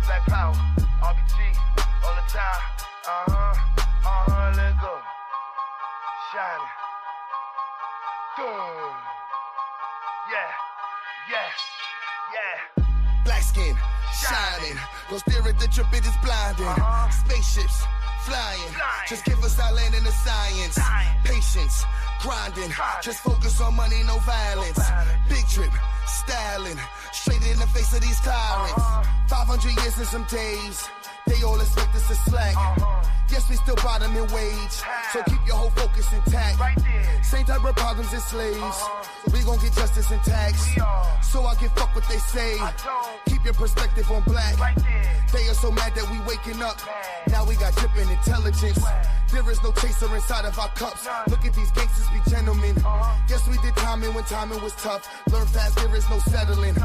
Black power, RBG, all the time. Let go. Shining. Boom. Yeah. Black skin, shining. Don't stare at the drip, it is blinding. Spaceships, flying. Just give us our land and the science. Patience, grinding. Just focus on money, no violence. Big drip, styling. Straight in the face of these tyrants. 500 years and some days. They all expect us to slack. Yes, we still bottom in wage. So keep your whole focus intact. Same type of problems as slaves. We gon' get justice and tax. So I give fuck what they say. Keep your perspective on black. They are so mad that we waking up. Now we got dripping intelligence. There is no chaser inside of our cups. Look at these gangsters be gentlemen. Yes, we did timing when timing was tough. Learn fast, there is no settling.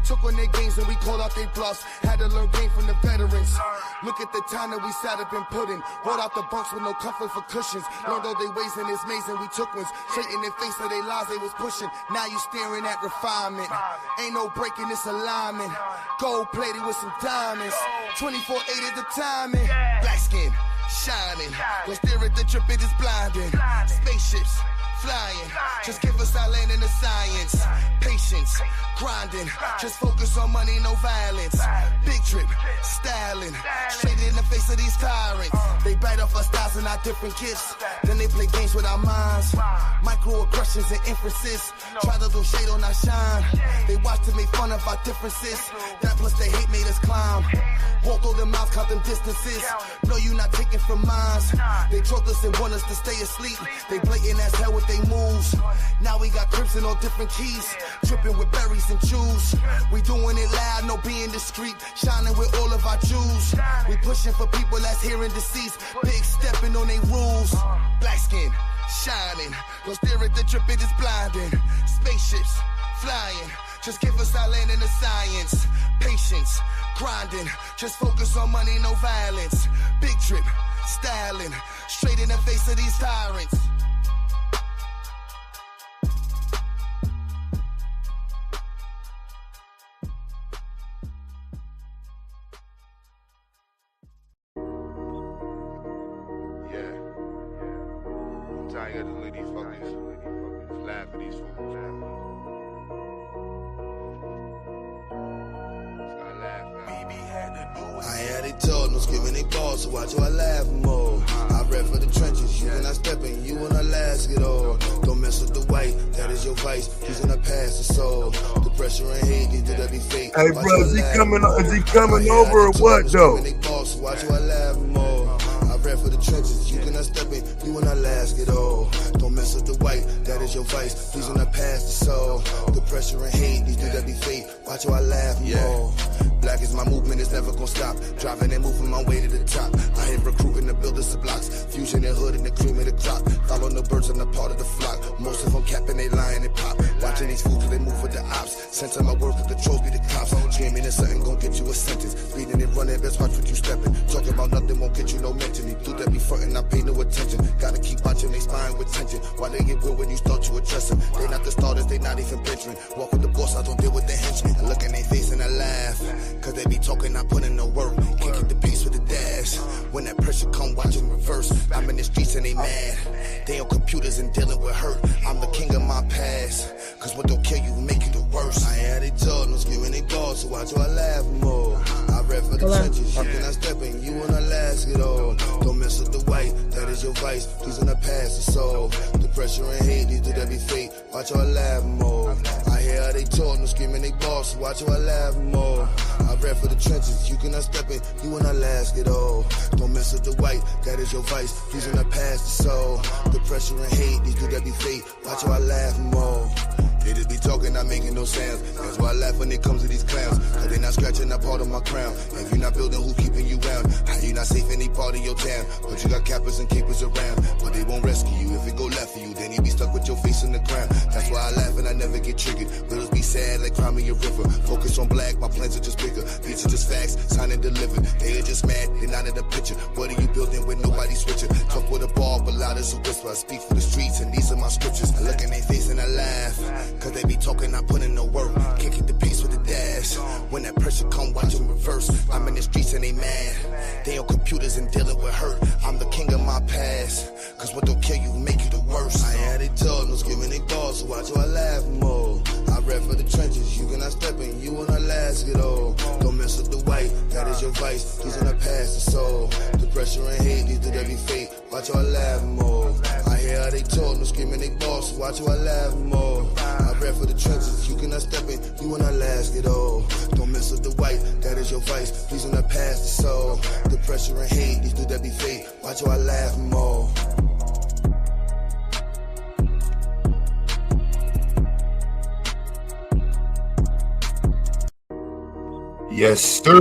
Took on their games and we called out their bluffs. Had to learn game from the veterans. Look at the time that we sat up and pudding. Rolled out the bunks with no comfort for cushions. Learned all they ways and it's amazing we took ones. Straight in their face of they lies they was pushing. Now you staring at refinement. Ain't no breaking this alignment. Gold plated with some diamonds. 24/8 is the timing. Black skin, shining. Don't stare at the drip, it is blinding. Spaceships, flying. Just give us our land and the science. Patience, grinding. Just focus on money, no violence. Big drip, styling. Straight in the face of these tyrants. They bite off our styles and our different gifts. Then they play games with our minds. Microaggressions and inferences. Try to throw shade on our shine. They watch to make fun of our differences. That plus they hate made us climb. Walk through the mouth, count them distances. No, you not taking from mines. They drove us and want us to stay asleep. They blatant as hell with they moves. Now we got crimson on different keys. Dripping with berries and juice. We doing it loud, no being discreet. Shining with all of our jewels. We pushing for people that's hearing deceased. Big stepping on they rules. Black skin, shining. Don't stare at the drip, it is blinding. Spaceships, flying. Just give us our land and the science. Patience, grinding. Just focus on money, no violence. Big drip, styling. Straight in the face of these tyrants. I gotta look at these fuckers, laugh at these fools. I had it told, no screaming they balls, so watch you I laugh more. I rap for the trenches, you cannot step in, you wanna last it all. Don't mess with the white, that is your vice, he's gonna pass the soul. The pressure and hate, these that be fake. Hey bro, is he coming over or what though? So watch you I laugh more. Rap for the trenches, you cannot step in, you will not last it all. Don't mess with the white, that is your vice, please do not pass the soul. The pressure and hate, these dudes that be fake, watch how I laugh more. Black is my movement, it's never gonna stop. Driving and moving my way to the top. I ain't recruiting the builders of blocks. Fusion and hood and the cream of the crop. Following the birds and the part of the flock. Most of them capping, they lying and pop. Watching these fools cause they move with the ops. Center my work with the trolls be the cops. Dreaming that something gon' get you a sentence. Speeding and running, best watch what you stepping. Talking about nothing won't get you no mention. These dudes that be frontin', I pay no attention. Gotta keep watching they spine with tension. Why they get real when you start to address them? They not the starters, they not even venturing. Walk with the boss, I don't deal with the henchmen. I look in their face and I laugh. Cause they be talking, I put in no work. Can't keep the pace with the dash. When that pressure come, watch them reverse. I'm in the streets and they mad. They on computers and dealing with hurt. I'm the king of my past. Cause what don't kill you, make you the worst. I had it told, no screaming they balls, so watch you I laugh more. I rap for the trenches, you cannot step in, you wanna last it all. Don't mess with the white, that is your vice, please do not pass the soul. The pressure and hate, these do that be fake, watch you I laugh more. I hear how they talk, no screaming they balls, so watch you I laugh more. I rap for the trenches, you cannot step in, you wanna last it all. Don't mess with the white, that is your vice, please do not pass the soul. The pressure and hate, these do that be fake, watch you I laugh more. They just be talking, not making no sounds. That's why I laugh when it comes to these clowns. Cause they not scratching that part of my crown. If you're not building, who keeping you round? How you not safe any part of your town? But you got cappers and keepers around. But they won't rescue you. If it go left for you, then you be stuck with your face in the ground. That's why I laugh and I never get triggered. Riddles be sad like cry me a river. Focus on black, my plans are just bigger. These are just facts, sign and deliver. They are just mad, they not in the picture. What are you building with nobody switching? Talk with a ball, but loud as a whisper. I speak for the streets and these are my scriptures. I look in their face and I laugh. Cause they be talking, I put in no work. Can't keep the pace with the dash. fast. When that pressure come, watch them reverse. I'm in the streets and they mad. They on computers and dealing with hurt. I'm the king of my past. Cause what don't kill you make you the worst. I had it told, no skimming they balls, so watch how I laugh more. I rap for the trenches, you cannot step in, you wanna last it all. Don't mess with the white, that is your vice. He's in the past, the soul. The pressure and hate leads to every fate. Watch how I laugh more. I hear how they talk, no screaming they boss, so watch how I laugh more. I rap for the trenches, you cannot step in, you wanna last it all. Don't mess with the white, that is your vice. He's in the past, the soul. The pressure and hate leads to every fate. Watch how I laugh more. Yes, sir.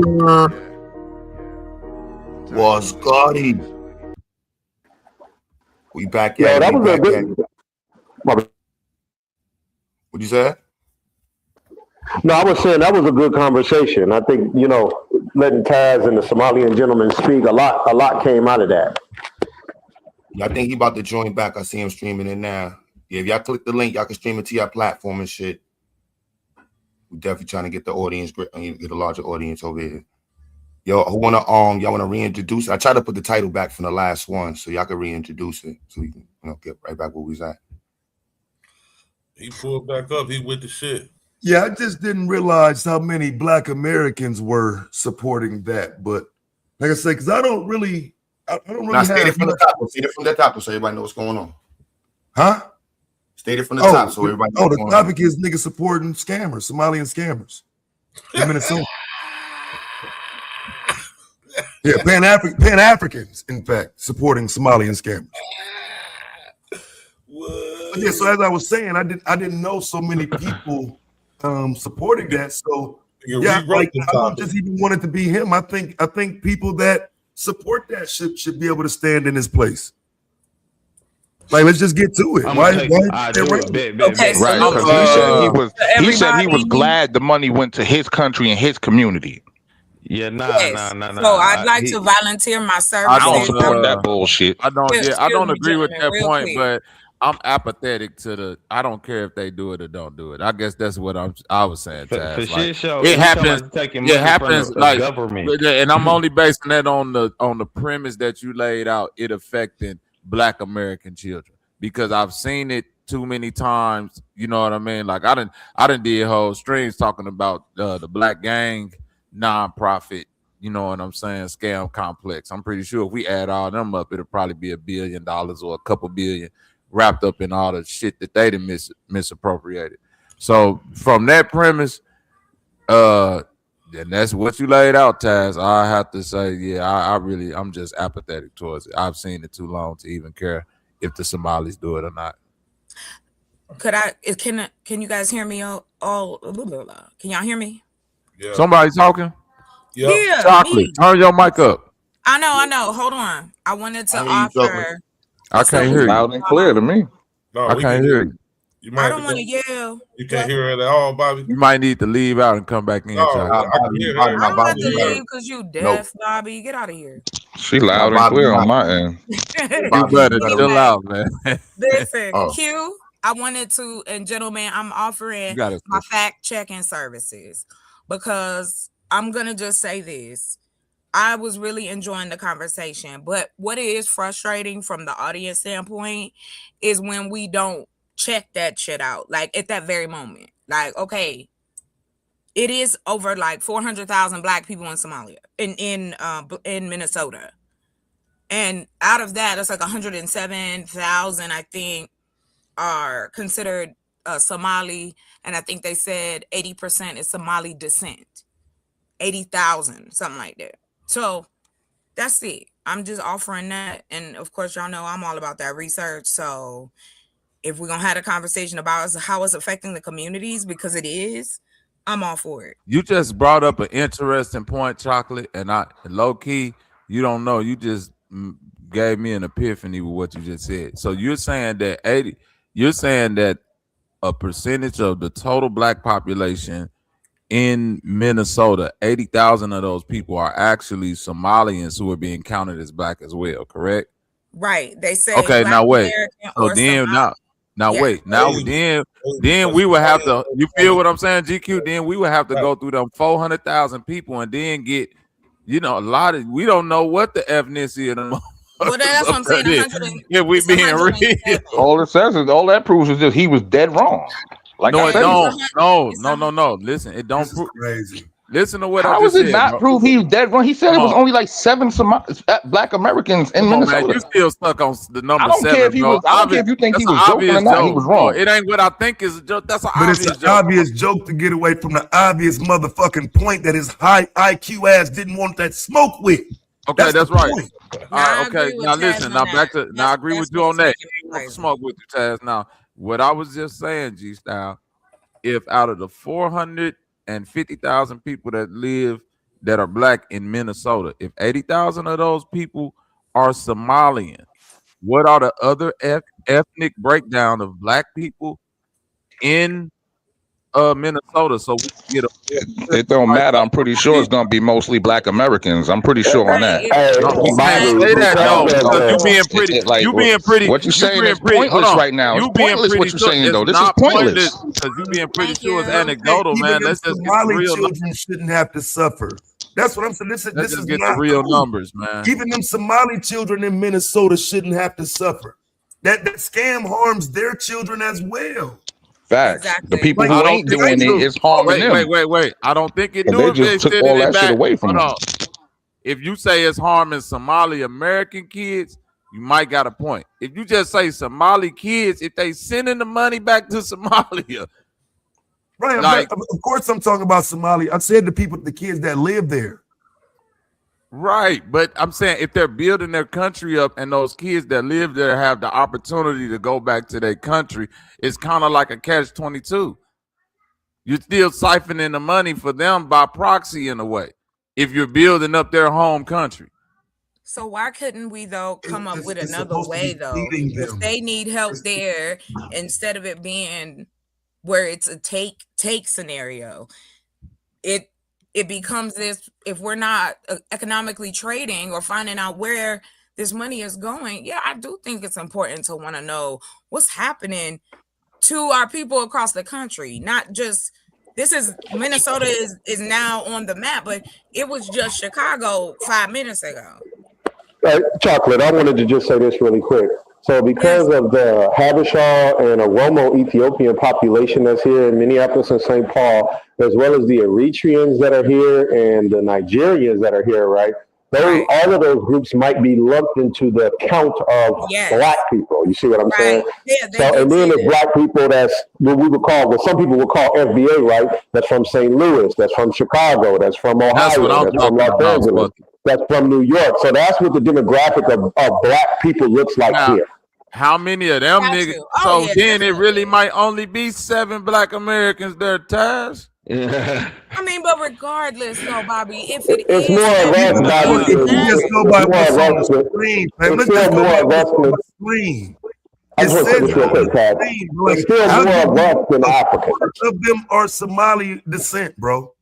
Was Gotti. We back at it. That was a good. What'd you say? No, I was saying that was a good conversation. I think, letting Taz and the Somalian gentleman speak, a lot came out of that. Yeah, I think he about to join back. I see him streaming it now. Yeah, if y'all click the link, y'all can stream it to your platform and shit. We're definitely trying to get the audience, get a larger audience over here. Yo, y'all wanna reintroduce it? I tried to put the title back from the last one, so y'all can reintroduce it, so we can, get right back where we was at. He pulled back up. He with the shit. Yeah, I just didn't realize how many Black Americans were supporting that. But like I said, because I don't really now, state it from the top. State it from the top so everybody knows what's going on. Huh? State it from the top so everybody knows what's going on. The topic is niggas supporting scammers, Somalian scammers in Minnesota. Yeah, Pan-Africans, in fact, supporting Somalian scammers. Yeah, so as I was saying, I didn't know so many people supporting that. So yeah, like I don't just even want it to be him. I think people that support that should be able to stand in his place. Like, let's just get to it. He said he was glad the money went to his country and his community. Yeah, nah. So I'd like to volunteer my services. I don't support that bullshit. I don't agree with that point, but I'm apathetic to I don't care if they do it or don't do it. I guess that's what I was saying. It happens like government, and I'm only basing that on the premise that you laid out. It affecting Black American children because I've seen it too many times. You know what I mean? Like I done did whole streams talking about the Black gang nonprofit. You know what I'm saying? Scam complex. I'm pretty sure if we add all them up, it'll probably be $1 billion or a couple billion wrapped up in all the shit that they done misappropriated. So from that premise, then that's what you laid out, Taz. I have to say, yeah, I'm just apathetic towards it. I've seen it too long to even care if the Somalis do it or not. Can you guys hear me all can y'all hear me? Yeah. Somebody talking? Yeah. Chocolate, turn your mic up. I know. Hold on. I wanted to offer. I can't hear you. Loud and clear to me. No, I can't hear you. I don't want to yell. You can't hear it at all, Bobby. You might need to leave out and come back in. No, I can hear her. I don't have to leave because you deaf, Bobby. Get out of here. She loud and clear on my end. You better chill out, man. Listen, Q, I wanted to, and gentlemen, I'm offering my fact-checking services because I'm going to just say this. I was really enjoying the conversation, but what is frustrating from the audience standpoint is when we don't check that shit out, like at that very moment. Like, okay, it is over like 400,000 Black people in Somalia, in Minnesota, and out of that, it's like 107,000, I think, are considered Somali, and I think they said 80% is Somali descent, 80,000, something like that. So that's it. I'm just offering that. And of course, y'all know I'm all about that research. So if we're going to have a conversation about how it's affecting the communities, because it is, I'm all for it. You just brought up an interesting point, Chocolate. And low key, you don't know. You just gave me an epiphany with what you just said. So you're saying that a percentage of the total Black population in Minnesota, 80,000 of those people are actually Somalians who are being counted as Black as well, correct? Right. They say okay. Black Now wait. American Now wait, now then we would have to. You feel what I'm saying, GQ? Then we would have to go through them 400,000 people and then get, a lot of. We don't know what the ethnicity of them. Well, that's what I'm saying. Yeah, we being real. All it says is all that proves is just he was dead wrong. Like no, it don't. No. Listen, it don't prove. Crazy. Listen to what I just said. How does it not prove he was dead wrong? He said it was only like 7 Black Americans in Minnesota. Man, you still stuck on the number 7. I don't care if he was. I don't care if you think he was joking or not. He was wrong. It ain't what I think is a joke. That's an obvious joke. But it's an obvious joke to get away from the obvious motherfucking point that his high IQ ass didn't want that smoke with. Okay, that's right. All right, okay. Now listen. Now back to. Now I agree with you on that. Smoke with you, Taz. Now what I was just saying, G Style. If out of the 450,000 people that are Black in Minnesota, if 80,000 of those people are Somalian, what are the other ethnic breakdown of Black people in Minnesota? So we can get it don't matter. I'm pretty sure it's gonna be mostly Black Americans. I'm pretty sure on that. You being pretty. What you saying is pointless right now. It's pointless what you're saying though. This is pointless. Because you being pretty sure it's anecdotal, man. Let's just get the real children shouldn't have to suffer. That's what I'm saying. This is get not the real numbers, man. Even them Somali children in Minnesota shouldn't have to suffer. That scam harms their children as well. Facts. Exactly. The people who ain't doing it is harming them. Wait. I don't think it do. They just took all that shit away from them. If you say it's harming Somali American kids, you might got a point. If you just say Somali kids, if they sending the money back to Somalia, right? Like, of course, I'm talking about Somalia. I said the kids that live there. Right, but I'm saying if they're building their country up and those kids that live there have the opportunity to go back to their country, it's kind of like a catch-22. You're still siphoning the money for them by proxy in a way if you're building up their home country. So why couldn't we though come up with another way though? If they need help there, instead of it being where it's a take scenario, it becomes this, if we're not economically trading or finding out where this money is going. Yeah, I do think it's important to want to know what's happening to our people across the country. Not just, Minnesota is now on the map, but it was just Chicago 5 minutes ago. Chocolate, I wanted to just say this really quick. So because of the Habesha and Oromo Ethiopian population that's here in Minneapolis and St. Paul, as well as the Eritreans that are here and the Nigerians that are here, right? All of those groups might be lumped into the count of Black people. You see what I'm saying? Yeah, so, and then there's Black people that's what some people would call FBA, right? That's from St. Louis, that's from Chicago, that's from Ohio, that's from Los Angeles. That's from New York. So that's what the demographic of Black people looks like here. How many of them niggas? Then it really might only be 7 Black Americans there, Taz. Yeah. I mean, but regardless, though, Bobby, if it's more of us, Bobby. Just go by what's on the screen, man. Let's just go by what's on the screen. It's still more of us than Africans. Of them are Somali descent, bro.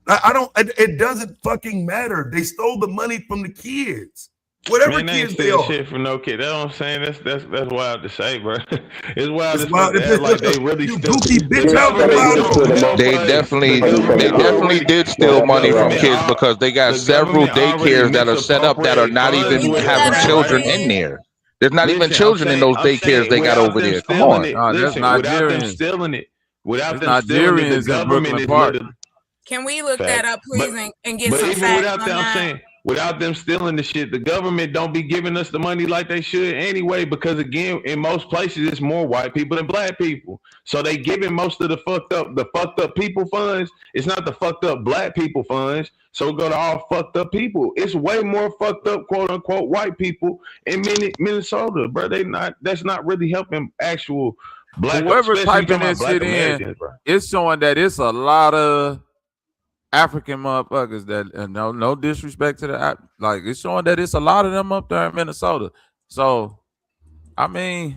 I don't. It doesn't fucking matter. They stole the money from the kids. Whatever kids they are. Shit from no kid. That's what I'm saying. That's wild to say, bro. It's wild to say like they really still. They definitely did steal money from kids because they got several daycares that are set up that are not even having children in there. There's not even children in those daycares they got over there. Come on, that's Nigerians stealing it. Without them stealing it, the government is literally. Can we look that up, please, and get some facts on that? Without them stealing the shit, the government don't be giving us the money like they should anyway, because again, in most places, it's more white people than Black people. So they giving most of the fucked up people funds. It's not the fucked up Black people funds. So go to all fucked up people. It's way more fucked up, quote unquote, white people in Minnesota, bro. That's not really helping actual Black. Whoever's typing this shit in, it's showing that it's a lot of African motherfuckers that no disrespect to the like, it's showing that it's a lot of them up there in Minnesota. So I mean,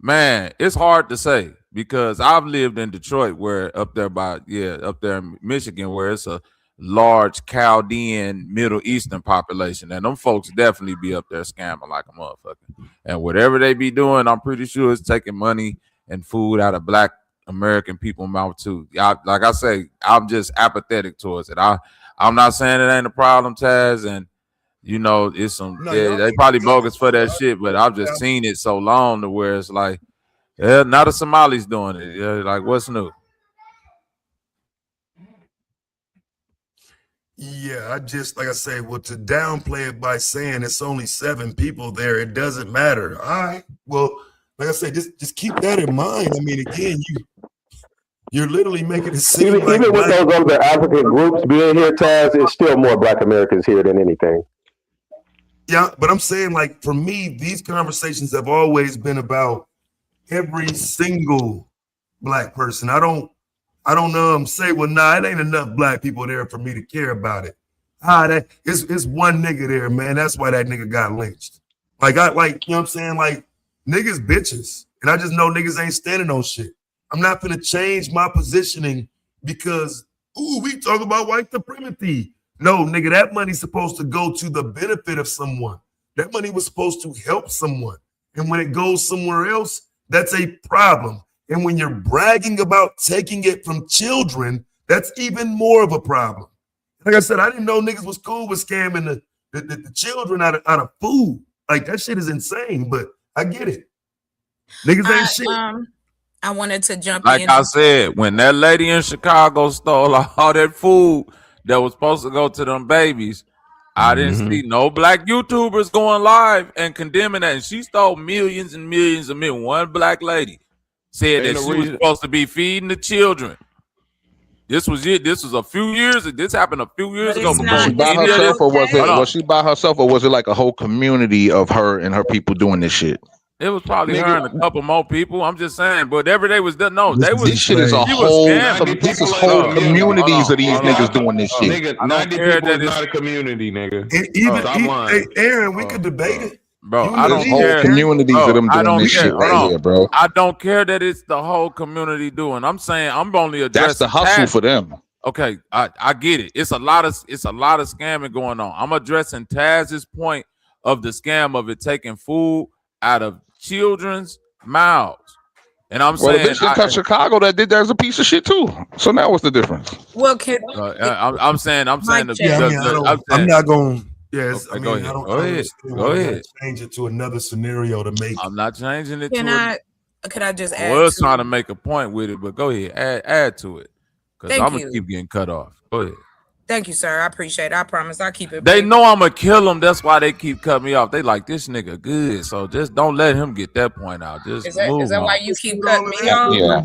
man, it's hard to say because I've lived in Detroit where up there in Michigan where it's a large Chaldean Middle Eastern population, and them folks definitely be up there scamming like a motherfucker. And whatever they be doing, I'm pretty sure it's taking money and food out of Black American people's mouth too. Like I say, I'm just apathetic towards it. I'm not saying it ain't a problem, Taz, and you know it's some they probably bogus for that shit, but I've just seen it so long to where it's like, yeah, now the Somalis doing it. Yeah, like what's new? Yeah, I just, like I say, well, to downplay it by saying it's only 7 people there, it doesn't matter. All right. Well, like I said, just keep that in mind. I mean, again, you're literally making it seem even like with those other African groups being here, Taz, it's still more Black Americans here than anything. Yeah, but I'm saying, like, for me, these conversations have always been about every single Black person. I don't say, well, nah, it ain't enough Black people there for me to care about it. It's one nigga there, man. That's why that nigga got lynched. You know what I'm saying? Like, niggas bitches. And I just know niggas ain't standing on shit. I'm not gonna change my positioning because, we talk about white supremacy. No, nigga, that money's supposed to go to the benefit of someone. That money was supposed to help someone. And when it goes somewhere else, that's a problem. And when you're bragging about taking it from children, that's even more of a problem. Like I said, I didn't know niggas was cool with scamming the children out of food. Like, that shit is insane, but I get it. Niggas ain't shit. I wanted to jump in. Like I said, when that lady in Chicago stole all that food that was supposed to go to them babies, I didn't see no Black YouTubers going live and condemning that. And she stole millions and millions of millions. One Black lady said that she was supposed to be feeding the children. This was it. This was a few years. This happened a few years ago. Was she by herself, or was she by herself, or was it like a whole community of her and her people doing this shit? It was probably her and a couple more people. I'm just saying, but whatever they was done, no, they was. This shit is a whole. This is whole communities of these niggas doing this shit. Nigga, 90 people is not a community, nigga. Hey, Aaron, we could debate it. Bro, I don't care. Communities of them doing this shit right here, bro. I don't care that it's the whole community doing. I'm saying I'm only addressing. That's the hustle for them. Okay, I get it. It's a lot of scamming going on. I'm addressing Taz's point of the scam of it taking food out of children's mouths. And I'm saying the bitch in Chicago that did that's a piece of shit too. So now what's the difference? Well, I'm saying I'm not going. Yes, okay, I don't go ahead. Change it to another scenario to make. I'm not changing it. Could I just add? I was trying to make a point with it, but go ahead, add to it, because I'm gonna keep getting cut off. Go ahead. Thank you, sir. I appreciate it. I promise I'll keep it. They know I'm gonna kill them. That's why they keep cutting me off. They like, this nigga good, so just don't let him get that point out. Just is that why you keep cutting me off? Yeah.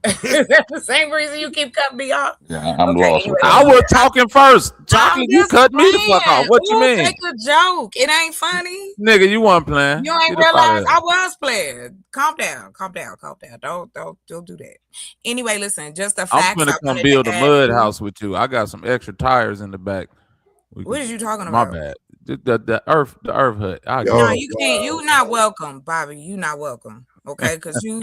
Is that the same reason you keep cutting me off? Yeah, I'm lost. I was talking first. You cut me the fuck off. What you mean? Take a joke. It ain't funny. Nigga, you weren't playing. You ain't realize I was playing. Calm down. Don't do that. Anyway, listen, just the fact. I'm gonna come build a mud house with you. I got some extra tires in the back. What are you talking about? My bad. The earth hut. No, you can't. You not welcome, Bobby. You not welcome. Okay, because you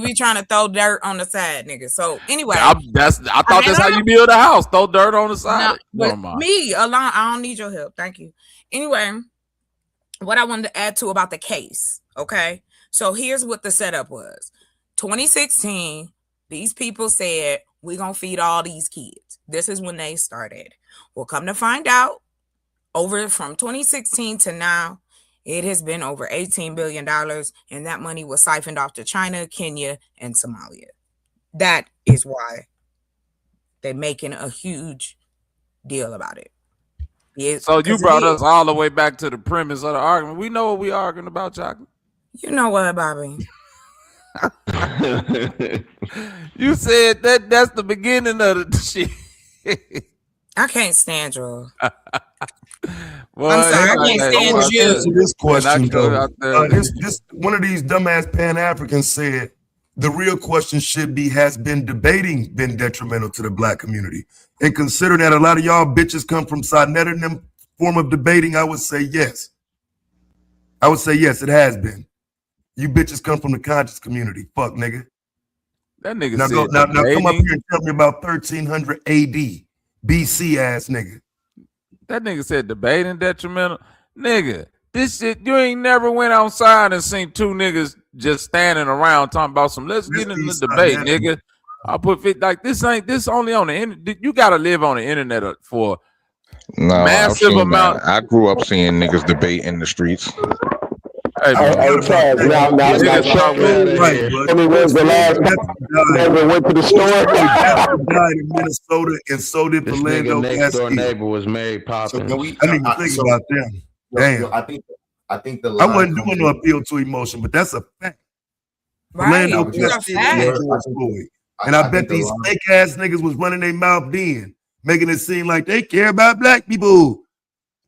be trying to throw dirt on the side, nigga. So anyway, I thought that's how you build a house. Throw dirt on the side. No, me alone, I don't need your help. Thank you. Anyway, what I wanted to add to about the case. Okay, so here's what the setup was. 2016, these people said we're gonna feed all these kids. This is when they started. We'll come to find out, over from 2016 to now, it has been over $18 billion, and that money was siphoned off to China, Kenya, and Somalia. That is why they're making a huge deal about it. So you brought us all the way back to the premise of the argument. We know what we arguing about, Chocolate. You know what, Bobby? You said that's the beginning of the shit. I can't stand you. Well, I'm sorry, I can't stand you. Answer this question, though. This one of these dumbass Pan-Africans said the real question should be: has debating been detrimental to the Black community? And considering that a lot of y'all bitches come from Sonetta and them form of debating, I would say yes. It has been. You bitches come from the conscious community. Fuck, nigga. That nigga now said now come up here and tell me about 1300 AD, BC ass nigga. That nigga said debating detrimental. Nigga, this shit, you ain't never went outside and seen two niggas just standing around talking about some, let's get in the debate, nigga. I put it like this only on the internet. You gotta live on the internet for massive amount. I grew up seeing niggas debate in the streets. Hey, Chaz, now, when's the last time ever went to the store? Died in Minnesota and so did Orlando. Next door neighbor was Mary Poppins. I didn't even think about them. Damn. I think the I wasn't doing no appeal to emotion, but that's a fact. Right. Orlando and I bet these fake ass niggas was running their mouth then, making it seem like they care about black people.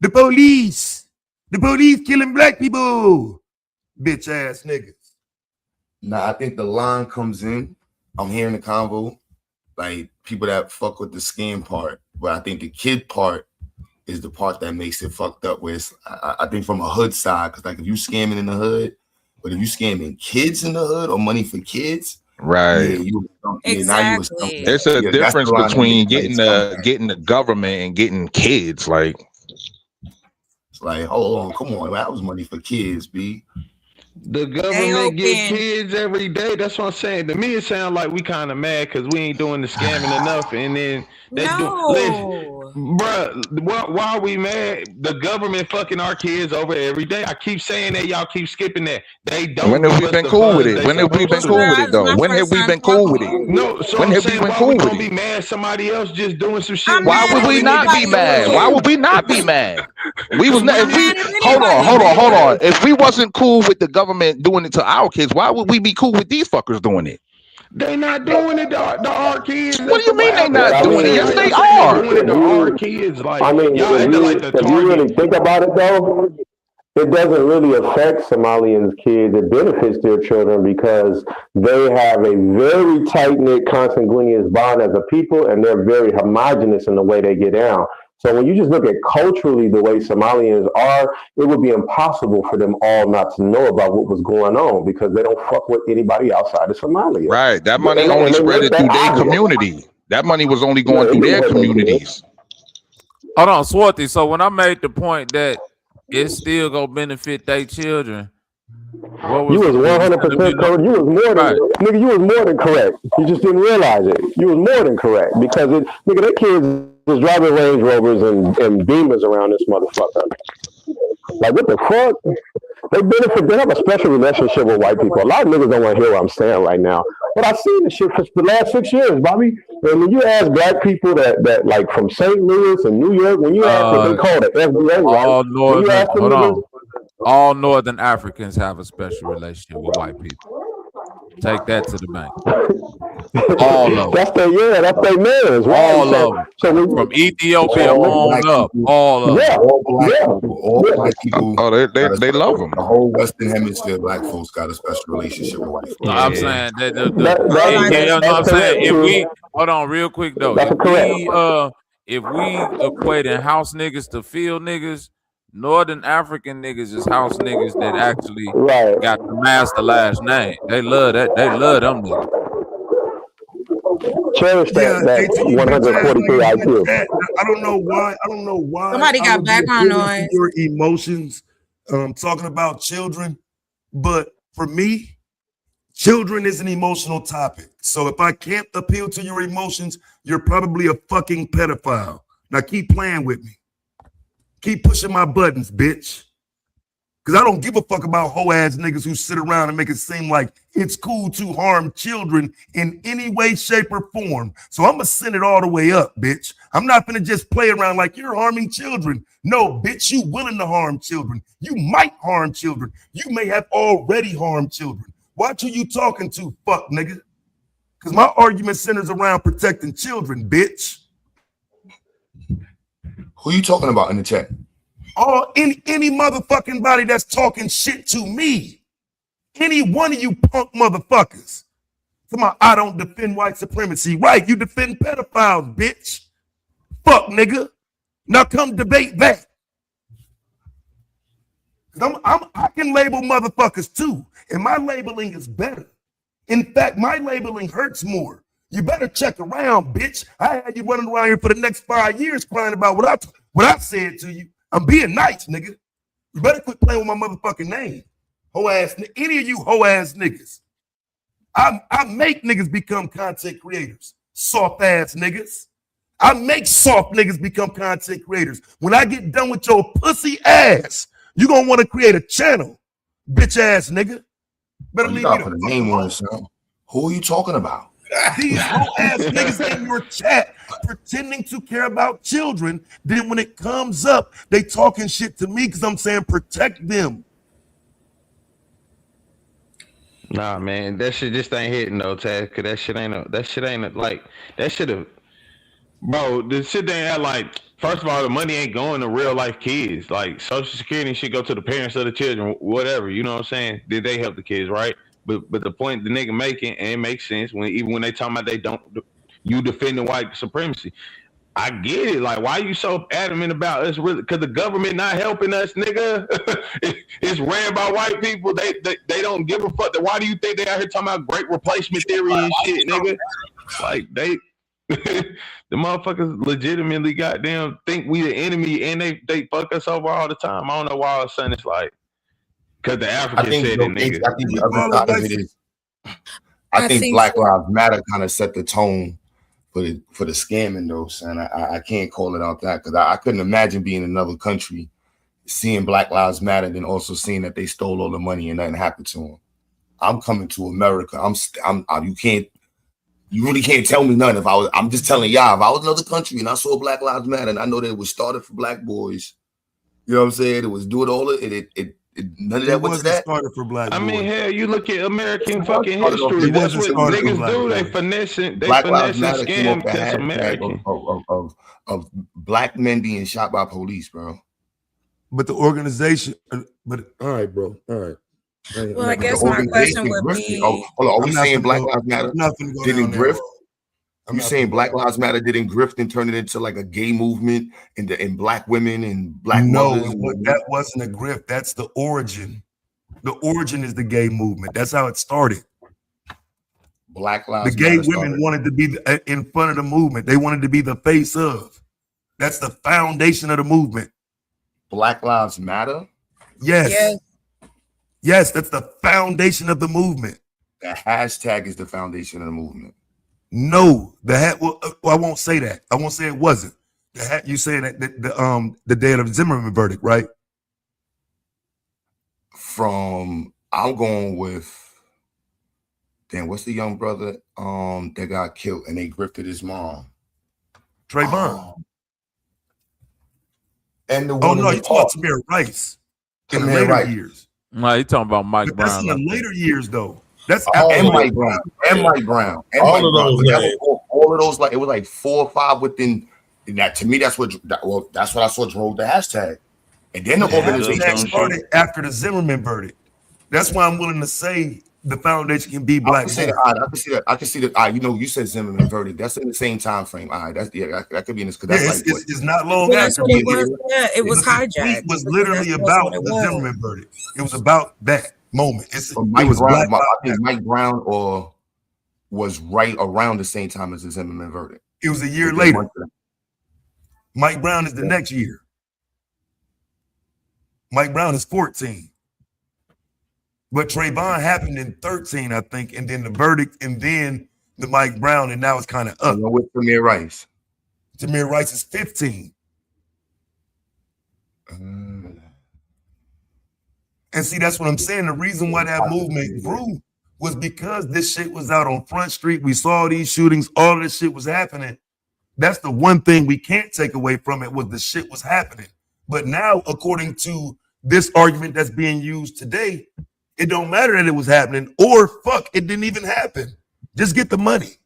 The police killing black people. Bitch ass niggas. Nah, I think the line comes in. I'm hearing the convo, like people that fuck with the skin part, but I think the kid part is the part that makes it fucked up. Where it's, I think from a hood side, because like if you scamming in the hood, but if you scamming kids in the hood or money for kids, right? Exactly. There's a difference between getting the government and getting kids. Like, it's like, hold on, come on, that was money for kids, B. The government get kids every day. That's what I'm saying. To me, it sounds like we kind of mad because we ain't doing the scamming enough. And then they bruh, why are we mad? The government fucking our kids over every day. I keep saying that. Y'all keep skipping that. They don't. When have we been cool with it? When have we been cool with it though? When have we been cool with it? No. So when have we been cool with it? Be mad somebody else just doing some shit. Why would we not be mad? Why would we not be mad? We was not. Hold on. If we wasn't cool with the government doing it to our kids, why would we be cool with these fuckers doing it? They not doing it to our kids. What do you mean they not doing it? Yes, they are. Doing it to our kids. Like, I mean, if you really think about it, though, it doesn't really affect Somalians' kids. It benefits their children because they have a very tight-knit, consanguineous bond as a people, and they're very homogenous in the way they get down. So when you just look at culturally the way Somalians are, it would be impossible for them all not to know about what was going on because they don't fuck with anybody outside of Somalia. Right. That money only spread it through their community. That money was only going through their communities. Hold on, Swarthy. So when I made the point that it's still gonna benefit their children, you was 100% correct. You was more than nigga. You was more than correct. You just didn't realize it. You was more than correct because nigga, their kids was driving Range Rovers and Beamers around this motherfucker. Like what the fuck? They benefit. They have a special relationship with white people. A lot of niggas don't want to hear what I'm saying right now, but I've seen this shit for the last 6 years, Bobby. And when you ask black people that like from St. Louis and New York, when you ask what they call the FDA, right? All Northern Africans have a special relationship with white people. Take that to the bank. All of them. That's their mans. Right? All of them. So from Ethiopia on up. All of them. All black people. Oh, they love them. The whole Western Hemisphere black folks got a special relationship with white folks. No, I'm saying I'm saying if we hold on real quick though. If we equating house niggas to field niggas, Northern African niggas is house niggas that actually got the master last name. They love that. They love them niggas. Cherish that 143 IQ. I don't know why. Somebody got background noise. Your emotions, talking about children, but for me, children is an emotional topic. So if I can't appeal to your emotions, you're probably a fucking pedophile. Now keep playing with me. Keep pushing my buttons, bitch. Because I don't give a fuck about hoe-ass niggas who sit around and make it seem like it's cool to harm children in any way, shape, or form. So I'm going to send it all the way up, bitch. I'm not going to just play around like you're harming children. No, bitch, you willing to harm children. You might harm children. You may have already harmed children. Watch who you talking to, fuck, nigga. Because my argument centers around protecting children, bitch. Who you talking about in the chat? Any motherfucking body that's talking shit to me. Any one of you punk motherfuckers. Come on, I don't defend white supremacy. Right, you defend pedophiles, bitch. Fuck, nigga. Now come debate that. I can label motherfuckers too, and my labeling is better. In fact, my labeling hurts more. You better check around, bitch. I had you running around here for the next 5 years crying about what I said to you. I'm being nice, nigga. You better quit playing with my motherfucking name. Hoe ass, any of you hoe ass niggas. I make niggas become content creators. Soft ass niggas. I make soft niggas become content creators. When I get done with your pussy ass, you gonna want to create a channel, bitch ass nigga. Better leave me the name on it, son. Who are you talking about? These hoe ass niggas in your chat pretending to care about children. Then when it comes up, they talking shit to me because I'm saying protect them. Nah, man, that shit just ain't hitting no Taz. Cause that shit ain't like that shit have, bro. The shit they ain't like. First of all, the money ain't going to real life kids. Like Social Security should go to the parents of the children, whatever. You know what I'm saying? Did they help the kids, right? But the point the nigga making, and it makes sense even when they talking about they don't, you defending white supremacy. I get it. Like, why you so adamant about us? Really? Because the government not helping us, nigga. It's ran by white people. They don't give a fuck. Why do you think they out here talking about great replacement theory and shit, nigga? Like the motherfuckers legitimately goddamn think we the enemy, and they fuck us over all the time. I don't know why all of a sudden it's like because the Africans said it, nigga. I think the other side of it is I think Black Lives Matter kind of set the tone for the scamming though, son. I can't call it out that because I couldn't imagine being in another country, seeing Black Lives Matter, and also seeing that they stole all the money and nothing happened to them. I'm coming to America. You really can't tell me nothing. I'm just telling y'all, if I was in another country and I saw Black Lives Matter, and I know that it was started for black boys, you know what I'm saying? It was doing all of it. None of that was that. Started for black boys. I mean, hell, you look at American fucking history. That's what niggas do. They finessing. They finessing scam because American of black men being shot by police, bro. But the organization. But all right, bro. All right. Well, I guess my question would be: hold on, are we saying Black Lives Matter didn't grift? You saying Black Lives Matter didn't grift and turn it into like a gay movement in black women and black mothers? No, that wasn't a grift. That's the origin. The origin is the gay movement. That's how it started. Black Lives The gay Matter women wanted to be in front of the movement. They wanted to be the face of. That's the foundation of the movement. Black Lives Matter? Yes. Yes, that's the foundation of the movement. The hashtag is the foundation of the movement. No, well, I won't say that. I won't say it wasn't. You saying that the day of the Zimmerman verdict, right? I'm going with what's the young brother that got killed and they grifted his mom? Trayvon. And the one you talking about Tamir Rice in the later years. No, you talking about Mike Brown. That's in the later years, though. That's and Mike Brown. All of those, like it was like 4 or 5 within that. To me, that's what I saw drove the hashtag. And then the organization started after the Zimmerman verdict. That's why I'm willing to say the foundation can be black. I can see that. You know, you said Zimmerman verdict. That's in the same time frame. That could be in this because that's it's not long after. It was hijacked. It was literally about the Zimmerman verdict. It was about that moment. I think Mike Brown was right around the same time as the Zimmerman verdict. It was a year later. Mike Brown is the next year. Mike Brown is 14. But Trayvon happened in 13, I think, and then the verdict, and then the Mike Brown, and now it's kind of up. With Tamir Rice. Tamir Rice is 15. And see, that's what I'm saying. The reason why that movement grew was because this shit was out on Front Street. We saw these shootings. All of this shit was happening. That's the one thing we can't take away from it was the shit was happening. But now, according to this argument that's being used today, it don't matter that it was happening or fuck, it didn't even happen. Just get the money.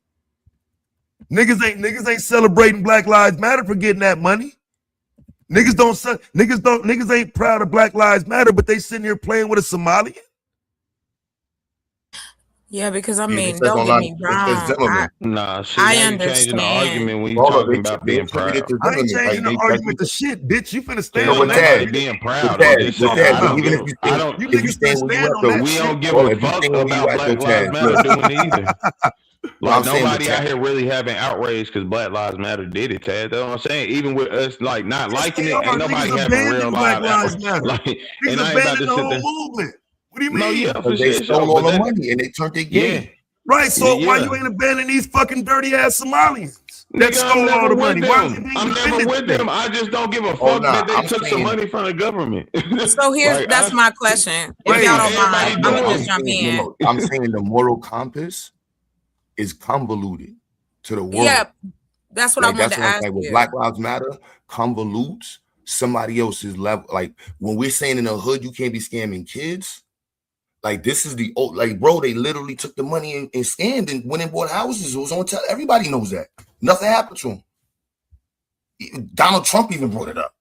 Niggas ain't celebrating Black Lives Matter for getting that money. Niggas ain't proud of Black Lives Matter, but they sitting here playing with a Somalian. Yeah, because I It mean, says don't get online, me it says wrong. Zimmerman. Nah, shit, I how you changing the understand. argument when you Hold on, talking about being proud? I ain't Zimmerman, changing the like argument to shit, bitch. You finna stand So on with that Nobody Taz, shit. being with proud. I'm just saying, I don't even give. if you I think don't. You if you niggas finna stand where you stand at on though, that We shit. don't give hold a on, if you fuck stand where you about at though, Black Lives Taz, Matter look, doing it either. Like I'm saying with nobody out Taz, here really having outrage because Black Lives Matter did it, Taz. That's what I'm saying. Even with us like not Yes, liking they it, are. ain't nobody Niggas having real abandoned Black live Lives outrage. Matter. Like, and Niggas I ain't about abandoned to the sit whole there. movement. What do you No, mean? yeah, for because they shit, stole sure. all But the that, money and they turned it yeah, gay. Right, so why you yeah. ain't abandoning these fucking dirty ass Somalians that Nigga, I'm stole all never the with money? Why are they them. being I'm never defended with today? them. I just don't give a Oh fuck nah, that they took some money from the government. So that's my question. If Like y'all how don't mind, everybody I'm gonna do just jump in. No, I'm saying the moral compass is convoluted to the world. Yeah, that's what I Like wanted that's to what I'm ask saying. When you. Black Lives Matter convolutes somebody else's level. Like when we're saying in the hood you can't be scamming kids. Like this is the old, like bro, they literally took the money and scammed and went and bought houses. It was on tell. Everybody knows that. Nothing happened to him. Donald Trump even brought it up.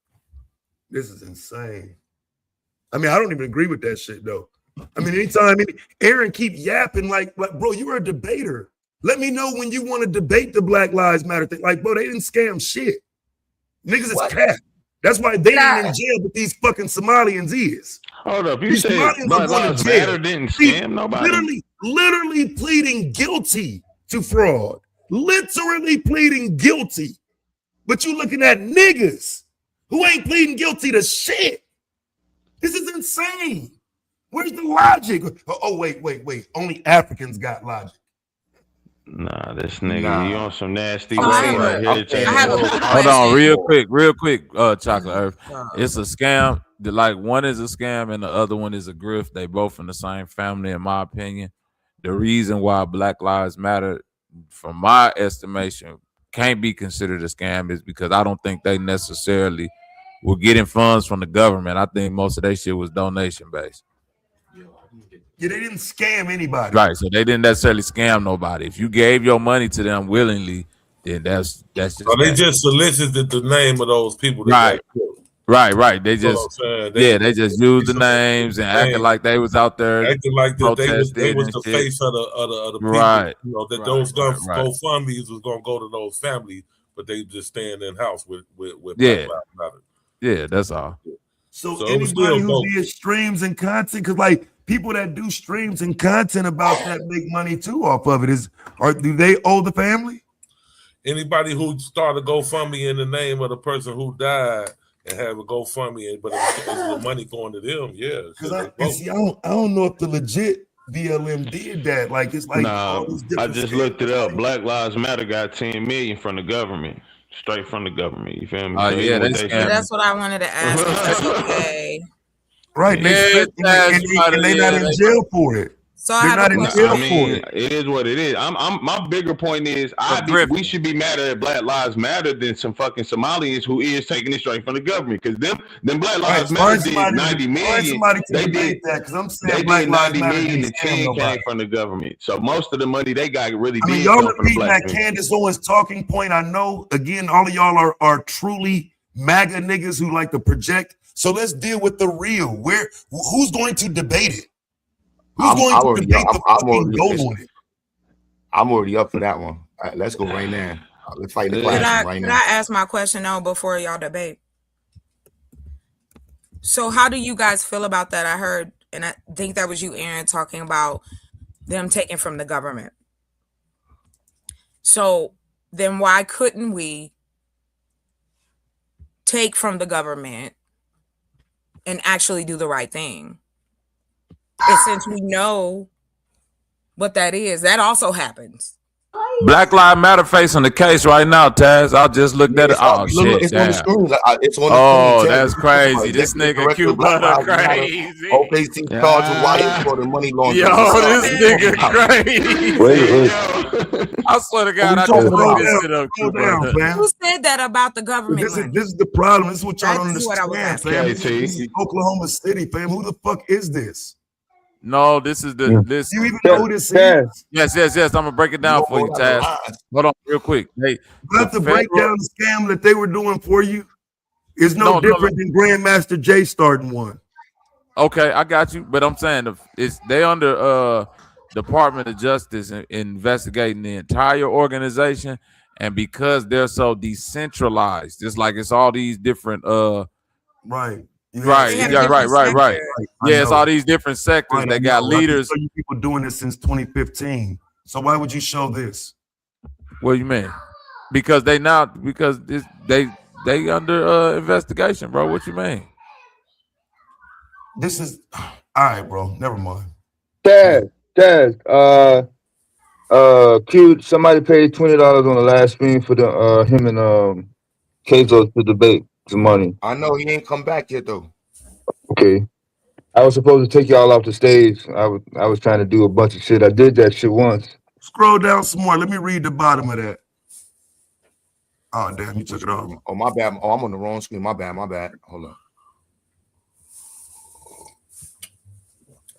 This is insane. I mean, I don't even agree with that shit though. I mean, anytime Aaron keep yapping like bro, you're a debater. Let me know when you want to debate the Black Lives Matter thing. Like, bro, they didn't scam shit. Niggas is cap. That's why they ain't in jail, but these fucking Somalians is. Hold up, you These said Somalians Black are going Lives to jail. Matter didn't scam nobody? Literally pleading guilty to fraud. Literally pleading guilty. But you looking at niggas who ain't pleading guilty to shit. This is insane. Where's the logic? Oh, wait. Only Africans got logic. Nah, this nigga, you on some nasty work I right here. have a quick Hold on, question. real quick, Chocolate Earth. It's a scam. Like one is a scam and the other one is a grift. They both from the same family, in my opinion. The reason why Black Lives Matter, from my estimation, can't be considered a scam is because I don't think they necessarily were getting funds from the government. I think most of their shit was donation based. Yeah, they didn't scam anybody. Right, so they didn't necessarily scam nobody. If you gave your money to them willingly, then that's just. So they just solicited the name of those people that got killed. Right. They just they just used the names and acting like they was out there, acting like that they was the shit. face of the people. Right. You know that those GoFundMe's was gonna go to those families, but they just staying in house with Black Lives Matter. Yeah, that's all. So anybody who did streams and content, because like people that do streams and content about that make money too off of it. Do they owe the family? Anybody who started GoFundMe in the name of the person who died and have a GoFundMe, but it's the money going to them, yeah. Because I don't know if the legit BLM did that. Like it's like nah, I just looked it up. Black Lives Matter got 10 million from the government, straight from the government. You feel me? That's what I wanted to ask. That's okay. Right, and they not in jail for it. So I have a question. It is what it is. My bigger point is we should be madder at Black Lives Matter than some fucking Somalians who is taking it straight from the government. Because them Black Lives Matter did 90 million. They did that because I'm saying Black Lives Matter and 10 came from the government. So most of the money they got really did y'all come from the repeating black that Candace Owens talking point. I know again, all of y'all are truly MAGA niggas who like to project. So let's deal with the real. Who's going to debate it? Who's going to debate the fucking goal on it? I'm already up for that one. All right, let's go right now. Let's fight in the classroom right now. Can I ask my question now before y'all debate? So how do you guys feel about that? I heard, and I think that was you, Aaron, talking about them taking from the government. So then why couldn't we take from the government and actually do the right thing? And since we know what that is, that also happens. Black Lives Matter facing the case right now, Taz. I just looked at it. Oh shit! It's on the screen. It's on the oh, screen. that's crazy. This nigga Cuba crazy. OKC charged with wire for the money laundering. Yo, this nigga crazy. I swear to God, I just looked this shit up. Who said that about the government? This is the problem. This is what y'all don't understand, fam. This is Oklahoma City, fam. Who the fuck is this? No, this is the list. You even know who this is? Yes. I'm gonna break it down for you, Taz. Hold on, real quick. Hey, you have to break down the scam that they were doing for you. It's no different than Grandmaster Jay starting one. Okay, I got you. But I'm saying they under Department of Justice investigating the entire organization, and because they're so decentralized, it's like it's all these different right. Right. Yeah, right. Yeah, it's all these different sectors. They got leaders. You people doing this since 2015. So why would you show this? What do you mean? Because they under investigation, bro. What you mean? This is all right, bro. Never mind. Dad, Q, somebody paid $20 on the last stream for the him and Bezos to debate the money. I know he ain't come back yet though. Okay. I was supposed to take y'all off the stage. I was trying to do a bunch of shit. I did that shit once. Scroll down some more. Let me read the bottom of that. Oh damn, you took it off. Oh my bad. Oh, I'm on the wrong screen. My bad. Hold on.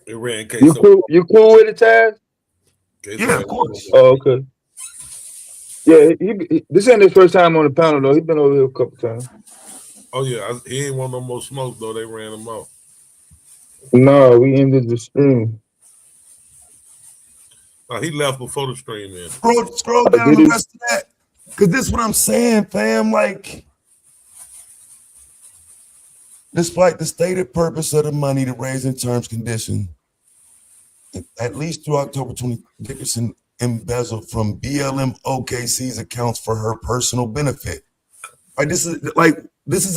It ran You cool with it, Taz? Yeah, of course. Oh, okay. Yeah, this ain't his first time on the panel though. He's been over here a couple times. Oh yeah, he ain't want no more smoke though. They ran him out. No, we ended the stream. He left before the stream ended. Scroll down the rest of that. Cause this is what I'm saying, fam. Like, despite the stated purpose of the money to raise in terms condition, at least through October 20, Dickerson embezzled from BLM OKC's accounts for her personal benefit. Like, this is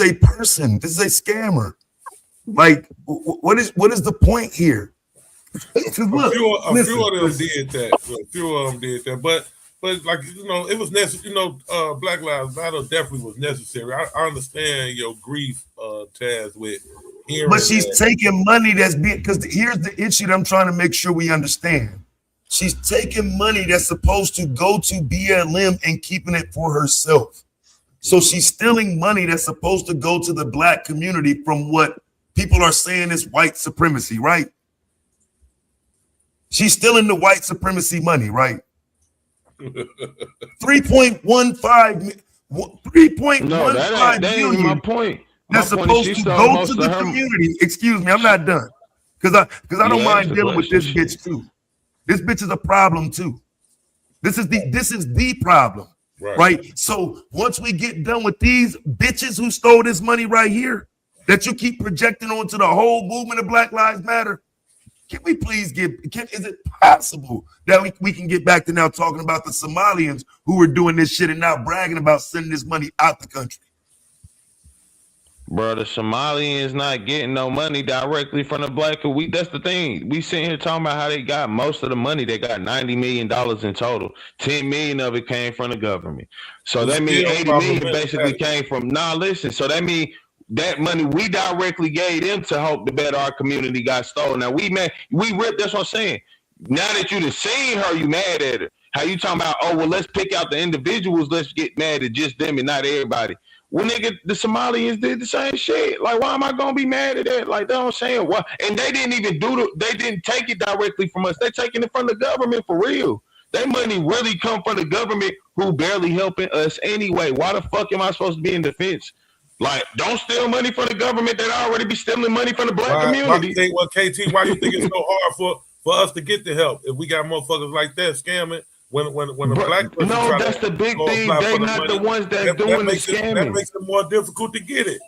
a person. This is a scammer. Like, what is the point here? Look, a few of them did that. But like, you know, it was necessary. You know, Black Lives Matter definitely was necessary. I understand your grief, Taz, with hearing. But she's taking money that's being, because here's the issue that I'm trying to make sure we understand. She's taking money that's supposed to go to BLM and keeping it for herself. So she's stealing money that's supposed to go to the Black community from what people are saying is white supremacy, right? She's stealing the white supremacy money, right? 3.15 billion. My point. That's supposed to go to the community. Excuse me, I'm not done. Because I don't mind dealing with this bitch too. This bitch is a problem too. This is the problem. Right? So once we get done with these bitches who stole this money right here, that you keep projecting onto the whole movement of Black Lives Matter, can we please is it possible that we can get back to now talking about the Somalians who were doing this shit and now bragging about sending this money out the country? Bro, the Somalians not getting no money directly from the Black. That's the thing. We sitting here talking about how they got most of the money. They got $90 million in total. 10 million of it came from the government. So that means 80 million basically came from. Listen. So that means that money we directly gave them to hope the better our community got stolen. Now we ripped. That's what I'm saying. Now that you done seen her, you mad at her. How you talking about? Oh well, let's pick out the individuals. Let's get mad at just them and not everybody. Well, nigga, the Somalians did the same shit. Like, why am I gonna be mad at that? Like, that's what I'm saying. What? And they didn't even they didn't take it directly from us. They taking it from the government for real. That money really come from the government who barely helping us anyway. Why the fuck am I supposed to be in defense? Like, don't steal money from the government that already be stealing money from the Black community. Why you think it's so hard for us to get the help if we got motherfuckers like that scamming? When a Black person that's the big thing. They not the ones that's doing the scamming. That makes it more difficult to get it.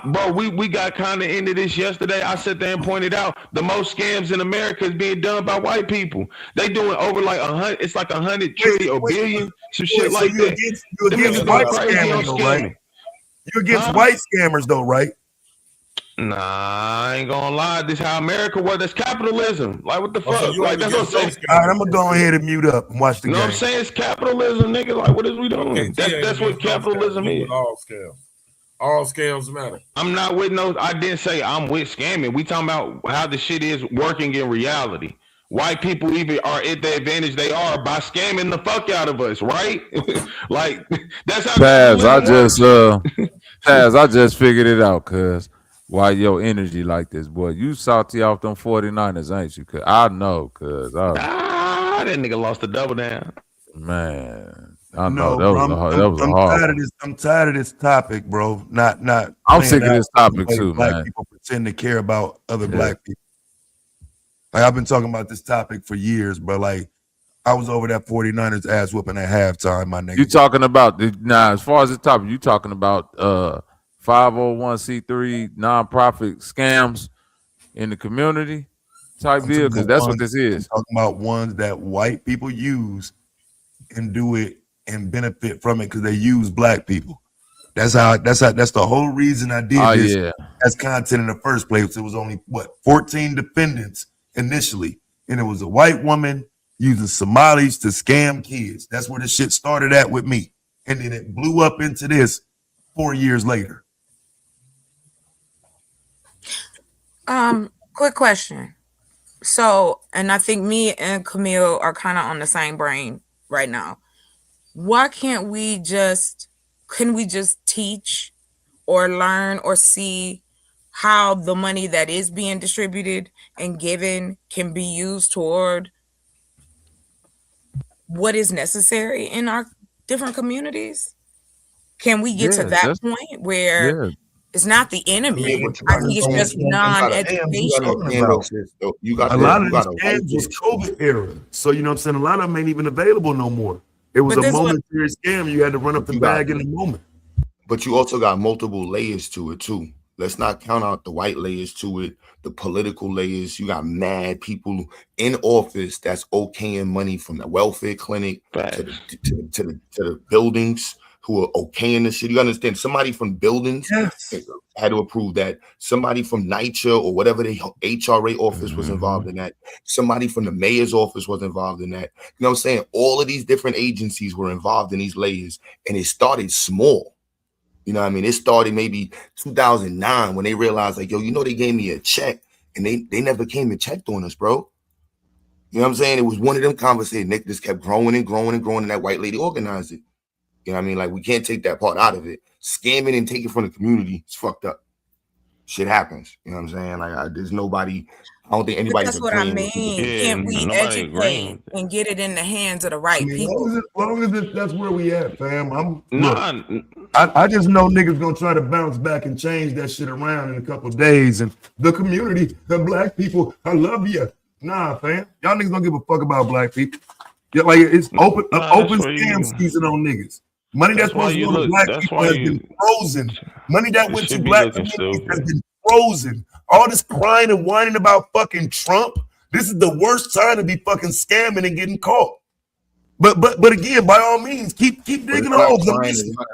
Bro, we got kind of into this yesterday. I sat there and pointed out the most scams in America is being done by white people. They doing over like 100. It's like 100 trillion or billion, some shit like that. You're against white scammers, though, right? You're against white scammers, though, right? Nah, I ain't gonna lie. This is how America works. That's capitalism. Like, what the fuck? Like, that's what I'm saying. All right, I'm gonna go ahead and mute up and watch the game. You know what I'm saying? It's capitalism, nigga. Like, what is we doing? That's what capitalism is. All scams matter. I'm not with I didn't say I'm with scamming. We talking about how the shit is working in reality. White people even are at the advantage they are by scamming the fuck out of us, right? Like, that's how. Taz, I just figured it out, cuz. Why your energy like this, boy? You salty off them 49ers, ain't you? Cause I know, cuz. That nigga lost the double down. Man, I know that was hard. I'm tired of this topic, bro. Not. I'm sick of this topic too, Black man. People pretend to care about other Black people. Like I've been talking about this topic for years, bro. Like I was over that 49ers ass whooping at halftime, my nigga. You talking about as far as the topic, you talking about 501c3 nonprofit scams in the community type deal? Because that's what this is. I'm talking about ones that white people use and do it and benefit from it because they use black people. That's the whole reason I did this as content in the first place. It was only 14 defendants initially, and it was a white woman using Somalis to scam kids. That's where the shit started at with me, and then it blew up into this 4 years later. Quick question. So, and I think me and Camille are kind of on the same brain right now. Why can't we just teach or learn or see how the money that is being distributed and given can be used toward what is necessary in our different communities? Can we get to that point where it's not the enemy? I think it's just non-education. A lot of these scams was COVID era. So, you know what I'm saying? A lot of them ain't even available no more. It was a momentary scam. You had to run up the bag in the moment. But you also got multiple layers to it, too. Let's not count out the white layers to it, the political layers. You got mad people in office that's okaying money from the welfare clinic to the buildings who are okaying the shit. You understand? Somebody from buildings had to approve that. Somebody from NYCHA or whatever the HRA office was involved in that. Somebody from the mayor's office was involved in that. You know what I'm saying? All of these different agencies were involved in these layers, and it started small. You know what I mean? It started maybe 2009 when they realized, like, yo, you know, they gave me a check, and they never came and checked on us, bro. You know what I'm saying? It was one of them conversations. Nick just kept growing and growing and growing, and that white lady organized it. You know what I mean? Like, we can't take that part out of it. Scamming and taking from the community is fucked up. Shit happens. You know what I'm saying? Like, there's nobody. I don't think anybody's. That's what I mean. Can't we educate and get it in the hands of the right people? As long as that's where we at, fam. I just know niggas gonna try to bounce back and change that shit around in a couple of days. And the community, the black people, I love you. Nah, fam. Y'all niggas don't give a fuck about black people. Yeah, like it's open scam season on niggas. Money that's supposed to go to black people has been frozen. Money that went to black communities has been frozen. All this crying and whining about fucking Trump. This is the worst time to be fucking scamming and getting caught. But again, by all means, keep digging holes.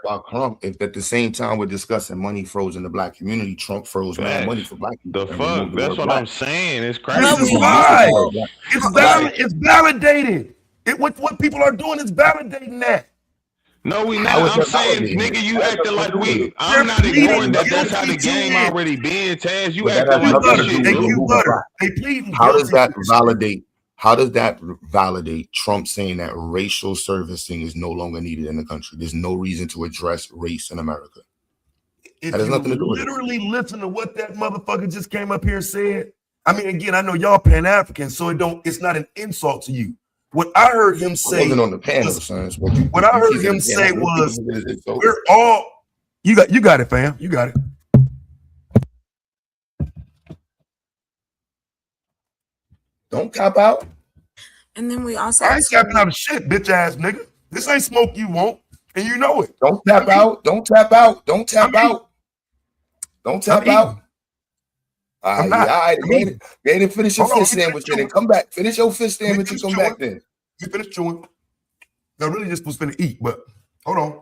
About Trump, if at the same time we're discussing money froze in the black community, Trump froze mad money for black people. The fuck? That's what I'm saying. It's crazy. This is why. It's validated. What people are doing is validating that. No, we not. I'm saying, nigga, you acting like we. I'm not ignoring that. That's how the game already been, Taz. You acting like that shit. How does that validate? How does that validate Trump saying that racial servicing is no longer needed in the country? There's no reason to address race in America. If you literally listen to what that motherfucker just came up here and said, I mean, again, I know y'all Pan-African, so it's not an insult to you. What I heard him say on the panel, sons. What I heard him say was, "We're all." You got it, fam. You got it. Don't cop out. And then we also. I ain't capping out of shit, bitch ass nigga. This ain't smoke you want, and you know it. Don't tap out. Don't tap out. Don't tap out. Don't tap out. All right, go finish your fish sandwich and then come back. Finish your fish sandwich and come back then. You finish chewing. I really just was finna eat, but hold on.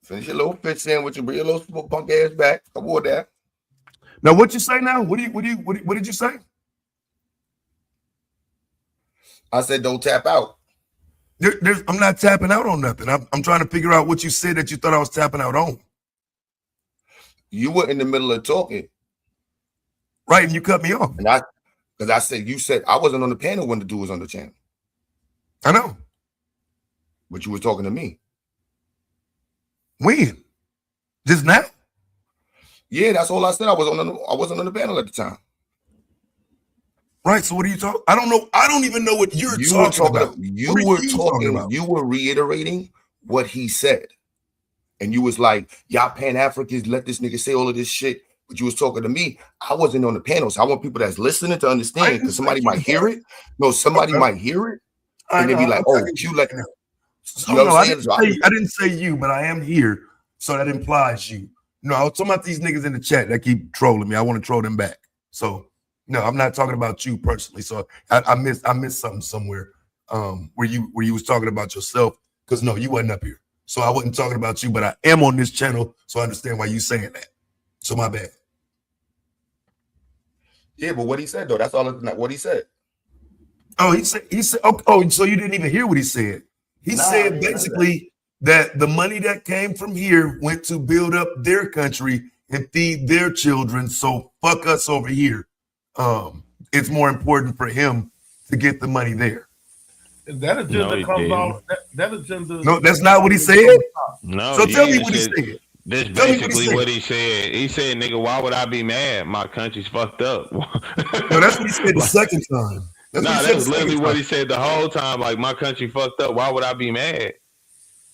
Finish your little fish sandwich and bring your little punk ass back. Avoid that. Now, what you say now? What did you say? I said don't tap out. I'm not tapping out on nothing. I'm trying to figure out what you said that you thought I was tapping out on. You were in the middle of talking. Right, and you cut me off. Because I said, you said I wasn't on the panel when the dude was on the channel. I know. But you were talking to me. When? Just now? Yeah, that's all I said. I wasn't on the panel at the time. Right, so what are you talking? I don't know. I don't even know what you're talking about. You were reiterating what he said. And you was like, y'all Pan-Africans let this nigga say all of this shit. but you was talking to me. I wasn't on the panel, so I want people that's listening to understand, because somebody might hear it. No, somebody might hear it, and they be like, "Oh, you like." So, no, I didn't say you, but I am here, so that implies you. No, I was talking about these niggas in the chat that keep trolling me. I want to troll them back. So no, I'm not talking about you personally. So I missed something somewhere where you was talking about yourself, because no, you wasn't up here. So I wasn't talking about you, but I am on this channel, so I understand why you saying that. So my bad. Yeah, but what he said though, that's all. What he said. Oh, he said. Oh, so you didn't even hear what he said. He said basically that the money that came from here went to build up their country and feed their children. So fuck us over here. It's more important for him to get the money there. That agenda comes out. That agenda. No, that's not what he said. No. So tell me what he said. That's basically what he said. He said, "Nigga, why would I be mad? My country's fucked up." No, that's what he said the second time. That's literally what he said the whole time. Like, my country fucked up. Why would I be mad?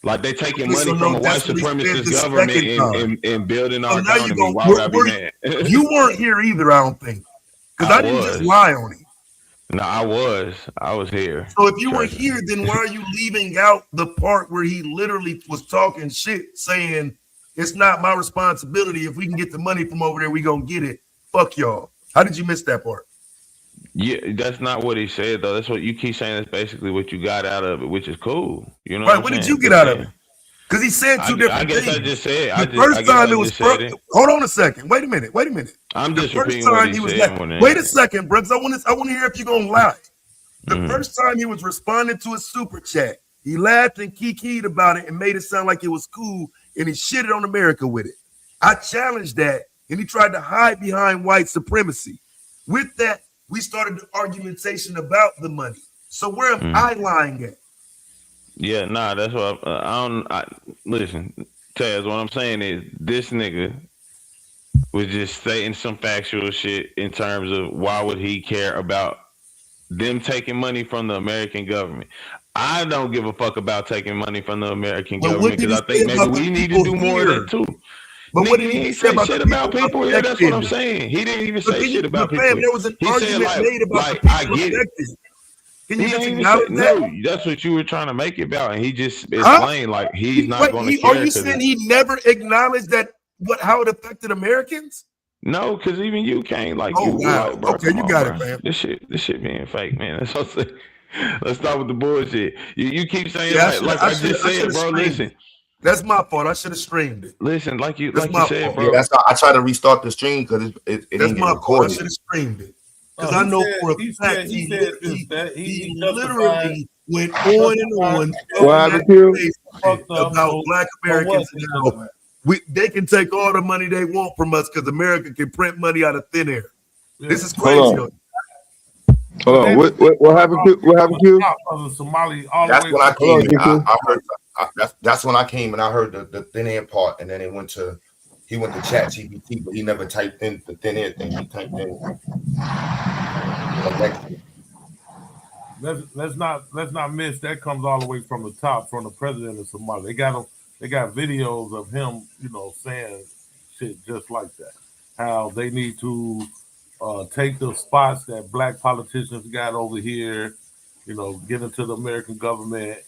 Like, they taking money from a white supremacist government and building our economy. Why would I be mad? You weren't here either, I don't think, because I didn't just lie on him. No, I was here. So if you were here, then why are you leaving out the part where he literally was talking shit, saying it's not my responsibility. If we can get the money from over there, we gonna get it. Fuck y'all. How did you miss that part? Yeah, that's not what he said though. That's what you keep saying. That's basically what you got out of it, which is cool. You know, right? What did you get out of it? Because he said two different things. I just said the first time it was. Hold on a second. Wait a minute. I'm just repeating what he said. Wait a second, Brooks. I want to hear if you're gonna lie. The first time he was responding to a super chat, he laughed and kikied about it and made it sound like it was cool, and he shitted on America with it. I challenged that, and he tried to hide behind white supremacy. With that, we started the argumentation about the money. So where am I lying at? Yeah, nah, that's what listen, Taz, what I'm saying is this nigga was just stating some factual shit in terms of why would he care about them taking money from the American government. I don't give a fuck about taking money from the American government, because I think maybe we need to do more of that too. But what did he say shit about people here? That's what I'm saying. He didn't even say shit about people. There was an argument made about I get it. Can you just acknowledge that? No, that's what you were trying to make it about, and he just explained like he's not going to care. Are you saying he never acknowledged that how it affected Americans? No, because even you can't like. Oh wow, like, bro, okay, you got it, man. This shit being fake, man. That's what I'm saying. Let's start with the bullshit. You keep saying like I just said, bro. Listen. That's my fault. I should have streamed it. Listen, like you said, bro. Yeah, that's how I try to restart the stream because it that's my fault. I should have streamed it because I know for a fact he literally went on and on about Black Americans. They can take all the money they want from us because America can print money out of thin air. Yeah. This is crazy. Hold on. What happened? What happened to you? That's when I came. I heard. That's when I came and I heard the thin air part, and then he went to ChatGPT, but he never typed in the thin air thing. He typed in. Let's not miss that comes all the way from the top, from the president of Somalia. They got videos of him, saying shit just like that. How they need to take the spots that Black politicians got over here, get into the American government.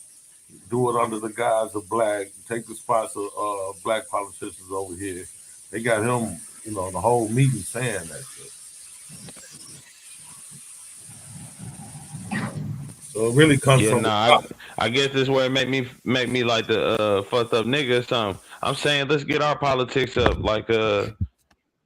Do it under the guise of Black. Take the spots of Black politicians over here. They got him, the whole meeting saying that shit. So it really comes from. I guess this is where it make me like the fucked up nigga or something. I'm saying let's get our politics up. Like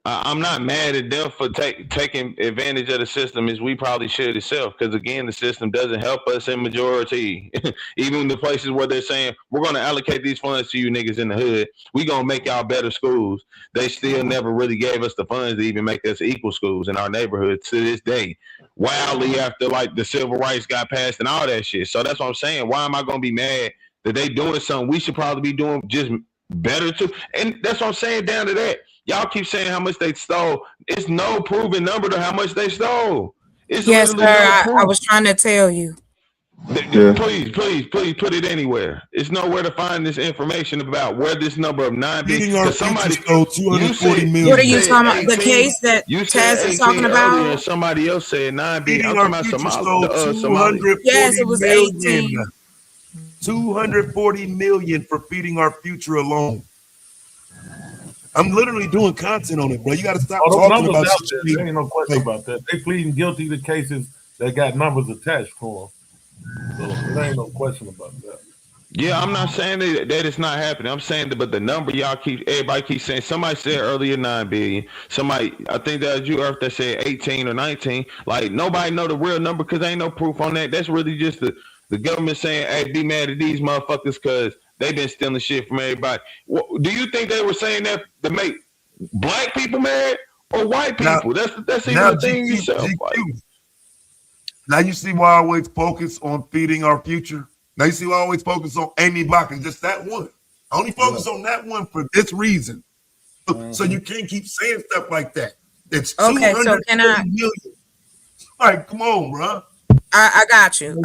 I'm not mad at them for taking advantage of the system as we probably should itself, because again the system doesn't help us in majority. Even the places where they're saying we're going to allocate these funds to you niggas in the hood, we going to make y'all better schools, they still never really gave us the funds to even make us equal schools in our neighborhood to this day, wildly after like the civil rights got passed and all that shit. So that's what I'm saying. Why am I going to be mad that they doing something we should probably be doing just better too? And that's what I'm saying down to that. Y'all keep saying how much they stole. It's no proven number to how much they stole. It's yes, sir. I was trying to tell you. Yeah. Please put it anywhere. It's nowhere to find this information about where this number of 9 billion. Feeding Our Future stole 240 million. What are you talking about? The case that Taz is talking about? And somebody else said 9 billion. Feeding Our Future stole 240 yes, it was million. 18. 240 million for Feeding Our Future alone. I'm literally doing content on it, bro. You got to stop talking about shit. There ain't no question about that. They pleading guilty to cases that got numbers attached to them. So there ain't no question about that. Yeah, I'm not saying that it's not happening. I'm saying that, but the number everybody keeps saying. Somebody said earlier 9 billion. Somebody, I think that was you, Earth, that said 18 or 19. Like nobody know the real number because ain't no proof on that. That's really just the government saying, "Hey, be mad at these motherfuckers because they've been stealing shit from everybody." Do you think they were saying that to make black people mad or white people? That's even the thing yourself. Now you see why I always focus on Feeding Our Future. Now you see why I always focus on Amy Block and just that one. I only focus on that one for this reason. So you can't keep saying stuff like that. It's okay. So can I? Million. Like, come on, bro. I got you.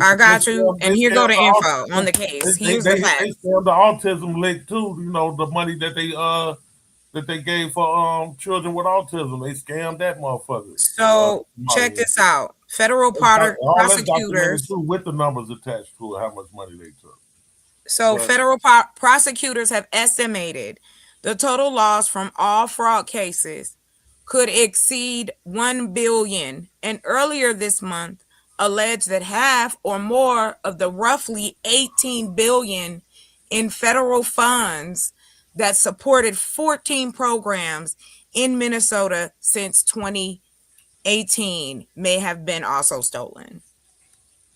And here go the info on the case. Here's the fact. They sell the autism lick too. You know, the money that they gave for children with autism. They scammed that motherfucker. So check this out. Federal prosecutors with the numbers attached to it, how much money they took. So federal prosecutors have estimated the total loss from all fraud cases could exceed 1 billion, and earlier this month alleged that half or more of the roughly 18 billion in federal funds that supported 14 programs in Minnesota since 2018 may have been also stolen.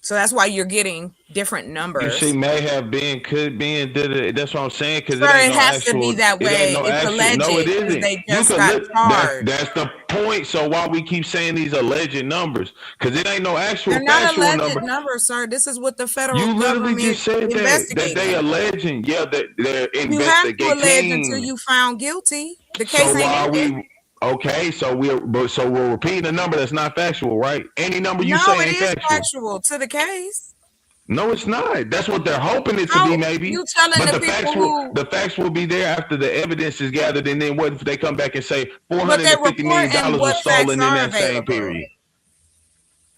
So that's why you're getting different numbers. You see, may have been, could be, and did it. That's what I'm saying. Because it has to be that way. It's alleged. No, it isn't. They just got charged. That's the point. So why we keep saying these alleged numbers? Because it ain't no actual. They're not alleged numbers, sir. This is what the federal government just said that they alleging. Yeah, that they're investigating. You have to allege until you found guilty. The case ain't ended. Okay, so we're repeating a number that's not factual, right? Any number you say ain't factual. Factual to the case. No, it's not. That's what they're hoping it to be, maybe. You telling but the facts will be there after the evidence is gathered, and then what if they come back and say $450 million was stolen in that same period?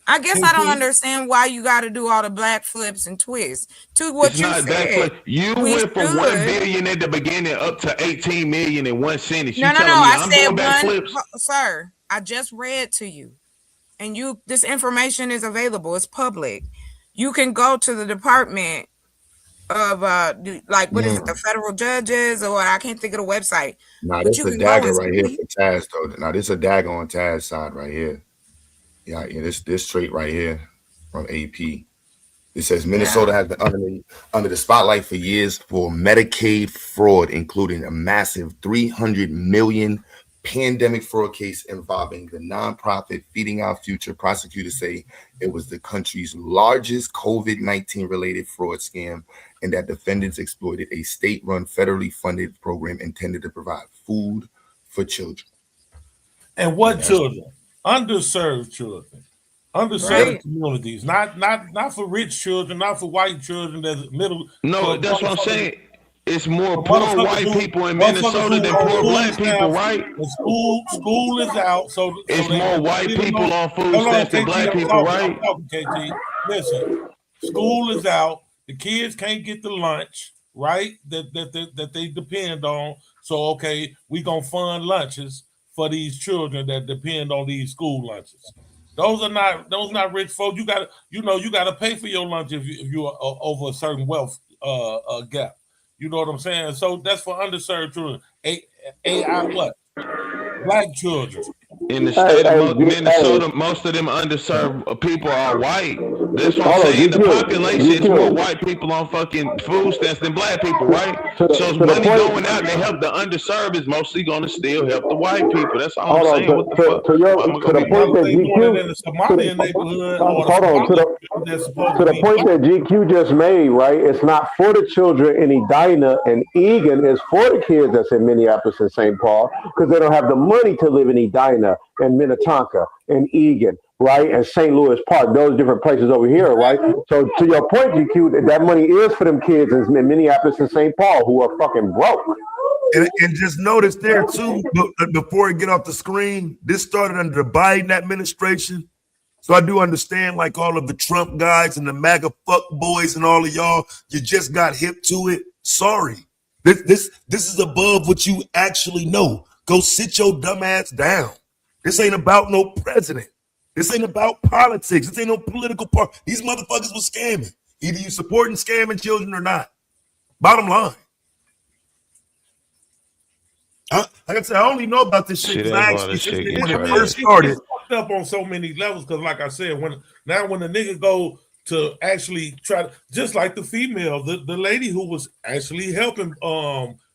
I guess I don't understand why you got to do all the black flips and twists to what you said. You went from 1 billion at the beginning up to 18 million in one sentence. No. I said sir. I just read to you, and this information is available. It's public. You can go to the Department of what is it? The federal judges or I can't think of the website. Nah, this is a dagger right here for Taz though. Now this is a dagger on Taz's side right here. Yeah, this straight right here from AP. It says Minnesota has been under the spotlight for years for Medicaid fraud, including a massive 300 million pandemic fraud case involving the nonprofit Feeding Our Future. Prosecutors say it was the country's largest COVID-19 related fraud scam, and that defendants exploited a state-run, federally funded program intended to provide food for children. And what children? Underserved children, underserved communities, not for rich children, not for white children. That's middle. No, that's what I'm saying. It's more poor white people in Minnesota than poor black people, right? School is out, so it's more white people on food stamps than black people, right? KT, listen, school is out. The kids can't get the lunch, right? That they depend on. So we gonna fund lunches for these children that depend on these school lunches. Those not rich folks. You gotta pay for your lunch if you're over a certain wealth gap. You know what I'm saying? So that's for underserved children. What? Black children. In the state of Minnesota, most of them underserved people are white. That's what I'm saying. The population is more white people on fucking food stamps than black people, right? So money going out to help the underserved is mostly going to still help the white people. That's all I'm saying. What the fuck? To the point that GQ just made, right? It's not for the children in Edina and Egan. It's for the kids that's in Minneapolis and St. Paul because they don't have the money to live in Edina. and Minnetonka and Egan, right? And St. Louis Park, those different places over here, right? So to your point, GQ, that money is for them kids in Minneapolis and St. Paul who are fucking broke. And just notice there too, before I get off the screen, this started under the Biden administration. So I do understand, like all of the Trump guys and the MAGA fuck boys and all of y'all, you just got hip to it. Sorry. This is above what you actually know. Go sit your dumb ass down. This ain't about no president. This ain't about politics. This ain't no political part. These motherfuckers was scamming. Either you supporting scamming children or not. Bottom line. Like I said, I only know about this shit because I actually when it first started. Fucked up on so many levels because, like I said, when the nigga go to actually try to, just like the female, the lady who was actually helping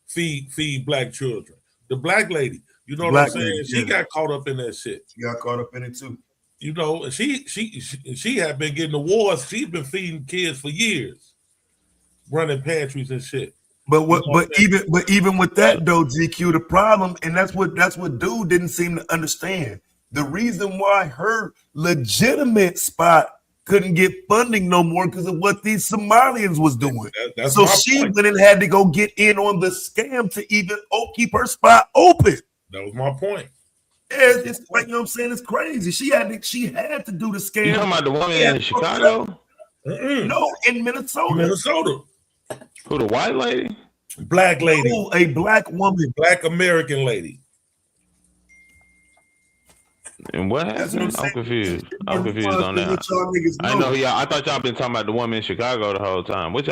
feed black children, the black lady, you know what I'm saying? She got caught up in that shit. She got caught up in it too. You know, and she had been getting awards. She's been feeding kids for years, running pantries and shit. But even with that though, GQ, the problem, and that's what dude didn't seem to understand. The reason why her legitimate spot couldn't get funding no more because of what these Somalians was doing. So she went and had to go get in on the scam to even keep her spot open. That was my point. Yeah, it's like, you know what I'm saying? It's crazy. She had to do the scam. You talking about the woman in Chicago? No, in Minnesota. Minnesota. Who, the white lady? Black lady. Oh, a black woman. Black American lady. And what happened? I'm confused. I'm confused on that. I know, I thought y'all been talking about the woman in Chicago the whole time. What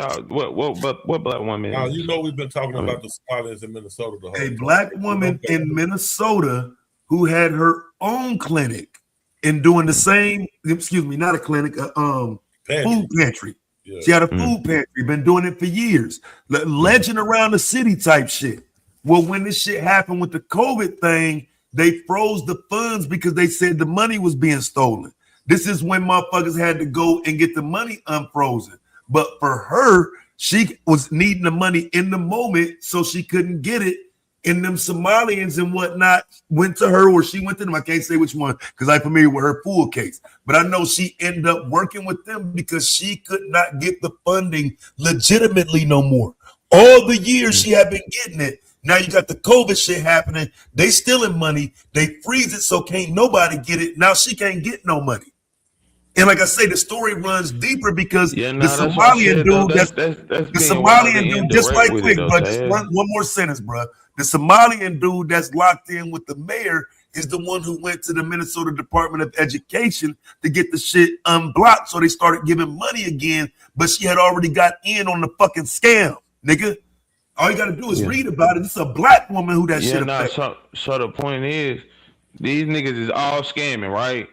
black woman? Now, you know we've been talking about the Somalians in Minnesota the whole time. A black woman in Minnesota who had her own clinic and doing the same, not a clinic, food pantry. Yeah. She had a food pantry, been doing it for years. Legend around the city type shit. Well, when this shit happened with the COVID thing, they froze the funds because they said the money was being stolen. This is when motherfuckers had to go and get the money unfrozen. But for her, she was needing the money in the moment, so she couldn't get it. And them Somalians and whatnot went to her, or she went to them. I can't say which one because I'm familiar with her full case. But I know she ended up working with them because she could not get the funding legitimately no more. All the years she had been getting it. Now you got the COVID shit happening. They stealing money. They freeze it so can't nobody get it. Now she can't get no money. And like I say, the story runs deeper because the Somalian dude, just right quick, bro, just one more sentence, bro. The Somalian dude that's locked in with the mayor is the one who went to the Minnesota Department of Education to get the shit unblocked so they started giving money again, but she had already got in on the fucking scam, nigga. All you got to do is read about it. It's a black woman who that shit affected. So the point is, these niggas is all scamming, right?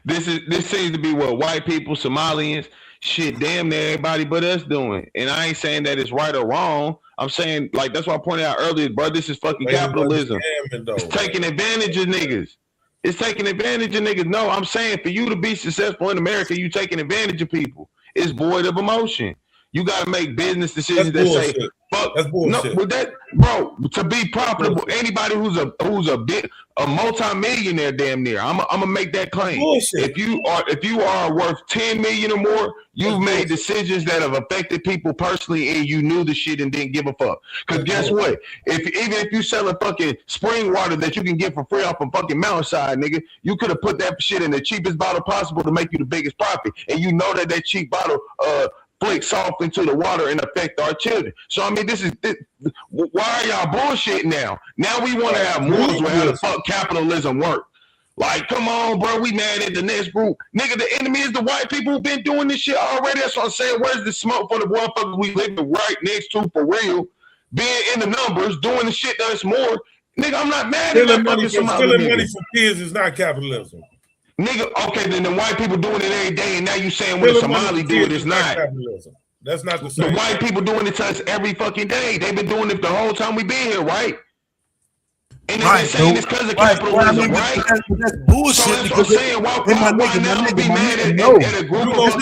This seems to be what white people, Somalians, shit, damn near everybody but us doing. And I ain't saying that it's right or wrong. I'm saying, like, that's what I pointed out earlier, bro. This is fucking capitalism. It's taking advantage of niggas. It's taking advantage of niggas. No, I'm saying for you to be successful in America, you taking advantage of people. It's void of emotion. You got to make business decisions that say, fuck. That's bullshit. No, with that, bro, to be profitable, anybody who's a multi-millionaire damn near, I'm gonna make that claim. If you are worth 10 million or more, you've made decisions that have affected people personally and you knew the shit and didn't give a fuck. Because guess what? Even if you sell a fucking spring water that you can get for free off a fucking mountainside, nigga, you could have put that shit in the cheapest bottle possible to make you the biggest profit. And you know that cheap bottle flicks off into the water and affect our children. So I mean, why are y'all bullshitting now? Now we want to have morals with how the fuck capitalism work. Like, come on, bro, we mad at the next group. Nigga, the enemy is the white people who've been doing this shit already. That's what I'm saying. Where's the smoke for the motherfuckers we live right next to for real? Being in the numbers, doing the shit that's more. Nigga, I'm not mad at that fucking Somali. Stealing money from kids is not capitalism. Nigga, okay, then the white people doing it every day, and now you saying when the Somali do it, it's not. That's not the same. The white people doing it to us every fucking day. They've been doing it the whole time we been here, right? And they've been saying it's because of capitalism, right? That's bullshit. So that's what I'm saying. Why now be mad at a group of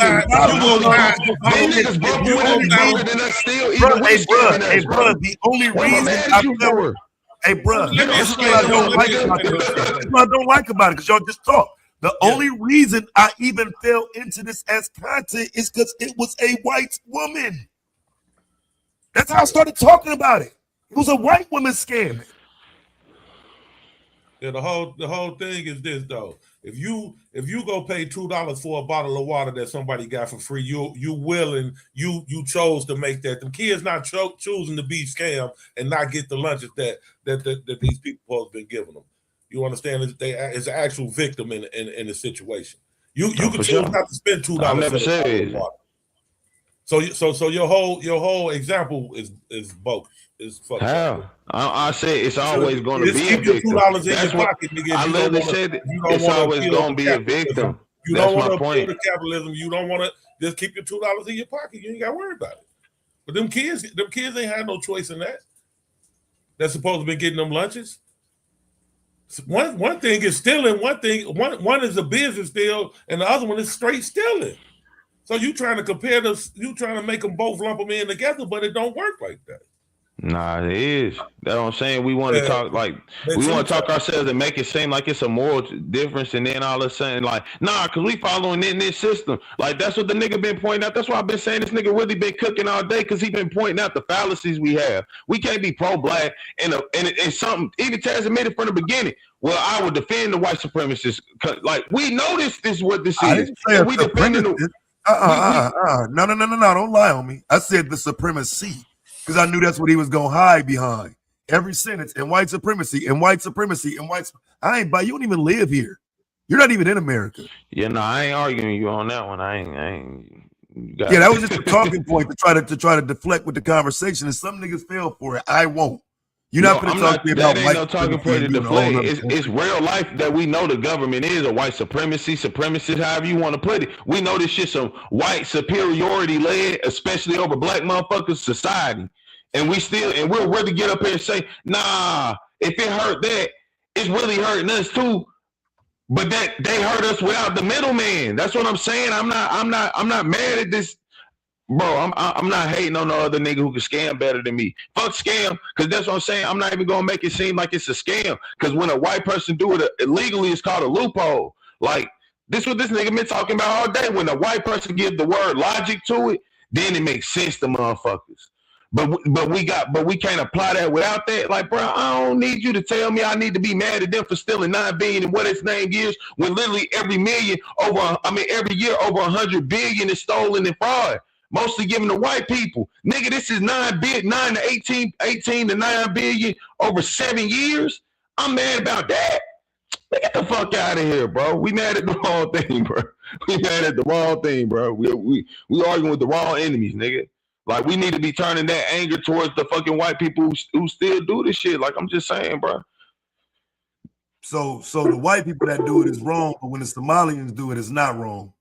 niggas broke you in than us still, even hey, bro, the only reason Hey, bro, this is what I don't like about it. This is what I don't like about it, because y'all just talk. The only reason I even fell into this as content is because it was a white woman. That's how I started talking about it. It was a white woman scamming. Yeah, the whole thing is this though. If you go pay $2 for a bottle of water that somebody got for free, you chose to make that. The kids not choosing to be scammed and not get the lunches that these people have been giving them. You understand? It's an actual victim in the situation. You can choose not to spend $2 I never for a bottle of said. water. So your whole example is bogus. It's fucked How? I said it's always going to be a keep your victim. $2 in That's your what pocket, nigga. I literally said. It's always going to be a victim. You That's don't want my to point. appeal to capitalism. You don't want to just keep your $2 in your pocket. You ain't got to worry about it. But them kids ain't had no choice in that. They're supposed to be getting them lunches. One thing is stealing. One is a business steal, and the other one is straight stealing. So you trying to compare this? You trying to make them both lump them in together, but it don't work like that. Nah, it is. That's what I'm saying. We want to talk we want to talk ourselves and make it seem like it's a moral difference, and then all of a sudden, like, nah, because we following in this system. Like, that's what the nigga been pointing out. That's why I've been saying this nigga really been cooking all day, because he been pointing out the fallacies we have. We can't be pro-black and something. Even Taz admitted from the beginning. Well, I would defend the white supremacists. Like, we know this is what this is. And we defending the. No, don't lie on me. I said the supremacy, because I knew that's what he was gonna hide behind. Every sentence, and white supremacy, and white supremacy, and white. You don't even live here. You're not even in America. Yeah, no, I ain't arguing you on that one. I ain't. Yeah, that was just a talking point to try to deflect with the conversation, and some niggas fell for it. I won't. You're not going to talk to me about white talking point to deflate. It's real life that we know the government is a white supremacist, however you want to put it. We know this shit's some white superiority led, especially over black motherfuckers society. And we'll really get up here and say, nah, if it hurt that, it's really hurting us too. But that they hurt us without the middleman. That's what I'm saying. I'm not mad at this. Bro, I'm not hating on no other nigga who can scam better than me. Fuck scam, because that's what I'm saying. I'm not even gonna make it seem like it's a scam. Because when a white person do it illegally, it's called a loophole. Like, this what this nigga been talking about all day. When a white person gives the word logic to it, then it makes sense to motherfuckers. But we can't apply that without that. Like, bro, I don't need you to tell me I need to be mad at them for stealing $9 billion and what its name is, when literally every year over 100 billion is stolen in fraud. Mostly given to white people. Nigga, this is 9 to 18 to 9 billion over 7 years. I'm mad about that. Get the fuck out of here, bro. We mad at the wrong thing, bro. We mad at the wrong thing, bro. We arguing with the wrong enemies, nigga. Like, we need to be turning that anger towards the fucking white people who still do this shit. Like, I'm just saying, bro. So the white people that do it is wrong, but when the Somalians do it, it's not wrong.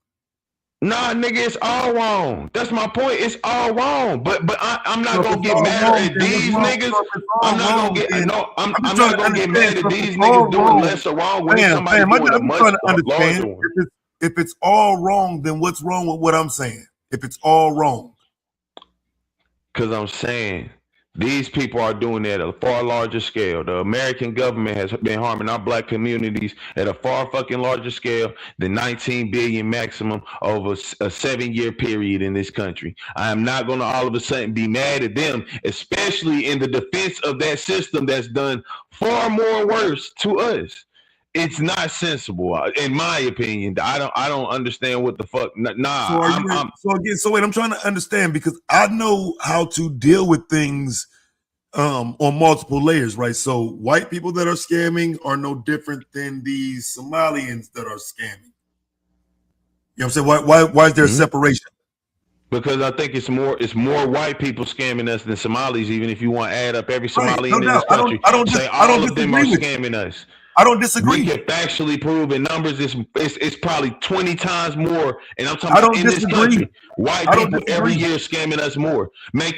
Nah, nigga, it's all wrong. That's my point. It's all wrong. But I'm not gonna get mad at these niggas. I'm not gonna get mad at these niggas doing less or wrong when somebody doing a much larger one. If it's all wrong, then what's wrong with what I'm saying? If it's all wrong, because I'm saying these people are doing it at a far larger scale. The American government has been harming our black communities at a far fucking larger scale than 19 billion maximum over a 7-year period in this country. I am not going to all of a sudden be mad at them, especially in the defense of that system that's done far more worse to us. It's not sensible, in my opinion. I don't understand what the fuck. Nah. So wait, I'm trying to understand, because I know how to deal with things on multiple layers, right? So white people that are scamming are no different than these Somalians that are scamming. You know what I'm saying? Why is there a separation? Because I think it's more white people scamming us than Somalis. Even if you want to add up every Somali in this country, all of them are scamming us. I don't disagree. We can factually prove in numbers it's probably 20 times more. And I'm talking about in this country, white people every year scamming us more. But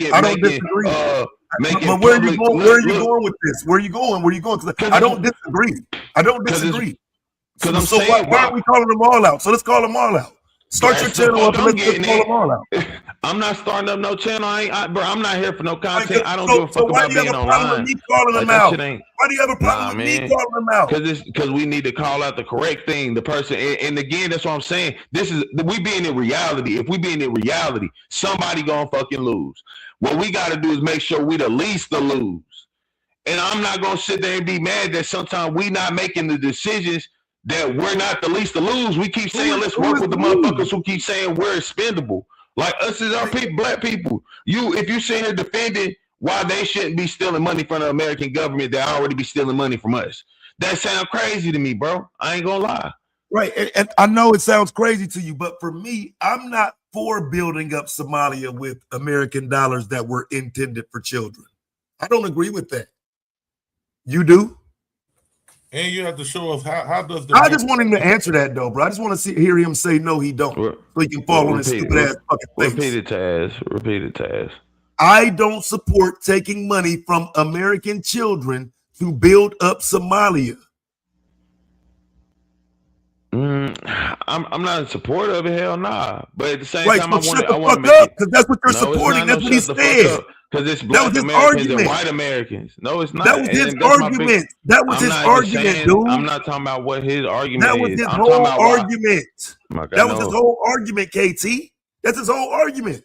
where are you going with this? Where are you going? I don't disagree. So why are we calling them all out? So let's call them all out. Start your channel up and let's call them all out. I'm not starting up no channel. Bro, I'm not here for no content. I don't give a fuck about being online. Me calling them out? Why do you have a problem with me calling them out? Because we need to call out the correct thing, the person. And again, that's what I'm saying. We being in reality. If we being in reality, somebody gonna fucking lose. What we got to do is make sure we the least to lose. And I'm not gonna sit there and be mad that sometimes we not making the decisions that we're not the least to lose. We keep saying let's work with the motherfuckers who keep saying we're expendable. Like us as our people, black people. If you sit here defending why they shouldn't be stealing money from the American government, they already be stealing money from us. That sounds crazy to me, bro. I ain't gonna lie. Right, and I know it sounds crazy to you, but for me, I'm not for building up Somalia with American dollars that were intended for children. I don't agree with that. You do? And you have to show us how does the. I just want him to answer that though, bro. I just want to hear him say no, he don't, so he can fall on his stupid ass fucking face. Repeat it to us. I don't support taking money from American children to build up Somalia. I'm not in support of it. Hell nah. But at the same time, I want to make up because that's what you're supporting. That's what he said. Because it's black Americans and white Americans. No, it's not. That was his argument. That was his argument, dude. I'm not talking about what his argument is. That was his whole argument. That was his whole argument, KT. That's his whole argument.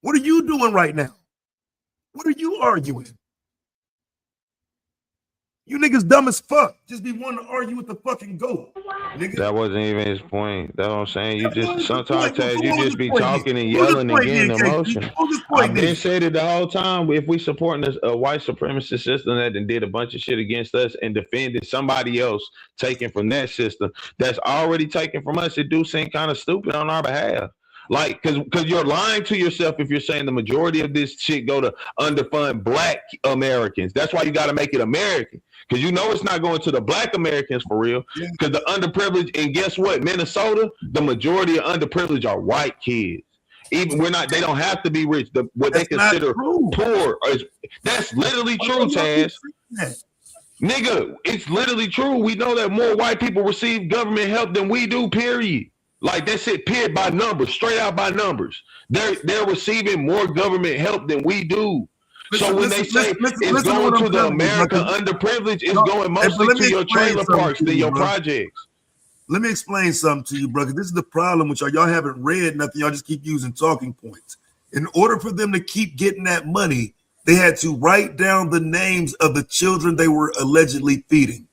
What are you doing right now? What are you arguing? You niggas dumb as fuck. Just be wanting to argue with the fucking goat. Nigga. That wasn't even his point. That's what I'm saying. You just sometimes you just be talking and yelling and getting emotional. I've been said it the whole time. If we supporting a white supremacist system that did a bunch of shit against us and defended somebody else taken from that system that's already taken from us, it do seem kind of stupid on our behalf. Like, because you're lying to yourself if you're saying the majority of this shit go to underfund black Americans. That's why you got to make it American. Because you know it's not going to the black Americans for real. Because the underprivileged, and guess what? Minnesota, the majority of underprivileged are white kids. Even they don't have to be rich. What they consider poor. That's literally true, Taz. Nigga, it's literally true. We know that more white people receive government help than we do, period. Like that's it, period, by numbers, straight out by numbers. They're receiving more government help than we do. So when they say it's going to the America underprivileged, it's going mostly to your trailer parks than your projects. Let me explain something to you, brother. This is the problem with y'all. Y'all haven't read nothing. Y'all just keep using talking points. In order for them to keep getting that money, they had to write down the names of the children they were allegedly feeding.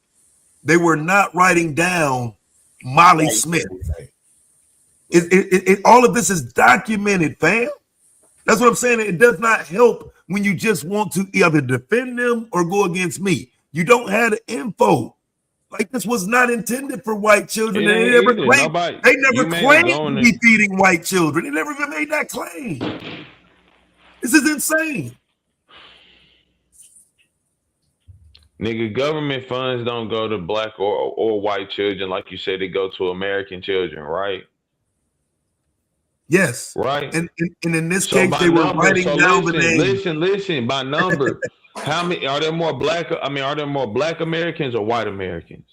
They were not writing down Molly Smith. All of this is documented, fam. That's what I'm saying. It does not help when you just want to either defend them or go against me. You don't have the info. Like this was not intended for white children. They never claimed to be feeding white children. They never even made that claim. This is insane. Nigga, government funds don't go to black or white children like you said. They go to American children, right? Yes. Right. And in this case, they were writing down the name. Listen, by number, how many are there more black? I mean, are there more black Americans or white Americans?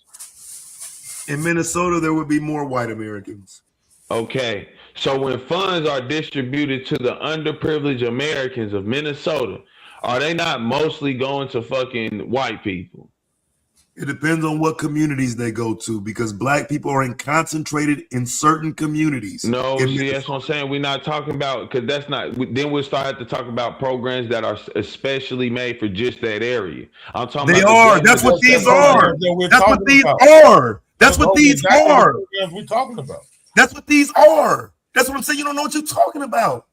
In Minnesota, there would be more white Americans. Okay. So when funds are distributed to the underprivileged Americans of Minnesota, are they not mostly going to fucking white people? It depends on what communities they go to, because black people are concentrated in certain communities. No, see, that's what I'm saying. We're not talking about, because that's not, then we'll start to talk about programs that are especially made for just that area. I'm talking they about are. That's what these are. That's what these are. That's what these are. We're talking about. That's what these are. That's what I'm saying. You don't know what you're talking about.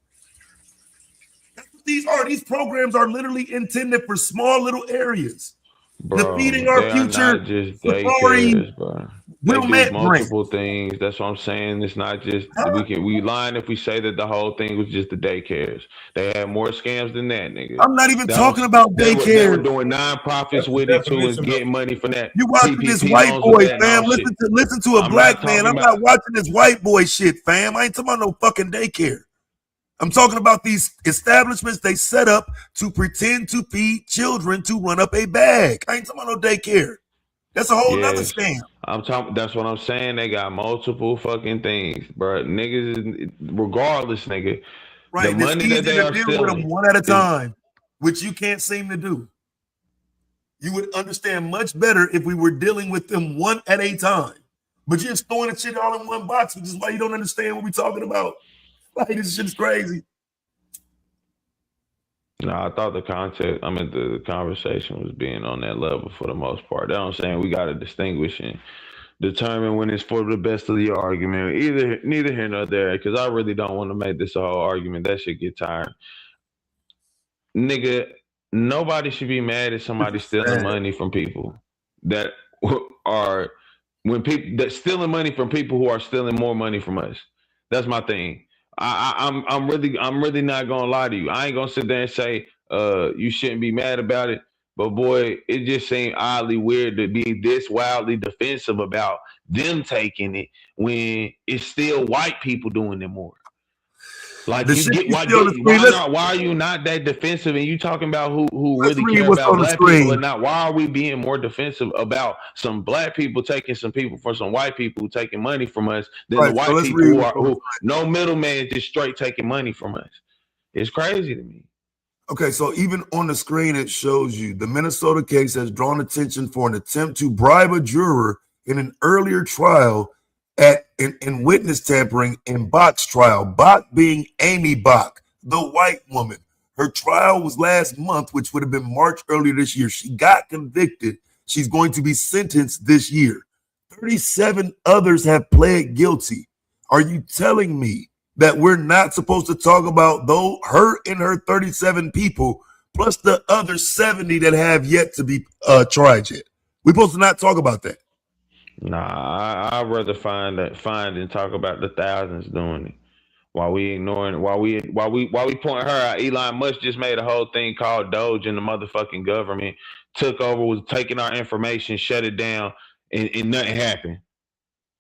That's what these are. These programs are literally intended for small little areas. Bro, the feeding our future. Just daycares, bro. They do multiple things. That's what I'm saying. It's not just we lying if we say that the whole thing was just the daycares. They had more scams than that, nigga. I'm not even talking about daycare. They were doing non-profits with it too and getting money from that. You watching this white boy, fam? Listen to a black man. I'm not watching this white boy shit, fam. I ain't talking about no fucking daycare. I'm talking about these establishments they set up to pretend to feed children to run up a bag. I ain't talking about no daycare. That's a whole nother scam. I'm talking. That's what I'm saying. They got multiple fucking things, bro. Niggas, regardless, nigga. Right. The money that they are deal with them one at a time, which you can't seem to do. You would understand much better if we were dealing with them one at a time. But you're just throwing the shit all in one box, which is why you don't understand what we're talking about. Like, this shit's crazy. No, I thought the conversation was being on that level for the most part. That's what I'm saying. We got to distinguish and determine when it's for the best of your argument. Neither here nor there, because I really don't want to make this a whole argument. That shit get tired. Nigga, nobody should be mad at somebody stealing money from people that are stealing money from people who are stealing more money from us. That's my thing. I'm really not gonna lie to you. I ain't gonna sit there and say you shouldn't be mad about it. But boy, it just seemed oddly weird to be this wildly defensive about them taking it when it's still white people doing it more. Like, why are you not that defensive? And you talking about who really care about black people or not? Why are we being more defensive about some black people taking some people for some white people taking money from us than the white people who no middleman, just straight taking money from us? It's crazy to me. Okay, so even on the screen, it shows you the Minnesota case has drawn attention for an attempt to bribe a juror in an earlier trial in witness tampering in Bach's trial. Bach being Amy Bach, the white woman. Her trial was last month, which would have been March earlier this year. She got convicted. She's going to be sentenced this year. 37 others have pled guilty. Are you telling me that we're not supposed to talk about her and her 37 people, plus the other 70 that have yet to be tried yet? We're supposed to not talk about that. Nah, I'd rather find and talk about the thousands doing it. While we ignoring, while we pointing her out. Elon Musk just made a whole thing called Doge, and the motherfucking government took over, was taking our information, shut it down, and nothing happened.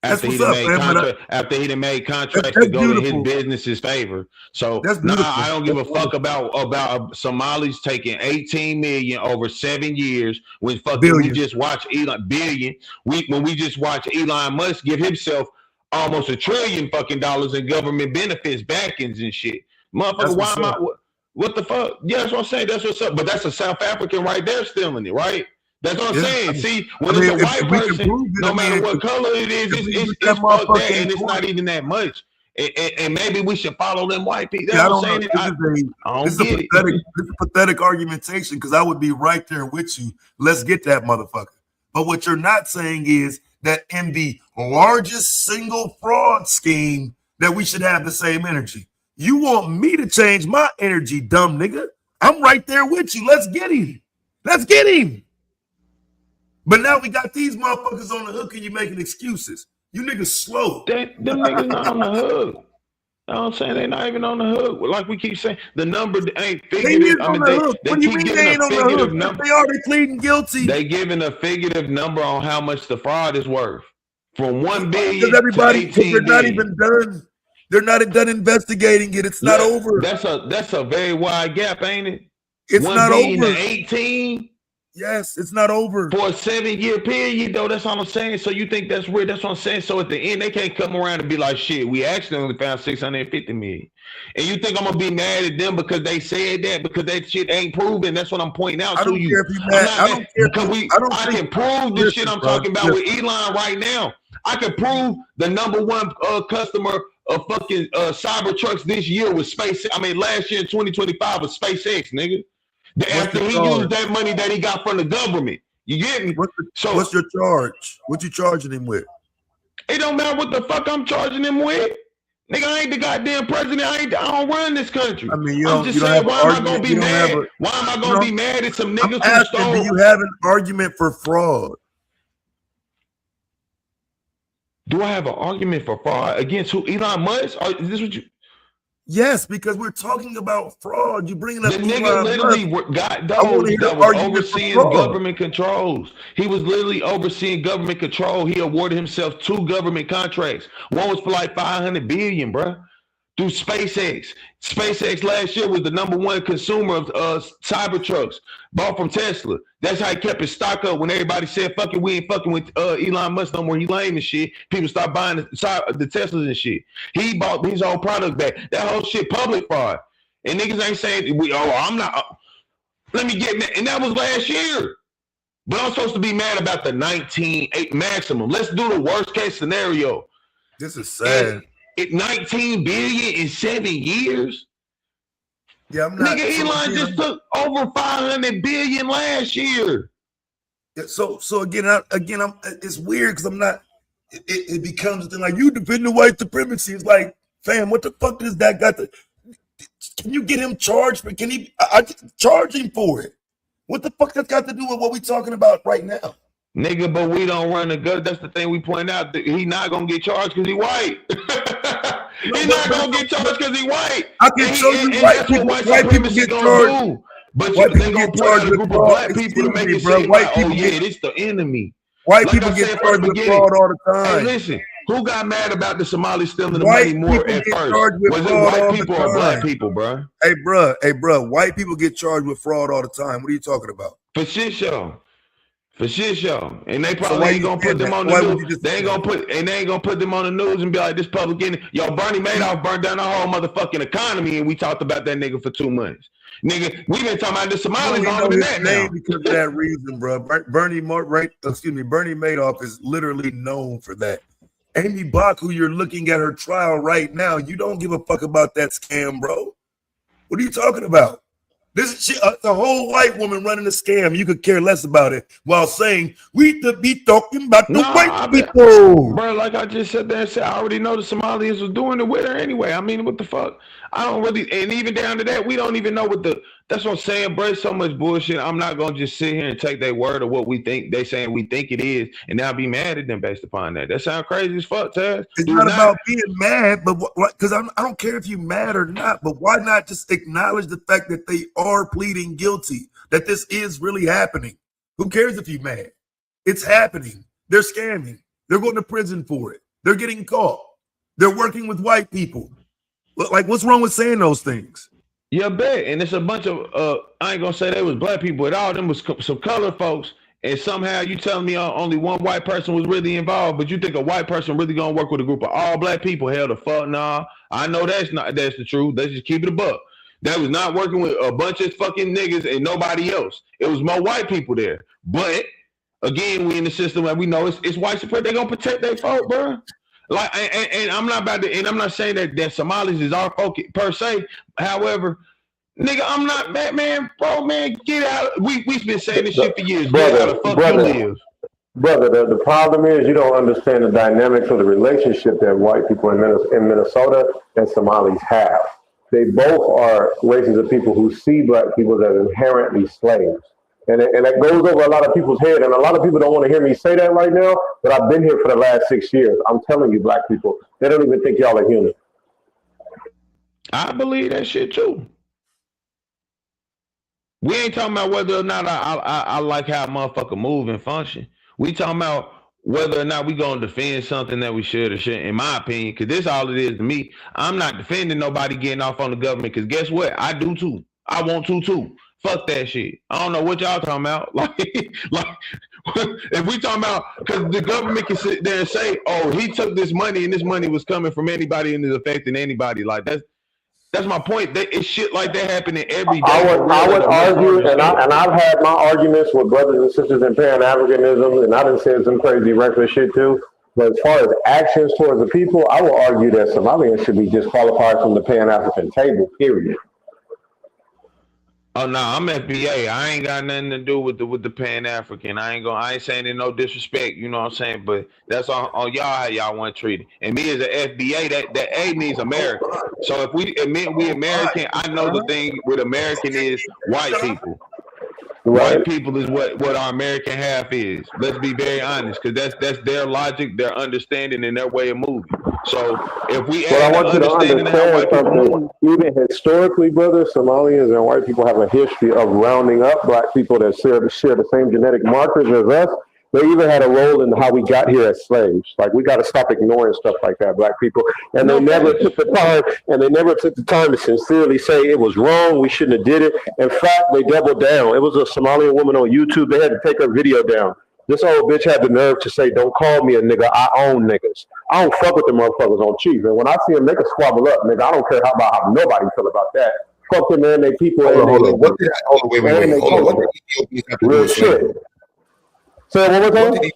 After he done made contracts to go to his business's favor. So I don't give a fuck about Somalis taking 18 million over 7 years when we just watch Elon billion. When we just watch Elon Musk give himself almost $1 trillion fucking dollars in government benefits, backings and shit. Motherfucker, what the fuck? Yeah, that's what I'm saying. That's what's up. But that's a South African right there stealing it, right? That's what I'm saying. See, when it's a white person, no matter what color it is, it's fucked that, and it's not even that much. And maybe we should follow them white people. Yeah, this is a pathetic argumentation, because I would be right there with you. Let's get that motherfucker. But what you're not saying is that in the largest single fraud scheme that we should have the same energy. You want me to change my energy, dumb nigga? I'm right there with you. Let's get him. Let's get him. But now we got these motherfuckers on the hook and you making excuses. You niggas slow. Them niggas not on the hook. You know what I'm saying? They're not even on the hook. Like we keep saying, the number ain't figurative. They keep giving a figurative number. They already pleading guilty. They giving a figurative number on how much the fraud is worth. From 1 billion to 18 billion. Not even done. They're not done investigating it. It's not over. That's a very wide gap, ain't it? It's not over. To 18. Yes, it's not over. For a 7-year period, though, that's what I'm saying. So you think that's weird? That's what I'm saying. So at the end, they can't come around and be like, shit, we actually only found 650 million. And you think I'm going to be mad at them because they said that, because that shit ain't proven? That's what I'm pointing out to you. Care if you're mad. I don't care. Because I can prove the shit I'm talking about with Elon right now. I can prove the number one customer of fucking Cybertrucks this year was SpaceX. I mean, last year in 2025 was SpaceX, nigga. After he used that money that he got from the government. You get me? What's your charge? What you charging him with? It don't matter what the fuck I'm charging him with. Nigga, I ain't the goddamn president. I don't run this country. I mean, I'm just saying, why am I gonna be mad? Why am I gonna be mad at some niggas who stole? Do you have an argument for fraud? Do I have an argument for fraud against who? Elon Musk? Or is this what you? Yes, because we're talking about fraud. You bringing up the nigga literally got those that was overseeing government controls. He was literally overseeing government control. He awarded himself 2 government contracts. One was for like 500 billion, bro. through SpaceX. SpaceX last year was the #1 consumer of Cybertrucks bought from Tesla. That's how he kept his stock up when everybody said, fuck it, we ain't fucking with Elon Musk no more. He lame and shit. People start buying the Teslas and shit. He bought his own product back. That whole shit public fraud. And niggas ain't saying, I'm not. Let me get mad. And that was last year. But I'm supposed to be mad about the 19.8 maximum. Let's do the worst case scenario. This is sad. 19 billion in 7 years. Yeah, I'm not. Nigga, Elon just took over 500 billion last year. Yeah, so again, I'm. It's weird because I'm not. It becomes a thing like you defend the white supremacy. It's like, fam, what the fuck does that got to? Can you get him charged? But can he? I charge him for it. What the fuck that's got to do with what we talking about right now? Nigga, but we don't run the gut. That's the thing we point out. That he not gonna get charged because he white. He's not gonna get charged because he white. I can show you white people get charged. But they gonna point out a group of black people to make it seem like, oh yeah, this the enemy. White people get charged with fraud all the time. Hey, listen, who got mad about the Somalis stealing the money more at first? Was it white people or black people, bro? Hey, bro, white people get charged with fraud all the time. What are you talking about? For shit show. And they probably ain't gonna put them on the news. They ain't gonna put them on the news and be like, this public enemy. Yo, Bernie Madoff burned down the whole motherfucking economy, and we talked about that nigga for 2 months. Nigga, we been talking about the Somalis longer than that now. Because of that reason, bro. Bernie Madoff is literally known for that. Amy Bach, who you're looking at her trial right now, you don't give a fuck about that scam, bro. What are you talking about? This is shit, the whole white woman running a scam. You could care less about it while saying we to be talking about the white people. Bro, like I just said there and said, I already know the Somalis was doing it with her anyway. I mean, what the fuck? I don't really, and even down to that, we don't even know that's what I'm saying, bro. It's so much bullshit. I'm not gonna just sit here and take their word of what we think they saying we think it is, and now be mad at them based upon that. That sounds crazy as fuck, Taz. It's not about being mad, but because I don't care if you're mad or not, but why not just acknowledge the fact that they are pleading guilty, that this is really happening? Who cares if you're mad? It's happening. They're scamming. They're going to prison for it. They're getting caught. They're working with white people. Like, what's wrong with saying those things? Yeah, bet. And it's a bunch of, I ain't gonna say they was black people, but all of them was some colored folks. And somehow you telling me only one white person was really involved, but you think a white person really gonna work with a group of all black people? Hell the fuck nah. I know that's the truth. Let's just keep it a buck. That was not working with a bunch of fucking niggas and nobody else. It was more white people there. But again, we in the system and we know it's white supremacy. They gonna protect their folk, bro. Like, and I'm not about to, and I'm not saying that Somalis is our folk per se. However, nigga, I'm not man, bro, man, get out. We've been saying this shit for years. Get out of fuck you live. Brother, the problem is you don't understand the dynamics of the relationship that white people in Minnesota and Somalis have. They both are races of people who see black people as inherently slaves. And that goes over a lot of people's head. And a lot of people don't want to hear me say that right now, but I've been here for the last 6 years. I'm telling you, black people, they don't even think y'all are human. I believe that shit too. We ain't talking about whether or not I like how a motherfucker move and function. We talking about whether or not we gonna defend something that we should or shouldn't, in my opinion, because this all it is to me. I'm not defending nobody getting off on the government, because guess what? I do too. I want to too. Fuck that shit. I don't know what y'all talking about. Like if we talking about, because the government can sit there and say, oh, he took this money and this money was coming from anybody and is affecting anybody. Like that's my point. It's shit like that happening every day. I would argue, and I've had my arguments with brothers and sisters in Pan-Africanism, and I done said some crazy reckless shit too. But as far as actions towards the people, I will argue that Somalians should be disqualified from the Pan-African table, period. Oh no, I'm FBA. I ain't got nothing to do with the Pan-African. I ain't saying it no disrespect, you know what I'm saying? But that's on y'all how y'all want to treat it. And me as an FBA, that A means American. So if we admit we American, I know the thing with American is white people. Right. White people is what our American half is. Let's be very honest, because that's their logic, their understanding, and their way of moving. So if we I want you to understand something. Even historically, brother, Somalians and white people have a history of rounding up black people that share the same genetic markers as us They even had a role in how we got here as slaves. Like, we got to stop ignoring stuff like that, black people. And they never took the time. And they never took the time to sincerely say it was wrong. We shouldn't have did it. In fact, they doubled down. It was a Somalian woman on YouTube. They had to take her video down. This old bitch had the nerve to say, "Don't call me a nigga. I own niggas. I don't fuck with the motherfuckers on Chief. And when I see them, they can squabble up, nigga. I don't care how nobody feel about that. Fuck them, man. They people. Hold on. What did Ethiopians have to do with slavery? Say it one more time.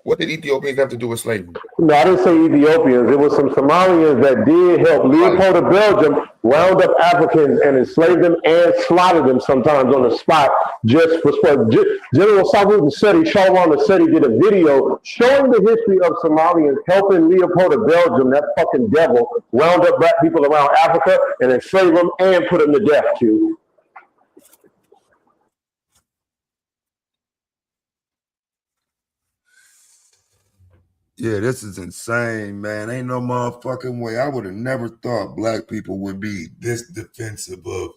What did Ethiopians have to do with slavery? No, I didn't say Ethiopians. It was some Somalians that did help Leopold of Belgium round up Africans and enslave them and slaughter them sometimes on the spot. Just for General Sabu Seti, Shalwan Seti did a video showing the history of Somalians helping Leopold of Belgium, that fucking devil, round up black people around Africa and enslave them and put them to death, too. Yeah, this is insane, man. Ain't no motherfucking way. I would have never thought black people would be this defensive of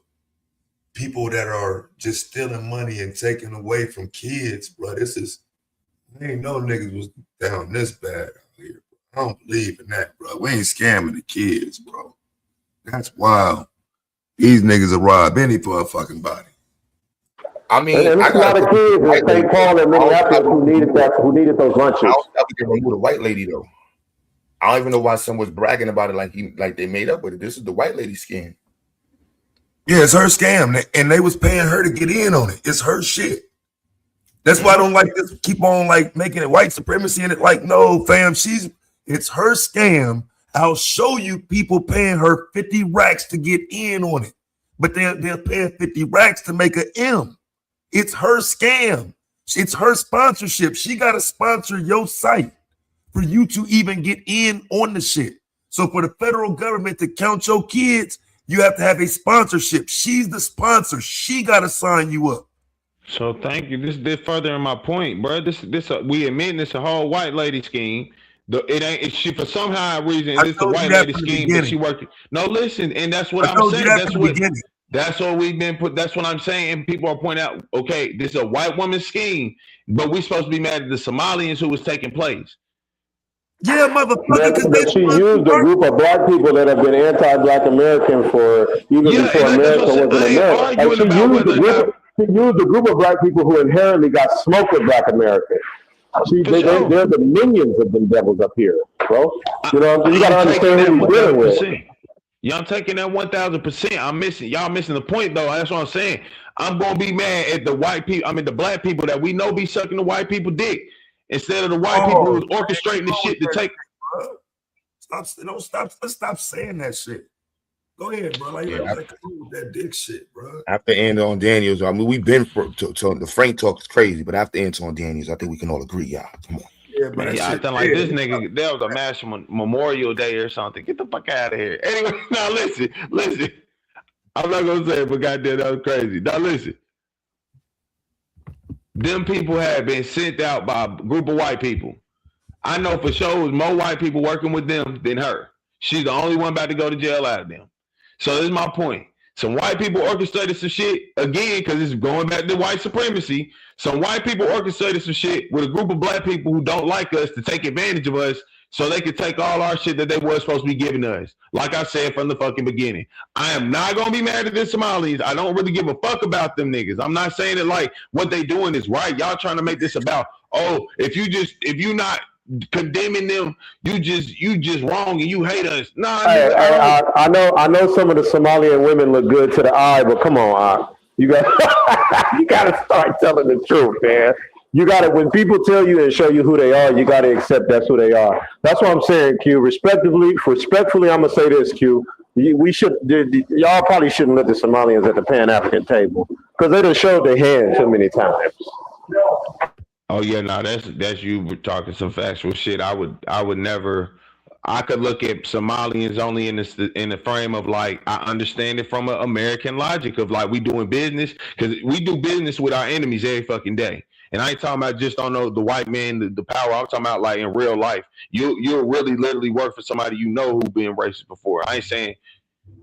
people that are just stealing money and taking away from kids, bro. I ain't no niggas was down this bad out here. I don't believe in that, bro. We ain't scamming the kids, bro. That's wild. These niggas will rob any fucking body. I mean, and it's a lot of kids in St. Paul and Minneapolis who needed those lunches. I don't ever get removed a white lady though. I don't even know why someone was bragging about it like they made up with it. This is the white lady scam. Yeah, it's her scam, and they was paying her to get in on it. It's her shit. That's why I don't like this. Keep on like making it white supremacy and it. Like, no, fam, it's her scam. I'll show you people paying her 50 racks to get in on it, but they're paying 50 racks to make an M. It's her scam. It's her sponsorship. She got to sponsor your site for you to even get in on the shit. So for the federal government to count your kids, you have to have a sponsorship. She's the sponsor. She got to sign you up. So thank you. This further in my point, bro. We admit this a whole white lady scheme. She for somehow reason it's a white lady scheme that she working. No, listen, and that's what I'm saying. That's what we've been put. That's what I'm saying. And people are pointing out, okay, this is a white woman scheme, but we're supposed to be mad at the Somalians who was taking place. Yeah, motherfucker. But she used a group of black people that have been anti-black American for even before America was an America. She used a group of black people who inherently got smoked with black America. They're the minions of them devils up here, bro. You know what I'm saying? You got to understand who you're dealing with. Y'all taking that 1,000%. Y'all missing the point though. That's what I'm saying. I'm gonna be mad at the white people. I mean the black people that we know be sucking the white people dick instead of the white people who's orchestrating the shit to take. Stop saying that shit. Go ahead, bro. Like that dick shit, bro. After end on Daniels, I mean we've been the Frank talk is crazy, but after end on Daniels, I think we can all agree, y'all. Come on. Yeah, man, I think like this nigga, there was a national Memorial Day or something. Get the fuck out of here. Anyway, now listen. I'm not gonna say it, but goddamn, that was crazy. Now listen. Them people have been sent out by a group of white people. I know for sure there's more white people working with them than her. She's the only one about to go to jail out of them. So this is my point. Some white people orchestrated some shit, again, because it's going back to white supremacy. Some white people orchestrated some shit with a group of black people who don't like us to take advantage of us so they could take all our shit that they were supposed to be giving us. Like I said from the fucking beginning, I am not going to be mad at the Somalis. I don't really give a fuck about them niggas. I'm not saying that like what they doing is right. Y'all trying to make this about, oh, if you not condemning them, you just wrong and you hate us. Nah, I know some of the Somalian women look good to the eye, but come on, you got to start telling the truth, man. You got to, when people tell you and show you who they are, you got to accept that's who they are. That's what I'm saying, Q. Respectfully, I'm gonna say this, Q. Y'all probably shouldn't let the Somalians at the Pan-African table because they done showed their hand too many times. Oh yeah, no, that's you talking some factual shit. I would never. I could look at Somalians only in the frame of like I understand it from an American logic of like we doing business because we do business with our enemies every fucking day. And I ain't talking about just on the white man, the power. I'm talking about like in real life. You'll really literally work for somebody you know who's been racist before. I ain't saying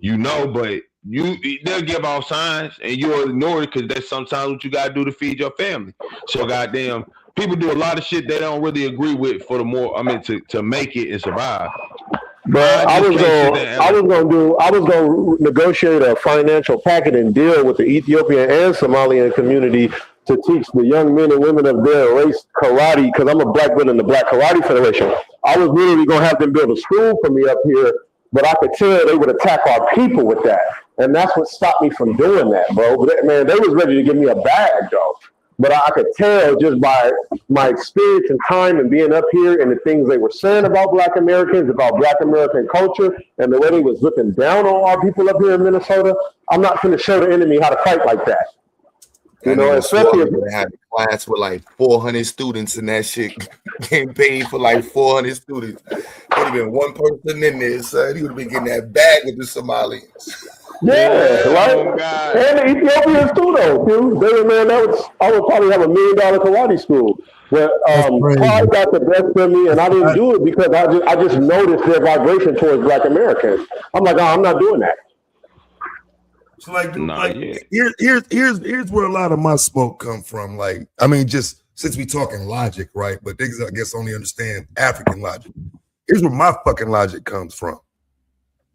you know, but they'll give off signs and you'll ignore it because that's sometimes what you gotta do to feed your family. So goddamn, people do a lot of shit they don't really agree with for the more. I mean, to make it and survive. But I was gonna negotiate a financial packet and deal with the Ethiopian and Somalian community to teach the young men and women of their race karate, because I'm a black belt in the Black Karate Federation. I was literally gonna have them build a school for me up here, but I could tell they would attack our people with that, and that's what stopped me from doing that, bro. But man, they was ready to give me a bag, though. But I could tell just by my experience and time and being up here and the things they were saying about Black Americans, about Black American culture, and the way they was looking down on our people up here in Minnesota. I'm not going to show the enemy how to fight like that. You know, especially if they had a class with like 400 students and that shit getting paid for like 400 students. Would have been one person in there, son. He would have been getting that bag with the Somalians. Yeah, right. Oh, and the Ethiopians too, though. Too. They, man, I would probably have $1 million karate school. But pride got the best of me, and I didn't do it because I just noticed their vibration towards Black Americans. I'm like, oh, I'm not doing that. So like here's where a lot of my smoke come from. Like, I mean, just since we talking logic, right? But niggas, I guess, only understand African logic. Here's where my fucking logic comes from.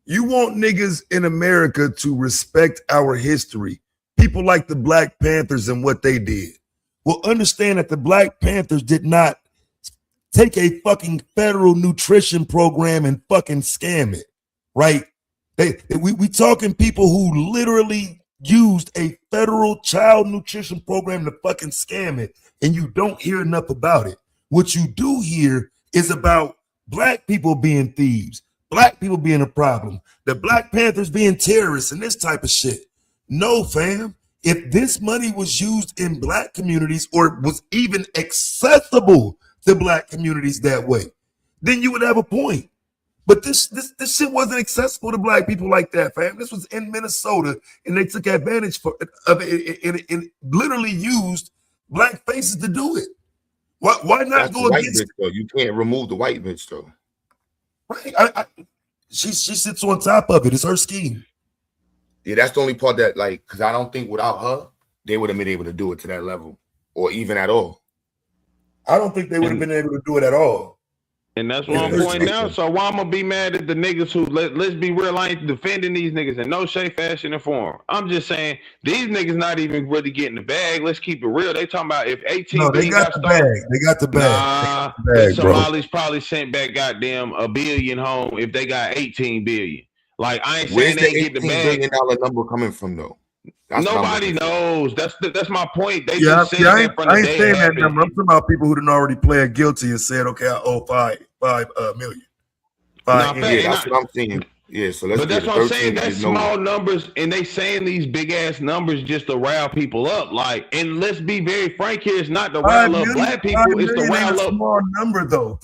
You want niggas in America to respect our history. People like the Black Panthers and what they did. Well, understand that the Black Panthers did not take a fucking federal nutrition program and fucking scam it, right? We talking people who literally used a federal child nutrition program to fucking scam it, and you don't hear enough about it. What you do hear is about Black people being thieves, Black people being a problem, the Black Panthers being terrorists and this type of shit. No, fam. If this money was used in Black communities or was even accessible to Black communities that way, then you would have a point. But this shit wasn't accessible to Black people like that, fam. This was in Minnesota, and they took advantage of it and literally used Black faces to do it. Why not That's go against it? Though. You can't remove the white bitch, though. Right. She sits on top of it. It's her scheme. Yeah, that's the only part that, like, because I don't think without her, they would have been able to do it to that level or even at all. I don't think they would have been able to do it at all. And that's what I'm pointing out. So why I'm gonna be mad at the niggas who let's be real, I ain't defending these niggas in no shape, fashion, or form. I'm just saying these niggas not even really getting the bag. Let's keep it real. They talking about if 18 no, they got the bag. They got the bag. The Somalis probably sent back goddamn $1 billion home if they got 18 billion. Like I ain't saying they get the bag. $18 billion number coming from though? That's nobody knows. That's my point. They I just said that from the ain't day saying that happened. number. I'm talking about people who didn't already plead guilty and said, okay, I owe $5 million. That's what I'm saying. Yeah, so let's. But that's what I'm saying. That's small numbers, and they saying these big ass numbers just to rile people up. Like, and let's be very frank here. It's not to rile up Black people. It's to rile up. Small number though.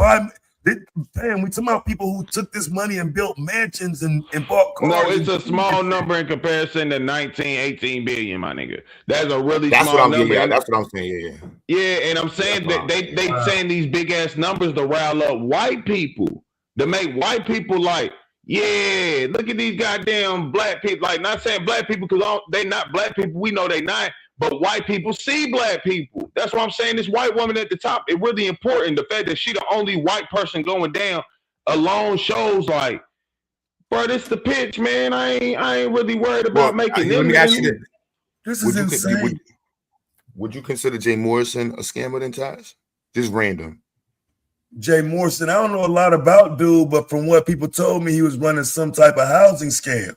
Damn, we talking about people who took this money and built mansions and bought cars. No, it's a small number in comparison to 18 billion, my nigga. That's a really that's small what number. Yeah, that's what I'm saying. Yeah, and I'm saying that they saying these big ass numbers to rile up white people, to make white people like, yeah, look at these goddamn Black people. Like, not saying Black people because they not Black people. We know they not. But white people see Black people. That's why I'm saying this white woman at the top, it's really important. The fact that she the only white person going down alone shows like, bro, this the pitch, man. I ain't really worried about making them. Let me ask you this. This is insane. Would you consider Jay Morrison a scammer then, Taj? Just random. Jay Morrison, I don't know a lot about dude, but from what people told me, he was running some type of housing scam.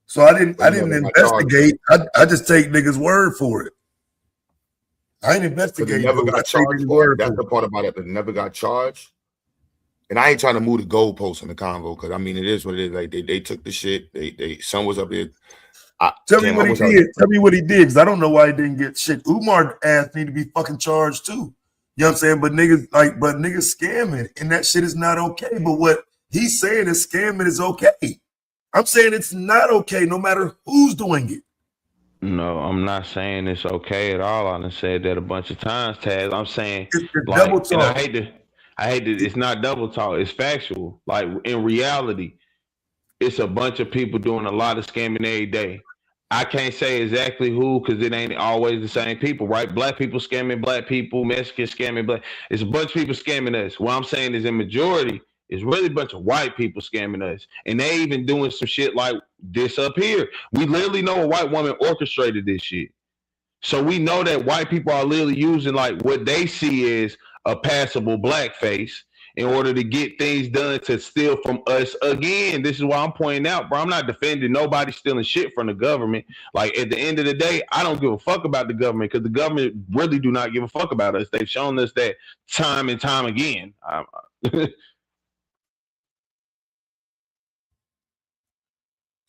So I didn't investigate. I just take niggas' word for it. I ain't investigating. Never got charged. That's the part about it. That never got charged. And I ain't trying to move the goalposts in the convo because I mean it is what it is. Like they took the shit. They son was up there. Tell me what he did. Tell me what he did because I don't know why he didn't get shit. Umar asked me to be fucking charged too. You know what I'm saying? But niggas scamming and that shit is not okay. But what he's saying is scamming is okay. I'm saying it's not okay no matter who's doing it. No, I'm not saying it's okay at all. I done said that a bunch of times, Taz. I'm saying it's double talk. And I hate to, it's not double talk, it's factual. Like in reality, it's a bunch of people doing a lot of scamming every day. I can't say exactly who, because it ain't always the same people, right? Black people scamming black people, Mexicans scamming black. It's a bunch of people scamming us. What I'm saying is, in majority, it's really a bunch of white people scamming us, and they even doing some shit like this up here. We literally know a white woman orchestrated this shit, so we know that white people are literally using like what they see as a passable blackface in order to get things done to steal from us again. This is why I'm pointing out, bro. I'm not defending nobody stealing shit from the government. Like, at the end of the day, I don't give a fuck about the government, because the government really do not give a fuck about us. They've shown us that time and time again.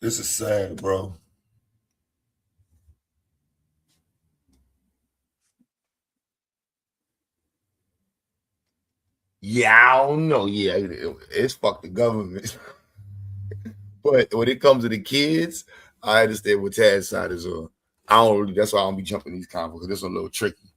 This is sad, bro. Yeah, I don't know. Yeah, it's fuck the government. But when it comes to the kids, I understand what Tad's side is on. I don't really, that's why I don't be jumping these convos, because it's a little tricky.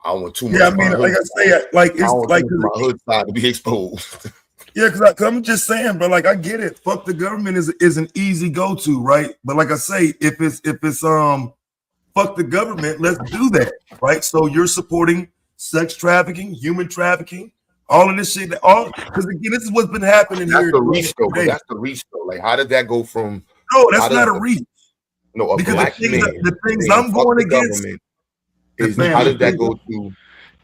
I don't want too much. Yeah, I mean, like I say, like it's like my hood side to be exposed. Yeah, because I'm just saying, but like I get it. Fuck the government is an easy go-to, right? But like I say, if it's fuck the government, let's do that, right? So you're supporting sex trafficking, human trafficking, all of this shit. All because again, this is what's been happening that's here. The reach, though. That's the reach, though. Like, how did that go from? No, that's not a reach. No, a because black the things I'm going against. Is, how does that go to?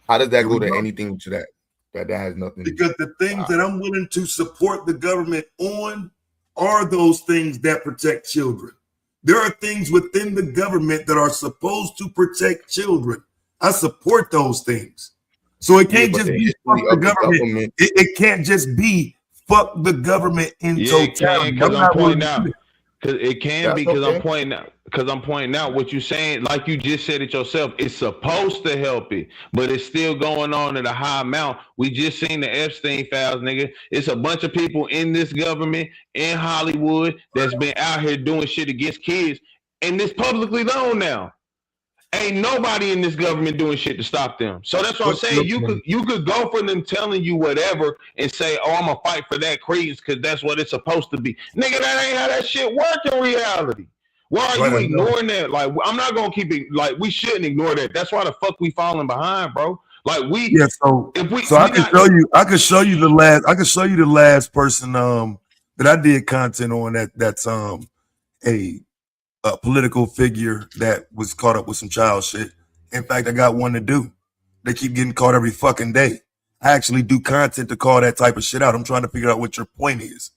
How does that go to anything to that? That has nothing. Because the things that I'm willing to support the government on are those things that protect children. There are things within the government that are supposed to protect children. I support those things. So it can't just be fuck the government. It can't just be fuck the government in totality. Because I'm pointing out. Because it can be, because I'm pointing out what you're saying, like you just said it yourself. It's supposed to help it, but it's still going on at a high amount. We just seen the Epstein files, nigga. It's a bunch of people in this government in Hollywood that's been out here doing shit against kids, and it's publicly known now. Ain't nobody in this government doing shit to stop them. So that's what I'm saying. You could go for them telling you whatever and say, "Oh, I'm gonna fight for that credence because that's what it's supposed to be." Nigga, that ain't how that shit work in reality. Why are you ignoring that? Like, I'm not gonna keep it. Like, we shouldn't ignore that. That's why the fuck we falling behind, bro. Like I can show you the last person that I did content on that's a political figure that was caught up with some child shit. In fact, I got one to do. They keep getting caught every fucking day. I actually do content to call that type of shit out. I'm trying to figure out what your point is.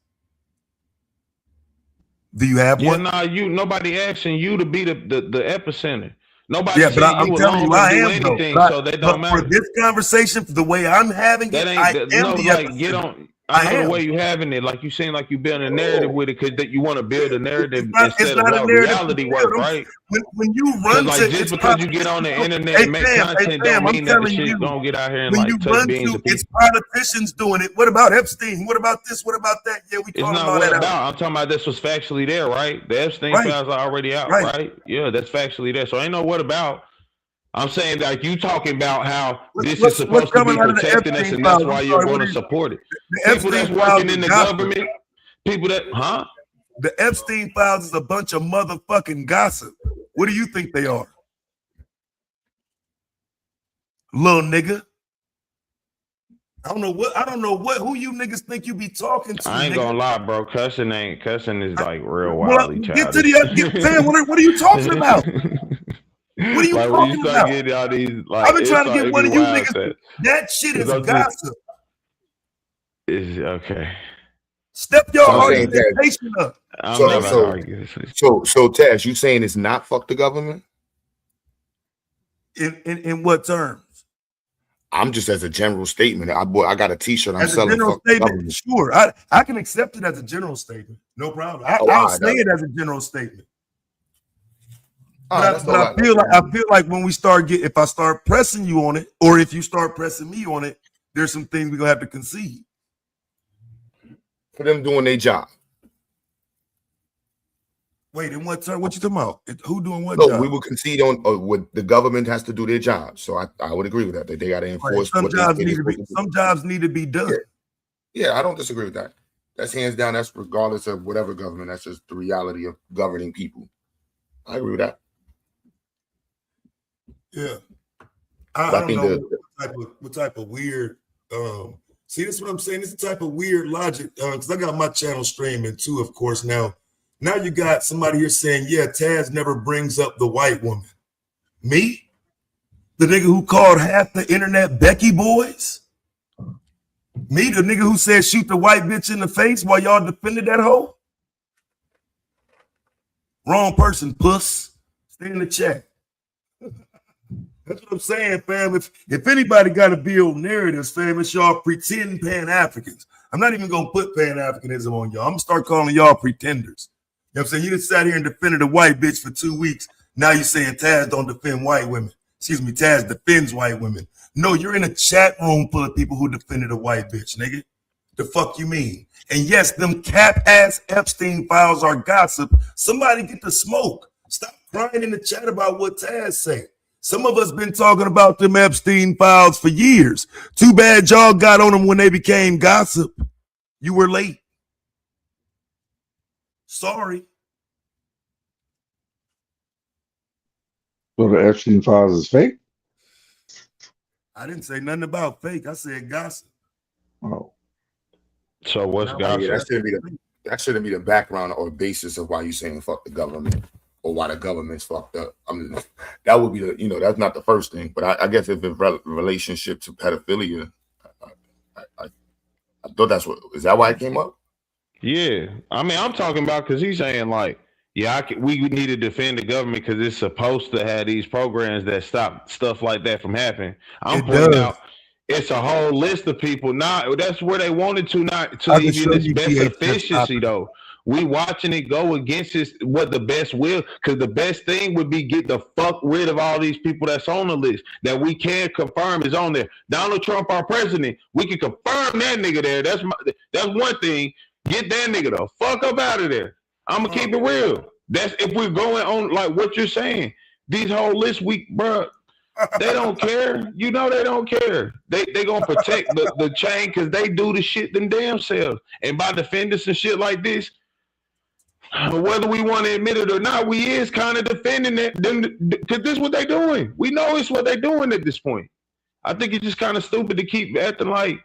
Do you have one? Nah, nobody asking you to be the epicenter. Nobody but I'm telling you, I am anything, though. So that don't matter. For this conversation, for the way I'm having it, I am the epicenter. Get on. I know the way you having it, like you seem like you building a narrative with it, because that you want to build a narrative instead of how reality work, right? When you run like just because you get on the internet and make content don't mean that the shit gonna get out here and like touch beans. It's politicians doing it. What about Epstein? What about this? What about that? Yeah, we talking about that. I'm talking about this was factually there, right? The Epstein files are already out, right? Yeah, that's factually there. So ain't no what about. I'm saying, like, you talking about how this is supposed to be protecting us, and that's why you're going to support it. People that's working in the government, people that, The Epstein files is a bunch of motherfucking gossip. What do you think they are? Little nigga. I don't know who you niggas think you be talking to. I ain't gonna lie, bro. Cussing is like real wildly childish. Get to the what are you talking about? What are you talking about? All these, I've been trying to get one of you niggas. That shit is gossip. Is okay. Step your argumentation up. So Taz, you saying it's not fuck the government? In what terms? I'm just as a general statement. I got a T-shirt. I'm selling. General statement, sure. I can accept it as a general statement. No problem. I'll say it as a general statement. But I feel like when we if I start pressing you on it, or if you start pressing me on it, there's some things we're gonna have to concede. For them doing their job. Wait, in what term? What you talking about? Who doing what? No, we will concede on what the government has to do their job. So I would agree with that. They got to enforce. Some jobs need to be done. Yeah, I don't disagree with that. That's hands down. That's regardless of whatever government. That's just the reality of governing people. I agree with that. Yeah. I don't know what type of weird. See, this is what I'm saying. This is the type of weird logic. Because I got my channel streaming too, of course. Now you got somebody here saying, yeah, Taz never brings up the white woman. Me? The nigga who called half the internet Becky boys? Me, the nigga who said shoot the white bitch in the face while y'all defended that hoe? Wrong person, puss. Stay in the chat. That's what I'm saying, fam. If anybody got to build narratives, fam, it's y'all pretend Pan-Africans. I'm not even going to put Pan-Africanism on y'all. I'm going to start calling y'all pretenders. You know what I'm saying? You just sat here and defended a white bitch for 2 weeks. Now you're saying Taz don't defend white women. Excuse me, Taz defends white women. No, you're in a chat room full of people who defended a white bitch, nigga. The fuck you mean? And yes, them cap-ass Epstein files are gossip. Somebody get the smoke. Stop crying in the chat about what Taz say. Some of us been talking about them Epstein files for years. Too bad y'all got on them when they became gossip. You were late. Sorry. So the Epstein files is fake? I didn't say nothing about fake. I said gossip. Oh. So what's gossip? Yeah, that shouldn't be the background or basis of why you saying fuck the government or why the government's fucked up. That would be that's not the first thing. But I guess if it's relationship to pedophilia, I thought that's what is that why it came up? Yeah, I mean, I'm talking about because he's saying like, we need to defend the government because it's supposed to have these programs that stop stuff like that from happening. I'm pointing out it's a whole list of people. That's where they wanted to not to even its best efficiency though. We watching it go against what the best will, because the best thing would be get the fuck rid of all these people that's on the list that we can confirm is on there. Donald Trump, our president, we can confirm that nigga there. That's one thing. Get that nigga the fuck up out of there. I'm gonna keep it real. That's if we're going on like what you're saying. These whole lists, bro, they don't care. You know they don't care. They gonna protect the chain because they do the shit them damn selves. And by defending some shit like this, whether we want to admit it or not, we is kind of defending it because this is what they doing. We know it's what they doing at this point. I think it's just kind of stupid to keep acting like,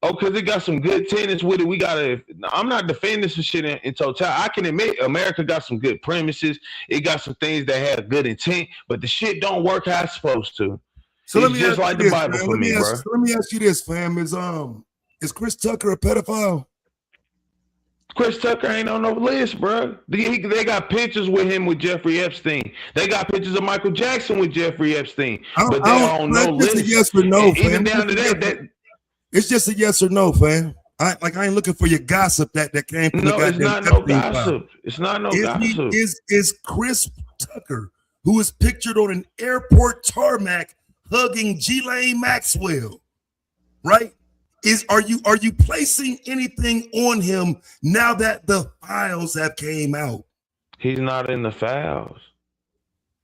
because it got some good tenets with it. I'm not defending some shit in total. I can admit America got some good premises. It got some things that had good intent, but the shit don't work how it's supposed to. So it's just like the Bible for me, bro. Let me ask you this, fam. Is Chris Tucker a pedophile? Chris Tucker ain't on no list, bro. They got pictures with him with Jeffrey Epstein. They got pictures of Michael Jackson with Jeffrey Epstein. But they on no list. It's a yes or no, fam. Even down to that. It's just a yes or no, fam. I ain't looking for your gossip that came from the goddamn. It's not no gossip. It's not no gossip. Is Chris Tucker, who is pictured on an airport tarmac hugging Ghislaine Maxwell, right? Are you placing anything on him now that the files have came out? He's not in the files.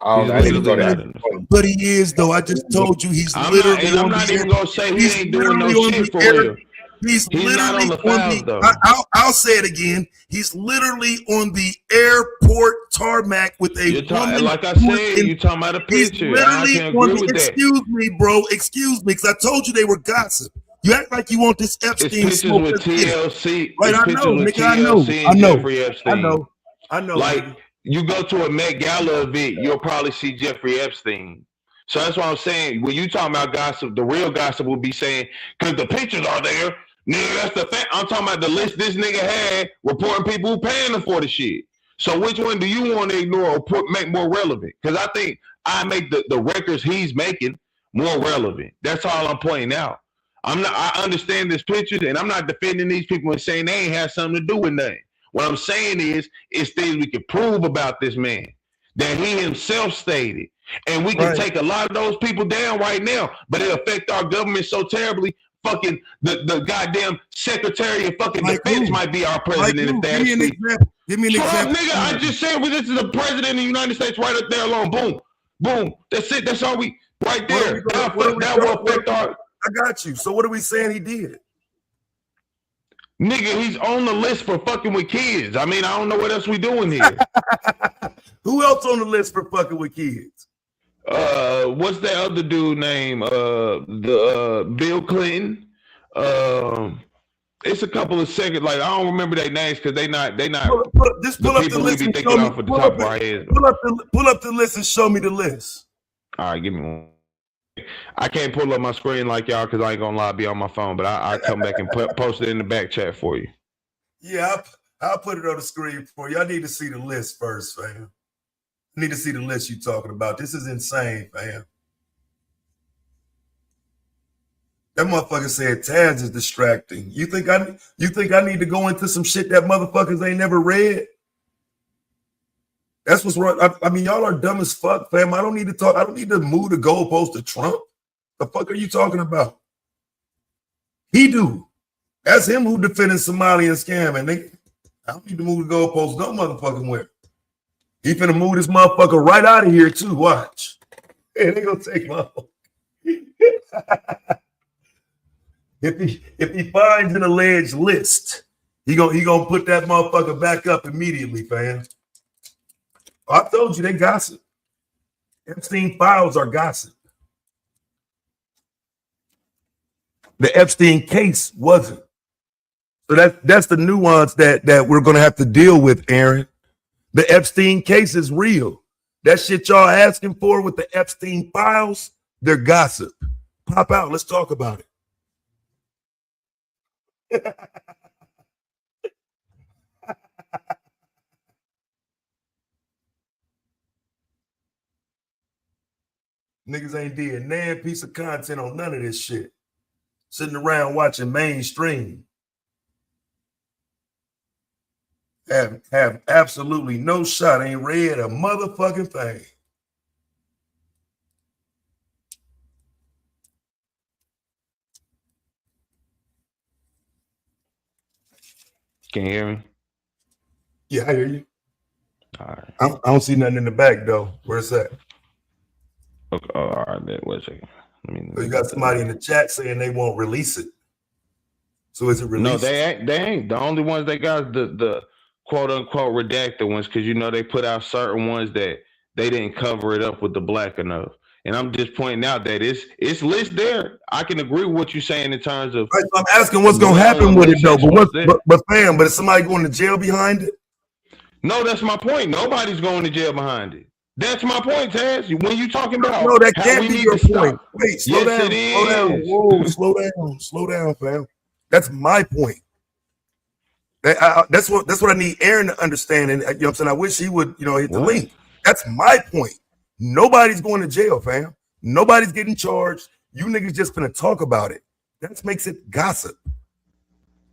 But he is though. I just told you he's literally. I'm not even gonna say he ain't doing no shit for real. He's literally on the files though. I'll say it again. He's literally on the airport tarmac with a woman. Like I said, you talking about a picture. I can't agree with that. Excuse me, bro. Excuse me, because I told you they were gossip. You act like you want this Epstein smoke with TLC. Right, I know, nigga. I know. Like you go to a Met Gala event, you'll probably see Jeffrey Epstein. So that's what I'm saying. When you talking about gossip, the real gossip will be saying, because the pictures are there. Nigga, that's the fact. I'm talking about the list this nigga had reporting people who paying him for the shit. So which one do you want to ignore or make more relevant? Because I think I make the records he's making more relevant. That's all I'm pointing out. I understand this picture, and I'm not defending these people and saying they ain't have something to do with nothing. What I'm saying is, it's things we can prove about this man that he himself stated. And we can take a lot of those people down right now, but it affect our government so terribly. Fucking the goddamn Secretary of fucking Defense might be our president if that. Give me an example. Nigga, I just said this is the president of the United States right up there alone. Boom. Boom. That's it. That's all we right there. That will affect our. I got you. So what are we saying he did? Nigga, he's on the list for fucking with kids. I mean, I don't know what else we doing here. Who else on the list for fucking with kids? What's that other dude name? Bill Clinton. It's a couple of seconds. Like I don't remember their names because they not. Just pull up the list and show me. Pull up the list and show me the list. All right, give me one. I can't pull up my screen like y'all because I ain't gonna lie, be on my phone. But I come back and post it in the back chat for you. Yeah, I'll put it on the screen for you. I need to see the list first, fam. I need to see the list you talking about. This is insane, fam. That motherfucker said Taz is distracting. You think I need to go into some shit that motherfuckers ain't never read? That's what's wrong. I mean, y'all are dumb as fuck, fam. I don't need to talk. I don't need to move the goalpost to Trump. The fuck are you talking about? He do. That's him who defended Somalian scam. And I don't need to move the goalpost no motherfucking where. He finna move this motherfucker right out of here too. Watch. Hey, they gonna take my If he finds an alleged list, he gonna put that motherfucker back up immediately, fam. I told you they gossip. Epstein files are gossip. The Epstein case wasn't. So that's the nuance that we're gonna have to deal with, Aaron. The Epstein case is real. That shit y'all asking for with the Epstein files, they're gossip. Pop out, let's talk about it. Niggas ain't did nan piece of content on none of this shit. Sitting around watching mainstream. Have absolutely no shot. Ain't read a motherfucking thing. Can you hear me? Yeah, I hear you. All right. I don't see nothing in the back though. Where's that? Okay. Oh, all right. Wait a second. You got somebody in the chat saying they won't release it. So is it released? No, they ain't. The only ones they got the quote unquote redacted ones, because they put out certain ones that they didn't cover it up with the black enough. And I'm just pointing out that it's list there. I can agree with what you're saying in terms of. Right, so I'm asking what's gonna happen with it though. But is somebody going to jail behind it? No, that's my point. Nobody's going to jail behind it. That's my point, Taz. When you talking about no, that can't be your point. Wait, slow down. It is. Whoa, slow down, fam. That's my point. That's what I need Aaron to understand. And you know what I'm saying? I wish he would, hit the link. That's my point. Nobody's going to jail, fam. Nobody's getting charged. You niggas just gonna talk about it. That makes it gossip.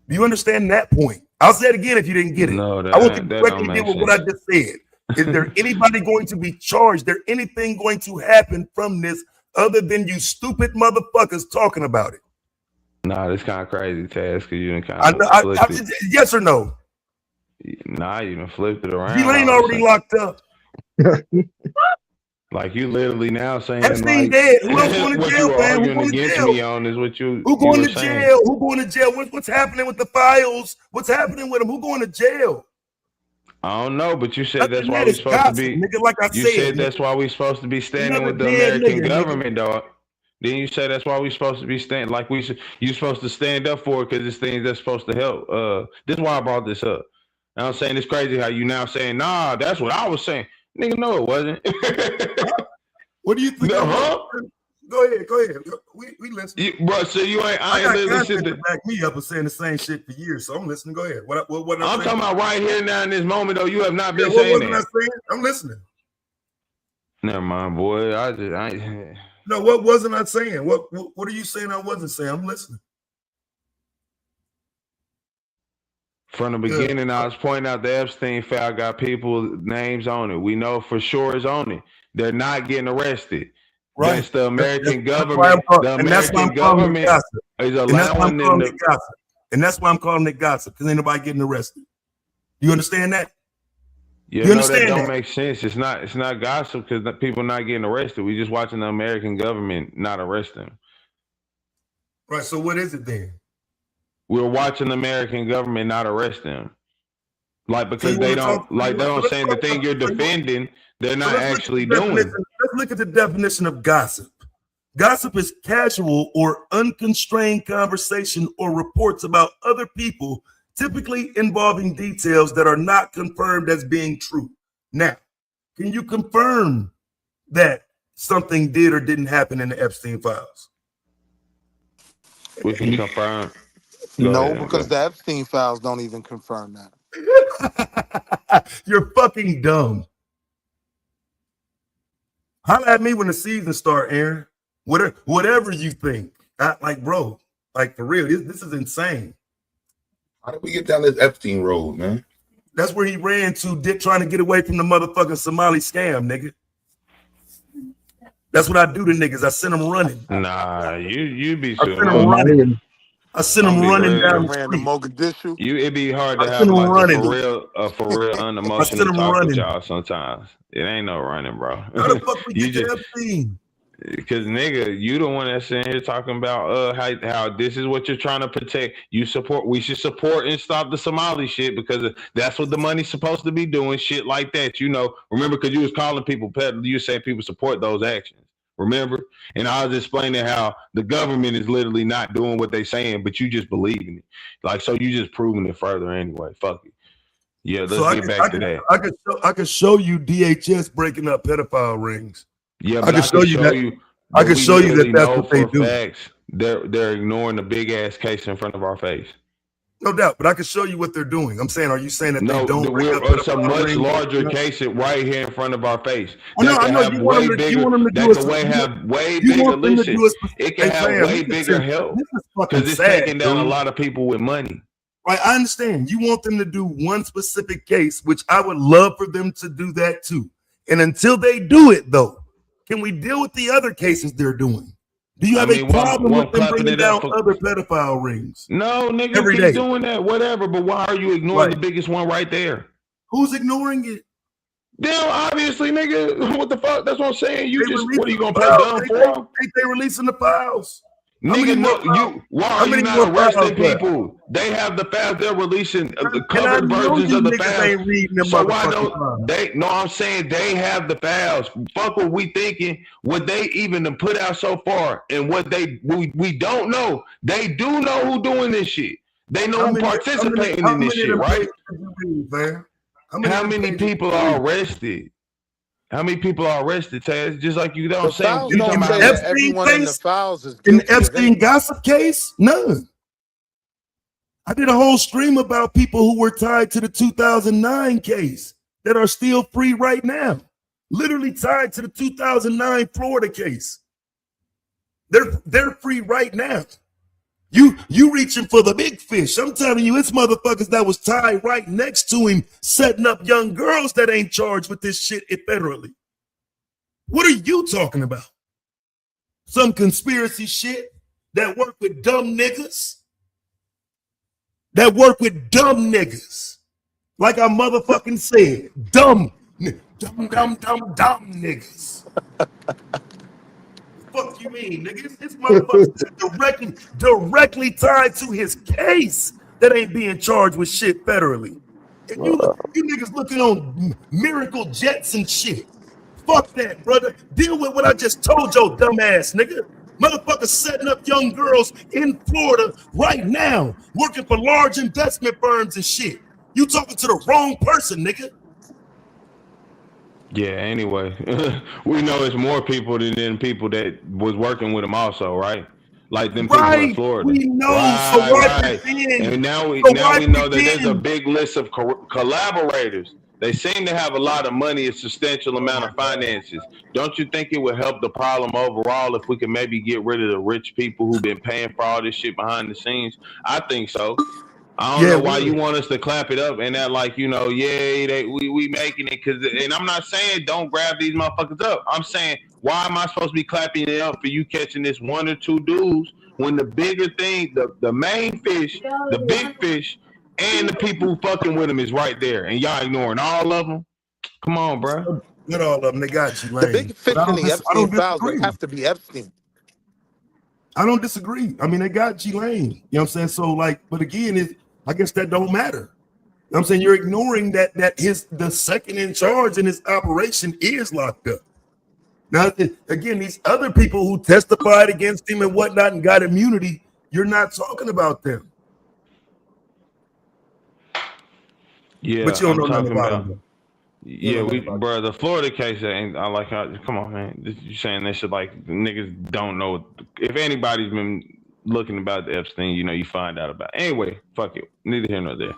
Do you understand that point? I'll say it again if you didn't get it. No, I want you to correctly deal with what I just said. Is there anybody going to be charged? Is there anything going to happen from this other than you stupid motherfuckers talking about it? Nah, that's kind of crazy, Taz, because you didn't kind of yes or no? Nah, you done flipped it around. You ain't already locked up. Like you literally now saying Epstein dead. Who else going to jail, man? Who going to jail? Me on is what you. Who going to jail? Who going to jail? What's happening with the files? What's happening with them? Who going to jail? I don't know, but you said that's why we're supposed to be. Nigga, like I said that's why we're supposed to be standing with the American government, dog. Then you say that's why we're supposed to be standing, like you're supposed to stand up for it because it's things that's supposed to help. This is why I brought this up. And I'm saying it's crazy how you now saying, nah, that's what I was saying. Nigga, no, it wasn't. What do you think? Go ahead. We listen. Bro, so you ain't. I ain't listening to back me up and saying the same shit for years. So I'm listening. Go ahead. What I'm talking about right here now in this moment, though. You have not been saying that. I'm listening. Never mind, boy. No, what wasn't I saying? What are you saying I wasn't saying? I'm listening. From the beginning, I was pointing out the Epstein file got people's names on it. We know for sure it's on it. They're not getting arrested. Right. That's the American government. The American government is allowing them to gossip. And that's why I'm calling it gossip, because ain't nobody getting arrested. You understand that? Yeah, you understand that don't make sense. It's not gossip because people not getting arrested. We just watching the American government not arrest them. Right. So what is it then? we're watching the American government not arrest them. Like, because they don't say the thing you're defending, they're not actually doing. Let's look at the definition of gossip. Gossip is casual or unconstrained conversation or reports about other people, typically involving details that are not confirmed as being true. Now, can you confirm that something did or didn't happen in the Epstein files? We can confirm. No, because the Epstein files don't even confirm that. You're fucking dumb. Holla at me when the season start, Aaron. Whatever you think. Bro, for real, this is insane. How did we get down this Epstein road, man? That's where he ran to, trying to get away from the motherfucking Somali scam, nigga. That's what I do to niggas. I send them running. Nah, you be sure. I send them running down the street. Mogadishu. It'd be hard to have a for real unemotional talk with y'all sometimes. It ain't no running, bro. How the fuck we get to Epstein? Because nigga, you the one that's sitting here talking about how this is what you're trying to protect. We should support and stop the Somali shit because that's what the money's supposed to be doing. Shit like that, Remember, because you was calling people you saying people support those actions. Remember? And I was explaining how the government is literally not doing what they saying, but you just believe in it. So you just proving it further anyway. Fuck it. Yeah, let's get back to that. I could show you DHS breaking up pedophile rings. Yeah, but I can show you that. I can show you that that's what they do. Facts, they're ignoring the big ass case in front of our face. No doubt, but I can show you what they're doing. I'm saying, are you saying that they don't? It's a much larger case right here in front of our face. I know. You want them to do it can have way bigger help because it's taking down a lot of people with money. Right, I understand. You want them to do one specific case, which I would love for them to do that too. And until they do it, though, can we deal with the other cases they're doing? Do you have a problem with them bringing down other pedophile rings? No, nigga, keep doing that, whatever. But why are you ignoring the biggest one right there? Who's ignoring it? Damn, obviously, nigga. What the fuck? That's what I'm saying. What are you gonna play dumb for? Ain't they releasing the files? Nigga, why are you not arresting people? They have the files. They're releasing the covered versions of the files. So why don't they? No, I'm saying they have the files. Fuck what we thinking. What they even put out so far, and what we don't know. They do know who doing this shit. They know who participating in this shit, right? How many people are arrested? How many people are arrested, Taz? Just like you don't say. In the Epstein gossip case, none. I did a whole stream about people who were tied to the 2009 case that are still free right now. Literally tied to the 2009 Florida case. They're free right now. You reaching for the big fish. I'm telling you, it's motherfuckers that was tied right next to him, setting up young girls that ain't charged with this shit federally. What are you talking about? Some conspiracy shit that work with dumb niggas? Like I motherfucking said, dumb niggas. Fuck you mean, nigga? It's motherfuckers directly tied to his case that ain't being charged with shit federally. And you niggas looking on miracle jets and shit. Fuck that, brother. Deal with what I just told your dumb ass, nigga. Motherfuckers setting up young girls in Florida right now, working for large investment firms and shit. You talking to the wrong person, nigga. Yeah, anyway, we know it's more people than people that was working with him also, right? Like them people in Florida. We know, right. And now we know that there's a big list of collaborators. They seem to have a lot of money, a substantial amount of finances. Don't you think it would help the problem overall if we could maybe get rid of the rich people who've been paying for all this shit behind the scenes? I think so. I don't know why you want us to clap it up and that like, we making it. And I'm not saying don't grab these motherfuckers up. I'm saying, why am I supposed to be clapping it up for you catching this one or two dudes when the bigger thing, the main fish, the big fish, and the people who fucking with them is right there, and y'all ignoring all of them? Come on, bro. Not all of them. They got you, Lane. The big fish in the Epstein files would have to be Epstein. I don't disagree. I mean, they got G-Lane. You know what I'm saying? So, like, but again, I guess that don't matter. You know what I'm saying? You're ignoring that the second in charge in his operation is locked up. Now, again, these other people who testified against him and whatnot and got immunity, you're not talking about them. Yeah, but you don't I'm know nothing talking about about. them. Yeah, bro, the Florida case ain't. I like how. Come on, man. You saying that shit like niggas don't know. If anybody's been looking about the Epstein, you know, you find out about it. Anyway, fuck it. Neither here nor there.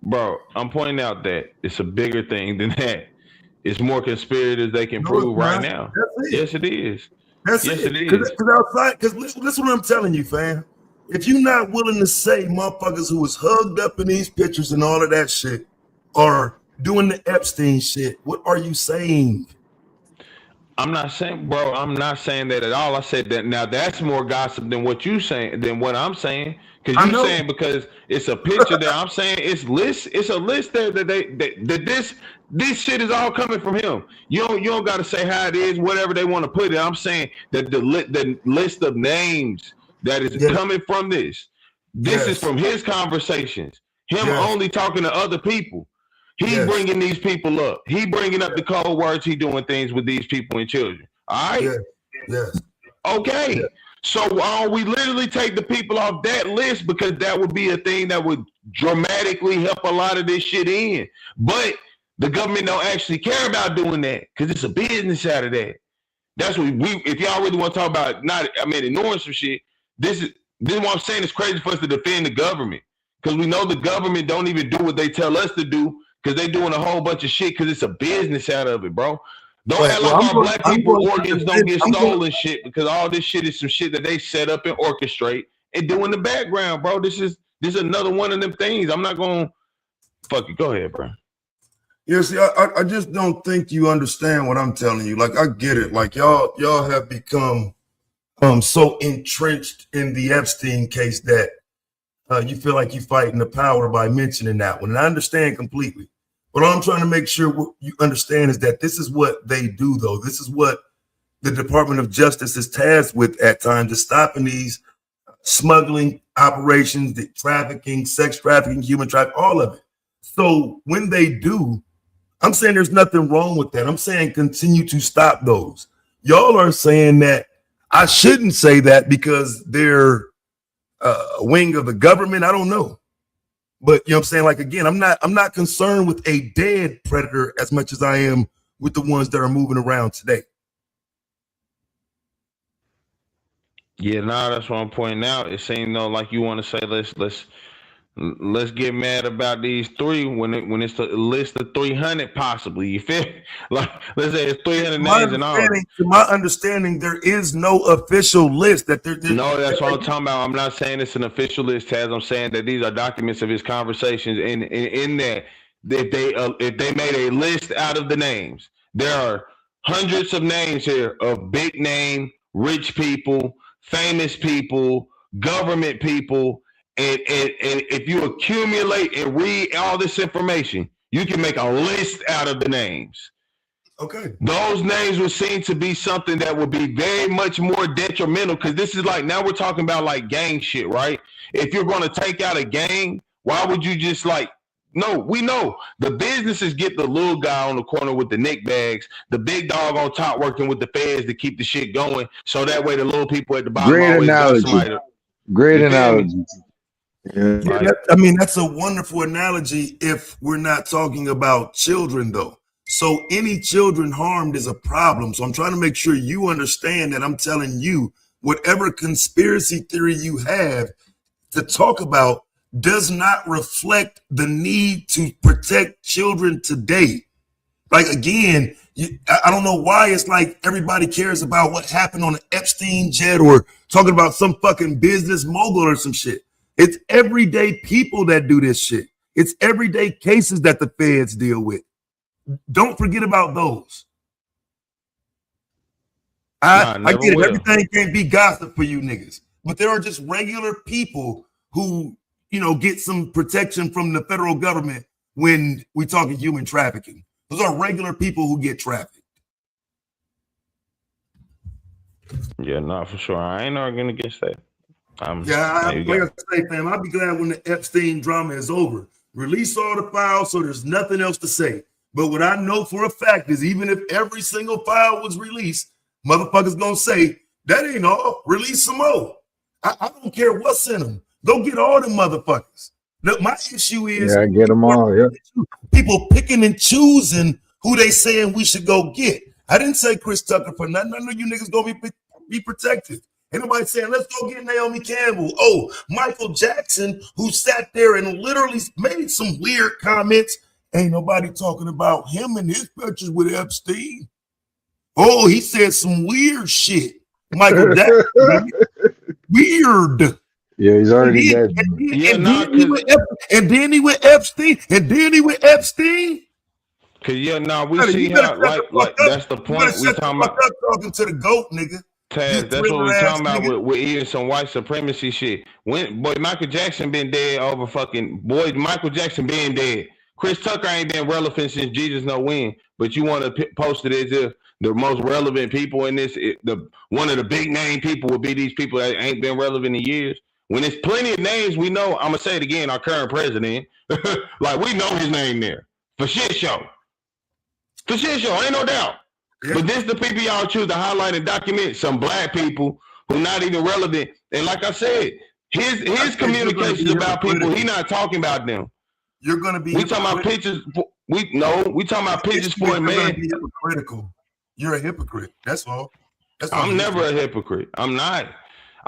Bro, I'm pointing out that it's a bigger thing than that. It's more conspirators they can prove right now. Yes, it is. That's yes, it. it is. Because listen what I'm telling you, fam. If you're not willing to say motherfuckers who was hugged up in these pictures and all of that shit are doing the Epstein shit, what are you saying? I'm not saying, bro, I'm not saying that at all. I said that now that's more gossip than what you saying, than what I'm saying. Because you saying because it's a picture there. I'm saying it's a list there that this shit is all coming from him. You don't gotta say how it is, whatever they want to put it. I'm saying that the list of names that is coming from this is from his conversations. Him only talking to other people. He bringing these people up. He bringing up the cold words. He doing things with these people and children. All right? Yes. Okay. So we literally take the people off that list because that would be a thing that would dramatically help a lot of this shit in. But the government don't actually care about doing that because it's a business out of that. That's what if y'all really want to talk about ignoring some shit, this is what I'm saying. It's crazy for us to defend the government because we know the government don't even do what they tell us to do. Because they doing a whole bunch of shit because it's a business out of it, bro. Don't act like our black people organs don't get stolen shit because all this shit is some shit that they set up and orchestrate and do in the background, bro. This is another one of them things. I'm not going to fuck it. Go ahead, bro. Yeah, see, I just don't think you understand what I'm telling you. Like, I get it. Like, y'all have become so entrenched in the Epstein case that you feel like you're fighting the power by mentioning that one. And I understand completely. But all I'm trying to make sure you understand is that this is what they do, though. This is what the Department of Justice is tasked with at times, is stopping these smuggling operations, the trafficking, sex trafficking, human trafficking, all of it. So when they do, I'm saying there's nothing wrong with that. I'm saying continue to stop those. Y'all are saying that I shouldn't say that because they're a wing of the government. I don't know. But you know what I'm saying? Like, again, I'm not concerned with a dead predator as much as I am with the ones that are moving around today. Yeah, that's what I'm pointing out. It seems though like you want to say let's get mad about these three when it's the list of 300 possibly. You feel like let's say it's 300 names and all. To my understanding, there is no official list that they're no, that's what I'm talking about. I'm not saying it's an official list, Taz. I'm saying that these are documents of his conversations, and in that if they made a list out of the names, there are hundreds of names here of big name, rich people, famous people, government people. And if you accumulate and read all this information, you can make a list out of the names. Okay. Those names would seem to be something that would be very much more detrimental because this is like, now we're talking about like gang shit, right? If you're going to take out a gang, why would you just like, no, we know the businesses get the little guy on the corner with the nick bags, the big dog on top working with the feds to keep the shit going. So that way the little people at the bottom always got somebody. Great analogy. Yeah, that's a wonderful analogy if we're not talking about children, though. So any children harmed is a problem. So I'm trying to make sure you understand that I'm telling you whatever conspiracy theory you have to talk about does not reflect the need to protect children today. Like, again, I don't know why it's like everybody cares about what happened on an Epstein jet or talking about some fucking business mogul or some shit. It's everyday people that do this shit. It's everyday cases that the feds deal with. Don't forget about those. I get it. Everything can't be gossip for you niggas. But there are just regular people who, get some protection from the federal government when we talking human trafficking. Those are regular people who get trafficked. Yeah, not for sure. I ain't arguing against that. Like I say, fam, I'll be glad when the Epstein drama is over. Release all the files so there's nothing else to say. But what I know for a fact is even if every single file was released, motherfuckers gonna say, that ain't all. Release some more. I don't care what's in them. Go get all them motherfuckers. Look, my issue is get them all. Yeah, people picking and choosing who they saying we should go get. I didn't say Chris Tucker for nothing. I know you niggas gonna be protected. Ain't nobody saying let's go get Naomi Campbell. Oh, Michael Jackson, who sat there and literally made some weird comments. Ain't nobody talking about him and his pictures with Epstein. Oh, he said some weird shit. Michael Jackson, weird. Yeah, he's already dead. And then he went Epstein. And then he went Epstein. Cause we see how like that's the point we talking about. Talking to the goat, nigga. Taz, that's what we talking about with eating some white supremacy shit. Michael Jackson been dead over fucking Michael Jackson been dead. Chris Tucker ain't been relevant since Jesus know when. But you want to post it as if the most relevant people in this, one of the big name people would be these people that ain't been relevant in years. When there's plenty of names we know, I'm gonna say it again, our current president, like we know his name there for shit show. For shit show, ain't no doubt. Yeah. But this the people y'all choose to highlight and document some black people who not even relevant. And like I said, his communications about people, he not talking about them. You're gonna be. We talking about pictures. We talking about pictures for a man. Be hypocritical. You're a hypocrite. That's all. I'm never a hypocrite. I'm not.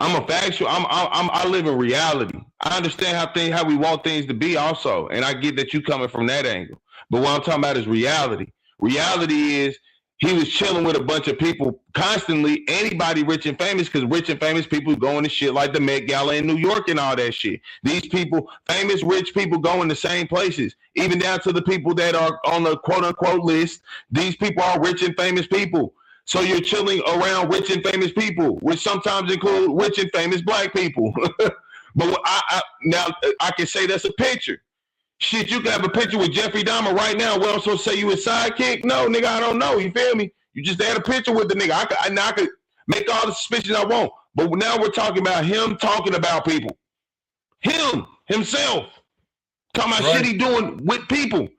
I'm a factual. I live in reality. I understand how we want things to be also, and I get that you coming from that angle. But what I'm talking about is reality. Reality is he was chilling with a bunch of people constantly, anybody rich and famous, because rich and famous people going to shit like the Met Gala in New York and all that shit. These people, famous rich people, go in the same places, even down to the people that are on the quote-unquote list. These people are rich and famous people. So you're chilling around rich and famous people, which sometimes include rich and famous black people. But now I can say that's a picture. Shit, you can have a picture with Jeffrey Dahmer right now. Well, I'm supposed to say you his sidekick? No, nigga, I don't know. You feel me? You just had a picture with the nigga. I could make all the suspicions I want. But now we're talking about him talking about people. Himself. Talking about shit he doing with people.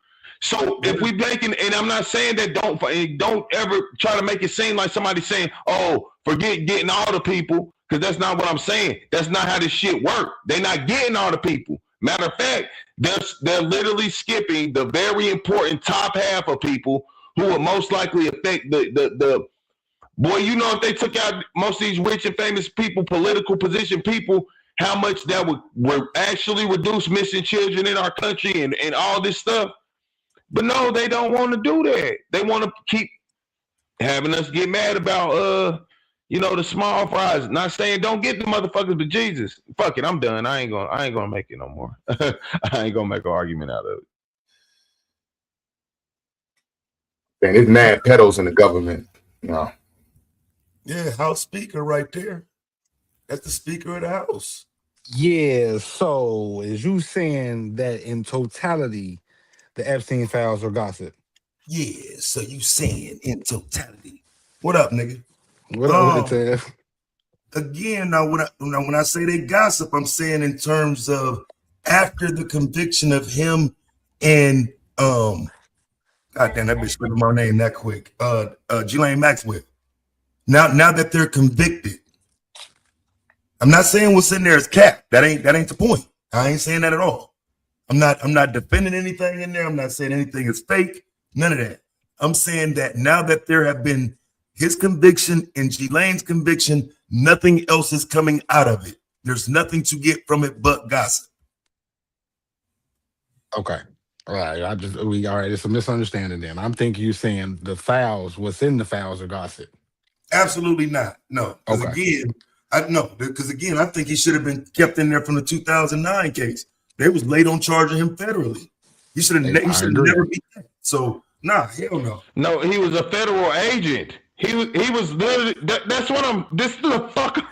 So if we making, and I'm not saying that don't ever try to make it seem like somebody saying, oh, forget getting all the people, because that's not what I'm saying. That's not how this shit work. They're not getting all the people. Matter of fact, they're literally skipping the very important top half of people who will most likely affect the boy, you know, if they took out most of these rich and famous people, political position people, how much that would actually reduce missing children in our country and all this stuff. But no, they don't want to do that. They want to keep having us get mad about the small fries. Not saying don't get the motherfuckers, but Jesus, fuck it, I'm done. I ain't gonna make it no more. I ain't gonna make an argument out of it. Man, it's mad pedos in the government. No. Yeah, House Speaker right there. That's the Speaker of the House. Yeah, so is you saying that in totality, the Epstein files are gossip? Yeah, so you saying in totality. What up, nigga? What up with it, Ted? Again, now when I say they gossip, I'm saying in terms of after the conviction of him and God damn, that bitch slipped my name that quick. Ghislaine Maxwell. Now that they're convicted, I'm not saying what's in there is cap. That ain't the point. I ain't saying that at all. I'm not defending anything in there. I'm not saying anything is fake. None of that. I'm saying that now that there have been his conviction and Ghislaine's conviction, nothing else is coming out of it. There's nothing to get from it but gossip. Okay. All right. All right. It's a misunderstanding then. I'm thinking you're saying the files, what's in the files are gossip. Absolutely not. No. Because again, I think he should have been kept in there from the 2009 case. They was late on charging him federally. He should have never been there. So nah, hell no. No, he was a federal agent. He was literally that's what this is the fuck.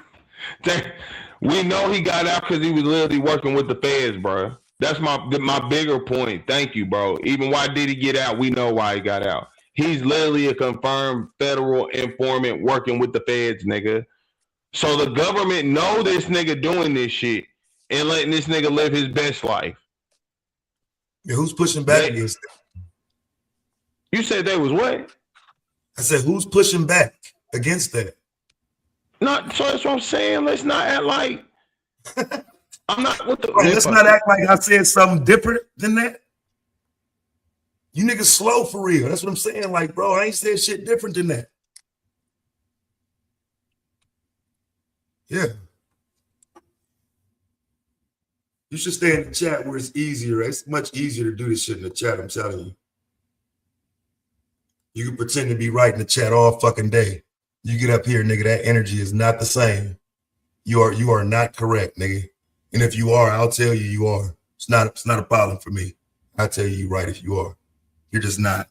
We know he got out because he was literally working with the feds, bro. That's my bigger point. Thank you, bro. Even why did he get out? We know why he got out. He's literally a confirmed federal informant working with the feds, nigga. So the government know this nigga doing this shit and letting this nigga live his best life. Yeah, who's pushing back against that? You said they was what? I said, who's pushing back against that? Not so that's what I'm saying. Let's not act like I'm not with the. Let's not act like I said something different than that. You niggas slow for real. That's what I'm saying. Like, bro, I ain't said shit different than that. Yeah. You should stay in the chat where it's easier. It's much easier to do this shit in the chat, I'm telling you. You can pretend to be right in the chat all fucking day. You get up here, nigga, that energy is not the same. You are not correct, nigga. And if you are, I'll tell you are. It's not a problem for me. I'll tell you right if you are. You're just not.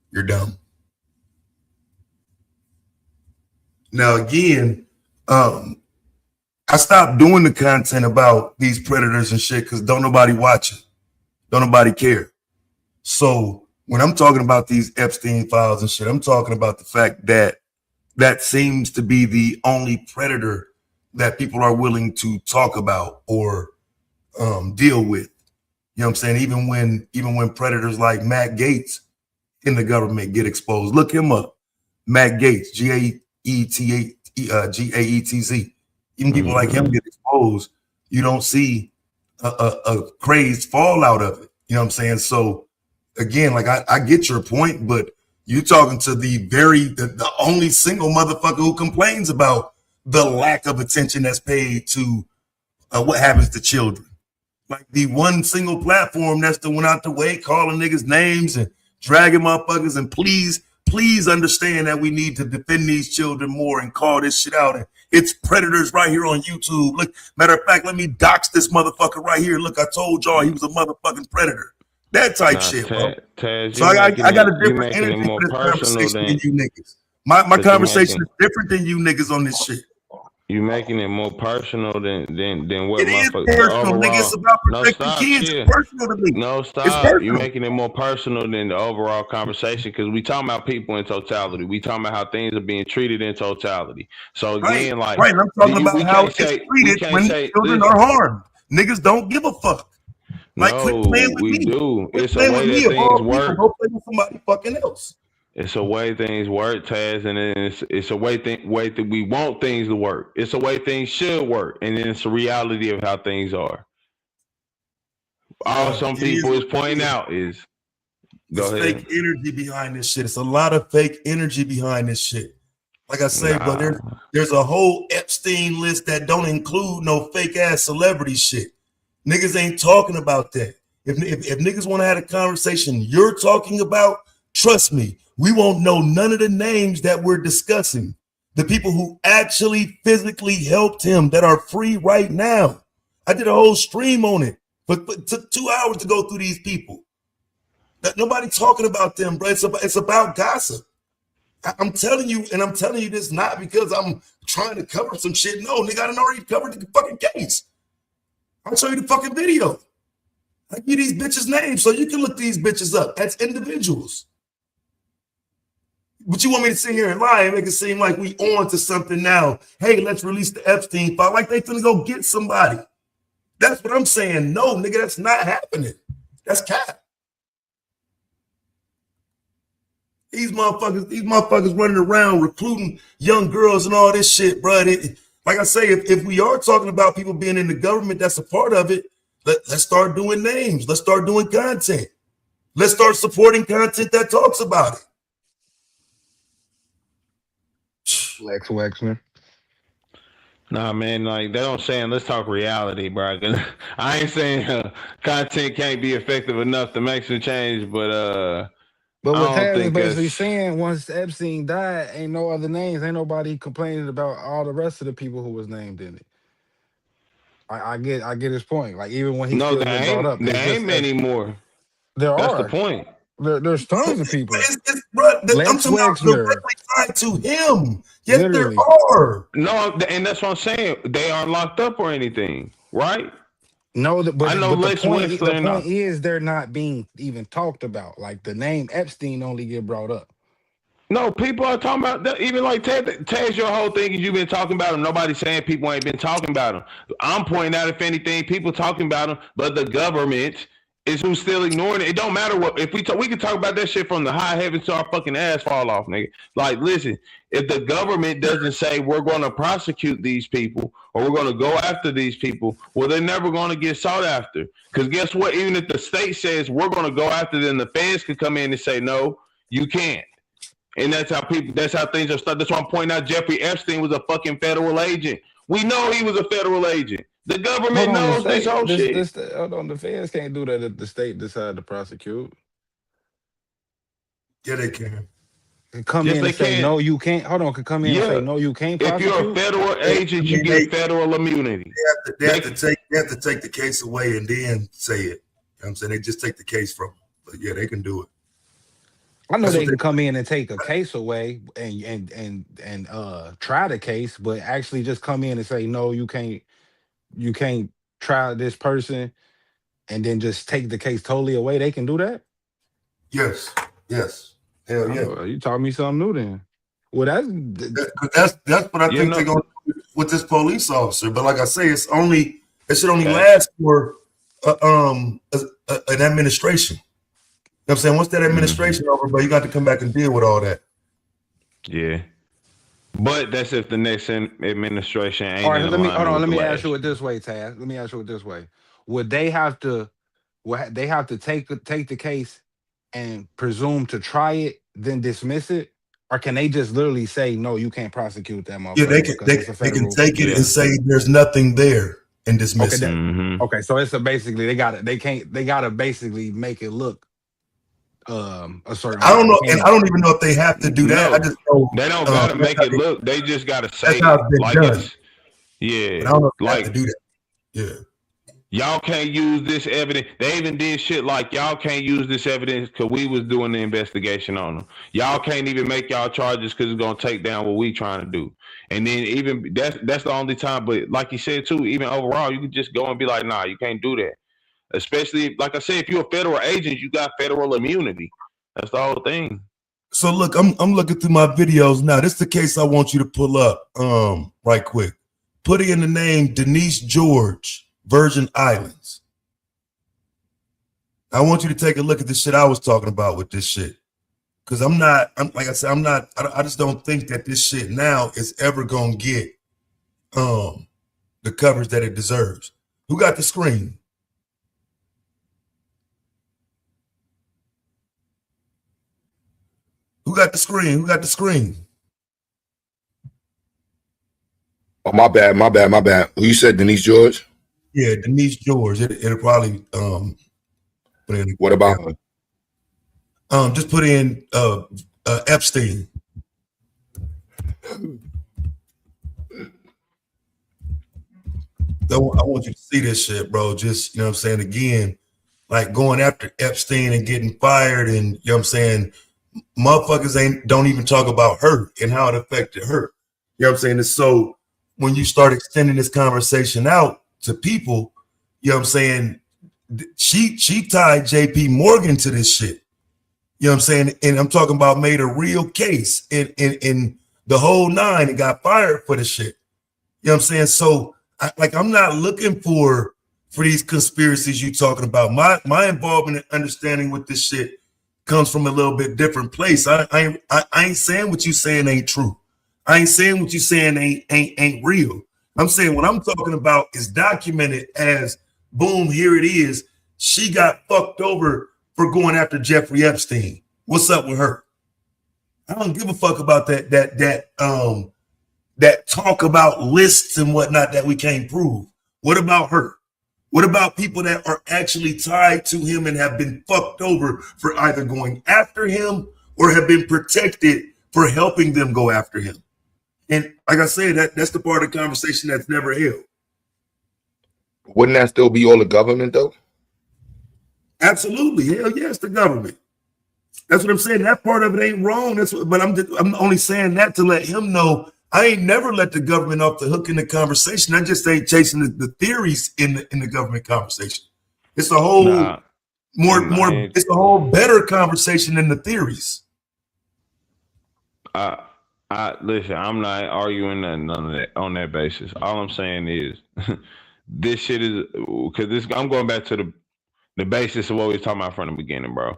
You're dumb. Now again, I stopped doing the content about these predators and shit because don't nobody watch it. Don't nobody care. So when I'm talking about these Epstein files and shit, I'm talking about the fact that that seems to be the only predator that people are willing to talk about or deal with. You know what I'm saying? Even when predators like Matt Gaetz in the government get exposed, look him up. Matt Gaetz, Gaetz. Even people like him get exposed. You don't see a crazed fallout of it. You know what I'm saying? So again, like I get your point, but you're talking to the only single motherfucker who complains about the lack of attention that's paid to what happens to children. Like the one single platform that's the one out the way calling niggas names and dragging motherfuckers. And please understand that we need to defend these children more and call this shit out. And it's predators right here on YouTube. Look, matter of fact, let me dox this motherfucker right here. Look, I told y'all he was a motherfucking predator. That type shit, bro. So I got a different energy for this conversation than you niggas. My conversation is different than you niggas on this shit. You making it more personal than what it is personal, nigga. It's about protecting kids. It's personal to me. No, stop. You making it more personal than the overall conversation because we talking about people in totality. We talking about how things are being treated in totality. So again, right. I'm talking about how it's treated when children are harmed. Niggas don't give a fuck. Like, no, we do. It's a way that things work. Go play with somebody fucking else. It's a way things work, Taz, and it's a way that we want things to work. It's a way things should work, and then it's a reality of how things are. All some people is pointing out is fake energy behind this shit. It's a lot of fake energy behind this shit. Like I say, but there's a whole Epstein list that don't include no fake ass celebrity shit. Niggas ain't talking about that. If niggas want to have a conversation you're talking about, trust me, we won't know none of the names that we're discussing. The people who actually physically helped him that are free right now. I did a whole stream on it, but it took 2 hours to go through these people. Nobody talking about them, bro. It's about gossip. I'm telling you, and I'm telling you this not because I'm trying to cover some shit. No, nigga, I done already covered the fucking case. I'll show you the fucking video. I give these bitches names so you can look these bitches up as individuals. But you want me to sit here and lie and make it seem like we on to something now. Hey, let's release the Epstein file. Like they finna go get somebody. That's what I'm saying. No, nigga, that's not happening. That's cap. These motherfuckers running around recruiting young girls and all this shit, bro. Like I say, if we are talking about people being in the government, that's a part of it. Let's start doing names. Let's start doing content. Let's start supporting content that talks about it. Lex Wexner. Nah, man, like they don't saying let's talk reality, bro. I ain't saying content can't be effective enough to make some change, but what Taz is basically saying, once Epstein died, ain't no other names, ain't nobody complaining about all the rest of the people who was named in it. I get his point. Like even when he still get brought up, there ain't many more. That's the point. There's tons of people. I'm talking about directly tied to him. Yes, literally. There are. No, and that's what I'm saying. They aren't locked up or anything, right? No, but the point is they're not being even talked about. Like the name Epstein only get brought up. No, people are talking about that. Even like Taz, your whole thing is you've been talking about him. Nobody's saying people ain't been talking about him. I'm pointing out, if anything, people talking about him, but the government is who's still ignoring it. It don't matter what, if we can talk about that shit from the high heavens to our fucking ass fall off, nigga. Like, listen, if the government doesn't say we're going to prosecute these people or we're going to go after these people, well, they're never going to get sought after. Because guess what? Even if the state says we're going to go after them, the feds could come in and say, no, you can't. And that's how things are started. That's why I'm pointing out Jeffrey Epstein was a fucking federal agent. We know he was a federal agent. The government knows this whole shit. Hold on, the feds can't do that if the state decide to prosecute. Yeah, they can. Come in and say no, you can't. Hold on, can come in and say no, you can't prosecute. If you're a federal agent, you get federal immunity. They have to take the case away and then say it. You know what I'm saying? They just take the case from them. But yeah, they can do it. I know they can come in and take a case away and try the case, but actually just come in and say no, you can't try this person, and then just take the case totally away. They can do that. Yes. Hell yeah. You taught me something new then. Well, that's what I think they're gonna do with this police officer. But like I say, it should only last for an administration. You know what I'm saying? Once that administration over, but you got to come back and deal with all that. Yeah. But that's if the next administration ain't. All right, let me ask you it this way, Taz. Let me ask you it this way. Would they have to take the case and presume to try it, then dismiss it? Or can they just literally say, no, you can't prosecute that motherfucker? Yeah, they can take it and say there's nothing there and dismiss it. Okay, so it's basically they gotta basically make it look a certain. I don't know, and I don't even know if they have to do that. No, I just know they don't gotta make it look. They just gotta say like it's, yeah. But I don't know if they have to do that. Yeah. Y'all can't use this evidence. They even did shit like y'all can't use this evidence because we was doing the investigation on them. Y'all can't even make y'all charges because it's gonna take down what we trying to do. And then even that's the only time. But like you said too, even overall, you can just go and be like, nah, you can't do that. Especially like I said, if you're a federal agent, you got federal immunity. That's the whole thing. So look, I'm looking through my videos now. This is the case I want you to pull up right quick. Put in the name Denise George, Virgin Islands. I want you to take a look at the shit I was talking about with this shit. Because I just don't think that this shit now is ever gonna get the coverage that it deserves. Who got the screen? Who got the screen? Who got the screen? Oh, my bad. Who you said, Denise George? Yeah, Denise George. It'll probably put in. What about her? Just put in Epstein. I want you to see this shit, bro. Just, you know what I'm saying, again, like going after Epstein and getting fired, and you know what I'm saying, motherfuckers don't even talk about her and how it affected her. You know what I'm saying? And so when you start extending this conversation out to people, you know what I'm saying, she tied JP Morgan to this shit. You know what I'm saying? And I'm talking about made a real case in the whole nine and got fired for the shit. You know what I'm saying? So I'm not looking for these conspiracies you talking about. My involvement and understanding with this shit comes from a little bit different place. I ain't saying what you saying ain't true. I ain't saying what you saying ain't real. I'm saying what I'm talking about is documented as boom, here it is. She got fucked over for going after Jeffrey Epstein. What's up with her? I don't give a fuck about that talk about lists and whatnot that we can't prove. What about her? What about people that are actually tied to him and have been fucked over for either going after him or have been protected for helping them go after him? And like I said, that's the part of the conversation that's never held. Wouldn't that still be all the government though? Absolutely. Hell yes, the government. That's what I'm saying. That part of it ain't wrong. But I'm only saying that to let him know I ain't never let the government off the hook in the conversation. I just ain't chasing the theories in the government conversation. It's a whole it's a whole better conversation than the theories. Listen, I'm not arguing none of that on that basis. All I'm saying is this shit is because this. I'm going back to the basis of what we was talking about from the beginning, bro.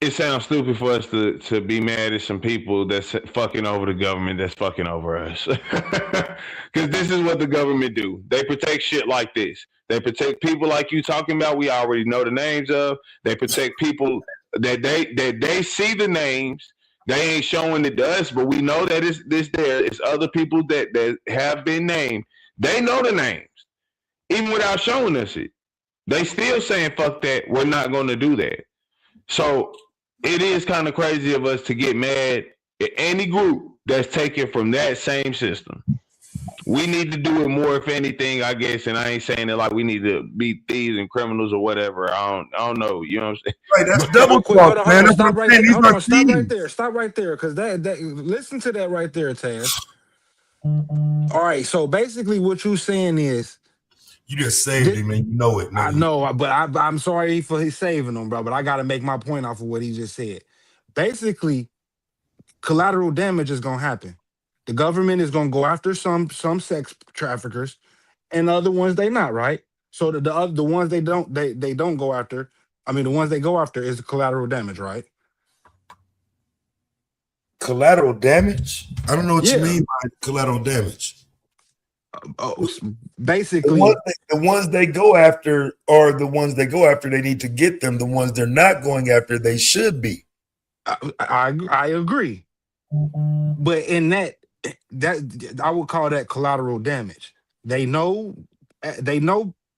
It sounds stupid for us to be mad at some people that's fucking over the government that's fucking over us. Because this is what the government do. They protect shit like this. They protect people like you talking about. We already know the names of. They protect people that they see the names. They ain't showing it to us, but we know that it's there. It's other people that have been named. They know the names. Even without showing us it. They still saying, fuck that. We're not going to do that. So it is kind of crazy of us to get mad at any group that's taken from that same system. We need to do it more, if anything, I guess. And I ain't saying that like we need to be thieves and criminals or whatever. I don't know. You know what I'm saying? Right, that's double talk, man. Stop right there. Stop right there. Because that listen to that right there, Taz. All right. So basically, what you're saying is. You just saved him, man. You know it, man. I know, but I'm sorry for his saving him, bro. But I got to make my point off of what he just said. Basically, collateral damage is gonna happen. The government is gonna go after some sex traffickers, and other ones they not, right? So the ones they don't go after. I mean, the ones they go after is collateral damage, right? Collateral damage? I don't know what you mean by collateral damage. Basically, the ones they go after are the ones they go after. They need to get them. The ones they're not going after, they should be. I agree, but in that I would call that collateral damage. They know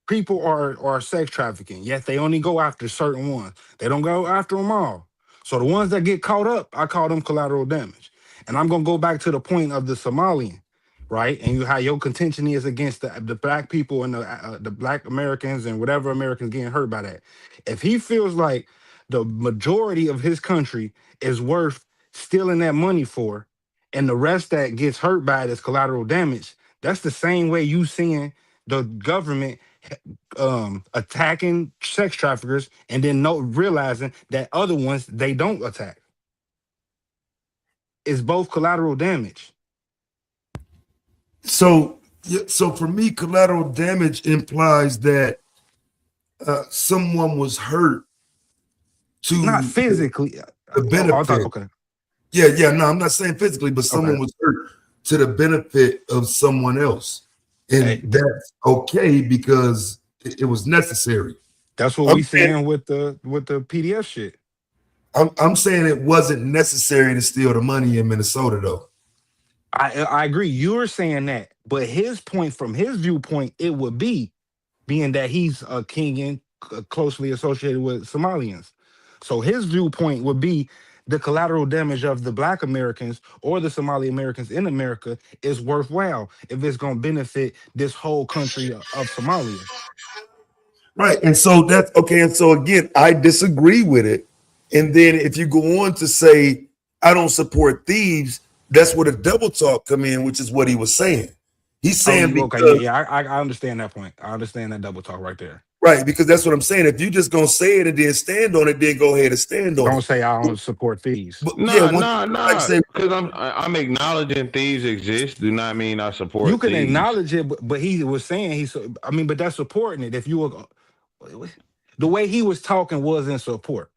people are sex trafficking. Yet they only go after certain ones. They don't go after them all. So the ones that get caught up, I call them collateral damage. And I'm gonna go back to the point of the Somalian. Right, and how your contention is against the black people and the black Americans and whatever Americans getting hurt by that. If he feels like the majority of his country is worth stealing that money for, and the rest that gets hurt by it is collateral damage, that's the same way you seeing the government attacking sex traffickers and then realizing that other ones they don't attack. It's both collateral damage. So for me, collateral damage implies that someone was hurt to not physically the benefit. Okay. Yeah. No, I'm not saying physically, but someone was hurt to the benefit of someone else, and that's okay because it was necessary. That's what we saying with the PDF shit. I'm saying it wasn't necessary to steal the money in Minnesota, though. I agree. You're saying that, but his point, from his viewpoint, it would be being that he's a Kenyan closely associated with Somalians. So his viewpoint would be the collateral damage of the Black Americans or the Somali Americans in America is worthwhile if it's going to benefit this whole country of Somalia. Right. And so that's okay. And so again, I disagree with it. And then if you go on to say, I don't support thieves, that's where the double talk come in, which is what he was saying. He's saying, I understand that point. I understand that double talk right there. Right, because that's what I'm saying. If you just gonna say it and then stand on it, then go ahead and stand on it. Don't say I don't support thieves. No. Because I'm acknowledging thieves exist. Do not mean I support. You can thieves. acknowledge it, but he was saying but that's supporting it. If you were the way he was talking was in support.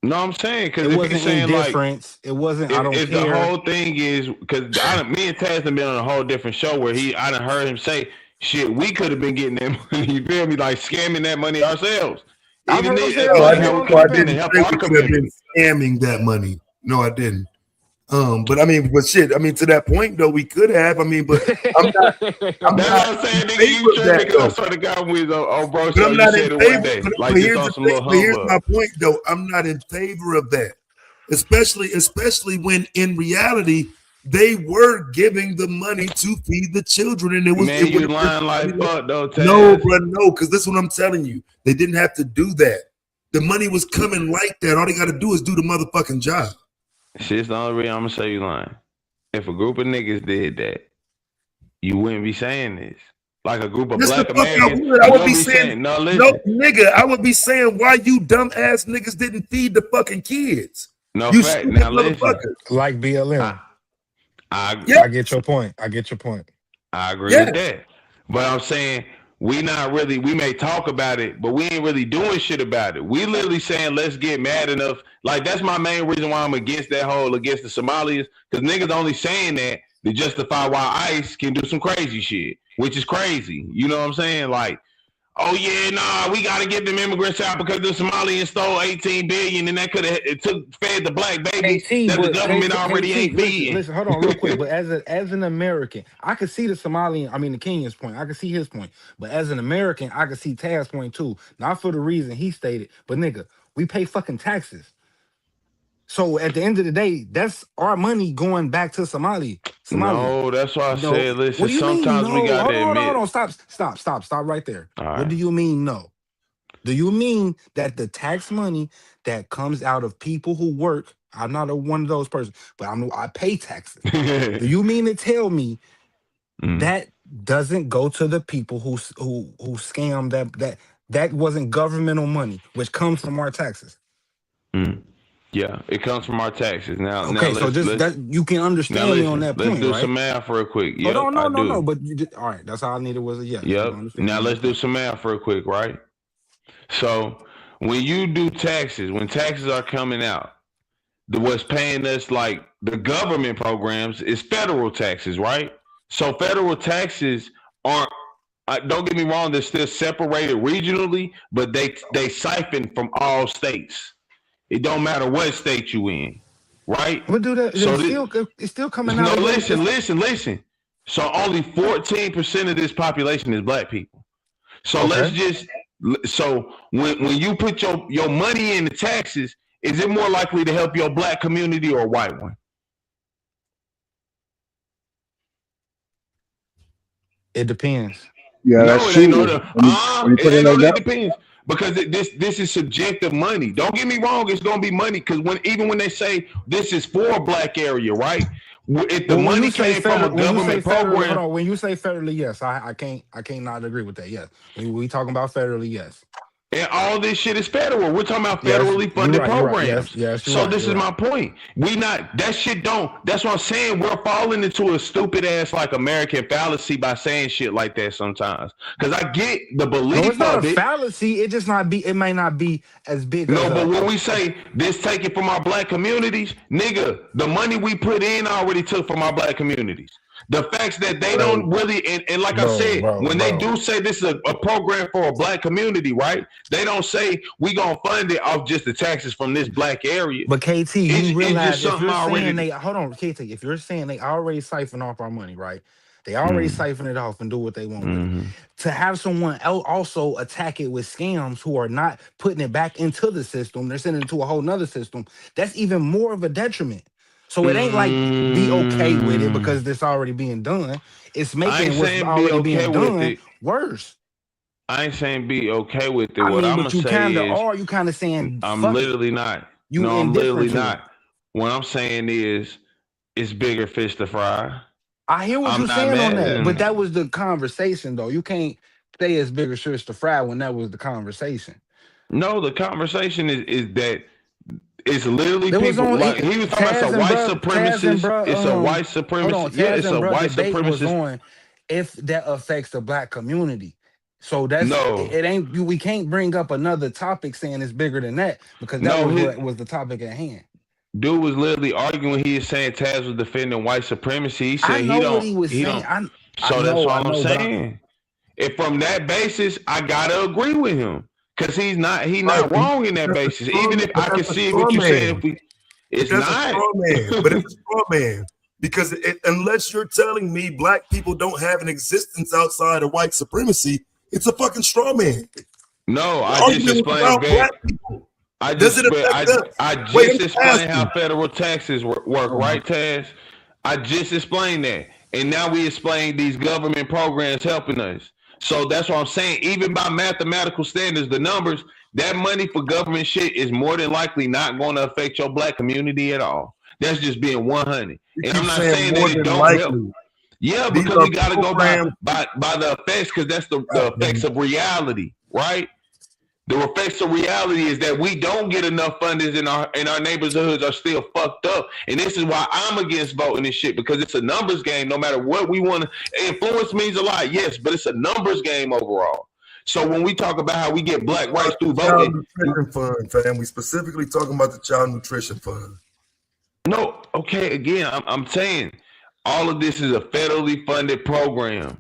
No, I'm saying because it wasn't indifference. It wasn't. I don't care. The whole thing is because me and Taz have been on a whole different show where I done heard him say, "Shit, we could have been getting that money." You feel me? Like scamming that money ourselves. I didn't say we could have been scamming that money. No, I didn't. But shit. I mean, to that point though, we could have. I mean, but I'm not. I'm not saying nigga, you tripping because I saw the guy with bro. But I'm not in favor. But here's my point though. I'm not in favor of that, especially when in reality they were giving the money to feed the children, and it was. Man, you lying like fuck though. Taz. No, bro, no, because this is what I'm telling you. They didn't have to do that. The money was coming like that. All they got to do is do the motherfucking job. Shit's the only reason I'm gonna say you lying. If a group of niggas did that, you wouldn't be saying this. Like a group of black Americans, I would be saying, no, nigga, I would be saying why you dumb ass niggas didn't feed the fucking kids. No You fact. stupid Now listen. motherfucker. Like BLM. I get your point. I get your point. I agree with that. But I'm saying we may talk about it, but we ain't really doing shit about it. We literally saying let's get mad enough. Like that's my main reason why I'm against that whole against the Somalis, because niggas only saying that to justify why ICE can do some crazy shit, which is crazy. You know what I'm saying? Like, oh yeah, nah, we gotta get them immigrants out because the Somalians stole 18 billion and that could have fed the black babies that the government already ain't feeding. Listen, hold on real quick. But as an American, I could see the Kenyan's point. I could see his point. But as an American, I could see Taz's point too. Not for the reason he stated, but nigga, we pay fucking taxes. So at the end of the day, that's our money going back to Somalia. No, that's why I said, listen, sometimes we gotta admit. Hold on, stop right there. All what do you mean no? Do you mean that the tax money that comes out of people who work, I'm not one of those persons, but I pay taxes. Do you mean to tell me that doesn't go to the people who scam that wasn't governmental money, which comes from our taxes? Yeah, it comes from our taxes. Now, okay, so that you can understand me on that point, right? Let's do some math real quick. Yep, no. But all right, that's all I needed was a yes. Yep. Now let's do some math real quick, right? So when you do taxes, when taxes are coming out, what's paying us like the government programs is federal taxes, right? So federal taxes aren't. Don't get me wrong; they're still separated regionally, but they siphon from all states. It don't matter what state you in, right? What do that? So it's still coming out. No, listen. So only 14% of this population is black people. So so when you put your money in the taxes, is it more likely to help your black community or a white one? It depends. Yeah, that's true. It depends. Because this is subjective money. Don't get me wrong, it's gonna be money. Because even when they say this is for a black area, right? If the money came from a government program, when you say federally, yes, I can't not agree with that. Yes, we talking about federally, yes. And all this shit is federal. We're talking about federally funded programs. Yes, so this is my point. That shit don't. That's what I'm saying. We're falling into a stupid ass like American fallacy by saying shit like that sometimes. Because I get the belief it's not of a fallacy. It may not be as big. No, but when we say this taken from our black communities, nigga, the money we put in already took from our black communities. The facts that they don't really, and like I said, when they do say this is a program for a black community, right? They don't say we gonna fund it off just the taxes from this black area. But KT, you realize if you're saying hold on, KT, if you're saying they already siphon off our money, right? They already siphon it off and do what they want with it. To have someone else also attack it with scams who are not putting it back into the system, they're sending it to a whole nother system. That's even more of a detriment. So it ain't like be okay with it because it's already being done. It's making what's already being done worse. I ain't saying be okay with it. What I'm saying is, you kind of saying I'm literally not. No, I'm literally not. What I'm saying is, it's bigger fish to fry. I hear what you're saying on that, but that was the conversation, though. You can't say it's bigger fish to fry when that was the conversation. No, the conversation is that. It's literally people like he was talking about a white supremacist. It's a white supremacist. Yeah, it's a white supremacist. If that affects the black community, so that's it ain't. We can't bring up another topic saying it's bigger than that because that was the topic at hand. Dude was literally arguing. He is saying Taz was defending white supremacy. He said he don't. So that's what I'm saying. And from that basis, I gotta agree with him. Because he's not wrong in that basis. Even if I can see what you're saying, it's not. But it's a straw man. Because unless you're telling me black people don't have an existence outside of white supremacy, it's a fucking straw man. No, I just explained that. I just explained how federal taxes work, right, Taz? I just explained that. And now we explain these government programs helping us. So that's what I'm saying. Even by mathematical standards, the numbers, that money for government shit is more than likely not going to affect your black community at all. That's just being 100. And I'm not saying that it don't help. Yeah, because we got to go by the effects because that's the effects of reality, right? The effects of reality is that we don't get enough funders in our neighborhoods are still fucked up. And this is why I'm against voting this shit, because it's a numbers game. No matter what we want to influence means a lot, yes, but it's a numbers game overall. So when we talk about how we get black rights through voting, nutrition fund, fam. We specifically talking about the child nutrition fund. No, okay, again, I'm saying all of this is a federally funded program.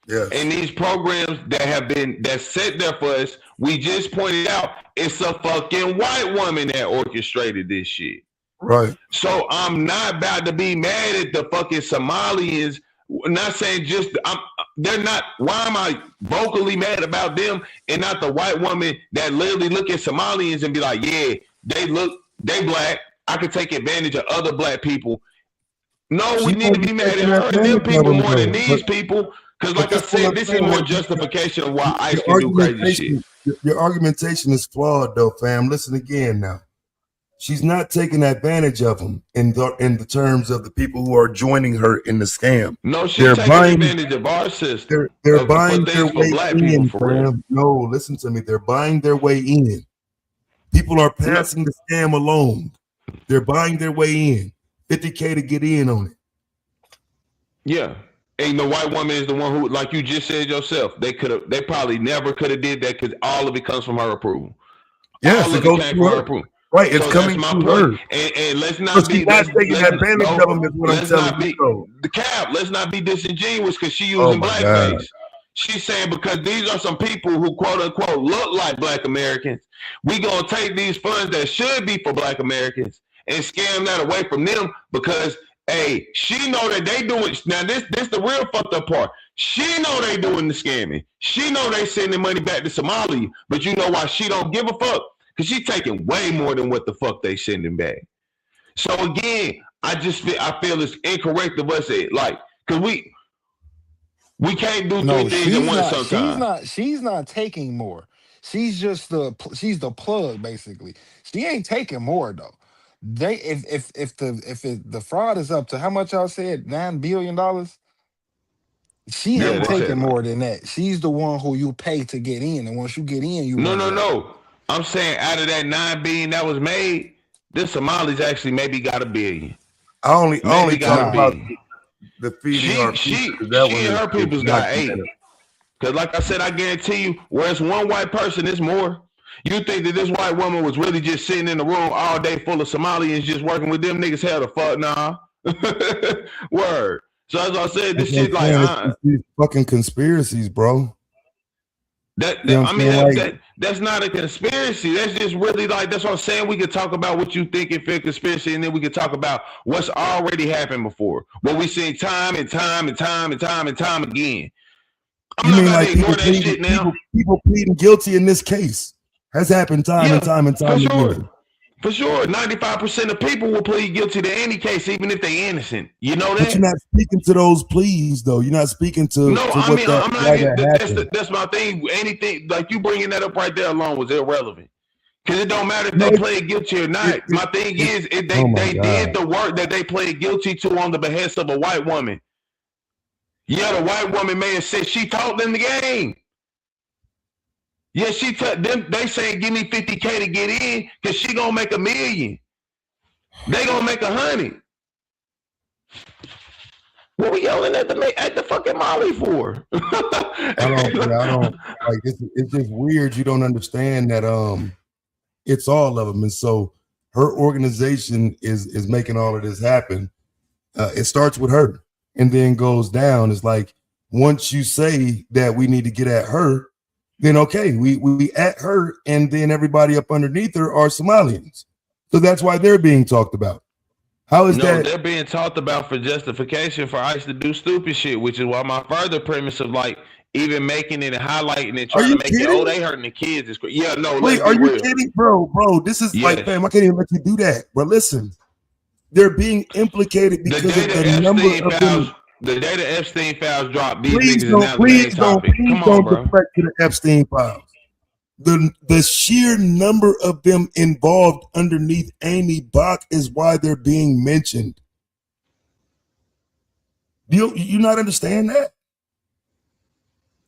Yes. And these programs that's set there for us, we just pointed out it's a fucking white woman that orchestrated this shit. Right. So I'm not about to be mad at the fucking Somalians. Not saying they're not. Why am I vocally mad about them and not the white woman that literally look at Somalians and be like, yeah, they black. I could take advantage of other black people. No, we need to be mad at her and them people more than these people. Because like I said, this is more justification of why ICE can do crazy shit. Your argumentation is flawed though, fam. Listen again now. She's not taking advantage of them in the terms of the people who are joining her in the scam. No, she's taking advantage of our system. They're buying their way in, fam. No, listen to me. They're buying their way in. People are passing the scam along. They're buying their way in. $50K to get in on it. Yeah. And the white woman is the one who, like you just said yourself, they probably never could have did that because all of it comes from her approval. Yes, it goes through her approval. Right, it's coming through her. And let's not be taking advantage of them is what I'm telling you. The cap, let's not be disingenuous because she using blackface. She's saying because these are some people who quote unquote look like black Americans. We gonna take these funds that should be for black Americans and scam that away from them because hey, she know that they doing now. This the real fucked up part. She know they doing the scamming. She know they sending money back to Somalia, but you know why she don't give a fuck? Because she taking way more than what the fuck they sending back. So again, I feel it's incorrect of us because we can't do three things at once sometimes. She's not taking more. She's just she's the plug basically. She ain't taking more though. If the fraud is up to how much y'all said $9 billion, she ain't taking more than that. She's the one who you pay to get in, and once you get in, you no. I'm saying out of that $9 billion that was made, this Somalis actually maybe got $1 billion. I only talk about the feeding our she and her people's got 8. Because like I said, I guarantee you, where it's one white person, it's more. You think that this white woman was really just sitting in the room all day full of Somalians just working with them niggas? Hell the fuck nah. Word. So as I said, this shit these fucking conspiracies, bro. That's not a conspiracy. That's just really that's what I'm saying. We could talk about what you think and feel conspiracy, and then we could talk about what's already happened before. What we seen time and time again. I'm not about to ignore that shit now. People pleading guilty in this case. Has happened time and time again. For sure. 95% of people will plead guilty to any case, even if they're innocent. You know that? But you're not speaking to those pleas, though. You're not speaking to. No, I mean, I'm not. That's my thing. Anything like you bringing that up right there alone was irrelevant. Because it don't matter if they played guilty or not. My thing is, if they did the work that they played guilty to on the behest of a white woman. Yeah, the white woman may have said she taught them the game. Yeah, she taught them. They saying give me $50K to get in because she gonna make $1 million. They gonna make 100. What we yelling at the fucking Molly for? I don't like. It's just weird. You don't understand that. It's all of them, and so her organization is making all of this happen. It starts with her, and then goes down. It's like once you say that we need to get at her. Then okay, we at her, and then everybody up underneath her are Somalians. So that's why they're being talked about. How is that? They're being talked about for justification for ICE to do stupid shit, which is why my further premise of even making it and highlighting it, trying to make it, they hurting the kids is yeah, no. Wait, are you kidding, bro? This is like, fam, I can't even let you do that. But listen, they're being implicated because of the number of them. The day the Epstein files drop, these niggas is now the main topic. Come on, bro. Deflect to the Epstein files. The sheer number of them involved underneath Amy Bach is why they're being mentioned. Do you not understand that?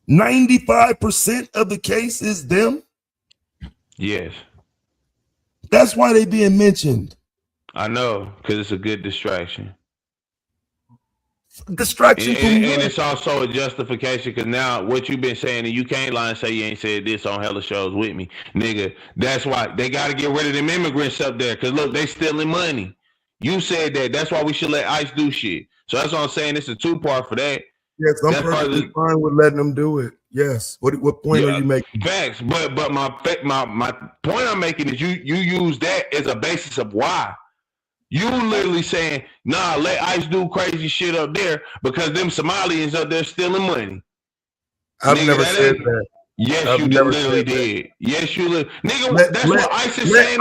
95% of the case is them. Yes. That's why they being mentioned. I know, because it's a good distraction. Distraction from and it's also a justification because now what you've been saying, and you can't lie and say you ain't said this on hella shows with me, nigga. That's why they got to get rid of them immigrants up there because look, they stealing money. You said that. That's why we should let ICE do shit. So that's what I'm saying. It's a two-part for that. Yes, I'm perfectly fine with letting them do it. Yes. What point are you making? Facts. But my point I'm making is you use that as a basis of why. You literally saying, nah, let ICE do crazy shit up there because them Somalians up there stealing money. I've never said that. Yes, you literally did. Yes, you nigga. That's what ICE is saying.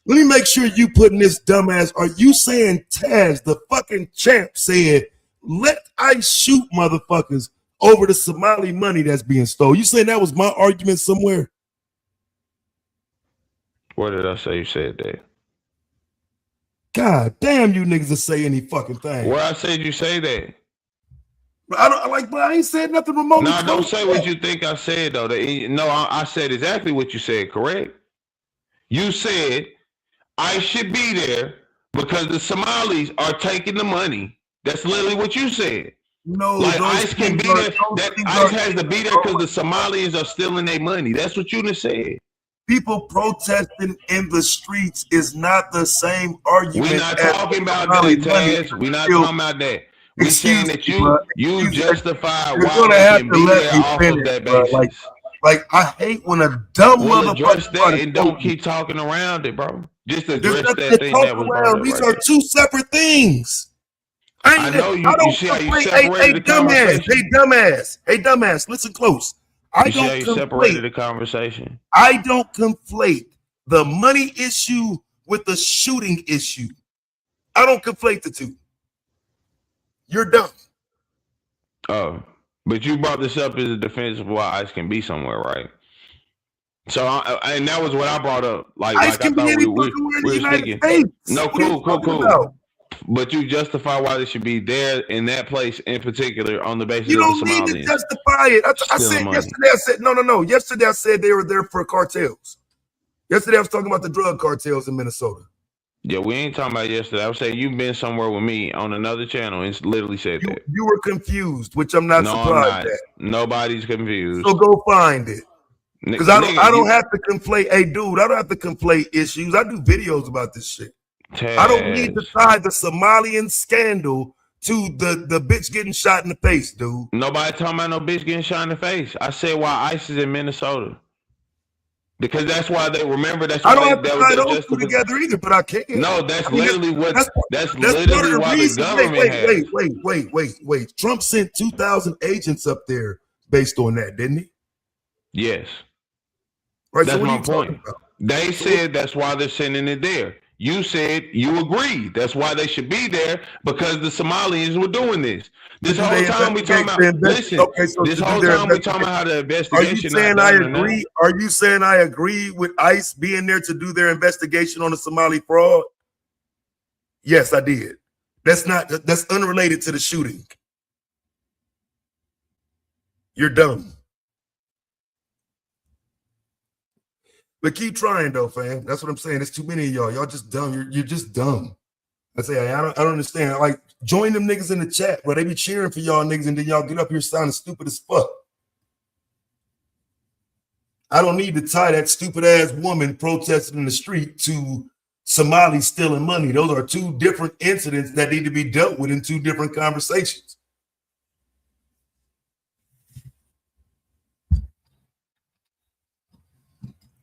Let me make sure you putting this dumbass. Are you saying Taz, the fucking champ, said let ICE shoot motherfuckers over the Somali money that's being stolen? You saying that was my argument somewhere? Where did I say you said that? God damn, you niggas will say any fucking thing. Where I said you say that? But I ain't said nothing remotely. No, don't say what you think I said though. I said exactly what you said. Correct. You said I should be there because the Somalis are taking the money. That's literally what you said. No, like ICE can be there. That ICE has to be there because the Somalis are stealing their money. That's what you just said. People protesting in the streets is not the same argument. We're not talking about that, Taz. We're not talking about that. We're saying that you justify why they can be there off of that basis. Like I hate when a dumb motherfucker address that and don't keep talking around it, bro. Just address that thing that was brought up. These are two separate things. I know you see how you separated the conversation. Hey, dumbass, listen close. I don't separated the conversation. I don't conflate the money issue with the shooting issue. I don't conflate the two. You're dumb. Oh, but you brought this up as a defense of why ICE can be somewhere, right? So, and that was what I brought up. ICE can be anywhere in the United States. No, cool. But you justify why they should be there in that place in particular on the basis of the Somalians. You don't need to justify it. I said yesterday, I said, no. Yesterday I said they were there for cartels. Yesterday I was talking about the drug cartels in Minnesota. Yeah, we ain't talking about yesterday. I was saying you've been somewhere with me on another channel and literally said that. You were confused, which I'm not surprised at. Nobody's confused. So go find it. Because I don't have to conflate. Hey, dude, I don't have to conflate issues. I do videos about this shit. Taz. I don't need to tie the Somalian scandal to the bitch getting shot in the face, dude. Nobody talking about no bitch getting shot in the face. I said why ICE is in Minnesota. Because that's why they remember. That's why I don't have to tie those two together either, but I can't. No, that's literally what. That's literally why the government has. Wait. Trump sent 2,000 agents up there based on that, didn't he? Yes. Right. That's so my point. They said that's why they're sending it there. You said you agree. That's why they should be there because the Somalians were doing this. This whole time we talking about. Listen. Okay, so this whole time we talking about how the investigation. Are you saying I agree? Are you saying I agree with ICE being there to do their investigation on the Somali fraud? Yes, I did. That's unrelated to the shooting. You're dumb. But keep trying though, fam. That's what I'm saying. There's too many of y'all. Y'all just dumb. You're just dumb. I say I don't understand. Like join them niggas in the chat, bro. They be cheering for y'all niggas, and then y'all get up here sounding stupid as fuck. I don't need to tie that stupid ass woman protesting in the street to Somali stealing money. Those are two different incidents that need to be dealt with in two different conversations.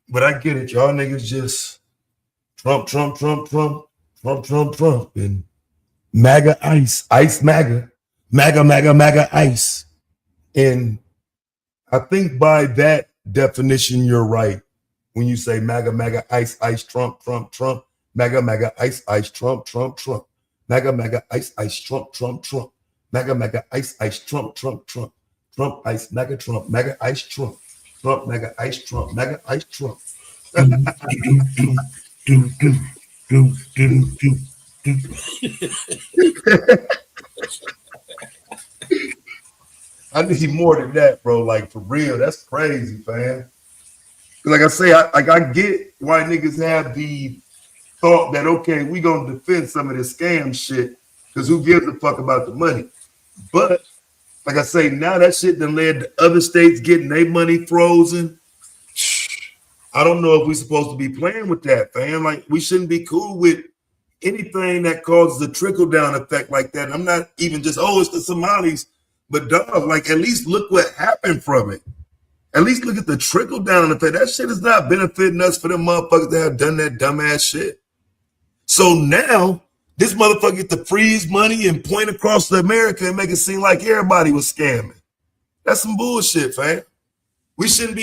But I get it. Y'all niggas just Trump, and MAGA ICE, MAGA, ICE. And I think by that definition, you're right. When you say MAGA, ICE, Trump, MAGA, ICE, Trump, MAGA, ICE, Trump, MAGA, ICE, Trump, Trump, ICE, MAGA, ICE, Trump. Trump, MAGA, ICE, Trump, MAGA, ICE, Trump. I need more than that, bro. Like for real, that's crazy, fam. Like I say, I get why niggas have the thought that okay, we gonna defend some of this scam shit because who gives a fuck about the money? But like I say, now that shit done led to other states getting their money frozen. I don't know if we're supposed to be playing with that, fam. Like we shouldn't be cool with anything that causes a trickle down effect like that. And I'm not even just it's the Somalis, but dog, like at least look what happened from it. At least look at the trickle down effect. That shit is not benefiting us for them motherfuckers that have done that dumbass shit. So now this motherfucker get to freeze money and point across to America and make it seem like everybody was scamming. That's some bullshit, fam. We shouldn't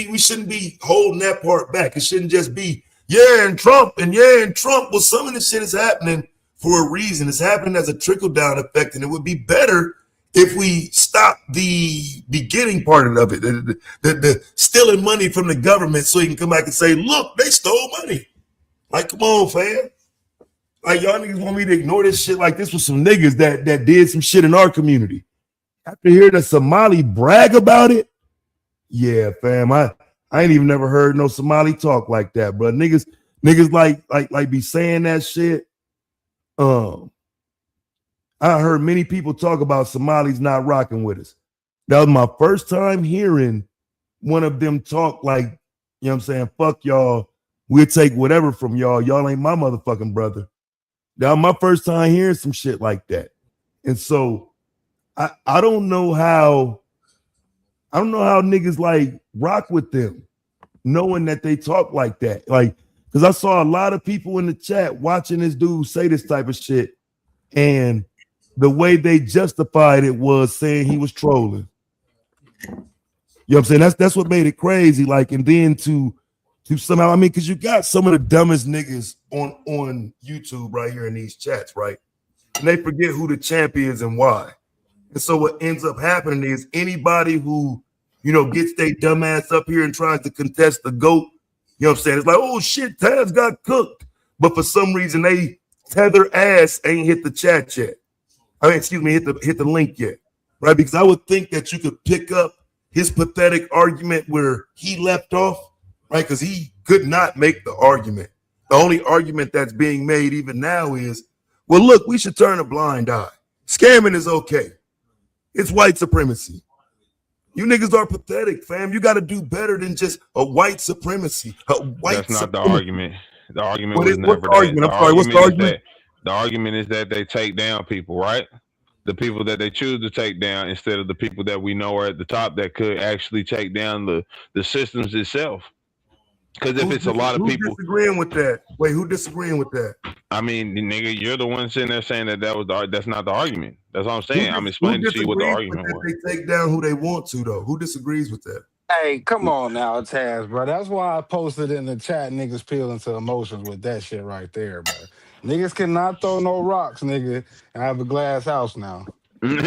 be holding that part back. It shouldn't just be and Trump. Well, some of this shit is happening for a reason. It's happening as a trickle down effect, and it would be better if we stop the beginning part of it, the stealing money from the government, so you can come back and say, look, they stole money. Like, come on, fam. Like, y'all niggas want me to ignore this shit like this with some niggas that did some shit in our community. After hearing a Somali brag about it, yeah, fam, I ain't even never heard no Somali talk like that, bro. Niggas like be saying that shit. I heard many people talk about Somalis not rocking with us. That was my first time hearing one of them talk like, you know what I'm saying, fuck y'all, we'll take whatever from y'all. Y'all ain't my motherfucking brother. That was my first time hearing some shit like that. And so I don't know how niggas like rock with them, knowing that they talk like that. Like, because I saw a lot of people in the chat watching this dude say this type of shit, and the way they justified it was saying he was trolling. You know what I'm saying? That's what made it crazy. Like, and then to somehow, I mean, because you got some of the dumbest niggas on YouTube right here in these chats, right? And they forget who the champ is and why. And so what ends up happening is anybody who, you know, gets their dumb ass up here and tries to contest the GOAT, you know what I'm saying? It's like, oh shit, Taz got cooked. But for some reason, they tether ass ain't hit the chat yet. I mean, excuse me, hit the link yet, right? Because I would think that you could pick up his pathetic argument where he left off, right? Because he could not make the argument. The only argument that's being made even now is, well, look, we should turn a blind eye. Scamming is okay. It's white supremacy. You niggas are pathetic, fam. You got to do better than just a white supremacy. That's not the argument. The argument was never that. Argument? I'm sorry, what's the argument? The argument is that they take down people, right? The people that they choose to take down instead of the people that we know are at the top that could actually take down the systems itself. Because if it's a lot of people disagreeing with that, wait, who disagreeing with that? I mean, nigga, you're the one sitting there saying that's not the argument. That's what I'm saying. I'm explaining to you what the argument was. They take down who they want to, though. Who disagrees with that? Hey, come on now, Taz, bro. That's why I posted in the chat, niggas peeling to emotions with that shit right there, bro. Niggas cannot throw no rocks, nigga, and have a glass house now. Wait,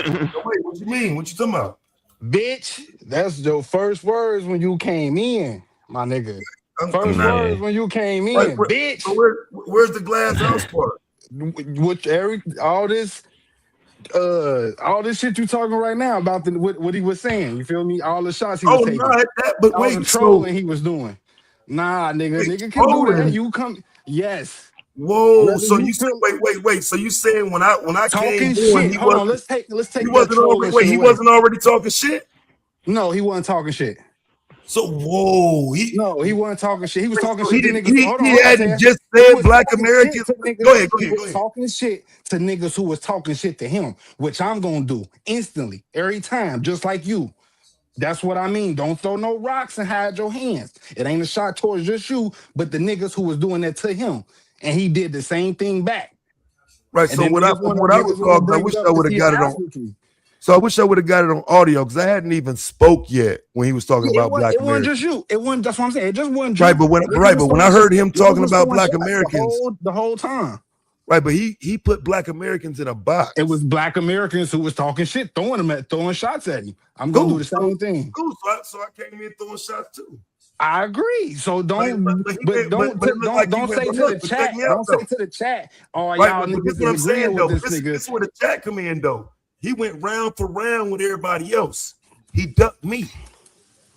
what you mean? What you talking about? Bitch, that's your first words when you came in, my nigga. First words when you came in, bitch. So where's the glass house part? Which all this shit you talking right now about what he was saying. You feel me? All the shots he was taking. Not that, but all the trolling he was doing. Nah, nigga can do that. You come, yes. Whoa! Whether so you say, wait. So you saying when I talking came shit? On, Hold on, let's take. He wasn't already. He wasn't already talking shit. No, he wasn't talking shit. So whoa, he wasn't talking shit. He was talking shit to niggas. He hadn't just said Black Americans. Go ahead. Talking shit to niggas who was talking shit to him, which I'm gonna do instantly, every time, just like you. That's what I mean. Don't throw no rocks and hide your hands. It ain't a shot towards just you, but the niggas who was doing that to him, and he did the same thing back. Right. So what I recall, I wish I would have got it on. So I wish I would have got it on audio because I hadn't even spoke yet when he was talking about Black Americans. It wasn't just you. It wasn't. That's what I'm saying. It just wasn't you. Right, but when I heard him talking about Black Americans the whole time. Right, but he put Black Americans in a box. It was Black Americans who was talking shit, throwing shots at him. I'm gonna do the same thing. Cool. So I came in throwing shots too. I agree. So don't say to the chat. Don't say to the chat. Oh, y'all niggas is agreeing with this nigga. This is where the chat come in though. He went round for round with everybody else. He ducked me.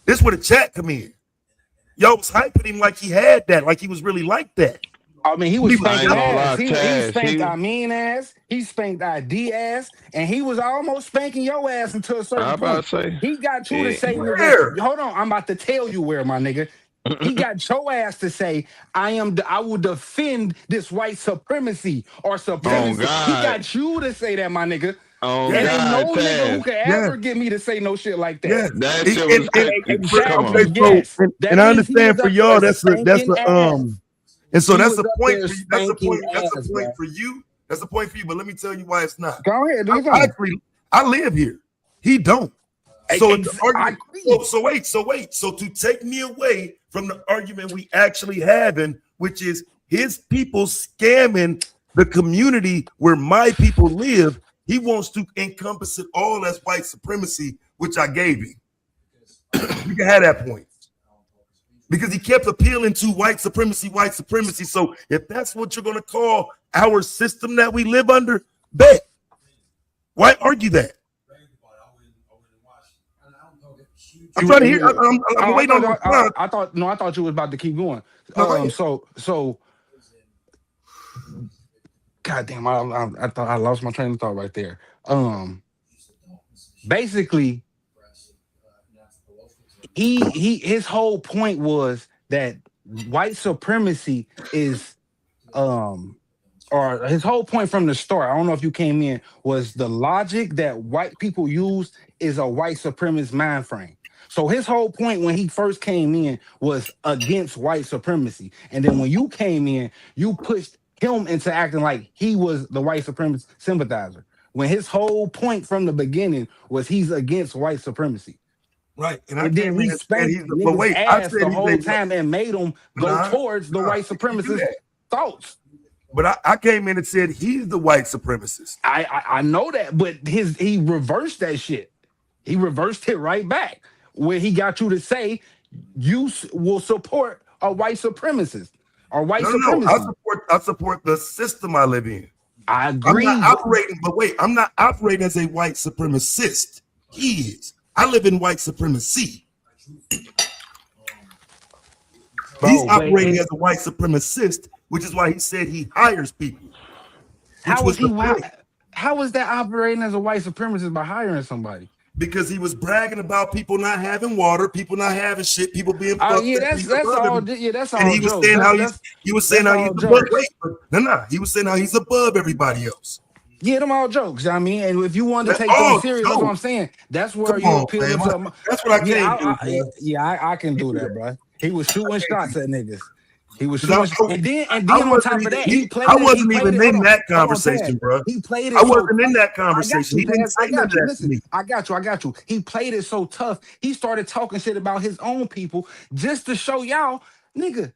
This is where the chat come in. Y'all was hyping him like he had that, like he was really like that. I mean, he was spanking ass. He spanked Amin ass. He spanked ID ass, and he was almost spanking your ass until a certain point. He got you to say, nigga, hold on, I'm about to tell you where, my nigga. He got your ass to say, I will defend this white supremacy or supremacy. He got you to say that, my nigga. Oh, and ain't no God, nigga who could ever get me to say no shit like that. Yeah, that shit was and I understand for y'all that's a and so that's the point. That's the point. That's the point for you. That's the point for you. But let me tell you why it's not. Go ahead. I live here. He don't. So So to take me away from the argument we actually having, which is his people scamming the community where my people live, he wants to encompass it all as white supremacy, which I gave him. You can have that point. Because he kept appealing to white supremacy. So if that's what you're going to call our system that we live under, bet. Why argue that? I'm trying to hear. I'm waiting on the I thought you was about to keep going. So God damn, I thought I lost my train of thought right there. Basically, his whole point was that white supremacy is or his whole point from the start, I don't know if you came in, was the logic that white people use is a white supremacist mind frame. So his whole point when he first came in was against white supremacy. And then when you came in, you pushed him into acting like he was the white supremacist sympathizer. When his whole point from the beginning was he's against white supremacy. Right. And then he spanked niggas' ass the whole time and made them go towards the white supremacist thoughts. But I came in and said he's the white supremacist. I know that, but he reversed that shit. He reversed it right back where he got you to say you will support a white supremacist or white supremacy. No, I support the system I live in. I agree. I'm not operating, but wait, I'm not operating as a white supremacist. He is. I live in white supremacy. He's operating as a white supremacist, which is why he said he hires people. How is that operating as a white supremacist by hiring somebody? Because he was bragging about people not having water, people not having shit, people being fucked up. That's all. Yeah, that's all. And he was saying how he's above. He was saying how he's above everybody else. Yeah, them all jokes. I mean, and if you wanted to take them serious, that's what I'm saying. That's where you appeal to. That's what I came to. I can do that, bro. He was shooting shots at niggas. He was shooting, and then on top of that, he played. I wasn't even in that conversation, bro. He played it. I wasn't in that conversation. He didn't say that to me. I got you. He played it so tough. He started talking shit about his own people just to show y'all, nigga.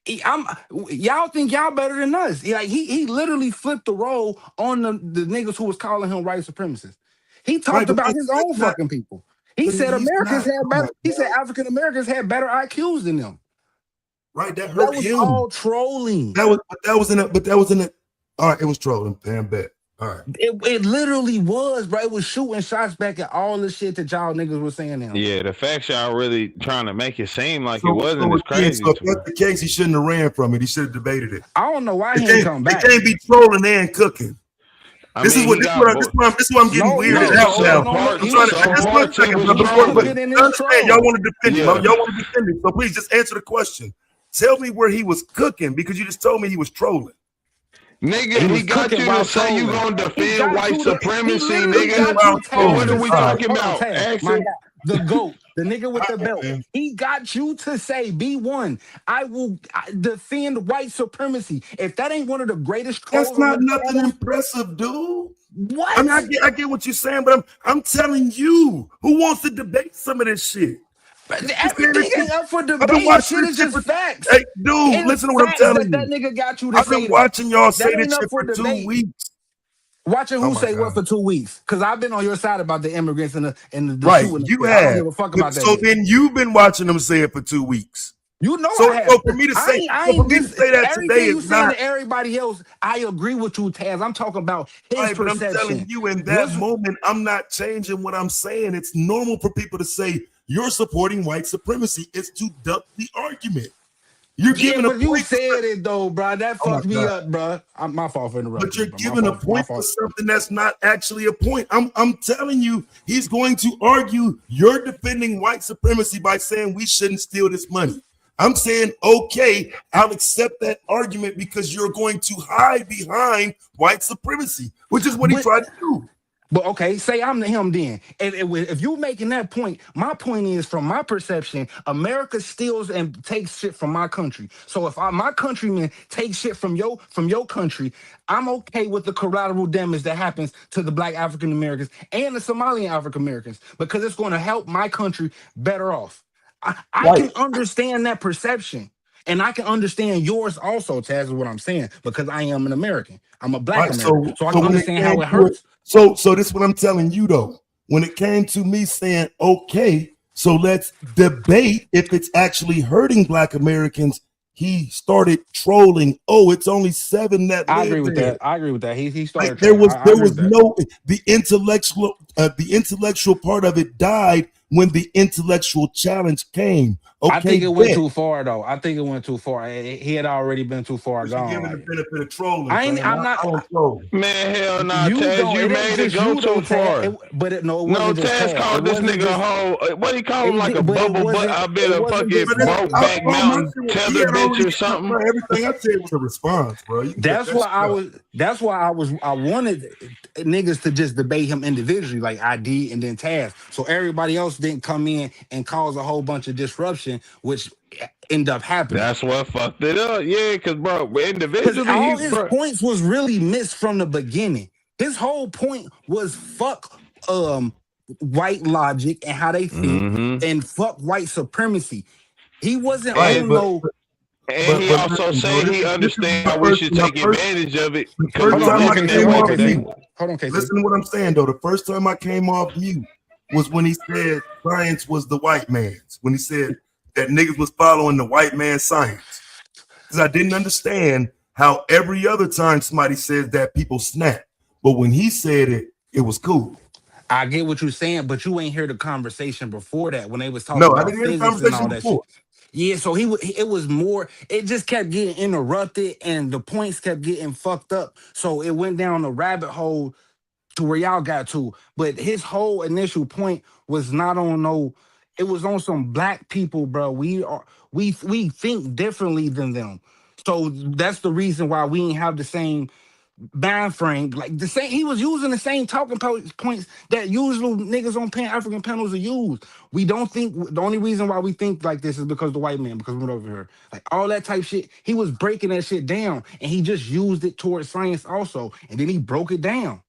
Y'all think y'all better than us. Like he literally flipped the role on the niggas who was calling him white supremacists. He talked about his own fucking people. He said Americans had better. He said African Americans had better IQs than them. Right, that hurt was him. All trolling. That was in it. All right, it was trolling. Damn bet. All right. It literally was, bro. It was shooting shots back at all the shit that y'all niggas were saying now. Yeah, the fact y'all really trying to make it seem like it wasn't as crazy. So if that's the case, he shouldn't have ran from it. He should have debated it. I don't know why he didn't come back. It can't be trolling and cooking. This is what I'm getting weirded out now. I'm trying to just 1 second. Understand, y'all want to defend him. Y'all want to defend him. So please just answer the question. Tell me where he was cooking, because you just told me he was trolling. Nigga, he got you to say you gonna defend white supremacy, nigga. What are we talking about? The GOAT, the nigga with the belt. He got you to say, B1, I will defend white supremacy. If that ain't one of the greatest trolls, that's not nothing impressive, dude. What? I mean, I get what you're saying, but I'm telling you, who wants to debate some of this shit? But everything ain't up for debate. Shit is just facts. Hey, dude, listen to what I'm telling you. That nigga got you to I've say been watching y'all say this shit for 2 weeks. Watching who say what for 2 weeks? Because I've been on your side about the immigrants and the right. shooting. You I have. don't give a fuck about that. So then you've been watching them say it for 2 weeks. You know, So, I have. so for me to say, that today you is saying not to everybody else, I agree with you, Taz. I'm talking about his right, but I'm perception. telling you, in that moment, I'm not changing what I'm saying. It's normal for people to say you're supporting white supremacy. It's to duck the argument. You're giving a but you point. said it though, bro. That Oh my fucked me God. up, bro. My fault for interrupting. But you're Bro. giving a point for something that's not actually a point. I'm telling you, he's going to argue you're defending white supremacy by saying we shouldn't steal this money. I'm saying, okay, I'll accept that argument because you're going to hide behind white supremacy, which is what he tried to do. But okay, say I'm him then. If you're making that point, my point is, from my perception, America steals and takes shit from my country. So if my countrymen take shit from your country, I'm okay with the collateral damage that happens to the Black African Americans and the Somalian African Americans because it's going to help my country better off. I can understand that perception. And I can understand yours also, Taz, is what I'm saying, because I am an American. I'm a Black American. So I can understand how it hurts. So this is what I'm telling you, though. When it came to me saying, okay, so let's debate if it's actually hurting Black Americans, he started trolling. Oh, it's only 7 that live I agree with there. that. I agree with that. He started. Like, there was no the intellectual part of it died when the intellectual challenge came. Okay, I think it went too far, though. I think it went too far. He had already been too far gone. Giving the benefit of trolling. I'm not. Man, hell nah, You Taz, don't. you made it go too far. No, Taz called this nigga a whole. What he called him, like a bubble butt? I bet a fucking broke back mountain tether bitch or something. Everything I said was a response, bro. That's why I wanted niggas to just debate him individually, like ID and then Taz, so everybody else didn't come in and cause a whole bunch of disruption, which end up happening. That's what fucked it up. Yeah, because bro, individually, all his points was really missed from the beginning. His whole point was fuck white logic and how they think, and fuck white supremacy. He wasn't on no. And he also said he understands how we should take advantage of it. Hold on, listen to what I'm saying, though. The first time I came off mute was when he said science was the white man's. When he said that niggas was following the white man's science. Because I didn't understand how every other time somebody says that, people snap. But when he said it, it was cool. I get what you're saying, but you ain't heard the conversation before that when they was talking about physics and all that shit. Yeah, so it was more, it just kept getting interrupted and the points kept getting fucked up. So it went down the rabbit hole to where y'all got to. But his whole initial point was not on it was on some Black people, bro. We think differently than them. So that's the reason why we ain't have the same mind frame. Like the same, he was using the same talking points that usual niggas on Pan-African panels are used. We don't think, the only reason why we think like this is because the white man, because we went over here. Like all that type shit, he was breaking that shit down and he just used it towards science also. And then he broke it down.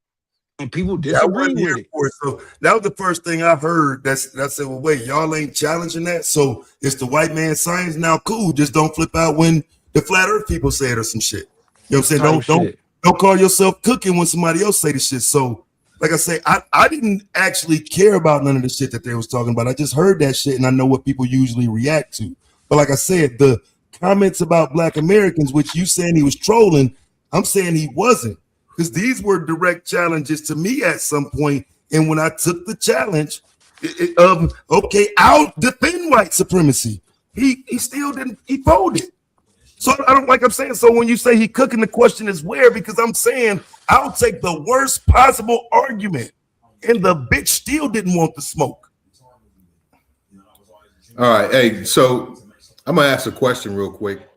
And people disagree with it. So that was the first thing I heard. That said, well, wait, y'all ain't challenging that. So it's the white man science now. Cool. Just don't flip out when the flat earth people say it or some shit. You know what I'm saying? Don't call yourself cooking when somebody else say the shit. So like I say, I didn't actually care about none of the shit that they was talking about. I just heard that shit and I know what people usually react to. But like I said, the comments about Black Americans, which you saying he was trolling, I'm saying he wasn't. Because these were direct challenges to me at some point. And when I took the challenge of, okay, I'll defend white supremacy, he still didn't, he folded. So I don't, like I'm saying, so when you say he cooking, the question is where, because I'm saying I'll take the worst possible argument. And the bitch still didn't want the smoke. All right. Hey, so I'm going to ask a question real quick.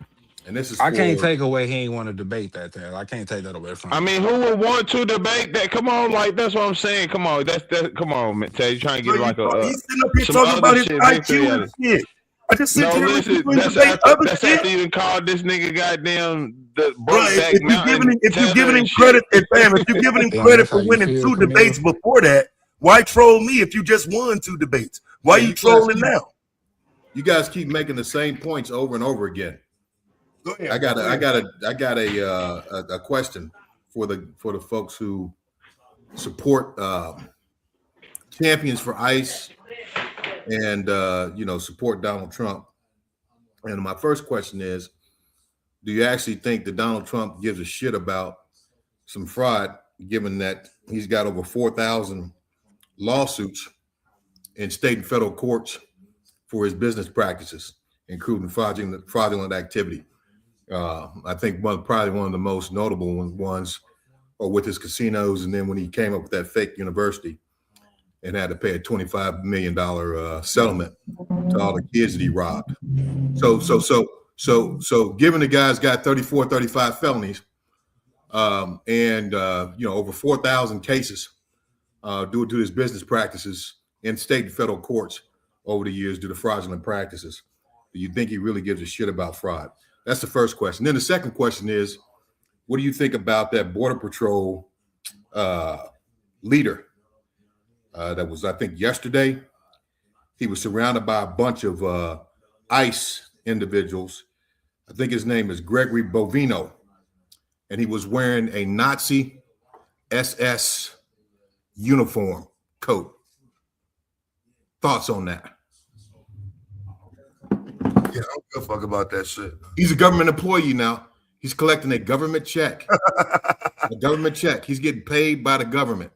And this is I can't take away he ain't want to debate that there. I can't take that away from him. I mean, who would want to debate that? Come on, like that's what I'm saying. Come on, come on, man. You trying to get like he's sitting up here talking about his IQ and shit. I just sit here listen, that's after you called this nigga goddamn the if you're giving him credit, if you're giving him credit for winning 2 debates before that, why troll me if you just won 2 debates? Why are you trolling now? You guys keep making the same points over and over again. Go ahead. I got a question for the folks who support champions for ICE and support Donald Trump. And my first question is, do you actually think that Donald Trump gives a shit about some fraud, given that he's got over 4,000 lawsuits in state and federal courts for his business practices, including fraudulent activity? I think probably one of the most notable ones are with his casinos, and then when he came up with that fake university and had to pay a $25 million settlement to all the kids that he robbed. So given the guy's got 34, 35 felonies, and over 4,000 cases due to his business practices in state and federal courts over the years due to fraudulent practices, do you think he really gives a shit about fraud? That's the first question. Then the second question is, what do you think about that Border Patrol leader that was, I think, yesterday? He was surrounded by a bunch of ICE individuals. I think his name is Gregory Bovino, and he was wearing a Nazi SS uniform coat. Thoughts on that? Yeah, I don't give a fuck about that shit. He's a government employee now. He's collecting a government check. A government check. He's getting paid by the government.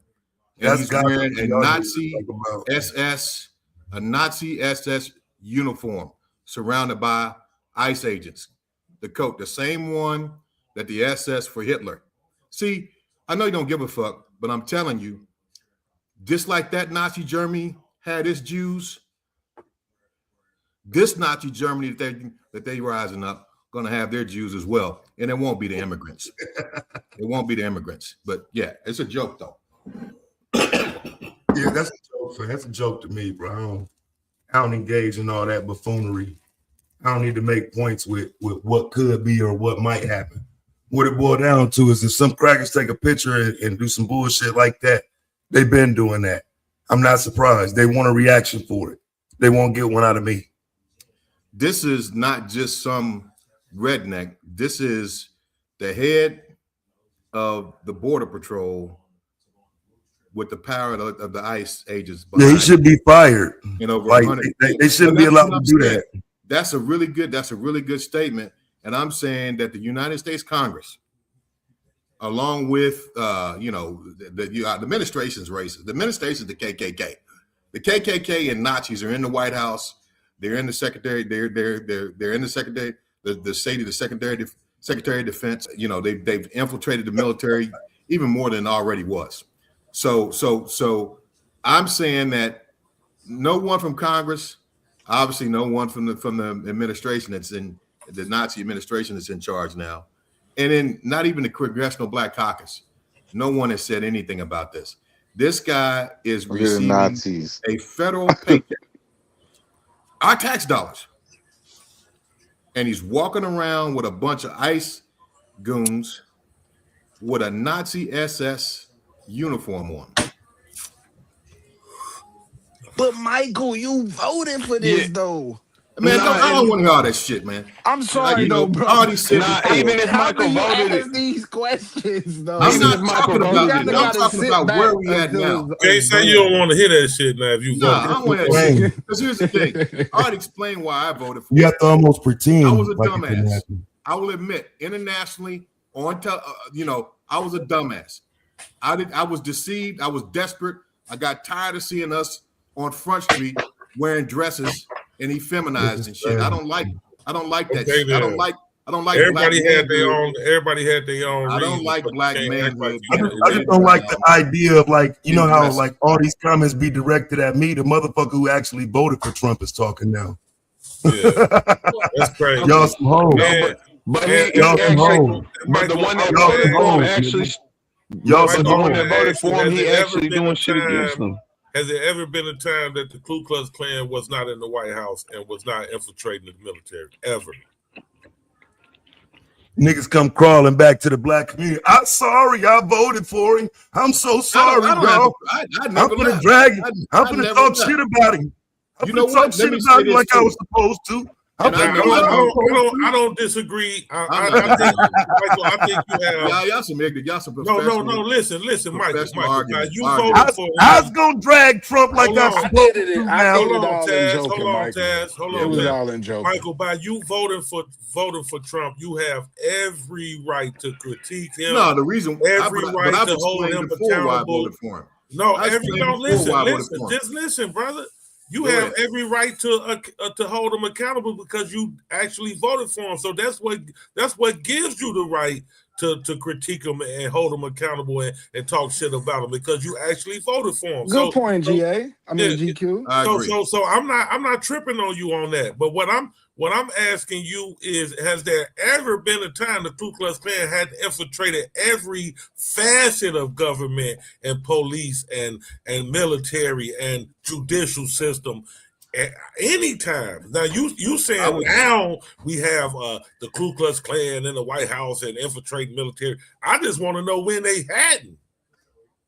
And he's wearing a Nazi SS uniform surrounded by ICE agents. The coat, the same one that the SS for Hitler. See, I know you don't give a fuck, but I'm telling you, just like that Nazi Germany had its Jews, this Nazi Germany that they rising up going to have their Jews as well, and it won't be the immigrants. It won't be the immigrants, but yeah, it's a joke though. Yeah, that's a joke. That's a joke to me, bro. I don't engage in all that buffoonery. I don't need to make points with what could be or what might happen. What it boiled down to is if some crackers take a picture and do some bullshit like that, they've been doing that. I'm not surprised. They want a reaction for it. They won't get one out of me. This is not just some redneck. This is the head of the Border Patrol with the power of the ICE agents. Yeah, he should be fired. And over like, they shouldn't be allowed to do that. That's a really good statement. And I'm saying that the United States Congress, along with the administration's racist, the administration's the KKK. The KKK and Nazis are in the White House. They're in the secretary. They're in the secretary. The Secretary of Defense. You know, they've infiltrated the military even more than it already was. So I'm saying that no one from Congress, obviously no one from the administration that's in the Nazi administration that's in charge now, and then not even the Congressional Black Caucus. No one has said anything about this. This guy is receiving a federal paycheck, our tax dollars, and he's walking around with a bunch of ICE goons with a Nazi SS uniform on. But Michael, you voted for this though. Man, I don't want to hear all that shit, man. I'm sorry, bro. Even if Michael voted, these questions, though. I'm not talking about where we at now. Can't say you don't want to hear that shit now if you vote. I don't want to hear that shit. Because here's the thing. I already explained why I voted for it. You have to almost pretend. I was a dumbass. I will admit, internationally, I was a dumbass. I was deceived. I was desperate. I got tired of seeing us on Front Street wearing dresses and effeminized and shit. I don't like that shit. I don't like everybody had their own I don't like black men. I just don't like the idea of how like all these comments be directed at me. The motherfucker who actually voted for Trump is talking now. Yeah, that's crazy. Y'all some hoes. Y'all some hoes. But the one that voted for him actually, the one that voted for him, he actually doing shit against them. Has there ever been a time that the Ku Klux Klan was not in the White House and was not infiltrating the military? Ever? Niggas come crawling back to the black community. I'm sorry, I voted for him. I'm so sorry, bro. I'm gonna drag him. I'm gonna talk shit about him. I'm gonna talk shit about him like I was supposed to. And I don't disagree. I think, Michael, I think you have. Y'all some ignorant. Y'all some No. Listen, Michael. Now you I voted for. I was gonna drag Trump like I did it. Hold on, Taz. Hold on. It was all in joking. Michael, by you voting for Trump, you have every right to critique him. No, the reason every right to hold him accountable. No, listen. Just listen, brother. You have every right to hold him accountable because you actually voted for him. So that's what gives you the right to critique him and hold him accountable and talk shit about him because you actually voted for him. Good point, GA. I mean GQ. So I'm not tripping on you on that. But what I'm asking you is, has there ever been a time the Ku Klux Klan had infiltrated every facet of government and police and military and judicial system at any time? Now you saying now we have the Ku Klux Klan in the White House and infiltrating military. I just want to know when they hadn't.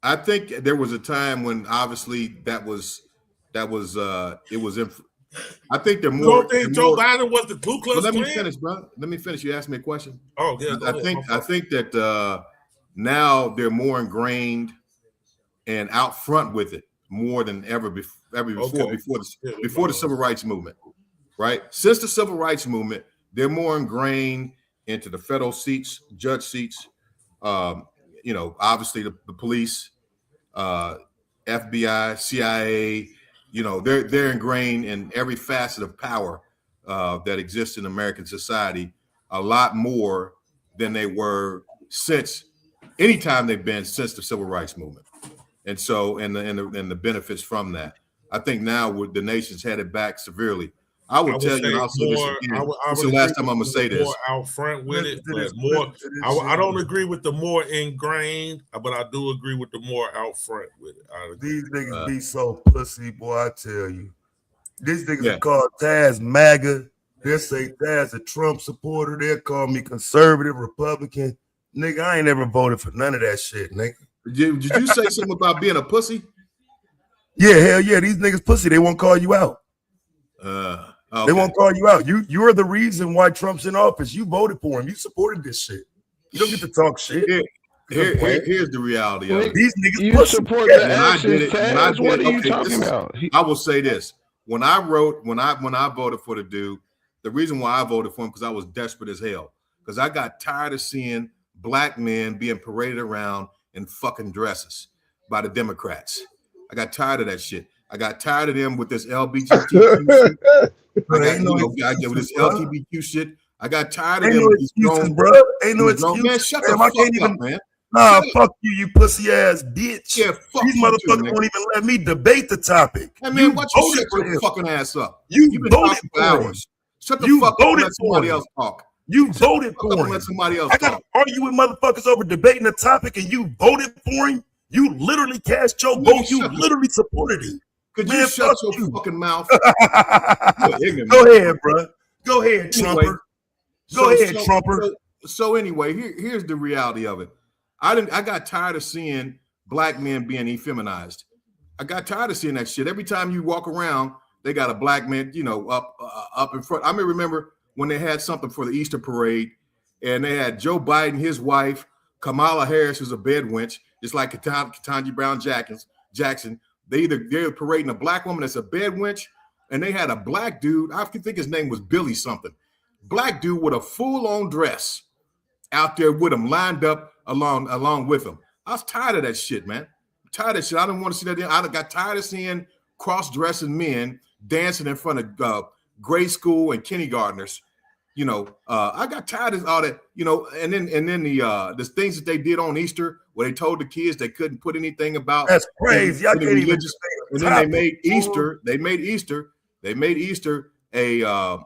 I think there was a time when obviously it was. I think they're more. You don't think Joe Biden was the Ku Klux Klan? Let me finish, bro. Let me finish. You asked me a question. Oh, yeah. I think that now they're more ingrained and out front with it more than ever before the Civil Rights Movement, right? Since the Civil Rights Movement, they're more ingrained into the federal seats, judge seats. Obviously the police, FBI, CIA. They're ingrained in every facet of power that exists in American society a lot more than they were since the Civil Rights Movement. And so, and the benefits from that. I think now the nation's headed back severely. I would tell you, I'll say this again. This is the last time I'm gonna say this. More out front with it, but more. I don't agree with the more ingrained, but I do agree with the more out front with it. These niggas be so pussy, boy. I tell you, these niggas are called Taz MAGA. They'll say Taz a Trump supporter. They'll call me conservative, Republican. Nigga, I ain't ever voted for none of that shit, nigga. Did you say something about being a pussy? Yeah, hell yeah. These niggas pussy. They won't call you out. Okay. They won't call you out. You're the reason why Trump's in office. You voted for him. You supported this shit. You don't get to talk shit. Here's the reality of it. These niggas you support the actions, Taz. What are you talking about? I will say this. When I voted for the dude, the reason why I voted for him because I was desperate as hell. Because I got tired of seeing black men being paraded around in fucking dresses by the Democrats. I got tired of that shit. I got tired of them with this LGBTQ shit. With this LGBTQ shit. I got tired of them. No excuses, bro. Ain't no excuses. Man, shut the fuck up, man. Nah, fuck you pussy ass bitch. Yeah, fuck these motherfuckers won't even let me debate the topic. Hey, man, why you shut your fucking ass up? You been voted for hours. Shut the fuck up and let somebody else talk. You voted for him. Let somebody else I gotta argue with motherfuckers over debating the topic and you voted for him. You literally cast your vote. You literally supported him. Could you shut your fucking mouth? Go ahead, bro. Go ahead, Trumper. Go ahead, Trumper. So anyway, here's the reality of it. I got tired of seeing black men being effeminized. I got tired of seeing that shit. Every time you walk around, they got a black man, up in front. I remember when they had something for the Easter parade, and they had Joe Biden, his wife, Kamala Harris, who's a bed wench, just like Ketanji Brown Jackson. They're parading a black woman that's a bed wench, and they had a black dude. I think his name was Billy something. Black dude with a full-on dress out there with him, lined up along with him. I was tired of that shit, man. I'm tired of that shit. I didn't want to see that. I got tired of seeing cross-dressing men dancing in front of grade school and kindergartners. I got tired of all that. And then the things that they did on Easter, where they told the kids they couldn't put anything about. That's crazy. I can't even. And then they made Easter. They made Easter a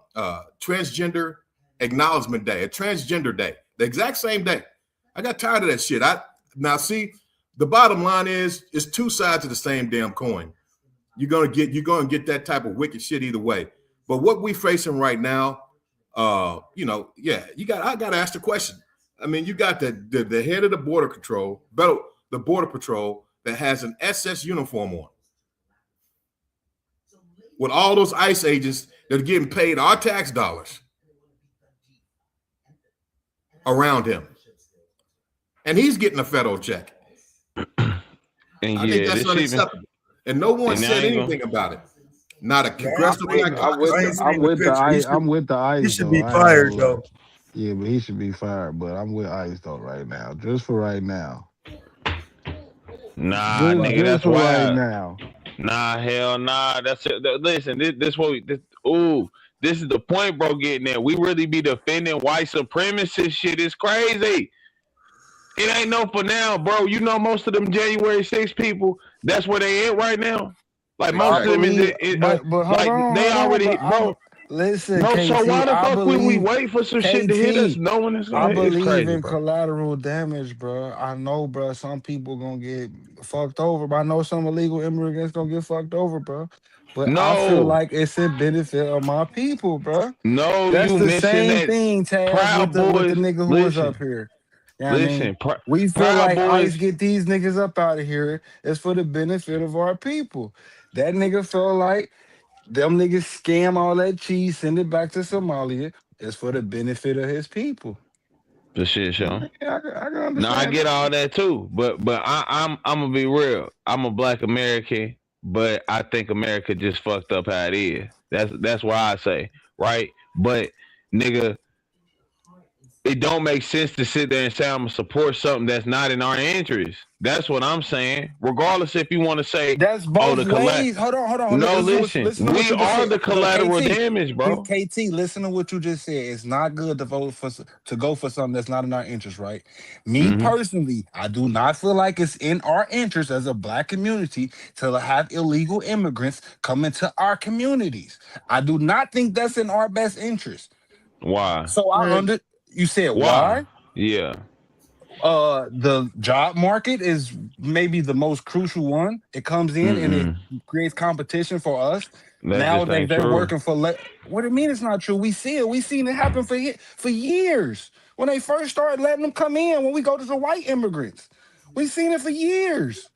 transgender acknowledgement day, a transgender day, the exact same day. I got tired of that shit. Now see, the bottom line is, it's two sides of the same damn coin. You're gonna get that type of wicked shit either way. But what we facing right now, I gotta ask the question. I mean, you got the head of the border patrol that has an SS uniform on, with all those ICE agents They're getting paid our tax dollars around him. And he's getting a federal check. And I think that's unacceptable. And no one said anything about it. Not a congressional black caucus. I'm with the ICE. He should be fired though. Yeah, but he should be fired. But I'm with ICE though right now, just for right now. Nah, nigga, that's wild. Right now. Nah, hell nah. That's it. Listen, this is the point, bro. Getting there, we really be defending white supremacist shit. It's crazy. It ain't no for now, bro. You know, most of them January 6 people, that's where they at right now. Like most of them but like they already, bro. Listen, bro. KT, So why the fuck would we wait for some shit to hit us? No one is I gonna hit. believe in collateral damage, bro. I know, bro. Some people gonna get fucked over, but I know some illegal immigrants gonna get fucked over, bro. But I feel like it's a benefit of my people, bro. No, that's you the same that thing, Taz, with the nigga who was up here. You know what I mean? We feel like ICE get these niggas up out of here. It's for the benefit of our people. That nigga felt like them niggas scam all that cheese, send it back to Somalia. It's for the benefit of his people. The shit, show. Yeah, I can understand. No, I get all that too, but I'm gonna be real. I'm a black American, but I think America just fucked up how it is. That's why I say right. But nigga, it don't make sense to sit there and say I'm gonna support something that's not in our interest. That's what I'm saying. Regardless if you want to say that's both ways. Hold on. No, listen we are the collateral damage, bro. KT, listen to what you just said. It's not good to go for something that's not in our interest, right? Me personally, I do not feel like it's in our interest as a black community to have illegal immigrants come into our communities. I do not think that's in our best interest. Why? So you said why? Yeah. The job market is maybe the most crucial one. It comes in and it creates competition for us. Now that they're working for what do you mean it's not true? We see it. We've seen it happen for years. When they first started letting them come in, when we go to the white immigrants, we've seen it for years.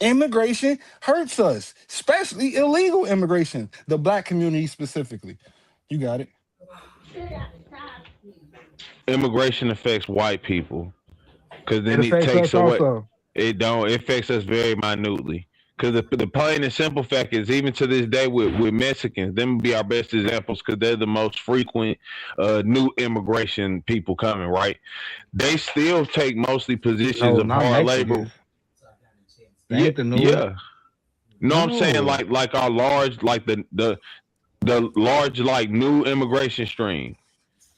Immigration hurts us, especially illegal immigration, the black community specifically. You got it. Immigration affects white people because then it takes away. It affects us very minutely. Because the plain and simple fact is, even to this day with Mexicans, them would be our best examples because they're the most frequent new immigration people coming. Right? They still take mostly positions of hard labor. Yeah. No, I'm saying like our large, like the large like new immigration stream.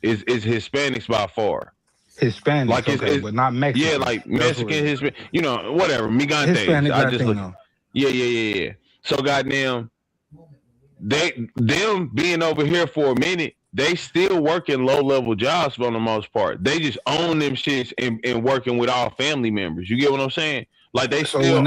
Is Hispanics by far. Hispanics, like but not Mexican. Yeah, like Mexican, Hispanic, whatever. Migantes. Hispanic, I just Latino. Yeah. So goddamn, them being over here for a minute, they still working low-level jobs for the most part. They just own them shits and working with all family members. You get what I'm saying? Like they still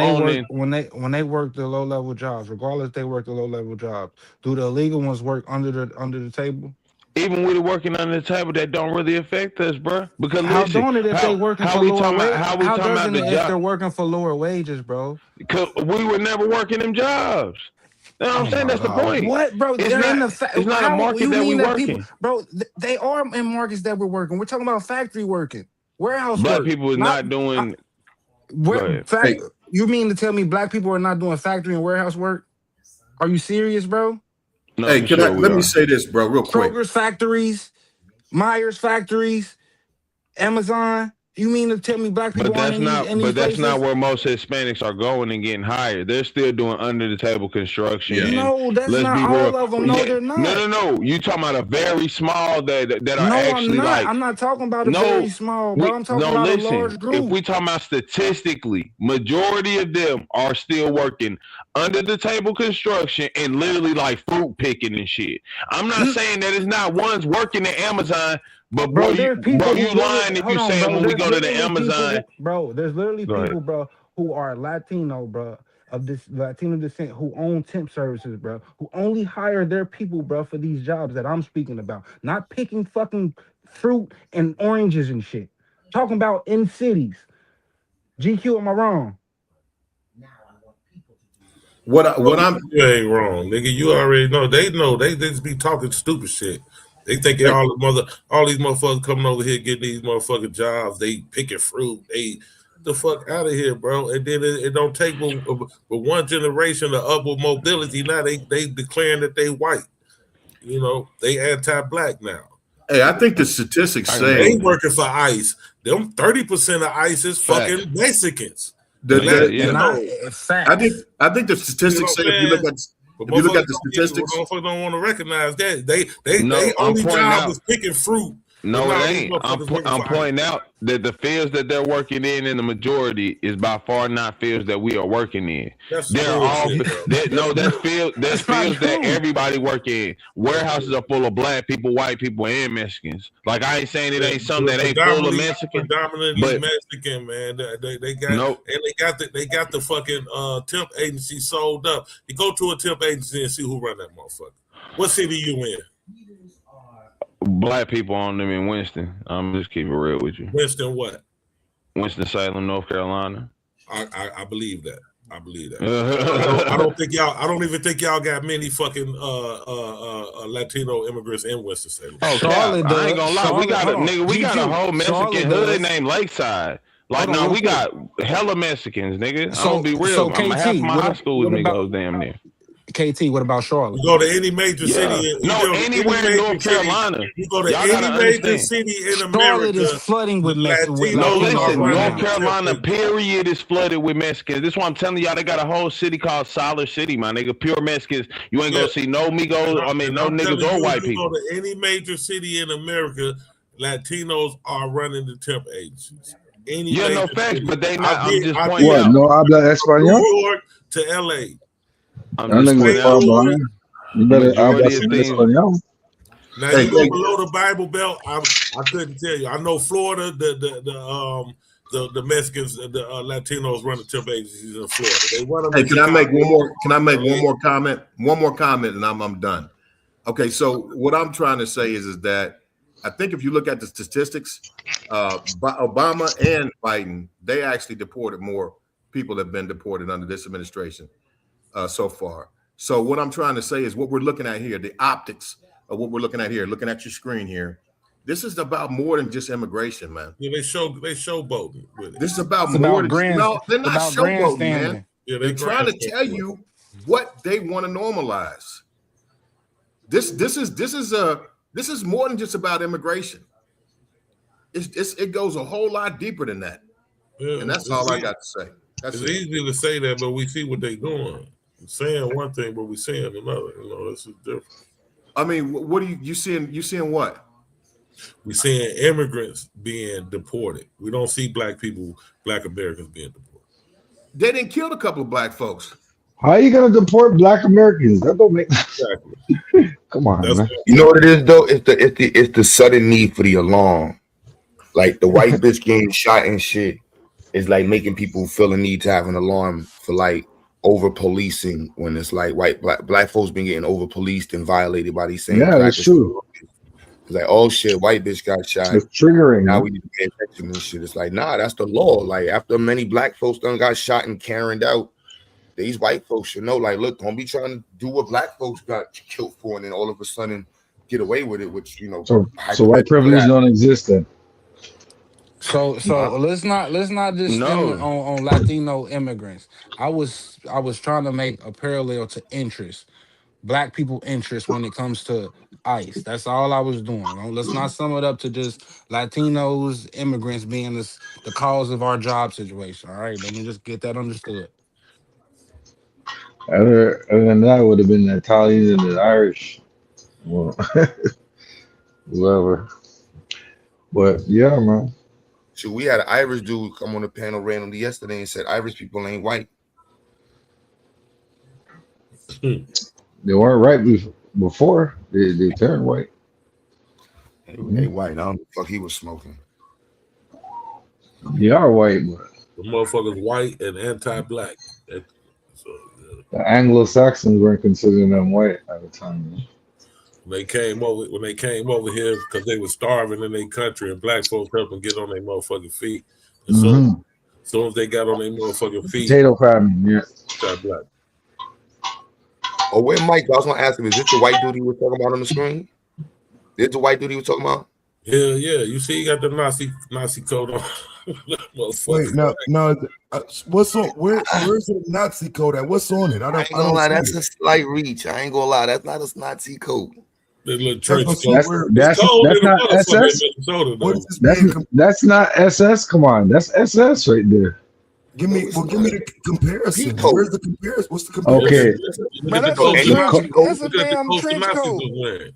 when they work the low-level jobs, regardless they work the low-level jobs, do the illegal ones work under the table? Even with it working under the table, that don't really affect us, bro. Because how don't it if they working for lower wages? How doesn't it if they're working for lower wages, bro? Because we were never working them jobs. You know what I'm saying? That's the point. What, bro? It's not a market that we working. Bro, they are in markets that we're working. We're talking about factory working, warehouse black work. People is not doing. You mean to tell me black people are not doing factory and warehouse work? Are you serious, bro? No, hey, let me say this, bro, real quick. Kroger's factories, Myers factories, Amazon. You mean to tell me black people aren't in these But that's places? not where most Hispanics are going and getting hired. They're still doing under the table construction. Yeah. No, that's not all of them. No, they're not. No. You talking about a very small that are actually I'm not talking about a very small, bro. I'm talking about a large group. If we talking about statistically, majority of them are still working under the table construction and literally like fruit picking and shit. I'm not saying that it's not ones working at Amazon. But bro, you lying if you saying when we go to the Amazon. There's literally people, bro, who are Latino, bro, of this Latino descent, who own temp services, bro, who only hire their people, bro, for these jobs that I'm speaking about. Not picking fucking fruit and oranges and shit. Talking about in cities. GQ, am I wrong? What I'm you ain't wrong, nigga. You already know. They just be talking stupid shit. They think all these motherfuckers coming over here getting these motherfucking jobs. They picking fruit. They the fuck out of here, bro. And then it don't take but one generation of upward mobility. Now they declaring that they white. You know, they anti-black now. Hey, I think the statistics say they working for ICE. Them 30% of ICE is fucking Mexicans. I think the statistics say if you look at the statistics, motherfuckers don't want to recognize that they only job was picking fruit. No, it ain't. I'm pointing out that the fields that they're working in the majority is by far not fields that we are working in. That's fields that everybody work in. Warehouses are full of black people, white people, and Mexicans. Like I ain't saying it ain't something that ain't full of Mexicans. Predominantly Mexican, man. They got the fucking temp agency sold up. You go to a temp agency and see who run that motherfucker. What city you in? Black people on them in Winston. I'm just keeping it real with you. Winston what? Winston-Salem, North Carolina. I believe that. I don't think y'all. I don't even think y'all got many fucking Latino immigrants in Winston-Salem. Oh, Charlotte, I ain't gonna lie. We got a whole Mexican hood named Lakeside. Like, no, we got hella Mexicans, nigga. I'm gonna be real. Half my high school is niggas damn near. KT, what about Charlotte? You go to any major city. Anywhere in North Carolina. You go to any major city in America. Charlotte is flooding with Mexicans. Listen, North Carolina, period, is flooded with Mexicans. This is why I'm telling y'all, they got a whole city called Solid City, my nigga. Pure Mexicans. You ain't gonna see no Migos, no niggas or white people. You go to any major city in America, Latinos are running the temp agencies. No facts, but they not. I'm just pointing out. No habla español? New York to LA. I'm just pointing out. You better habla español. Now you go below the Bible Belt. I couldn't tell you. I know Florida. The Mexicans, the Latinos run the temp agencies in Florida. They run them. Hey, can I make one more? Can I make one more comment? One more comment, and I'm done. Okay, so what I'm trying to say is that I think if you look at the statistics, Obama and Biden, they actually deported more people have been deported under this administration so far. So what I'm trying to say is what we're looking at here, the optics of what we're looking at here, looking at your screen here. This is about more than just immigration, man. Yeah, they showboating with it. This is about more than no, they're not showboating, man. Yeah, they're trying to tell you what they want to normalize. This is more than just about immigration. It goes a whole lot deeper than that. Yeah, and that's all I got to say. It's easy to say that, but we see what they're doing. We're saying one thing, but we're saying another. You know, this is different. I mean, what are you seeing? You seeing what? We're seeing immigrants being deported. We don't see black Americans being deported. They didn't kill a couple of black folks. How are you gonna deport black Americans? That don't make exactly. Come on, man. You know what it is though? It's the sudden need for the alarm. Like the white bitch getting shot and shit is like making people feel a need to have an alarm for like over policing when it's like black folks been getting over policed and violated by these same. Yeah, that's true. It's like, oh shit, white bitch got shot. It's triggering. Now we need to pay attention and shit. It's like, nah, that's the law. Like after many black folks done got shot and carried out, these white folks should know, like, look, don't be trying to do what black folks got killed for and then all of a sudden get away with it, which, you know. So white privilege don't exist then. So let's not just spend on Latino immigrants. I was trying to make a parallel to interest, black people interest when it comes to ICE. That's all I was doing. Let's not sum it up to just Latinos, immigrants being the cause of our job situation. All right, let me just get that understood. Other than that, would have been the Italians and the Irish, well, whoever. But yeah, man. So we had an Irish dude come on the panel randomly yesterday and said Irish people ain't white. They weren't right before. They turned white. They white. I don't know what the fuck he was smoking. They are white, but the motherfuckers white and anti-black. The Anglo-Saxons weren't considering them white at the time. Man. When they came over here because they were starving in their country and black folks helped them get on their motherfucking feet. And so as soon as they got on their motherfucking feet, potato famine, yeah. Black. Oh, where Mike? I was gonna ask him, is this the white dude he was talking about on the screen? This the white dude he was talking about? Yeah, yeah. You see, he got the Nazi coat on. Wait, no. What's on? Where's the Nazi coat at? What's on it? I ain't gonna lie. That's a slight reach. I ain't gonna lie. That's not a Nazi coat. The little church coat. That's not SS. That's not SS. Come on, that's SS right there. Give me the comparison. Where's the comparison? What's the comparison? Okay. Man, that's a damn trench coat.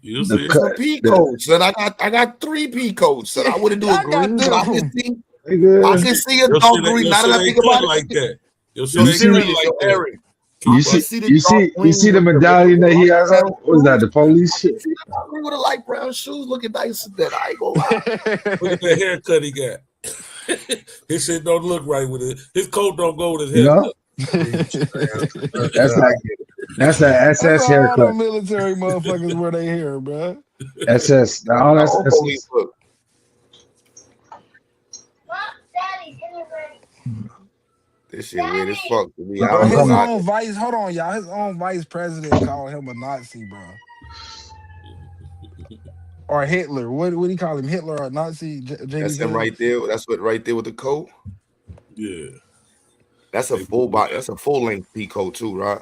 It's a pea coat, son. I got 3 pea coats, son. I wouldn't do a green, but I can see a dark green. Now that I think about it, like that. You see the medallion that he has on? What was that? The police shit? With a light brown shoes, looking nice at that. I ain't gonna lie. Look at the haircut he got. His shit don't look right with it. His coat don't go with his haircut. That's that SS haircut. All the military motherfuckers wear their hair, bro. SS. All that's SS. This shit weird as fuck to me. His own vice, hold on, y'all. His own vice president called him a Nazi, bro. Or Hitler. What do you call him? Hitler or Nazi? That's him right there. That's what right there with the coat. Yeah. That's a full body. That's a full length pea coat too, right?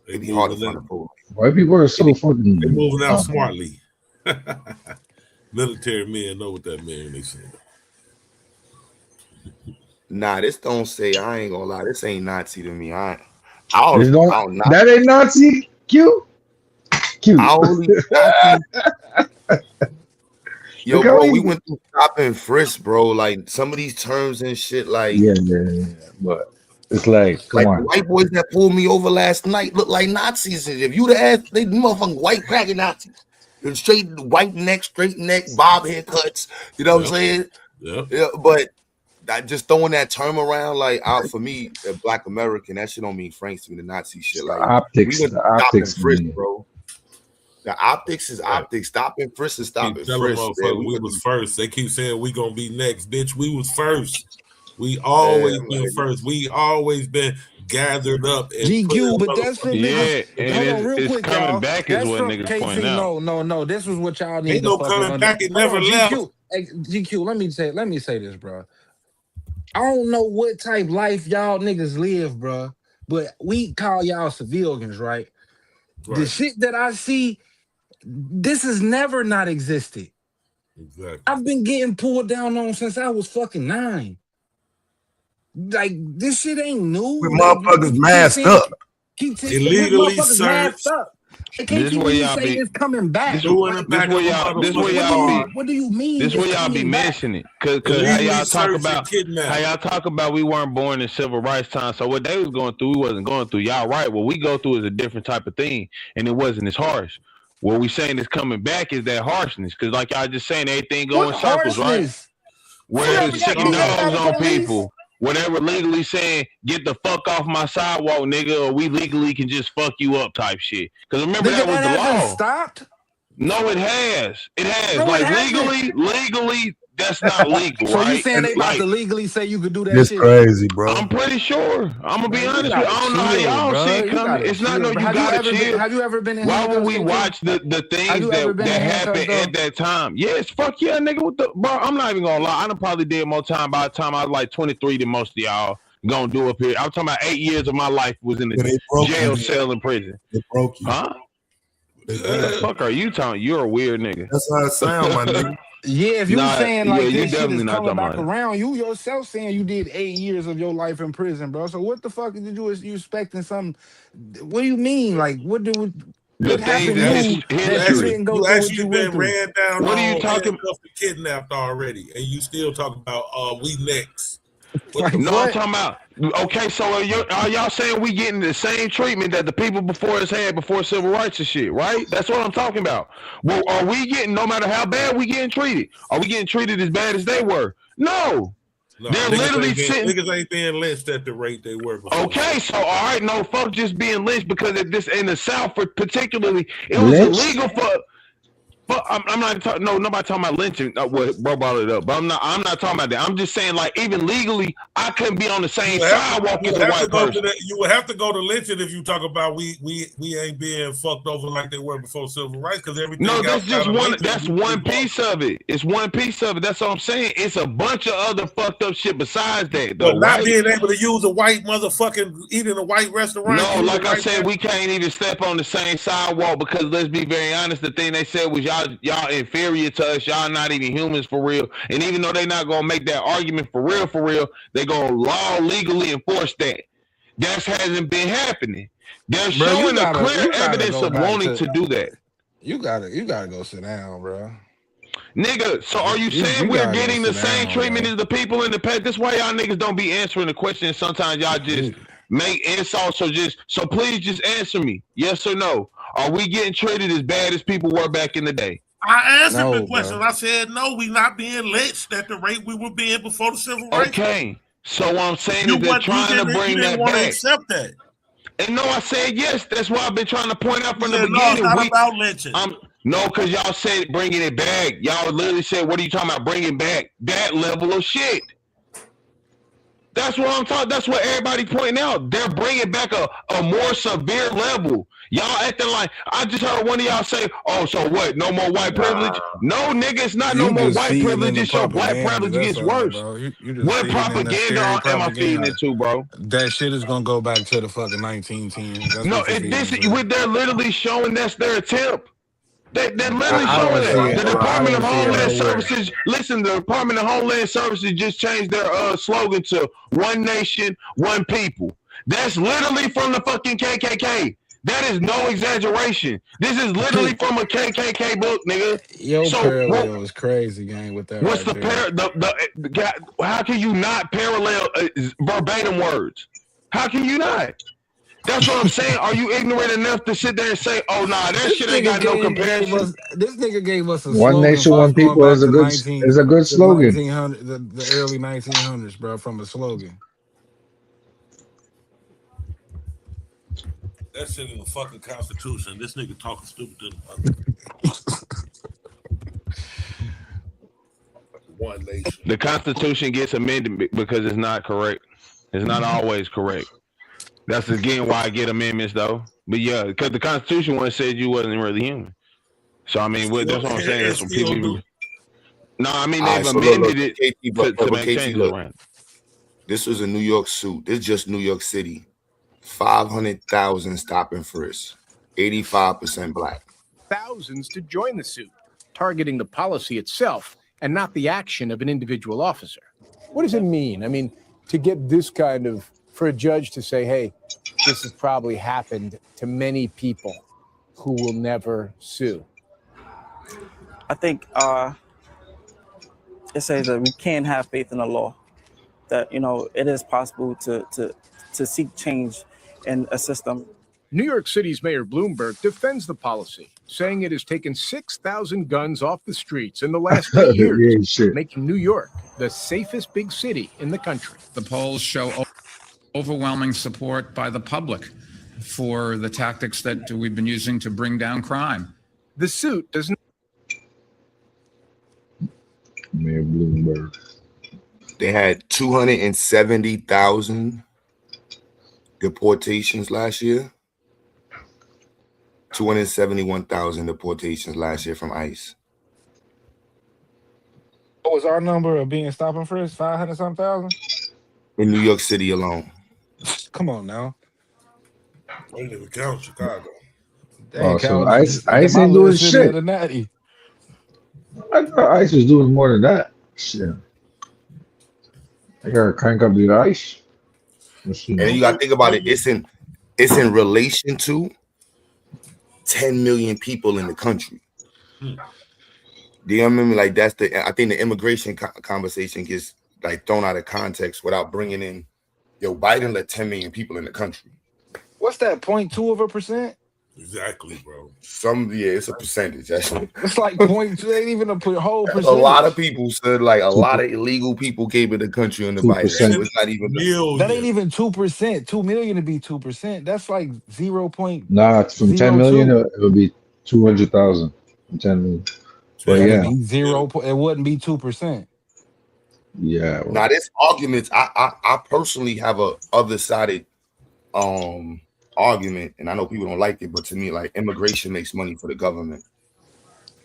It'd be hard to find a full. White people are so fucking. They're moving out smartly. Military men know what that means. They say. Nah, this don't say. I ain't gonna lie. This ain't Nazi to me. I don't. That ain't Nazi. Cute. Yo, bro, we went through stop and frisk, bro. Like some of these terms and shit, like yeah. But it's like, come on. White boys that pulled me over last night look like Nazis. If you'd have asked, they motherfucking white cracking Nazis. Straight white neck, straight neck, bob haircuts. You know what I'm saying? Yeah. But that just throwing that term around, like out for me, a Black American, that shit don't mean Franks to me. The Nazi shit, like optics, we went the optics, frisk, bro. The optics is optics. Stop and frisk and stop and frisk. We was first. They keep saying we gonna be next, bitch. We was first. We always been first. We always been gathered up. And GQ, but that's from niggas. Yeah, hold on, real quick, coming y'all. back is what niggas pointing out. No. This was what y'all need. Ain't no coming back. It never left. GQ, let me say this, bro. I don't know what type life y'all niggas live, bro, but we call y'all civilians, right? The shit that I see, this has never not existed. Exactly. I've been getting pulled down on since I was fucking 9. Like, this shit ain't new. With motherfuckers masked up. Illegally searched. This way y'all be it's coming back. This way y'all be. What do you mean? This way y'all be mentioning it, cause how y'all talk about we weren't born in civil rights time. So what they was going through, we wasn't going through. Y'all right. What we go through is a different type of thing, and it wasn't as harsh. What we saying is coming back is that harshness, cause like y'all just saying, everything going in circles, right? Where it's sticking dogs on people. Whatever legally saying, get the fuck off my sidewalk, nigga, or we legally can just fuck you up type shit. Because remember, that was the law. Stopped? No, it has. It has. No, like, it legally, that's not legal, so right? So you saying they about to legally say you could do that shit? It's crazy, bro. I'm pretty sure. I'm going to be honest with you. I don't know how y'all see it coming. It's not no you got to chill. Have you ever been in Why would we watch the things that happened at that time? Yes, fuck yeah, nigga. What the, bro, I'm not even going to lie. I done probably did more time by the time I was like 23 than most of y'all going to do up here. I'm talking about 8 years of my life was in the jail cell in prison. They broke you. Huh? What the fuck are you talking? You're a weird nigga. That's how it sound, my nigga. Yeah, if you saying like this shit is coming back around, you yourself saying you did 8 years of your life in prison, bro. So what the fuck did you expecting something? What do you mean? Like what happened? You actually been ran down. What are you talking about? Kidnapped already, and you still talking about we next? I'm talking about. Okay, so are y'all saying we getting the same treatment that the people before us had before civil rights and shit, right? That's what I'm talking about. Well, are we getting, no matter how bad we getting treated, are we getting treated as bad as they were? No. They're literally sitting. Niggas ain't being lynched at the rate they were before. Okay, so all right, no, fuck just being lynched because of this in the South, particularly, it was illegal for. I'm not talking. No, nobody talking about lynching. What bro brought it up, but I'm not talking about that. I'm just saying, like, even legally, I couldn't be on the same sidewalk as a white person. You would have to go to lynching if you talk about we ain't being fucked over like they were before civil rights, because everything. No, that's just one. That's one piece of it. It's one piece of it. That's what I'm saying. It's a bunch of other fucked up shit besides that. But not being able to use a white motherfucking eating a white restaurant. No, like I said, we can't even step on the same sidewalk because let's be very honest. The thing they said was y'all inferior to us. Y'all not even humans for real. And even though they're not gonna make that argument for real, they gonna legally enforce that. That hasn't been happening. They're showing a clear evidence of wanting to do that. You gotta go sit down, bro. Nigga, so are you saying we're getting the same treatment as the people in the past? This why y'all niggas don't be answering the question. Sometimes y'all just make insults. So please just answer me, yes or no. Are we getting treated as bad as people were back in the day? I answered the question. Bro. I said no. We not being lynched at the rate we were being before the civil rights. Okay, so what I'm saying is they're trying to bring that back. Accept that. And no, I said yes. That's why I've been trying to point out from the beginning. No, it's not about lynching. No, because y'all said bringing it back. Y'all literally said, what are you talking about bringing back? That level of shit. That's what I'm talking. That's what everybody pointing out. They're bringing back a more severe level. Y'all acting like, I just heard one of y'all say, oh, so what? No more white privilege? No, nigga, it's not no more white privilege. It's your black privilege gets worse. What propaganda am I feeding into, bro? That shit is going to go back to the fucking 1910s. No, they're literally showing that's their attempt. They're literally showing that. The Department of Homeland Services, listen, the Department of Homeland Services just changed their slogan to One Nation, One People. That's literally from the fucking KKK. That is no exaggeration. This is literally from a KKK book, nigga. Yo, parallel is crazy, gang, with that. What's how can you not parallel verbatim words? How can you not? That's what I'm saying. Are you ignorant enough to sit there and say, "Oh, nah, that shit ain't got no comparison"? This nigga gave us a One Nation, One People is a good slogan. The early 1900s, bro, from a slogan. That shit in the fucking Constitution. This nigga talking stupid to the One Nation. The Constitution gets amended because it's not correct. It's not always correct. That's again why I get amendments though. But yeah, because the Constitution once said you wasn't really human. So I mean, that's what I'm saying. That's what people do. No, I mean they've amended it to make changes around. This was a New York suit. This is just New York City. 500,000 stop and frisk. 85% black. Thousands to join the suit, targeting the policy itself and not the action of an individual officer. What does it mean? I mean, to get this kind of, for a judge to say, hey, this has probably happened to many people who will never sue. I think it says that we can have faith in the law, that, you know, it is possible to seek change in a system. New York City's Mayor Bloomberg defends the policy, saying it has taken 6,000 guns off the streets in the last 8 years, making New York the safest big city in the country. The polls show overwhelming support by the public for the tactics that we've been using to bring down crime. The suit does not. Mayor Bloomberg. They had 270,000 deportations last year. 271,000 deportations last year from ICE. What was our number of being stop and frisk? 500-something thousand? In New York City alone. Come on now. We didn't even count Chicago. So ICE ain't doing shit. I thought ICE was doing more than that. Shit. I gotta crank up the ICE. And you gotta think about it. It's in relation to 10 million people in the country. Do you remember? Like I think the immigration conversation gets like thrown out of context without bringing in, Biden let 10 million people in the country. What's that? 0.2%? Exactly, bro. It's a percentage. Actually. It's like 0.2. Ain't even a whole percentage. A lot of people said like a lot of illegal people came in the country on the Biden. So it's not even that ain't even 2%. 2 million to be 2%. That's like 0. Nah, from 10 million it would be 200,000. From 10 million. Well, yeah. Be 0. It wouldn't be 2%. Yeah. Well. Now, this arguments, I personally have a other-sided argument, and I know people don't like it, but to me, like, immigration makes money for the government.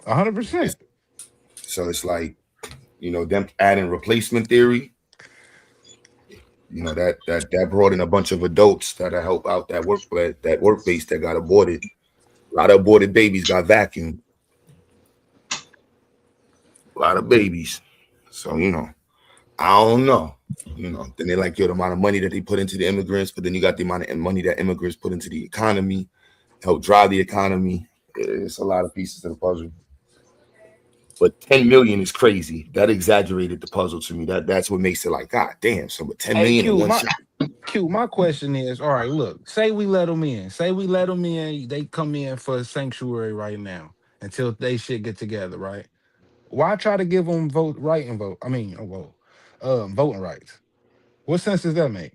100%. So it's like, you know, them adding replacement theory, you know, that brought in a bunch of adults that help out that work base that got aborted. A lot of aborted babies got vacuumed. A lot of babies. So, you know, I don't know. You know, then they like, yo, the amount of money that they put into the immigrants, but then you got the amount of money that immigrants put into the economy, help drive the economy. It's a lot of pieces to the puzzle. But 10 million is crazy. That exaggerated the puzzle to me. That's what makes it like, God damn. So with 10 million in one shot. Q, my question is, all right, look, say we let them in. Say we let them in. They come in for sanctuary right now until they shit get together, right? Why try to give them voting rights? What sense does that make?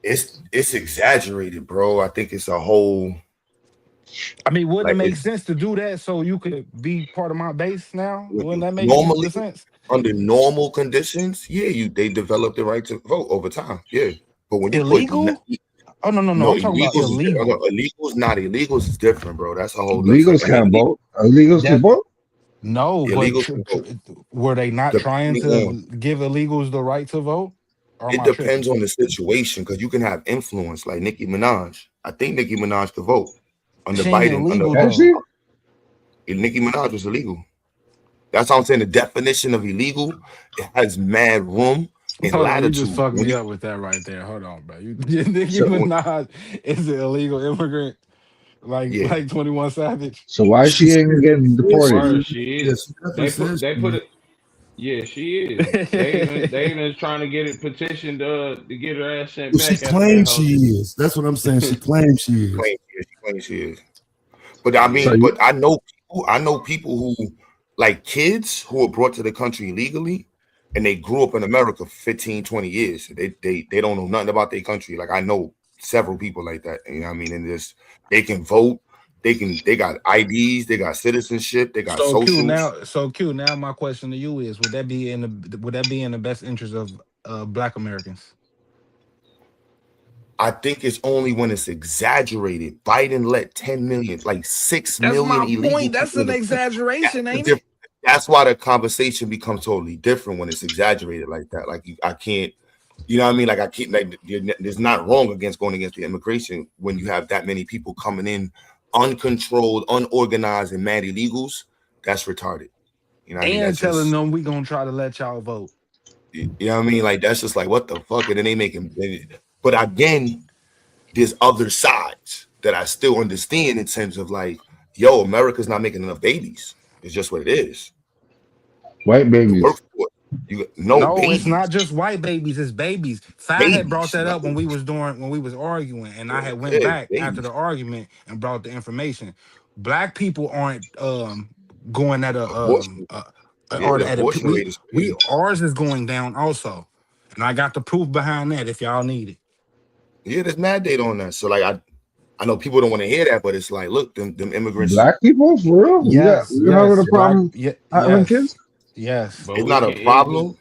It's exaggerated, bro. I think it's a whole. I mean, wouldn't it make sense to do that so you could be part of my base now? Wouldn't that make sense? Under normal conditions, yeah, they develop the right to vote over time. Yeah. But when you illegal? Oh no. I'm talking about illegal. Illegals is different, bro. That's a whole illegals can't vote. Illegals can vote? No, but were they not trying to give illegals the right to vote? It depends on the situation, because you can have influence, like Nicki Minaj. I think Nicki Minaj could vote. Under Biden, Nicki Minaj was illegal. That's what I'm saying. The definition of illegal, it has mad room and latitude. You just fucked me up with that right there. Hold on, bro. Nicki Minaj is an illegal immigrant, like 21 Savage. So why she ain't getting deported? She is. They put it. Yeah, she is. They even trying to get it petitioned to get her ass sent back. She claims she is. That's what I'm saying. She claims she is. She claims she is. But I mean, but I know people who, like kids who were brought to the country illegally, and they grew up in America for 15, 20 years. They don't know nothing about their country. Like I know several people like that. You know what I mean? And they can vote. They got IDs, they got citizenship, they got socials. Q, now my question to you is, would that be in the best interest of Black Americans? I think it's only when it's exaggerated. Biden let 10 million, like 6 million illegal. That's my point. That's an exaggeration, ain't it? That's why the conversation becomes totally different when it's exaggerated like that. Like I can't, you know what I mean? Like I can't, like there's not wrong against going against the immigration when you have that many people coming in uncontrolled, unorganized, and mad illegals. That's retarded. You know what I mean? And telling them we gonna try to let y'all vote. You know what I mean? Like that's just like, what the fuck? And then they making. But again, there's other sides that I still understand in terms of like, yo, America's not making enough babies. It's just what it is. White babies. No, it's not just white babies, it's babies. Fad had brought that up when we was arguing, and I had went back after the argument and brought the information. Black people aren't going at ours is going down also. And I got the proof behind that if y'all need it. Yeah, there's mad data on that. So like I know people don't want to hear that, but it's like, look, them immigrants. Black people, for real? Yes. You having a problem having kids? Yes. It's not a problem.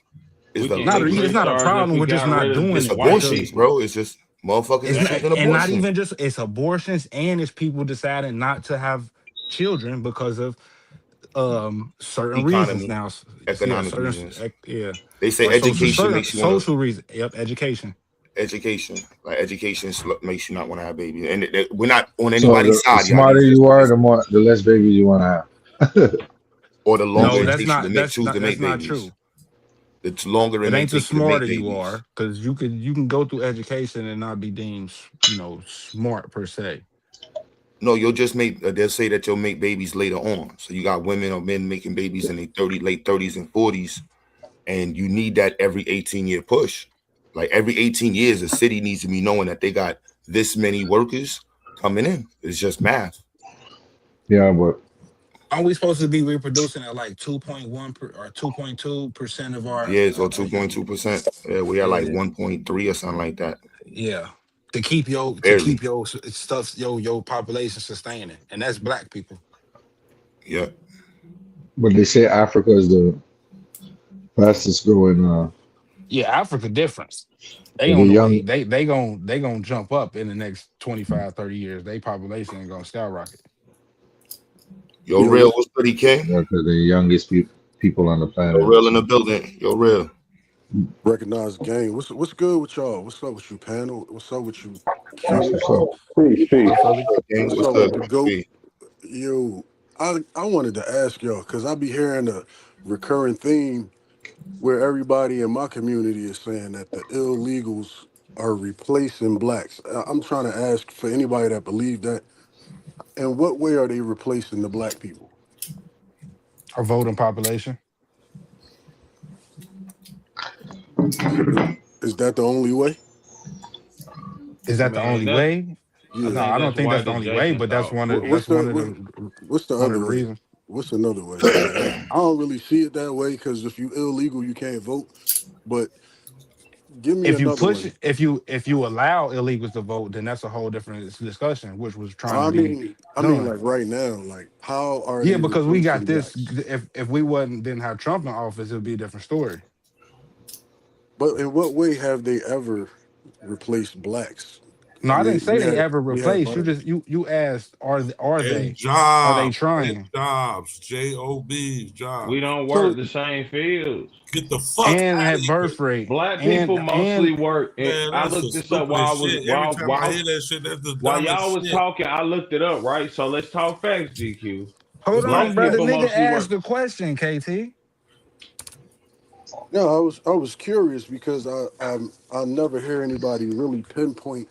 It's not a problem. We're just not doing it. Abortions, bro. It's just motherfuckers. And not even just, it's abortions, and it's people deciding not to have children because of certain reasons now. Economic reasons. Yeah. They say education makes you social reason. Yep, education. Like education makes you not want to have babies, and we're not on anybody's side. The smarter you are, the less babies you want to have. Or the longer it takes you to make babies. That's not true. It's longer. It ain't the smarter you are, because you can go through education and not be deemed, smart per se. No, you'll just they'll say that you'll make babies later on. So you got women or men making babies in their late 30s and 40s, and you need that every 18-year push. Like every 18 years, a city needs to be knowing that they got this many workers coming in. It's just math. Yeah, but are we supposed to be reproducing at like 2.1 or 2.2% of our? Yeah, so 2.2%. Yeah, we are like 1.3 or something like that. Yeah, to keep your stuff, your population sustaining, and that's Black people. Yeah. But they say Africa is the fastest growing. Yeah, Africa different. They The on the way. young. They gonna jump up in the next 25, 30 years. They population is gonna skyrocket. Yo, real, what's pretty king? Because the youngest people on the Yo, planet. real in the building. Yo, real. Recognized gang. What's good with y'all? What's up with you, panel? What's up with you, That's King? what's up. Peace, peace. What's up with the goat? Yo, I wanted to ask y'all because I be hearing a recurring theme where everybody in my community is saying that the illegals are replacing blacks. I'm trying to ask for anybody that believe that, in what way are they replacing the black people? Our voting population. Is that the only way? Is that the only way? No, I don't think that's the only way, but that's one of What's the of the what's the one of other the way? reasons. What's another way? Like I don't really see it that way because if you illegal, you can't vote. But give me If you another push way. if you allow illegals to vote, then that's a whole different discussion, which was trying to I be mean, done. like right now, like how are Yeah, they because we got replacing this. blacks? If we didn't have Trump in office, it would be a different story. But in what way have they ever replaced blacks? No, I I didn't mean, say they ever we had replaced. Biden. You asked are And they trying? jobs, jobs. We don't So work the same fields. Get the fuck and out of at here. birth rate Black people and mostly work. And Man, I that's the looked this up stupidest shit. Every time I hear that shit, that's the while y'all dumbest was shit. talking. I looked it up, right? So let's talk facts, GQ. hold on, Black brother. people Nigga mostly asked work. the question, KT. No, I was curious because I never hear anybody really pinpoint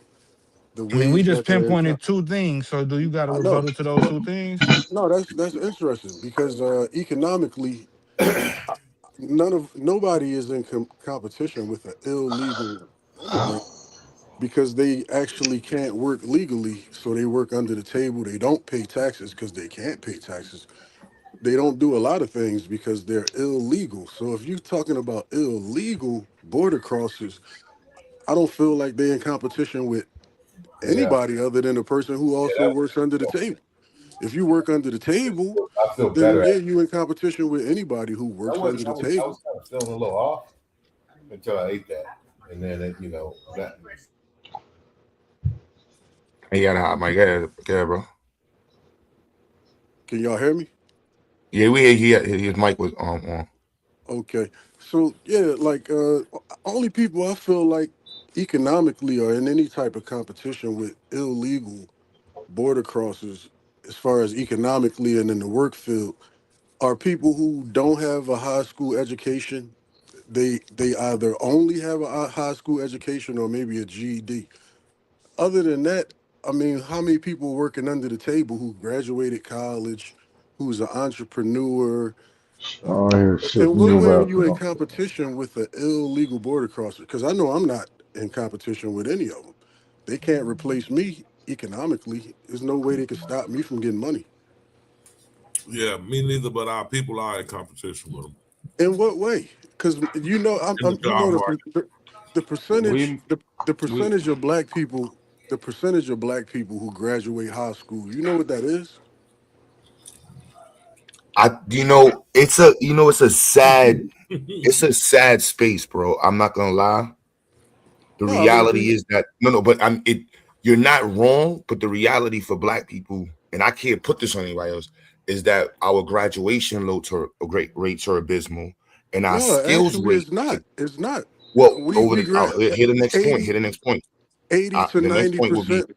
the I mean, we ways just that they're in. pinpointed two things. So do you got a I know. rebuttal to those two things? No, that's interesting because economically, nobody is in competition with an illegal immigrant because they actually can't work legally, so they work under the table. They don't pay taxes because they can't pay taxes. They don't do a lot of things because they're illegal. So if you're talking about illegal border crossers, I don't feel like they're in competition with Yeah. anybody other than a person who also works under the table. If you work under the table, I feel then better. yeah, you in competition with anybody who I works was under the kind table. of feeling a little off until I ate that, and then that. He got a hot mic. Yeah, bro. Can y'all hear me? Yeah, we hear his mic was on. Okay. So yeah, like only people I feel like economically are in any type of competition with illegal border crossers as far as economically and in the work field are people who don't have a high school education. They either only have a high school education or maybe a GED. Other than that, I mean, how many people working under the table who graduated college, who's an entrepreneur? Oh, here, shit. In what New way are rap. you in competition with an illegal border crosser? Because I know I'm not in competition with any of them. They can't replace me economically. There's no way they can stop me from getting money. Yeah, me neither, but our people are in competition with them. In what way? Because you know, In the job market. the percentage We the percentage of black people, the percentage of black people who graduate high school. You know what that is? It's a sad space, bro. I'm not gonna lie. The No, I don't think. reality is that but you're not wrong, but the reality for black people, and I can't put this on anybody else, is that our graduation rates are abysmal, and our No, skills actually, rate. it's not. It's not. Well, We here the next point. 80, Here the next point. 80 to The next point will be 90%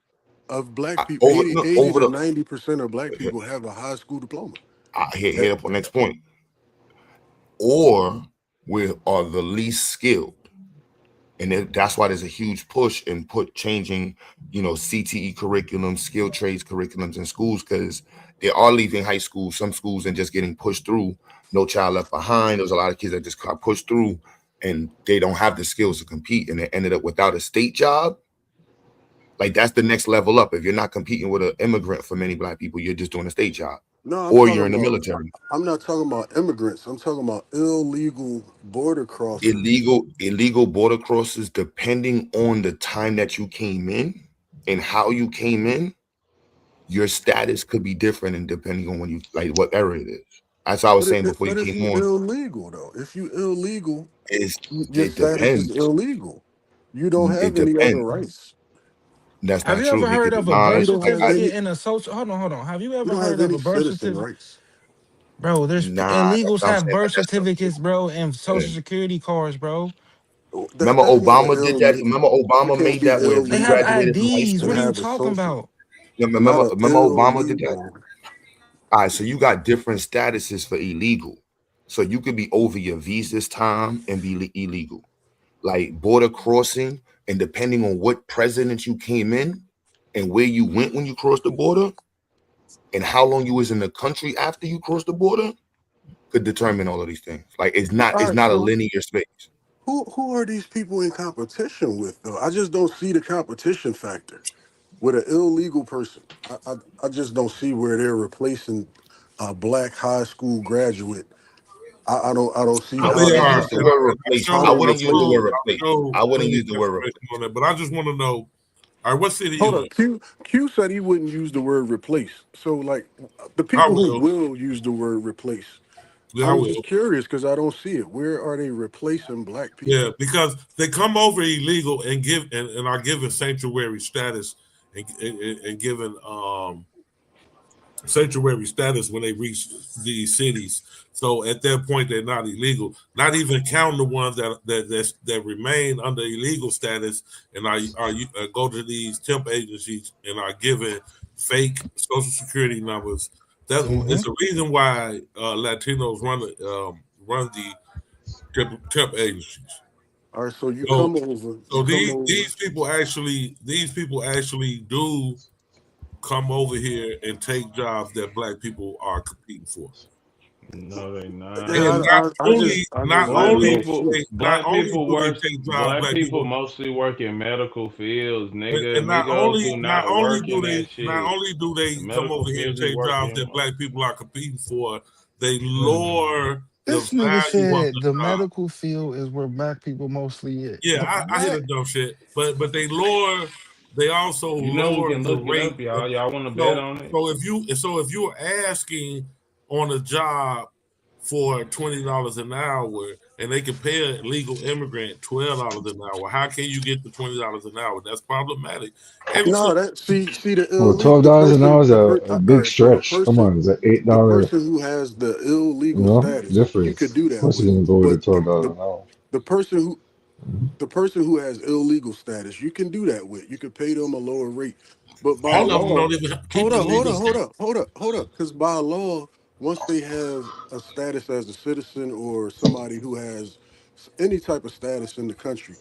of black people, eighty over to the 90% of black people have a high school diploma. here the next point. Or we are the least skilled. And that's why there's a huge push in changing, CTE curriculums, skilled trades curriculums in schools, because they are leaving high school, some schools, and just getting pushed through. No Child Left Behind. There's a lot of kids that just got pushed through, and they don't have the skills to compete, and they ended up without a state job. Like, that's the next level up. If you're not competing with an immigrant, for many black people, you're just doing a state job, No, or you're in the military. I'm not talking about immigrants. I'm talking about illegal border crossers. Illegal border crosses, depending on the time that you came in and how you came in, your status could be different and depending on when you like what era it is. That's what I was saying before you But if came you on. illegal though, if you illegal, your It status is depends. illegal. You don't It have any other depends. rights. That's Have not you true. ever They heard could of a birth You don't have certificate any. and a social? Hold on. Have you You ever don't have heard of any a birth citizen certificate? rights. Bro, there's nah. That's illegals what I'm have saying, but birth that's not certificates, bro, and social true. security cards, bro. Remember That's not an Obama did that. illegal. Remember You Obama can't made be that where if They you have illegal graduated from high IDs. and What are school. you have a talking social. about? Yeah, You're not an remember Obama did that. illegal. All right, so you got different statuses for illegal. So you could be over your visa's time and be illegal, like border crossing, and depending on what president you came in and where you went when you crossed the border, and how long you was in the country after you crossed the border, could determine all of these things. Like it's All right, not a so linear space. who are these people in competition with though? I just don't see the competition factor with an illegal person. I just don't see where they're replacing a black high school graduate. I don't see I But how they they're wouldn't are, use the replacing. word and I replace. How I they're show, wouldn't use the replacing. word replace. I wouldn't plenty use of the word information replace. on that. But I just want to know, all right, what city Hold you in? up, Q said he wouldn't use the word replace. So like the I people who will. will use the word replace. Yeah, I I was just will. curious because I don't see it. Where are they replacing black Yeah, people? because they come over illegal and and are given sanctuary status and given sanctuary status when they reach these cities. So at that point, they're not illegal. Not even counting the ones that remain under illegal status and go to these temp agencies and are given fake social security numbers. That Mm-hmm. is the reason why Latinos run the temp agencies. All right, so you So come over, so you come over. these people actually do come over here and take jobs that black people are competing for. No, they not. And Yeah, I just not Black don't only people, see it. do they take jobs black black people people mostly work in medical fields, nigga. and Migos do not work in that not shit. only do The they come medical over here and fields we take work jobs in. that black people are competing for, they Mm. lower the This nigga value of said the the job. medical field is where black people mostly is. Yeah, I hear What? the dumb shit, but they also You know we lower can the look it rate. up, y'all. Y'all want to bet on it? If you're asking on a job for $20 an hour and they can pay a legal immigrant $12 an hour, how can you get the $20 an hour? That's problematic. And so No, that see the Well, illegal $12 an hour is a all big right, so stretch. Come on, is that the $8? person who has the illegal status, you could Difference. do Of that course, with. you're gonna go with the But $12 an hour. the person who has illegal status, you can do that with. You could pay them a lower rate. But by all of them law, don't even keep the legal status. hold up. Because by law, once they have a status as a citizen or somebody who has any type of status in the country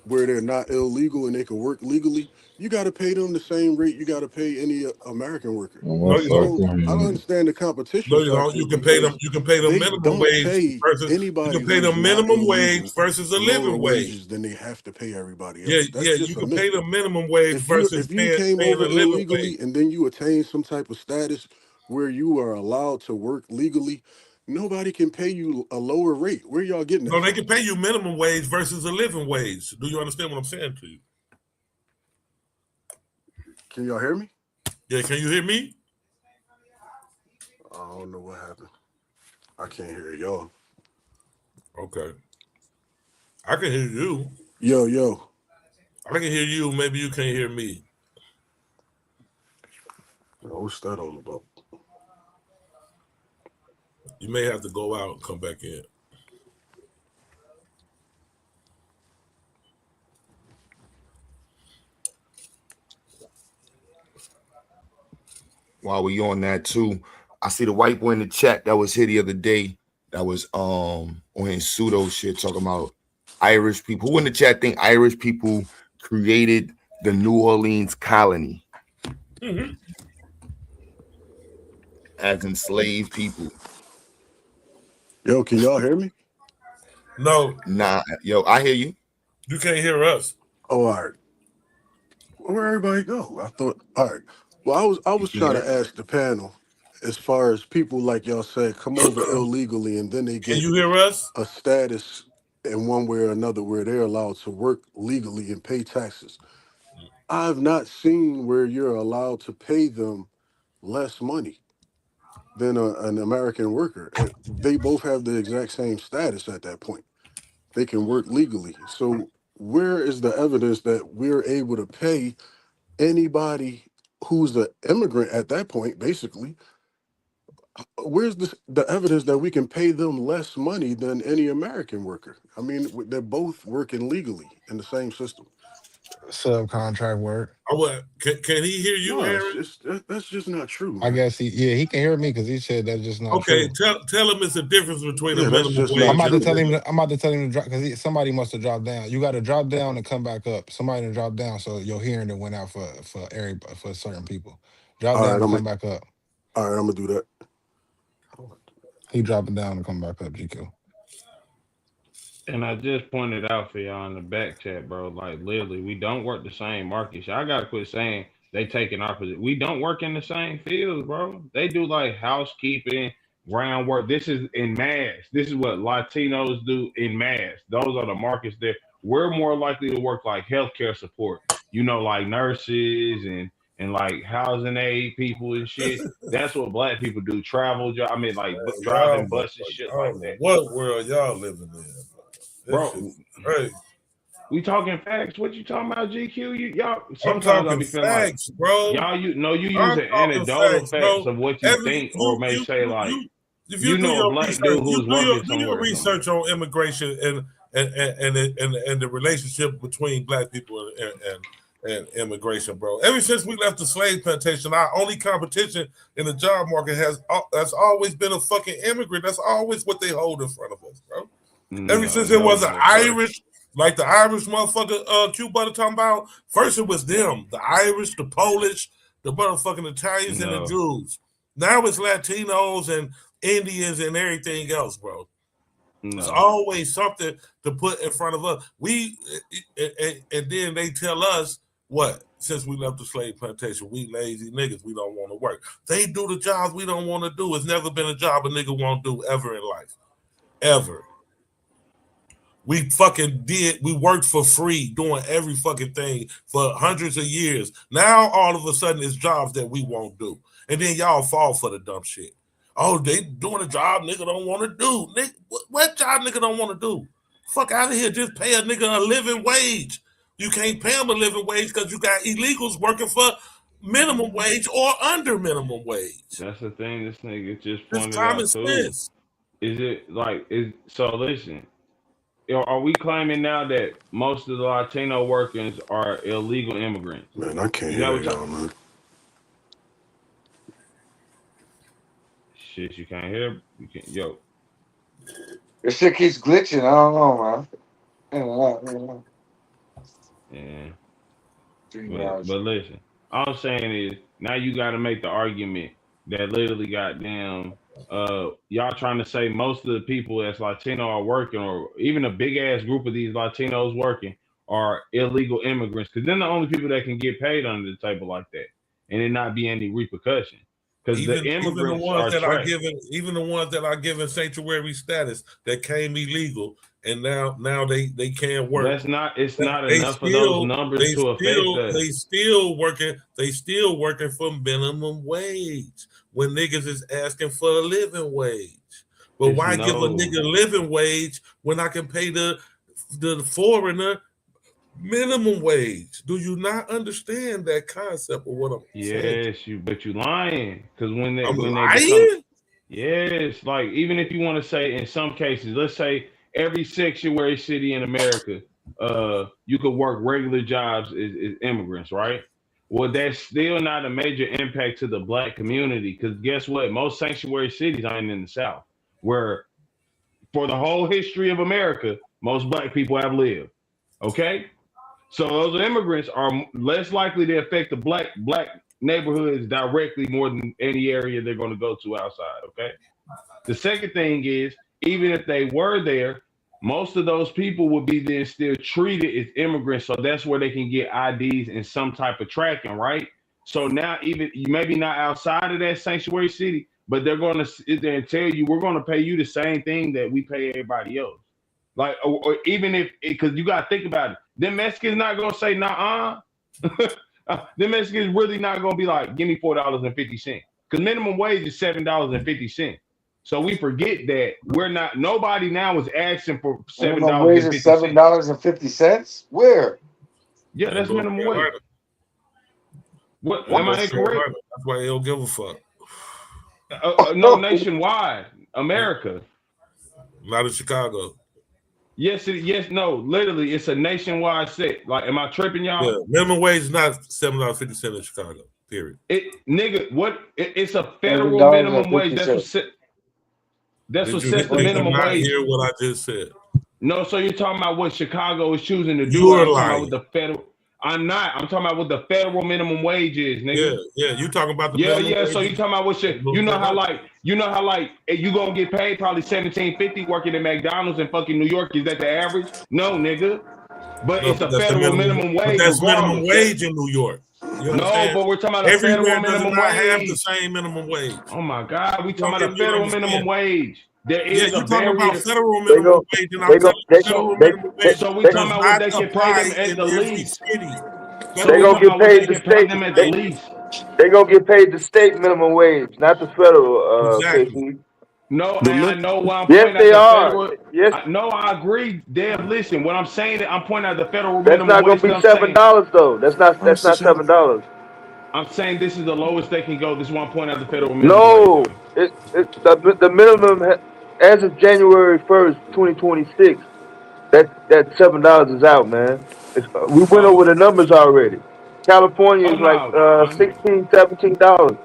where they're not illegal and they can work legally, you got to pay them the same rate you got to pay any American worker. No, Well, you don't. I don't understand the competition No, you don't. factor You can pay them. because You can pay them they minimum don't wage pay versus you anybody can pay who's them not minimum wage illegal versus a lower living wage. wages than they have to pay everybody Yeah, else. That's yeah. just You a can myth. pay them minimum wage versus If you came paying over a living wage. illegally and then you attain some type of status where you are allowed to work legally, nobody can pay you a lower rate. Where y'all getting that No, they from? can pay you minimum wage versus a living wage. Do you understand what I'm saying to you? Can y'all hear me? Yeah. Can you hear me? I don't know what happened. I can't hear y'all. Okay. I can hear you. Yo. I can hear you. Maybe you can't hear me. What's that all about? You may have to go out and come back in. While we on that too, I see the white boy in the chat that was here the other day. That was on his pseudo shit talking about Irish people. Who in the chat think Irish people created the New Orleans colony as enslaved people? Yo, can y'all hear me? No. Nah, yo, I hear you. You can't hear us. Oh, all right. Where everybody go? I thought. All right. Well, I was trying to ask the panel, as far as people like y'all said come over illegally and then they Can get you hear us? a status in one way or another where they're allowed to work legally and pay taxes. I have not seen where you're allowed to pay them less money than an American worker. They both have the exact same status at that point. They can work legally. So where is the evidence that we're able to pay anybody who's an immigrant at that point, basically? Where's the evidence that we can pay them less money than any American worker? I mean, they're both working legally in the same system. Subcontract work. Can he hear you, Aaron? That's just not true, man. I guess he can hear me because he said that's just not true. Okay, tell him it's a difference between a minimum wage. I'm about to tell him to drop because somebody must have dropped down. You got to drop down and come back up. Somebody to drop down so your hearing that went out for certain people. Drop down and come back up. All right, I'm gonna do that. He dropping down and come back up, GQ. And I just pointed out for y'all in the back chat, bro, like literally, we don't work the same markets. Y'all gotta quit saying they taking our position. We don't work in the same fields, bro. They do like housekeeping, groundwork. This is in mass. This is what Latinos do in mass. Those are the markets that we're more likely to work like healthcare support, like nurses and like housing aid people and shit. That's what black people do. Travel job. I mean, like driving buses, shit like that. What world y'all living in, bro? Hey, we talking facts. What you talking about, GQ? Y'all sometimes I be feeling facts, like, bro. Y'all, you using anecdotal facts of what you think, or may say like, if you know, a black dude who's working somewhere. Do your research on immigration and the relationship between black people and immigration, bro. Ever since we left the slave plantation, our only competition in the job market has always been a fucking immigrant. That's always what they hold in front of us, bro. Ever since it was an Irish, like the Irish motherfucker Q Butter talking about, first it was them, the Irish, the Polish, the motherfucking Italians, and the Jews. Now it's Latinos and Indians and everything else, bro. It's always something to put in front of us. And then they tell us, what? Since we left the slave plantation, we lazy niggas, we don't want to work. They do the jobs we don't want to do. It's never been a job a nigga won't do ever in life. Ever. We worked for free doing every fucking thing for hundreds of years. Now all of a sudden it's jobs that we won't do. And then y'all fall for the dumb shit. Oh, they doing a job nigga don't want to do. Nigga, what job nigga don't want to do? Fuck out of here. Just pay a nigga a living wage. You can't pay them a living wage because you got illegals working for minimum wage or under minimum wage. That's the thing. This nigga just pointed out too. Is it like so? Listen, are we claiming now that most of the Latino workers are illegal immigrants? Man, I can't hear y'all, man. Shit, you can't hear. You can't, yo. This shit keeps glitching. I don't know, man. Yeah. But listen, all I'm saying is now you got to make the argument that literally goddamn y'all trying to say most of the people that's Latino are working, or even a big ass group of these Latinos working, are illegal immigrants, because then the only people that can get paid under the table like that and it not be any repercussion. Because the immigrants even the ones that are given sanctuary status that came illegal, and now they can't work. It's not enough of those numbers to affect us. They still working for minimum wage when niggas is asking for a living wage. But why give a nigga living wage when I can pay the foreigner minimum wage? Do you not understand that concept of what I'm saying? Yes, but you lying, because when they lying? Yes, like even if you want to say in some cases, let's say every sanctuary city in America, you could work regular jobs as immigrants, right? Well, that's still not a major impact to the black community, because guess what? Most sanctuary cities aren't in the South, where for the whole history of America, most black people have lived. Okay? So those immigrants are less likely to affect the black neighborhoods directly more than any area they're going to go to outside, okay? The second thing is, even if they were there, most of those people would be then still treated as immigrants, so that's where they can get IDs and some type of tracking, right? So now even maybe not outside of that sanctuary city, but they're going to sit there and tell you, we're going to pay you the same thing that we pay everybody else. Like, or even if, because you got to think about it, them Mexicans not going to say, nah, them Mexicans really not going to be like, give me $4.50. because minimum wage is $7.50. So we forget that nobody now is asking for minimum wage is $7.50. Where? Yeah, that's minimum wage. What am I incorrect? That's why they don't give a fuck. No, nationwide, America. Not in Chicago. Yes, no, literally, it's a nationwide set. Like, am I tripping, y'all? Yeah, minimum wage is not $7.50 in Chicago. Period. It's a federal minimum wage. That's what sets the minimum wage. Hear what I just said. No, so you're talking about what Chicago is choosing to do. You are I'm talking lying. about what the federal. I'm not. I'm talking about what the federal minimum wage is, nigga. Yeah. You talking about the minimum wage? So you talking about what shit? You know how you gonna get paid probably $17.50 working at McDonald's in fucking New York. Is that the average? No, nigga. But it's a federal minimum wage. That's minimum wage in New York. No, but we're talking about a federal minimum wage. Have the same minimum wage. Oh my God, we talking about a federal minimum wage. There is you talking about federal minimum minimum wage, and I'm talking federal minimum wage. So we talking about what they can pay them at the least. They gonna get paid the state. They gonna get paid the state minimum wage, not the federal. Exactly. No, and I know why I'm yes, pointing they out are. The federal. Yes. No, I agree. Damn, listen. What I'm saying is I'm pointing out the federal That's minimum not wage. gonna be $7 though. That's not $7. I'm saying this is the lowest they can go. This is why I'm pointing out the federal minimum wage. No, the minimum as of January 1st, 2026. That $7 is out, man. We went over the numbers already. California is like $16, $17.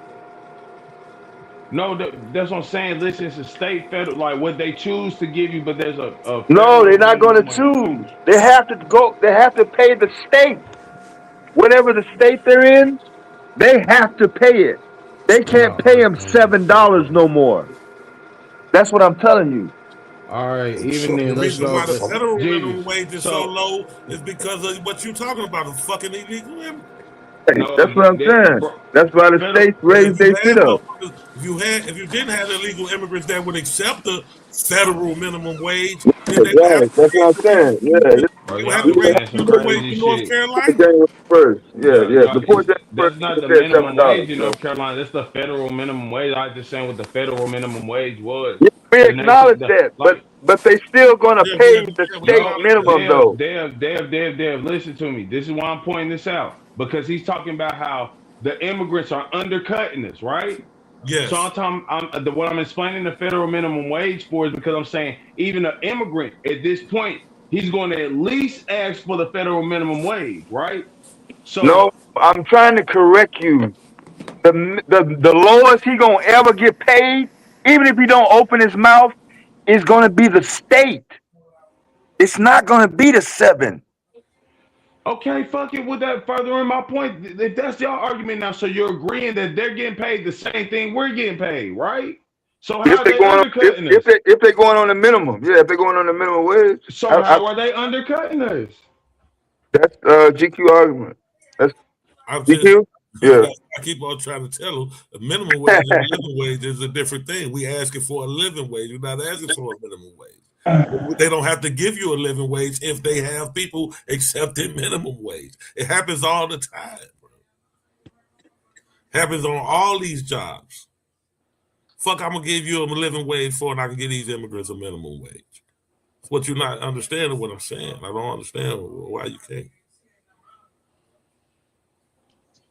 No, that's what I'm saying. Listen, it's a state federal, like what they choose to give you, but there's a no, they're not going to choose. They have to go. They have to pay the state. Whatever the state they're in, they have to pay it. They can't pay them $7 no more. That's what I'm telling you. All right, even the reason why the federal minimum wage is so low is because of what you're talking about, the fucking illegal immigrants. That's what I'm saying. That's why the states raised their shit up. If you didn't have illegal immigrants that would accept the federal minimum wage, then they that's what I'm saying. Yeah, you have to raise the minimum wage in North Carolina. First, yeah. Before that's not the minimum wage in North Carolina. That's the federal minimum wage. I was just saying what the federal minimum wage was. Yeah, we acknowledge that, but they still gonna pay the state minimum though. Dev, listen to me. This is why I'm pointing this out, because he's talking about how the immigrants are undercutting us, right? Yes. So what I'm explaining the federal minimum wage for is because I'm saying even an immigrant at this point, he's going to at least ask for the federal minimum wage, right? So no, I'm trying to correct you. The lowest he gonna ever get paid, even if he don't open his mouth, is gonna be the state. It's not gonna be the 7. Okay, fuck it. With that furthering my point, if that's your argument now, so you're agreeing that they're getting paid the same thing we're getting paid, right? So how are they undercutting us? If they're going on the minimum, if they're going on the minimum wage. So how are they undercutting us? That's GQ argument. That's GQ. I keep on trying to tell them the minimum wage and living wage is a different thing. We asking for a living wage. We're not asking for a minimum wage. They don't have to give you a living wage if they have people accepting minimum wage. It happens all the time, bro. Happens on all these jobs. Fuck, I'm gonna give you a living wage for, and I can give these immigrants a minimum wage. What you're not understanding what I'm saying. I don't understand why you can't.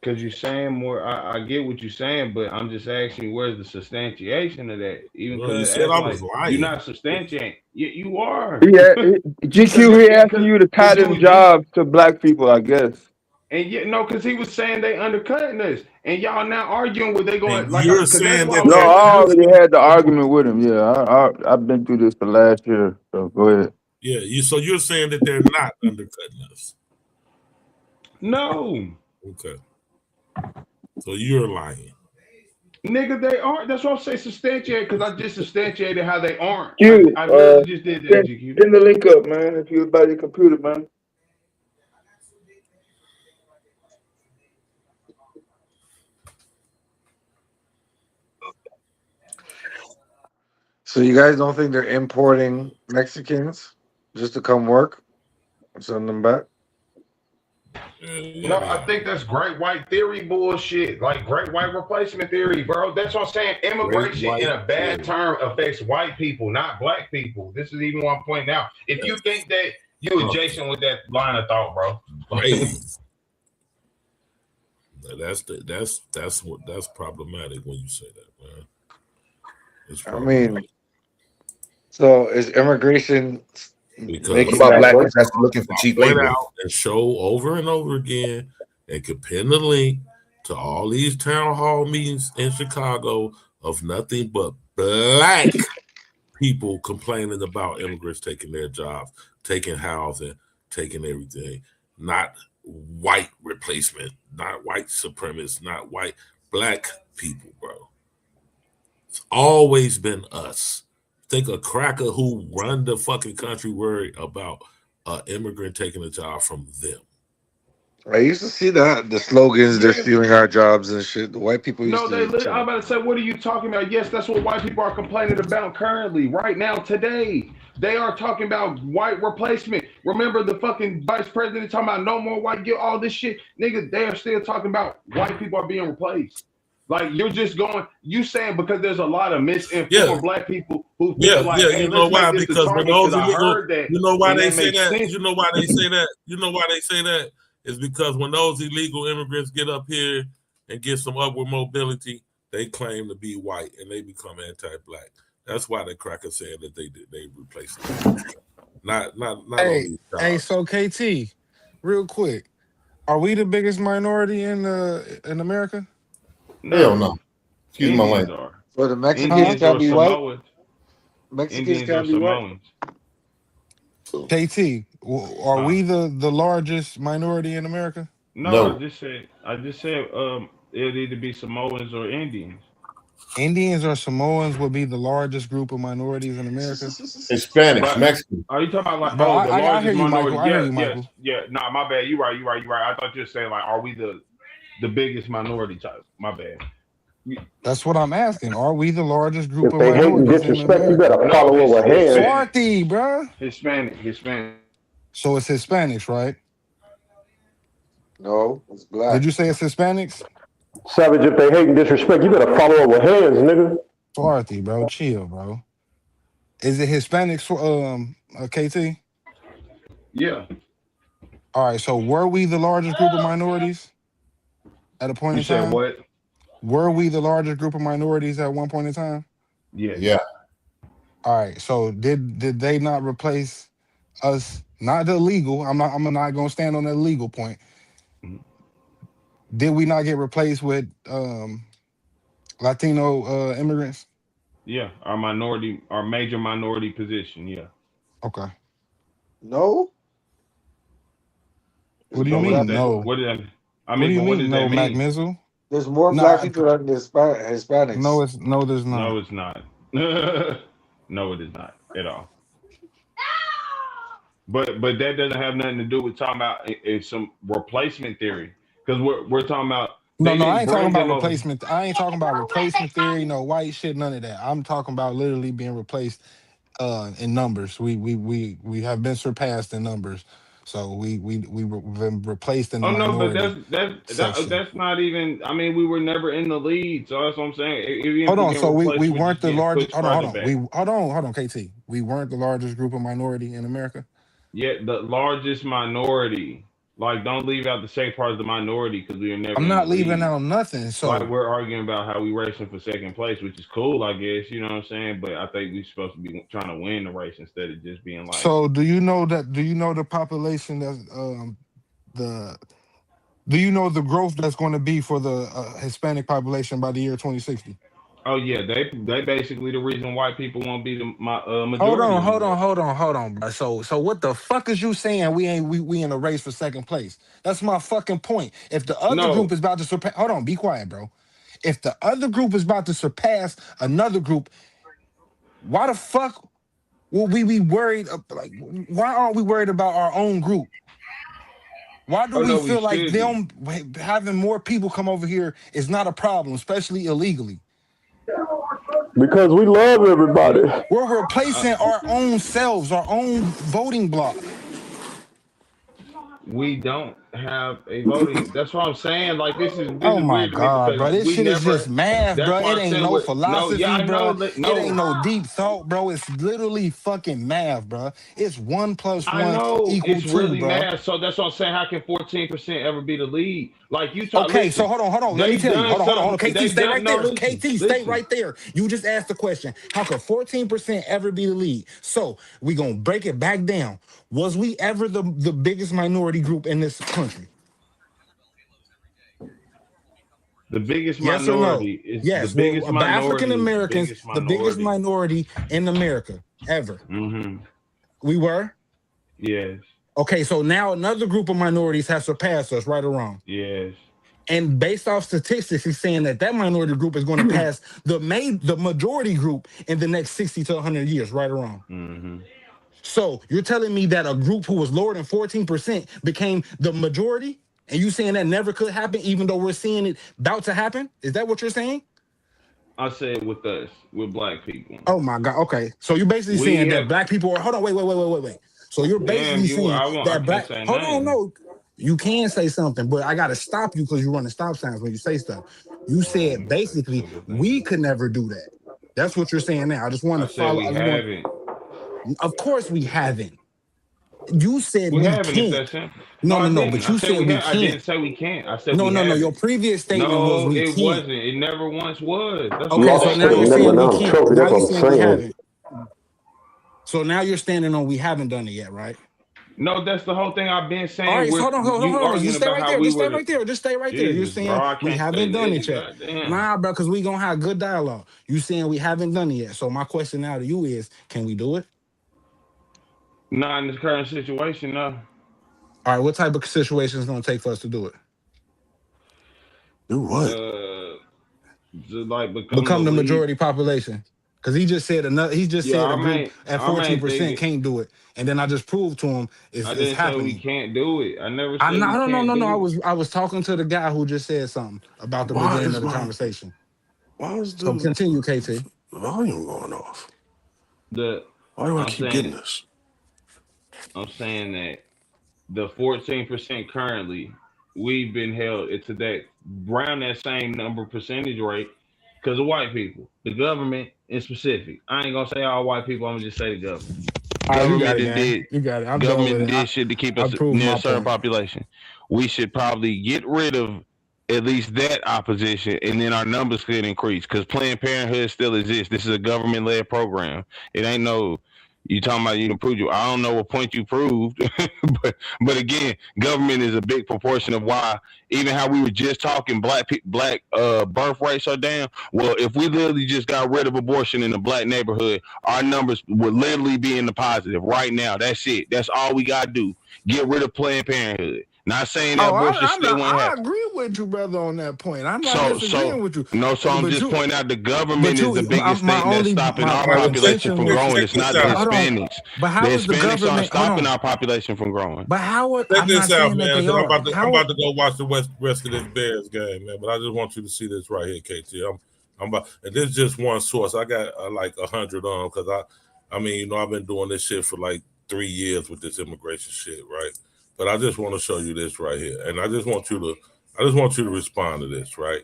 Because you're saying more, I get what you're saying, but I'm just asking you, where's the substantiation of that? Even because you said I was lying. You're not substantiating. You are. Yeah, GQ, he asking you to tie them jobs to black people, I guess. And because he was saying they undercutting us, and y'all now arguing with they going and like. You're saying that. No, I already had the argument with him. Yeah, I've been through this for last year. So go ahead. Yeah, so you're saying that they're not undercutting us? No. Okay. So you're lying. Nigga, they aren't. That's what I'm saying, substantiate, because I just substantiated how they aren't. You, I really just did that, GQ. Send the link up, man, if you're by your computer, man. So you guys don't think they're importing Mexicans just to come work and send them back? No, I think that's great white theory bullshit. Like great white replacement theory, bro. That's what I'm saying. Immigration in a bad term affects white people, not black people. This is even one point now. If you think that you adjacent with that line of thought, bro. That's problematic when you say that, man. I mean, so is immigration because what about black people that's looking for cheap labor? Out and show over and over again and could pin the link to all these town hall meetings in Chicago of nothing but black people complaining about immigrants taking their jobs, taking housing, taking everything, not white replacement, not white supremacists, not white, black people, bro. It's always been us. Think a cracker who run the fucking country worried about an immigrant taking a job from them. I used to see that the slogans, they're stealing our jobs and shit. The white people used No, to. I'm about to say, what are you talking about? Yes, that's what white people are complaining about currently, right now, today. They are talking about white replacement. Remember the fucking vice president talking about no more white, get all this shit. Nigga, they are still talking about white people are being replaced. Like, you're just going, you saying because there's a lot of misinformed black people who feel like, hey, you know why? Because when those illegal, you know why they say that? You know why they say that? You know why they say that? Is because when those illegal immigrants get up here and get some upward mobility, they claim to be white and they become anti-black. That's why the cracker said that they replace them. Not Hey, so KT, real quick, are we the biggest minority in America? Hell no. Excuse my language. So the Mexicans can be white. Mexicans can be white. KT, are we the largest minority in America? No. I just said it'll either be Samoans or Indians. Indians or Samoans would be the largest group of minorities in America. Hispanics, Mexicans. Are you talking about like the largest I hear you, minority? Michael. I hear you, Michael. Yeah. Nah, my bad. You right. I thought you were saying like, are we the biggest minority type? My bad. That's what I'm asking. Are we the largest group If of they hate and minorities disrespect, in you America? better follow over hands. Swarthy, bro. Hispanic. So it's Hispanics, right? No, it's black. Did you say it's Hispanics? Savage, if they hate and disrespect, you better follow over hands, nigga. Swarthy, bro. Chill, bro. Is it Hispanics for KT? Yeah. All right. So were we the largest group of minorities at a point in time? You said what? Were we the largest group of minorities at one point in time? Yeah. All right. So did they not replace us? Not the legal. I'm not gonna stand on that legal point. Did we not get replaced with Latino immigrants? Yeah, our major minority position. Yeah. Okay. No. What do you mean? No. What did that? What do you mean? No, Mac mean? Mizzle. There's more black people than Hispanics. No, there's not. No, it's not. No, it is not at all. But that doesn't have nothing to do with talking about some replacement theory, because we're talking about. No, I ain't talking about replacement. I ain't talking about replacement theory. No white shit, none of that. I'm talking about literally being replaced in numbers. We have been surpassed in numbers. So we've been replaced in the minority. But that's not even. I mean, we were never in the lead, so that's what I'm saying. Hold on, so we weren't the largest. Hold on, KT. We weren't the largest group of minority in America. Yeah, the largest minority. Like, don't leave out the safe part of the minority because we were never. I'm not leaving out nothing. So like, we're arguing about how we racing for second place, which is cool, I guess. You know what I'm saying? But I think we're supposed to be trying to win the race instead of just being like. So do you know the population that's do you know the growth that's going to be for the Hispanic population by the year 2060? Oh yeah, they basically the reason white people won't be the majority. Hold on, bro. So what the fuck is you saying? We in a race for second place. That's my fucking point. If the other group is about to surpass, hold on, be quiet, bro. If the other group is about to surpass another group, why the fuck will we be worried? Like, why aren't we worried about our own group? Why do we feel like them having more people come over here is not a problem, especially illegally? Because we love everybody. We're replacing our own selves, our own voting bloc. We don't. have a voting. That's what I'm saying. Like this is Oh my weird to me God, because bro. This we shit is never. just math, That's bro. why It I'm ain't saying no no. Yeah, philosophy, I know. bro. It ain't no deep thought, bro. It's literally fucking math, bro. It's 1 + I 1 know equal it's 2, really bro. mad. So that's what I'm saying. How can 14% ever be the lead? Like you talk. Okay, so Listen, hold on. Let me they've tell you. done Hold on. something. KT, They've stay done. right No, there. listen, KT, stay listen. right there. You just asked the question. How could 14% ever be the lead? So we gonna break it back down. Was we ever the biggest minority group in this country? The biggest Yes or no? minority is the Yes. Well, biggest African minority is the Americans, biggest the biggest minority. minority in America ever. Mm-hmm. We were? Yes. Okay, so now another group of minorities has surpassed us, right or wrong? Yes. And based off statistics, he's saying that minority group is going to pass the majority group in the next 60 to 100 years, right or wrong? Mm-hmm. So you're telling me that a group who was lower than 14% became the majority? And you saying that never could happen, even though we're seeing it about to happen? Is that what you're saying? I said with us, with black people. Oh my God. Okay. So you're basically saying that black people are, hold on, wait. So you're basically saying that I can't say hold on, nothing. no. You can say something, but I gotta stop you because you're running stop signs when you say stuff. You said basically we could never do that. That's what you're saying now. I just want to follow. Haven't. Of course we haven't. You said We we haven't. It's can't. that simple. No, I didn't. but I you said said we I didn't can't. say we can't. I said No. we haven't. Your previous statement was No, we it can't. wasn't. It never once was. That's Okay, what so I'm now you're saying. saying we can't. Now you're I'm saying we saying. haven't. So now you're standing on we haven't done it yet, right? No, that's the whole thing I've been saying. All right, so hold on. Arguing Just stay about right how there. we Just stay were. right there. Just stay right there. You're Jesus, saying bro, I we can't haven't say done it this. yet. Goddamn. Nah, bro, because we gonna have good dialogue. You saying we haven't done it yet. So my question now to you is, can we do it? Not in this current situation, no. All right, what type of situation is gonna take for us to do it? Do what? Just like become the majority population. Because he just said a group at 14% can't do it, and then I just proved to him it's didn't happening. Say we can't do it. I never said we can't No. do it. I was talking to the guy who just said something about the beginning of the conversation. Why is so continue, KT? Volume going off. Why do I keep getting this? I'm saying that the 14% currently, we've been held to that around that same number percentage rate because of white people, the government in specific. I ain't gonna say all white people. I'm gonna just say the government. You got it. Government did shit to keep us near a certain population. We should probably get rid of at least that opposition, and then our numbers could increase because Planned Parenthood still exists. This is a government-led program. It ain't no. You talking about you can prove you? I don't know what point you proved, but again, government is a big proportion of why. Even how we were just talking, black birth rates are down. Well, if we literally just got rid of abortion in the black neighborhood, our numbers would literally be in the positive right now. That's it. That's all we gotta do. Get rid of Planned Parenthood. Not saying that abortion still won't happen. I agree with you, brother, on that point. I'm not disagreeing with you. No, so I'm just pointing out the government is the biggest thing that's stopping our population from growing. It's not the Hispanics. But how is the Hispanics aren't government stopping our population from growing. But how? Check I'm this not out, saying man. that they I'm are. about to go watch the rest of this Bears game, man. But I just want you to see this right here, KT. I'm about, and this is just one source. I got like 100 on because I mean, you know, I've been doing this shit for like 3 years with this immigration shit, right? But I just want to show you this right here, and I just want you to respond to this, right?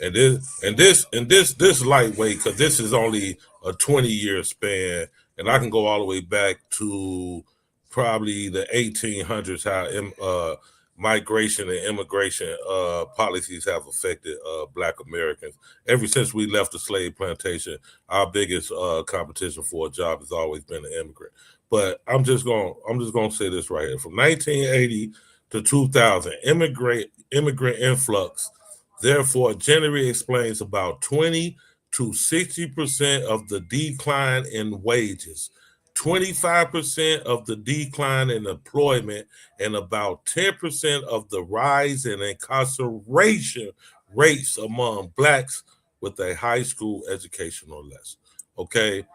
And this lightweight, because this is only a 20-year span, and I can go all the way back to probably the 1800s, how migration and immigration policies have affected Black Americans. Ever since we left the slave plantation, our biggest competition for a job has always been an immigrant. But I'm just gonna say this right here. From 1980 to 2000, immigrant influx, therefore, generally explains about 20 to 60% of the decline in wages, 25% of the decline in employment, and about 10% of the rise in incarceration rates among Blacks with a high school education or less. Okay.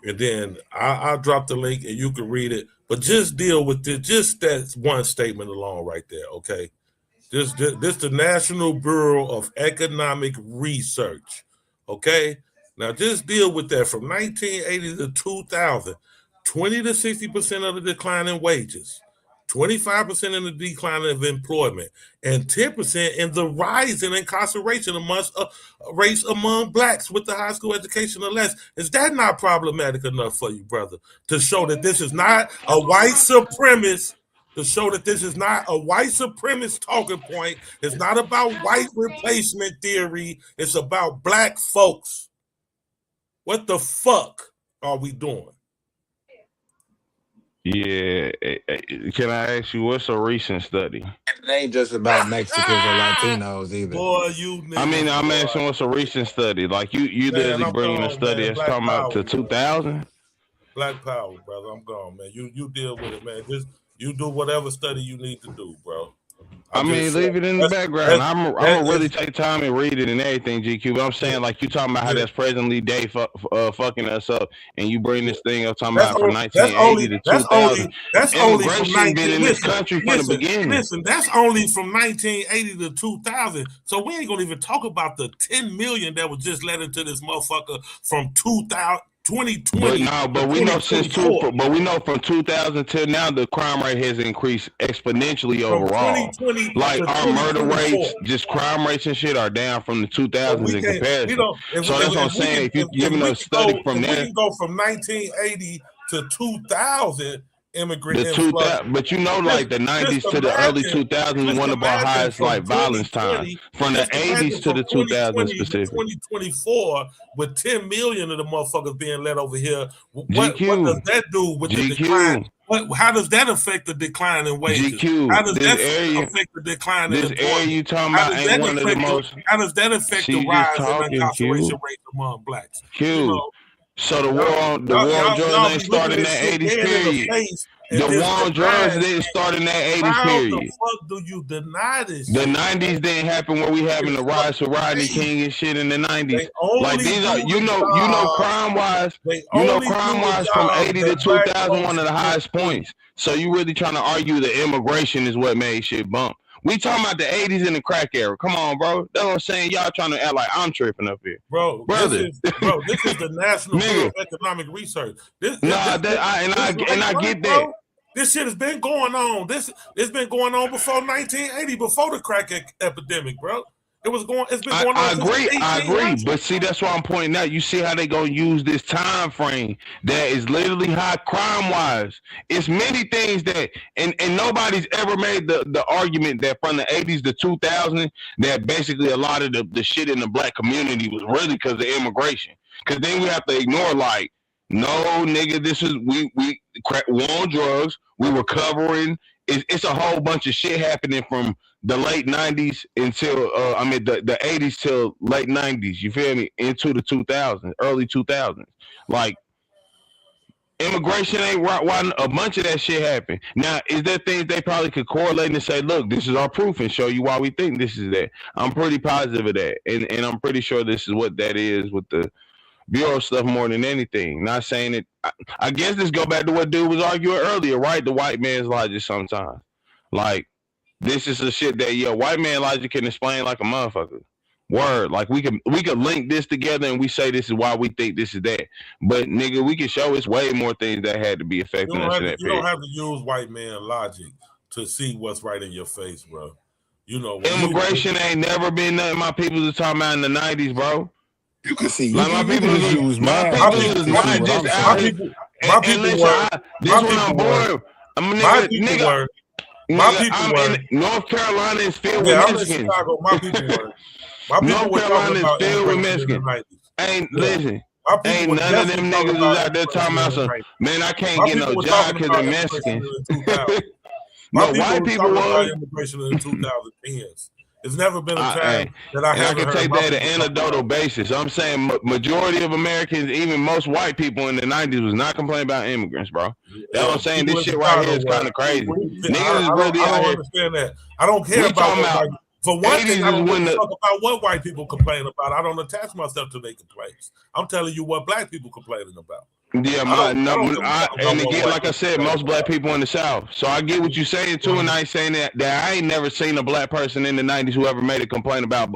And then I'll drop the link and you can read it, but just deal with it. Just that one statement alone right there, okay? This the National Bureau of Economic Research, okay? Now just deal with that from 1980 to 2000, 20 to 60% of the decline in wages, 25% in the decline of employment, and 10% in the rise in incarceration amongst race among blacks with the high school education or less. Is that not problematic enough for you, brother, to show that this is not a white supremacist? To show that this is not a white supremacist talking point. It's not about white replacement theory. It's about black folks. What the fuck are we doing? Yeah, can I ask you, what's a recent study? It ain't just about Mexicans or Latinos either. Boy, you niggas, I mean, I'm asking what's a recent study? Like you literally bringing a study that's talking about to 2000? Black power, brother. I'm gone, man. You deal with it, man. Just you do whatever study you need to do, bro. I mean, leave it in the background. I'm gonna really take time and read it and everything, GQ. But I'm saying, like, you talking about how that's presently day fucking us up, and you bring this thing up talking about from 1980 to 2000. That's only from been in this country from the beginning. Listen, that's only from 1980 to 2000. So we ain't gonna even talk about the 10 million that was just let into this motherfucker from 2020. But we know from 2000 till now the crime rate has increased exponentially overall. Like our murder rates, just crime rates and shit are down from the 2000s in comparison. So that's what I'm saying. If you're giving us a study from there, we can go from 1980 to 2000. But you know, like the 90s to the early 2000s, one of our highest like violence times. From the 80s to the 2000s specifically. 2024 with 10 million of the motherfuckers being let over here. What does that do with the decline? How does that affect the decline in wages? How does that affect the decline in employment? You talking about ain't one of the most. How does that affect the rise in incarceration rate among blacks? So the war on drugs ain't started in that 80s period. The war on drugs didn't start in that 80s period. How the fuck do you deny this? The 90s didn't happen where we having the rise for Rodney King and shit in the 90s. Like these are, you know, crime wise from 80 to 2000, one of the highest points. So you really trying to argue that immigration is what made shit bump? We talking about the 80s and the crack era. Come on, bro. That's what I'm saying. Y'all trying to act like I'm tripping up here. This is the National Bureau of Economic Research. I get that. This shit has been going on. It's been going on before 1980, before the crack epidemic, bro. It's been going on. I agree. But see, that's why I'm pointing out. You see how they gonna use this time frame that is literally high crime wise. It's many things that and nobody's ever made the argument that from the 80s to 2000 that basically a lot of the shit in the black community was really because of immigration. Because then we have to ignore like, no, nigga, this is we war on drugs. We were covering. It's a whole bunch of shit happening from the late 90s until the 80s till late 90s, you feel me, into the 2000s, early 2000s. Like immigration ain't right. Why a bunch of that shit happened. Now, is there things they probably could correlate and say, look, this is our proof and show you why we think this is that? I'm pretty positive of that. And I'm pretty sure this is what that is with the Bureau stuff more than anything. Not saying it. I guess this go back to what dude was arguing earlier, right? The white man's logic sometimes. Like, this is the shit that, white man logic can explain like a motherfucker. Word. Like, we could link this together and we say this is why we think this is that. But, nigga, we can show it's way more things that had to be affecting us in that period. You don't have to use white man logic to see what's right in your face, bro. You know, immigration ain't never been nothing my people was talking about in the 90s, bro. You can see, like my people was not just out here. This one I'm bored. I'm a nigga. I'm in North Carolina is filled with Mexicans. North Carolina is filled with Mexicans. Ain't listen. Ain't none of them niggas is out there talking about some. Man, I can't get no job because they're Mexicans. No, white people were immigration in the 2010s. It's never been a time that I haven't heard. I can take that an anecdotal basis. I'm saying majority of Americans, even most white people in the 90s, was not complaining about immigrants, bro. That's what I'm saying. This shit right here is kind of crazy. Niggas is really out here. Understand that. I don't care about for one thing, I don't talk about what white people complain about. I don't attach myself to their complaints. I'm telling you what black people complaining about. Yeah, and again, like I said, most black people in the South. So I get what you're saying too, and I ain't saying that I ain't never seen a black person in the 90s who ever made a complaint about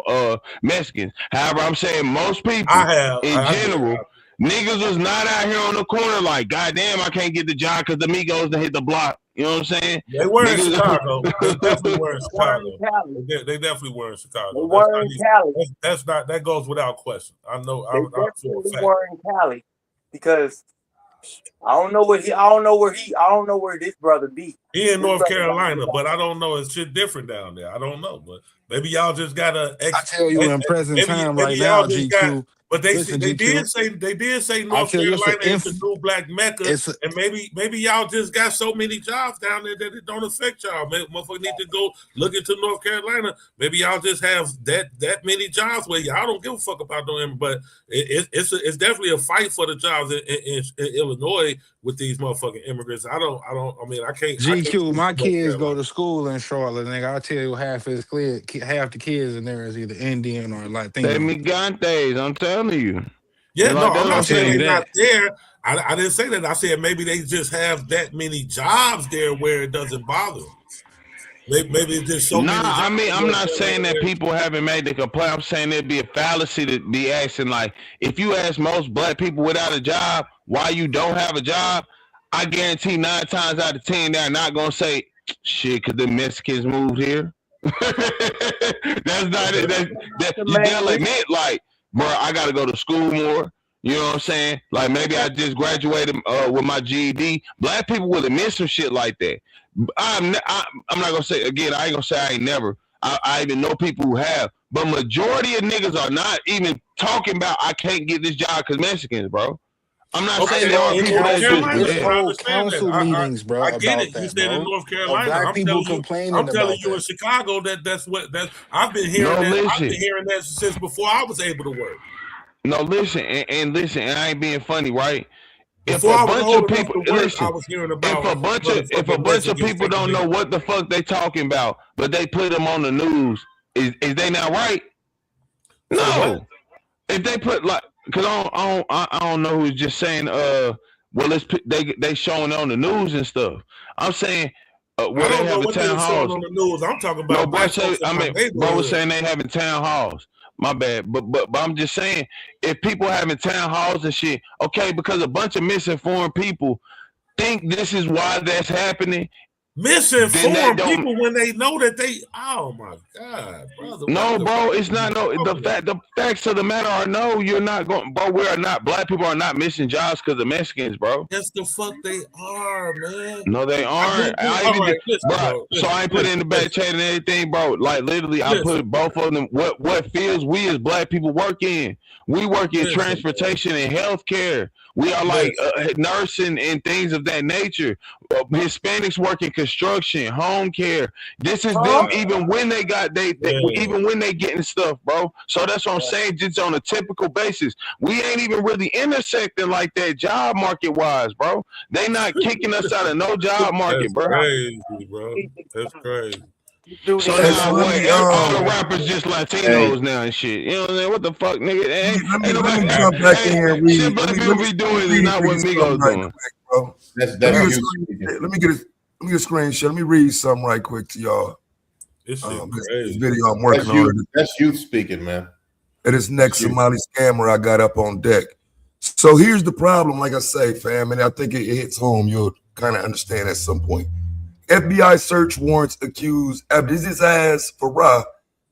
Mexicans. However, I'm saying most people in general, niggas was not out here on the corner like, goddamn, I can't get the job because the Migos done hit the block. You know what I'm saying? They were in Chicago. They definitely were in Chicago. They definitely were in Chicago. They were in Cali. That's not that goes without question. I know. They definitely were in Cali because I don't know where this brother be. He in North Carolina, but I don't know. It's shit different down there. I don't know, but maybe y'all just got a. I tell you, in present time right now, GQ. But they Listen, did GQ, say North Carolina is the new black Mecca, and maybe y'all just got so many jobs down there that it don't affect y'all. Motherfuckers need to go look into North Carolina. Maybe y'all just have that many jobs where y'all don't give a fuck about them. But it's definitely a fight for the jobs in Illinois with these motherfucking immigrants. I can't. GQ, my kids go to school in Charlotte, nigga. I tell you, half the kids in there is either Indian or Latino. They migrantes, I'm telling you. Yeah, no, I'm not saying they're not there. I didn't say that. I said maybe they just have that many jobs there where it doesn't bother them. Maybe it's just so many. I mean, I'm not saying that people haven't made the complaint. I'm saying it'd be a fallacy to be asking, like, if you ask most black people without a job why you don't have a job, I guarantee 9 times out of 10 they're not gonna say shit because the Mexicans moved here. That's not it. They'll admit, like, bro, I gotta go to school more. You know what I'm saying? Like, maybe I just graduated with my GED. Black people will admit some shit like that. I'm not gonna say again. I ain't gonna say I ain't never. I even know people who have, but majority of niggas are not even talking about I can't get this job because Mexicans, bro. I'm not saying there are people that just council meetings, bro. I get it. You said in North Carolina. Black people complaining about I'm telling you in Chicago that's I've been hearing that. I've been hearing that since before I was able to work. No, listen, and listen, and I ain't being funny, right? If Before a bunch of people listen, I was hearing about if a bunch of people don't know what the fuck they talking about, but they put them on the news, is they not right? No. If they put like, cause I don't know who's just saying well they showing on the news and stuff. I'm saying where they having town halls on the news. I'm talking about. No, bro was saying they having town halls. My bad, but I'm just saying, if people having town halls and shit, okay, because a bunch of misinformed people think this is why that's happening. Misinformed people when they know that they. Oh my god, brother! No, bro, it's not. No, the facts of the matter are no. You're not going, bro. We are not. Black people are not missing jobs because of Mexicans, bro. Yes, the fuck they are, man. No, they aren't. Bro, so I ain't put in the back chat and everything, bro. Like literally, I put both of them. What fields we as black people work in? We work in transportation and healthcare. We are like nursing and things of that nature. Hispanics work in construction, home care. This is them even when they got even when they getting stuff, bro. So that's what I'm saying. Just on a typical basis, we ain't even really intersecting like that job market wise, bro. They not kicking us out of no job market, bro. Crazy, bro. That's crazy. So now all the rappers just Latinos now and shit. You know what I'm saying? What the fuck, nigga? Let me jump back in here and read. Shit black people be doing is not what Migos doing. Bro. Let me get a screenshot. Let me read something right quick to y'all. This video I'm working on. That's you speaking, man. And this next Somali scammer I got up on deck. So here's the problem, like I say, fam, and I think it hits home. You'll kind of understand at some point. FBI search warrants accuse Abdulaziz Farah,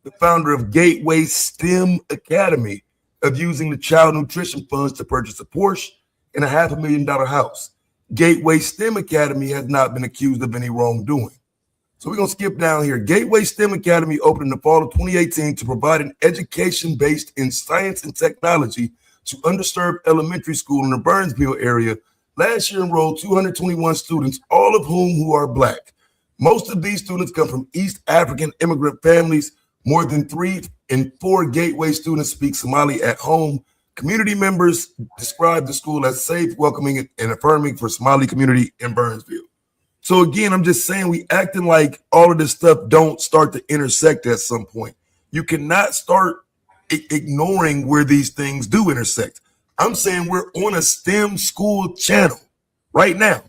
the founder of Gateway STEM Academy, of using the child nutrition funds to purchase a Porsche and a $500,000 house. Gateway STEM Academy has not been accused of any wrongdoing. So we're going to skip down here. Gateway STEM Academy opened in the fall of 2018 to provide an education based in science and technology to underserved elementary school in the Burnsville area. Last year enrolled 221 students, all of whom are Black. Most of these students come from East African immigrant families. More than 3 in 4 Gateway students speak Somali at home. Community members describe the school as safe, welcoming, and affirming for Somali community in Burnsville. So again, I'm just saying we acting like all of this stuff don't start to intersect at some point. You cannot start ignoring where these things do intersect. I'm saying we're on a STEM school channel right now,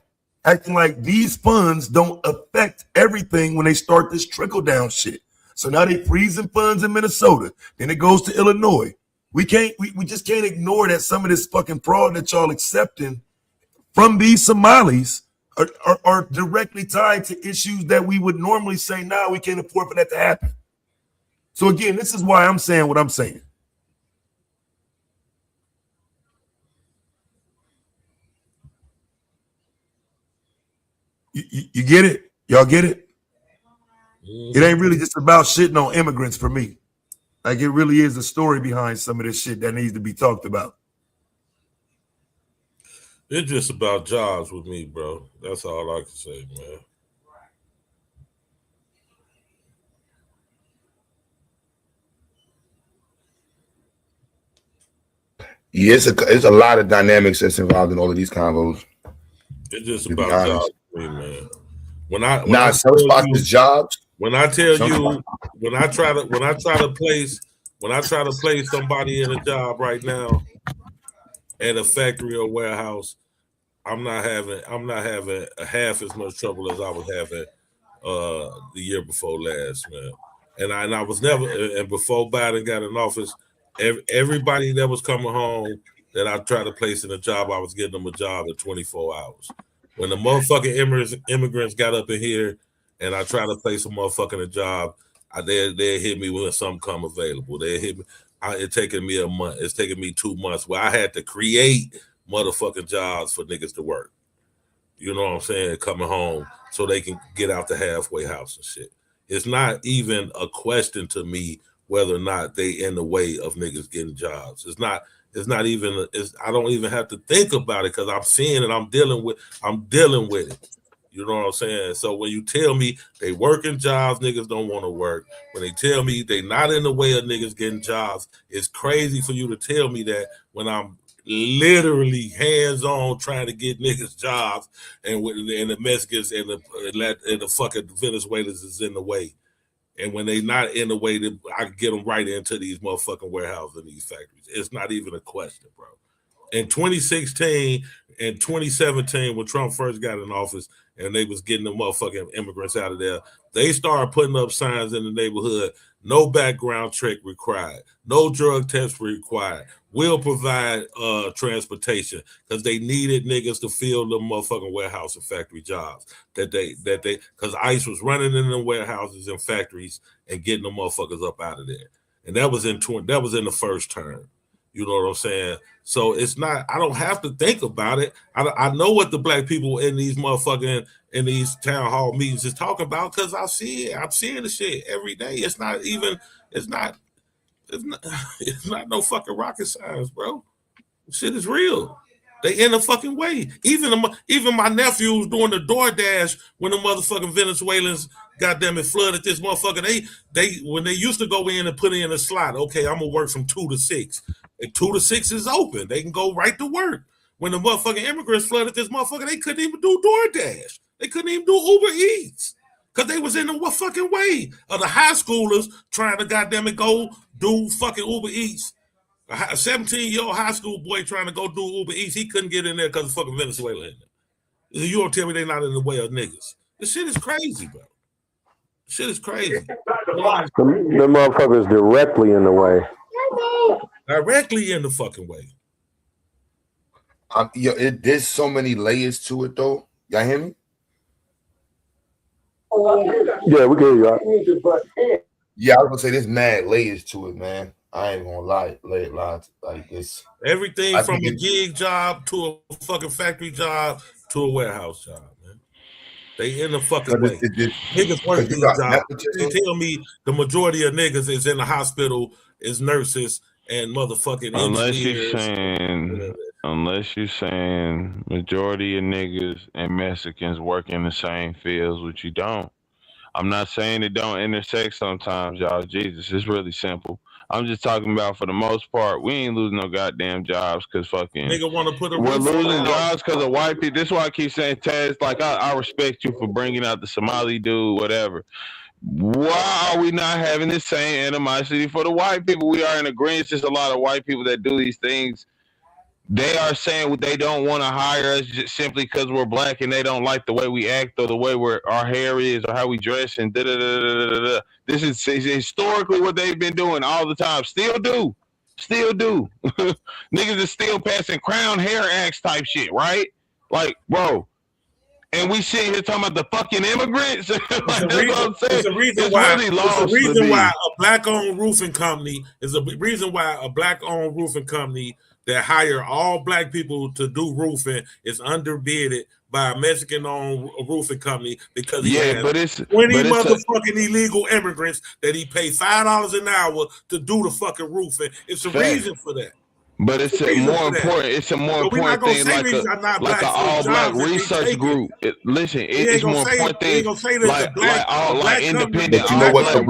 acting like these funds don't affect everything when they start this trickle down shit. So now they freezing funds in Minnesota, then it goes to Illinois. We just can't ignore that some of this fucking fraud that y'all accepting from these Somalis are directly tied to issues that we would normally say, nah, we can't afford for that to happen. So again, this is why I'm saying what I'm saying. You get it? Y'all get it? It ain't really just about shitting on immigrants for me. Like, it really is a story behind some of this shit that needs to be talked about. It's just about jobs with me, bro. That's all I can say, man. Yeah, it's a lot of dynamics that's involved in all of these combos. It's just about jobs with me, man. When I jobs. When I tell you, when I try to place somebody in a job right now at a factory or warehouse, I'm not having half as much trouble as I was having the year before last, man. And I was never, and before Biden got in office, everybody that was coming home that I tried to place in a job, I was getting them a job in 24 hours. When the motherfucking immigrants got up in here and I tried to place a motherfucker in a job, they hit me when something come available. They hit me. It taking me a month. It's taking me 2 months where I had to create motherfucking jobs for niggas to work. You know what I'm saying? Coming home so they can get out the halfway house and shit. It's not even a question to me whether or not they in the way of niggas getting jobs. It's not even. I don't even have to think about it because I'm seeing it. I'm dealing with it. You know what I'm saying? So when you tell me they working jobs, niggas don't want to work. When they tell me they not in the way of niggas getting jobs, it's crazy for you to tell me that when I'm literally hands-on trying to get niggas jobs and the Mexicans and the fucking Venezuelans is in the way. And when they not in the way, I can get them right into these motherfucking warehouses and these factories. It's not even a question, bro. In 2016 and 2017, when Trump first got in office and they was getting the motherfucking immigrants out of there, they started putting up signs in the neighborhood, no background check required, no drug test required, will provide transportation, because they needed niggas to fill the motherfucking warehouse and factory jobs because ICE was running in the warehouses and factories and getting the motherfuckers up out of there. And that was in the first term. You know what I'm saying? So it's not, I don't have to think about it. I know what the black people in these motherfucking, in these town hall meetings is talking about because I see it. I'm seeing the shit every day. It's not no fucking rocket science, bro. Shit is real. They in the fucking way. Even my nephews doing the DoorDash when the motherfucking Venezuelans goddamn it flooded this motherfucker. They when they used to go in and put in a slot, okay, I'm gonna work from 2 to 6. And 2 to 6 is open. They can go right to work. When the motherfucking immigrants flooded this motherfucker, they couldn't even do DoorDash. They couldn't even do Uber Eats. Because they was in the fucking way of the high schoolers trying to goddamn it go do fucking Uber Eats. A 17-year-old high school boy trying to go do Uber Eats, he couldn't get in there because of fucking Venezuela in there. You don't tell me they're not in the way of niggas. This shit is crazy, bro. Shit is crazy. The motherfuckers directly in the way. Directly in the fucking way. There's so many layers to it, though. Y'all hear me? Yeah, we can hear you. Yeah, I was gonna say there's mad layers to it, man. I ain't gonna lie, like it's everything from a gig job to a fucking factory job to a warehouse job, man. They in the fucking way. Niggas work these jobs. They tell me the majority of niggas is in the hospital, is nurses and motherfucking engineers. Unless you're saying majority of niggas and Mexicans work in the same fields, which you don't. I'm not saying it don't intersect sometimes, y'all. Jesus, it's really simple. I'm just talking about for the most part, we ain't losing no goddamn jobs because fucking nigga want to put we're losing jobs because of white people. This is why I keep saying, Taz, like I respect you for bringing out the Somali dude, whatever. Why are we not having the same animosity for the white people? We are in agreement. There's a lot of white people that do these things. They are saying they don't want to hire us just simply because we're black and they don't like the way we act or the way our hair is or how we dress and da-da-da-da-da-da. This is historically what they've been doing all the time. Still do. Niggas is still passing Crown Hair Acts type shit, right? Like, bro, and we sitting here talking about the fucking immigrants. Like, that's what I'm saying. It's a reason It's why. really It's lost a to reason me. why a black-owned roofing company is a reason why a black-owned roofing company that hire all black people to do roofing is underbidded by a Mexican-owned roofing company because he has 20 motherfucking illegal immigrants that he paid $5 an hour to do the fucking roofing. It's a reason for that. But it's a more important. It's a more important thing, like an all-black research group. Listen, it's more important thing, like independent. But you know what?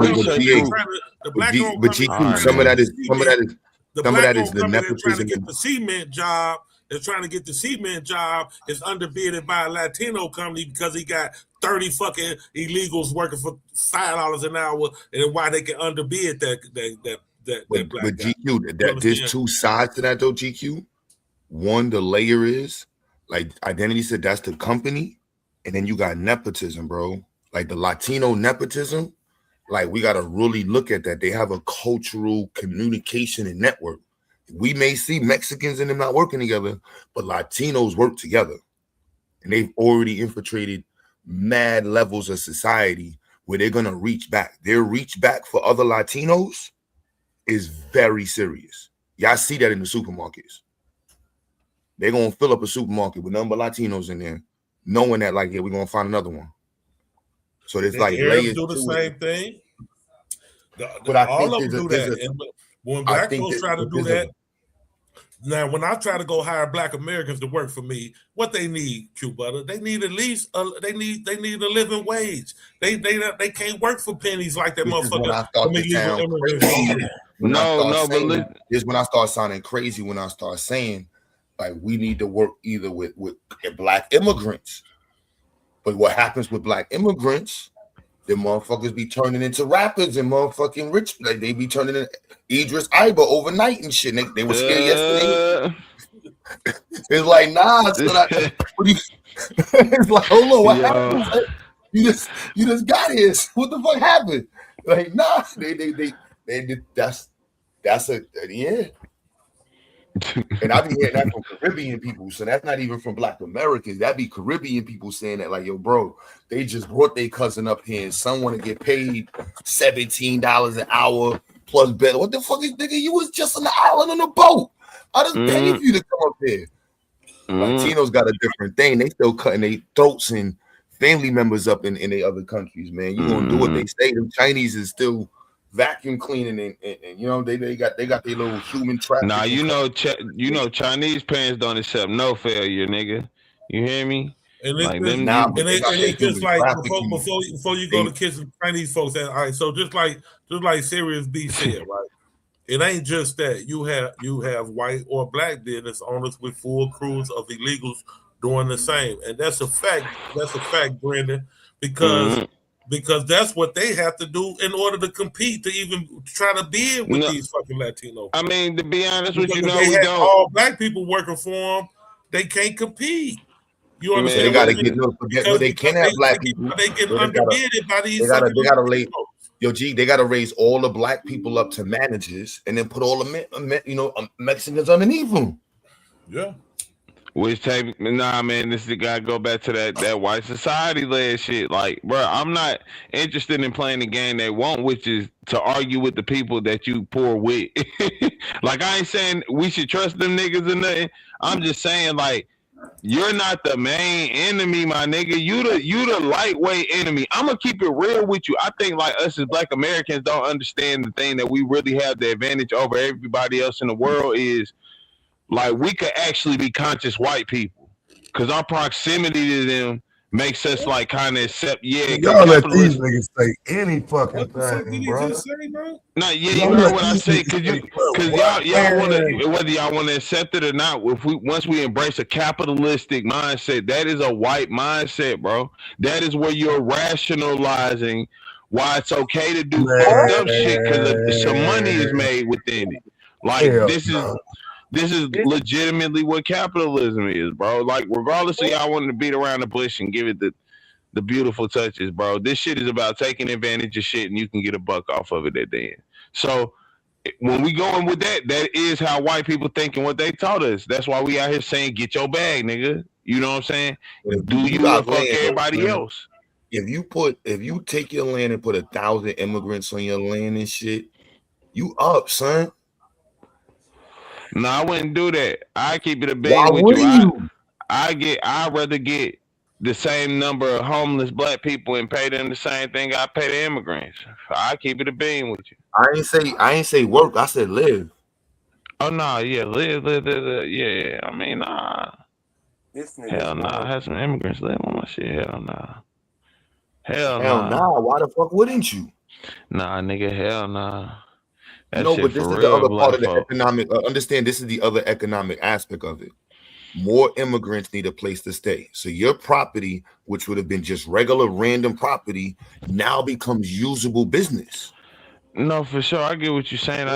But GQ, some of that is the nepotism. The cement job. They're trying to get the cement job is underbidded by a Latino company because he got 30 fucking illegals working for $5 an hour, and why they can underbid that. But GQ, there's two sides to that though, GQ. One, the layer is like Identity said, that's the company, and then you got nepotism, bro. Like the Latino nepotism, like we gotta really look at that. They have a cultural communication and network. We may see Mexicans and them not working together, but Latinos work together, and they've already infiltrated mad levels of society where they're gonna reach back. Their reach back for other Latinos is very serious. Y'all see that in the supermarkets. They're gonna fill up a supermarket with nothing but Latinos in there, knowing that, like, yeah, we're gonna find another one. So there's like layers do the same thing. But I all think of them do that. And when black folks try to do that, now when I try to go hire black Americans to work for me, what they need, Q Butter, they need at least they need a living wage. They can't work for pennies like that motherfucker. Here's when I start sounding crazy, when I start saying like we need to work either with black immigrants. But what happens with black immigrants, the motherfuckers be turning into rappers and motherfucking rich. Like they be turning into Idris Elba overnight and shit. They were scared yesterday. It's like, nah, it's like, hold on, what happened? Like, you just got here. What the fuck happened? Like, nah, that's a yeah. And I be hearing that from Caribbean people, so that's not even from Black Americans. That be Caribbean people saying that, like, yo, bro, they just brought their cousin up here, and some want to get paid $17 an hour plus better. What the fuck is, nigga? You was just on the island on a boat. I just paid for you to come up here. Latinos got a different thing. They still cutting their throats and family members up in their other countries, man. You gonna do what they say. The Chinese is still vacuum cleaning and you know they got their little human trafficking. Nah, you know Chinese parents don't accept no failure, nigga. You hear me? And it's just like before you go to kiss some Chinese folks. All right, so just like Serious B said, right? It ain't just that you have white or black business owners with full crews of illegals doing the same, and that's a fact. That's a fact, Brandon, because that's what they have to do in order to compete, to even try to bid with these fucking Latinos. I mean, to be honest with you, we don't. All black people working for them, they can't compete. You understand? They gotta get they can't have black people. They get underbidded by these. They gotta raise all the black people up to managers, and then put all the Mexicans underneath them. Yeah. Which take man, this is gotta go back to that white society led shit. Like, bro, I'm not interested in playing the game they want, which is to argue with the people that you poor with. Like, I ain't saying we should trust them niggas or nothing. I'm just saying, like, you're not the main enemy, my nigga. You the lightweight enemy. I'm gonna keep it real with you. I think, like, us as Black Americans don't understand the thing that we really have the advantage over everybody else in the world is, like, we could actually be conscious white people because our proximity to them makes us, like, kind of accept. Yeah, y'all let these niggas say any fucking thing, bro. No, yeah, you heard what I say, because y'all want to, whether y'all want to accept it or not. Once we embrace a capitalistic mindset, that is a white mindset, bro. That is where you're rationalizing why it's okay to do fucked up shit because some money is made within it. Like, this is legitimately what capitalism is, bro. Like, regardless of y'all wanting to beat around the bush and give it the beautiful touches, bro, this shit is about taking advantage of shit and you can get a buck off of it at the end. So when we going with that is how white people think and what they taught us. That's why we out here saying, get your bag, nigga. You know what I'm saying? If Do you got fuck land, everybody else? If you take your land and put 1,000 immigrants on your land and shit, you up, son. No, I wouldn't do that. I keep it a bean Why with wouldn't you? I'd rather get the same number of homeless black people and pay them the same thing I pay the immigrants. I keep it a bean with you. I ain't say work. I said live. Oh no, yeah, live, yeah. I mean, nah. Hell nah. I had some immigrants live on my shit. Hell nah. Hell nah. Why the fuck wouldn't you? Nah, nigga. Hell nah. That No, shit but this for is the real, other part of the folk. economic. Understand, this is the other economic aspect of it. More immigrants need a place to stay. So your property, which would have been just regular random property, now becomes usable business. No, for sure. I get what you're saying.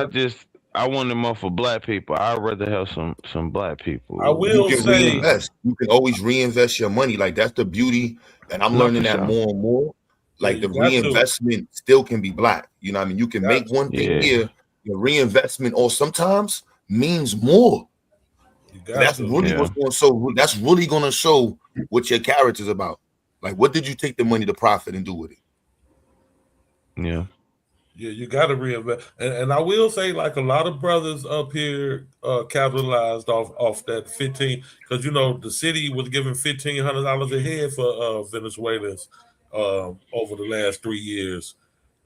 I want them more for black people. I'd rather have some black people. I will you can say reinvest. You can always reinvest your money. Like that's the beauty, and I'm learning that more and more. Like the reinvestment still can be black. You know what I mean? You can make one thing here, your reinvestment, or sometimes means more. That's really what's going to show. That's really going to show what your character's about. Like, what did you take the money to profit and do with it? Yeah. Yeah, you got to reinvest. And I will say, like, a lot of brothers up here capitalized off that 15, because, you know, the city was giving $1,500 a head for Venezuelans over the last 3 years.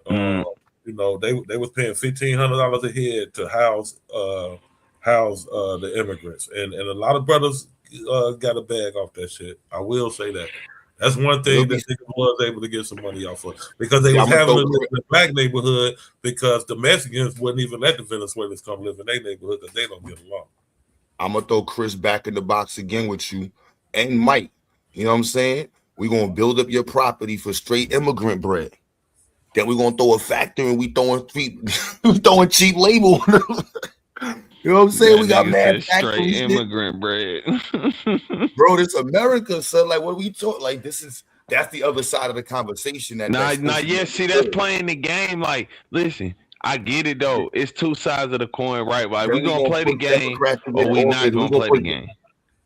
You know, they was paying $1,500 a head to house the immigrants. And a lot of brothers got a bag off that shit. I will say that. That's one thing that they was able to get some money off of, because they was having to live in the black neighborhood because the Mexicans wouldn't even let the Venezuelans come live in their neighborhood because they don't get along. I'm gonna throw Chris back in the box again with you and Mike. You know what I'm saying? We're gonna build up your property for straight immigrant bread. Then we're gonna throw a factory and we throwing cheap label. You know what I'm saying? That we got mad straight immigrant bread. Bro, this America, son. Like, what we talk? Like, that's the other side of the conversation. See, that's playing the game. Like, listen, I get it though. It's two sides of the coin, right? Like, we gonna play the game, or we not gonna play the game.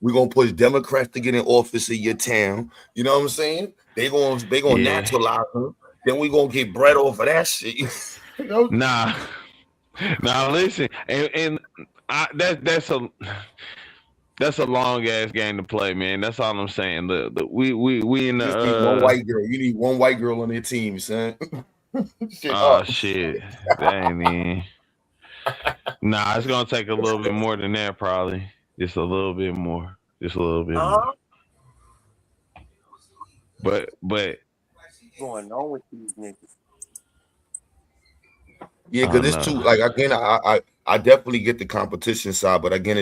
We're gonna push Democrats to get in office in your town. You know what I'm saying? They gonna naturalize them. Then we gonna get bread off of that shit. You know? Nah, listen, and that's a long ass game to play, man. That's all I'm saying. We in the need one white girl. You need one white girl on their team, son. Shit, dang man. Nah, it's gonna take a little bit more than that, probably. Just a little bit more. More. But what's going on with these niggas? Yeah, because it's too, like, again, I definitely get the competition side, but again,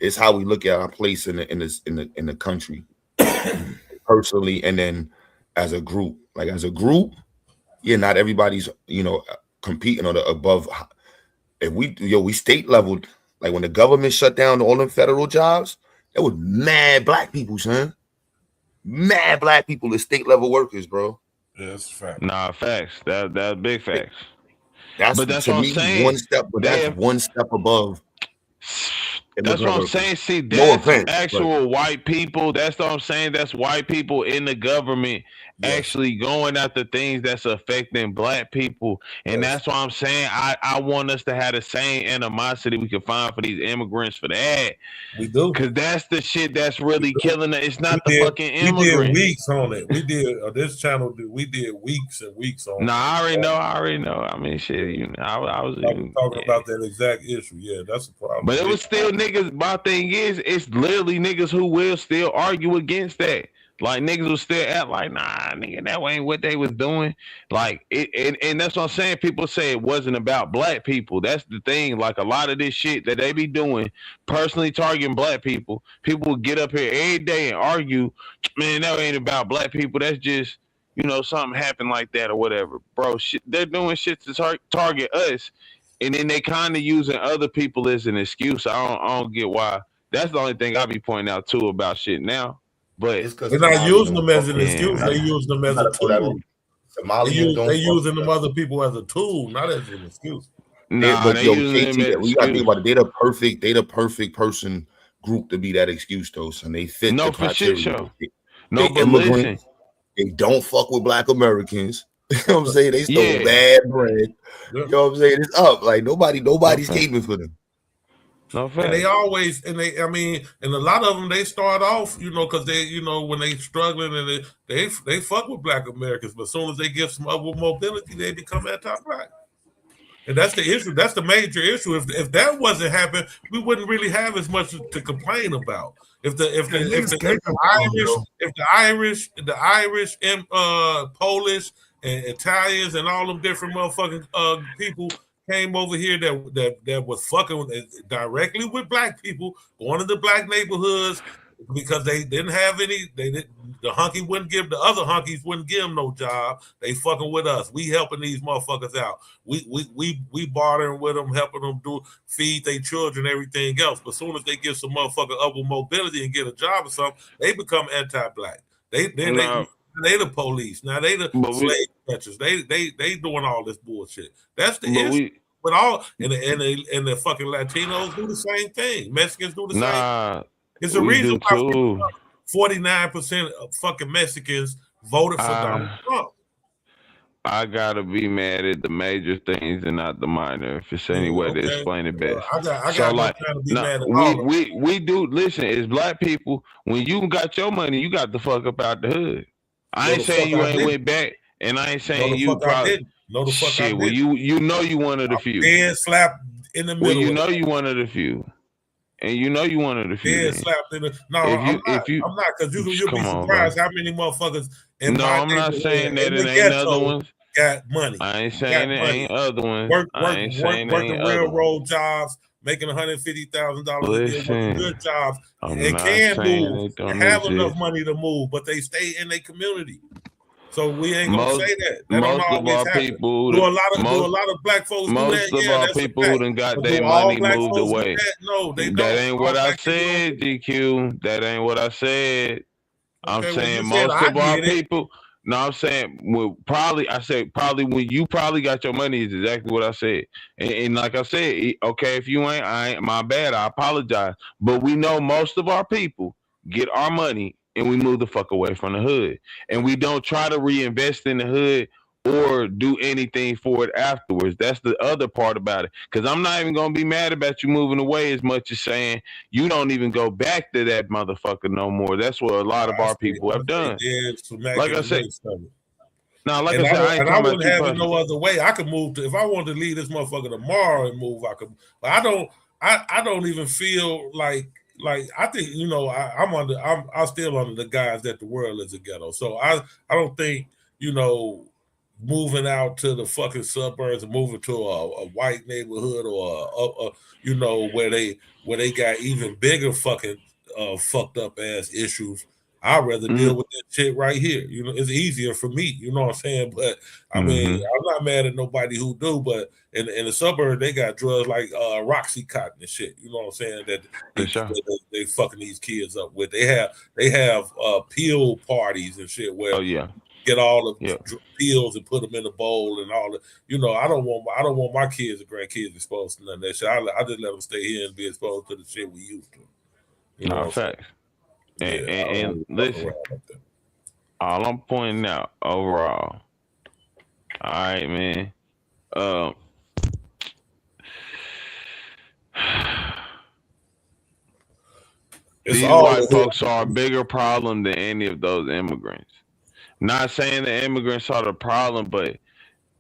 it's how we look at our place in the country personally, and then as a group. Like, as a group, yeah, not everybody's, you know, competing on the above. If we state leveled, like when the government shut down all them federal jobs, there was mad black people, son. Mad black people as state level workers, bro. Yeah, that's fact. Nah, facts. That's big facts. That's what to I'm me saying. One step, but that's one step above. That's what I'm saying. See, that's actual white people. That's what I'm saying. That's white people in the government actually going after things that's affecting black people. And that's why I'm saying I want us to have the same animosity we can find for these immigrants for that. We do. Because that's the shit that's really killing it. It's not the fucking immigrants. We did weeks on it. We did this channel. We did weeks and weeks on it. Nah, I already know. I mean, shit. You know, I was talking about that exact issue. Yeah, that's the problem. But it was still niggas. My thing is, it's literally niggas who will still argue against that. Like, niggas will still act like, nah, nigga, that ain't what they was doing. Like, and that's what I'm saying. People say it wasn't about black people. That's the thing. Like, a lot of this shit that they be doing, personally targeting black people, people will get up here every day and argue, man, that ain't about black people. That's just, you know, something happened like that or whatever. Bro, shit, they're doing shit to target us, and then they kind of using other people as an excuse. I don't get why. That's the only thing I be pointing out, too, about shit now. But they're not using them as an excuse. They use them as a tool. They using them other people as a tool, not as an excuse. Nah, but KT, we gotta think about it. They the perfect person group to be that excuse though, son. They fit the for criteria. shit show. They But immigrants. They don't fuck with Black Americans. You know what I'm saying? They stole bad bread. You know what I'm saying? It's up. Like nobody's caping for them. And they always, and a lot of them, they start off, because they, when they struggling and they fuck with Black Americans, but as soon as they get some upward mobility, they become anti-Black. And that's the issue. That's the major issue. If that wasn't happening, we wouldn't really have as much to complain about. If the Irish, and Polish, and Italians, and all them different motherfucking people came over here that was fucking directly with Black people, going into Black neighborhoods because they didn't have any. The hunky wouldn't give the other hunkies wouldn't give them no job. They fucking with us. We helping these motherfuckers out. We bartering with them, helping them feed their children, everything else. But as soon as they get some motherfucking upward mobility and get a job or something, they become anti-Black. They the police. Now they the slave catchers. They doing all this bullshit. That's the issue. But all and the fucking Latinos do the same thing. Mexicans do the same thing. It's a reason why 49% of fucking Mexicans voted for Donald Trump. I gotta be mad at the major things and not the minor. If it's any way to explain it best. I got no time to be mad at all. We do listen. As Black people, when you got your money, you got the fuck up out the hood. I ain't saying you ain't went back, and I ain't saying you probably. No, the fuck shit. I Well, you know you one of the few. Dead slap in the middle. Well, you know you one of the few. And you know you one of the few. Yeah, slapped in the. No, I'm not because you'll be surprised how many motherfuckers. I'm not saying that it ain't other ones. Got money. I ain't saying it ain't other ones. Working railroad jobs, making $150,000 a year, working good jobs. They can move and have enough money to move, but they stay in their community. So we ain't gonna say that. That don't always happen. Do a lot of Black folks most do that? Of our people who done got their money moved away. No, they don't. That ain't what I said, GQ. That ain't what I said. I'm saying most of our people. No, I'm saying probably when you probably got your money is exactly what I said. And like I said, okay, if you ain't, I ain't my bad. I apologize. But we know most of our people get our money and we move the fuck away from the hood. And we don't try to reinvest in the hood or do anything for it afterwards. That's the other part about it. Because I'm not even going to be mad about you moving away as much as saying you don't even go back to that motherfucker no more. That's what a lot of our people have done. Like I said. Now, like I said, I wouldn't have it no other way. I could move if I wanted to leave this motherfucker tomorrow and move, I could. But I don't even feel like I think I'm still under the guise that the world is a ghetto. So I don't think moving out to the fucking suburbs and moving to a white neighborhood or where they got even bigger fucking fucked up ass issues. I'd rather deal with that shit right here. It's easier for me. You know what I'm saying? But I mean, I'm not mad at nobody who do. But in the suburb, they got drugs like Roxycontin and shit. You know what I'm saying? That they fucking these kids up with. They have peel parties and shit where get all the peels and put them in a bowl and all the. I don't want my kids and grandkids exposed to none of that shit. I just let them stay here and be exposed to the shit we used to. No facts. And listen, all I'm pointing out overall, all right, man. These white folks are a bigger problem than any of those immigrants. Not saying the immigrants are the problem, but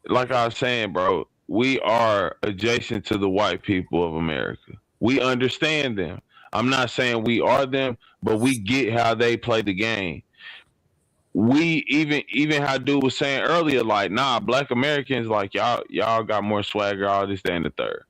like I was saying, bro, we are adjacent to the white people of America. We understand them. I'm not saying we are them, but we get how they play the game. We even how dude was saying earlier, like, nah, Black Americans, like y'all got more swagger, all this, that, and the third.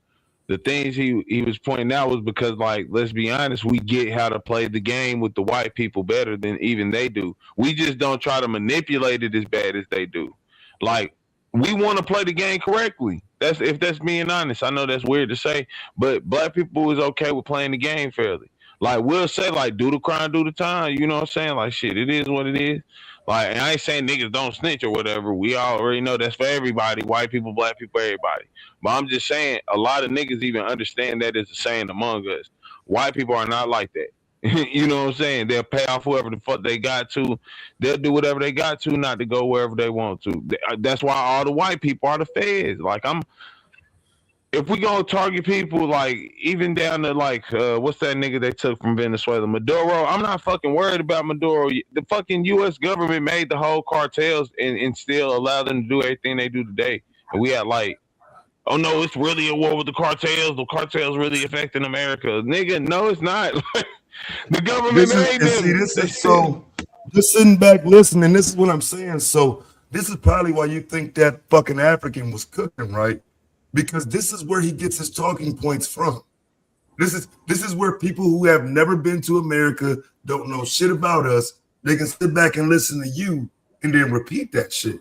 The things he was pointing out was because, like, let's be honest, we get how to play the game with the white people better than even they do. We just don't try to manipulate it as bad as they do. Like, we want to play the game correctly. If that's being honest. I know that's weird to say, but Black people is okay with playing the game fairly. Like, we'll say, like, do the crime, do the time. You know what I'm saying? Like, shit, it is what it is. Like, and I ain't saying niggas don't snitch or whatever. We already know that's for everybody. White people, Black people, everybody. But I'm just saying a lot of niggas even understand that as a saying among us. White people are not like that. You know what I'm saying? They'll pay off whoever the fuck they got to. They'll do whatever they got to not to go wherever they want to. That's why all the white people are the feds. Like if we gonna target people, like even down to like what's that nigga they took from Venezuela, Maduro, I'm not fucking worried about Maduro. The fucking US government made the whole cartels and still allowed them to do everything they do today. And we had like, oh no, it's really a war with the cartels. The cartels really affecting America. Nigga, no, it's not. The government made them. See, this is so just sitting back listening. This is what I'm saying. So this is probably why you think that fucking African was cooking, right? Because this is where he gets his talking points from. This is where people who have never been to America, don't know shit about us, they can sit back and listen to you and then repeat that shit.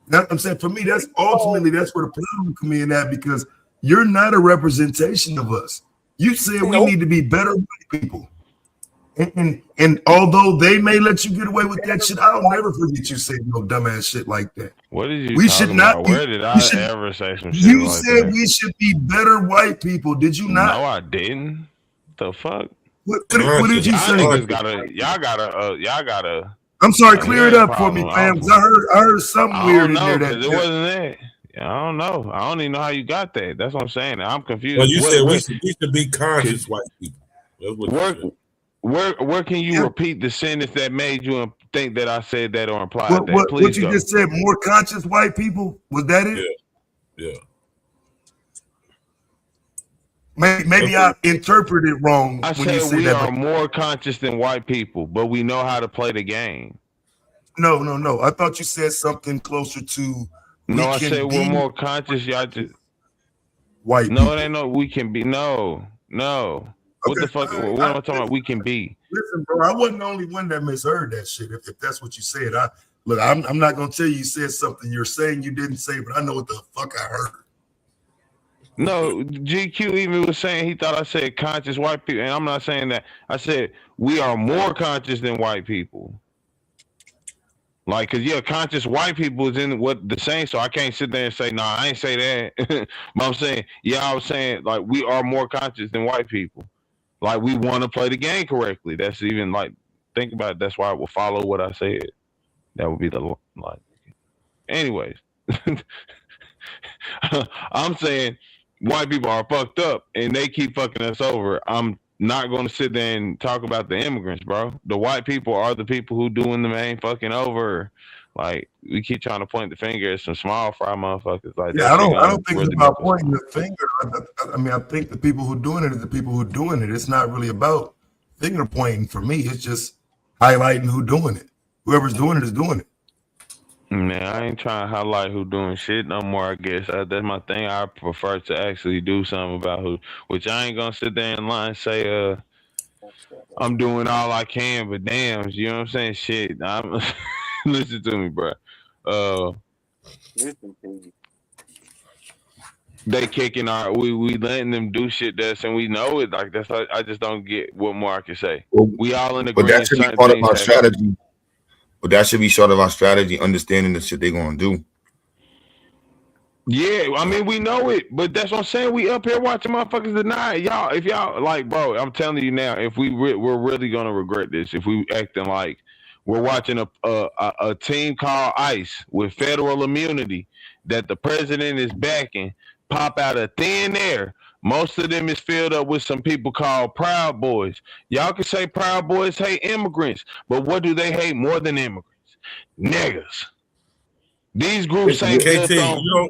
Now, I'm saying, for me, that's ultimately that's where the problem come in at, because you're not a representation of us. You said we need to be better white people. And although they may let you get away with that shit, I'll never forget you saying no dumbass shit like that. What did you We talking should not about? be- Where did I we should- ever say some shit You like said that? we should be better white people. Did you not? No, I didn't. The fuck? What did you say? Y'all gotta. I'm sorry, a clear it hearing up for me, problem. fam. 'Cause I heard something I weird don't in know, there. because it wasn't that. I don't know. I don't even know how you got that. That's what I'm saying. I'm confused. Well, you said we should be conscious white people. That's what you said. Where can you repeat the sentence that made you think that I said that or implied that? What Please you go. just said, more conscious white people? Was that it? Yeah. Maybe I interpreted it wrong I when you said said we that. are more conscious than white people, but we know how to play the game. No. I thought you said something closer to. No, I said we're more conscious. Y'all just white. No, it ain't no. We can be. No. What the fuck? What am I talking about? We can be. Listen, bro, I wasn't the only one that misheard that shit. If that's what you said, I'm not gonna tell you said something you're saying you didn't say, but I know what the fuck I heard. No, GQ even was saying he thought I said conscious white people, and I'm not saying that. I said we are more conscious than white people. Like, cause conscious white people is in what the same, so I can't sit there and say, nah, I ain't say that. But I'm saying, I was saying like we are more conscious than white people. Like we want to play the game correctly. That's even like think about it. That's why I will follow what I said. That would be the like. Anyways, I'm saying white people are fucked up and they keep fucking us over. I'm not going to sit there and talk about the immigrants, bro. The white people are the people who doing the main fucking over. Like we keep trying to point the finger at some small fry motherfuckers. Like I don't think it's about pointing the finger. I mean, I think the people who doing it are the people who doing it. It's not really about finger pointing for me. It's just highlighting who doing it. Whoever's doing it is doing it. Man, I ain't trying to highlight who doing shit no more, I guess. That's my thing. I prefer to actually do something about who, which I ain't gonna sit there and lie and say, I'm doing all I can, but damn, you know what I'm saying? Shit, listen to me, bro. They kicking we letting them do shit that's, and we know it. Like that's, I just don't get what more I can say. We all in agreement. But that should be part of our strategy. But that should be sort of our strategy, understanding the shit they're gonna do. Yeah, I mean we know it, but that's what I'm saying. We up here watching motherfuckers deny it. Y'all. If y'all like, bro, I'm telling you now, if we're really gonna regret this if we acting like we're watching a team called ICE with federal immunity that the president is backing pop out of thin air. Most of them is filled up with some people called Proud Boys. Y'all can say Proud Boys hate immigrants, but what do they hate more than immigrants? Niggas. These groups ain't built on.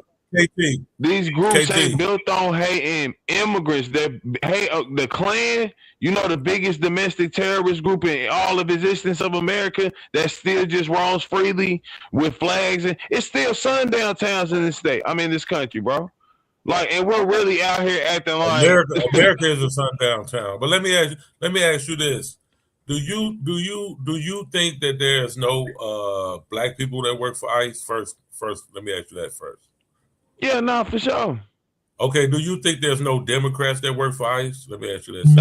These groups ain't built on hating immigrants. They hate the Klan. You know, the biggest domestic terrorist group in all of existence of America that still just roams freely with flags, and it's still sundown towns in this state. I mean, this country, bro. Like, and we're really out here acting like America is a sundown town. But let me ask you this: Do you think that there's no black people that work for ICE? First, let me ask you that first. Yeah, no, for sure. Okay, do you think there's no Democrats that work for ICE? Let me ask you that.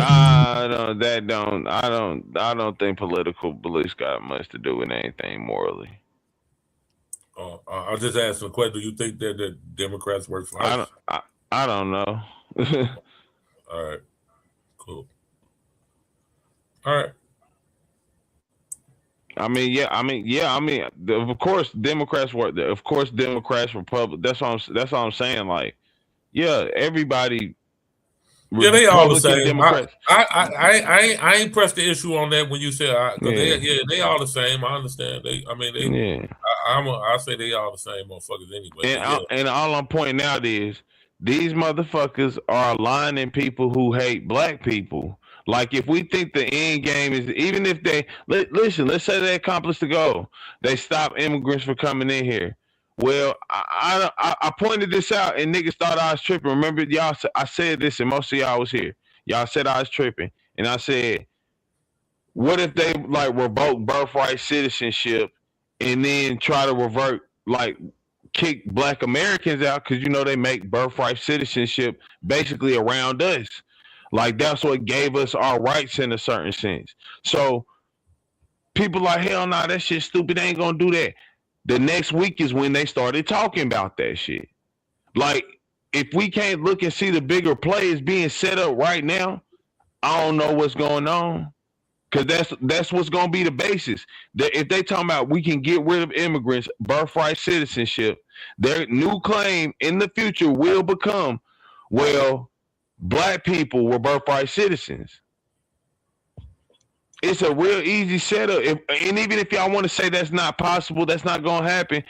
I don't think political beliefs got much to do with anything morally. I'll just ask a question. Do you think that the Democrats work for ICE? I don't know. All right, cool. All right. Of course, Democrats work. Of course, Democrats, Republic. That's all I'm saying. Like, yeah, everybody. Yeah, they all the same. Democrats. I ain't pressed the issue on that when you said they all the same. I understand. I say they all the same motherfuckers anyway. And all I'm pointing out is these motherfuckers are aligning people who hate black people. Like, if we think the end game is, even if they listen, let's say they accomplish the goal, they stop immigrants from coming in here. Well, I pointed this out and niggas thought I was tripping. Remember, y'all? I said this and most of y'all was here. Y'all said I was tripping, and I said, what if they like revoke birthright citizenship and then try to revert, like, kick black Americans out because they make birthright citizenship basically around us. Like, that's what gave us our rights in a certain sense. So people like, hell nah, that shit stupid. They ain't gonna do that. The next week is when they started talking about that shit. Like, if we can't look and see the bigger plays being set up right now, I don't know what's going on. Because that's what's going to be the basis. If they talking about we can get rid of immigrants, birthright citizenship, their new claim in the future will become, well, black people were birthright citizens. It's a real easy setup. And even if y'all want to say that's not possible, that's not going to happen,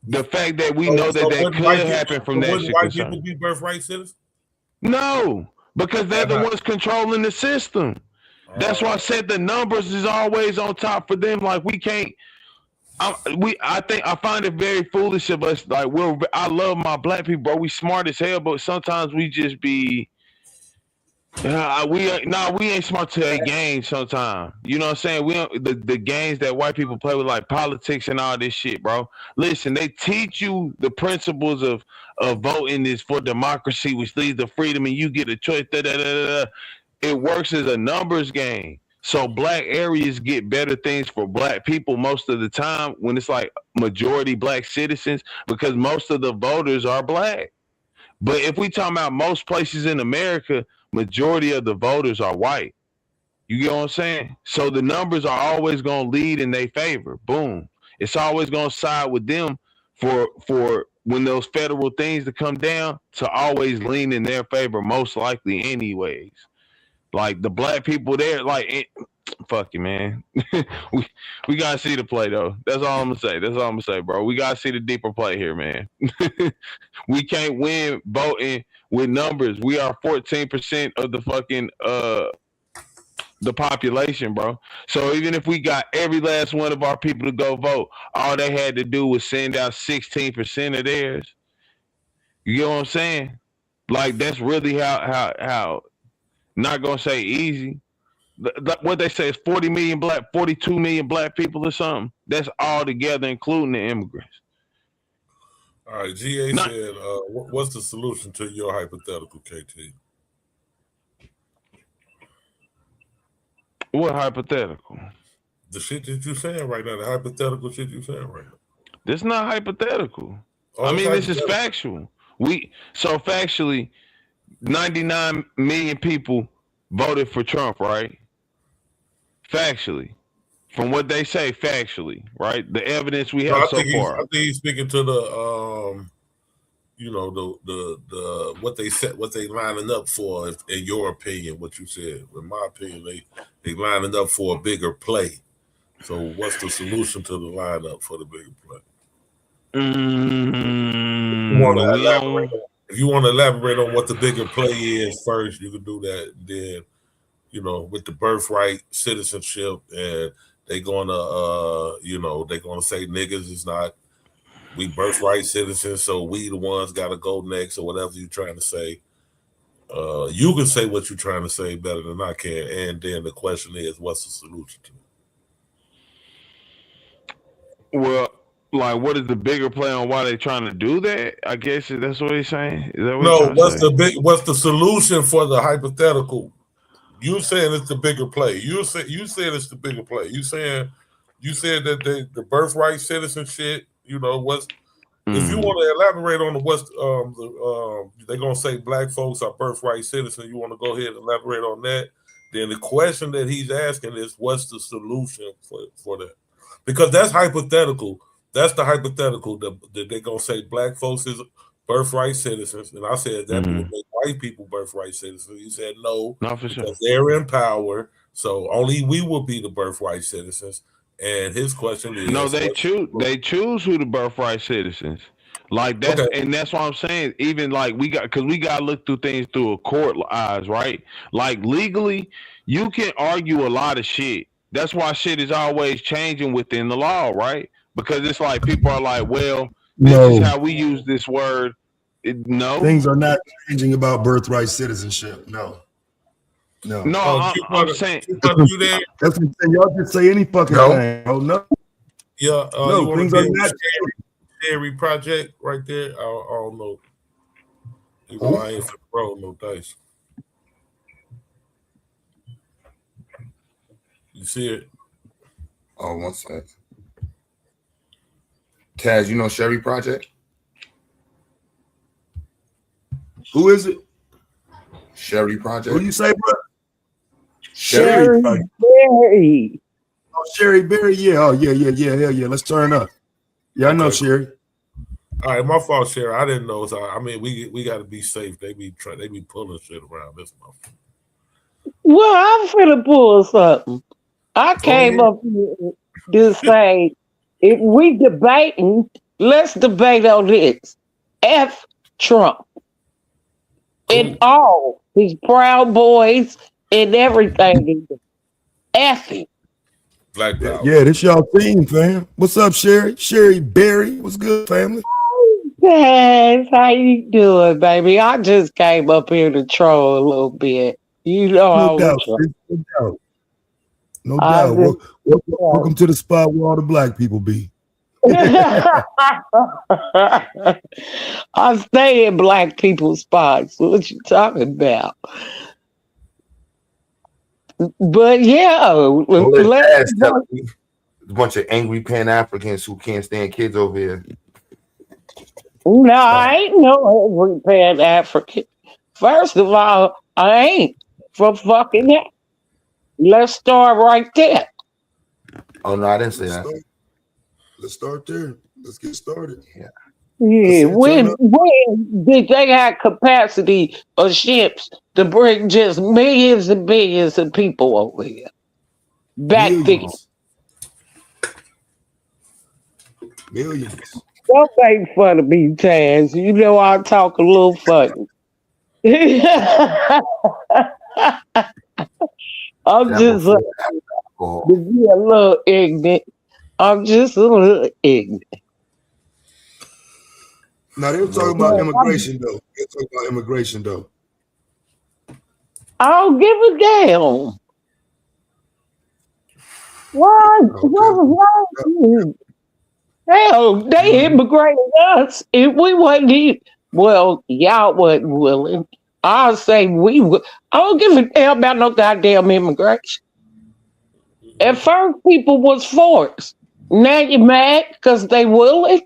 the fact that we know that could happen from that shit. White people be birthright citizens? No, because they're the ones controlling the system. That's why I said the numbers is always on top for them. Like, we can't. I find it very foolish of us. Like, I love my black people, bro. We smart as hell, but sometimes we just be. We ain't smart to a game sometimes. You know what I'm saying? We don't, the games that white people play with, like politics and all this shit, bro. Listen, they teach you the principles of voting is for democracy, which leads to freedom, and you get a choice. It works as a numbers game. So black areas get better things for black people most of the time when it's like majority black citizens, because most of the voters are black. But if we talk about most places in America, majority of the voters are white. You get what I'm saying? So the numbers are always going to lead in their favor. Boom. It's always going to side with them for when those federal things to come down, to always lean in their favor, most likely anyways. Like, the black people there, like, fuck you, man. we gotta see the play, though. That's all I'm gonna say. Bro. We gotta see the deeper play here, man. We can't win voting with numbers. We are 14% of the fucking the population, bro. So even if we got every last one of our people to go vote, all they had to do was send out 16% of theirs. You get what I'm saying? Like, that's really how. Not gonna say easy. What they say is 42 million black people or something. That's all together, including the immigrants. All right, GA said, what's the solution to your hypothetical, KT? What hypothetical? The shit that you're saying right now, the hypothetical shit you're saying right now. This is not hypothetical. This is factual. Factually, 99 million people voted for Trump, right? Factually. From what they say, factually, right? The evidence we have so far. I think he's speaking to the the what they said, what they lining up for, in your opinion, what you said. In my opinion, they lining up for a bigger play. So what's the solution to the lineup for the bigger play? If you want to elaborate on what the bigger play is first, you can do that. Then, with the birthright citizenship, and they're gonna say niggas is not, we birthright citizens, so we the ones gotta go next, or whatever you're trying to say. You can say what you're trying to say better than I can, and then the question is, what's the solution to it? Well, like, what is the bigger play on why they're trying to do that? I guess that's what he's saying. Is that what what's the solution for the hypothetical? You saying it's the bigger play. You said it's the bigger play. You said that the birthright citizen shit. What's if you want to elaborate on they're gonna say black folks are birthright citizens. You want to go ahead and elaborate on that. then the question that he's asking is, what's the solution for that? Because that's hypothetical. That's the hypothetical that they're going to say black folks is birthright citizens. And I said that would make white people birthright citizens. He said no, for sure. because they're in power. So only we will be the birthright citizens. And his question is, no, they choose who the birthright citizens. Like that's and that's what I'm saying. Even like we got to look through things through a court eyes, right? Like legally, you can argue a lot of shit. That's why shit is always changing within the law, right? Because it's like people are like, well, this is how we use this word. No, things are not changing about birthright citizenship. No. I'm saying that's what I'm saying. Y'all just say any fucking thing. Oh no. Yeah, no, things are not. Scary project right there. I don't know. I ain't for roll no dice. You see it? Oh, one sec. Taz, you know Sherry Project? Who is it? Sherry Project. Who you say, bro? Sherry Berry. Oh, Sherry Berry. Yeah. Oh, yeah. Hell yeah. Let's turn up. Yeah, I know Sherry. All right, my fault, Sherry. I didn't know. So, I mean, we got to be safe. They be pulling shit around this month. Well, I'm finna pull something. I came up here to say, if we debating, let's debate on this. F Trump. And all these Proud Boys and everything. F it. Black Power. Yeah, this y'all team, fam. What's up, Sherry? Sherry Berry. What's good, family? Yes, how you doing, baby? I just came up here to troll a little bit. You know No doubt. No doubt. Welcome to the spot where all the black people be. I stay in black people's spots. What you talking about? But yeah, let's a bunch of angry Pan-Africans who can't stand kids over here. No, I ain't no angry Pan-African. First of all, I ain't for fucking that. Let's start right there. Oh no, I didn't say that. Let's start there. Let's get started. Yeah, when did they have capacity of ships to bring just millions and millions of people over here? Back then. Millions. Don't make fun of me, Taz. You know I talk a little funny. I'm just to be a little ignorant. I'm just a little ignorant. Now they were talking about immigration though. They're talking about immigration though. I don't give a damn. What? What was wrong? Hell, they immigrated us. If we wasn't, well, y'all wasn't willing. I'll say we would. I don't give a damn about no goddamn immigration. At first, people was forced. Now you mad because they willing?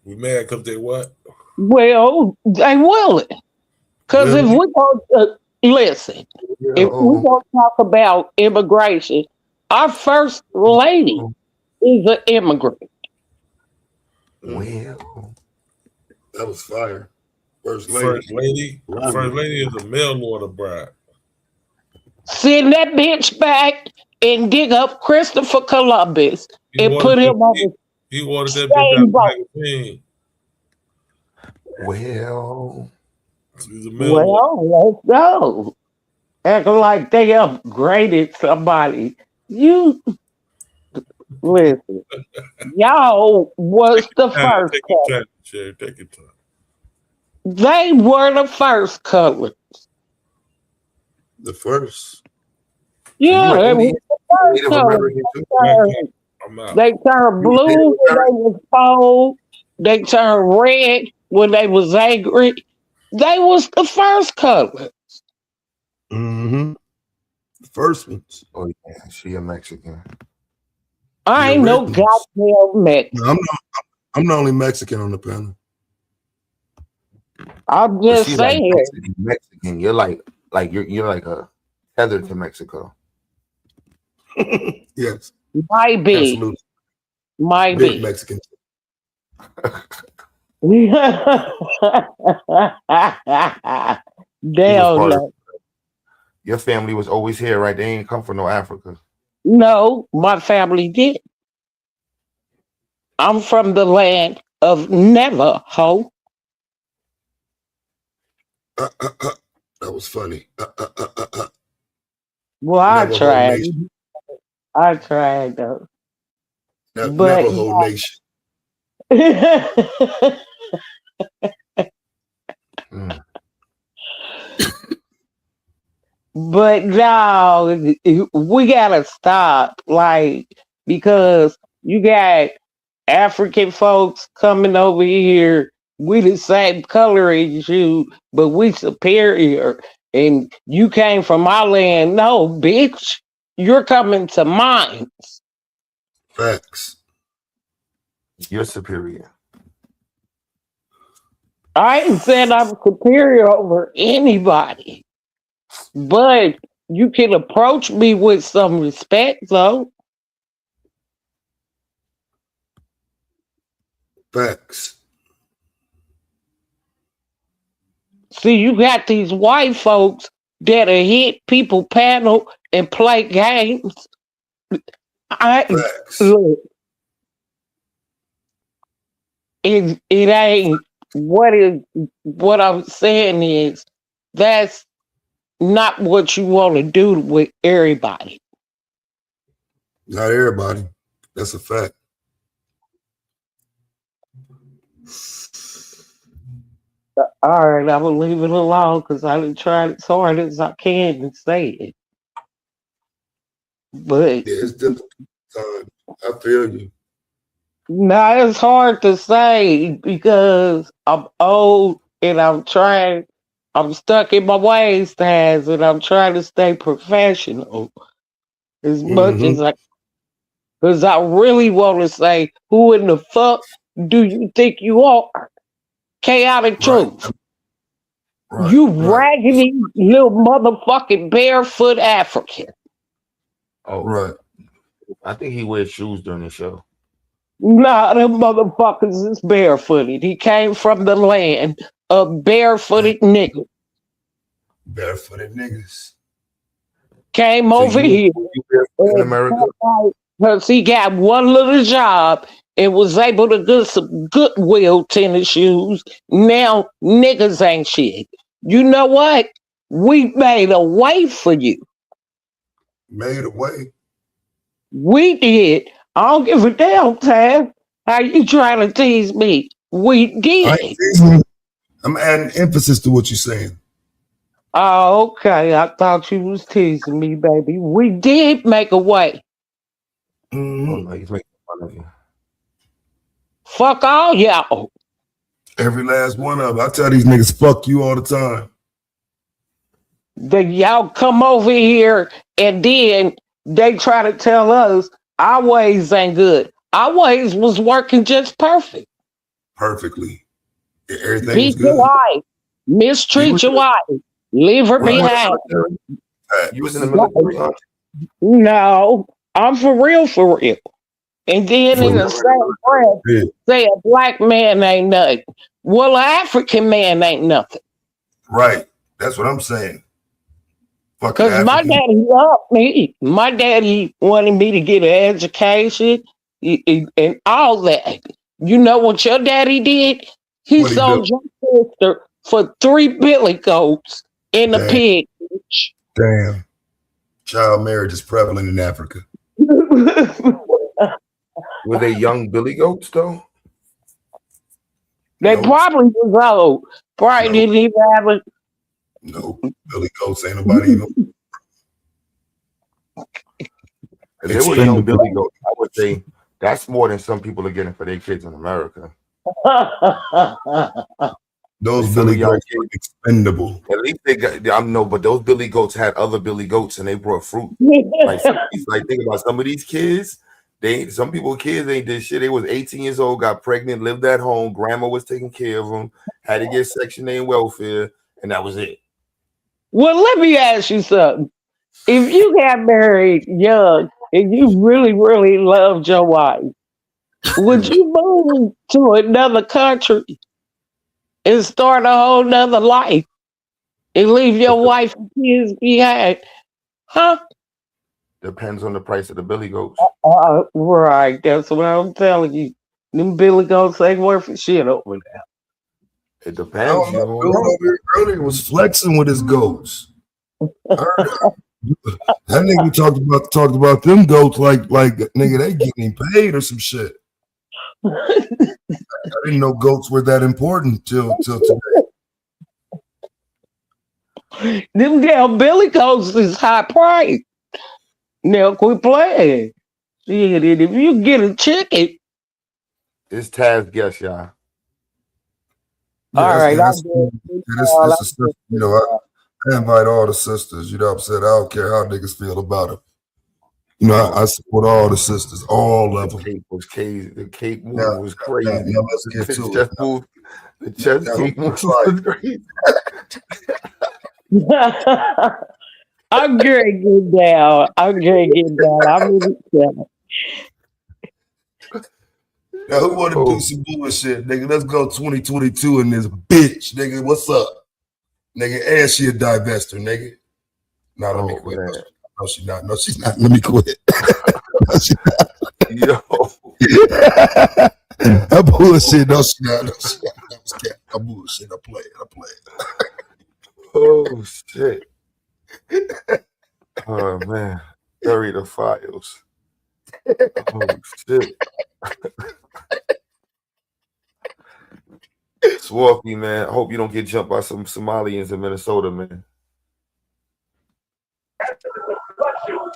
We mad because they what? Well, they willing. Because if we go listen, if we don't talk about immigration, our first lady is an immigrant. Well, that was fire. First lady is a mail order bride. Send that bitch back and dig up Christopher Columbus and put him on the He wanted that bitch out of the magazine. Well, let's go. Acting like they upgraded somebody. You listen. Y'all was the first color. Take your time. They were the first colors. The first. Yeah, it was the first color. They turned blue when they was cold. They turned red when they was angry. They was the first color. Mm-hmm. The first ones. Oh yeah, she a Mexican. I ain't no goddamn Mexican. No, I'm the only Mexican on the panel. I'm just saying. Like Mexican. You're like like you're like a tethered to Mexico. Yes. Might be. Absolutely. Might Big be. Mexican. Damn. Your family was always here, right? They ain't come from no Africa. No, my family did. I'm from the land of never, ho. That was funny. Well, I Navajo tried. Nation. I tried though. But Navajo Nation. But no, we gotta stop, like, because you got African folks coming over here. We the same color as you, but we superior. And you came from my land. No, bitch, you're coming to mine. Facts. You're superior. I ain't said I'm superior over anybody, but you can approach me with some respect, though. Facts. See, you got these white folks that'll hit people panel and play games. Look, it ain't what I'm saying is that's not what you want to do with everybody. Not everybody. That's a fact. All right, I will leave it alone because I done tried as hard as I can to say it. But yeah, it's difficult. I feel you. No, it's hard to say because I'm old and I'm stuck in my ways, Taz, and I'm trying to stay professional as much as because I really want to say, who in the fuck do you think you are? Chaotic Truth. You raggedy little motherfucking barefoot African. Oh, right. I think he wears shoes during the show. Nah, them motherfuckers is barefooted. He came from the land of barefooted niggas. Barefooted niggas. Came over here in America because he got one little job and was able to get some Goodwill tennis shoes. Now niggas ain't shit. You know what? We made a way for you. Made a way. We did. I don't give a damn, Tab. How you trying to tease me? We did. I'm adding emphasis to what you're saying. Oh, okay. I thought you was teasing me, baby. We did make a way. Oh, no, he's making fun of you. Fuck all y'all. Every last one of them. I tell these niggas, fuck you all the time. Then y'all come over here and then they try to tell us our ways ain't good. Our ways was working just perfect. Perfectly. Everything Beat was good. your wife. Mistreat your wife. Leave her behind. You was in the military, huh? No, I'm for real. And then in the same breath, say a black man ain't nothing. Well, an African man ain't nothing. Right. That's what I'm saying. Because my daddy loved me. My daddy wanted me to get an education and all that. You know what your daddy did? He sold your sister for 3 billy goats in a pig. Damn. Child marriage is prevalent in Africa. Were they young billy goats, though? They probably was old. Probably didn't even have a... No, billy goats ain't nobody even... If they were young billy goats, I would say that's more than some people are getting for their kids in America. Those billy goats are expendable. At least they got, I know, but those billy goats had other billy goats and they brought fruit. Like think about some of these kids, some people kids ain't did shit. They was 18 years old, got pregnant, lived at home, grandma was taking care of them, had to get Section 8 welfare, and that was it. Well, let me ask you something. If you got married young and you really, really loved your wife, would you move to another country and start a whole nother life and leave your wife and kids behind? Huh? Depends on the price of the billy goats. Right. That's what I'm telling you. Them billy goats ain't worth a shit over there. It depends. Dude over here earlier was flexing with his goats. That nigga talked about them goats like nigga they getting paid or some shit. I didn't know goats were that important till today. Them damn billy goats is high price. Now quit playing. Shit, if you get a chicken. It's Taz guess, y'all. Yeah, all right. I invite all the sisters, you know what I'm saying? I don't care how niggas feel about it. You know, I support all the sisters, all of them. The cape move was crazy. Now let's get to it. The chest cape move was crazy. I'm going to get down. I'm really excited. Now, who want to do some bullshit, nigga? Let's go 2022 in this bitch, nigga. What's up? Nigga, and she a divester, nigga. No, let me quit. No, she's not. No, she's not. Let me quit. No, she's not. Yo. That bullshit. No, she's not. No, she's not. I'm bullshit. I play it. Oh, shit. Oh, man. Bury the files. Oh, shit. Swarthy, man. I hope you don't get jumped by some Somalians in Minnesota, man.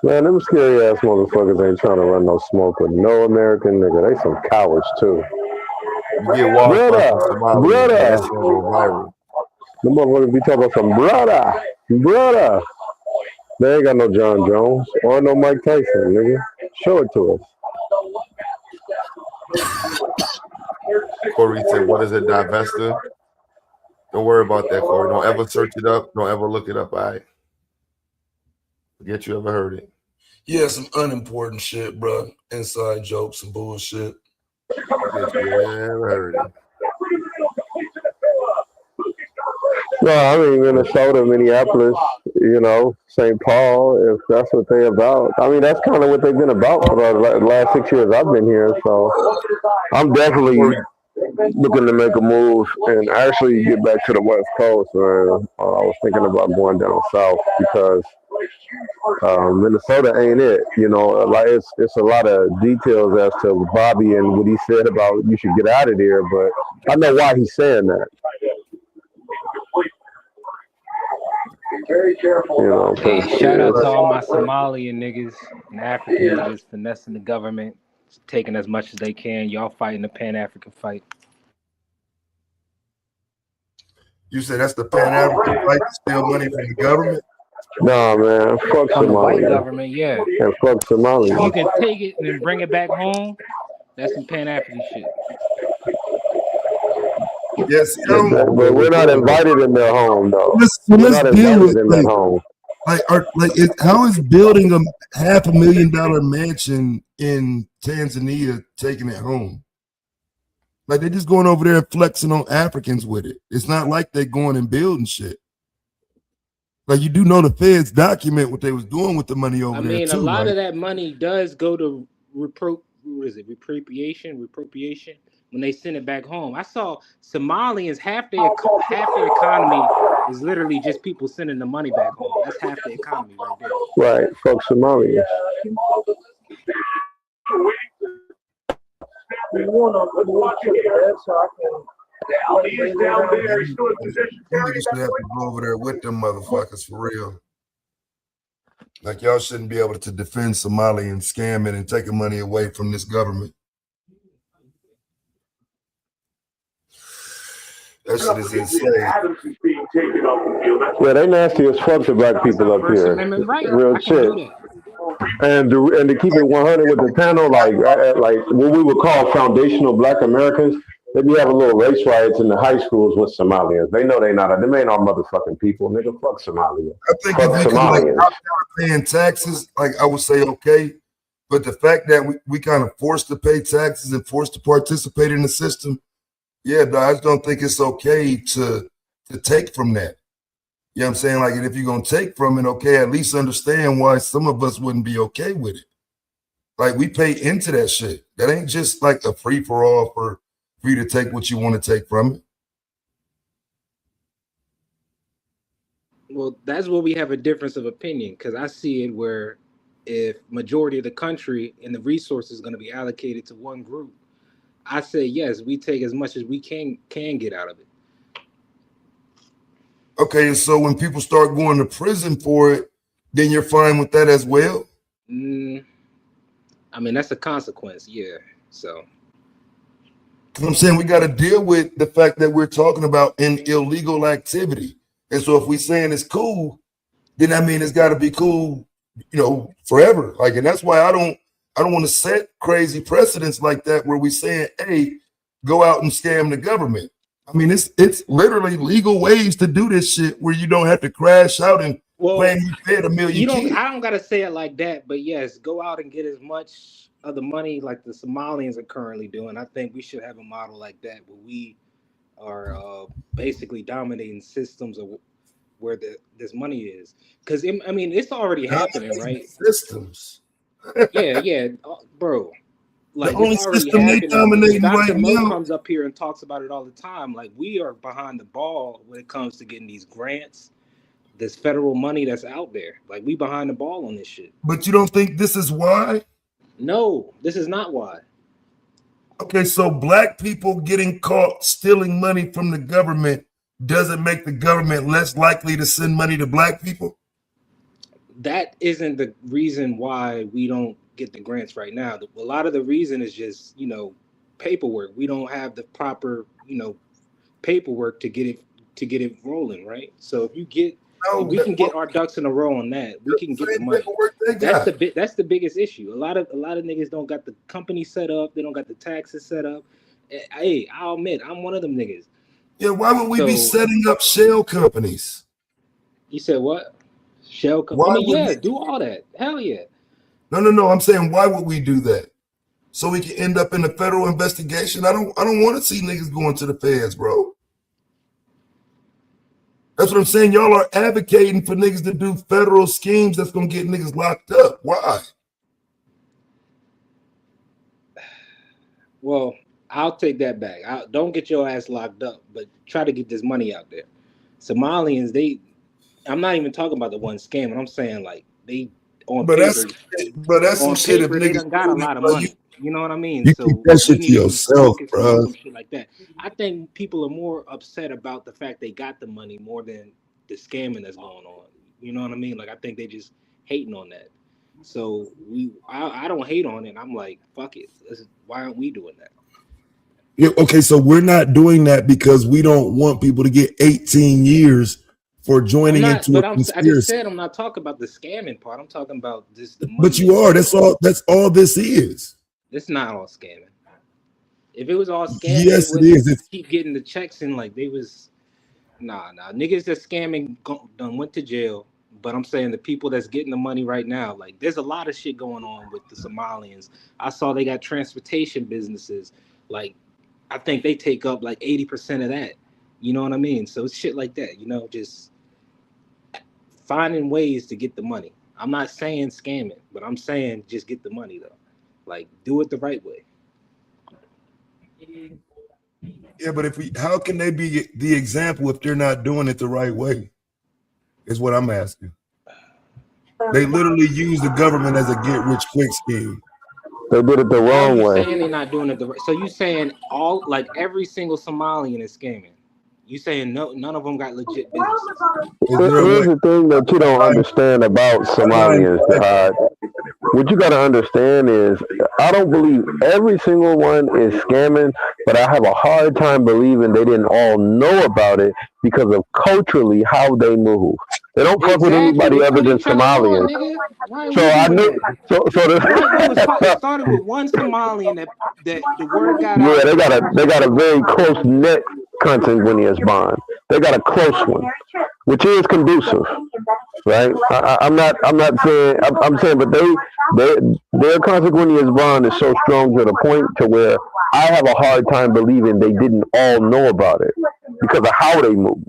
Man, them scary ass motherfuckers ain't trying to run no smoke with no American nigga. They some cowards too. You get washed by some Somalians, that's gonna go viral. The motherfuckers be talking about some brother. They ain't got no John Jones or no Mike Tyson, nigga. Show it to us. Corey said, what is a divester? Don't worry about that, Corey. Don't ever search it up. Don't ever look it up. All right. Forget you ever heard it. Yeah, some unimportant shit, bro. Inside jokes and bullshit. Forget you ever heard it. No, I mean Minnesota, Minneapolis, you know, St. Paul, if that's what they're about. I mean, that's kind of what they've been about for the last 6 years I've been here. So I'm definitely looking to make a move and actually get back to the West Coast, man. I was thinking about going down south because Minnesota ain't it. You know, like it's a lot of details as to Bobby and what he said about you should get out of there, but I know why he's saying that. Very careful. You know, hey, shout out to all my Somalian niggas and African niggas finessing the government, taking as much as they can. Y'all fighting the Pan-African fight. You say that's the Pan-African fight to steal money from the government? Nah, man, fuck From the white Somalia. government, yeah. And fuck Somalia. If you can take it and then bring it back home, that's some Pan-African shit. Yes, but we're not invited in their home, though. Let's deal with how is building a $500,000 mansion in Tanzania taking it home? Like they're just going over there and flexing on Africans with it. It's not like they're going and building shit. Like you do know the feds document what they was doing with the money over there. I mean, a lot of that money does go to repatriation when they send it back home. I saw Somalians half their economy is literally just people sending the money back home. That's half the economy right there. Right, fuck Somalia. Niggas should have to go over there with them motherfuckers for real. Like y'all shouldn't be able to defend Somalia and scam it and taking money away from this government. That shit is insane. Yeah, they nasty as fuck to black people up here. Real shit. And to keep it 100 with the panel, like what we would call foundational black Americans, They be having little race riots in the high schools with Somalians. They know they not. Them ain't all motherfucking people, nigga. Fuck Somalia. I think Fuck if we can like Somalians. opt out of paying taxes, like I would say okay, but the fact that we kind of forced to pay taxes and forced to participate in the system, yeah, I just don't think it's okay to take from that. You know what I'm saying? Like, and if you're gonna take from it, okay, at least understand why some of us wouldn't be okay with it. Like, we pay into that shit. That ain't just like a free for all for you to take what you want to take from it. Well, that's where we have a difference of opinion, because I see it where if majority of the country and the resources is going to be allocated to one group, I say yes, we take as much as we can get out of it. Okay, and so when people start going to prison for it, then you're fine with that as well? I mean, that's a consequence, yeah. So I'm saying we got to deal with the fact that we're talking about an illegal activity. And so if we're saying it's cool, then I mean it's got to be cool, you know, forever. Like, and that's why I don't want to set crazy precedents like that where we saying, hey, go out and scam the government. I mean, it's literally legal ways to do this shit where you don't have to crash out and claim you paid $1 million. I don't gotta say it like that, but yes, go out and get as much of the money like the Somalians are currently doing. I think we should have a model like that where we are basically dominating systems of where this money is. Because I mean, it's already happening, right? Systems. Yeah, bro. Like, the only it's already system they dominating right Dr. Mo now comes up here and talks about it all the time. Like, we are behind the ball when it comes to getting these grants, this federal money that's out there. Like, we behind the ball on this shit. But you don't think this is why? No, this is not why. Okay, so black people getting caught stealing money from the government doesn't make the government less likely to send money to black people? That isn't the reason why we don't get the grants right now. A lot of the reason is just, paperwork. We don't have the proper, paperwork to get it rolling, right? So if we can get our ducks in a row on that, we can get the money. That's the biggest issue. A lot of niggas don't got the company set up. They don't got the taxes set up. Hey, I'll admit, I'm one of them niggas. Yeah, why would we be setting up shell companies? You said what? Shell company? Do all that. Hell yeah. No. I'm saying, why would we do that? So we can end up in a federal investigation? I don't want to see niggas going to the feds, bro. That's what I'm saying. Y'all are advocating for niggas to do federal schemes that's gonna get niggas locked up. Why? Well, I'll take that back. Don't get your ass locked up, but try to get this money out there. Somalians, I'm not even talking about the one scamming. I'm saying, like, they on but paper. That's some shit if they niggas done got a lot of money. You know what I mean? You so keep that shit to yourself, bro. Some shit like that. I think people are more upset about the fact they got the money more than the scamming that's going on. You know what I mean? Like, I think they just hating on that. So I don't hate on it. I'm like, fuck it. Why aren't we doing that? Yeah, okay, so we're not doing that because we don't want people to get 18 years for joining into a conspiracy. I just said I'm not talking about the scamming part. I'm talking about just the money. But you are. That's all this is. It's not all scamming. If it was all scamming, yes, it is. It's keep getting the checks in like they was. Nah. Niggas that scamming done went to jail. But I'm saying the people that's getting the money right now, like, there's a lot of shit going on with the Somalians. I saw they got transportation businesses. Like, I think they take up like 80% of that. You know what I mean? So it's shit like that, just finding ways to get the money. I'm not saying scam it, but I'm saying just get the money, though. Like, do it the right way. Yeah, but how can they be the example if they're not doing it the right way? Is what I'm asking. They literally use the government as a get-rich-quick scheme. They did it the wrong way. Saying they're not doing it the right. So you saying every single Somalian is scamming? You saying none of them got legit businesses? Here's the thing that you don't understand about Somalians, Todd. What you got to understand is, I don't believe every single one is scamming, but I have a hard time believing they didn't all know about it because of culturally how they move. They don't fuck with Exactly. anybody They other put than each other on, Somalians. nigga. Why are So we I doing knew. that? So It started with one Somalian that the word got yeah, out. they got a very close knit consanguineous bond. They got a close one, which is conducive, right? I'm not saying I'm saying, but their consanguineous bond is so strong to the point to where I have a hard time believing they didn't all know about it because of how they move.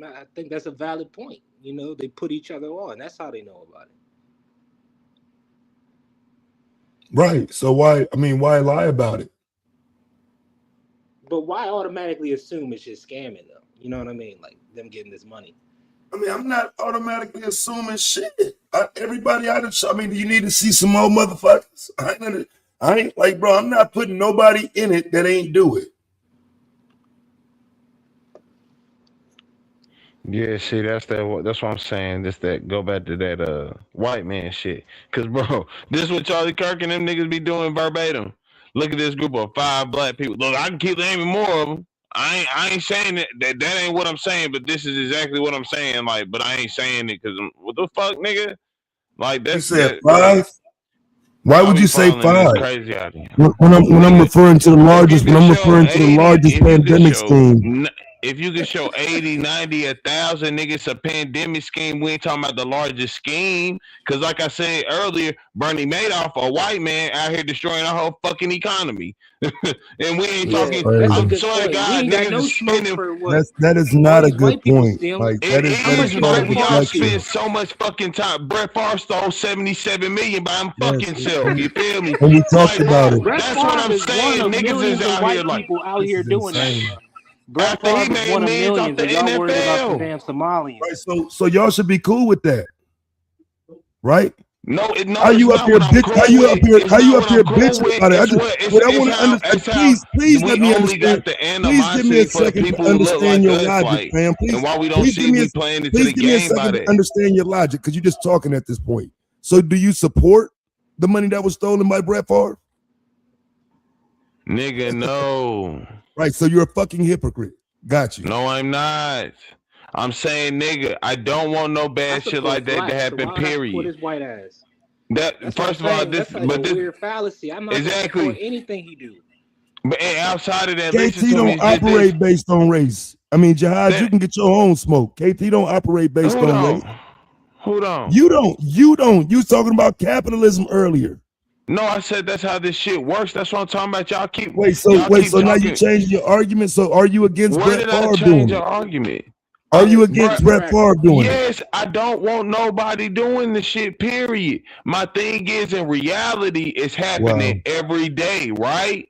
I think that's a valid point. You know, they put each other on. That's how they know about it. Right. So why lie about it? But why automatically assume it's just scamming them? You know what I mean? Like them getting this money. I mean, I'm not automatically assuming shit. Everybody out of I mean, you need to see some more motherfuckers. I ain't like, bro, I'm not putting nobody in it that ain't do it. Yeah, see, that's what I'm saying. This that go back to that white man shit. Cause bro, this is what Charlie Kirk and them niggas be doing verbatim. Look at this group of 5 black people. Look, I can keep naming more of them. I ain't saying that ain't what I'm saying, but this is exactly what I'm saying. Like, but I ain't saying it because what the fuck, nigga? Like that's You said that, 5? like, Why would you say falling in 5? this crazy out here. When I'm referring to the largest, pandemic scheme. If you can show 80, 90, 1,000 niggas a pandemic scheme, we ain't talking about the largest scheme. Because like I said earlier, Bernie Madoff, a white man out here destroying our whole fucking economy. And we ain't talking, I'm sorry, God, niggas is spending. That is not a good point. Like, that is But y'all spend so much fucking time. Brett Favre stole $77 million by him fucking self. You feel me? And we talked about it. That's what I'm saying. Niggas is out here like people out here doing that, bro. Brett after he Favre is made one of millions millions, off the and y'all worried about some NFL. damn Somalians. Right, so y'all should be cool with that, right? No, how you up here, bitch? How you up here? How you up here, bitching about it? I want to understand. Please let me understand. Please give me a second to understand your logic, fam. Please, and why we don't see we playing into the give me a game by second to that. understand your logic, because you're just talking at this point. So, do you support the money that was stolen by Brett Favre? Nigga, no. Right. So you're a fucking hypocrite. Got you. No, I'm not. I'm saying, nigga, I don't want no bad shit like that to happen. Period. Put his white ass. That first of all, this, that's like a weird fallacy. I'm not exactly going to support anything he do. But outside of that, KT don't operate based on race. I mean, Jihad, you can get your own smoke. KT don't operate based on race. Hold on. You don't. You was talking about capitalism earlier. No, I said that's how this shit works. That's what I'm talking about. Y'all keep so now you changing your argument. So are you against Brett Favre doing it? Argument? Are you against Brett Favre doing it? Yes, I don't want nobody doing the shit, period. My thing is, in reality, it's happening every day, right?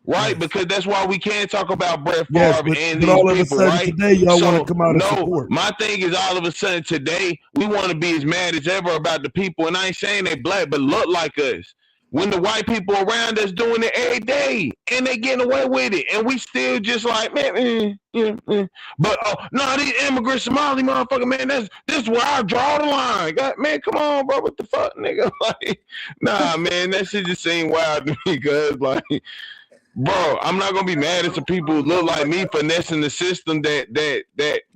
Right, yes. Because that's why we can't talk about Brett Favre and these all of people, a sudden right? Today, y'all want to come out and support. My thing is, all of a sudden today, we want to be as mad as ever about the people, and I ain't saying they black, but look like us. When the white people around us doing it every day, and they getting away with it, and we still just like, man. But no, these immigrant Somali motherfucker, man, this is where I draw the line. God, man, come on, bro, what the fuck, nigga? Like, nah, man, that shit just seemed wild to me, cause like, bro, I'm not gonna be mad at some people who look like me finessing the system that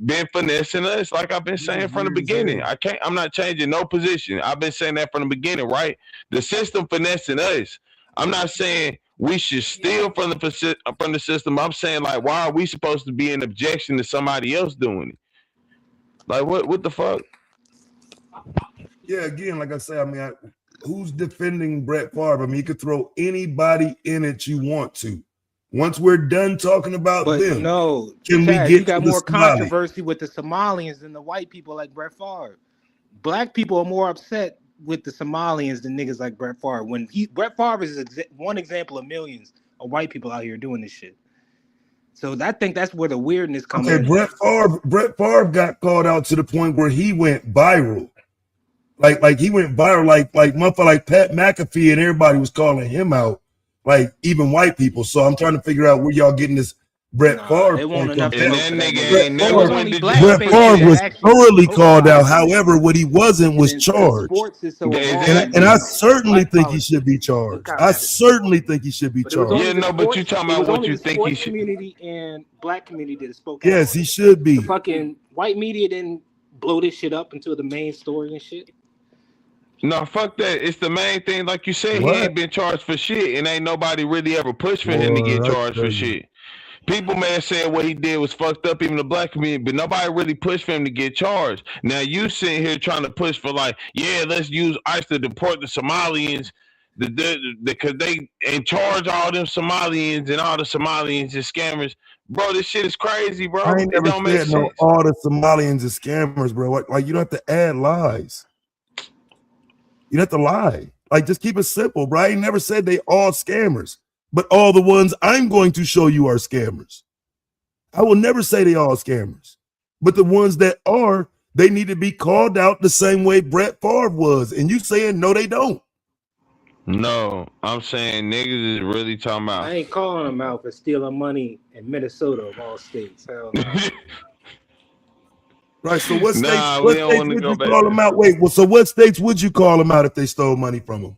been finessing us. Like I've been saying from the beginning, I'm not changing no position. I've been saying that from the beginning, right? The system finessing us. I'm not saying we should steal from the system. I'm saying, like, why are we supposed to be in objection to somebody else doing it? Like, what the fuck? Yeah, again, like I said, I mean, who's defending Brett Favre? I mean, you could throw anybody in it you want to. Once we're done talking about them, no, can Chad, we get you got to more the Somali? controversy with the Somalians than the white people like Brett Favre. Black people are more upset with the Somalians than niggas like Brett Favre. Brett Favre is one example of millions of white people out here doing this shit. So I think that's where the weirdness comes in. Brett Favre got called out to the point where he went viral. Like he went viral, like motherfucker like Pat McAfee and everybody was calling him out, like even white people. So I'm trying to figure out where y'all getting this Brett Favre. It won't enough to And vote that for that nigga nigga. ain't It never was went only to black jail. Brett spaces Favre that was actually thoroughly called out. vocalized on it. However, what he wasn't was And charged. sports is so Exactly. And I evolved. certainly Black think he should be politics, it charged. kind of I had to be certainly think he should be But it was only Yeah, charged. the no, but you sports. talking It about was what only you the think he sports should. community and black community that spoke out Yes, on he it. should The be. fucking white media didn't blow this shit up into the main story and shit. No, fuck that. It's the main thing. Like you said, he What? ain't been charged for shit, and ain't nobody really ever pushed for him to get Boy, I charged tell for you. shit. People may have said what he did was fucked up, even the black community, but nobody really pushed for him to get charged. Now you sitting here trying to push for like, yeah, let's use ICE to deport the Somalians, because they and charge all them Somalians and all the Somalians is scammers. Bro, this shit is crazy, bro. I ain't It never don't make said no sense. all the Somalians are scammers, bro. Like you don't have to add lies. You don't have to lie. Like just keep it simple, bro. I ain't never said they all scammers, but all the ones I'm going to show you are scammers. I will never say they all scammers, but the ones that are, they need to be called out the same way Brett Favre was. And you saying no, they don't. No, I'm saying niggas is really talking about. I ain't calling them out for stealing money in Minnesota of all states. Hell no. Right. So what states? Nah, we What don't states want to would go you back. call them out? Wait. Well, so what states would you call them out if they stole money from them?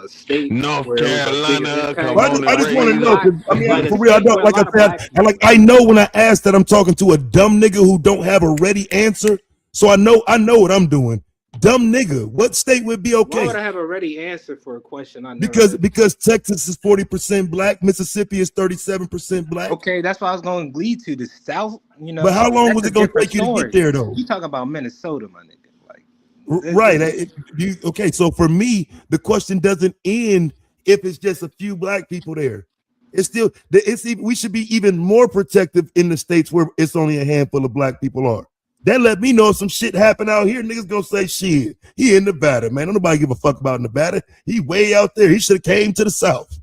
State North where it was a big Carolina, impact. come Well, on I and just want to raise know. it. 'Cause, I mean, Like a for real, I state don't. where a Like I lot of said, black and like I know when I ask that I'm talking to a dumb nigga who don't have a ready answer. So I know what I'm doing. Dumb nigga. What state would be Why okay? would I have a ready answer for a question I never Because Texas is 40% black, Mississippi is 37% black. Okay, that's why I was going to lead to the South. You know, But how long that's was a it going to different take you to story. get there, though? You talking about Minnesota, my nigga? Like, Right. Okay. So for me, the question doesn't end if it's just a few black people there. It's still we should be even more protective in the states where it's only a handful of black people are. That let me know if some shit happen out here. Niggas gonna say shit. He in Nevada, man. Don't nobody give a fuck about Nevada. He way out there. He should have came to the South.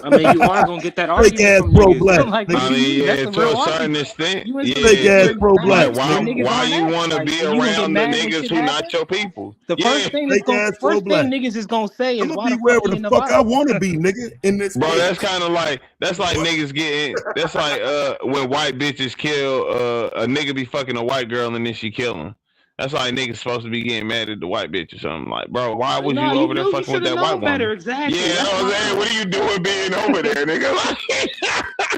I mean, you are gonna get that Fake argument ass from pro niggas. black. Like, I mean, that's yeah, the to real a certain argument. extent, You yeah. Fake ass pro black. Why when niggas you aren't want to like, be and you gonna get around the mad when niggas shit who happen? not your people? The first thing Fake ass pro black. niggas is gonna say is I'm why gonna be the fuck wherever he in the fuck I Nevada? want to be, nigga. In this Bro, bitch. that's kind of like niggas getting. That's like when white bitches kill a nigga be fucking a white girl and then she kill him. That's like niggas supposed to be getting mad at the white bitch or something. Like, bro, why was you over there fucking with that white woman? Exactly. Yeah, that's what I'm saying. What are you doing being over there, nigga?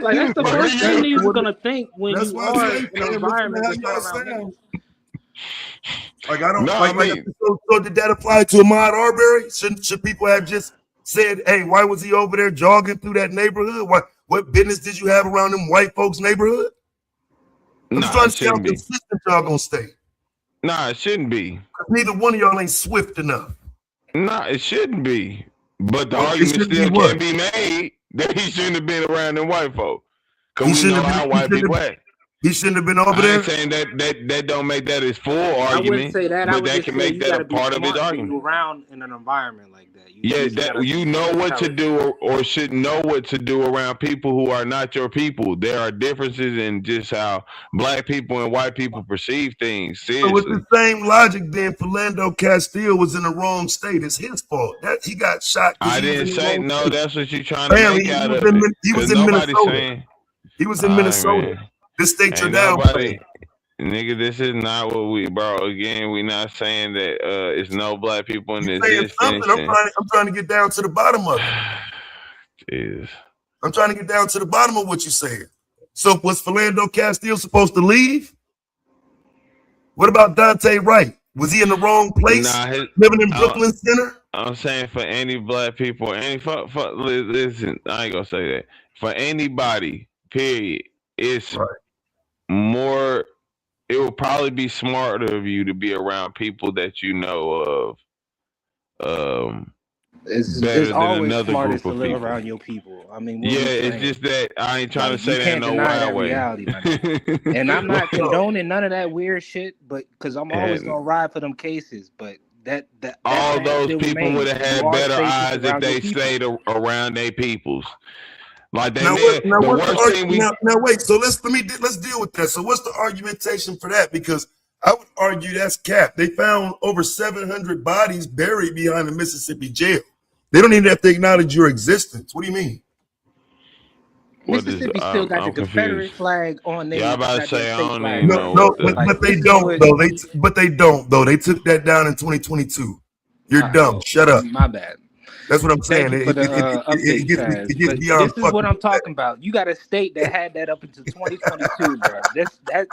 Like that's the first thing niggas are gonna think when That's you why I are say, in an man, environment listen to that's how not y'all around sound. niggas. Like I don't No, like, I like mean- so did that apply to Ahmaud Arbery? Should people have just said, hey, why was he over there jogging through that neighborhood? What business did you have around them white folks' neighborhood? I'm just trying to see how consistent y'all gonna stay. Nah, it shouldn't be. Neither one of y'all ain't swift enough. Nah, it shouldn't be. But the Well, it argument shouldn't still be what? can be made that he shouldn't have been around them white folk. He Cause we shouldn't know have been- how he white shouldn't people have- act. He shouldn't have been over I there. ain't saying that don't make that his full I wouldn't argument, say that. I but would that just can say make you that gotta a be part of his smart when argument. you around in an environment like that. Yeah, just gotta you be know what to intelligent. do or should know what to do around people who are not your people. There are differences in just how black people and white people perceive things. So with Seriously. the same logic, then Philando Castile was in the wrong state. It's his fault. That he got shot. I He was didn't in the say wrong no. state. That's what you're trying to Apparently, make out he of was in, it. he was Because in nobody's Minnesota. saying He was in all right, Minnesota. man. The states are Ain't down. nobody, nigga. This is not what we, bro. Again, we not saying that it's no black people in Saying existence. something. I'm trying to get down to the bottom of it. Jesus. I'm trying to get down to the bottom of what you're saying. So was Philando Castile supposed to leave? What about Dante Wright? Was he in the wrong place? Nah, living in Brooklyn Center? I'm saying for any black people, listen, I ain't gonna say that. For anybody, period, it's more. It would probably be smarter of you to be around people that you know of. It's Better than always another smartest group to of live people. around your people. I mean, what Yeah, are we it's saying? just that I ain't trying Like, to say you that can't in no deny wild that way. reality, my nigga. And I'm not condoning none of that weird shit, but because I'm always And- gonna ride for them cases. But that All fact those still people remains. would have You had are better safest eyes if around your they people. stayed around their peoples. Like Now, that. now The what's the worst thing we now wait. So let's deal with that. So what's the argumentation for that? Because I would argue that's cap. They found over 700 bodies buried behind the Mississippi jail. They don't even have to acknowledge your existence. What do you mean? Mississippi still got the Confederate flag on there. Yeah, I'm about to say I don't even know. No, but they don't though. But they don't though. They took that down in 2022. You're dumb. Shut up. My bad. That's what I'm saying. Thank you for the update, It Taz. gets But beyond this is what I'm talking about. You got a state that had that up until 2022, bro.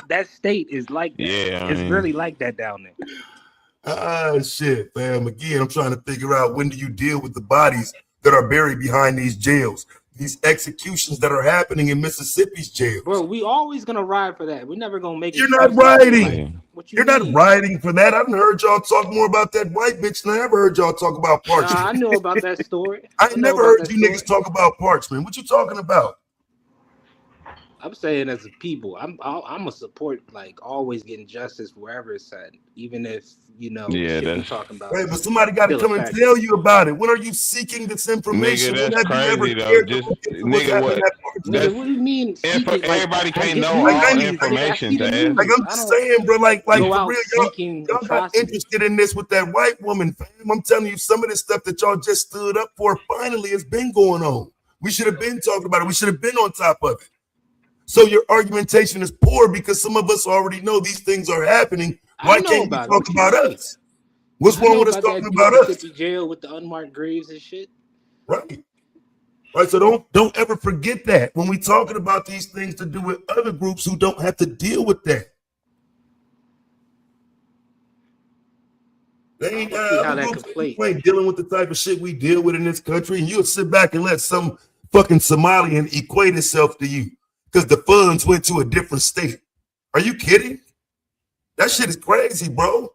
That state is like that. Yeah, it's really like that down there. Shit, fam. Again, I'm trying to figure out, when do you deal with the bodies that are buried behind these jails, these executions that are happening in Mississippi's jails? Bro, we always gonna ride for that. We're never gonna make it. You're not riding. You're not riding for that. I've heard y'all talk more about that white bitch than I ever heard y'all talk about Parchman. I know about that story. I never heard you niggas talk about Parchman. What you talking about? I'm saying, as a people, I'm a support, like, always getting justice wherever it's at, even if shit we talking about. Right, but somebody got to come and tell you about it. When are you seeking this information? Nigga, that's crazy though. Just nigga, what? What do you mean? Everybody can't know all information, Dad. Like I'm just saying, bro. Like for real, y'all got atrocities. interested in this with that white woman, fam. I'm telling you, some of this stuff that y'all just stood up for finally has been going on. We should have been talking about it. We should have been on top of it. So your argumentation is poor because some of us already know these things are happening. Why can't you talk about us? What's wrong with us talking about us? Jail with the unmarked graves and shit. Right. Right. So don't ever forget that when we talking about these things to do with other groups who don't have to deal with that. They ain't dealing with the type of shit we deal with in this country, and you'll sit back and let some fucking Somalian equate itself to you because the funds went to a different state. Are you kidding? That shit is crazy, bro.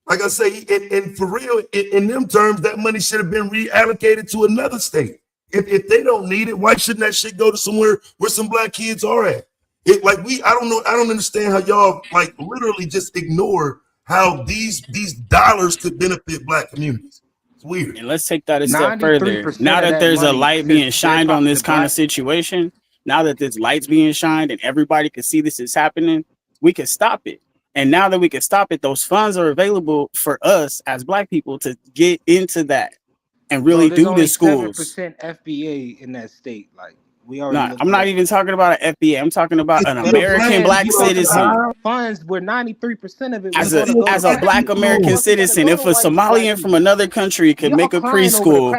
Like I say, and for real, in them terms, that money should have been reallocated to another state. If they don't need it, why shouldn't that shit go to somewhere where some black kids are at? I don't understand how y'all like literally just ignore how these dollars could benefit black communities. It's weird. And let's take that a step further. Now that there's a light being shined on this kind of situation, now that this light's being shined and everybody can see this is happening, we can stop it. And now that we can stop it, those funds are available for us as black people to get into that and really do the schools. 7% FBA in that state, like we already. I'm not even talking about an FBA. I'm talking about an American black citizen. Funds where 93% of it as a black American citizen. If a Somalian from another country could make a preschool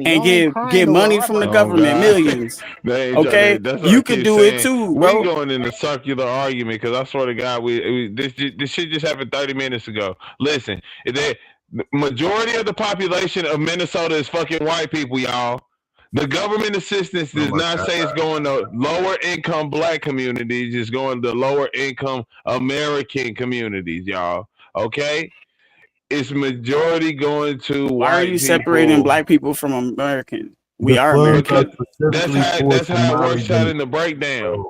and get money from the government, millions, okay, you could do it too, bro. We going in a circular argument because I swear to God, this shit just happened 30 minutes ago. Listen, the majority of the population of Minnesota is fucking white people, y'all. The government assistance does not say it's going to lower income black communities. It's going to lower income American communities, y'all. Okay? It's majority going to Why are you separating black people from American? We are American. That's how it works out in the breakdown.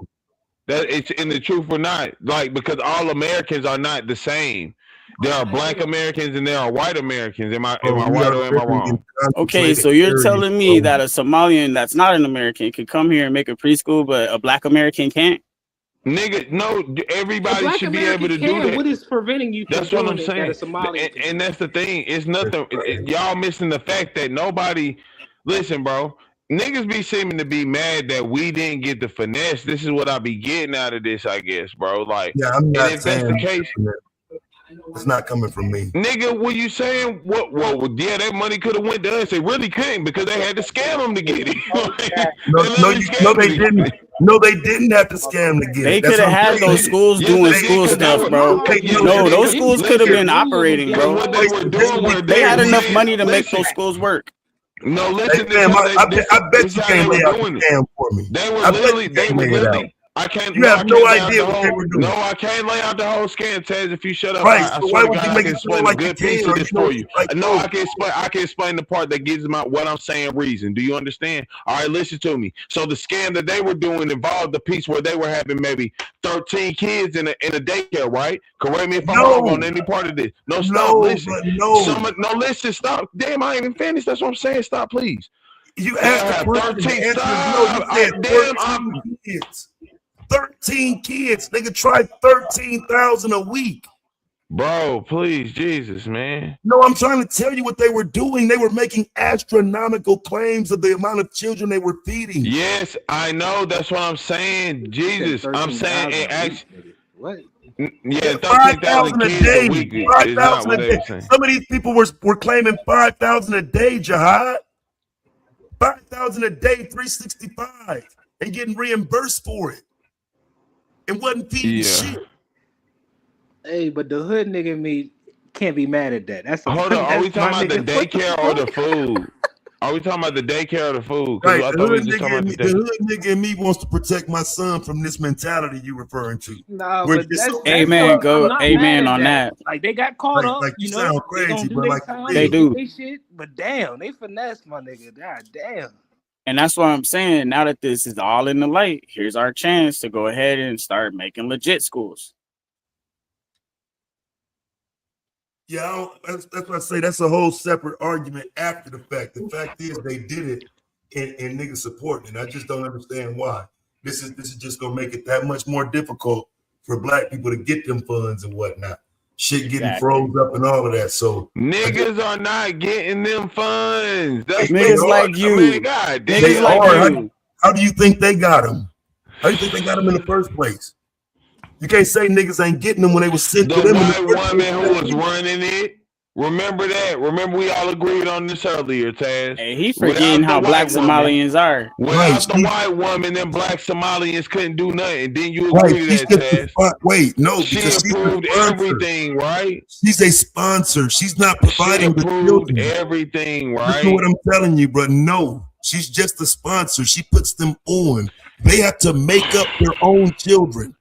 That it's in the truth or not. Like, because all Americans are not the same. There are black Americans and there are white Americans. Am I right or am I wrong? Okay, so you're telling me that a Somalian that's not an American can come here and make a preschool, but a black American can't? Nigga, no, everybody should be able to do that. What is preventing you from That's what I'm doing saying. it that a Somalian can? And that's the thing. It's nothing. Y'all missing the fact that nobody, listen, bro. Niggas be seeming to be mad that we didn't get the finesse. This is what I be getting out of this, I guess, bro. Like, yeah, I'm not if that's the case. It's not coming from me. Nigga, what you saying? What? Yeah, that money could have went to us. It really couldn't because they had to scam them to get it. They didn't. No, they didn't have to scam to get it. They could have had those schools doing school stuff, bro. No, those schools could have been operating, bro. They had enough money to make those schools work. No, listen. I bet you can't lay out the scam for me. They were literally. I can't. You have no idea what they were doing. No, I can't lay out the whole scam, Taz. If you shut up, right? I So swear why to would God, you I make can it explain feel a like good piece of this for you. No, I can explain the part that gives my what I'm saying reason. Do you understand? All right, listen to me. So the scam that they were doing involved the piece where they were having maybe 13 kids in a daycare, right? Correct me if I'm wrong on any part of this. No, stop. Listen. No, listen. Stop. Damn, I ain't even finished. That's what I'm saying. Stop, please. You asked 13. Stop. No, you said 13 kids. 13 kids. Nigga, try 13,000 a week. Bro, please, Jesus, man. No, I'm trying to tell you what they were doing. They were making astronomical claims of the amount of children they were feeding. Yes, I know. That's what I'm saying. Jesus, I'm saying it actually. What? Yeah, 5,000 a kids day. a week is not 5,000 what a they day. were saying. Some of these people were claiming 5,000 a day, Jihad. 5,000 a day, 365, and getting reimbursed for it. It wasn't feeding shit. Hey, but the hood nigga in me can't be mad at that. That's Hold on. Are we talking about the daycare or the food? Are we talking about the daycare or the food? Right, I the thought we hood, were just talking about the hood nigga in me wants to protect my son from this mentality you referring to. Nah, Where but it's so- Amen. Go. I'm not Amen mad at on that. Like they got caught up, like you you know. sound They gonna crazy, do but their like time. They do. They shit, but damn, they finesse my nigga. God damn. And that's what I'm saying. Now that this is all in the light, here's our chance to go ahead and start making legit schools. Yeah, that's what I say. That's a whole separate argument after the fact. The fact is they did it and niggas supporting it. I just don't understand why. This is just gonna make it that much more difficult for black people to get them funds and whatnot. Shit getting froze up and all of that. So niggas are not getting them funds. That's niggas like you. Man, God damn. They are. How do you think they got them? How do you think they got them in the first place? You can't say niggas ain't getting them when they was sent to The them. white woman who was running it. Remember that? Remember we all agreed on this earlier, Taz. Hey, he forgetting how black Somalians are. Without the white woman, then black Somalians couldn't do nothing. Then you agree to that, Taz? Wait, no, She because she's approved everything, right? She's a sponsor. She's not providing the children. Everything, right? Listen to what I'm telling you, bro. No, she's just a sponsor. She puts them on. They have to make up their own children.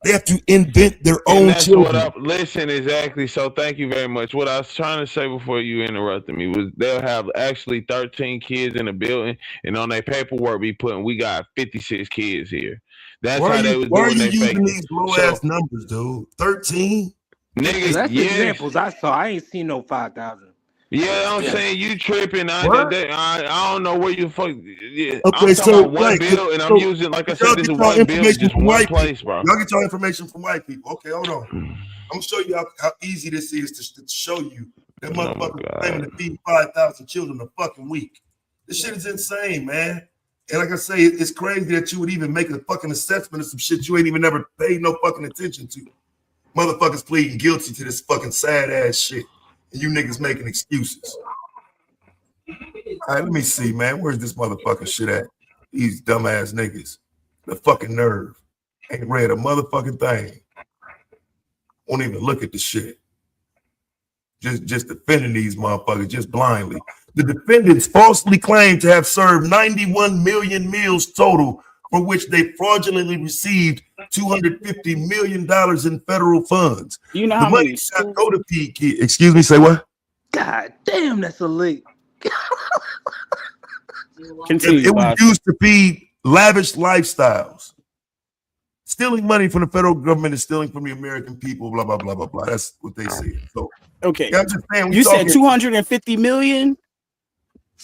They have to invent their own children. Listen, exactly. So thank you very much. What I was trying to say before you interrupted me was they'll have actually 13 kids in the building, and on their paperwork be putting we got 56 kids here. That's how they was doing. Why are you using these low ass numbers, dude? 13? Niggas, That's the examples I saw. I ain't seen no 5,000. Yeah, I'm saying you tripping. I don't know where you fuck. Yeah. Okay, I'm so talking about one bill, and I'm using, like I said, this is one bill, just one place, bro. Y'all get your information from white people. Okay, hold on. I'm gonna show you how easy this is to show you that motherfucker claiming to feed 5,000 children a fucking week. This shit is insane, man. And like I say, it's crazy that you would even make a fucking assessment of some shit you ain't even never paid no fucking attention to. Motherfuckers pleading guilty to this fucking sad ass shit. And you niggas making excuses. All right, let me see, man. Where's this motherfucking shit at? These dumbass niggas. The fucking nerve. Ain't read a motherfucking thing. Won't even look at the shit. Just defending these motherfuckers just blindly. The defendants falsely claim to have served 91 million meals total, for which they fraudulently received $250 million in federal funds. You know the how money many not go to feed kids. Excuse me, say what? God damn, that's a leak. Continue, it was used to feed lavish lifestyles. Stealing money from the federal government is stealing from the American people, blah, blah, blah, blah, blah. That's what they say. So, okay. Yeah, I'm just saying, You said 250 million?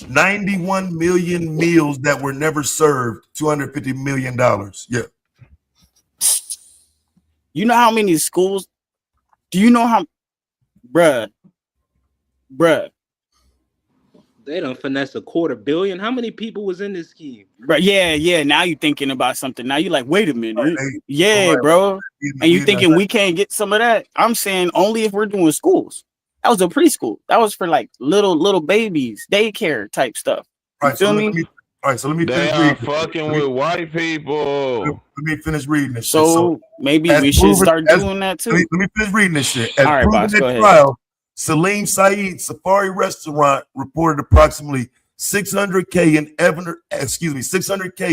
91 million meals that were never served, $250 million. Yeah. You know how many schools? Do you know how, bruh? They done finesse $250 million. How many people was in this scheme? But yeah. Now you thinking about something. Now you like, wait a minute. Bro. And you thinking we can't get some of that? I'm saying only if we're doing schools. That was a preschool. That was for like little babies, daycare type stuff. You feel me? All right, so let me They finish are reading. fucking with white people. Let me finish reading this shit. So maybe we should start doing that too. Let me finish reading this shit. As All right, proven boss, at go ahead. trial, Salim Saeed Safari Restaurant reported approximately $600K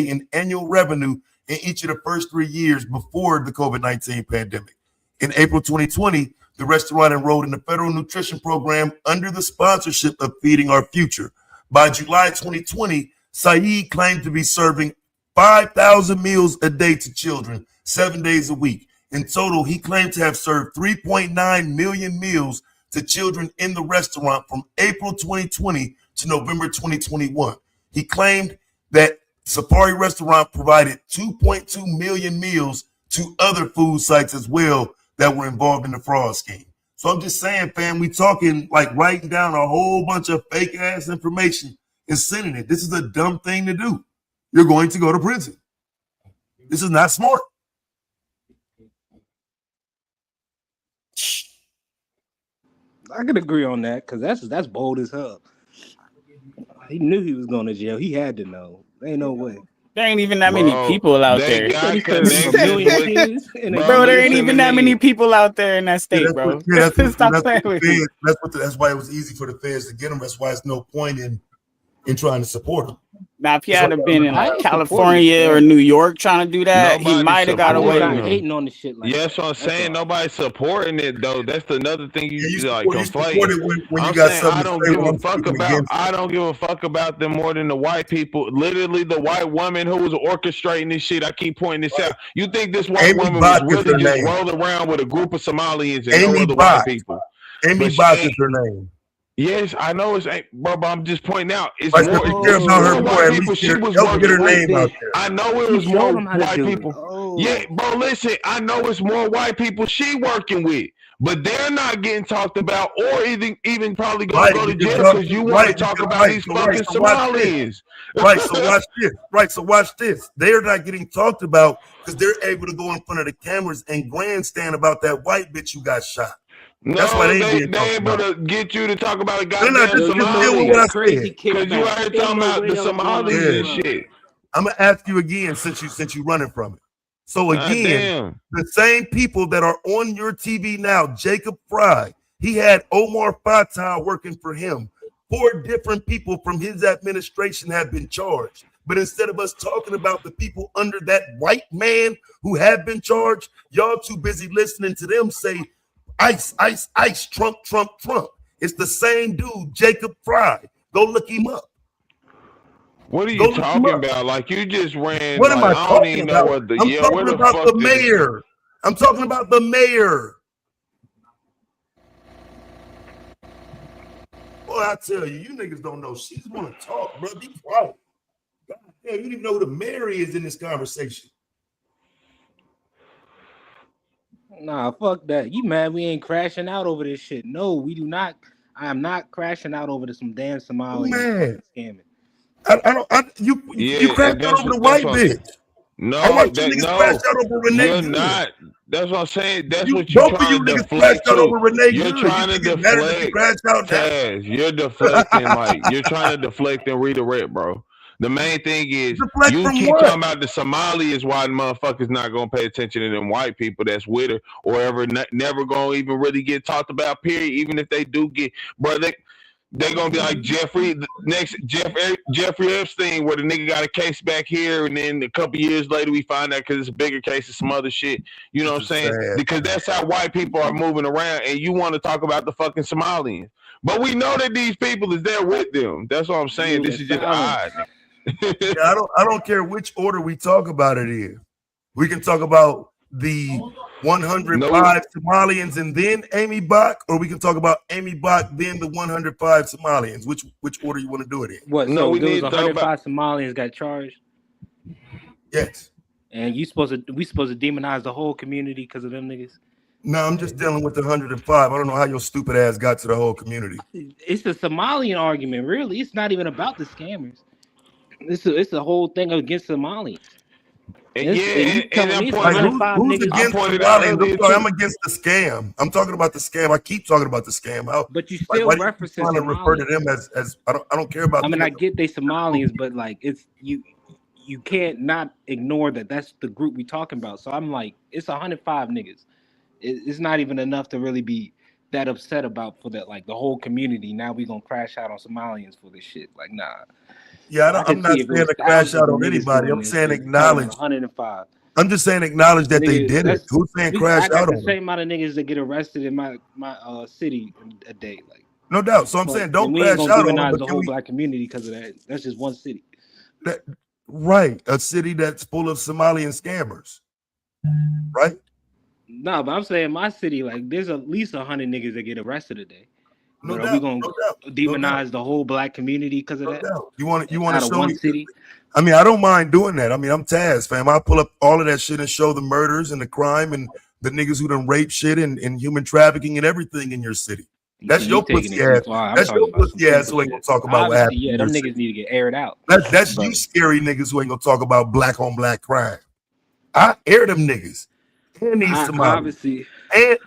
in annual revenue in each of the first 3 years before the COVID-19 pandemic. In April 2020, the restaurant enrolled in the federal nutrition program under the sponsorship of Feeding Our Future. By July 2020, Saeed claimed to be serving 5,000 meals a day to children, 7 days a week. In total, he claimed to have served 3.9 million meals to children in the restaurant from April 2020 to November 2021. He claimed that Safari Restaurant provided 2.2 million meals to other food sites as well that were involved in the fraud scheme. So I'm just saying, fam, we talking like writing down a whole bunch of fake ass information and sending it. This is a dumb thing to do. You're going to go to prison. This is not smart. I could agree on that because that's bold as hell. He knew he was going to jail. He had to know. There ain't no way. There ain't even that many people out there. Bro, there ain't even that many people out there in that state, bro. That's why it was easy for the feds to get him. That's why it's no point in trying to support him. Now, if he had been in like California or New York trying to do that, he might have got away with it. Hating on the shit like that's what I'm saying. Nobody's supporting it though. That's another thing you like conflate. I don't give a fuck about. I don't give a fuck about them more than the white people. Literally, the white woman who was orchestrating this shit. I keep pointing this out. You think this white woman was really just rolling around with a group of Somalians and no other white people? Amy Bach is her name. Yes, I know it's bro, but I'm just pointing out it's more white people. She was working her name out there. I know it was more white people. Yeah, bro, listen, I know it's more white people she working with, but they're not getting talked about or even probably gonna go to jail because you want to talk about these fucking Somalians. Right, so watch this. Right, so watch this. They're not getting talked about because they're able to go in front of the cameras and grandstand about that white bitch who got shot. No, that's why they able to get you to talk about a goddamn Somali. Because you out here talking about the Somalis and shit. I'm gonna ask you again since you running from it. So again, the same people that are on your TV now, Jacob Fry, he had Omar Fattah working for him. 4 different people from his administration have been charged. But instead of us talking about the people under that white man who have been charged, y'all too busy listening to them say, ICE, ICE, ICE, Trump, Trump, Trump. It's the same dude, Jacob Fry. Go look him up. What are you talking about? Like you just ran. What am I talking about? I'm talking about the mayor. I'm talking about the mayor. Boy, I tell you, you niggas don't know. She just want to talk, bro. Be quiet. God damn, you don't even know who the mayor is in this conversation. Nah, fuck that. You mad we ain't crashing out over this shit? No, we do not. I am not crashing out over some damn Somali scamming. You crashed out over the white bitch. No, I want you niggas crash out over Renee. You're not. That's what I'm saying. That's what you're trying to deflect to. You're trying to deflect. Taz, you're deflecting. Like you're trying to deflect and redirect, bro. The main thing is you keep talking about the Somali is why the motherfuckers not gonna pay attention to them white people that's with her or ever never gonna even really get talked about. Period. Even if they do get, bro, they gonna be like Jeffrey Epstein, where the nigga got a case back here, and then a couple years later we find out because it's a bigger case of some other shit. You know what I'm saying? Because that's how white people are moving around, and you want to talk about the fucking Somalians, but we know that these people is there with them. That's what I'm saying. This is just odd. Yeah, I don't care which order we talk about it in. We can talk about the 105 Somalians and then Amy Bach, or we can talk about Amy Bach then the 105 Somalians. Which order you want to do it in? What? No, so we need 105 Somalians got charged. Yes. And we supposed to demonize the whole community because of them niggas? No, I'm just dealing with the 105. I don't know how your stupid ass got to the whole community. It's a Somalian argument, really. It's not even about the scammers. It's a whole thing against Somalians. I'm against Somalians. I'm against the scam. I'm talking about the scam. I keep talking about the scam. But you still reference to refer to them as I don't care about. I mean, I get they Somalians, but like it's you can't not ignore that that's the group we talking about. So I'm like, it's 105 niggas. It's not even enough to really be that upset about for that, like the whole community. Now we gonna crash out on Somalians for this shit. Like, nah. Yeah, I'm not saying to crash out on anybody. I'm saying acknowledge. 105. I'm just saying acknowledge that they did it. Who's saying crash out on the same amount of niggas that get arrested in my city a day? Like, no doubt. So I'm saying don't crash out on them. The whole black community because of that. That's just one city. Right, a city that's full of Somalian scammers. Right. No, but I'm saying my city, like, there's at least 100 niggas that get arrested a day. No but doubt, are we gonna demonize the whole black community because of that? Doubt. You want to show one city? I mean, I don't mind doing that. I mean, I'm Taz, fam. I pull up all of that shit and show the murders and the crime and The niggas who done rape shit and human trafficking and everything in your city. That's your pussy ass. That's your pussy ass who ain't gonna talk about what happened. Yeah, them niggas need to get aired out. That's you scary niggas who ain't gonna talk about black on black crime. I air them niggas. And these obviously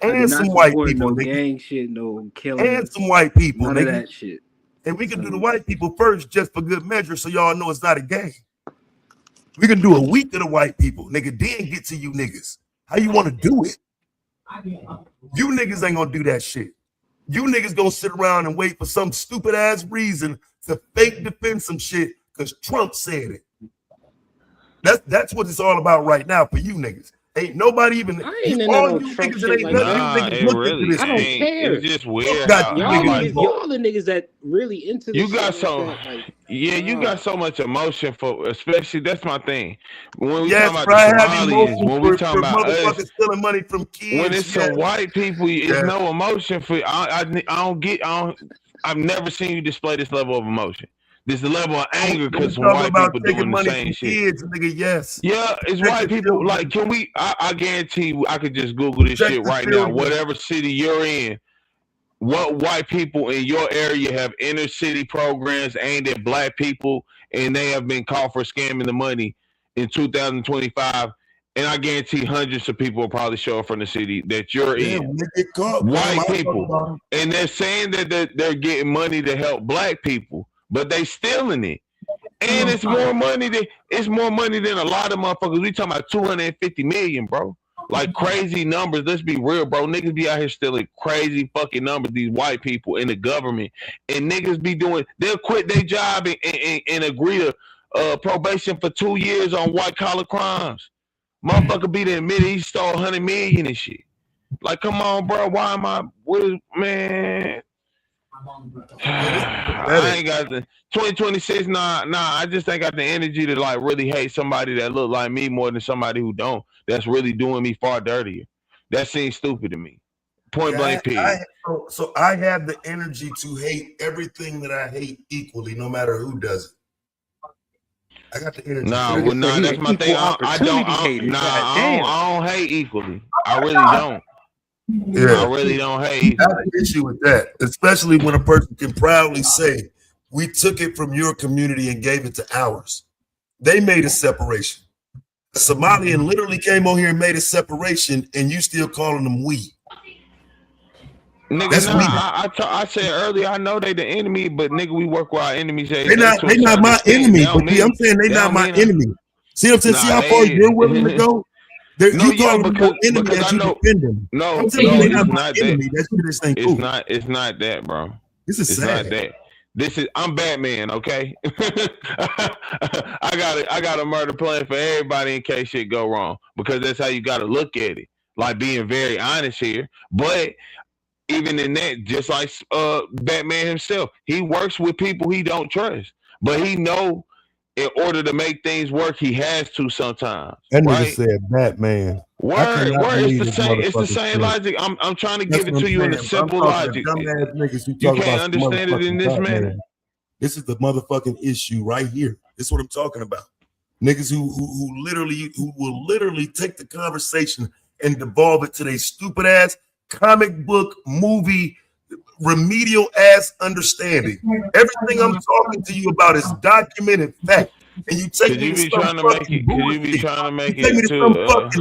and some white people, no nigga. gang shit, no killing, and some white people, none nigga. of that shit. And we can do the white people first just for good measure, so y'all know it's not a game. We can do a week of the white people, nigga. Then get to you niggas. How you want to do it? You niggas ain't gonna do that shit. You niggas gonna sit around and wait for some stupid ass reason to fake defend some shit because Trump said it. That's what it's all about right now for you niggas. Ain't nobody even. I ain't in no Trump shit like that. It really I don't care. It's just weird. Y'all the niggas that really into this. You got so you got so much emotion for, especially that's my thing. When we talking about the Somalians, when we talking about us stealing money from kids, when it's some white people, it's no emotion for. I don't get. I've never seen you display this level of emotion. This level of anger because white people doing the same shit. Kids, nigga, yes. Yeah, it's white people. Like, can we? I guarantee you, I could just Google this shit right now. Whatever city you're in, what white people in your area have inner city programs aimed at black people, and they have been caught for scamming the money in 2025. And I guarantee hundreds of people will probably show up from the city that you're in. White people, and they're saying that they're getting money to help black people. But they stealing it, and it's more money than a lot of motherfuckers. We talking about 250 million, bro. Like crazy numbers. Let's be real, bro. Niggas be out here stealing crazy fucking numbers. These white people in the government, and niggas be doing. They'll quit their job and agree to probation for 2 years on white collar crimes. Motherfucker be there admitted he stole 100 million and shit. Like, come on, bro. Why am I? Man? I ain't got the 2026. Nah. I just ain't got the energy to like really hate somebody that look like me more than somebody who don't. That's really doing me far dirtier. That seems stupid to me. Point blank. Period. So I have the energy to hate everything that I hate equally, no matter who does it. I got the energy. That's my thing. I don't hate equally. I really don't. Yeah, I really don't hate. I have an issue with that, especially when a person can proudly say, "We took it from your community and gave it to ours." They made a separation. A Somalian literally came on here and made a separation, and you still calling them we. Nigga, I said earlier, I know they the enemy, but nigga, we work with our enemies. They not my enemy, but I'm saying they not my enemy. See what I'm saying? See how far you're willing to go? You call them enemy as you defend them. I'm saying they're not my enemy. That's what this ain't cool. It's not that, bro. This is sad. Not that. I'm Batman, okay? I got a murder plan for everybody in case shit go wrong, because that's how you got to look at it. Like, being very honest here, but even in that, just like Batman himself, he works with people he don't trust, but he know in order to make things work, he has to sometimes. That nigga said Batman. Word. It's the same logic. I'm trying to give it to you in a simple logic. Dumbass niggas who You talk can't about understand it in this manner. This is the motherfucking issue right here. This is what I'm talking about. Niggas who will literally take the conversation and devolve it to their stupid ass comic book movie remedial ass understanding. Everything I'm talking to you about is documented fact, and you take me to some fucking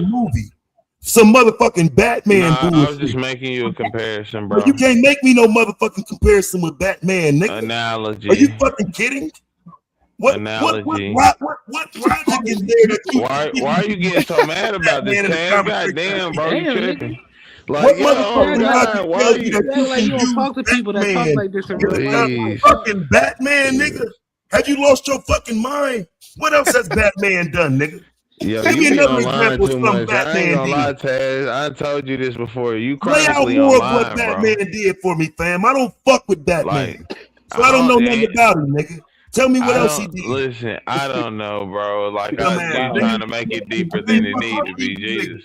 movie, some motherfucking Batman bullshit. I was just making you a comparison, bro. But you can't make me no motherfucking comparison with Batman, nigga. Analogy. Are you fucking kidding? What logic is there that you? Why are you getting so mad about this, man? Goddamn, bro, you tripping. Like, why are you don't talk to people that talk like this in real life? Fucking Batman, nigga. Have you lost your fucking mind? What else has Batman done, nigga? Yo, give me another example of something Batman did. Taz. I told you this before. You lay out more of what Batman did for me, fam. I don't fuck with Batman, so I don't know nothing about him, nigga. Tell me what else he did. Listen, I don't know, bro. Like, I'm trying to make it deeper than it needs to be, Jesus.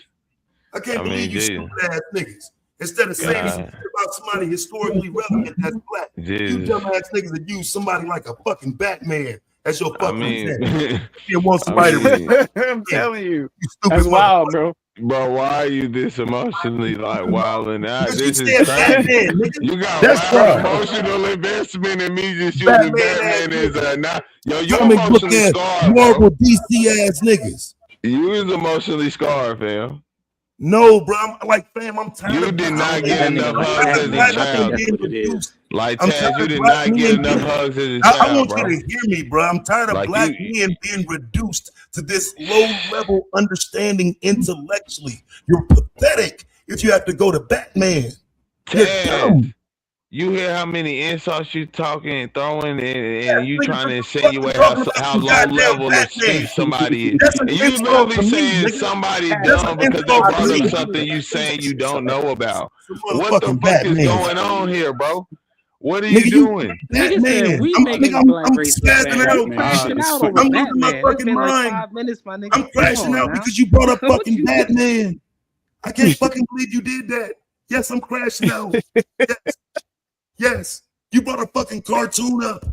I can't believe you stupid ass niggas. Instead of saying something about somebody historically relevant that's black, you dumbass niggas that use somebody like a fucking Batman as your fucking example. You want somebody I'm telling you, that's wild, bro. Bro, why are you this emotionally like wilding out? This is Batman, crazy. nigga. You got That's wild why. emotional investment in me just using Batman as not. Yo, you Comic book emotionally ass, scarred, Marvel bro. DC ass niggas. You is emotionally scarred, fam. No, bro. I'm like, fam, I'm tired You of did not get enough hugs as a child. Like I'm Taz, tired you of did black not get men enough being, hugs as a I child, want bro. you to hear me, bro. I'm tired of Like black men being reduced to this low-level understanding intellectually. You're pathetic if you have to go to Batman. You're dumb. You hear how many insults you talking and throwing, and you trying to insinuate talking about how some low goddamn level of Batman. speech somebody is. That's an And you insult to literally me, saying nigga. somebody That's dumb an because they insult brought to up me. something you saying you don't know about. Some What the motherfucking fuck is Batman. going on here, bro? What are Nigga, you doing? Batman. I'm spazzing out. I'm losing my fucking mind. I'm crashing out because you brought up fucking Batman. I can't fucking believe you did that. Yes, I'm crashing out. Yes. You brought a fucking cartoon up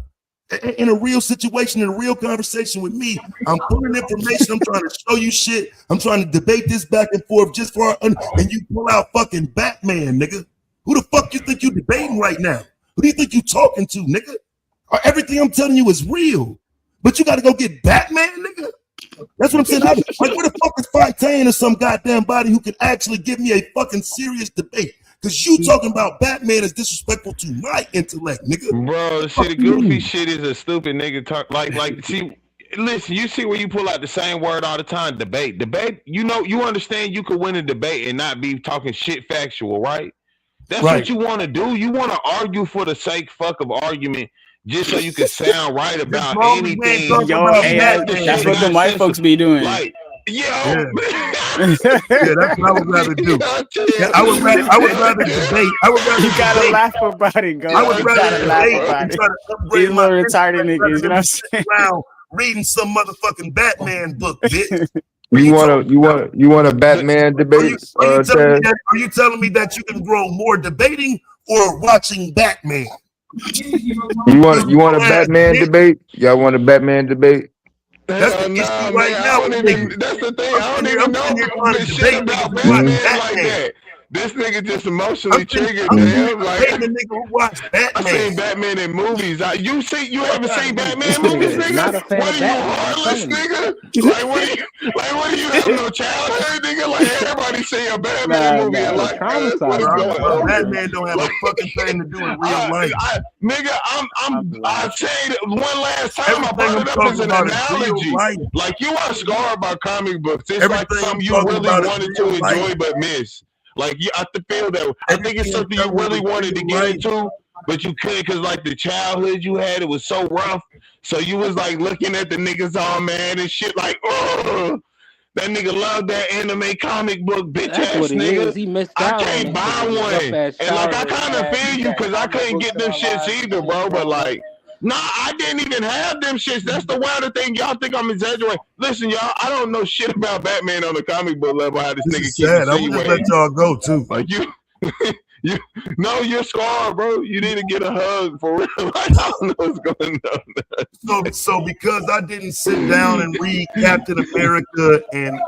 in a real situation, in a real conversation with me. I'm pulling information. I'm trying to show you shit. I'm trying to debate this back and forth just for our and you pull out fucking Batman, nigga. Who the fuck you think you debating right now? Who do you think you talking to, nigga? Everything I'm telling you is real. But you got to go get Batman, nigga? That's what I'm saying. Like, where the fuck is 510 or some goddamn body who can actually give me a fucking serious debate? Because you talking about Batman is disrespectful to my intellect, nigga. Bro, see, the goofy shit is a stupid nigga talk. See, listen, you see where you pull out the same word all the time, debate. Debate, you know, you understand you could win a debate and not be talking shit factual, right? That's what you want to do. You want to argue for the sake of argument just so you can sound right about anything. Yo, hey, that's what the white folks be doing. Like, yeah, that's what I would rather do. Yeah, I would rather debate. I would rather you gotta debate. laugh about it, go. I would rather debate and try to upgrade these my little retarded niggas, you know what I'm saying? around reading some motherfucking Batman book, bitch. You want a Batman debate? Are you telling me that you can grow more debating or watching Batman? You want a Batman debate? Y'all want a Batman debate? That's the issue right now. That's the thing. I don't even know shit about Batman like that. This nigga just emotionally triggered, man. Like, I seen Batman in movies. You ever seen Batman movies, nigga? Not a fan What of are you, Batman, heartless, nigga? What do you have no childhood, nigga? Like, everybody see a Batman movie and like, what is going on? Batman don't have a fucking thing to do in real life. Nigga, I said one last time, I brought it up as an analogy. Like, you are scarred by comic books. It's like something you really wanted to enjoy but miss. Like, you have to feel that. I think it's something you really wanted to get into, but you couldn't because, like, the childhood you had, it was so rough. So you was, like, looking at the niggas all mad and shit, like, oh, that nigga loved that anime comic book, bitch-ass nigga. I can't buy one. And, like, I kind of feel you because I couldn't get them shits either, bro. But, like, nah, I didn't even have them shits. That's the wilder thing. Y'all think I'm exaggerating. Listen, y'all, I don't know shit about Batman on the comic book level. How this nigga keeps insinuating. I would let y'all go too. Like you're scarred, bro. You need to get a hug for real. Like, I don't know what's going on. So because I didn't sit down and read Captain America and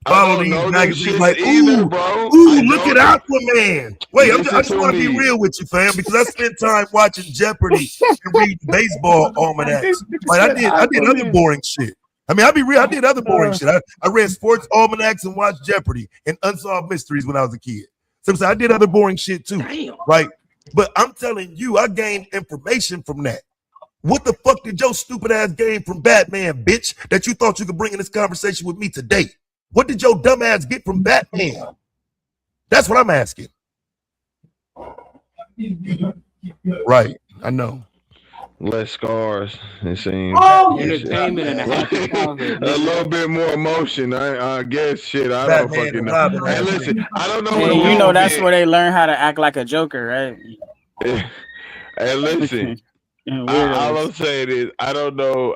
follow these magazines like, ooh, look at Aquaman. Wait, I just want to be real with you, fam, because I spent time watching Jeopardy and reading baseball almanacs. Like I did other boring shit. I mean, I'll be real. I did other boring shit. I read sports almanacs and watched Jeopardy and Unsolved Mysteries when I was a kid. So I did other boring shit too. Right? But I'm telling you, I gained information from that. What the fuck did your stupid ass gain from Batman, bitch, that you thought you could bring in this conversation with me today? What did your dumb ass get from Batman? That's what I'm asking. Right, I know. Less scars, it seems. Oh, entertainment and a happy childhood. A little bit more emotion. I guess shit. I don't fucking know. Hey, listen, I don't know. Hey, you know that's where they learn how to act like a joker, right? Hey, listen. All I'm saying is I don't know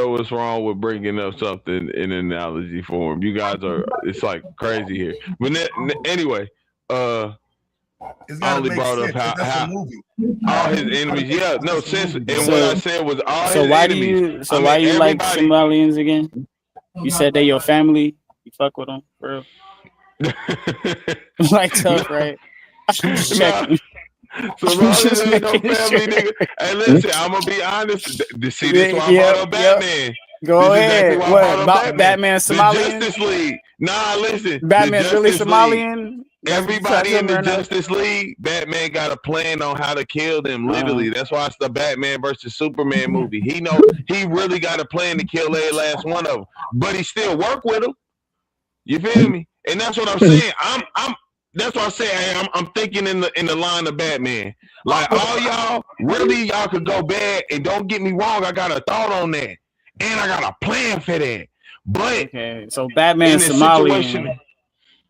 what's wrong with bringing up something in analogy form. You guys it's like crazy here. But anyway, I only brought up how all his enemies. Yeah, no sense. And what I said was all his enemies. Why do you like Somalians again? You said they're your family. You fuck with him, bro. Like tough, right? I'm just checking. So long as it ain't no family nigga. Hey, listen, I'm gonna be honest. See, this is why I brought up Batman. Go This is ahead. exactly why I brought up Batman. Batman The Somalian? Justice League. Nah, listen. Batman's the really Justice League. Somalian? Everybody in the Justice League, Batman got a plan on how to kill them. Literally, that's why it's the Batman versus Superman movie. He really got a plan to kill every last one of them, but he still work with them. You feel me? And that's what I'm saying. That's what I say. I'm thinking in the line of Batman. Like all y'all, really, y'all could go bad. And don't get me wrong, I got a thought on that, and I got a plan for that. But so Batman Somalian.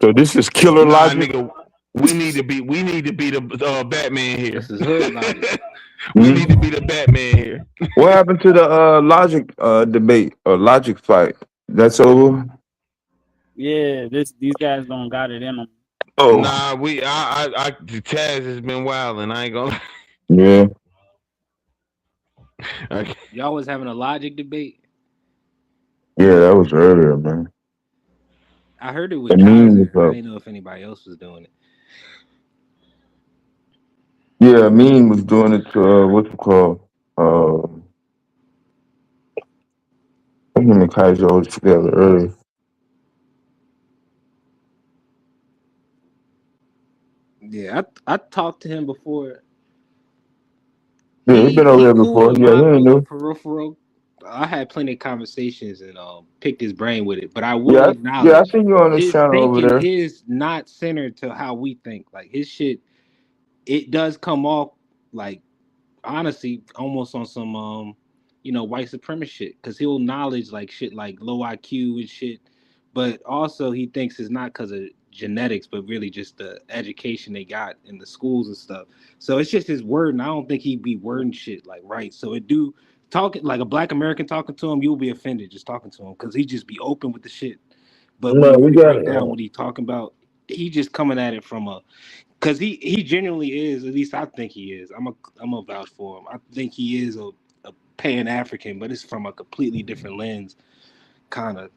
So this is killer logic. Nigga, we need to be the Batman here. This is hood logic. We need to be the Batman here. What happened to the logic debate or logic fight? That's over. Yeah, these guys don't got it in them. Oh, nah, Taz has been wilding. I ain't gonna. Yeah. Okay. Y'all was having a logic debate. Yeah, that was earlier, man. I heard it with The meme was Kaiser. I up. didn't know if anybody else was doing it. Yeah, Mean was doing it to what's it called? Him and Kaiser was together earlier. Yeah, I talked to him before. Yeah, he's been over here Cool before. in Yeah, my he ain't new. peripheral. I had plenty of conversations and picked his brain with it, but I will Yeah, I acknowledge seen you on this his channel over thinking there. is not centered to how we think. Like his shit, it does come off like honestly almost on some white supremacist shit because he'll acknowledge like shit like low IQ and shit, but also he thinks it's not because of genetics, but really just the education they got in the schools and stuff. So it's just his word, and I don't think he'd be wording shit like right. So it do talking like a black American talking to him, you'll be offended just talking to him because he just be open with the shit. But when No, you we really got break it. down what he talking about, he just coming at it from a because he genuinely is, at least I think he is. I'm a vouch for him. I think he is a Pan African, but it's from a completely different lens, kind of.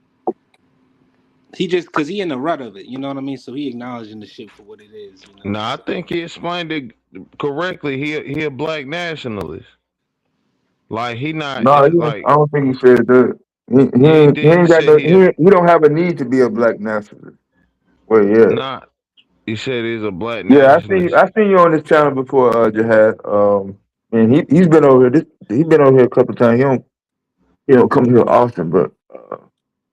He just because he in the rut of it, you know what I mean. So he acknowledging the shit for what it is. You know? No, I think he explained it correctly. He a black nationalist. Like he not No, like I don't think he said that. He ain't, he did. He ain't got said no, he don't have a need to be a black nationalist. Well, yeah. not. He said he's a black Yeah, nationalist. I seen you on this channel before, Jihad. And he's been over here. He's been over here a couple times. He don't come here often, but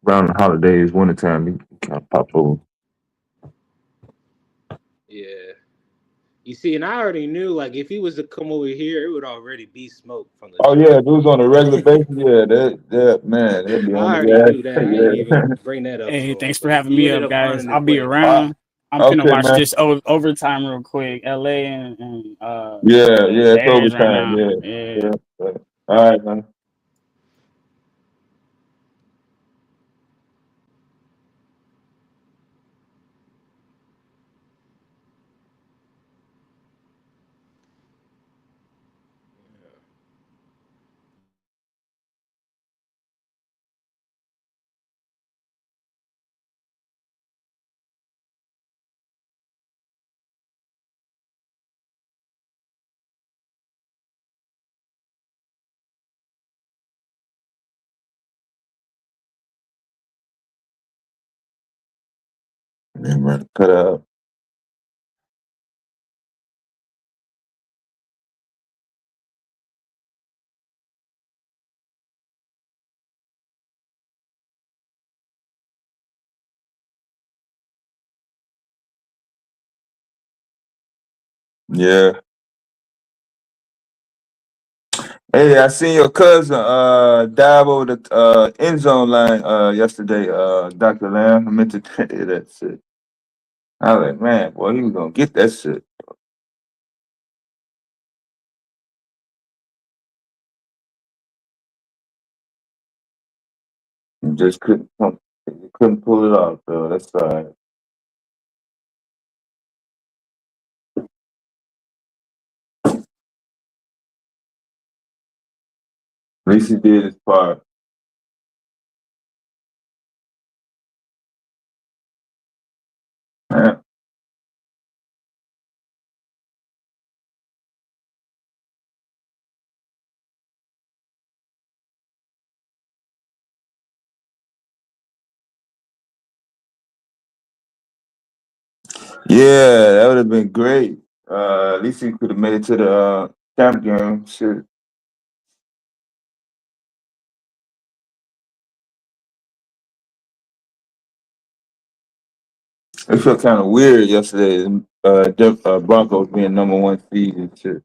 around the holidays, wintertime, he kind of pop over. Yeah. You see, and I already knew like if he was to come over here, it would already be smoke from the. Oh yeah, dudes on a regular basis. Yeah, that man, they'd be I on already the knew that. I ain't even yeah. bring that up. Hey, To thanks him, for but having he me ended up, up guys. earning I'll his be way. around. I'm finna Okay, watch man. this overtime real quick. LA and Yeah, the it's Bears right overtime. now. Yeah. All right, man. Man, cut out. Yeah. Hey, I seen your cousin dive over the end zone line yesterday, Dr. Lamb. I meant to tell you that shit. I was like, man, boy, he was gonna get that shit. He just couldn't pull it off, though. That's all right. At least he did his part. Yeah, that would have been great. At least he could have made it to the champ game. Shit. It felt kind of weird yesterday. Broncos being #1 seed and shit.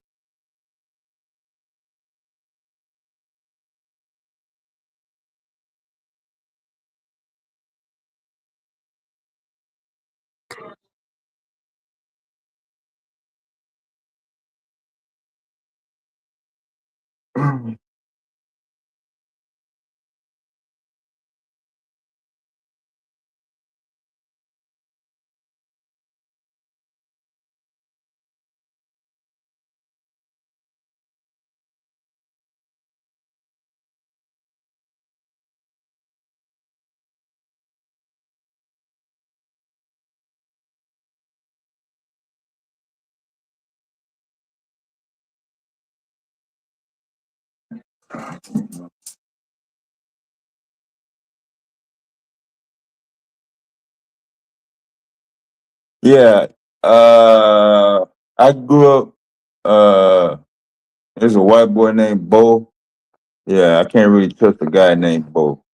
Yeah. I grew up. There's a white boy named Bo. Yeah, I can't really trust a guy named Bo.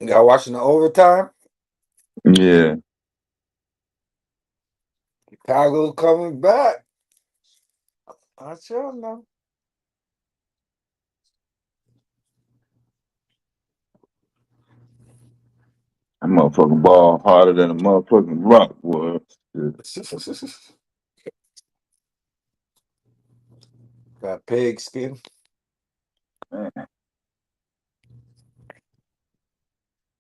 Y'all watching the overtime? Yeah. Chicago coming back. I tell you. That motherfucking ball harder than a motherfucking rock, boy. Got pig skin. Man.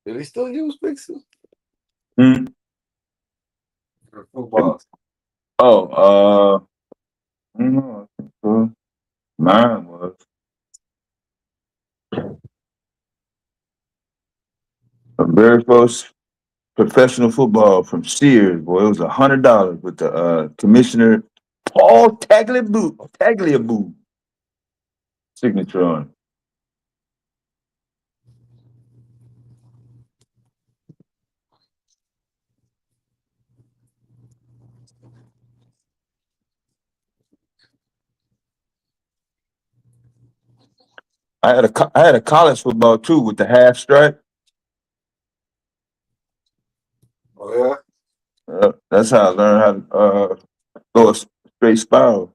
Do they still use pig skin? Hmm? For football. Oh, I don't know. I think so. Mine was. A very first professional football from Sears, boy. It was $100 with the commissioner Paul Tagliabue signature on it. I had a college football too with the half stripe. Oh yeah. That's how I learned how to go a straight spiral.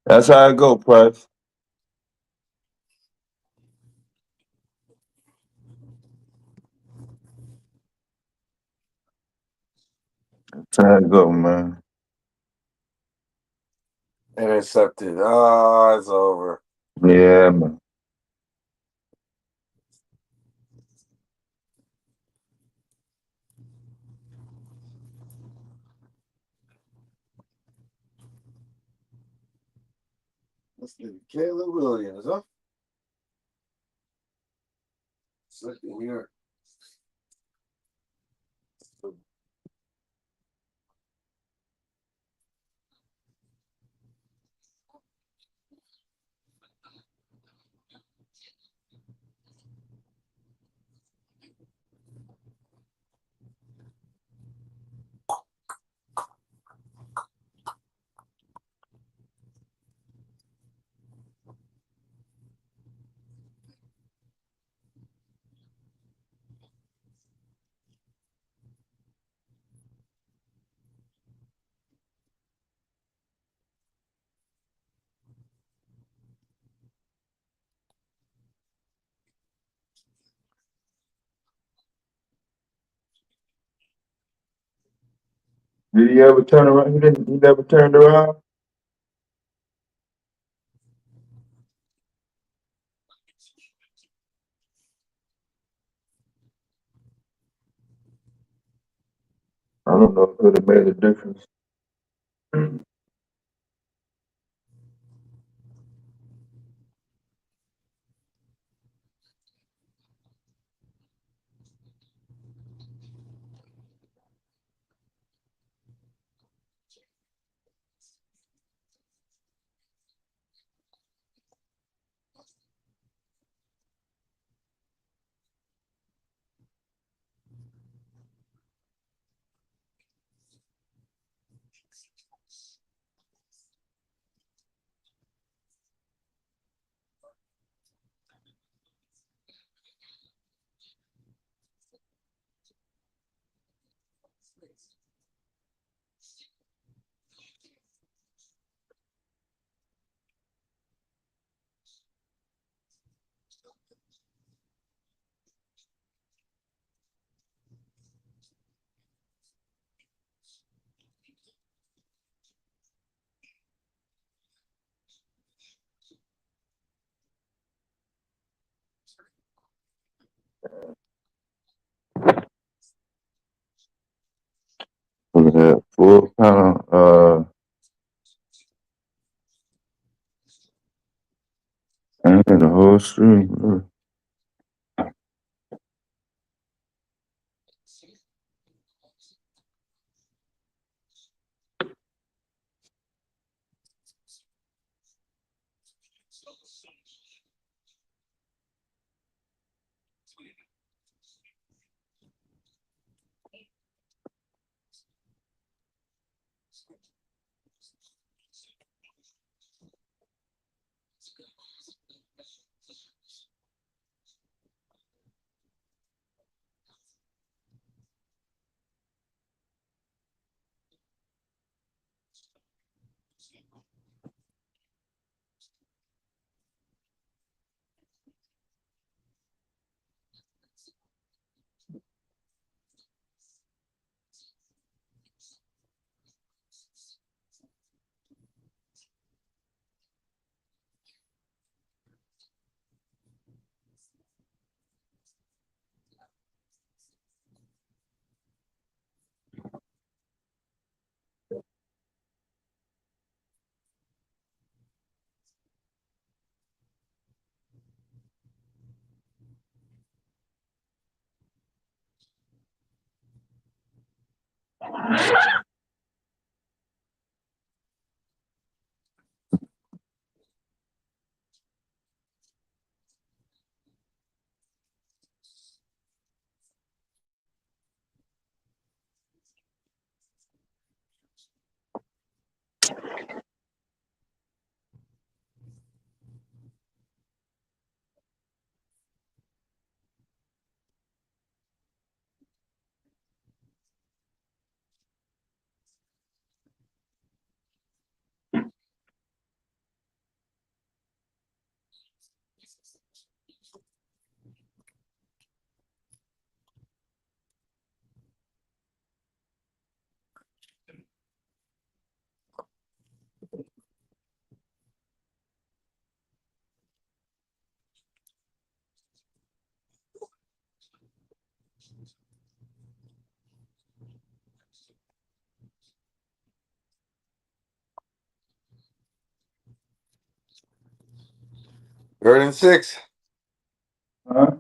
That's how I go, Price. That's how I go, man. Intercepted. Oh, it's over. Yeah, man. Let's get Caleb Williams, huh? Second year. Did he ever turn around? He never turned around? I don't know if it would have made a difference. Look at that full kind of and the whole stream. Look. Third and 6. Huh?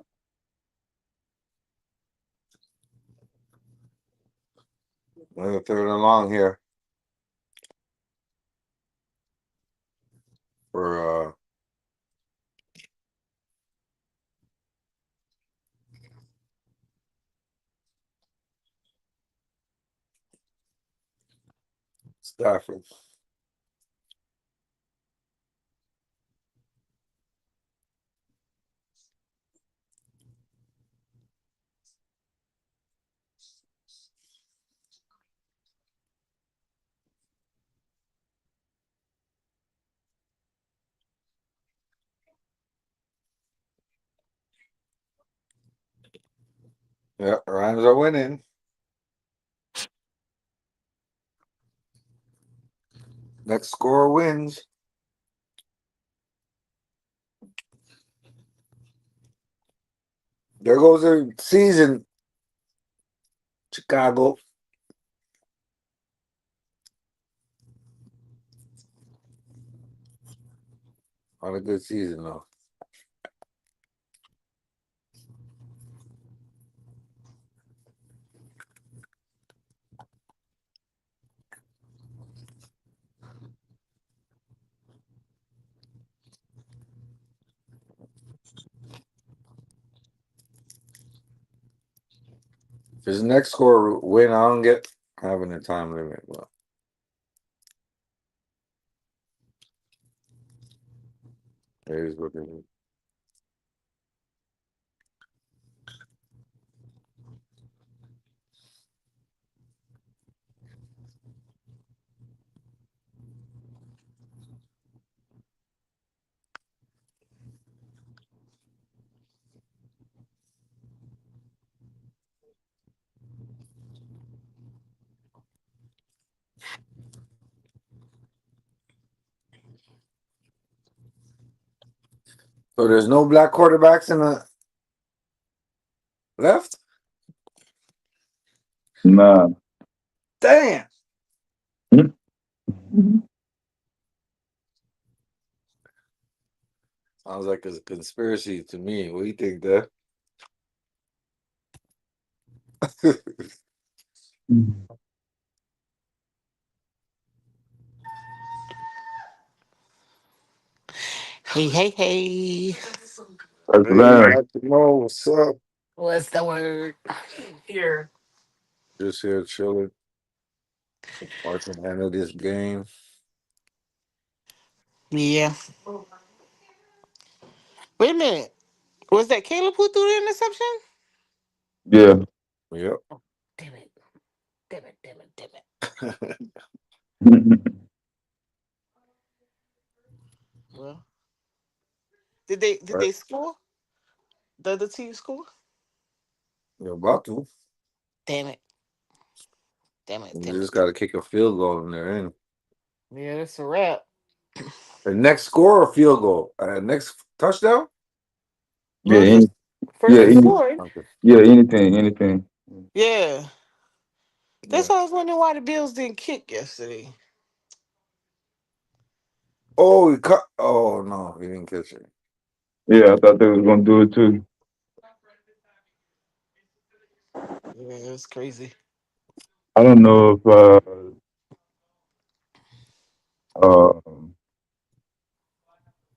Another third and long here for Stafford. Yeah, Rams are winning. Next score wins. There goes their season, Chicago. On a good season, though. If his next score win, I don't get having a time limit. But it is what it is. So there's no black quarterbacks in the left? Nah. Damn. Sounds like a conspiracy to me. What do you think, Dad? Hey, hey, hey. That's Hey, bad. Dr. Mo, what's up? What's the word? Here. Just here chilling, watching the end of this game. Yeah. Wait a minute. Was that Caleb who threw the interception? Yeah. Yep. Damn it. Damn it, damn it, damn it. Well, did they score? The other team score? You're about to. Damn it. Damn it, You damn just it. got to kick a field goal in there. Ain't it? Yeah, that's a wrap. The next score or field goal? Next touchdown? Yeah. Well, first and scoring. Okay. Yeah. Anything. Yeah. That's Yeah. why I was wondering why the Bills didn't kick yesterday. Oh, he cut. Oh no, he didn't catch it. Yeah, I thought they was gonna do it too. Yeah, it's crazy. I don't know if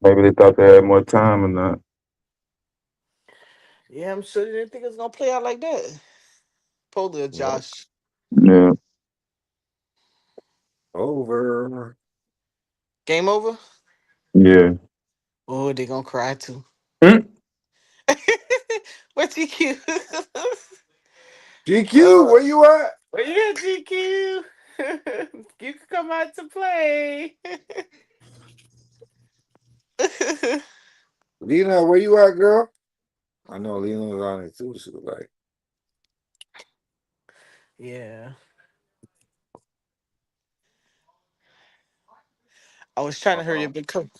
maybe they thought they had more time or not. Yeah, I'm sure they didn't think it was gonna play out like that. Poor little Josh. Yeah. Over. Game over? Yeah. Oh, they gonna cry too. Hmm? What's GQ? GQ, where you at? Where you at, GQ? You can come out to play. Lena, where you at, girl? I know Lena was on it too. She was like, Yeah. I was trying to hurry up and come.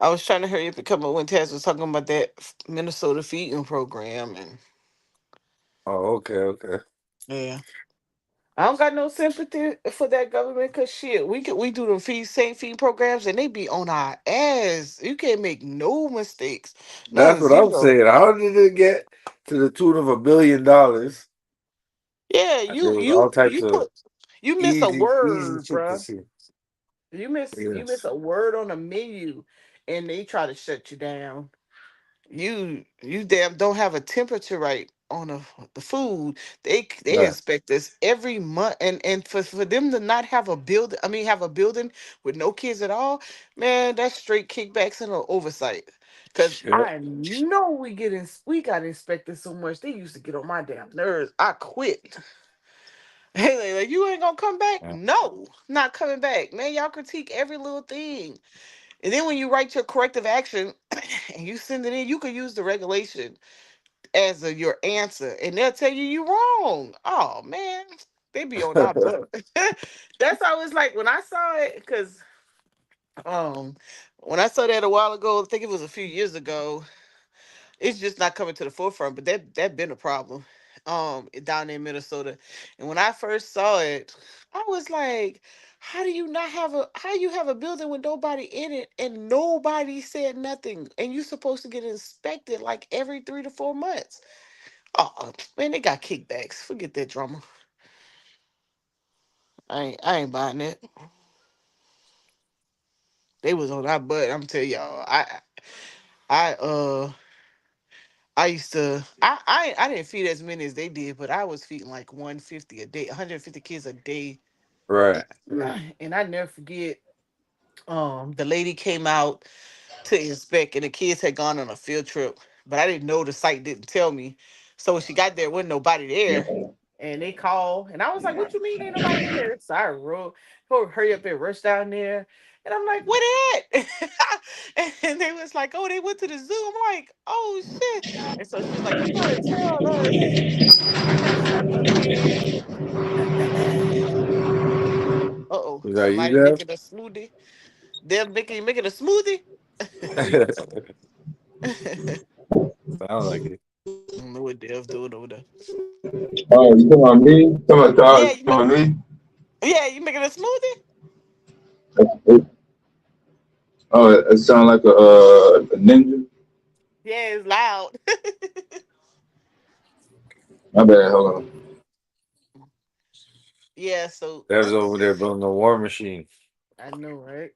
I was trying to hurry up and come up when Taz was talking about that Minnesota feeding program, and oh, okay. yeah, I don't got no sympathy for that government because shit, we do the same feed programs and they be on our ass. You can't make no mistakes, That's none what I'm zero. saying. How did it get to the tune of $1 billion? Yeah, There was all types of you miss a easy word, shit to bruh. see. You miss Yes. a word on a menu, and they try to shut you down. You damn don't have a temperature right on the food. They Yeah. inspect this every month, and for them to not have a building, I mean have a building with no kids at all, man, that's straight kickbacks and an oversight. Cause Yep. I know we got inspected so much they used to get on my damn nerves. I quit. Hey, like you ain't gonna come back? Yeah. No, not coming back, man. Y'all critique every little thing, and then when you write your corrective action and you send it in, you could use the regulation as your answer, and they'll tell you wrong. Oh man, they be on our butt. That's how it's like when I saw it, because um, when I saw that a while ago, I think it was a few years ago. It's just not coming to the forefront, but that been a problem, down in Minnesota. And when I first saw it, I was like, how you have a building with nobody in it and nobody said nothing, and you supposed to get inspected like every 3 to 4 months? Oh man, they got kickbacks. Forget that drama. I ain't buying it. They was on our butt. I'm telling y'all. I I used to I didn't feed as many as they did, but I was feeding like 150 a day, 150 kids a day. Right. And I never forget, the lady came out to inspect, and the kids had gone on a field trip, but I didn't know, the site didn't tell me. So when she got there, wasn't nobody there. And they called, and I was like, "What you mean ain't nobody there?" So I wrote, hurry up and rush down there. And I'm like, "Where they at?" And they was like, "Oh, they went to the zoo." I'm like, "Oh shit." And so she's like, "You gotta tell us we have something here." Uh-oh, Was that you, somebody Dad? making a smoothie. They're making a smoothie. Sound like it. I don't know what Dev's doing over there. Oh, you talking about me? Yeah, Talking about me? yeah, you making a smoothie? Oh, it sound like a ninja. Yeah, it's loud. My bad. Hold on. Yeah, so There's over there building a war machine. I know, right?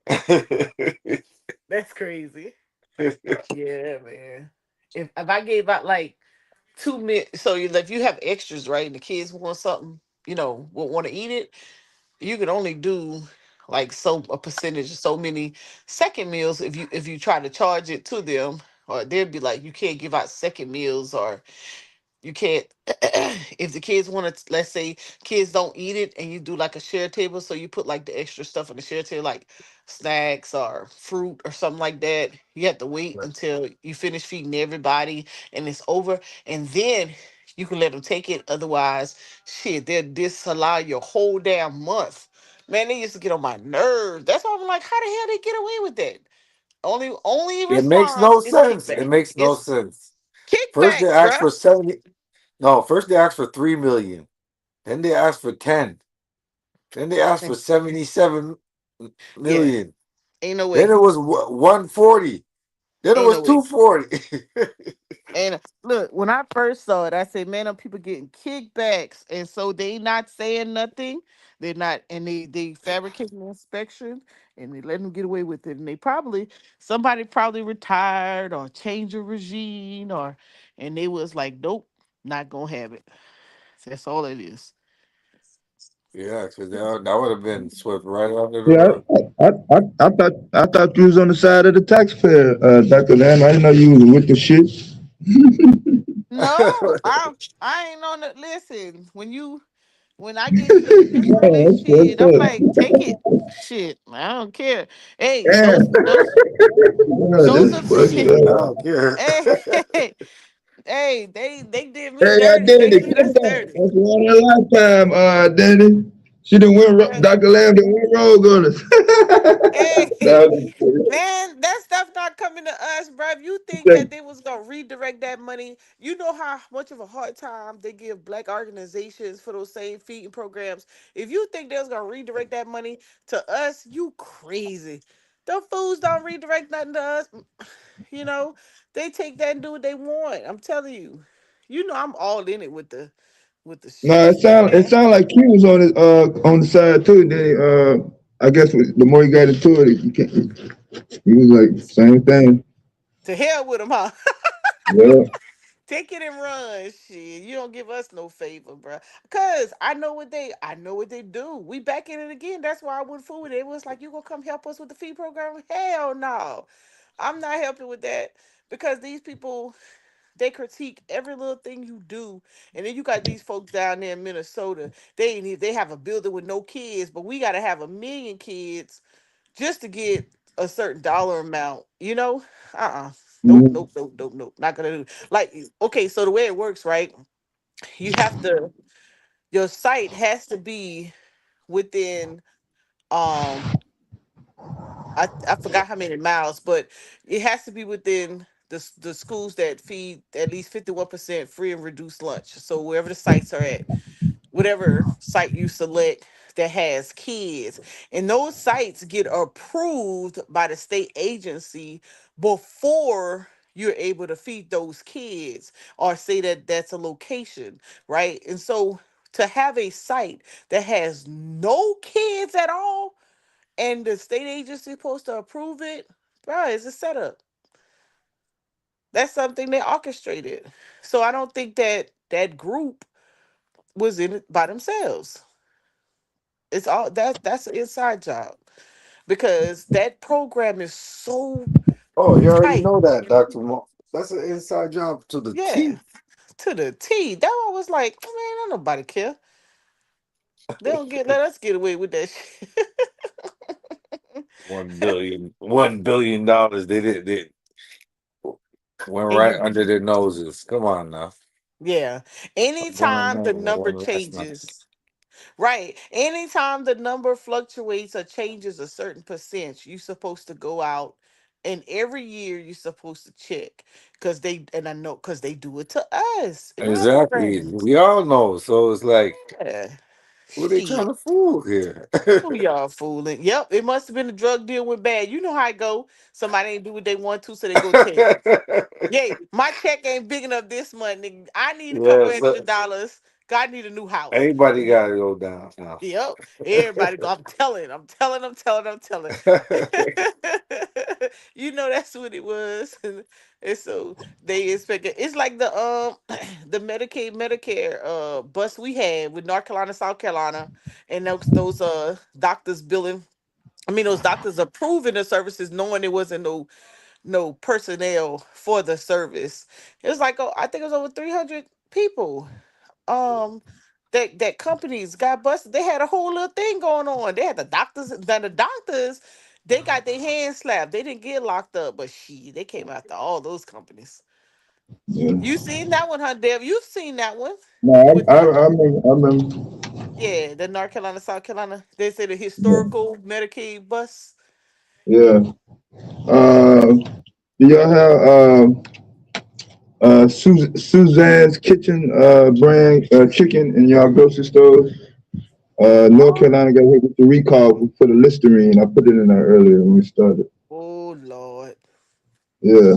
That's crazy. Yeah, man. If I gave out like 2 minutes, so if you have extras, right, and the kids want something, want to eat it, you can only do like a percentage of so many second meals if you try to charge it to them, or they'd be like, you can't give out second meals, or you can't if the kids want to, let's say kids don't eat it and you do like a share table, so you put like the extra stuff on the share table, like snacks or fruit or something like that. You have to wait until you finish feeding everybody and it's over, and then you can let them take it. Otherwise, shit, they'll disallow your whole damn month. Man, they used to get on my nerves. That's why I'm like, how the hell they get away with that? Only It makes no response is sense. It kickback. makes no It's sense. First they kickbacks, asked bruh. for 70. No, first they asked for 3 million. Then they asked for 10. Then they asked for 77 Yeah, million. ain't no Then way. it was 140. Then it Ain't was no way. 240. And look, when I first saw it, I said, "Man, them people getting kickbacks," and so they not saying nothing. They're not, and they fabricating the inspection, and they letting them get away with it. And somebody probably retired or changed a regime, and they was like, "Nope, not gonna have it." That's all it is. Yeah, because that would have been swept right under the Yeah, rug. I thought you was on the side of the taxpayer, Dr. Lamb. I didn't know you was with the shit. No, I ain't on the listen. When I get fiscally Oh, that's shit, fucked I'm up. like, take it. Shit, I don't care. Hey, Damn. Oh, those this are fucked Shit, I up. don't care. hey, hey, they did me Hey, dirty. They Identity, did clip us that. dirty. That's one in a lifetime, Identity. She done went, Yeah. Dr. Lamb done went rogue on us. Hey, No, man, that stuff not coming to us, bro. If you think I'm that they was gonna redirect that money, you know how much of a hard time they give black organizations for those same feeding programs. If you think they was gonna redirect that money to us, you crazy. The fools don't redirect nothing to us. They take that and do what they want. I'm telling you. I'm all in it with the No, shit, it man. sound like Q was on the side too. Then I guess the more you got into it, you can't. He was like same thing. To hell with them, huh? Yeah. Take it and run, shit. You don't give us no favor, bro. Cause I know what they do. We back in it again. That's why I went forward. It was like, you gonna come help us with the fee program? Hell no, I'm not helping with that, because these people, they critique every little thing you do, and then you got these folks down there in Minnesota. They have a building with no kids, but we got to have 1 million kids just to get a certain dollar amount. Nope, Mhm. nope, nope, nope, nope. Not gonna do. Like, okay, so the way it works, right? You have to. Your site has to be within. Um, I forgot how many miles, but it has to be within the schools that feed at least 51% free and reduced lunch. So wherever the sites are at, whatever site you select that has kids, and those sites get approved by the state agency before you're able to feed those kids, or say that that's a location, right? And so to have a site that has no kids at all, and the state agency supposed to approve it, bro, it's a setup. That's something they orchestrated. So I don't think that that group was in it by themselves. It's all that's an inside job, because that program is so Oh, you already tight. know that, Dr. Mo. That's an inside job to the Yeah, T. to the T. That one was like, man, don't nobody care. They don't let us get away with that shit. 1 billion. They went And right under their noses. Come on now. yeah, One anytime the man, number one last night. changes, Right. Anytime the number fluctuates or changes a certain percent, you're supposed to go out, and every year you're supposed to check because they, and I know because they do it to us. Remember, Exactly. Brandon? We all know. So it's like, Yeah. who they trying Shit. to fool here? Who y'all fooling? Yep, it must have been a drug deal went bad. You know how it go. Somebody ain't do what they want to, so they go check. Yay, my check ain't big enough this month. Nigga. I need a couple Yes. extra dollars. God need a new house. Anybody got to go down now. Yep. Everybody go. I'm telling. You know that's what it was. And so they expect it. It's like the the Medicaid Medicare bus we had with North Carolina, South Carolina, and those doctors billing. I mean those doctors approving the services knowing there wasn't no personnel for the service. It was like I think it was over 300 people that companies got busted. They had a whole little thing going on. They had the doctors, they got their hands slapped. They didn't get locked up, but they came after all those companies. Yeah. You seen that one, huh, Dev? You've seen that one No, with I, I, the I remember. I remember. yeah, the North Carolina, South Carolina. They say the historical Medicaid bus. Yeah. Do y'all have Suzanne's Kitchen brand chicken in y'all grocery stores? North Carolina got hit with the recall for the Listerine. I put it in there earlier when we started. Oh Lord. Yeah.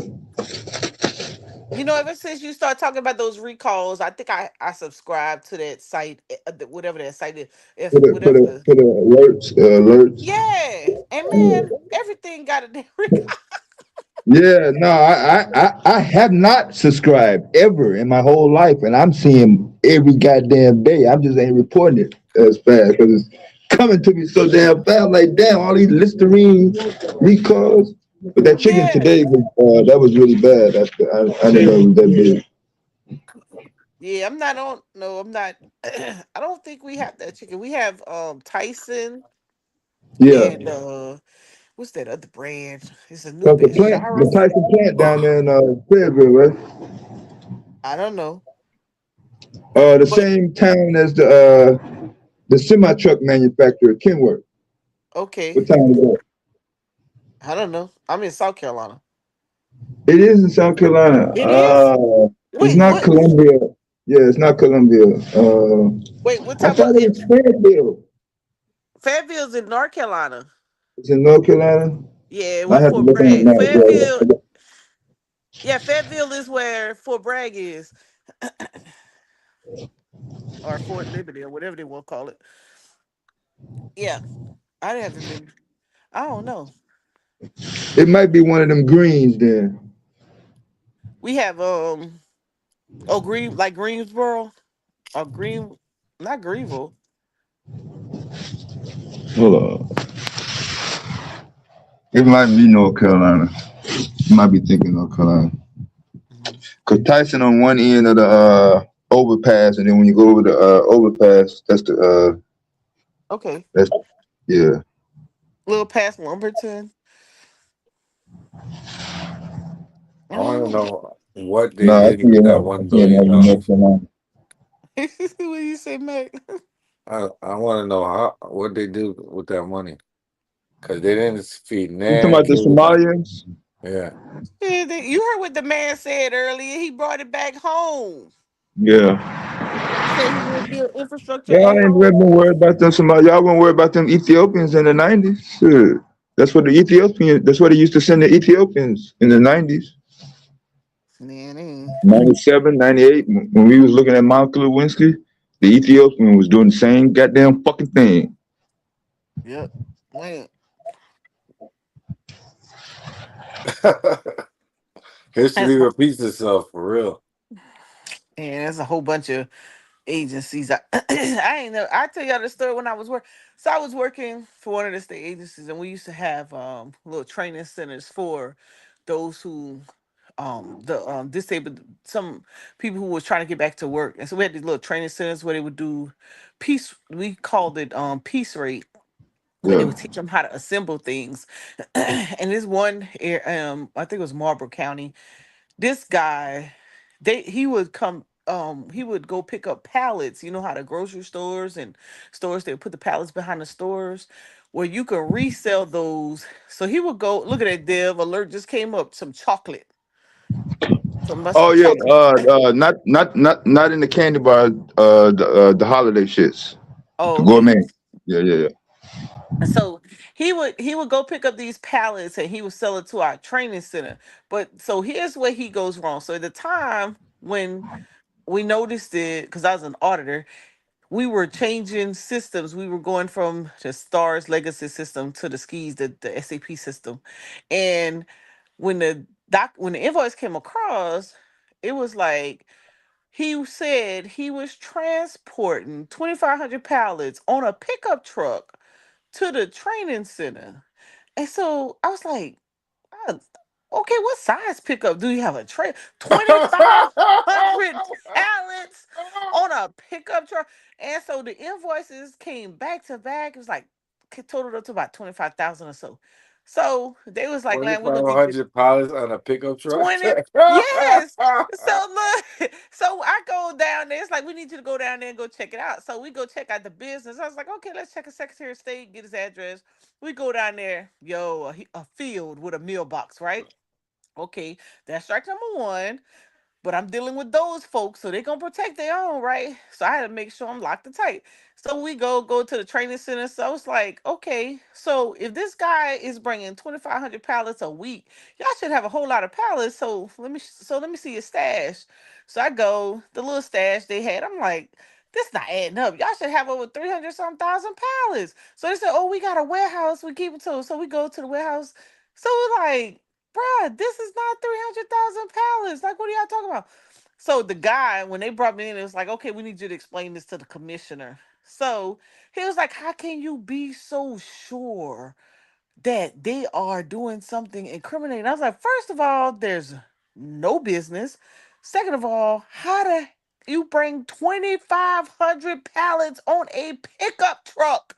You know, ever since you start talking about those recalls, I think I subscribe to that site, whatever that site is. If whatever. For the alerts. Yeah, and Yeah. man, everything got a damn recall. Yeah, no, I have not subscribed ever in my whole life, and I'm seeing every goddamn day. I just ain't reporting it as fast because it's coming to me so damn fast. Like, damn, all these Listerine recalls. But that chicken Yeah, today was that was really bad. I didn't know it was that big. yeah. I'm not on. No, I'm not. I don't think we have that chicken. We have Tyson Yeah, and what's that other brand? It's a new because bit. the Shira's. Tyson plant down there in Fayetteville, right? I don't know, The but same town as the semi truck manufacturer, Kenworth. okay. What town is that? I don't know. I'm in South Carolina. It is in South Carolina. It is. It's Wait, not what? Columbia. Yeah, it's not Columbia. Wait, what I type of thought it was Fayetteville. Fayetteville's in North Carolina? It's in North Carolina. Yeah, I what have to Fort look on the Bragg? map. Fayetteville. Yeah, Fayetteville is where Fort Bragg is, or Fort Liberty, or whatever they want to call it. Yeah, I haven't been. I don't know. It might be one of them greens then. We have oh like Greensboro or not Greenville. Hold on. It might be North Carolina. You might be thinking North Carolina. Cause Tyson on one end of the overpass, and then when you go over the overpass, Okay, that's yeah. little past Lumberton. I want to Oh, know what they No, I did see with it. that I $1 see it billion in North dollars. Carolina. what do you say, Mac? I want to know what they do with that money because they didn't feed You talking nan about the kids. Somalians? Yeah. Yeah, you heard what the man said earlier. He brought it back home. Yeah. He said he will build infrastructure Y'all and ain't been homes. worried about them Somali. Y'all weren't worried about them Ethiopians in the 90s. Shit. That's what they used to send the Ethiopians in the 90s. Man, 97, 98. When we was looking at Mount Lewinsky, the Ethiopian was doing the same goddamn fucking thing. yep, man. History repeats itself for real. And there's a whole bunch of agencies. I ain't know. I tell y'all the story when I was working. So I was working for one of the state agencies, and we used to have little training centers for those who the disabled, some people who was trying to get back to work. And so we had these little training centers where they would do peace. We called it peace rate, where they Yeah. would teach them how to assemble things. And this one, I think it was Marlborough County. This guy, he would come. he would go pick up pallets. You know how the grocery stores and stores, they would put the pallets behind the stores where you can resell those. So he would go, look at that, Dev alert just came up, some chocolate. Something about Oh some yeah, chocolate. not in the candy bar. The holiday shits, Oh, the okay. gourmet. Yeah. And so he would go pick up these pallets and he would sell it to our training center. But so here's where he goes wrong. So at the time when we noticed it, because I was an auditor, we were changing systems. We were going from the Stars legacy system to the Skis, the SAP system. And when the invoice came across, it was like he said he was transporting 2,500 pallets on a pickup truck to the training center. And so I was like, "Uh, okay, what size pickup do you have? A tray? 2,500 pallets on a pickup truck." And so the invoices came back to back. It was like totaled up to about 25,000 or so. So they was like, "Man, we're gonna need you." 2,500 pounds on a pickup truck. 20, yes. So look, so I go down there. It's like, we need you to go down there and go check it out. So we go check out the business. I was like, okay, let's check a Secretary of State, get his address. We go down there, yo, a field with a mailbox, right? Okay, that's strike number one. But I'm dealing with those folks, so they're gonna protect their own, right? So I had to make sure I'm locked and tight. So we go to the training center. So it's like, okay, so if this guy is bringing 2,500 pallets a week, y'all should have a whole lot of pallets. So let me see your stash. So I go the little stash they had. I'm like, this not adding up. Y'all should have over 300 some thousand pallets. So they said, oh, we got a warehouse. We keep it to. So we go to the warehouse. So we're like, bruh, this is not 300,000 pallets. Like, what are y'all talking about? So the guy, when they brought me in, it was like, okay, we need you to explain this to the commissioner. So he was like, how can you be so sure that they are doing something incriminating? I was like, first of all, there's no business. Second of all, how do you bring 2,500 pallets on a pickup truck?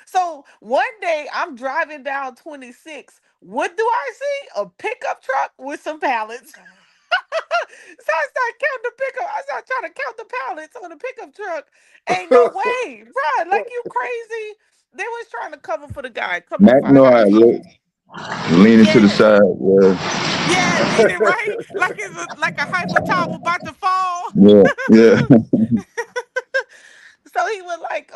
So one day I'm driving down 26. What do I see? A pickup truck with some pallets. So I start counting the pickup. I start trying to count the pallets on the pickup truck. Ain't no way, bro. Like, you crazy? They was trying to cover for the guy. Come to Mac find know out, I look leaning to the yeah, side. Yeah, yeah, leaning right, like it's like a hyper tower about to fall. yeah. So he was like,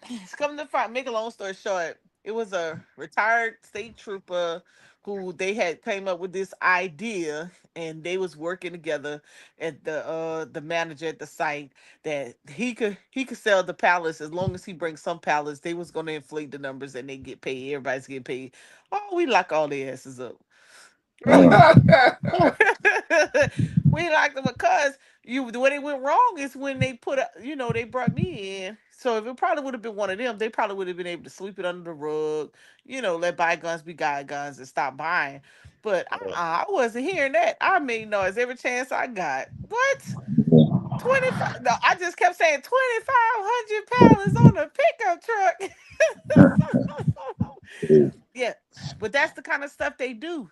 it's coming to find, make a long story short, it was a retired state trooper who they had came up with this idea, and they was working together at the manager at the site, that he could sell the pallets as long as he brings some pallets. They was gonna inflate the numbers and they get paid. Everybody's getting paid. Oh, we lock all their asses up. Right. We locked them because when it went wrong is when they they brought me in. So if it probably would have been one of them, they probably would have been able to sweep it under the rug, let bygones be bygones and stop buying. But I wasn't hearing that. I made noise every chance I got. What? 25? No, I just kept saying 2,500 pounds on a pickup truck. Yeah, but that's the kind of stuff they do.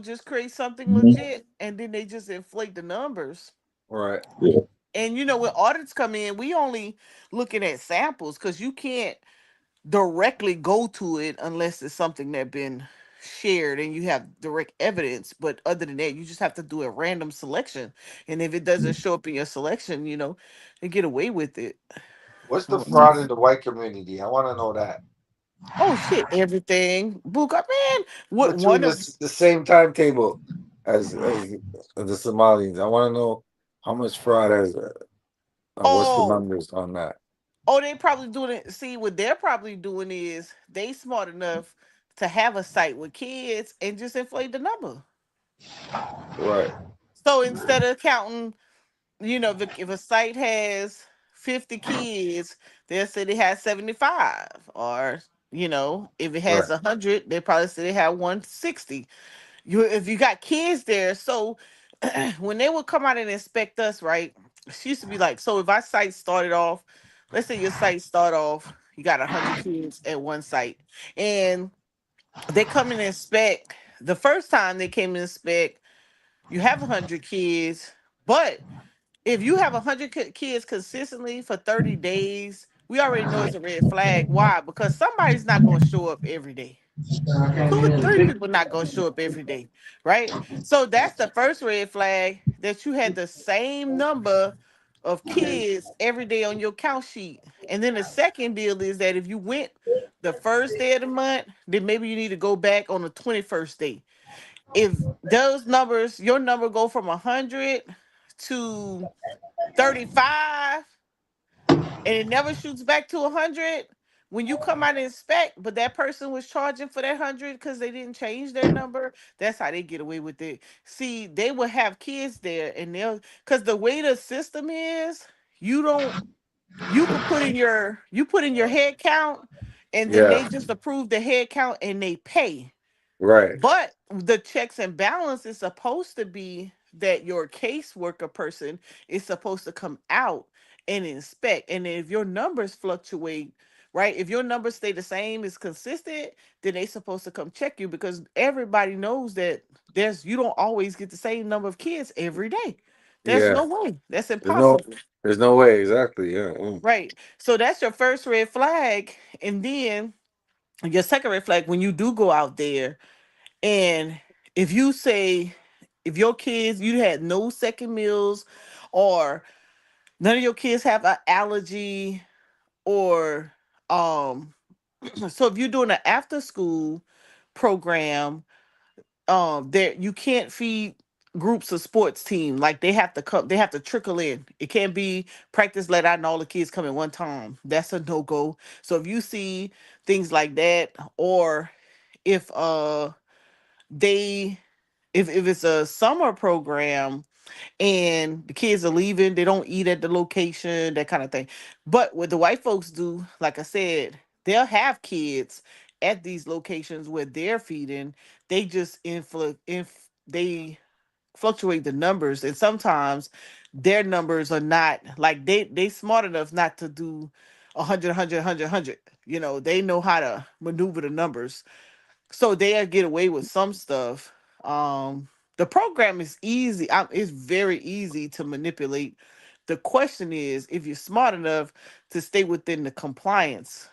Just create something legit, and then they just inflate the numbers. Right. And when audits come in, we only looking at samples, because you can't directly go to it unless it's something that been shared and you have direct evidence. But other than that, you just have to do a random selection. And if it doesn't show up in your selection, they get away with it. What's the fraud in the white community? I want to know that. Oh shit, everything. Book up, man. What Between one of the same timetable as the Somalis. I want to know how much fraud has. What's the oh numbers on that? Oh, they probably doing it. See, what they're probably doing is they smart enough to have a site with kids and just inflate the number. Right. So instead of counting, if a site has 50 kids, they'll say they have 75. Or, if it has Right. 100, they probably say they have 160. If you got kids there, so when they would come out and inspect us, right? She used to be like, so if our site started off, let's say your site start off, you got 100 kids at one site, and they come and inspect. The first time they came and inspect, you have 100 kids, but if you have 100 kids consistently for 30 days, we already know it's a red flag. Why? Because somebody's not going to show up every day. 2 or 3 people not going to show up every day, right? So that's the first red flag, that you had the same number of kids every day on your count sheet. And then the second deal is that if you went the first day of the month, then maybe you need to go back on the 21st day. If those numbers, your number go from 100 to 35 and it never shoots back to 100, when you come out and inspect, but that person was charging for that 100 because they didn't change their number, that's how they get away with it. See, they will have kids there, and they'll, because the way the system is, you don't, you could put in your head count, and then Yeah. they just approve the head count and they pay. Right. But the checks and balance is supposed to be that your caseworker person is supposed to come out and inspect. And if your numbers fluctuate, right? If your numbers stay the same, is consistent, then they supposed to come check you, because everybody knows that you don't always get the same number of kids every day. There's Yeah. no way. That's There's no. impossible. There's no way. Exactly. Yeah. Right. So that's your first red flag. And then your second red flag, when you do go out there, and if you say, if your kids, you had no second meals, or none of your kids have an allergy, or so if you're doing an after school program, there you can't feed groups of sports team. Like they have to come, they have to trickle in. It can't be practice let out and all the kids come in one time. That's a no-go. So if you see things like that, or if they if it's a summer program and the kids are leaving, they don't eat at the location, that kind of thing. But what the white folks do, like I said, they'll have kids at these locations where they're feeding. They just they fluctuate the numbers, and sometimes their numbers are not like they smart enough not to do 100, 100, 100, 100. You know, they know how to maneuver the numbers, so they'll get away with some stuff. The program is easy. It's very easy to manipulate. The question is if you're smart enough to stay within the compliance.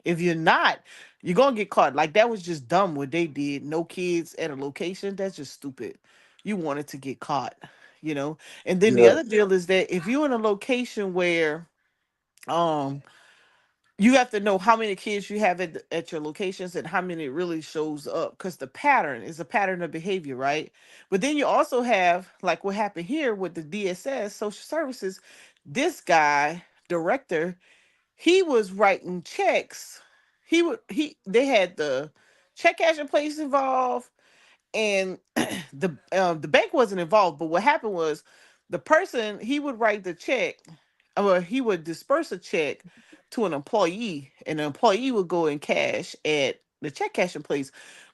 If you're not, you're gonna get caught. Like that was just dumb what they did. No kids at a location. That's just stupid. You wanted to get caught, you know. And then the Yeah. other deal is that if you're in a location where um you have to know how many kids you have at your locations and how many really shows up, because the pattern is a pattern of behavior, right? But then you also have like what happened here with the DSS social services. This guy director, he was writing checks. They had the check cashing place involved, and the bank wasn't involved. But what happened was the person, he would write the check, or he would disperse a check to an employee, and the employee would go and cash at the check cashing place.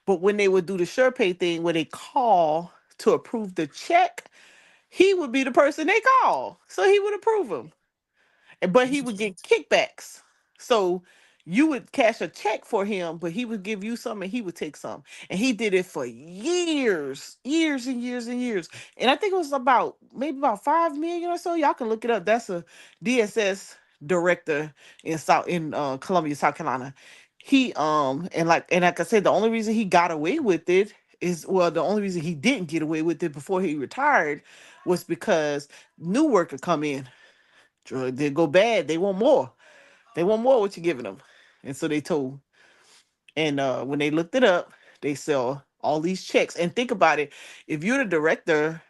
But when they would do the sure pay thing where they call to approve the check, he would be the person they call, so he would approve them, but he would get kickbacks. So you would cash a check for him, but he would give you some and he would take some. And he did it for years, years and years and years. And I think it was about maybe about 5 million or so. Y'all can look it up. That's a DSS director in Columbia, South Carolina. He and like I said, the only reason he got away with it is, well, the only reason he didn't get away with it before he retired was because new worker come in. They go bad. They want more. They want more what you're giving them. And so they told. And when they looked it up, they sell all these checks. And think about it. If you're the director,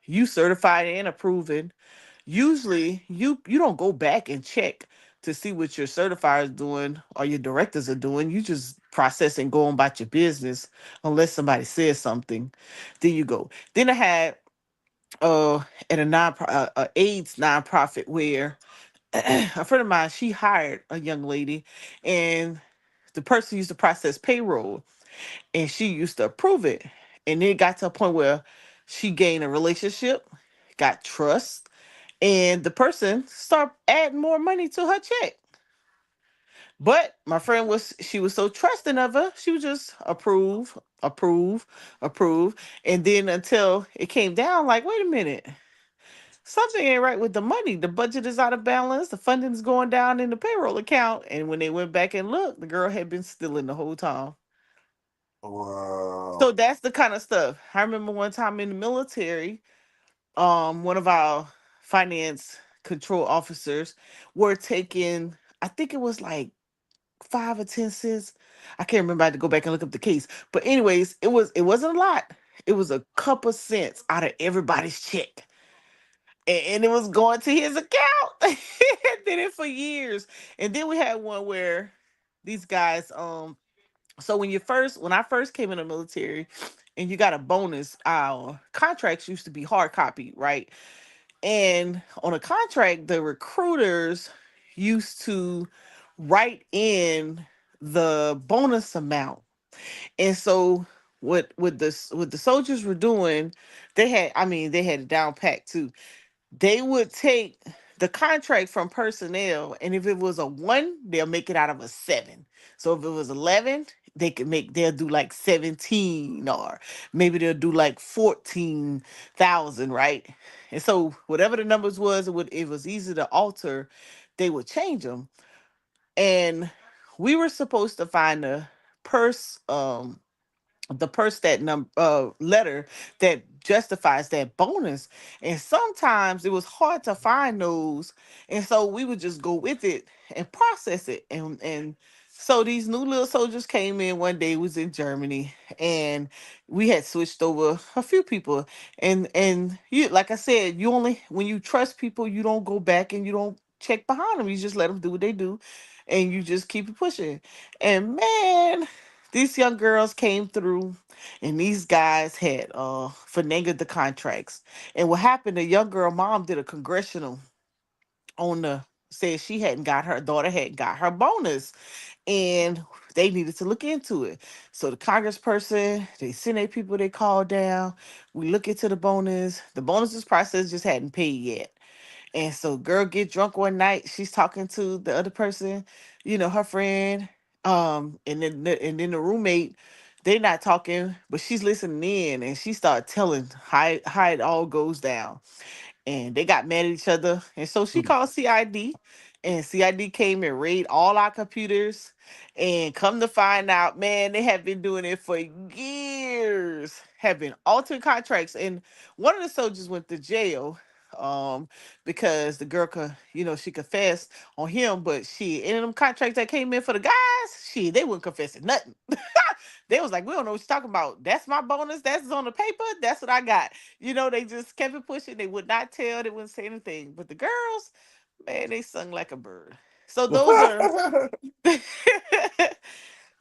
you certified and approving. Usually you don't go back and check to see what your certifier is doing or your directors are doing. You just process and go on about your business unless somebody says something. Then you go. Then I had at a AIDS nonprofit where a friend of mine, she hired a young lady, and the person used to process payroll, and she used to approve it. And then it got to a point where she gained a relationship, got trust, and the person started adding more money to her check. But my friend she was so trusting of her, she would just approve, approve, approve. And then until it came down, like, wait a minute. something ain't right with the money. The budget is out of balance. The funding is going down in the payroll account. And when they went back and looked, the girl had been stealing the whole time. Wow. So that's the kind of stuff. I remember one time in the military, one of our finance control officers were taking, I think it was like 5 or 10 cents. I can't remember. I had to go back and look up the case. But anyways, it wasn't a lot. It was a couple cents out of everybody's check. And it was going to his account. Did it for years. And then we had one where these guys, so when I first came in the military and you got a bonus, our contracts used to be hard copy, right? And on a contract, the recruiters used to write in the bonus amount. And so what the soldiers were doing, they had it down packed too. They would take the contract from personnel, and if it was a 1, they'll make it out of a 7. So if it was 11, they'll do like 17, or maybe they'll do like 14,000, right? And so whatever the numbers was, it was easy to alter. They would change them, and we were supposed to find purse the purse that letter that justifies that bonus. And sometimes it was hard to find those, and so we would just go with it and process it. And so these new little soldiers came in one day, was in Germany, and we had switched over a few people. And you, like I said, you only, when you trust people, you don't go back and you don't check behind them. You just let them do what they do, and you just keep it pushing. And man, these young girls came through, and these guys had finagled the contracts. And what happened, the young girl mom did a congressional on the, said she hadn't got, her daughter hadn't got her bonus, and they needed to look into it. So the congressperson, they sent their people, they called down. We look into the bonus. The bonuses process just hadn't paid yet. And so girl get drunk one night. She's talking to the other person, her friend. And then the roommate, they're not talking, but she's listening in, and she started telling how it all goes down. And they got mad at each other. And so she called CID, and CID came and raided all our computers. And come to find out, man, they have been doing it for years, have been altering contracts. And one of the soldiers went to jail, because the girl could, she confessed on him, but she, in them contracts that came in for the guys, they wouldn't confess it, nothing. They was like, we don't know what you're talking about. That's my bonus. That's on the paper. That's what I got. They just kept it pushing. They would not tell. They wouldn't say anything. But the girls, man, they sung like a bird. So those are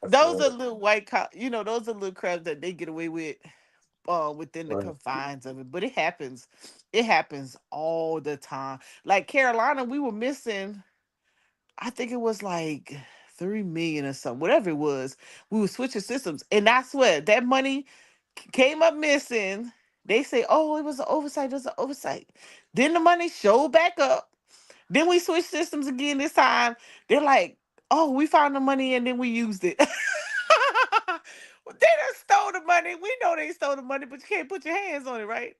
those are little those are little crabs that they get away with within the confines of it. But it happens. It happens all the time. Like Carolina, we were missing, I think it was like 3 million or something, whatever it was. We were switching systems, and I swear that money came up missing. They say, "Oh, it was an oversight. It was an oversight." Then the money showed back up. Then we switched systems again. This time they're like, "Oh, we found the money and then we used it." They done stole the money. We know they stole the money, but you can't put your hands on it, right?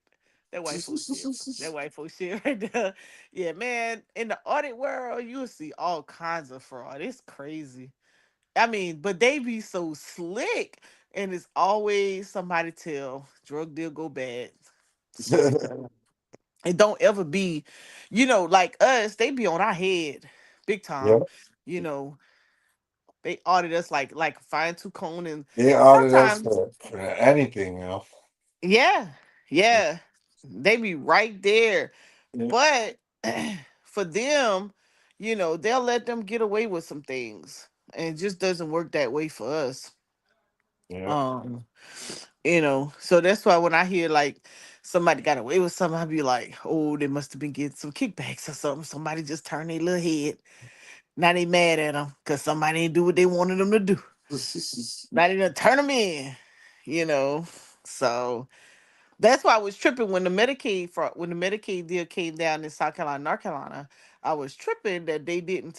That white folks shit. That white folks shit right there. Yeah, man. In the audit world, you'll see all kinds of fraud. It's crazy. I mean, but they be so slick, and it's always somebody tell drug deal go bad. Swear to God. It don't ever be, like us. They be on our head, big Yeah. time. You know, they audit us like fine tooth comb, and They ordered us sometimes, for anything. yeah, yeah, they be right there. Yeah. But for them, they'll let them get away with some things, and it just doesn't work that way for us. Yeah. Um, so that's why when I hear like somebody got away with something, I be like, oh, they must have been getting some kickbacks or something. Somebody just turned their little head. Now they mad at them because somebody didn't do what they wanted them to do. Now they done turn them in, you know. So that's why I was tripping when the Medicaid deal came down in South Carolina, North Carolina. I was tripping that they didn't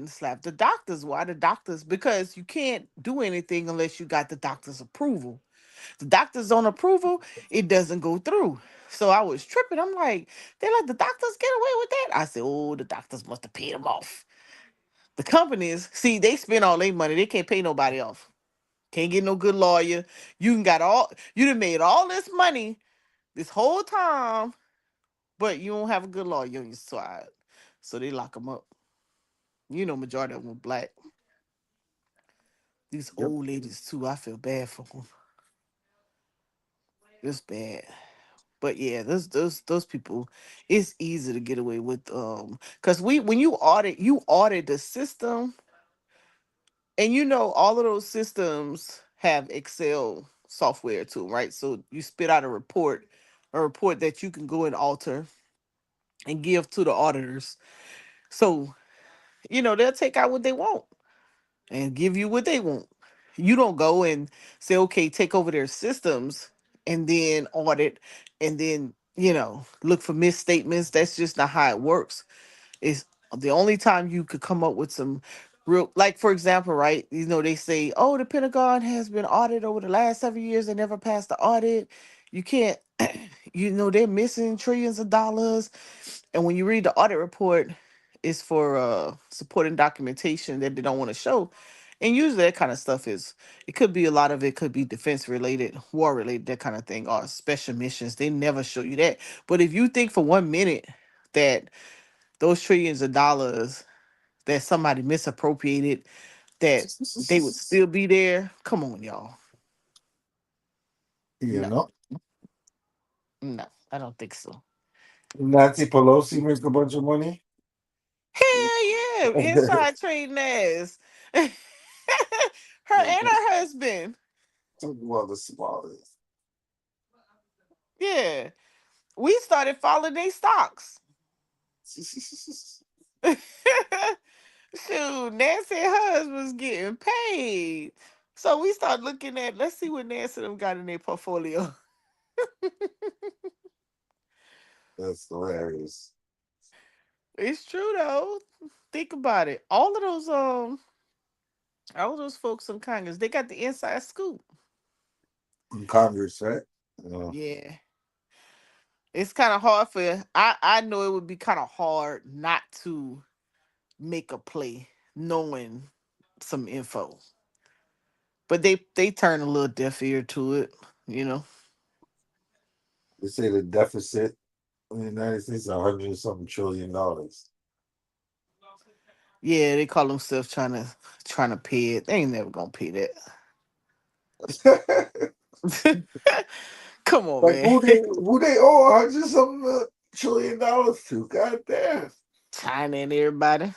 slap the doctors. Why the doctors? Because you can't do anything unless you got the doctor's approval. The doctors don't approval, it doesn't go through. So I was tripping. I'm like, they let the doctors get away with that. I said, oh, the doctors must have paid them off. The companies, see, they spend all their money. They can't pay nobody off. Can't get no good lawyer. You done made all this money this whole time, but you don't have a good lawyer on your side. So they lock them up. Majority of them were black. These old ladies too. I feel bad for them. It's bad. But yeah, those people, it's easy to get away with because when you audit the system, and all of those systems have Excel software too, right? So you spit out a report that you can go and alter and give to the auditors. So, they'll take out what they want and give you what they want. You don't go and say, okay, take over their systems and then audit and then, look for misstatements. That's just not how it works. It's the only time you could come up with some real, like, for example, right? They say, oh, the Pentagon has been audited over the last 7 years. They never passed the audit. You can't, they're missing trillions of dollars. And when you read the audit report, it's for supporting documentation that they don't want to show. And usually that kind of stuff it could be a lot of it could be defense related, war related, that kind of thing, or special missions. They never show you that. But if you think for 1 minute that those trillions of dollars that somebody misappropriated, that they would still be there, come on, y'all. No, no, I don't think so. Nancy Pelosi make a bunch of money. Hell yeah, inside trading ass. Her and her husband. Well, the smallest. Yeah, we started following their stocks. Shoot, Nancy and her husband's getting paid. So we start looking at, let's see what Nancy them got in their portfolio. That's hilarious. It's true though. Think about it. All of those folks in Congress, they got the inside scoop. In Congress, right? Yeah. It's kind of hard I know it would be kind of hard not to make a play knowing some info. But they turn a little deaf ear to it, They say the deficit in the United States is $100-something trillion. Yeah, they call themselves trying to pay it. They ain't never gonna pay that. Come on, like, man. Who they owe $100-something trillion to? God damn. China and everybody.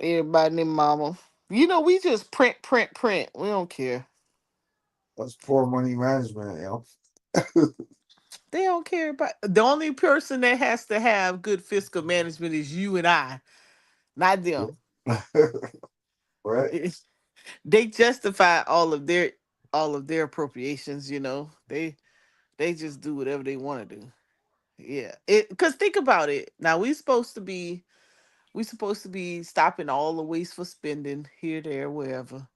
Everybody and their mama. We just print. We don't care. That's poor money management, yo. They don't care about the only person that has to have good fiscal management is you and I, not them. Right? They justify all of their appropriations, They just do whatever they want to do. Yeah. Because think about it. Now we supposed to be stopping all the wasteful spending here, there, wherever,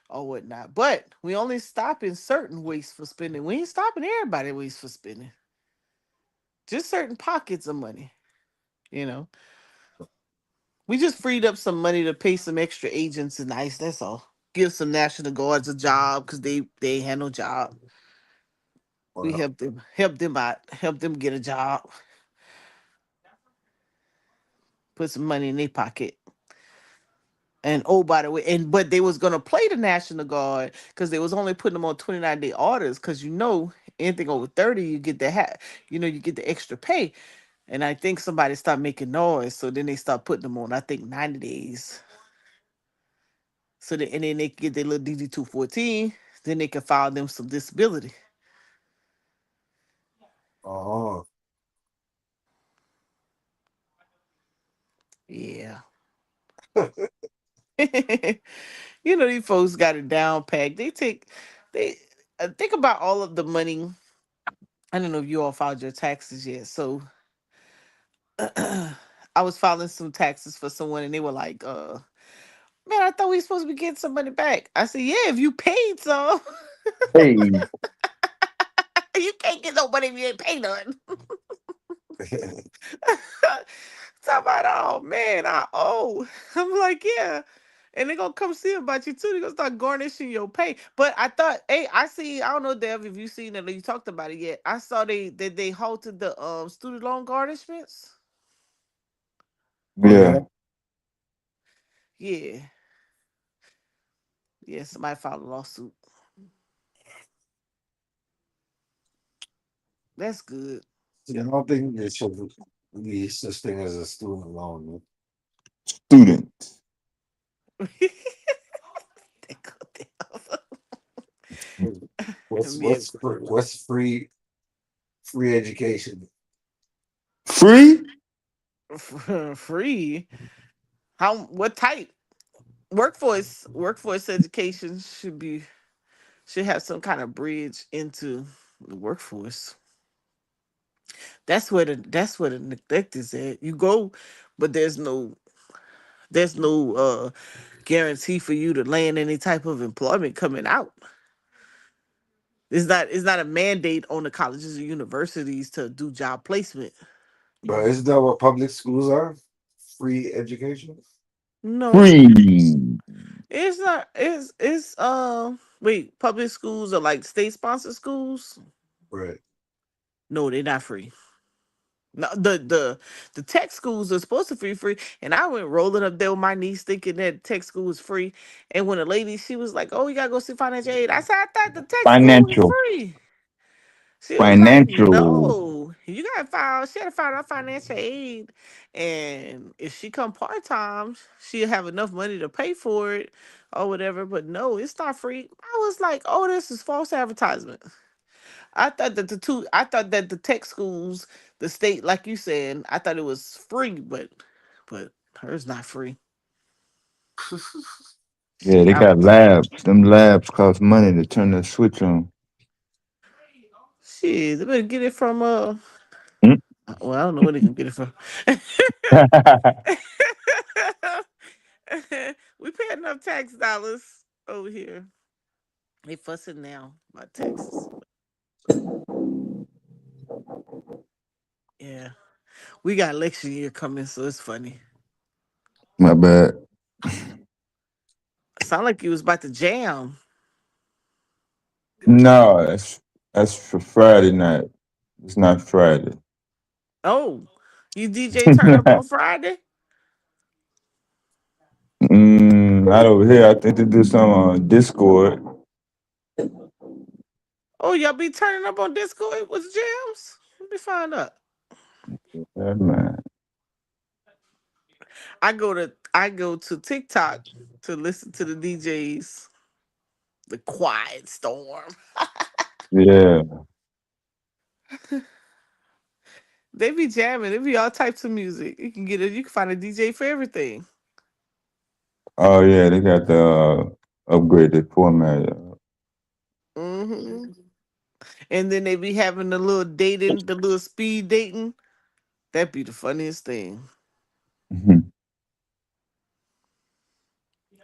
or whatnot. But we only stopping certain wasteful spending. We ain't stopping everybody wasteful spending. Just certain pockets of money. We just freed up some money to pay some extra agents and ICE. That's all. Give some National Guards a job because they ain't had no job. We help them out, help them get a job. Put some money in their pocket. And oh, by the way, but they was gonna play the National Guard because they was only putting them on 29-day orders because anything over 30, you get you get the extra pay. And I think somebody started making noise, so then they start putting them on, I think, 90 days. So and then they can get their little DD-214, then they can file them some disability. Oh. Yeah. These folks got it down packed. They think about all of the money. I don't know if you all filed your taxes yet. So I was filing some taxes for someone and they were like, man, I thought we were supposed to be getting some money back. I said, yeah, if you paid some. Hey. You can't get no money if you ain't pay none. Talk about, oh man, I owe. I'm like, yeah. And they're gonna come see about you too. They're gonna start garnishing your pay. But I thought, hey, I don't know, Dev, if you seen it or you talked about it yet. I saw they halted the student loan garnishments. Yeah. Yeah. Yeah, somebody filed a lawsuit. That's good. Yeah, I don't think it should be such thing as a student loan. Man. Student. What's free education? Free? Free? How? What type? Workforce education should have some kind of bridge into the workforce. That's where the neglect is at. You go, but there's no guarantee for you to land any type of employment coming out. It's not a mandate on the colleges or universities to do job placement. But isn't that what public schools are? Free education? No, Free. it's not. It's wait, public schools are like state sponsored schools? Right. No, they're not free. No, the tech schools are supposed to be free, and I went rolling up there with my niece thinking that tech school was free. And when the lady, she was like, "Oh, you gotta go see financial aid," I said, "I thought the tech school was Financial. free." She was like, Financial. "No, you gotta file." She had to file out financial aid, and if she come part time, she'll have enough money to pay for it or whatever. But no, it's not free. I was like, "Oh, this is false advertisement." I thought that the tech schools, the state, like you said, I thought it was free, but hers not free. Yeah, they I, got labs. Them labs cost money to turn the switch on. shit, they better get it from Hmm? well, I don't know where they can get it from. We pay enough tax dollars over here. They fussing now about taxes. Yeah. We got election year coming, so it's funny. My bad. Sound like you was about to jam. No, that's for Friday night. It's not Friday. Oh, you DJ turn up on Friday? Not over here. I think they do some on Discord. Oh, y'all be turning up on Discord with jams? Let me find out. Yeah, man. I go to TikTok to listen to the DJs. The Quiet Storm. Yeah. They be jamming. They be all types of music. You can get it. You can find a DJ for everything. Oh yeah, they got the upgraded format. Hmm. And then they be having the little dating, the little speed dating. That'd be the funniest thing. Mhm.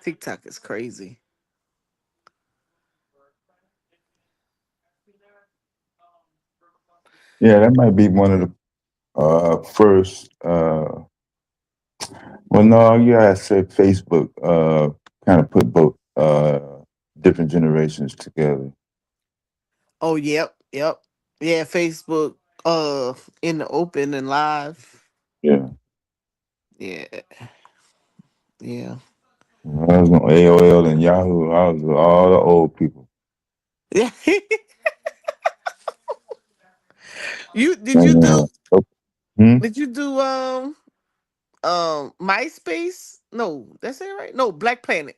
TikTok is crazy. Yeah, that might be one of the first. Well, no, you gotta say Facebook. Kind of put both different generations together. Oh, yep. Yeah, Facebook in the open and live. Yeah. Yeah. Yeah. I was on AOL and Yahoo. I was with all the old people. Yeah. you did you And, do hmm? did you do MySpace? No, that's it, right? No, Black Planet.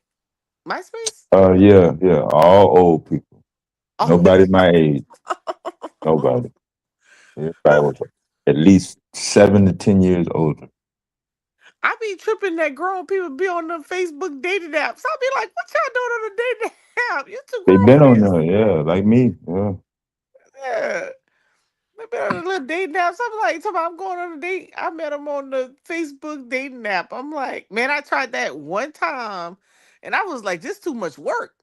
MySpace? Yeah, all old people. Oh. Nobody my age. Nobody. Everybody was at least 7 to 10 years older. I be tripping that grown people be on the Facebook dating apps. I be like, what y'all doing on the dating app? You too They grown been for on this. there, yeah, like me. Yeah. Yeah. They been on the little dating apps. I'm like, I'm going on a date. I met him on the Facebook dating app. I'm like, man, I tried that one time and I was like, this too much work.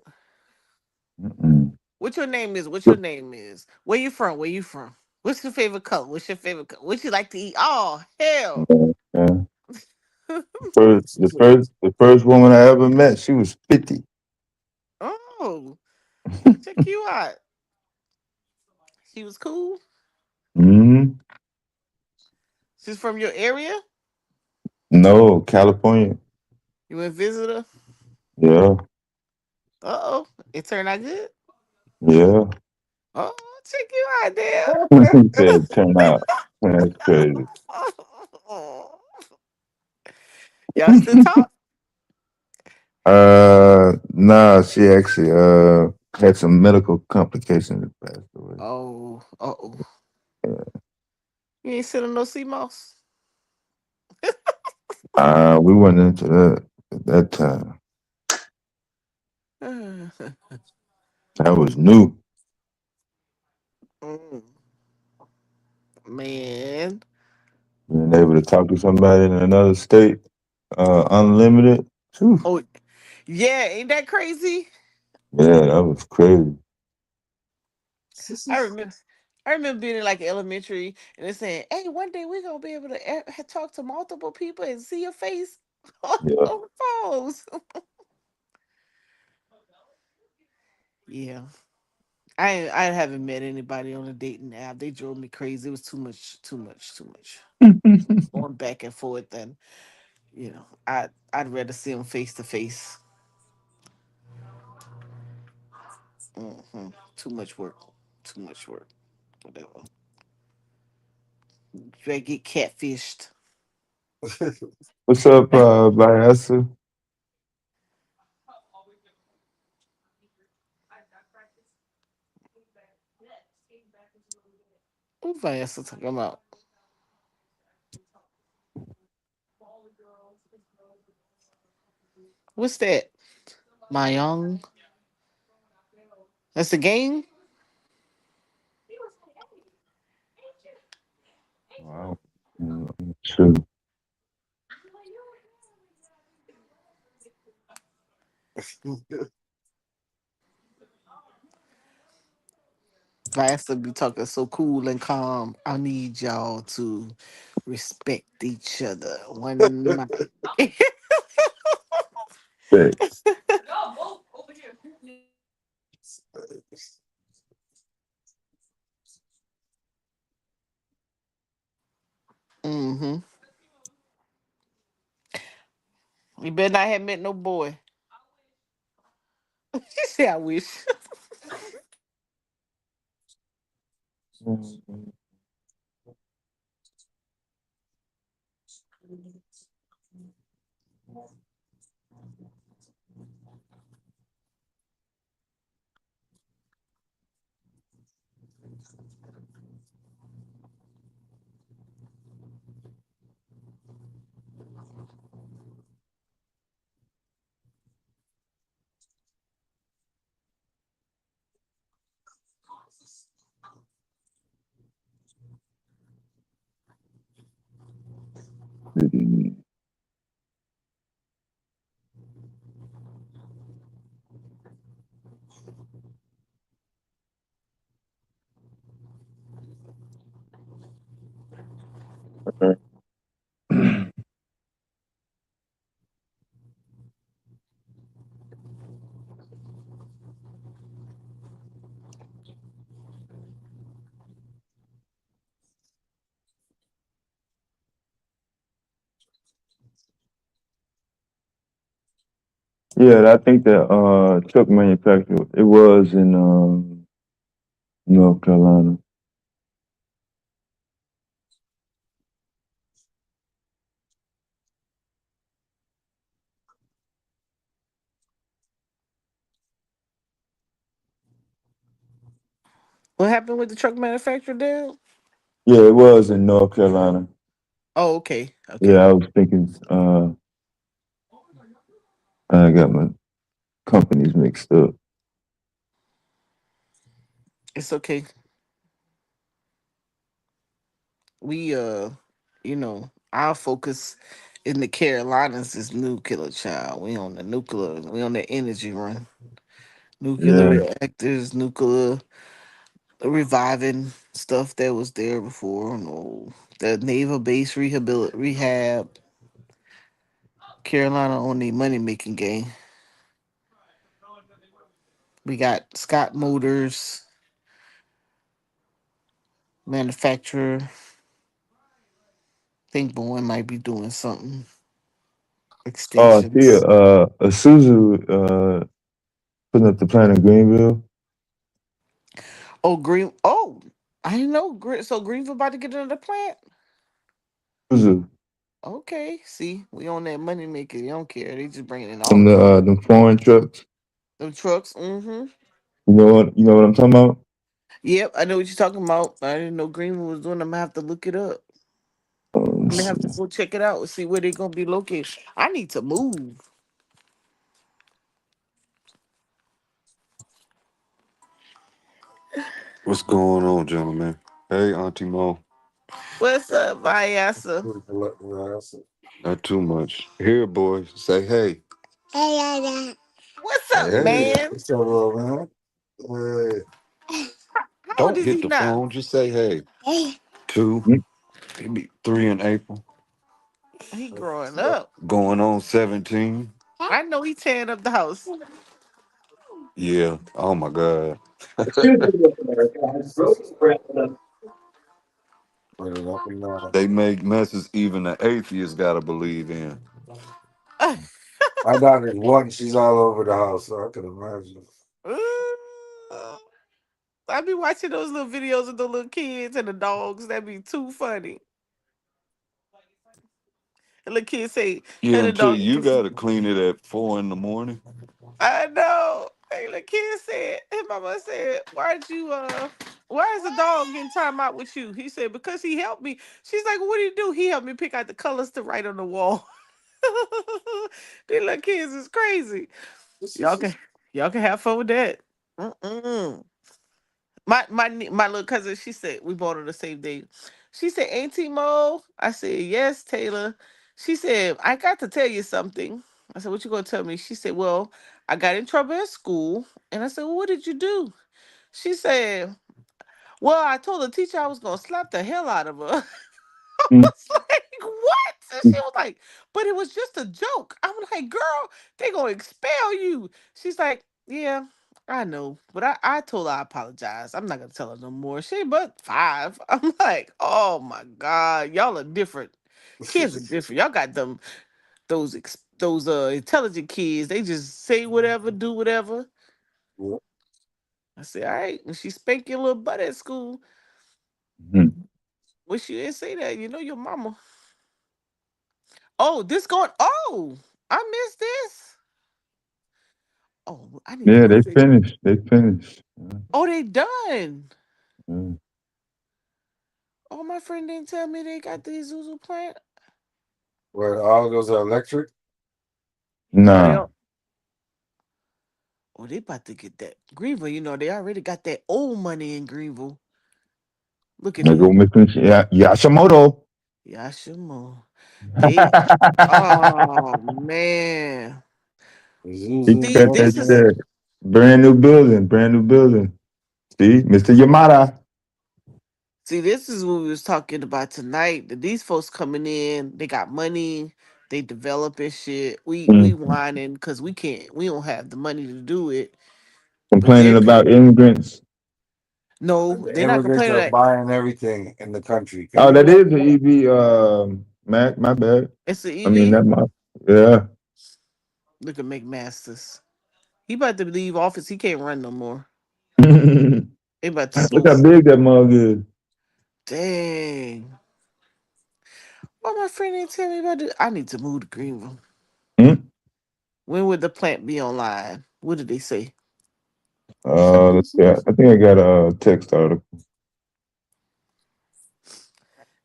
Mm-mm. What your name is? What your name is? Where you from? Where you from? What's your favorite color? What's your favorite color? What you like to eat? Oh hell. Yeah. The first woman I ever met, she was 50. Oh, check you out. She was cool. Hmm. She's from your area. No, California. You went visit her. Yeah, Uh oh, it turned out good. yeah. Oh, check you out there. He said, turn out. That's crazy. Y'all still talk? Nah, she actually had some medical complications and passed away. Oh, oh. Yeah. You ain't sitting no sea moss. We went into that at that time. That was new. Man. Being able to talk to somebody in another state, unlimited. Whew. Oh, yeah. Ain't that crazy? Yeah, that was crazy. I remember. I remember being in like elementary and they're saying, "Hey, one day we're gonna be able to talk to multiple people and see your face on Yeah. the phones." Yeah, I haven't met anybody on a dating app. They drove me crazy. It was too much, too much, too much. Going back and forth, and I'd rather see them face to face. Too much work. Too much work. Whatever. You get catfished. What's up, Vanessa? Who's Vanessa talking about? What's that? My young. That's the game. Wow. True. Vanessa be talking so cool and calm. I need y'all to respect each other. One mic. Thanks. Mm-hmm. You better not have met no boy. She said, I wish. Yeah, I think that truck manufacturer, it was in North Carolina. What happened with the truck manufacturer there? Yeah, it was in North Carolina. Oh, okay. Yeah, Okay. I was thinking I got my companies mixed up. It's okay. We our focus in the Carolinas is nuclear child. We on the nuclear, we on the energy run. Nuclear Yeah. reactors, nuclear reviving stuff that was there before. No, the naval base rehab. Carolina on the money making game. We got Scott Motors, manufacturer. Think Boeing might be doing something. Oh, I see Extensions. a Suzu putting up the plant in Greenville. Oh, Green. Oh, I didn't know. So Greenville about to get another plant. Suzu. Okay, see, we on that money maker. They don't care. They just bringing it on. Them foreign trucks. Them trucks. Mm-hmm. You know what I'm talking about? Yep, I know what you're talking about. I didn't know Greenville was doing. I'm gonna have to look it up. I'm gonna have to go check it out and see where they're gonna be located. I need to move. What's going on, gentlemen? Hey, Auntie Mo. What's up, Vyasa? Not too much. Here, boy. Say hey. What's up, Hey. man? What's up, little man? Hey. How old Don't is hit he the now? phone. Just say hey. 2. Maybe 3 in April. He growing up. Going on 17. I know he tearing up the house. Yeah. Oh my God. They make messes even the atheists gotta believe in. My daughter's one, she's all over the house, so I can imagine. I be watching those little videos of the little kids and the dogs. That'd be too funny. And the kids say, Yeah, and the until dog. you gotta clean it at 4 in the morning. I know. Hey, the kid said, his mama said, why is the dog getting time out with you? He said, because he helped me. She's like, what did he do? He helped me pick out the colors to write on the wall. These little kids is crazy. Y'all can y'all can have fun with that. Mm-mm. My little cousin, she said, we bought her the same day. She said, Auntie Mo? I said, yes, Taylor. She said, I got to tell you something. I said, what you gonna tell me? She said, well, I got in trouble at school. And I said, well, what did you do? She said, well, I told the teacher I was gonna slap the hell out of her. Was like, what? And she was like, but it was just a joke. I'm like, girl, they gonna expel you. She's like, yeah, I know. But I told her I apologize. I'm not gonna tell her no more. She but 5. I'm like, oh my God, y'all are different. Kids are different. Y'all got them those intelligent kids. They just say whatever, do whatever. I said, all right. When she spank your little butt at school, wish you didn't say that. You know your mama. Oh, this going. Oh, I missed this. Oh, I need to Yeah, go they fix. finished. They finished. Oh, they done. Mm. Oh, my friend didn't tell me they got the Isuzu plant. Where all those are electric? No, they Nah. don't. Oh, they about to get that Greenville. You know, they already got that old money in Greenville. Look at There go that. Mr. Yashimoto. Yashimo. They. Oh man. He See, got that this is. shit. Brand new building. Brand new building. See, Mr. Yamada. See, this is what we was talking about tonight. That these folks coming in, they got money, they developing shit. We Mm. whining because we don't have the money to do it. But Complaining about immigrants. no, The they're not immigrants complaining are that buying everything in the country. Can Oh, you that is imagine the that? EV. Mac. My bad. it's the I mean EV. that. My yeah. Look at McMasters. He about to leave office. He can't run no more. They about to Look go. how big that mug is. Dang. Why my friend didn't tell me about it? I need to move to Greenville. Hmm? When would the plant be online? What did they say? Let's see. I think I got a text article.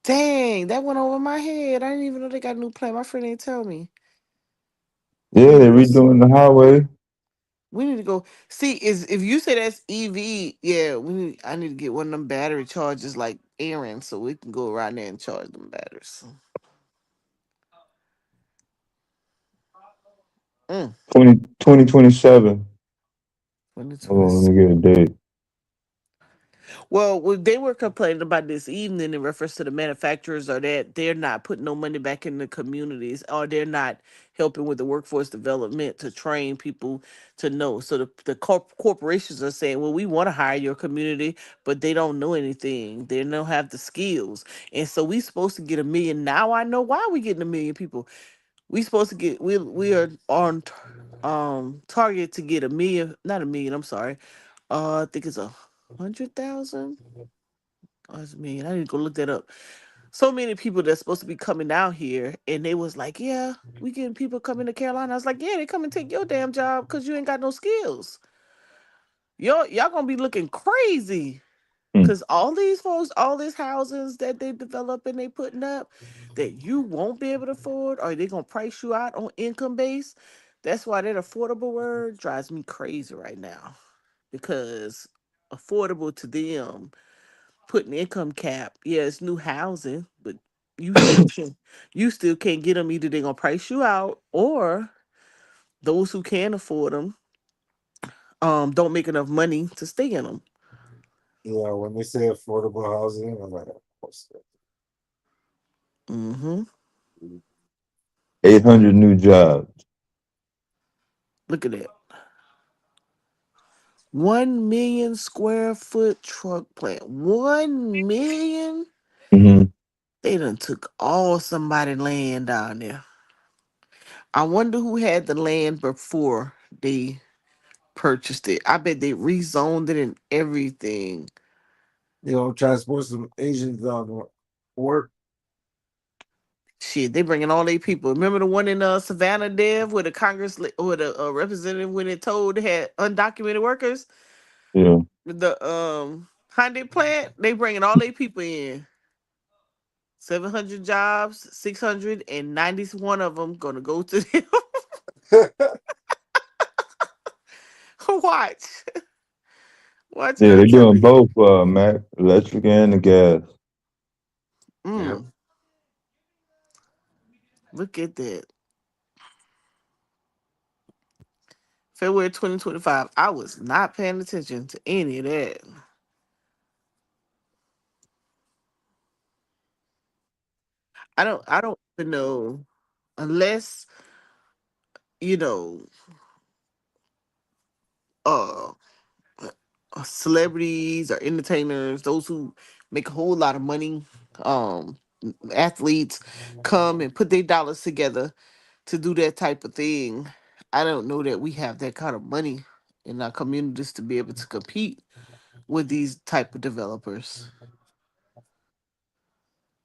Dang, that went over my head. I didn't even know they got a new plant. My friend didn't tell me. We Yeah, need to they're go. redoing the highway. We need to go. See, is if you say that's EV, yeah, I need to get one of them battery chargers like Aaron, so we can go around there and charge them batteries. Mm. 2027. Hold on, let me get a date. Well, they were complaining about this evening in reference to the manufacturers, or that they're not putting no money back in the communities, or they're not helping with the workforce development to train people to know. So the corporations are saying, well, we want to hire your community, but they don't know anything. They don't have the skills. And so we supposed to get 1 million. Now I know why we getting 1 million people. We supposed to get, we are on target to get 1 million, not 1 million, I'm sorry. I think it's 100,000. Oh, it's 1 million. I need to go look that up. So many people that's supposed to be coming down here, and they was like, yeah, we getting people coming to Carolina. I was like, yeah, they come and take your damn job because you ain't got no skills. Y'all gonna be looking crazy. Because all these folks, all these houses that they develop and they putting up that you won't be able to afford, or they gonna price you out on income base. That's why that affordable word drives me crazy right now. Because affordable to them, putting income cap, yeah, it's new housing, but you still can't get them. Either they're gonna price you out, or those who can afford them don't make enough money to stay in them. Yeah, when they say affordable housing, I'm like, what's that? Mm-hmm. 800 new jobs. Look at that. 1 million square foot truck plant. 1 million? Mm-hmm. They done took all somebody land down there. I wonder who had the land before they purchased it. I bet they rezoned it and everything. Transport some Asians down to work. Shit, they bringing all their people. Remember the one in Savannah, Dev, where the Congress or the representative when it told they had undocumented workers? Yeah. The Hyundai plant, they bringing all their people in. 700 jobs, 691 of them gonna go to them. Watch. Watch Yeah, them they're doing tripping. both, Mac, electric and the gas. Look at that. February 2025. I was not paying attention to any of that. I don't even know, unless, you know, uh celebrities or entertainers, those who make a whole lot of money, um athletes come and put their dollars together to do that type of thing. I don't know that we have that kind of money in our communities to be able to compete with these type of developers.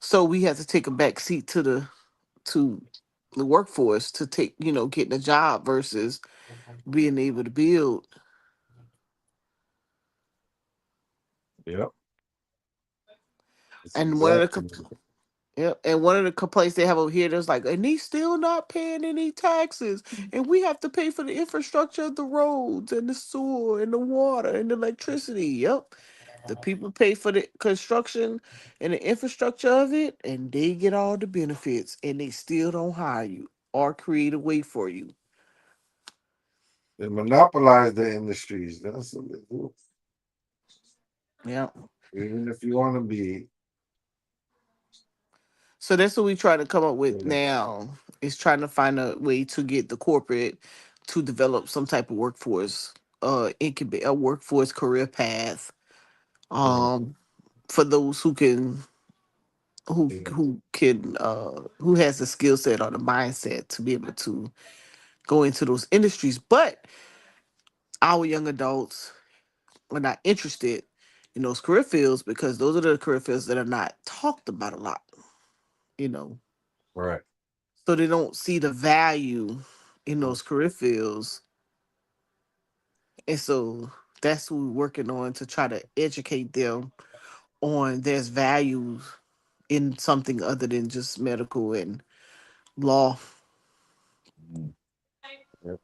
So we have to take a back seat to the workforce to take, getting a job versus being able to build. Yep. That's And one of the exactly. yeah, and one of the complaints they have over here, there's like, and he's still not paying any taxes, and we have to pay for the infrastructure of the roads and the sewer and the water and the electricity. Yep, the people pay for the construction and the infrastructure of it, and they get all the benefits, and they still don't hire you or create a way for you. They monopolize the industries. That's what they do. Yeah. Even if you want to be. So that's what we try to come up with now, is trying to find a way to get the corporate to develop some type of workforce, incubate a workforce career path, um, for those who has the skill set or the mindset to be able to go into those industries. But our young adults are not interested in those career fields because those are the career fields that are not talked about a lot, you know. Right. So they don't see the value in those career fields. And so that's what we're working on, to try to educate them on there's values in something other than just medical and law. Yep.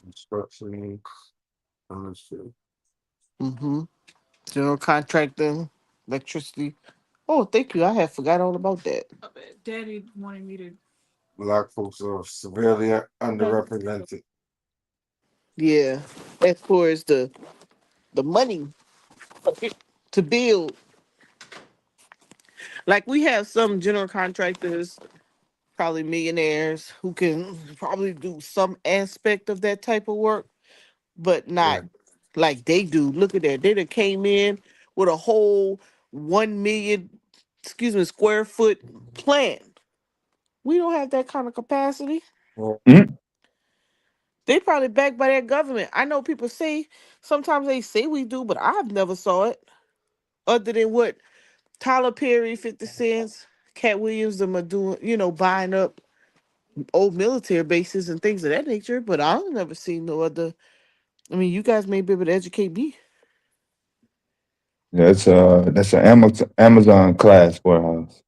Instruction. Understood. Mm-hmm. General contracting, electricity. Oh, thank you. I had forgot all about that. Daddy wanted me to Black folks are severely underrepresented. Yeah, as far as the money to build. Like we have some general contractors, probably millionaires, who can probably do some aspect of that type of work, but not Yeah. like they do. Look at that. They done came in with a whole 1 million, square foot plant. We don't have that kind of capacity. Mhm. They probably backed by their government. I know people say sometimes they say we do, but I've never saw it. Other than what Tyler Perry, 50 Cents, Cat Williams, them are doing, buying up old military bases and things of that nature. But I've never seen no other. I mean, you guys may be able to educate me. That's an Amazon class warehouse.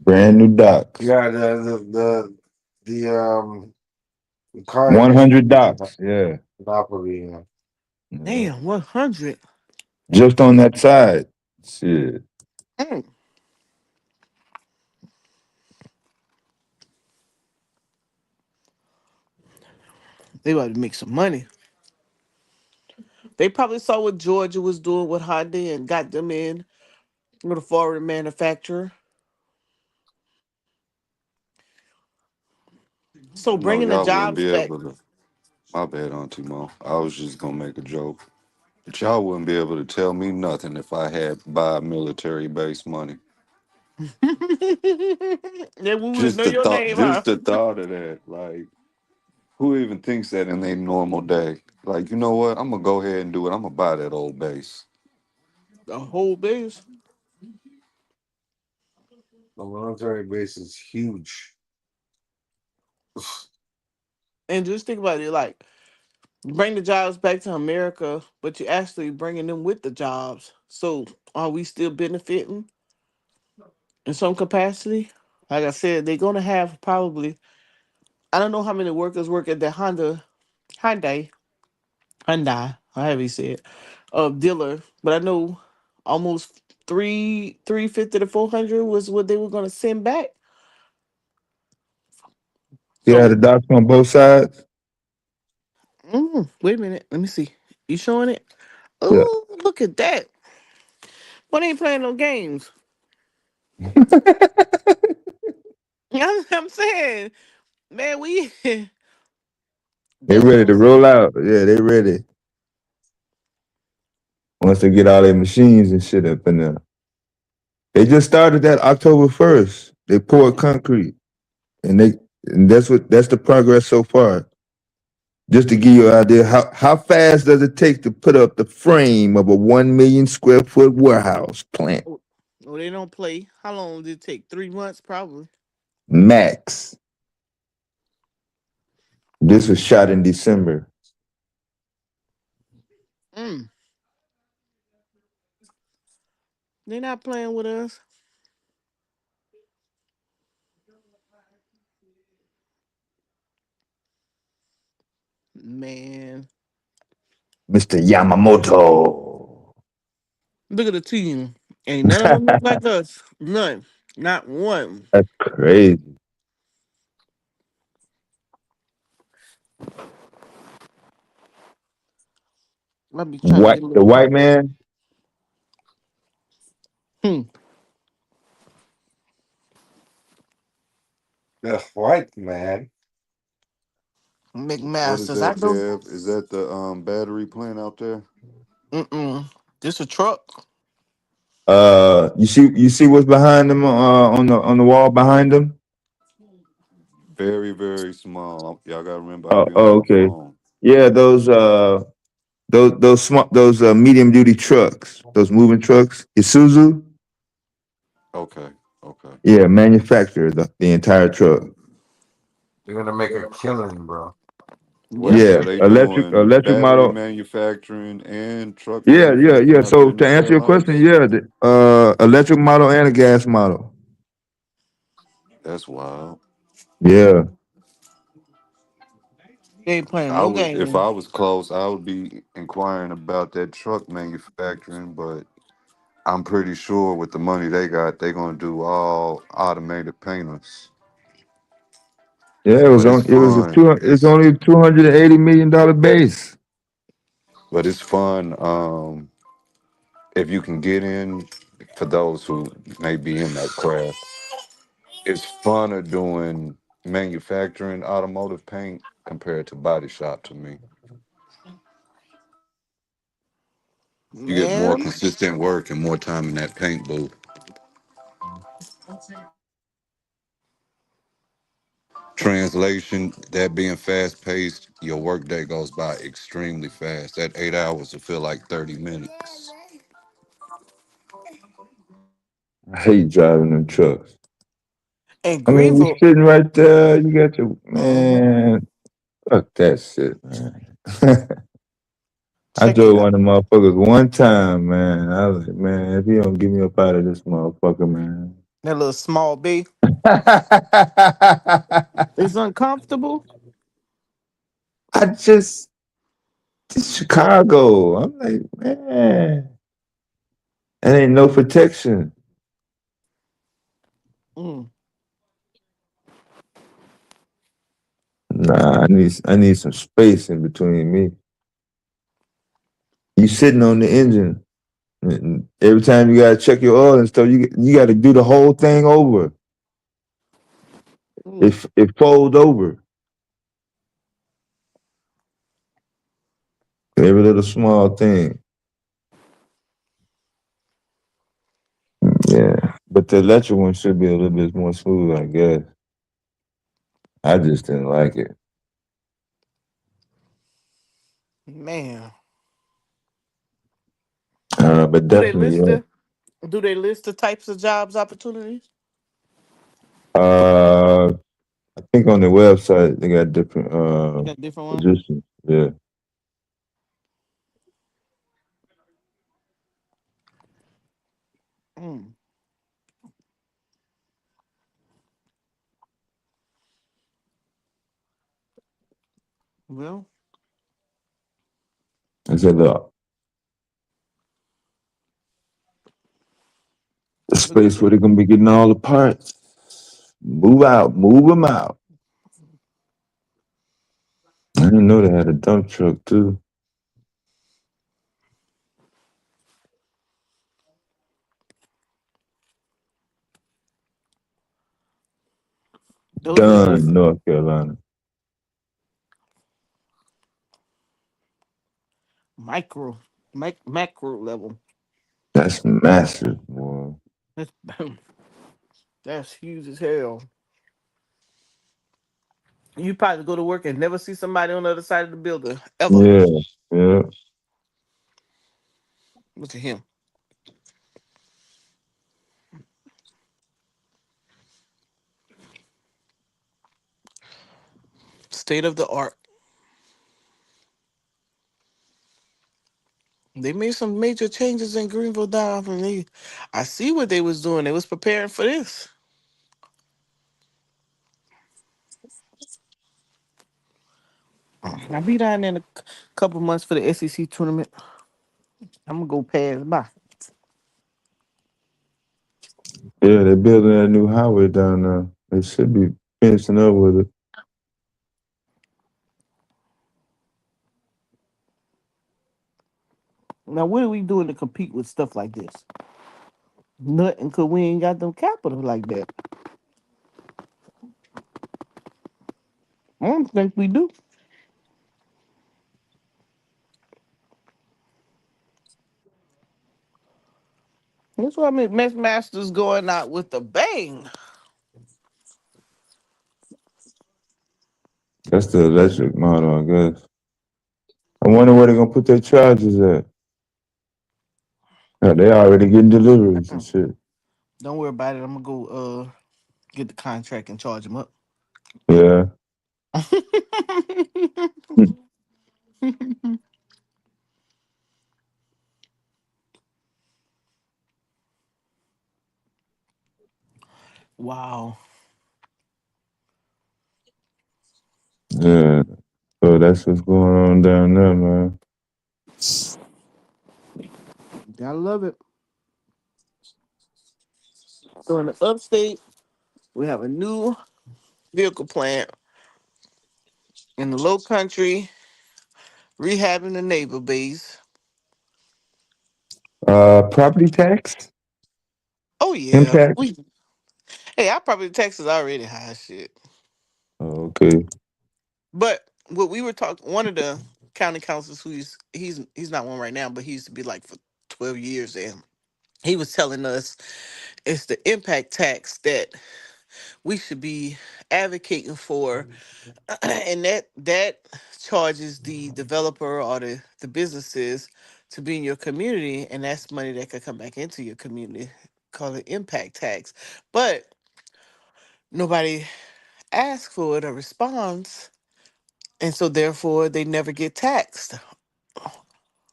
Brand new docks. Yeah, the car 100 docks. Yeah. monopoly. Yeah. Damn, 100. Just on that side. Shit. Mm. They about to make some money. They probably saw what Georgia was doing with Honda and got them in with a foreign manufacturer. So No, bringing the y'all wouldn't jobs be back. able to. My bad, Auntie Mo. I was just gonna make a joke. But y'all wouldn't be able to tell me nothing if I had buy military base money. Then we would know your name, huh? Just the thought of that. Like, who even thinks that in their normal day? Like, you know what? I'm gonna go ahead and do it. I'm gonna buy that old base. The whole base. The military base is huge. And just think about it, like bring the jobs back to America, but you're actually bringing them with the jobs. So are we still benefiting in some capacity? Like I said, they're gonna have probably, I don't know how many workers work at the Hyundai, however you say it, dealer, but I know almost 350 to 400 was what they were gonna send back. Yeah, the So docks on both sides. wait a minute, let me see. You showing it? Yeah. Oh, look at that. But ain't playing no games. You know what I'm saying? Man, we They that's what ready I'm to roll saying. out. Yeah, they ready. Once they get all their machines and shit up in there. They just started that October 1st. They poured concrete. And that's the progress so far. Just to give you an idea, how fast does it take to put up the frame of a 1 million square foot warehouse plant? Oh, they don't play. How long did it take? 3 months, probably. Max. This was shot in December. Mm. They not playing with us. Man. Mr. Yamamoto. Look at the team. Ain't none of them look like us. None. Not one. That's crazy. I'll be trying to get a The little white close. man? Hmm. The white man. What is McMasters. I that, know. Kev? Is that the battery plant out there? Mm-mm. This a truck. You see what's behind them on the wall behind them? Very, very small. Y'all gotta remember I'll be on Oh, my okay. phone. Yeah, those medium duty trucks, those moving trucks, Isuzu. Okay, okay. Yeah, manufacturer the entire truck. They're gonna make a killing, bro. Wait, Yep. Yeah, so they doing electric battery model. manufacturing and truck Yeah. manufacturing out there So in the to answer your question, Carolinas? yeah, the electric model and a gas model. That's wild. Yeah. They ain't playing I no would, if game. I was close, I would be inquiring about that truck manufacturing, but I'm pretty sure with the money they got, they're gonna do all automated painters. Yeah, it was But it's on. It was a fun. two. It's only a $280 million base. But it's fun. If you can get in, for those who may be in that craft, it's funner doing manufacturing automotive paint compared to body shop to me. You get more Man, consistent work and more time in that paint booth. Translation, that being fast paced, your workday goes by extremely fast. That 8 hours will feel like 30 minutes. I hate driving them trucks. and I mean, you Greenville. sitting right there. You got your man. Fuck that shit, man. I Check drove it out. one of the motherfuckers one time, man. I was like, man, if you don't get me up out of this motherfucker, man. That little small B. It's uncomfortable. I just it's Chicago. I'm like, man, and ain't no protection. Mm. Nah, I need some space in between me. You sitting on the engine. And every time you gotta check your oil and stuff, you gotta do the whole thing over. Mm. It fold over. Every little small thing. Yeah. But the electric one should be a little bit more smooth, I guess. I just didn't like it. Man, But do they definitely, list yeah. the types of jobs opportunities? Uh, I think on the website they got different You got different ones. positions. Yeah. Mm. Well, I said, look, the look at space where that. they're gonna be getting all the parts. Move out, move them out. I didn't know they had a dump truck too. Those are just Done, North Carolina. macro level. That's massive, boy. That's that's huge as hell. You probably go to work and never see somebody on the other side of the building ever. Yeah, yeah. Look at him. State of the art. They made some major changes in Greenville down and I see what they was doing. They was preparing for this. I'll be down in a couple months for the SEC tournament. I'm gonna go pass by. Yeah, they're building a new highway down there. They should be finishing up with it. Now, what are we doing to compete with stuff like this? Nothing, cause we ain't got them capital like that. I don't think we do. That's why I mean, Masters going out with a bang. That's the electric model, I guess. I wonder where they're gonna put their chargers at. Yeah, they already getting deliveries and shit. Don't worry about it. I'm gonna go get the contract and charge them up. Yeah. Wow. Yeah. So that's what's going on down there, man. I love it. So in the upstate, we have a new vehicle plant in the low country, rehabbing the neighbor base. Property tax Oh yeah, impact. hey, our property tax is already high as shit. Oh, okay. But what we were talking, one of the county councils he's not one right now, but he used to be like for 12 years, and he was telling us it's the impact tax that we should be advocating for, and that charges the developer or the businesses to be in your community, and that's money that could come back into your community. Call it impact tax, but nobody asks for it or responds, and so therefore they never get taxed.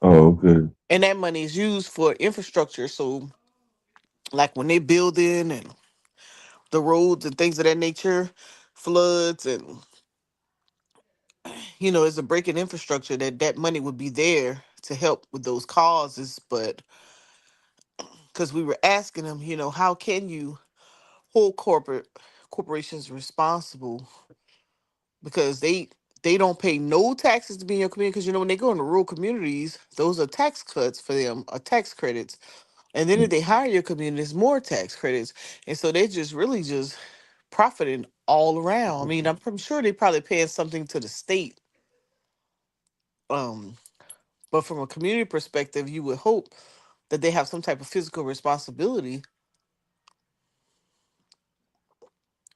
Oh, okay. And that money is used for infrastructure. So, like when they building and the roads and things of that nature, floods and it's a breaking infrastructure that money would be there to help with those causes. But because we were asking them, how can you hold corporations responsible because they don't pay no taxes to be in your community because when they go into rural communities, those are tax cuts for them or tax credits. And then if they hire your community, there's more tax credits. And so they just really just profiting all around. I mean, I'm sure they probably paying something to the state. Um, but from a community perspective, you would hope that they have some type of physical responsibility.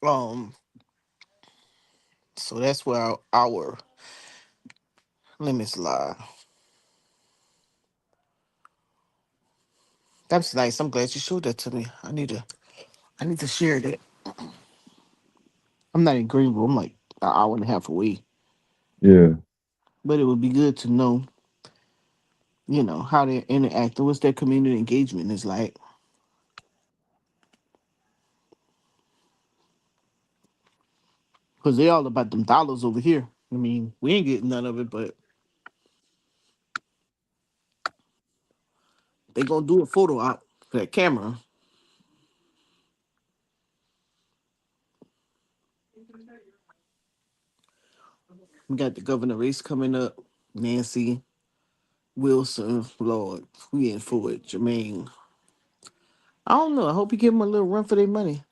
Um, so that's where our limits lie. That's nice. I'm glad you showed that to me. I need to share that. I'm not in Greenville. I'm like an hour and a half away. Yeah. But it would be good to know, how they're interacting. What's their community engagement is like. Because they all about them dollars over here. I mean, we ain't getting none of it, but they gonna do a photo out for that camera. We got the governor race coming up. Nancy Wilson, Lord, we in for it. Jermaine. I don't know. I hope you give them a little run for their money.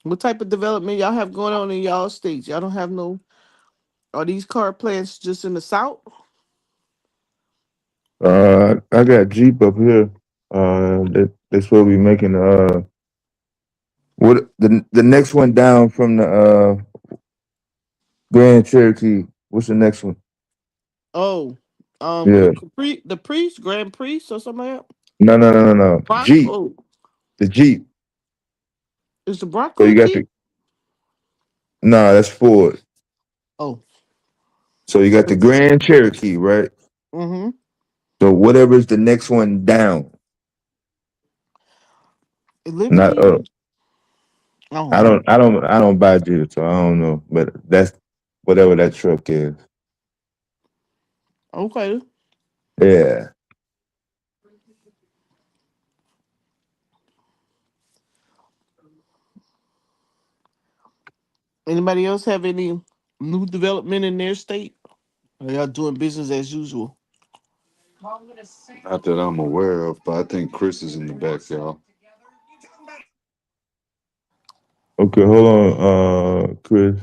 What type of development y'all have going on in y'all states? Y'all don't have no. Are these car plants just in the south? I got Jeep up here. That's where we making what the next one down from the Grand Cherokee. What's the next one? Oh, Yeah. the priest, Grand Priest, or something like that. No. Jeep. Bronco. The Jeep. Is the So Bronco you got Jeep? that's Ford. Oh. So you got the Grand Cherokee, right? Mm-hmm. So whatever's the next one down. Not Liberty. up. I don't know. I don't buy Jeeps, so I don't know. But that's whatever that truck is. Okay. Yeah. Anybody else have any new development in their state? Or y'all doing business as usual? Not that I'm aware of, but I think Chris is in the back, y'all. Okay, hold on, Chris.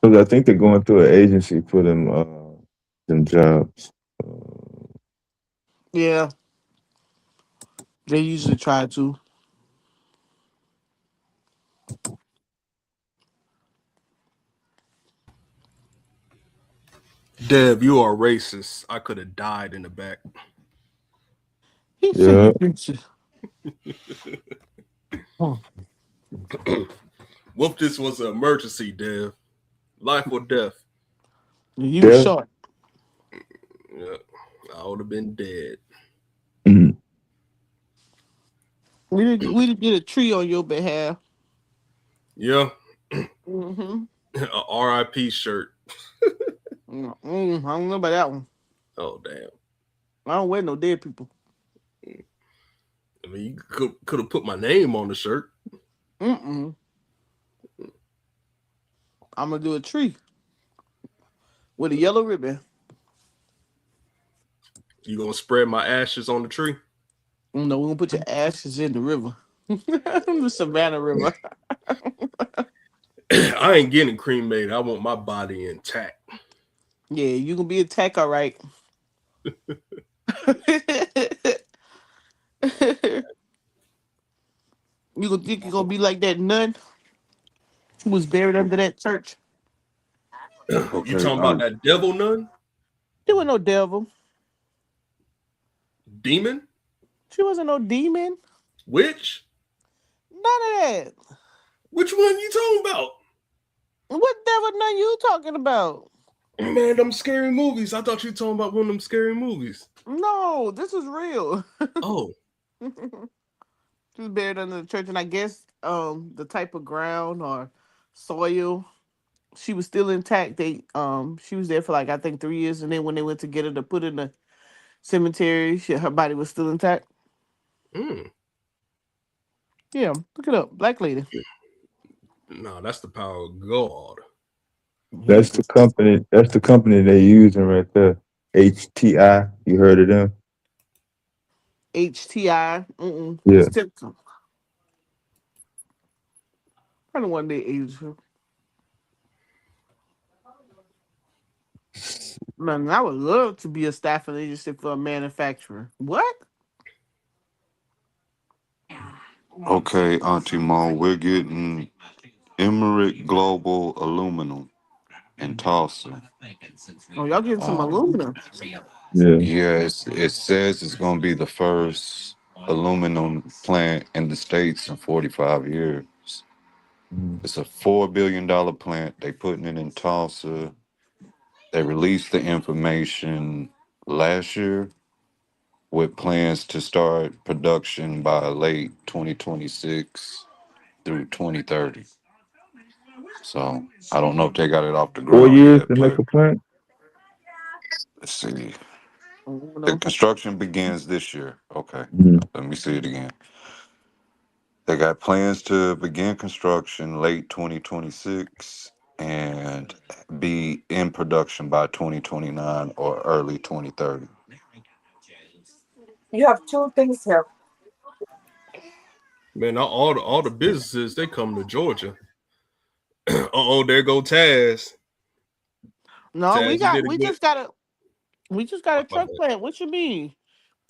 Because I think they're going through an agency for them jobs. Yeah, they usually try to. Dev, you are racist. I could have died in the back. He said Yeah. you bitches. What if this was an emergency, Dev? Life or death? You were short. Yeah, I would have been dead. We did get a tree on your behalf. Yeah. Mm-hmm. A RIP shirt. I don't know about that one. Oh damn. I don't wear no dead people. I mean, you could have put my name on the shirt. I'm gonna do a tree with a yellow ribbon. You gonna spread my ashes on the tree? No, we're gonna put your ashes in the river. The Savannah River. I ain't getting cremated. I want my body intact. Yeah, you gonna be attacked, all right. You gonna be like that nun who was buried under that church. You talking about that devil nun? She wasn't no devil. Demon? She wasn't no demon. Witch? None of that. Which one you talking about? What devil nun you talking about? Man, them scary movies. I thought you were talking about one of them scary movies. No, this is real. Oh. She was buried under the church, and I guess the type of ground or soil, she was still intact. She was there for like I think 3 years, and then when they went to get her to put in the cemetery, her body was still intact. Yeah, look it up. Black lady. No, that's the power of God. That's the company. That's the company they using right there. HTI. You heard of them? HTI. Yeah. It's typical. Probably one day age. Man, I would love to be a staffing agency for a manufacturer. What? Okay, Auntie Mo, we're getting Emmerich Global Aluminum in Tulsa. Oh, y'all getting some aluminum. Yeah, it says it's going to be the first aluminum plant in the States in 45 years. It's a $4 billion plant. They putting it in Tulsa. They released the information last year with plans to start production by late 2026 through 2030. So I don't know if they got it off the ground 4 years yet, to make but a plant. let's see. The construction begins this year. Okay, let me see it again. They got plans to begin construction late 2026 and be in production by 2029 or early 2030. You have two things here. Man, all the businesses, they come to Georgia. There go Taz. No, Taz, you did a we good. just got a truck plant. What you mean?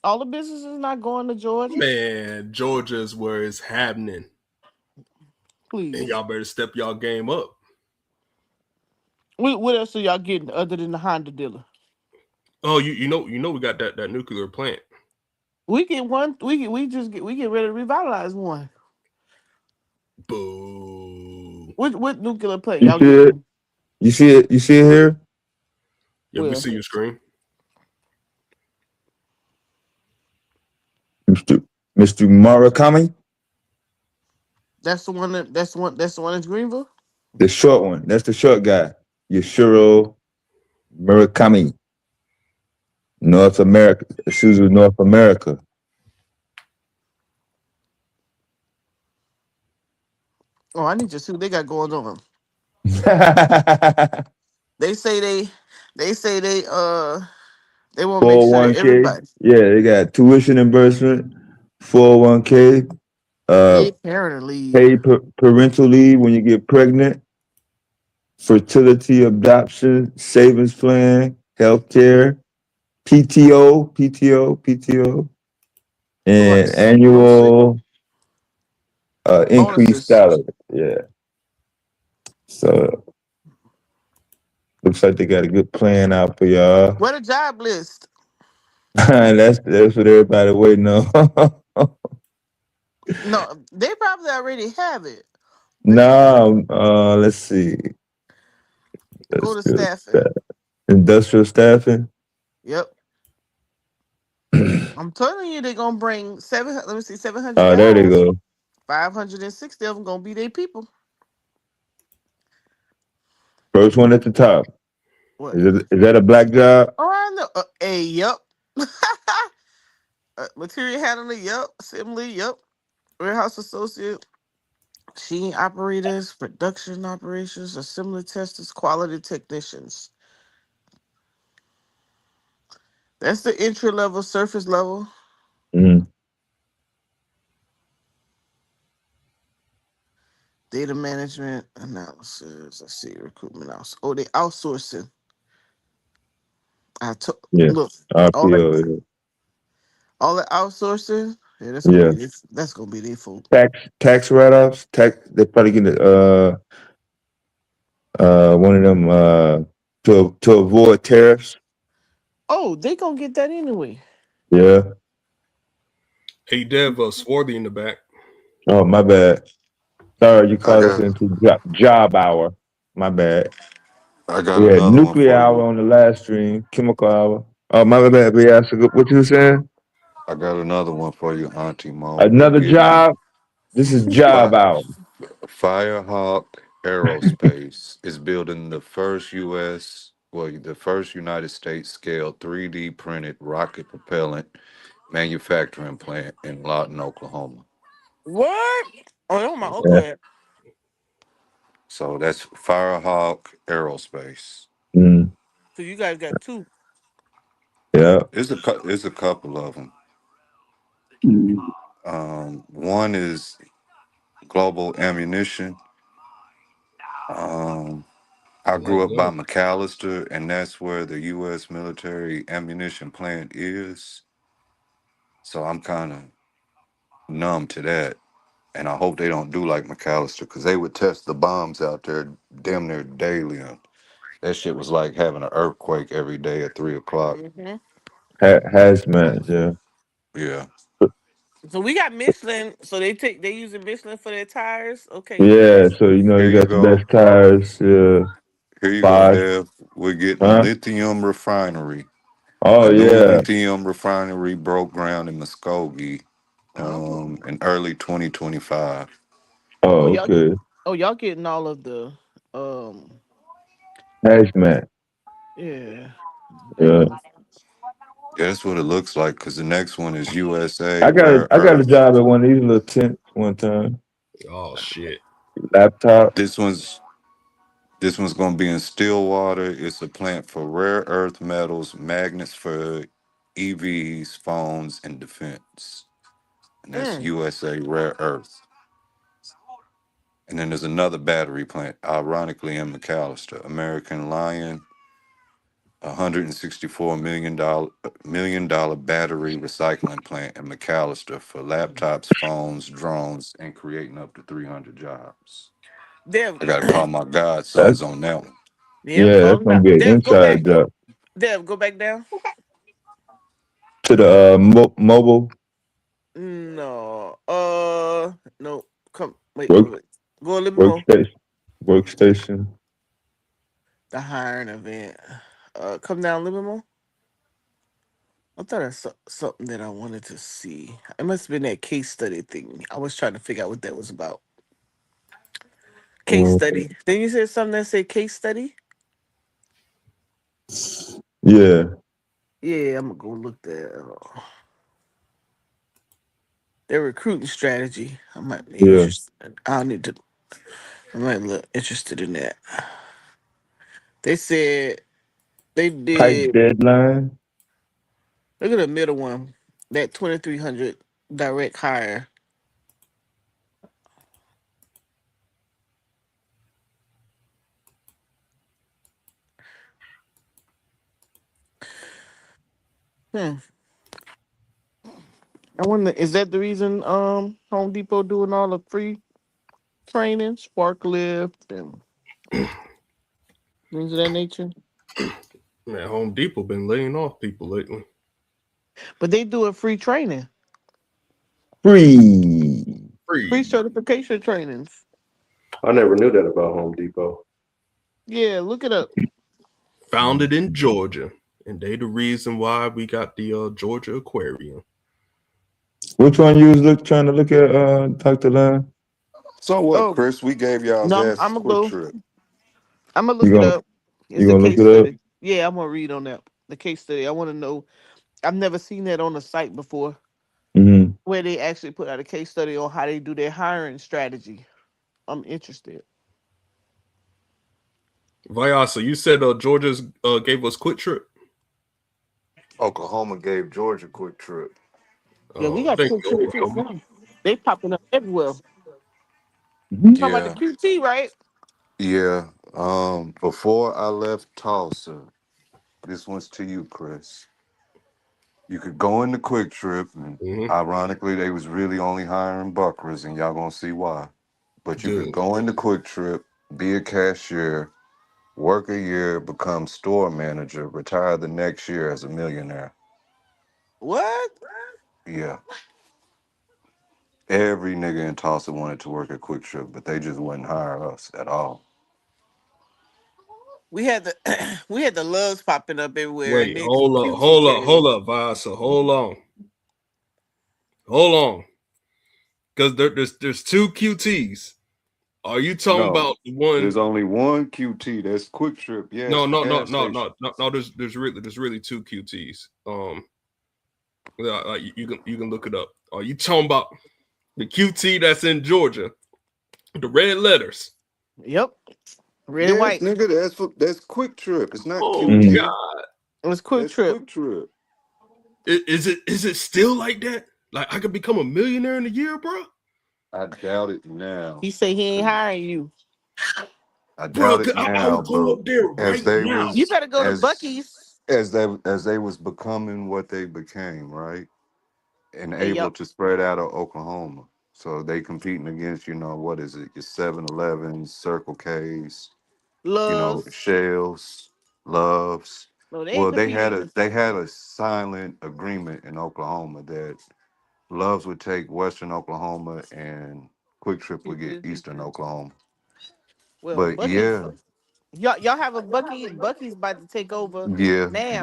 All the businesses not going to Georgia? Man, Georgia's where it's happening. Please. And y'all better step y'all game up. What else are y'all getting other than the Honda dealer? Oh, you know we got that nuclear plant. We get one. We get ready to revitalize one. Boo. What nuclear plant You y'all see it? getting? You see it? You see it here? Yeah, we see your screen. Mr. Murakami? That's the one in Greenville? The short one. That's the short guy. Yashiro Murakami. North America. Isuzu North America. Oh, I need to see what they got going on. They say they won't make sure 401k. everybody. Yeah, they got tuition reimbursement, 401k, Parental leave. paid parental leave when you get pregnant, fertility, adoption, savings plan, healthcare, PTO, and annual increased salary. Yeah. So looks like they got a good plan out for y'all. What a job list. that's what everybody waiting on. No, they probably already have it. No, let's see. Go to staffing. Industrial staffing. Yep. I'm telling you, they're gonna bring 700. Let me see, 700 Oh, guys. there they go. 560 of them gonna be their people. First one at the top. What? Is that a black job? Oh, I know. Yep. Material handling, yep. Assembly, yep. Warehouse associate, machine operators, production operations, assembly testers, quality technicians. That's the entry level, surface level. Mm. Data management analysis. I see recruitment out. Oh, they outsourcing. Yeah. Look all that RPO. all the outsourcing. Yeah, Yeah. that's gonna be their fault. Tax write-offs. They probably get one of them to avoid tariffs. Oh, they gonna get that anyway. Yeah. Hey, Dev, Swarthy in the back. Oh, my bad. Sorry, you I called us got into job hour. My bad. I got We had another one nuclear for hour you. on the last stream, chemical hour. Oh, my bad. Yeah, what you saying? I got another one for you, Auntie Mo. We Another getting job? This is job hour. Firehawk Aerospace is building the first the first United States scale 3D printed rocket propellant manufacturing plant in Lawton, Oklahoma. What? Oh, that's my uncle Yeah. at. So that's Firehawk Aerospace. Mm. So you guys got two. Yeah. It's a couple of them. One is Global Ammunition. I grew up by McAllister, and that's where the U.S. military ammunition plant is. So I'm kind of numb to that. And I hope they don't do like McAllister, because they would test the bombs out there damn near daily. And that shit was like having an earthquake every day at 3 o'clock. Mm-hmm. Hazmat, yeah. Yeah. So we got Michelin. So they using Michelin for their tires. Okay, Yeah, yes. so Here you you got the go. best tires, yeah. Here you go, Bosch. Dev. We're getting Huh? lithium refinery. Oh A new yeah. lithium refinery broke ground in Muskogee in early 2025. Oh Oh, y'all. okay. Oh y'all getting all of the um. Hazmat. Yeah. Yeah. Yeah, that's what it looks like, because the next one is USA I Rare got a Earth. job at one of these little tents one time. Oh shit. Laptop. This one's going to be in Stillwater. It's a plant for rare earth metals, magnets for EVs, phones, and defense. And that's USA Rare Earth. And then there's another battery plant, ironically in McAllister, American Lion, $164 million battery recycling plant in McAllister for laptops, phones, drones, and creating up to 300 jobs. Dev. I got to call my That's godsons on that one. Yep. yeah, Call that's them gonna out. be an Dev, go inside back. job. Dev, go back down. To the mobile No. No. Come. Wait. work Wait. Wait. Go a little bit more. workstation. The hiring event. Come down a little bit more. I thought I saw something that I wanted to see. It must have been that case study thing. I was trying to figure out what that was about. Case study. Then you said something that said case study? Yeah. Yeah, I'm gonna go look there. Their recruiting strategy. I might be Yeah. interested. I might look interested in that. They said they Tight did. deadline. Look at the middle one. That 2,300 direct hire. Hmm. I wonder, is that the reason Home Depot doing all the free training, spark lift and things of that nature? Man, Home Depot been laying off people lately. But they doing free training, Free. free certification trainings. I never knew that about Home Depot. Yeah, look it up. Founded in Georgia, and they the reason why we got the Georgia Aquarium. Which one you was trying to look at, Dr. Line? So what, Oh Chris? We gave y'all's no, ass I'm a gonna quick go. trip. I'm gonna You look it gonna up. you It's a gonna look case it up? study. Yeah, I'm gonna read on that. The case study. I want to know. I've never seen that on the site before, Mm-hmm. where they actually put out a case study on how they do their hiring strategy. I'm interested. Vyasa, you said Georgia's gave us Quick Trip. Oklahoma gave Georgia Quick Trip. Yeah, we Oh, got thank quick you, trips Oklahoma. now. They popping up everywhere. You talking about the Yeah, QT, right? yeah. Before I left Tulsa, this one's to you, Chris. You could go into Quick Trip, and Mm-hmm. ironically, they was really only hiring buckers, and y'all gonna see why. But you could Good. go into Quick Trip, be a cashier, work a year, become store manager, retire the next year as a millionaire. What? Yeah. Every nigga in Tulsa wanted to work at Quick Trip, but they just wouldn't hire us at all. We had the we had the loves popping up everywhere, and Wait, then hold up, QT hold up, came. hold up, Vyasa. Hold on. Because there's two QTs. Are you talking No, about the one? there's only one QT. That's Quick Trip. No, Yes, no, no, gas no, station. no, no, no. There's really two QTs. You can look it up. Are you talking about the QT that's in Georgia? The red letters. Yep, red and Yes, white. nigga, that's Quick Trip. It's not Oh QT. God. It was quick That's trip. Quick Trip. Is it still like that? Like I could become a millionaire in a year, bro? I doubt it now. He say he ain't hiring you. I Bro, doubt it I now, would go but up there as right they now. You was better go to Bucky's. as they was becoming what they became, right? And Hey, able yep. to spread out of Oklahoma. So they competing against, what is it, your 7-Elevens, Circle K's, Loves. Shells, Loves. No, they ain't Well, competing. they had a silent agreement in Oklahoma that Loves would take Western Oklahoma and Quick Trip would get Eastern Oklahoma. Well, But Bucky's. yeah, Y'all have a Bucky's. Bucky's about to take over yeah, now.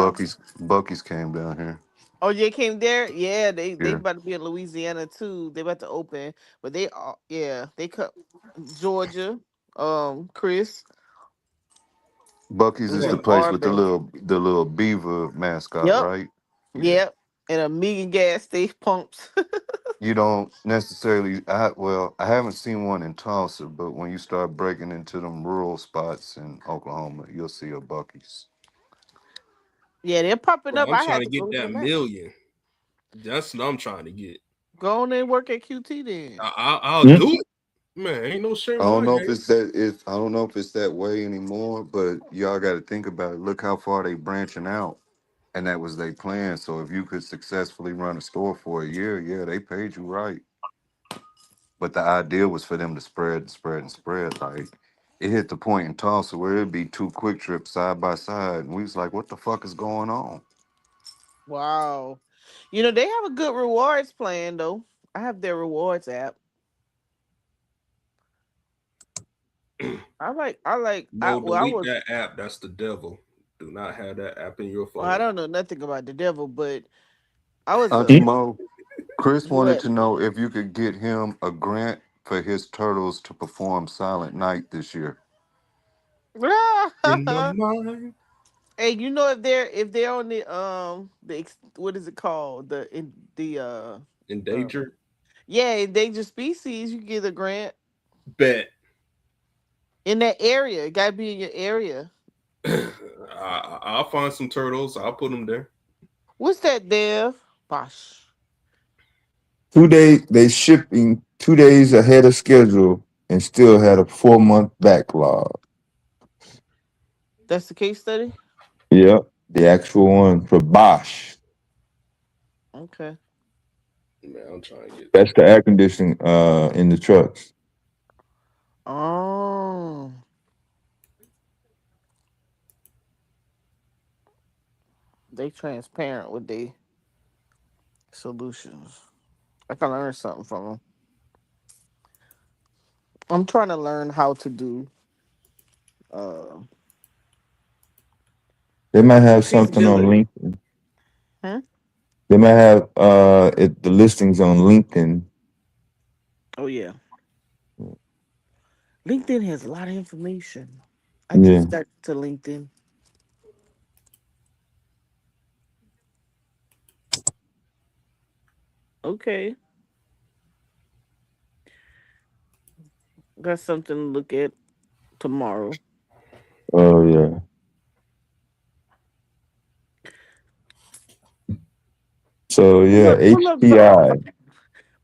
Bucky's came down here. Oh, you came there? Yeah, they Yeah. about to be in Louisiana too. They about to open, but they cut Georgia. Chris. Bucky's We is the have place with Auburn. the little beaver mascot, Yep. right? Yeah. Yep. And a million gas station pumps. You don't necessarily I haven't seen one in Tulsa, but when you start breaking into them rural spots in Oklahoma, you'll see a Bucky's. Yeah, they're popping Bro, up. I'm I trying had to to go get look that them up. million. That's what I'm trying to get. Go on and work at QT then. I'll do it. Man, ain't no shame I in don't my know if game. it's that if I don't know if it's that way anymore, but y'all got to think about it. Look how far they branching out, and that was their plan. So if you could successfully run a store for a year, yeah, they paid you right. But the idea was for them to spread and spread and spread. Like it hit the point in Tulsa where it'd be two Quick Trips side by side, and we was like, "What the fuck is going on?" Wow. They have a good rewards plan though. I have their rewards app. No, I delete was that app. That's the devil. Do not have that app in your well, I phone. don't know nothing about the devil, but I was Auntie Mo, Chris wanted what? to know if you could get him a grant for his turtles to perform Silent Night this year. In my mind. Hey, if they're on what is it called? Endangered? Yeah, endangered species, you get a grant Bet. in that area. It gotta be in your area. I'll find some turtles. I'll put them there. What's that, Dev? Bosh. 2 days they shipping 2 days ahead of schedule and still had a 4-month backlog. That's the case study? Yep, the actual one for Bosch. Okay. Man, I'm trying to get. That's the air conditioning in the trucks. Oh. They transparent with their solutions. I can learn something from them. I'm trying to learn how to do uh They might have due something on diligence. LinkedIn. Huh? They might have the listings on LinkedIn. Oh yeah. LinkedIn has a lot of information. I just got to LinkedIn. Okay. Got something to look at tomorrow. Oh yeah. So Pull yeah, up, pull up, HPI.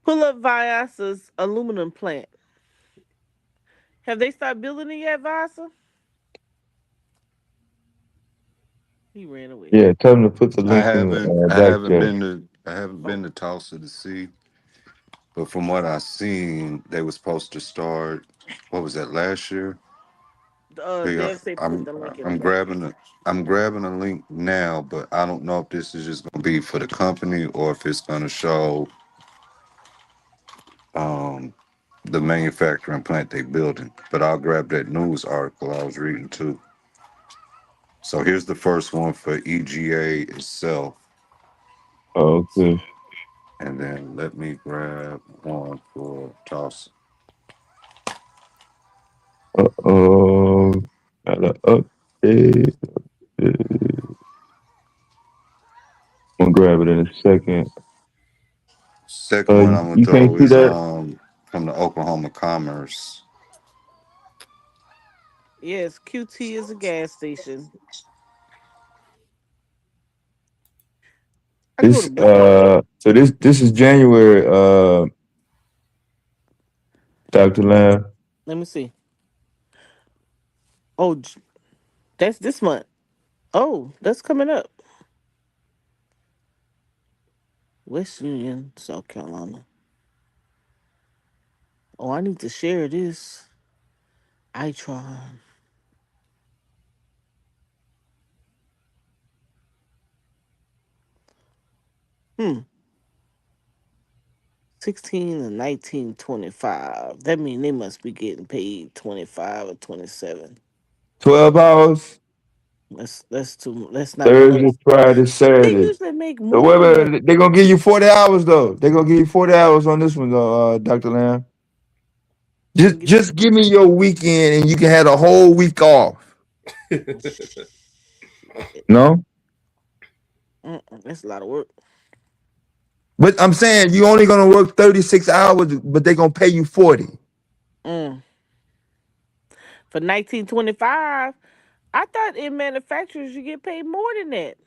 pull up Viasa's aluminum plant. Have they started building it yet, Vasa? He ran away. Yeah, tell them to put the I link in haven't the I back haven't chat. been to I haven't been to Tulsa to see, but from what I seen, they were supposed to start. What was that last year? Yeah, Dev say put I'm the link in the I'm back. grabbing a I'm grabbing a link now, but I don't know if this is just gonna be for the company or if it's gonna show um the manufacturing plant they building. But I'll grab that news article I was reading too. So here's the first one for EGA itself. Okay. And then let me grab one for Tulsa. Uh-oh. Gotta update. I'm gonna grab it in a second. Second one I'm gonna You can't throw see is that? from the Oklahoma Commerce. Yes, QT is a gas station. I go This to Butler. so this is January, Dr. Lamb. Let me see. Oh, that's this month. Oh, that's coming up. West Union, South Carolina. Oh, I need to share this. Itron. Hmm. 16 and 1925. That means they must be getting paid 25 or 27. 12 hours. That's too. That's not enough. Thursday, Friday, They Saturday. usually make So more wait, than that. wait, they're gonna give you 40 hours though. They're gonna give you 40 hours on this one though, Dr. Lamb. Just give me your weekend and you can have a whole week off. No? That's a lot of work. But I'm saying you only gonna work 36 hours, but they're gonna pay you 40. Mm. For 1925, I thought in manufacturers you get paid more than that.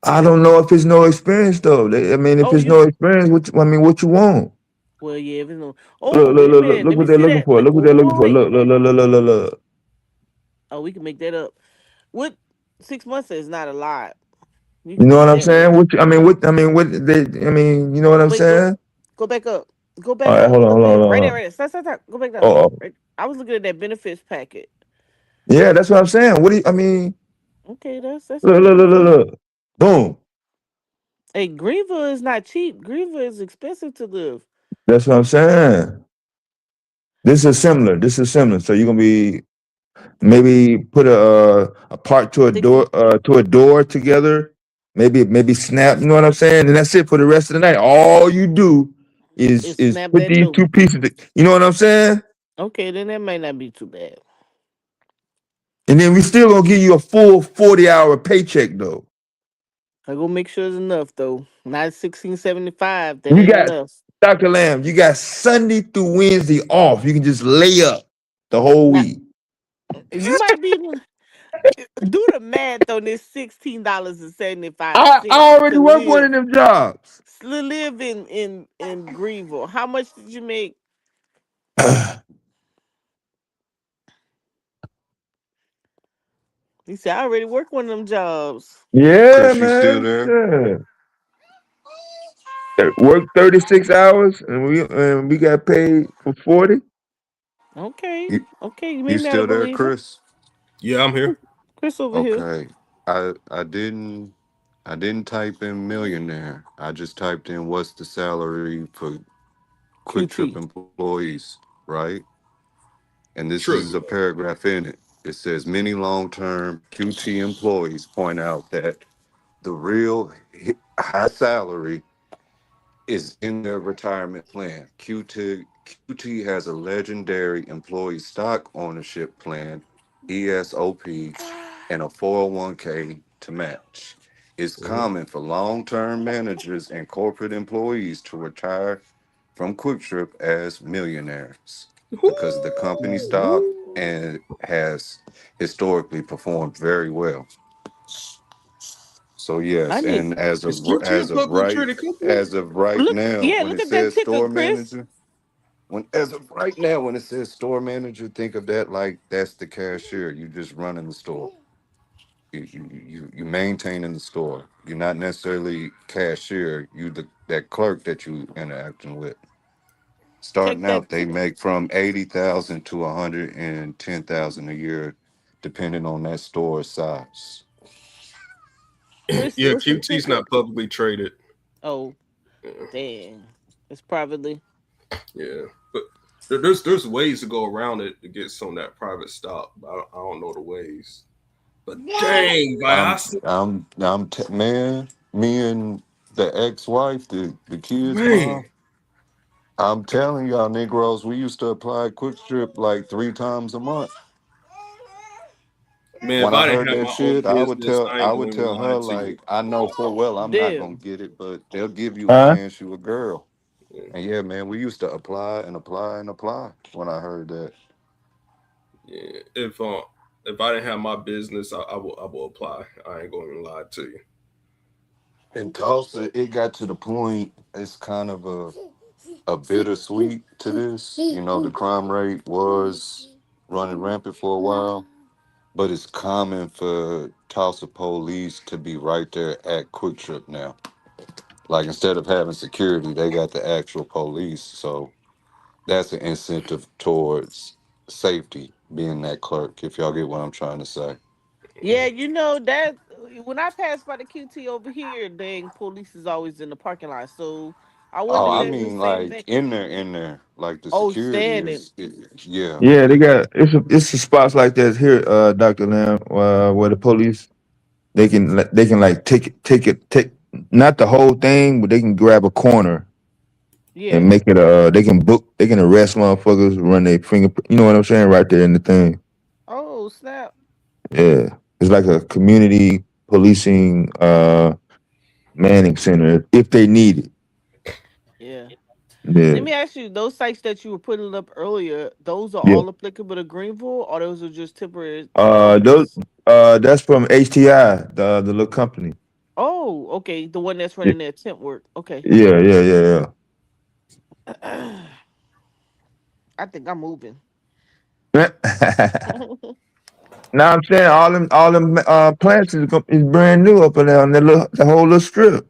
I don't know if it's no experience though. I mean, if Oh, it's you. no experience, what you want? Well, yeah. If it's no. Look, Oh, look, wait a look, look, minute. look Let me what they're see looking that. for. Look what they're looking for. Wait. Look, look, look, look, look, look, look. Oh, we can make that up. What 6 months is not a lot. You You can know what make I'm that up. saying? You know what I'm Wait, saying? go back up. Go All back right, up a hold on, little hold on, bit. hold Right there, on. right there. Stop. Go back down. Oh, Right. I was looking at that benefits packet. yeah, that's what I'm saying. What do you, I mean? Okay, that's Look, good. look, look, look, look. Boom. Hey, Greenville is not cheap. Greenville is expensive to live. That's what I'm saying. This is similar. This is similar. So you're gonna be maybe put a part to a door together. Maybe snap. You know what I'm saying? And that's it for the rest of the night. All you do It's is snap put that these door. two pieces. You know what I'm saying? Okay, then that might not be too bad. And then we still gonna give you a full 40-hour paycheck though. I go make sure it's enough though. Not 1675. That You ain't got enough. Dr. Lamb. You got Sunday through Wednesday off. You can just lay up the whole Now week. you might be do the math on this $16.75 I to already work one of live. them jobs. Live in Greenville. How much did you make? He said I already work one of them jobs. Yeah, Chris, you still man. there? Yeah. Work 36 hours and we got paid for 40. Okay. You, Okay, you you made me out a still there, believer. Chris? Yeah, I'm here. Chris over here. Okay. I didn't type in millionaire. I just typed in what's the salary for Quick Trip QT. employees, right? And this True. is a paragraph in it. It says many long-term QT employees point out that the real high salary is in their retirement plan. QT has a legendary employee stock ownership plan ESOP, and a 401k to match. It's common for long-term managers and corporate employees to retire from Quick Trip as millionaires because the company stock and has historically performed very well. So I yes, need and Is QT a publicly traded company? as of right look. now, Yeah, when look it at that says ticker, store Chris. manager, as of right now, when it says store manager, think of that like that's the cashier. You just running the store. You maintaining the store. You're not necessarily cashier. That clerk that you interacting with. Check Starting that. out, they make from 80,000 to 110,000 a year, depending on that store size. Chris, Yeah, what's the QT's ticker? not publicly traded. Oh, Yeah, dang. It's privately. yeah. But there's ways to go around it to get some of that private stock. But I don't know the ways. But dang, Man, me and the ex-wife, the kids' man, mom. I'm telling y'all, Negroes, we used to apply Quick Strip like 3 times a month. man, if When I I didn't heard have that my own shit, business, I I ain't would gonna even tell lie her to you. like, I know full well I'm not gonna Damn. get it, but they'll give you a Huh? chance. You a girl, and yeah, man, we used to apply and apply and apply. When I heard that, Yeah, if I didn't have my business, I will apply. I ain't gonna even lie to you. in Tulsa, it got to the point. It's kind of a bittersweet to this. You know, the crime rate was running rampant for a while, but it's common for Tulsa police to be right there at Quick Trip now. Like instead of having security, they got the actual police. So that's an incentive towards safety, being that clerk, if y'all get what I'm trying to say. Yeah, you know that when I pass by the QT over here, dang, police is always in the parking lot. So I wonder Oh, if I that's the mean same like thing. in there. Like the Oh, security standing. is yeah. Yeah, they got it's a spots like that here, Dr. Lamb, where the police they can like take not the whole thing, but they can grab a corner and Yeah. make it they can arrest motherfuckers, run their finger, you know what I'm saying, right there in the thing. Oh, snap. Yeah. It's like a community policing manning center if they need it. Yeah. Yeah. Let me ask you, those sites that you were putting up earlier, those are Yeah. all applicable to Greenville, or those are just temporary Those sites? that's from HTI, the little company. Oh, okay. The one that's Yeah, running that temp work. Okay. yeah. I think I'm moving. Now I'm saying all them plants is brand new up in there on the whole little strip.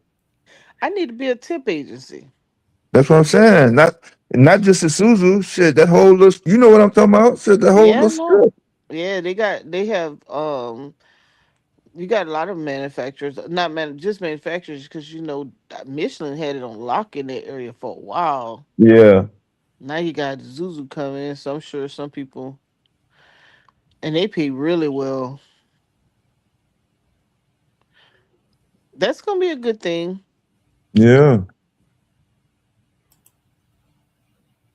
I need to be a temp agency. That's what I'm saying. Not just Isuzu. Shit, that whole little, you know what I'm talking about? Shit, that whole Yeah, little no. strip. Yeah, they have you got a lot of manufacturers, not just manufacturers, because Michelin had it on lock in that area for a while. Yeah. Now you got Zuzu coming in, so I'm sure some people, and they pay really well. That's gonna be a good thing, Yeah.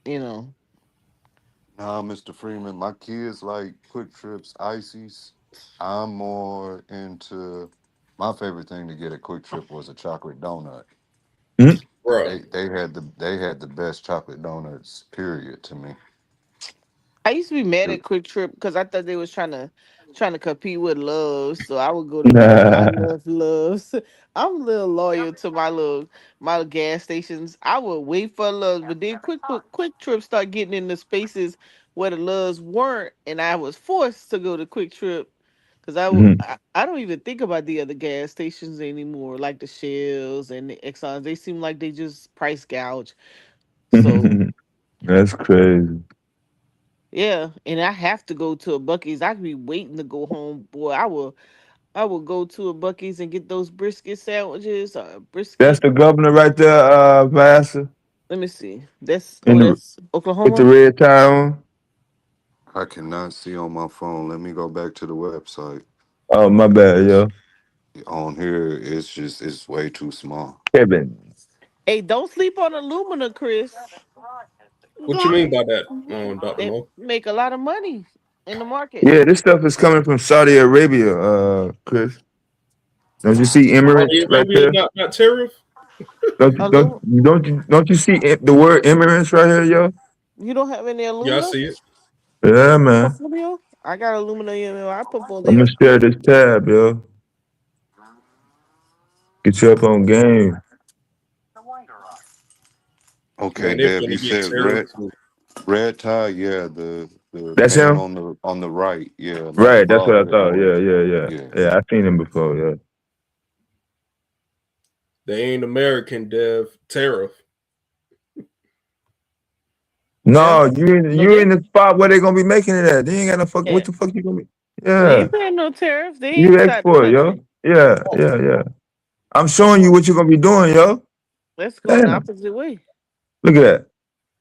you know. Nah, Mr. Freeman, my kids like Quick Trips, ices. I'm more into my favorite thing to get at Quick Trip was a chocolate donut. Mhm. Bro. They had the best chocolate donuts, period, to me. I used to be mad Yeah. at Quick Trip because I thought they was trying to compete with Loves, so I would go to I Nah. love Loves. I'm a little loyal to my gas stations. I would wait for Loves, but then Quick Trip start getting in the spaces where the Loves weren't, and I was forced to go to Quick Trip because Mhm. I don't even think about the other gas stations anymore, like the Shells and the Exxons. They seem like they just price gouge. So That's crazy. yeah, and I have to go to a Bucky's. I could be waiting to go home. Boy, I will go to a Bucky's and get those brisket sandwiches. That's Brisket. the governor right there, Vassar, Let me see. That's in the that's with the Oklahoma. red tie on. I cannot see on my phone. Let me go back to the website Oh, my bad, because yo. on here it's way too small. Kevin. Hey, don't sleep on Illumina, Chris. What you mean by that, Dr. They Mo? make a lot of money. in the market. Yeah, this stuff is coming from Saudi Arabia, Chris. Don't you see Emirates Saudi right Arabia, there? not tariff. Don't you see the word Emirates right here, yo? You don't have any Yeah, I aluminum? see it. Yeah, man. I got aluminum. I put on I'm there. gonna share this tab, yo. Get you up on game. Okay, Man, they're Dev, gonna you get said tariff too. red tie, yeah, the That's man him? on the right, yeah, like a Right, that's what I bobblehead thought. boy. Yeah. Yeah. Yeah, I've seen him before, yeah. They ain't American, Dev. Tariff. No, you in the spot where they gonna be making it at. They ain't got no fuck. What the fuck you gonna be? They Yeah, ain't paying no tariffs. They you inside the export, yo. country. Yeah. I'm showing you what you're gonna be doing, yo. Let's go in the Damn, opposite way. look at that.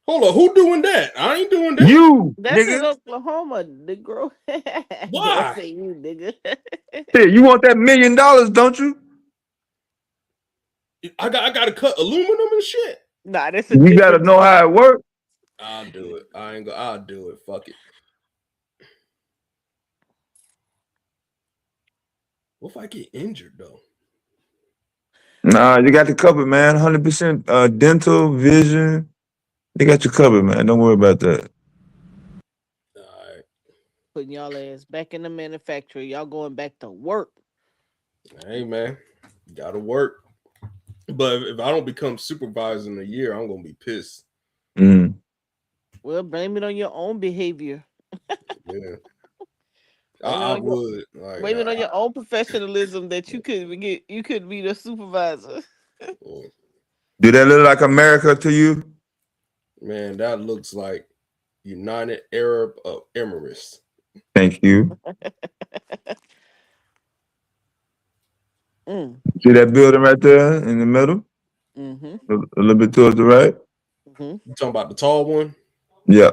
Hold on, who doing that? I ain't doing that. You, That's in nigga. Oklahoma, Negro. Don't Why? say you, nigga. Shit, you want that $1 million, don't you? I got to cut aluminum and shit. Nah, that's a You gotta different know how it topic. works. I'll do it. I'll do it. Fuck it. What if I get injured though? Nah, you got the cover, man. 100% dental, vision. They got you covered, man. Don't worry about that. Putting y'all ass back in the manufacturer. Y'all going back to work. Hey man, gotta work. But if I don't become supervisor in a year, I'm gonna be pissed. Mm. Well, blame it on your own behavior. Yeah, I would. Blame it on your own professionalism that you couldn't be the supervisor. Do that look like America to you? Man, that looks like United Arab Emirates. Thank you. Mm. See that building right there in the middle? Mm-hmm. A little bit towards the right? Mm-hmm. You talking about the tall one? Yeah.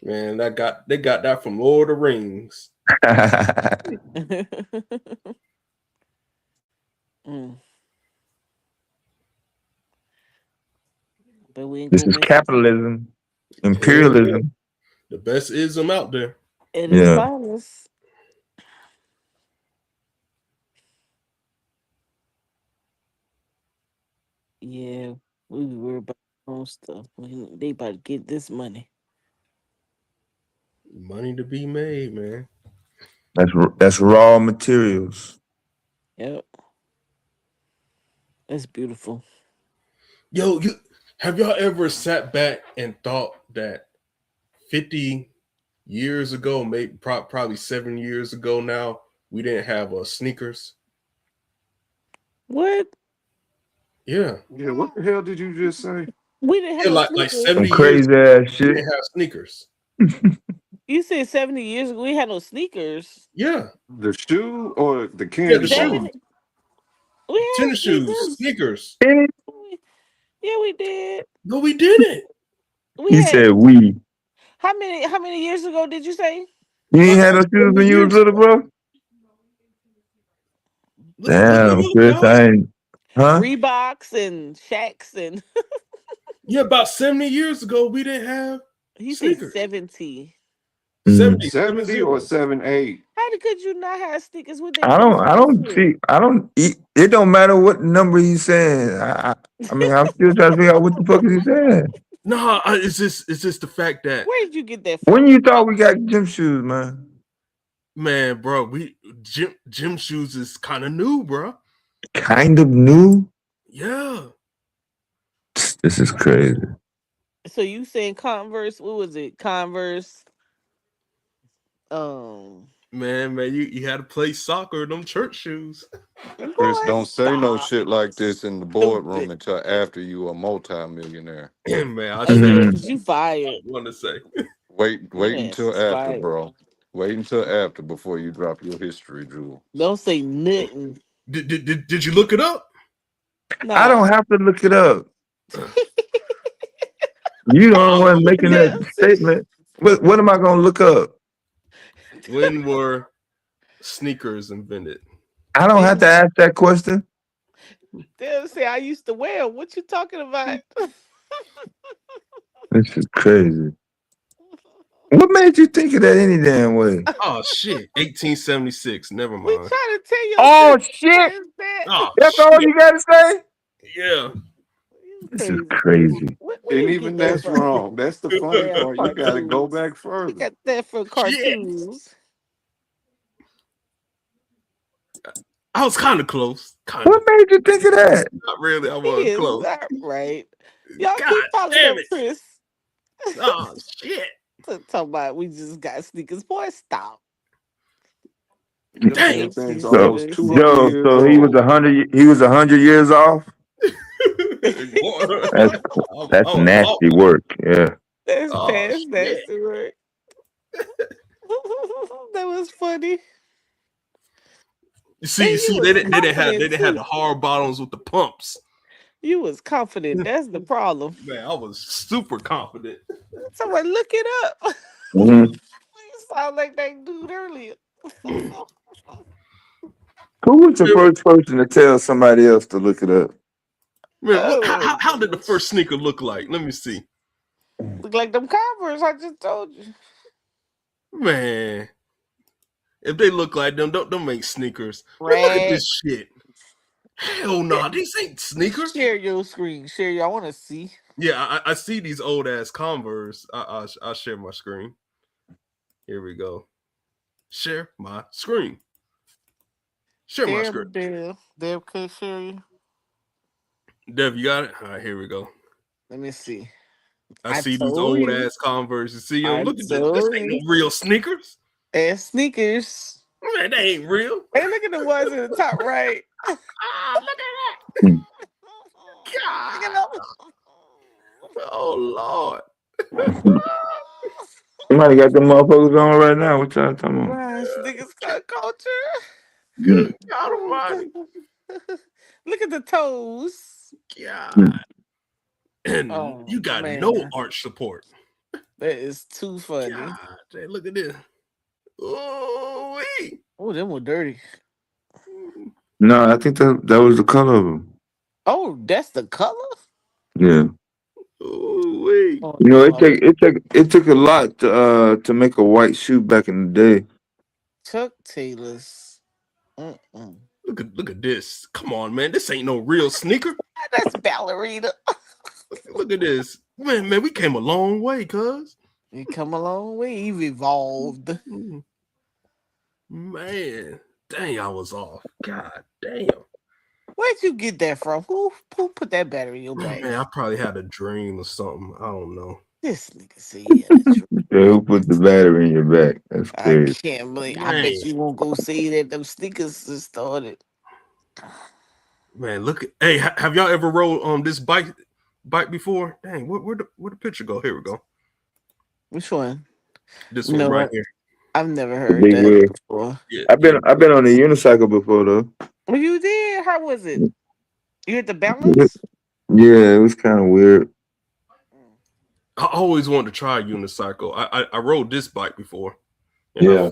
Man, they got that from Lord of the Rings. Mm. But we ain't This gonna is miss capitalism, imperialism. The best ism out there. it is finest. Yeah, we worry about our own stuff. They about to get this money. Money to be made, man. That's raw materials. Yep. That's beautiful. Yo, have y'all ever sat back and thought that 50 years ago, maybe probably 7 years ago now, we didn't have sneakers? What? Yeah. Yeah, what the hell did you just say? We didn't have no like sneakers. 70 Some years crazy ago, ass we shit. didn't have sneakers. You said 70 years ago we had no sneakers. Yeah. The shoe or the Yeah, candy the bar? shoes. We had Tennis shoes, sneakers. Yeah, we did. No, we didn't. We He had said we. how many years ago did you say? You ain't Like had no shoes when you was little, bro? Look Damn, it up, Chris, y'all. I ain't. Huh? Reeboks and Shacks and Yeah, about 70 years ago, we didn't have he said sneakers. 70. 70 or 78? How could you not have sneakers? What they I put you don't with? see. I don't. It don't matter what number he's saying. I mean, I'm still trying to figure out what the fuck is he saying. No, it's just the fact that Where did you get that from? When you thought we got gym shoes, man? Man, bro, gym shoes is kind of new, bro. Kind of new. Yeah. This is crazy. So you saying Converse? What was it? Converse. Man, you had to play soccer in them church shoes. Chris, don't say no shit like this in the boardroom until after you a multi-millionaire. Man, I Okay, said you fired. I want to say. Wait Yes, until after, fired. bro. Wait until after before you drop your history, Jewel. Don't say nothing. Did you look it up? No. I don't have to look it up. You the only one making that statement. What am I gonna look up? When were sneakers invented? I don't have to ask that question. They'll say I used to wear 'em. What you talking about? This is crazy. What made you think of that any damn way? Oh shit, 1876. Never We mind. trying to tell you. Oh shit! Oh That's shit. all you gotta say? Yeah. This is crazy. Where And you even get that that's from? wrong. That's the funny Damn part. You got to go cartoons. back You further. got that from cartoons. I was kind of close. Kind What of. made you think of that? Not really. I He was is close. not right. Y'all God keep following damn up, it. Chris. Oh shit. Talking about we just got sneakers. Boy, stop. Them Damn. damn things So, almost 200 Joe, years so he was old. 100. He was 100 years off. That's I that's was off. nasty work. Yeah. That's Oh past shit. nasty work. That was funny. You And see, you they was didn't confident have too. the hard bottoms with the pumps. You was confident. That's the problem. Man, I was super confident. Someone look it up. Mm-hmm. You sound like that dude earlier. Who was the first person to tell somebody else to look it up? Man, Oh, how did the first sneaker look like? Let me see. look like them Converse I just told you. Man, if they look like them, don't make sneakers. Man, look at Right. this shit. Hell no, these ain't sneakers. Share your screen. Share your. I want to see. Yeah, I see these old ass Converse. I'll share my screen. Here we go. Share my screen. Share my screen. Deb can share you. Dev, you got it? All right, here we go. Let me see. I see these old ass Converse. You see them? I Look at this. This ain't no real sneakers. And sneakers. Man, they ain't real. Hey, look at the ones in the top right. Look at that. God. Oh Lord. Somebody got them motherfuckers on right now. What y'all talking about? Gosh, niggas got culture. Good God Almighty. Look at the toes. God. And Oh, you got man. no arch support. That is too funny. God, look at this. Oh, them were dirty. No, I think that was the color of them. Oh, that's the color? Yeah. Ooh, oh, You know, it took a lot to make a white shoe back in the day. Chuck Taylor's. Look at this. Come on, man. This ain't no real sneaker. That's ballerina. Look at this. Man, we came a long way, cuz. You come a long way. You've evolved. Man. Dang, I was off. God damn. Where'd you get that from? Who put that battery in your bag? Man, I probably had a dream or something. I don't know. This nigga said he had a dream. Who put the battery in your back? That's I crazy. can't believe. Man. I bet you won't go say that them sneakers just started. Man, look at. Hey, have y'all ever rode this bike before? Dang, where the picture go? Here we go. Which one? This one right here. I've never heard that before. Yeah, I've been on a unicycle before though. Well, you did. How was it? You had the balance? Yeah, it was kind of weird. I always wanted to try a unicycle. I rode this bike before. Yeah.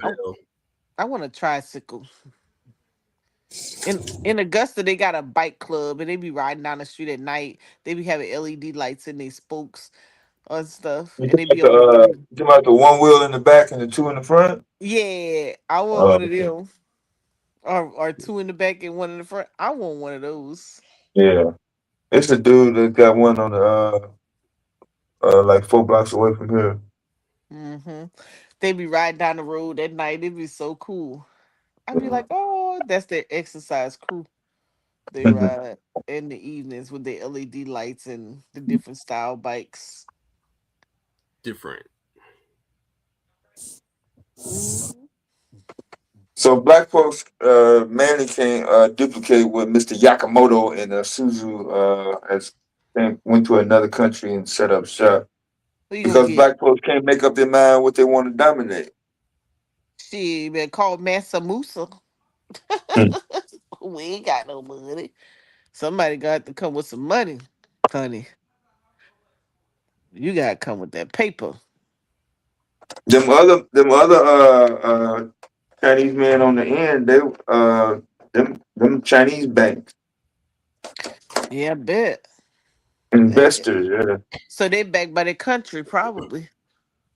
I want a tricycle. In Augusta, they got a bike club, and they be riding down the street at night. They be having LED lights in their spokes and stuff, and they be on the You about the one wheel in the back and the two in the front? Yeah, I want one of them. Or two in the back and one in the front. I want one of those. Yeah. It's a dude that got one on the like 4 blocks away from here. They be riding down the road at night. It'd be so cool. I'd be like, oh, that's their exercise crew. They ride in the evenings with their LED lights and the different style bikes. Different. So black folks mainly can duplicate what Mr. Yakamoto and Suzu has went to another country and set up shop. Because black folks can't make up their mind what they want to dominate. She been called Mansa Musa. We ain't got no money. Somebody got to come with some money, honey. You gotta come with that paper. Them other Chinese men on the end, they them Chinese banks. Yeah, I bet. Investors, yeah. So they backed by the country, probably.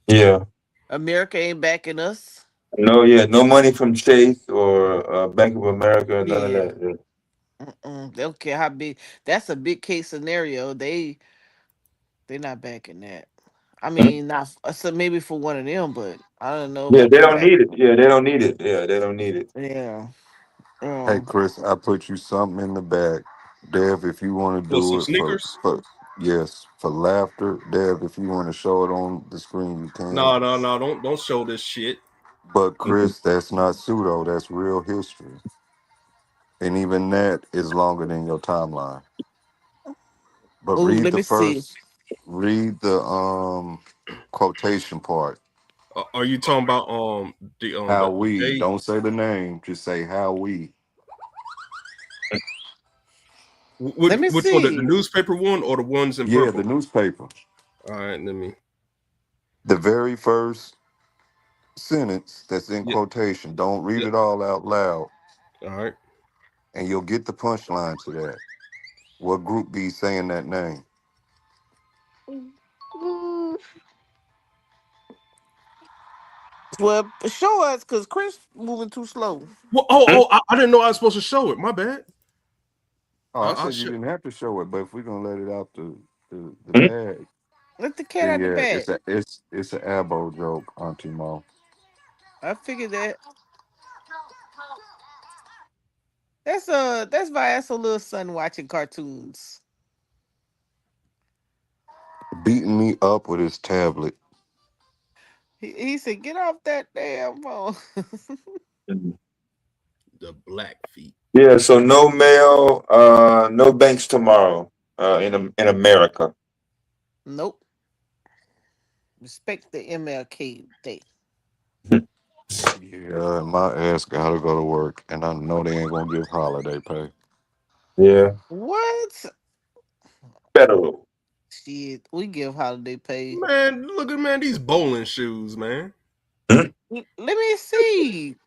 Yeah. America ain't backing us. No, yeah, no money from Chase or Bank of America, none of Yeah. that. Yeah. They don't care how big. That's a big case scenario. They're not backing that. I Hmm? mean, not so maybe for one of them, but I don't know Yeah, about they them don't back. need it. Yeah, they don't need it. Yeah, they don't need it. Yeah. Hey, Oh. Chris, I put you something in the bag. Dev, if you want to Well, some do it sneakers? yes, for laughter. Dev, if you want to show it on the screen, you can. No, don't show this shit. But Mhm. Chris, that's not pseudo. That's real history. And even that is longer than your timeline. But Oh, let me see. read the quotation part. Are you talking about How the we, day? don't say the name, just say how we. Let me Which one? The see. newspaper one or the ones in Yeah, the purple? newspaper. All right, let me. The very first sentence that's in Yep, quotation. Don't read yep. it all out loud, All right. and you'll get the punchline to that. What group be saying that name? Mm, well, show us because Chris moving too slow. Well, I didn't know I was supposed to show it. My bad. Oh, I I'll said you show. didn't have to show it, but if we're gonna let it out the Mhm. bag, Let the cat then out the yeah, bag. it's an abo joke, Auntie Mo. I figured that. That's why that's a little son watching cartoons. Beating me up with his tablet. He said, "Get off that damn phone." Mhm. The black feet. Yeah, so no mail, no banks tomorrow, in America. Nope. Respect the MLK Day. Yeah, my ass gotta go to work, and I know they ain't gonna give holiday pay. Yeah, What? federal. Shit, we give holiday pay. Man, look at these bowling shoes, man. Mhm. Let me see.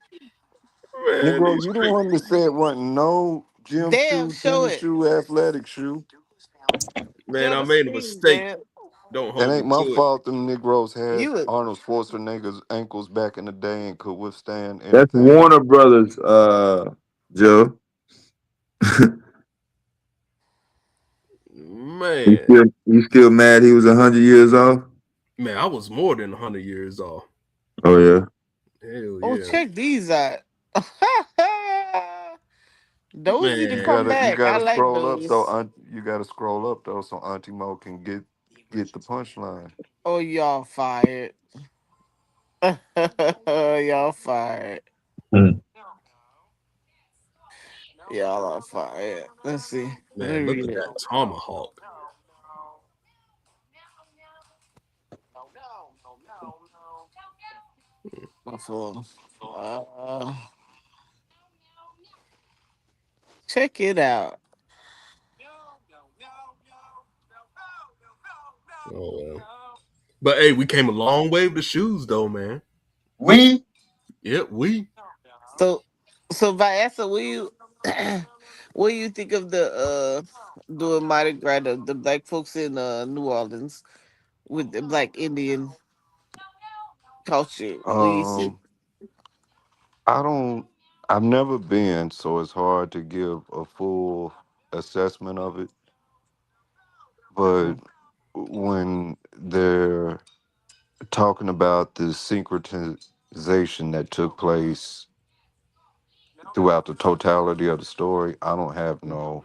Man, Negro, these you the crazy. one that said wasn't no gym Damn, shoe, show tennis it. shoe, athletic shoe. Man, Show I the made a screen, mistake. man. Don't It hold me ain't my to it. fault them Negroes had You Arnold Schwarzenegger's ankles back in the day and could withstand That's anything. Warner Brothers, Joe. Man, You still mad he was 100 years off? man, I was more than 100 years off. Oh yeah. Hell oh, yeah, check these out. Those need to You man. come gotta you back. I gotta like scroll up so those. you gotta scroll up though so Auntie Mo can get the punchline. Oh, y'all fired. Y'all fired. Mhm. Y'all are fired. Let's see. Let me Man, look read at it. that tomahawk. My phone. Uh, check it out. Oh well. But hey, we came a long way with the shoes, though, man. We Yep, we. So, Vyasa, what do you think of the doing Mardi Gras, the black folks in New Orleans with the black Indian culture? What do you think? Um, I don't. I've never been, so it's hard to give a full assessment of it. But when they're talking about the syncretization that took place throughout the totality of the story, I don't have no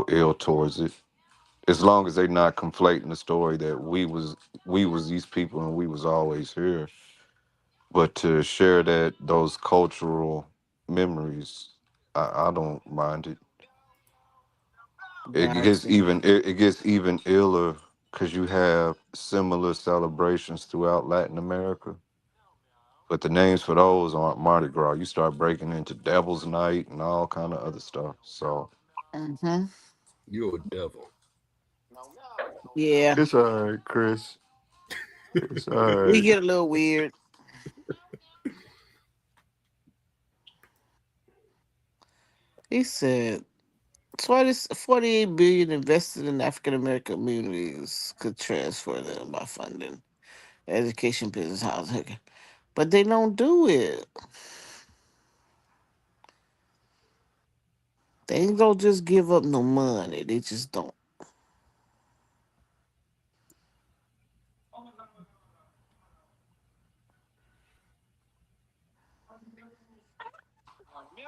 ill towards it. As long as they're not conflating the story that we was these people and we was always here. But to share those cultural memories, I don't mind it. Gotcha. It gets even iller because you have similar celebrations throughout Latin America, but the names for those aren't Mardi Gras. You start breaking into Devil's Night and all kind of other stuff. So Mm-hmm. You're a devil. Yeah, it's all right, Chris. It's all we right. get a little weird. He said 48 billion invested in African American communities could transfer them by funding. education, business, housing, but they don't do it. They ain't gonna just give up no money. They just don't.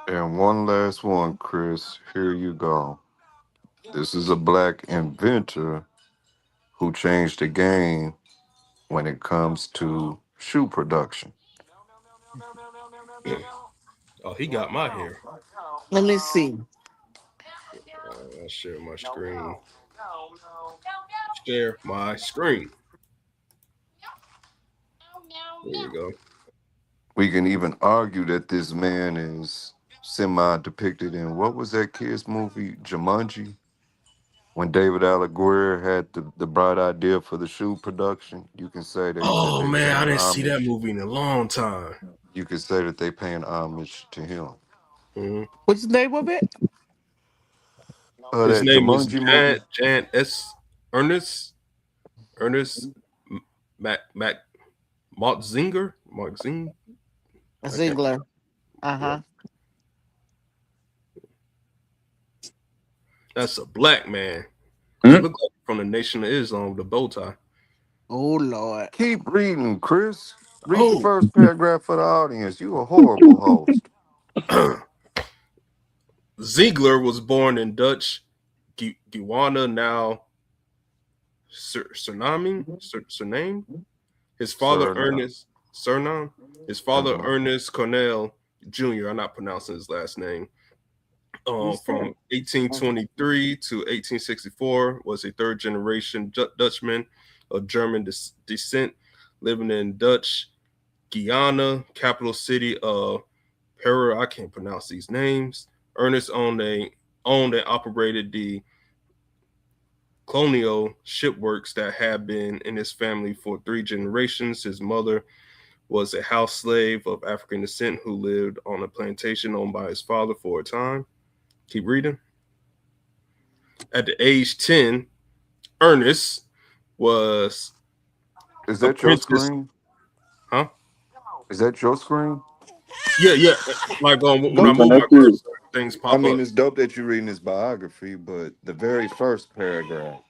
And one last one, Chris. Here you go. This is a black inventor who changed the game when it comes to shoe production. Oh, he got my hair. Let me see. I'll share my screen. Share my screen. There you go. We can even argue that this man is semi-depicted in, what was that kid's movie, Jumanji? When David Alaguer had the bright idea for the shoe production, you can say that Oh they man, I paying didn't see that homage. movie in a long time. You could say that they paying homage to him. Mm-hmm. What's the name of it? His That name is Jumanji movie. Jan S. Ernest Mac Zinger. Ziegler. Yeah. That's a black man. He look like from the Nation of Islam, the bow tie. Oh Lord. Keep reading, Chris. Read the first paragraph for the audience. You a horrible host. Ziegler was born in Dutch Guyana, now Suriname. His father Ernest Cornell Jr. I'm not pronouncing his last name. From 1823 to 1864, was a third generation Dutchman of German descent, living in Dutch Guyana, capital city of Peru. I can't pronounce these names. Ernest owned and operated the colonial shipworks that had been in his family for 3 generations. His mother was a house slave of African descent who lived on a plantation owned by his father for a time. Keep reading. At the age 10, Ernest was Is that your screen? Huh? Is that your screen? Yeah. Like when I move my cursor, things pop up. I mean, it's dope that you're reading his biography, but the very first paragraph.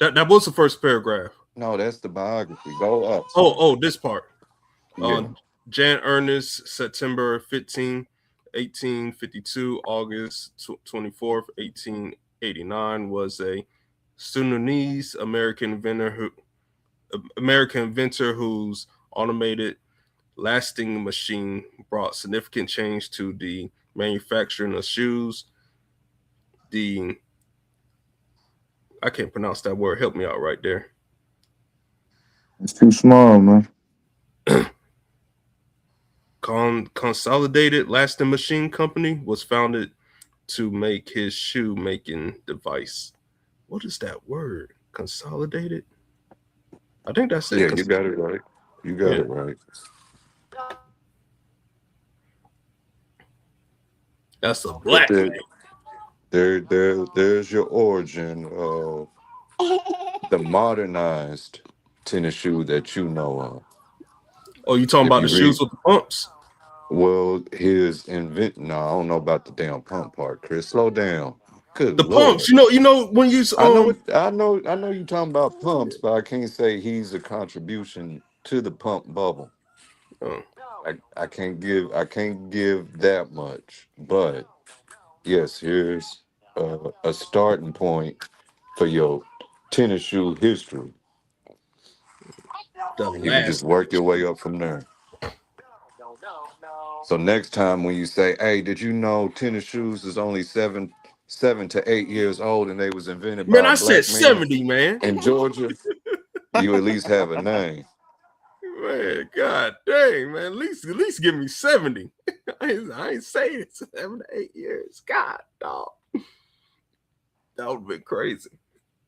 That was the first paragraph. No, that's the biography. Go up. Oh, this part. Yeah. Jan Ernest, September 15, 1852, August 24th, 1889, was a Sudanese American inventor whose automated lasting machine brought significant change to the manufacturing of shoes. I can't pronounce that word. Help me out right there. It's too small, man. Consolidated Lasting Machine Company was founded to make his shoe making device. What is that word? Consolidated? I think that's it. Yeah, you got it right. You got it right. That's a black man. There's your origin of the modernized tennis shoe that you know of. Oh, you talking about the shoes with the pumps? Well, no, I don't know about the damn pump part, Chris. Slow down. Good the Lord. Pumps, you know when you I know you talking about pumps, but I can't say he's a contribution to the pump bubble. I can't give that much, but yes, here's a starting point for your tennis shoe history. You can just work your way up from there. So next time when you say, "Hey, did you know tennis shoes is only 7 to 8 years old and they was invented by a black man?" I said 70, man. In Georgia, you at least have a name. Man, god dang, man. At least give me 70. I ain't saying it 7 to 8 years. God, dog. That would have been crazy.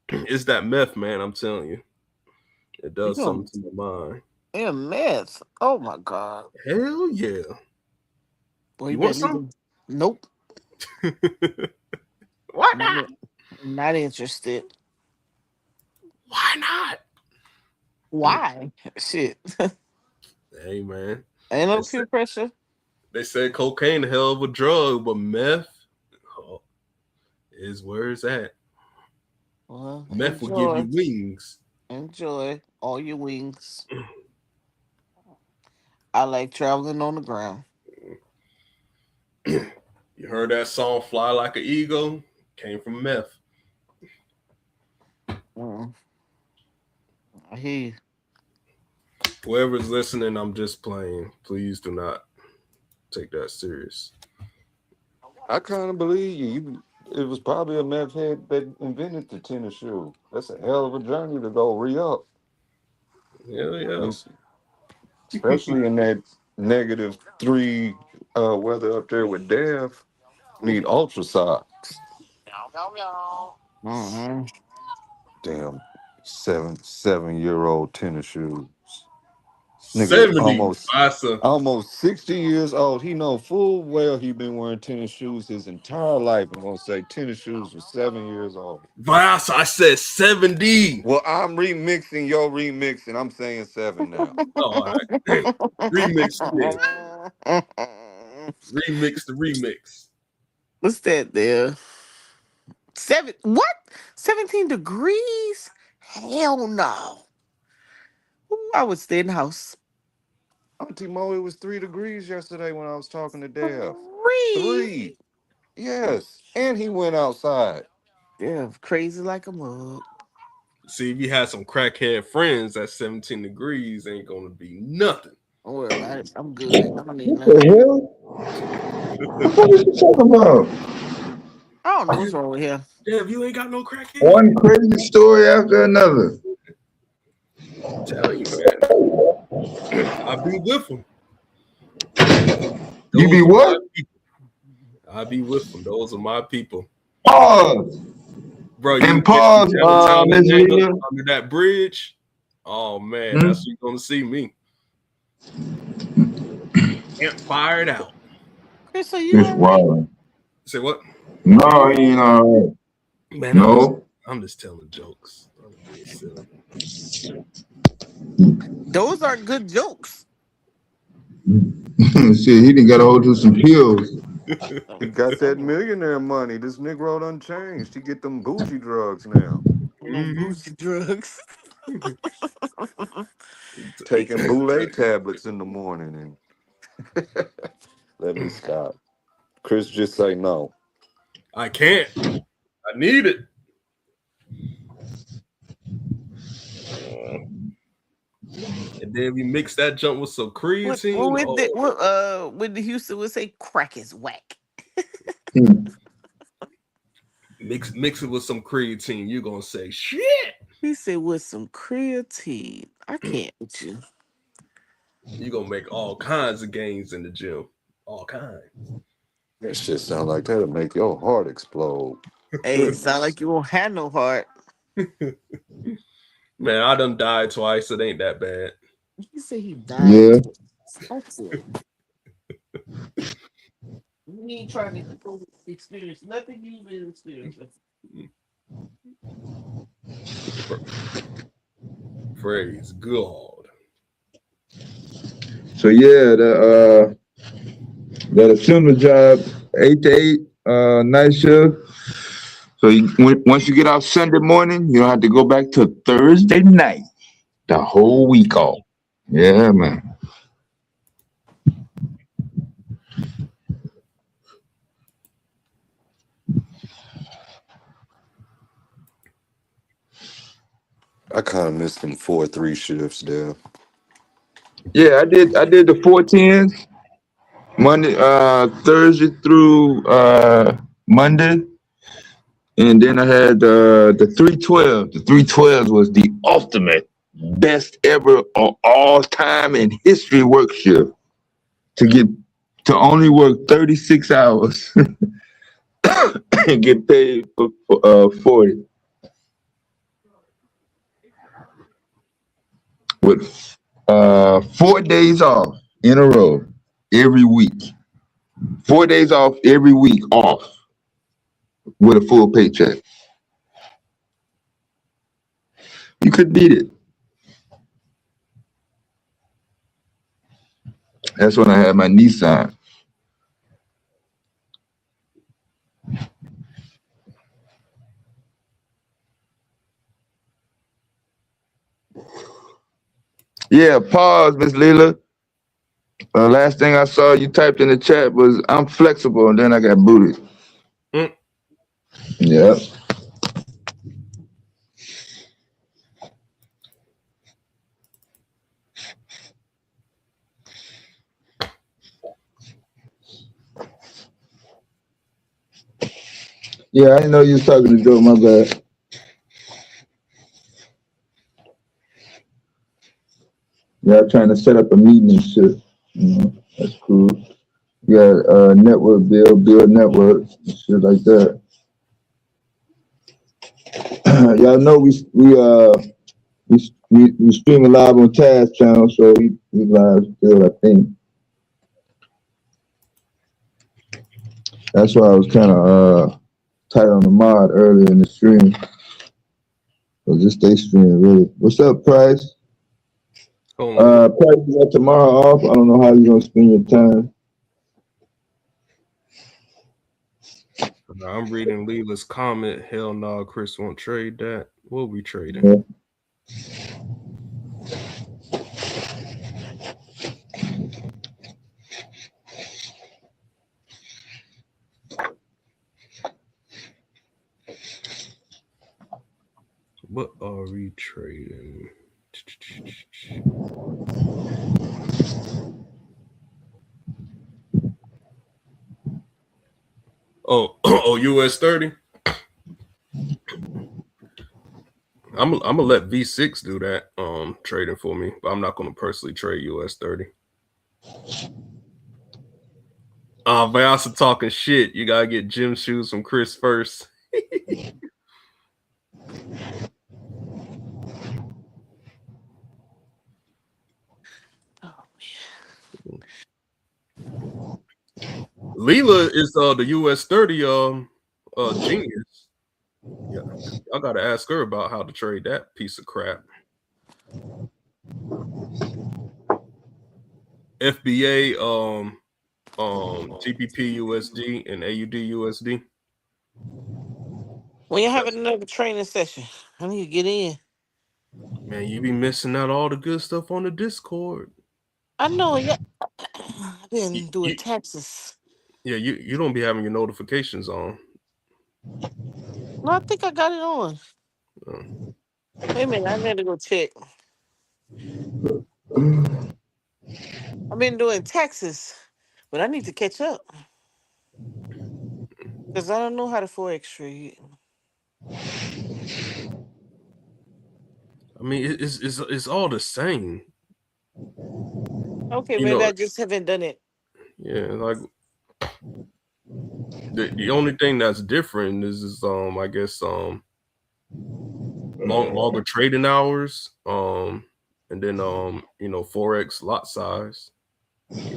It's that meth, man. I'm telling you. It does something to my mind. Yeah, meth. Oh my God. Hell yeah. Boy, you want some? Nope. Why not? Not interested. Why not? Why? Shit. Hey man, Ain't no peer pressure. They said cocaine a hell of a drug, but meth is where it's at. Well, Meth will give you wings. Enjoy all your wings. I like traveling on the ground. You heard that song "Fly Like an Eagle"? Came from meth. I hear you. Whoever's listening, I'm just playing. Please do not take that serious. I kind of believe you. It was probably a meth head that invented the tennis shoe. That's a hell of a journey to go re-up. Yeah. Especially in that -3 weather up there with Dev. Need ultra socks. Mm-hmm. Damn, 7-year-old tennis shoes. Nigga 70. almost 60 years old. He know full well he been wearing tennis shoes his entire life. I'm gonna say tennis shoes was 7 years old. Vasa, I said 70. Well, I'm remixing your remix, and I'm saying 7 now. All right. Remix it. Remix the remix. What's that there? 17 degrees? Hell no. Ooh, I would stay in the house. Auntie Mo, it was 3 degrees yesterday when I was talking to Dev. 3? Yes. And he went outside. Yeah, crazy like a mug. See, if you had some crackhead friends at 17 degrees, ain't gonna be nothing. Don't worry about it. I'm good. I don't need What the nothing. hell? What is you talking about? I don't know what's wrong with him. Yeah, if you ain't got no crackhead. One crazy story after another. I'm telling you, man. I be with them. You be what? I be with them. Those are my people. Pause. Bro, you And pause, under that bridge. Oh man, that's where you're gonna see me. Can't fire it out. Chris, are you It's wild. Say what? No, he ain't all right. Man, no. I'm just telling jokes. I'm being silly. Those are good jokes. Shit, he done got a hold of some pills. He got that millionaire money. This Negro done changed. He get them bougie drugs now. Bougie drugs. Taking Boule tablets in the morning and let me stop. Chris, just say no. I can't. I need it. And then we mix that jump with some creatine. When the Houston would say crack is whack. Mix it with some creatine. You're gonna say shit. He said with some creatine. I can't with you. You're gonna make all kinds of gains in the gym. All kinds. That shit sound like that'll make your heart explode. Hey, it sound like you won't have no heart. Man, I done died twice. It ain't that bad. He said he died. Yeah. That's it. You ain't trying to experience nothing you've been experiencing. Praise God. So yeah, that assembly job, 8 to 8, night shift. So once you get off Sunday morning, you don't have to go back to Thursday night. The whole week off. Yeah, man. I kind of missed them 4-3 shifts there. Yeah, I did the 410s Monday, Thursday through Monday. And then I had the 312. The 312s was the ultimate best ever of all time in history work shift. To only work 36 hours and get paid for 40. With 4 days off in a row every week. 4 days off every week off with a full paycheck. You could beat it. That's when I had my Nissan. Yeah, pause, Miss Leela. Last thing I saw you typed in the chat was I'm flexible, and then I got booted. Mm. Yep. Yeah, I didn't know you was talking to Joe. My bad. Yeah, I'm trying to set up a meeting and shit. You know, that's cool. You got network build network, shit like that. Y'all know we streaming live on Taz channel, so we live still, I think. That's why I was kind of tight on the mod earlier in the stream. So just stay streaming, really. What's up, Price? Price, you got tomorrow off. I don't know how you're gonna spend your time. I'm reading Leela's comment. Hell no, Chris won't trade that. We'll be trading. Yeah. What are we trading? Oh, US 30. I'm gonna let V6 do that trading for me, but I'm not gonna personally trade US 30. But also talking shit. You gotta get gym shoes from Chris first. Leela is the US 30 genius. Yeah, I gotta ask her about how to trade that piece of crap. FBA, GBP USD and AUD USD. When you're having another training session, I need to get in. Man, you be missing out all the good stuff on the Discord. I know. Yeah, I've been doing taxes. Yeah, you don't be having your notifications on. No, I think I got it on. Wait a minute, I need to go check. I've been doing taxes, but I need to catch up because I don't know how to forex trade. I mean, it's all the same. Okay, maybe I just haven't done it. Yeah, like the only thing that's different is I guess longer trading hours, and then forex lot size.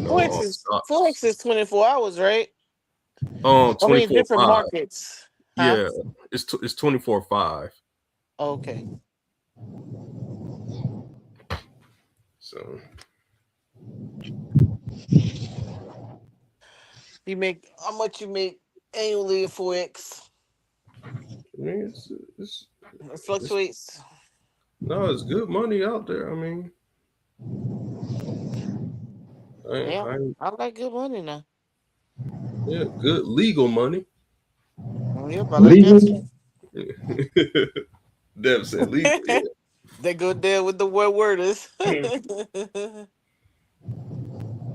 Forex is 24 hours, right? 24/5. Different markets. Huh? Yeah, it's 24/5. Okay. So you make how much you make annually at forex? I mean, it fluctuates. No, it's good money out there. I mean, I like good money now. Yeah, good legal money. Yep, I like that. Dev said legal. Yeah. They go there with the word is.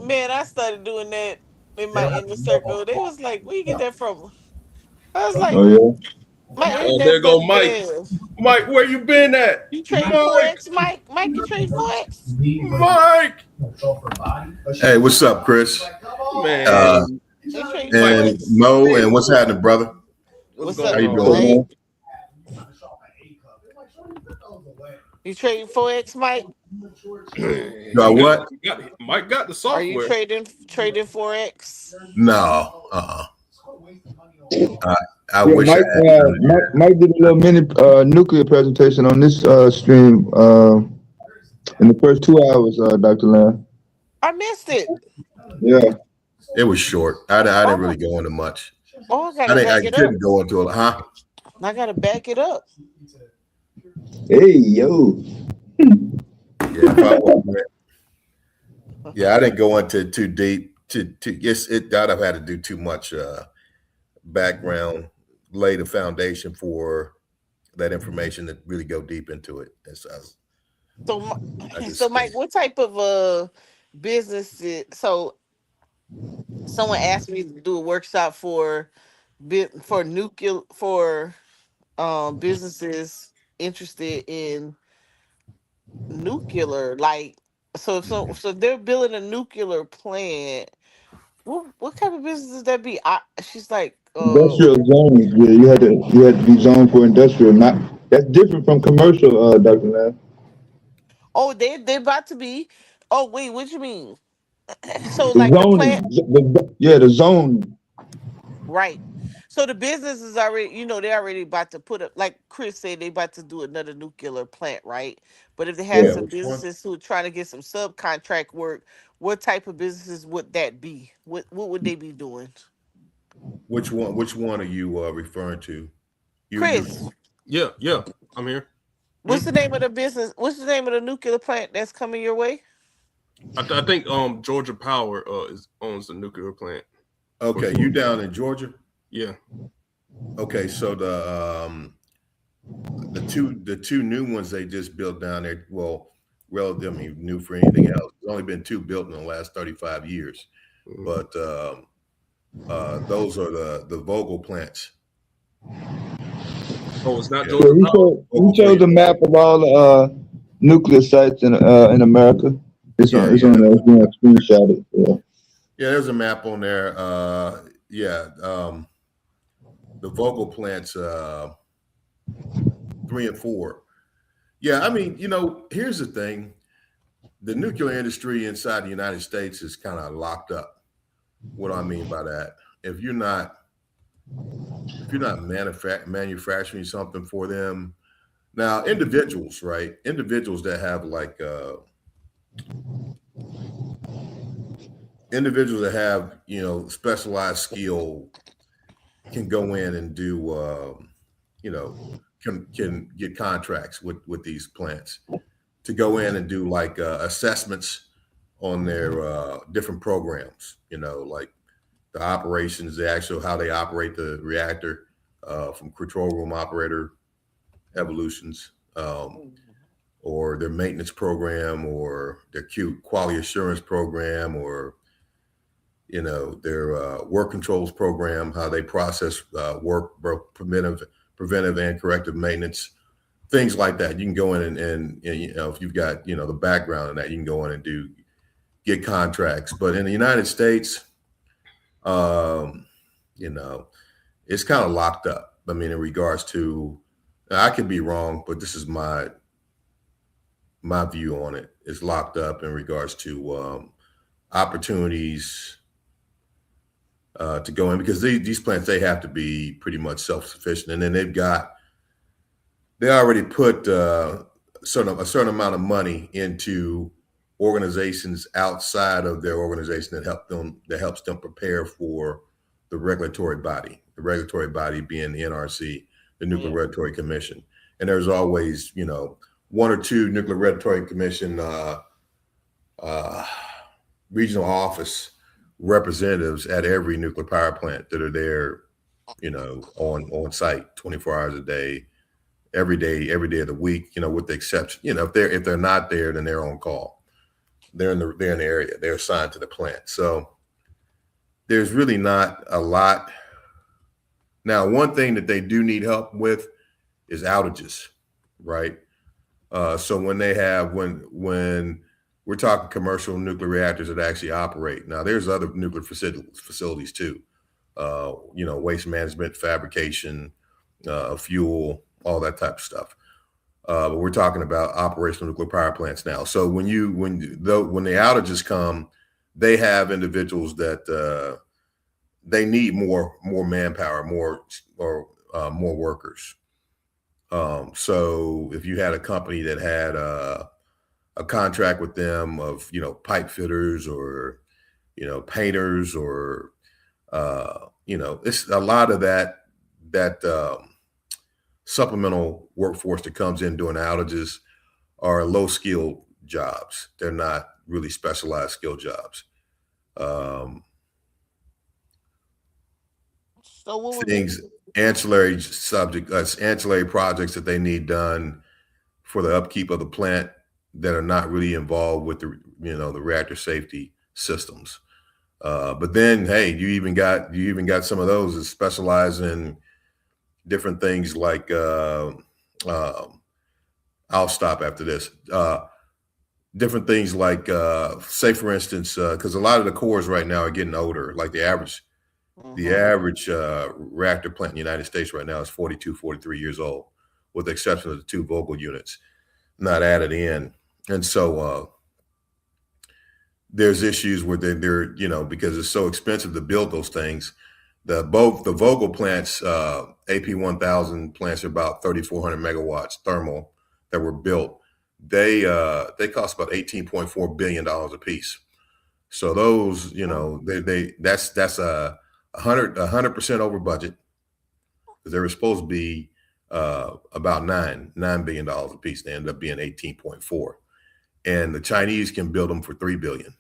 Man, I started doing that in my inner circle. They was like, "Where you get that from?" I was like, "My internet There go buddy Mike. Dev. Mike, where you been at? You trade forex, Mike? Mike, you trade forex? Mike. Hey, what's up, Chris? Man. And Mo, and what's happening, brother? What's up? How you doing? You trading forex, Mike? What? Mike got the software. Are you trading forex? No. I Yeah, wish Mike did a little mini nuclear presentation on this stream in the first 2 hours, Dr. Lamb. I missed it. Yeah, it was short. I didn't really go into much. Oh, I gotta back I it up. couldn't go into it, huh? I gotta back it up. Hey, yo. Yeah, I didn't go into too deep. I'd have had to do too much background, lay the foundation for that information to really go deep into it. And so So Mike, what type of business? So someone asked me to do a workshop for nuclear for businesses interested in nuclear, like so they're building a nuclear plant. What kind of business does that be? She's like, Industrial zones. Yeah, you had to be zoned for industrial. Not that's different from commercial, Dr. Lab. oh, they're about to be. Oh wait, what you mean? So The like the zoning. plant, The zone. right? So the business is already, they're already about to put up, like Chris said, they about to do another nuclear plant, right? But if they have Yeah, some which one? businesses who are trying to get some subcontract work, what type of businesses would that be? What would they be doing? Which one? Which one are you referring to? Chris, Yeah, I'm here. what's the name of the business? What's the name of the nuclear plant that's coming your way? I think Georgia Power owns the nuclear plant. Okay, you down in Georgia? Yeah. Okay, so the two new ones they just built down there, well, relatively new for anything else. There's only been two built in the last 35 years. But those are the Vogel plants. Oh, it's not Yeah. Georgia Power? You showed the map of all the nuclear sites in America. It's on there. It's being screenshotted. Yeah, there's a map on there. The Vogel plants 3 and 4. Yeah, I mean, here's the thing. The nuclear industry inside the United States is kind of locked up. What do I mean by that? If you're not manufacturing something for them, now individuals, right? Individuals that have specialized skill can go in and do can get contracts with these plants to go in and do assessments on their different programs, like the operations, how they operate the reactor, from control room operator evolutions, or their maintenance program, or their quality assurance program, or their work controls program, how they process work, both preventive and corrective maintenance, things like that. You can go in and if you've got the background in that, you can go in and get contracts. But in the United States, it's kind of locked up. I mean, in regards to, I could be wrong, but this is my view on it. It's locked up in regards to opportunities to go in, because these plants, they have to be pretty much self-sufficient, and then they already put a certain amount of money into organizations outside of their organization that helps them prepare for the regulatory body. The regulatory body being the NRC, the Nuclear Regulatory Commission, and there's always one or two Nuclear Regulatory Commission regional office representatives at every nuclear power plant that are there, on site 24 hours a day, every day of the week, with the exception, if they're not there, then they're on call. They're in the area. They're assigned to the plant. So there's really not a lot. Now, one thing that they do need help with is outages, right? So when we're talking commercial nuclear reactors that actually operate. Now, there's other nuclear facilities too. Waste management, fabrication, fuel, all that type of stuff. But we're talking about operational nuclear power plants now. So when the outages come, they have individuals that they need more manpower, more workers. So if you had a company that had a a contract with them of, you know, pipe fitters or, you know, painters or, you know, it's a lot of that supplemental workforce that comes in during outages are low skilled jobs. They're not really specialized skill jobs. So what Things, ancillary projects that they need done for the upkeep of the plant that are not really involved with the, you know, the reactor safety systems. But then, hey, you even got some of those that specialize in different things like, I'll stop after this. Different things like, say for instance, because a lot of the cores right now are getting older. Like the average reactor plant in the United States right now is 42, 43 years old, with the exception of the 2 Vogtle units not added in. And so there's issues where they're, you know, because it's so expensive to build those things. The Vogtle plants, AP1000 plants are about 3,400 megawatts thermal that were built. They cost about $18.4 billion a piece. So those, you know, that's 100% over budget, because they were supposed to be about $9 billion a piece. They ended up being 18.4, and the Chinese can build them for $3 billion.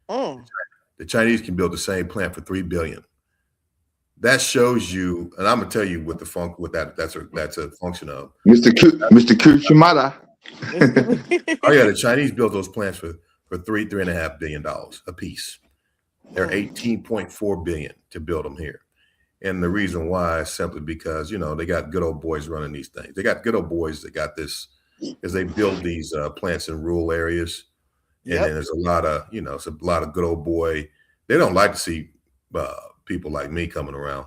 The Chinese can build the same plant for $3 billion. That shows you, and I'm gonna tell you what that's a function of. Mr. Kuchimada. Oh yeah, the Chinese built those plants for $3.5 billion a piece. They're 18.4 billion to build them here. And the reason why is simply because, you know, they got good old boys running these things. They got good old boys that got this, because they build these plants in rural areas. And then there's a lot of, you know, it's a lot of good old boy. They don't like to see people like me coming around.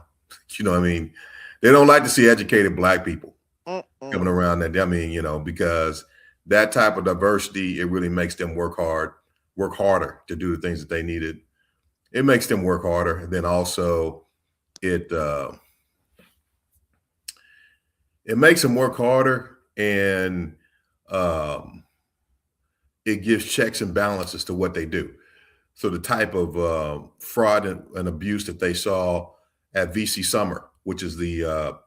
You know what I mean? They don't like to see educated Black people coming around. And I mean, you know, because that type of diversity, it really makes them work harder to do the things that they needed. It makes them work harder. And then also it makes them work harder, and it gives checks and balances to what they do. So the type of fraud and abuse that they saw at VC Summer, which is the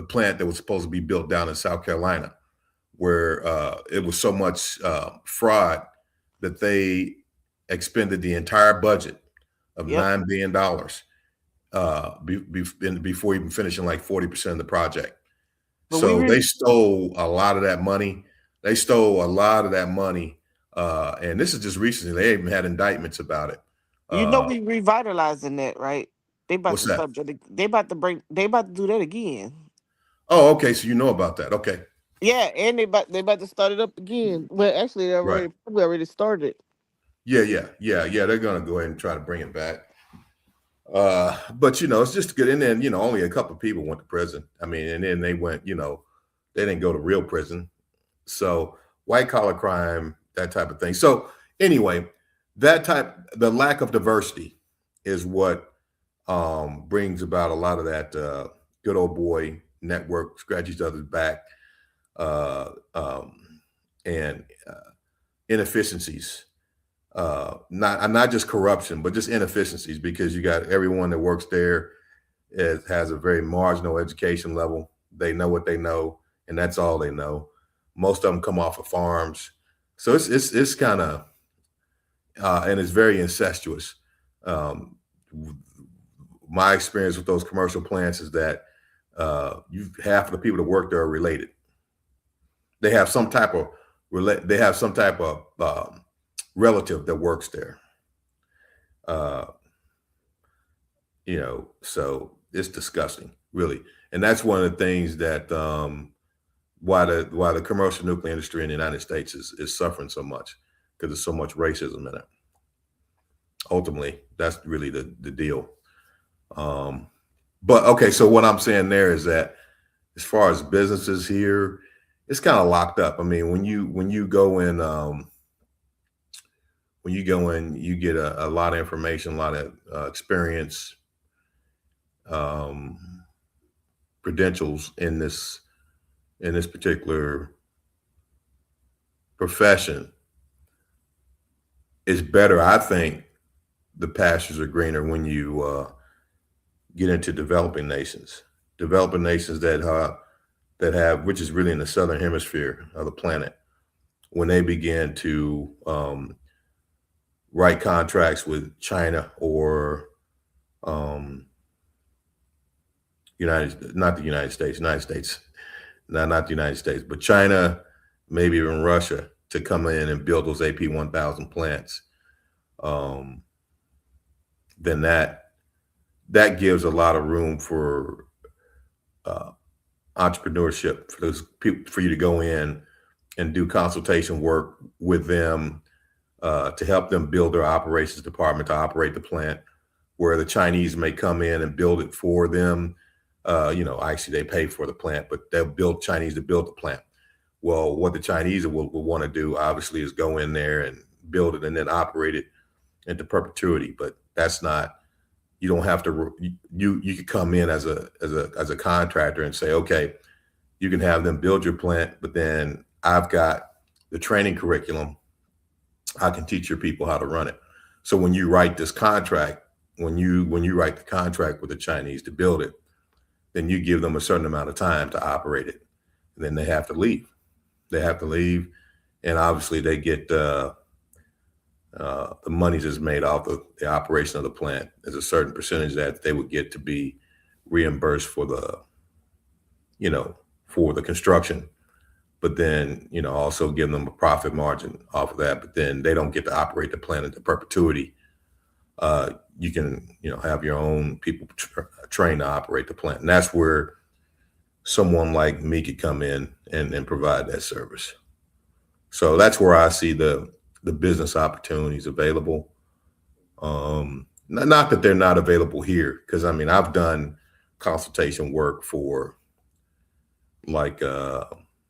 plant that was supposed to be built down in South Carolina, where it was so much fraud that they expended the entire budget of $9 billion before even finishing like 40% of the project. So they stole a lot of that money. And this is just recently. They even had indictments about it. You know, we revitalizing that, right? They about What's to that? They about to do that again. Oh, okay. So you know about that. Okay. Yeah, and they about to start it up again. Well, actually, they already started. Yeah. They're gonna go ahead and try to bring it back. But you know, it's just good. And then, you know, only a couple of people went to prison. I mean, and then they went, you know, they didn't go to real prison. So white collar crime, that type of thing. So anyway, the lack of diversity is what brings about a lot of that good old boy network, scratch each other's back, and inefficiencies. Not just corruption, but just inefficiencies, because you got everyone that works there has a very marginal education level. They know what they know, and that's all they know. Most of them come off of farms, so it's kind of and it's very incestuous. My experience with those commercial plants is that half of the people that work there are related. They have some type of relative that works there. You know, so it's disgusting, really. And that's one of the things that why the commercial nuclear industry in the United States is suffering so much, because there's so much racism in it. Ultimately, that's really the deal. But okay, so what I'm saying there is that as far as businesses here, it's kind of locked up. I mean, when you go in, you get a lot of information, a lot of experience, credentials in this particular profession, it's better, I think, the pastures are greener when you get into developing nations that have, which is really in the southern hemisphere of the planet, when they begin to write contracts with China or not the United States, not the United States, but China, maybe even Russia, to come in and build those AP1000 plants, then that gives a lot of room for entrepreneurship for those people, for you to go in and do consultation work with them to help them build their operations department to operate the plant, where the Chinese may come in and build it for them. Actually they pay for the plant, but they'll build Chinese to build the plant. Well, what the Chinese will want to do, obviously, is go in there and build it and then operate it into perpetuity. But that's not. You don't have to. You could come in as a contractor and say, okay, you can have them build your plant, but then I've got the training curriculum. I can teach your people how to run it. So when you write this contract, when you write the contract with the Chinese to build it, then you give them a certain amount of time to operate it. And then they have to leave. And obviously they get the money that's made off of the operation of the plant. There's a certain percentage that they would get to be reimbursed for for the construction, but then also give them a profit margin off of that. But then they don't get to operate the plant into perpetuity. You can have your own people trained to operate the plant, and that's where someone like me could come in and provide that service. So that's where I see the business opportunities available. Not that they're not available here, because I've done consultation work for like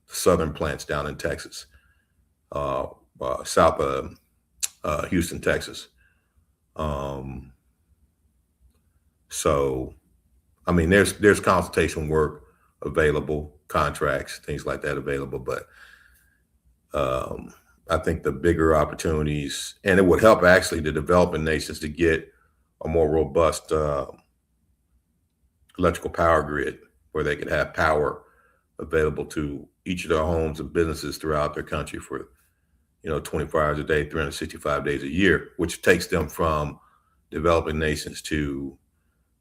southern plants down in Texas, south of Houston, Texas. So there's consultation work available, contracts, things like that available, but I think the bigger opportunities, and it would help actually the developing nations to get a more robust electrical power grid, where they could have power available to each of their homes and businesses throughout their country for 24 hours a day, 365 days a year, which takes them from developing nations to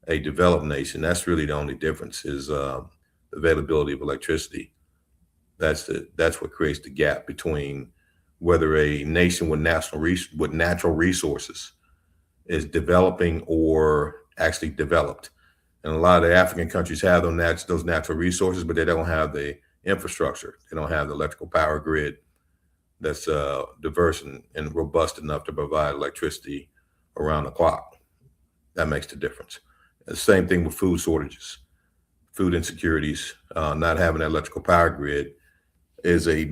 a developed nation. That's really the only difference, is availability of electricity. That's what creates the gap between whether a nation with natural resources is developing or actually developed. And a lot of the African countries have those natural resources, but they don't have the infrastructure. They don't have the electrical power grid that's diverse and robust enough to provide electricity around the clock. That makes the difference. The same thing with food shortages, food insecurities. Not having an electrical power grid is a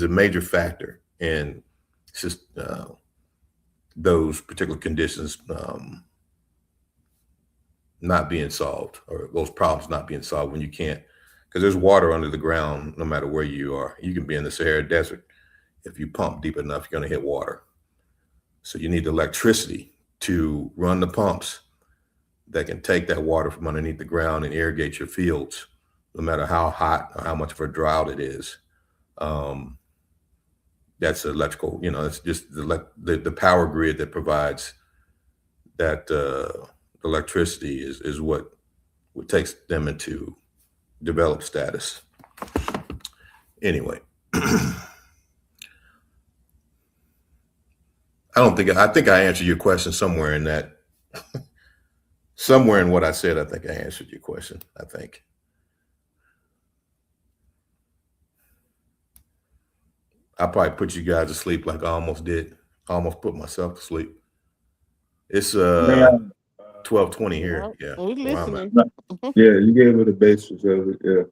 major factor in just those particular conditions not being solved, or those problems not being solved when you can't, because there's water under the ground no matter where you are. You can be in the Sahara Desert. If you pump deep enough, you're going to hit water. So you need electricity to run the pumps that can take that water from underneath the ground and irrigate your fields, no matter how hot or how much of a drought it is. That's electrical, it's just the power grid that provides that electricity is what takes them into developed status. Anyway, I think I answered your question somewhere in that, somewhere in what I said. I think I answered your question. I think. I probably put you guys to sleep like I almost did. I almost put myself to sleep. It's 12:20 here. Yeah. We listening. Yeah, you gave it the basics of it. Yeah.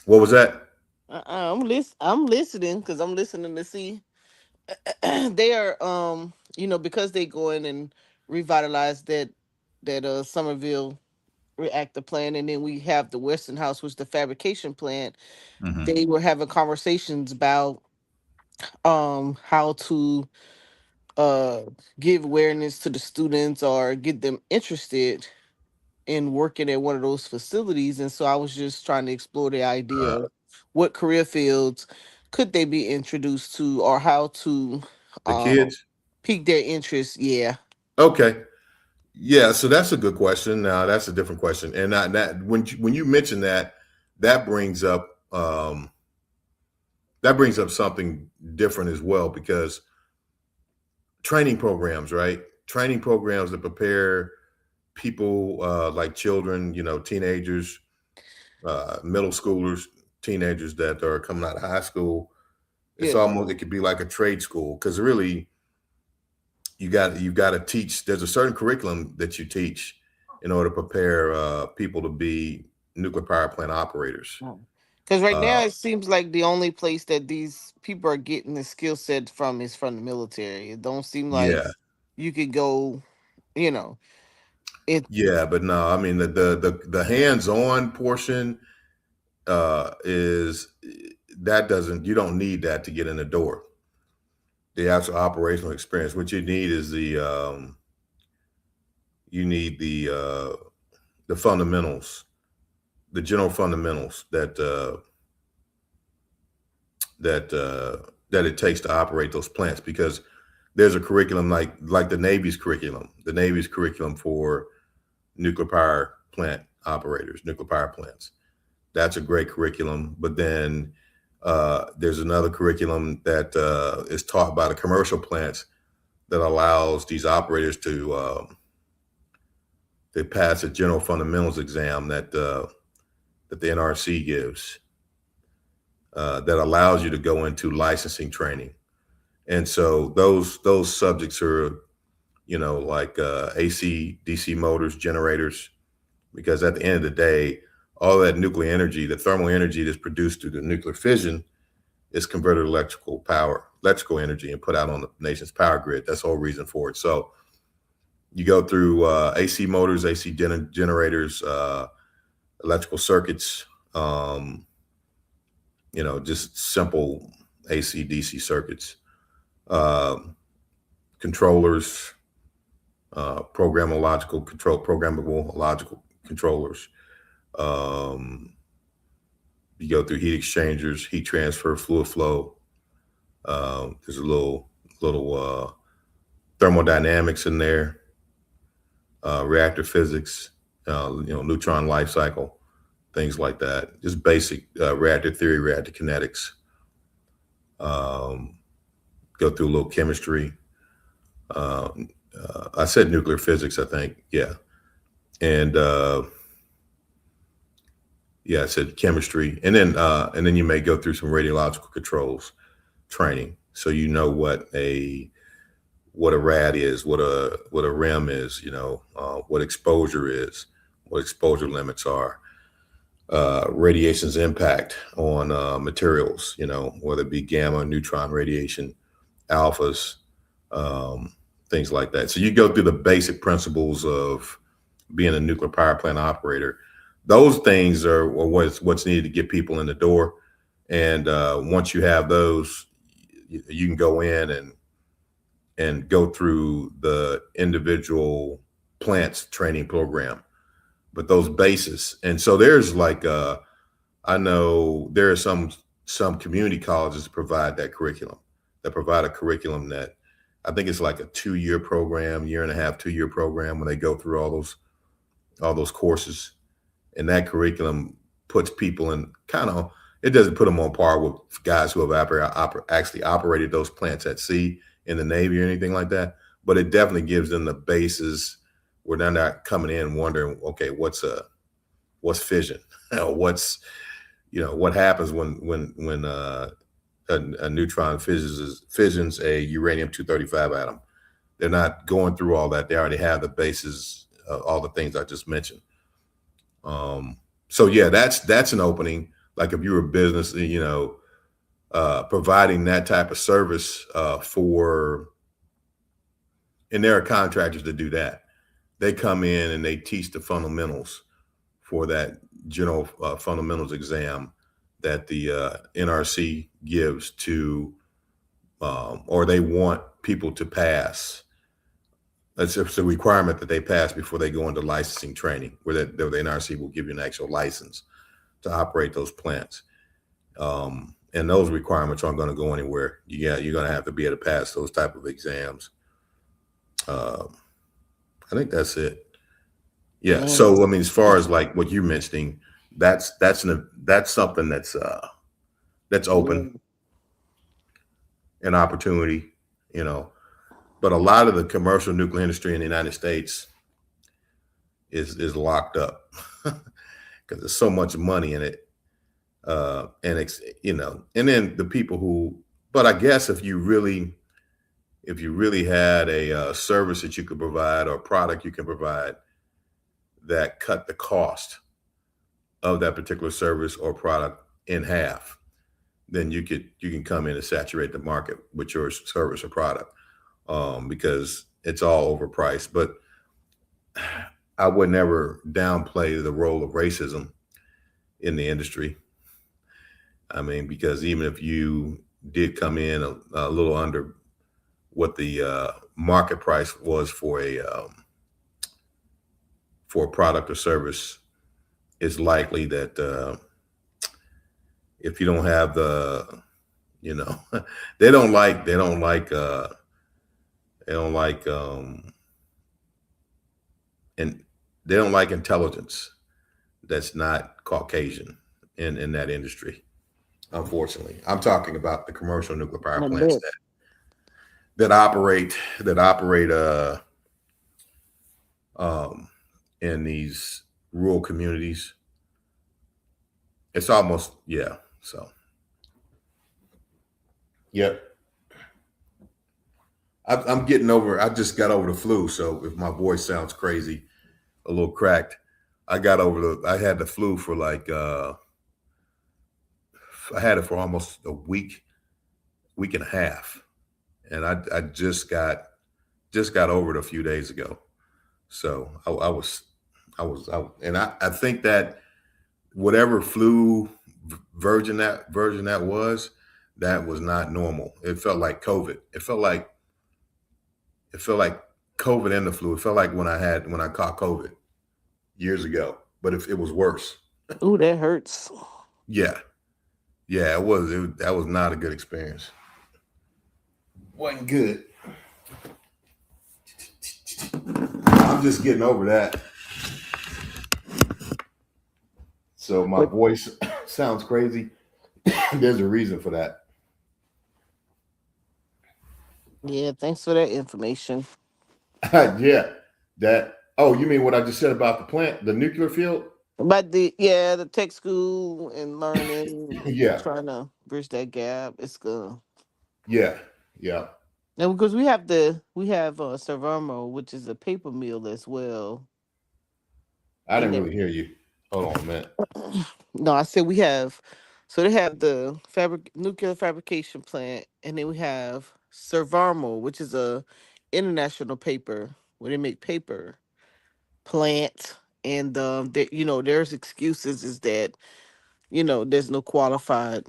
What was that? I'm listening, because I'm listening to see. They are because they go in and revitalize that Somerville reactor plant, and then we have the Westinghouse, which is the fabrication plant. Mhm. They were having conversations about how to give awareness to the students or get them interested in working at one of those facilities. And so I was just trying to explore the idea of what career fields could they be introduced to, or how to The kids? pique their interest. Yeah. Okay. Yeah, so that's a good question. Now that's a different question, and that when you mention that, that brings up something different as well, because training programs, right? Training programs that prepare people like children, teenagers, middle schoolers, teenagers that are coming out of high school. It's Yeah. almost, it could be like a trade school, because really you've got to teach. There's a certain curriculum that you teach in order to prepare people to be nuclear power plant operators. Because right now it seems like the only place that these people are getting the skill set from is from the military. It don't seem like Yeah. you could go, it. Yeah, but no, I mean the hands-on portion is that doesn't, you don't need that to get in the door. The actual operational experience, what you need is the fundamentals, the general fundamentals that it takes to operate those plants, because there's a curriculum like the Navy's curriculum for nuclear power plant operators, nuclear power plants. That's a great curriculum. But then there's another curriculum that is taught by the commercial plants that allows these operators to pass a general fundamentals exam that the NRC gives that allows you to go into licensing training. And so those subjects are, like AC, DC motors, generators, because at the end of the day, all that nuclear energy, the thermal energy that's produced through the nuclear fission, is converted to electrical energy, and put out on the nation's power grid. That's the whole reason for it. So you go through AC motors, AC generators, electrical circuits, just simple AC, DC circuits, controllers, programmable logical controllers. You go through heat exchangers, heat transfer, fluid flow. There's a little thermodynamics in there, reactor physics, neutron life cycle, things like that. Just basic reactor theory, reactor kinetics. Go through a little chemistry. I said nuclear physics, I think. Yeah. And I said chemistry. And then you may go through some radiological controls training. So you know what a rad is, what a REM is, what exposure is, what exposure limits are, radiation's impact on materials, whether it be gamma, neutron radiation, alphas, things like that. So you go through the basic principles of being a nuclear power plant operator. Those things are what's needed to get people in the door. And once you have those, you can go in and go through the individual plants training program. But those bases, and so there's I know there are some community colleges that provide that curriculum, that provide a curriculum that I think it's like a 2-year program, 1.5 to 2-year program, when they go through all those courses. And that curriculum puts people in it doesn't put them on par with guys who have actually operated those plants at sea in the Navy or anything like that. But it definitely gives them the basis where they're not coming in wondering, okay, what's fission? What happens when a neutron fissions a uranium-235 atom? They're not going through all that. They already have the basis of all the things I just mentioned. So yeah, that's an opening. Like if you're a business, providing that type of service and there are contractors that do that. They come in and they teach the fundamentals for that general fundamentals exam that the NRC gives to or they want people to pass. It's a requirement that they pass before they go into licensing training, where the NRC will give you an actual license to operate those plants. And those requirements aren't going to go anywhere. You're going to have to be able to pass those type of exams. I think that's it. Yeah. So I mean, as far as like what you're mentioning, that's something that's open, an opportunity, But a lot of the commercial nuclear industry in the United States is locked up because there's so much money in it. And it's, and then the people who, but I guess if you really had a service that you could provide or a product you can provide that cut the cost of that particular service or product in half, then you can come in and saturate the market with your service or product, because it's all overpriced. But I would never downplay the role of racism in the industry. I mean, because even if you did come in a little under what the market price was for a product or service, it's likely that if you don't have the, they don't like and they don't like intelligence that's not Caucasian in that industry. Unfortunately, I'm talking about the commercial nuclear power plants that operate in these rural communities. It's almost, yeah. So, yep. I'm getting over. I just got over the flu, so if my voice sounds crazy, a little cracked, I had the flu for like I had it for almost a week and a half, and I just got over it a few days ago. So I think that whatever flu version that was not normal. It felt like COVID. It felt like COVID and the flu. It felt like when I caught COVID years ago, but it was worse. Ooh, that hurts. Yeah, it was. That was not a good experience. Wasn't good. I'm just getting over that. So my voice sounds crazy. There's a reason for that. Yeah, thanks for that information. Yeah, oh, you mean what I just said about the plant, the nuclear field? But the tech school and learning, Yeah, trying to bridge that gap. It's good. Yeah. And because we have Servermo, which is a paper mill as well. I didn't really hear you. Hold on a minute. No, I said we have. So they have the nuclear fabrication plant, and then we have Servarmo, which is a international paper where they make paper plant. And there's excuses is that there's no qualified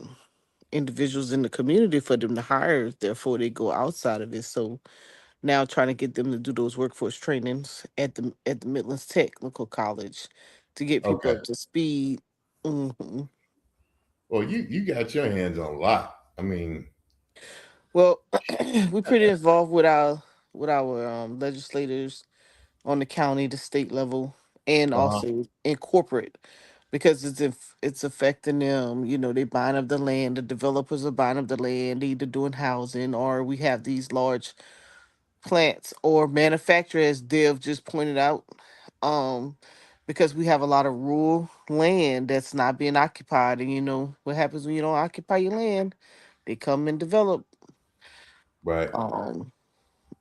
individuals in the community for them to hire. Therefore, they go outside of it. So now trying to get them to do those workforce trainings at the Midlands Technical College to get people up to speed. Mm-hmm. Well, you got your hands on a lot. I mean, well, we're pretty involved with our legislators on the county, the state level, and also in corporate, because it's affecting them. They buying up the land. The developers are buying up the land, either doing housing, or we have these large plants or manufacturers, as Dev just pointed out, because we have a lot of rural land that's not being occupied. And what happens when you don't occupy your land? They come and develop. Right.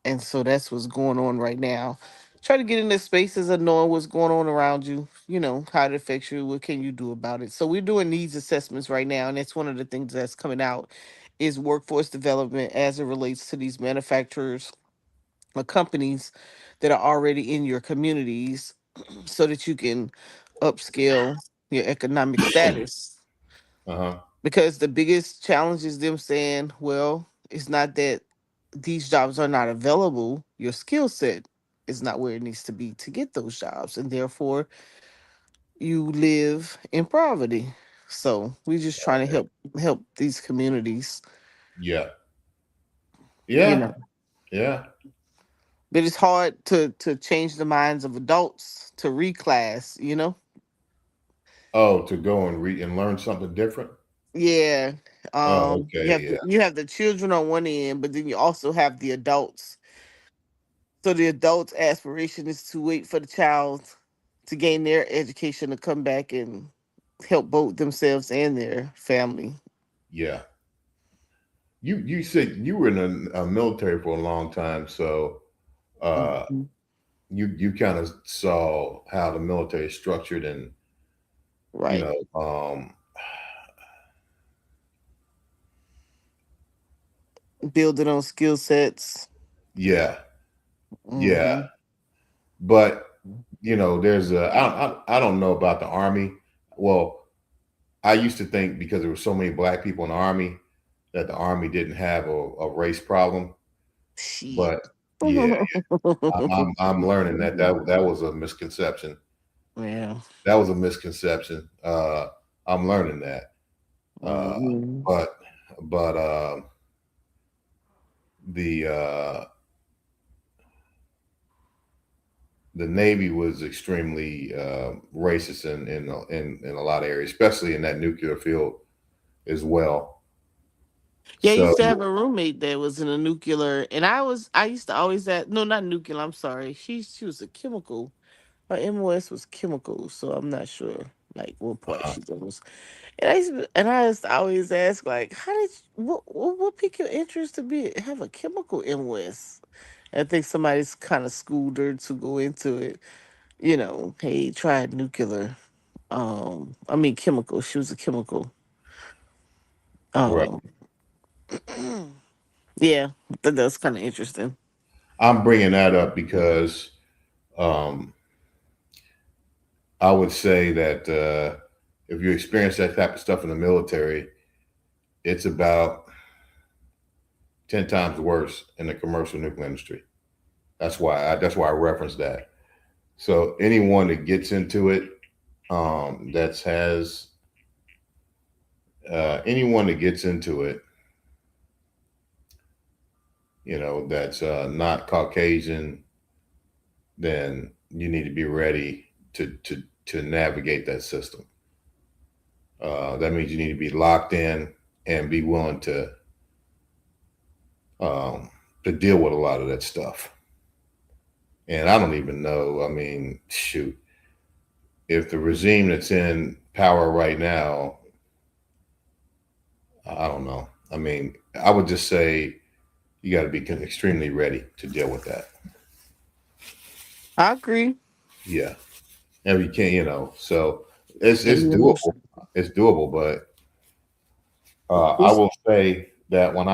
And so that's what's going on right now. Try to get in the spaces of knowing what's going on around you, how it affects you, what can you do about it. So we're doing needs assessments right now, and it's one of the things that's coming out is workforce development as it relates to these manufacturers or companies that are already in your communities so that you can upscale your economic status. Because the biggest challenge is them saying, well, It's not that these jobs are not available. Your skill set is not where it needs to be to get those jobs, and therefore you live in poverty. So we're just trying to help these communities. Yeah. You Yeah. know, Yeah. but it's hard to change the minds of adults to reclass. You know. Oh, to go and read and learn something different. Yeah. Oh, You okay. have Yeah. you have the children on one end, but then you also have the adults. So the adult's aspiration is to wait for the child to gain their education to come back and help both themselves and their family. Yeah. You said you were in a military for a long time, so uh, Mhm. you kind of saw how the military is structured, and you Right. know, Building on skill sets. yeah, yeah. Hmm. But you know, there's a I don't know about the army. Well, I used to think because there were so many black people in the army that the army didn't have a race problem, Shit. but yeah, I'm learning that was a misconception. Yeah. That was a misconception. I'm learning that. Uh, Hmm. but the uh, the Navy was extremely racist in a lot of areas, especially in that nuclear field as well. Yeah, I So used to have a roommate that was in a nuclear, and I used to always ask, no, not nuclear. I'm sorry. She was a chemical. Her MOS was chemical, so I'm not sure like what part she was. And I used to always ask like, how did what piqued your interest to be have a chemical MOS? I think somebody's kind of schooled her to go into it. You know, hey, try nuclear. I mean chemical. She was a chemical. right. Um, yeah, that's kind of interesting. I'm bringing that up because um, I would say that if you experience that type of stuff in the military, it's about 10 times worse in the commercial nuclear industry. That's why I referenced that. So anyone that gets into it, that has anyone that gets into it, you know, that's not Caucasian, then you need to be ready to navigate that system. That means you need to be locked in and be willing um, to deal with a lot of that stuff. And I don't even know. I mean, shoot, if the regime that's in power right now, I don't know. I mean, I would just say you got to be extremely ready to deal with that. I agree. Yeah, and you can't, you know. So it's And then doable. It's doable, but I it's, will say that went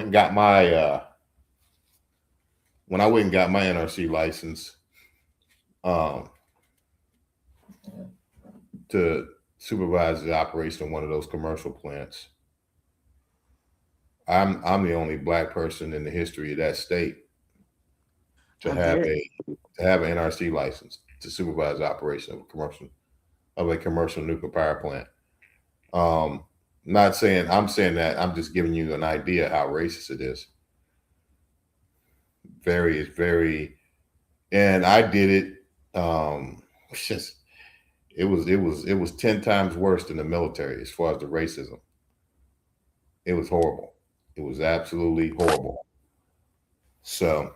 and got my when I went and got my NRC license um, to supervise the operation of one of those commercial plants, I'm the only black person in the history of that state to I have bet. an NRC license to supervise the operation of a commercial nuclear power plant. Not saying I'm saying that, I'm just giving you an idea how racist it is. Very, and I did it. Just it was 10 times worse than the military as far as the racism. It was horrible. It was absolutely horrible. So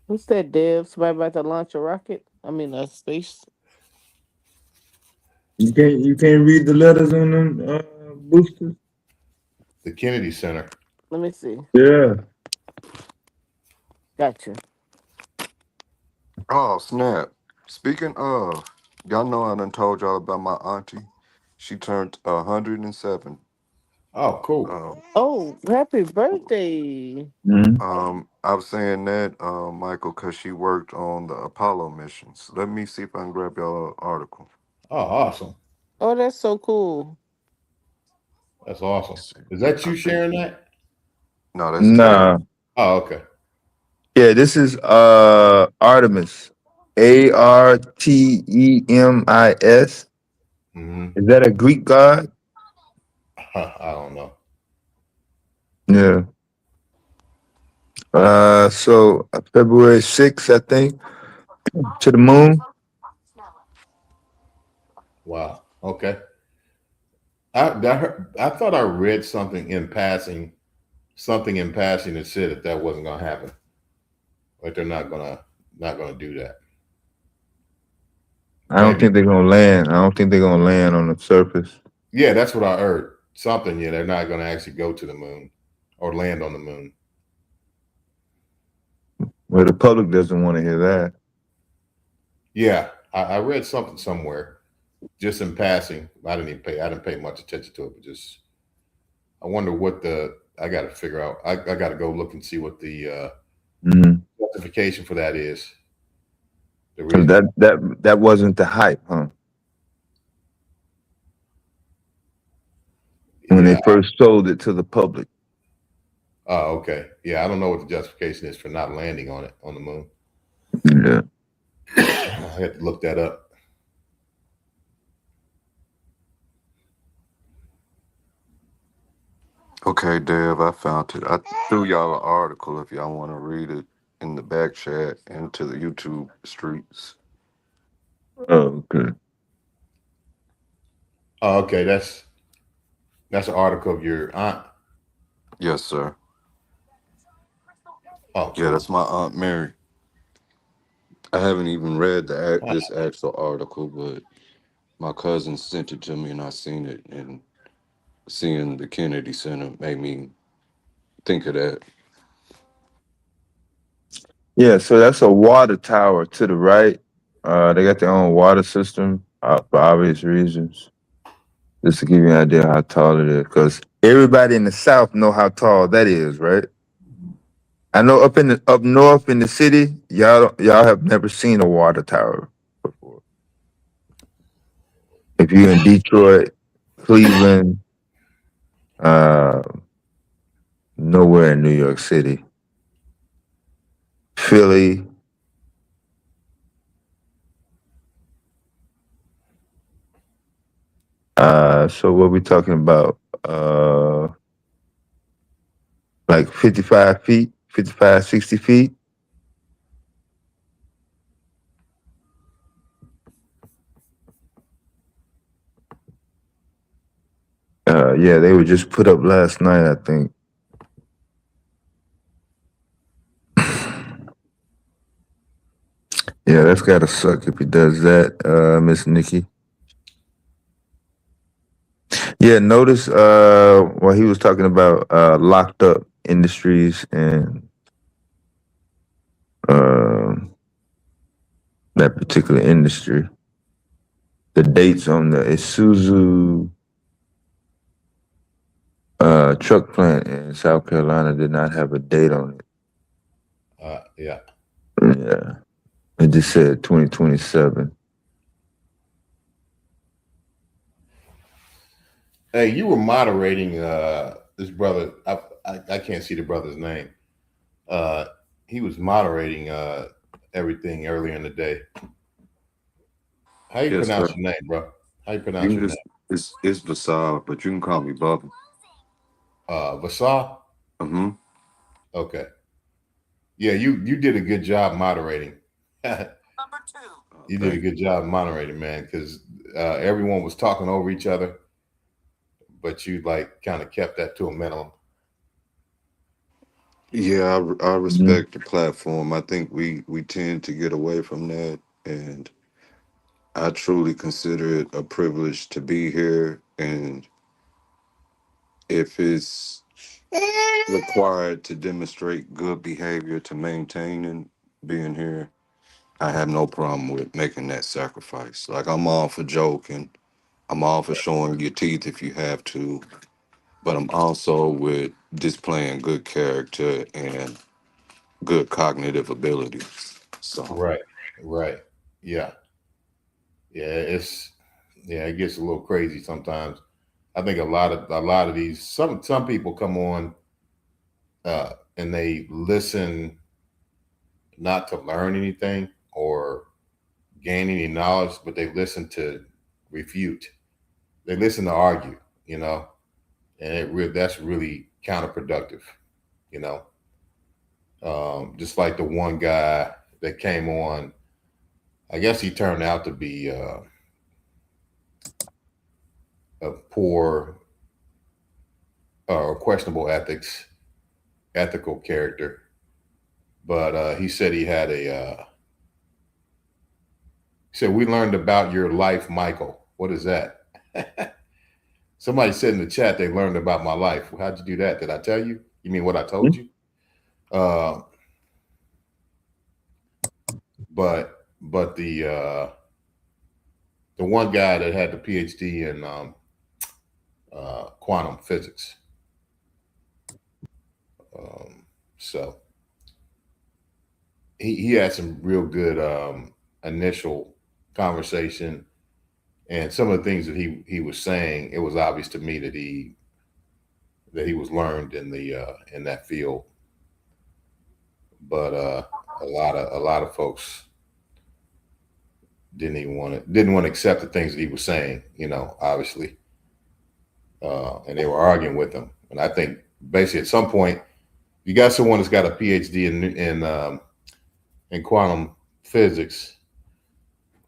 What's that, Dev? Somebody about to launch a rocket? I mean, a space. You can't read the letters on them boosters. the Kennedy Center. Let me see. Yeah. Gotcha. Oh, snap. Speaking of, y'all know I done told y'all about my auntie. She turned 107. Oh, cool. Oh, happy birthday! I was saying that, Michael, because she worked on the Apollo missions. Let me see if I can grab y'all an article. Oh, awesome. Oh, that's so cool. That's awesome. Is that you sharing that? No, that's Taylor. Oh, okay. Yeah, this is Artemis. Artemis. Is that a Greek god? I don't know. Yeah. So February 6th, I think, to the moon. Wow. Okay. I thought I read something in passing that said that wasn't gonna happen. Like they're not gonna do that. I don't think they're gonna land. I don't think they're gonna land on the surface. Yeah, that's what I heard. Something. Yeah, they're not gonna actually go to the moon or land on the moon. Well, the public doesn't want to hear that. Yeah, I read something somewhere, just in passing. I didn't pay much attention to it, but just I wonder what I got to figure out. I got to go look and see what the justification for that is. So that wasn't the hype, huh? When they first sold it to the public. Oh, okay. Yeah, I don't know what the justification is for not landing on the moon. Yeah. I had to look that up. Okay, Dev, I found it. I threw y'all an article if y'all want to read it in the back chat and to the YouTube streets. Oh, okay. Oh, okay. That's an article of your aunt. Yes, sir. Oh, cool. Yeah, that's my Aunt Mary. I haven't even read this actual article, but my cousin sent it to me and I seen it, and seeing the Kennedy Center made me think of that. Yeah, so that's a water tower to the right. They got their own water system for obvious reasons. Just to give you an idea how tall it is, because everybody in the South know how tall that is, right? I know up north in the city, y'all have never seen a water tower before. If you're in Detroit, Cleveland, nowhere in New York City, Philly. So what we talking about? Like 55 feet, 55, 60 feet. Yeah, they were just put up last night, I think. Yeah, that's gotta suck if he does that, Miss Nikki. Yeah, notice what he was talking about locked up industries and that particular industry. The dates on the Isuzu truck plant in South Carolina did not have a date on it. Yeah. Yeah. It just said 2027. Hey, you were moderating this brother. I can't see the brother's name. He was moderating everything earlier in the day. How you pronounce your name, bro? How you pronounce your name? It's Vasal, but you can call me Bubba. Vasal? Mm-hmm. Okay. Yeah, you did a good job moderating. You did a good job moderating, man, because everyone was talking over each other, but you like kind of kept that to a minimum. Yeah, I respect the platform. I think we tend to get away from that, and I truly consider it a privilege to be here. And if it's required to demonstrate good behavior to maintain and being here, I have no problem with making that sacrifice. Like, I'm all for joking. I'm all for showing your teeth if you have to, but I'm also with displaying good character and good cognitive abilities. So Right. Yeah. It gets a little crazy sometimes. I think a lot of these some people come on and they listen not to learn anything or gain any knowledge, but they listen to refute. They listen to argue, you know, and that's really counterproductive, you know. Just like the one guy that came on, I guess he turned out to be a poor or questionable ethical character, but he said he had he said, "We learned about your life, Michael." What is that? Somebody said in the chat they learned about my life. How'd you do that? Did I tell you? You mean what I told you? But the one guy that had the PhD in quantum physics. So he had some real good initial conversation, and some of the things that he was saying, it was obvious to me that he was learned in that field. But a lot of folks didn't want to accept the things that he was saying, you know, obviously, and they were arguing with him. And I think basically at some point, you got someone that's got a PhD in quantum physics,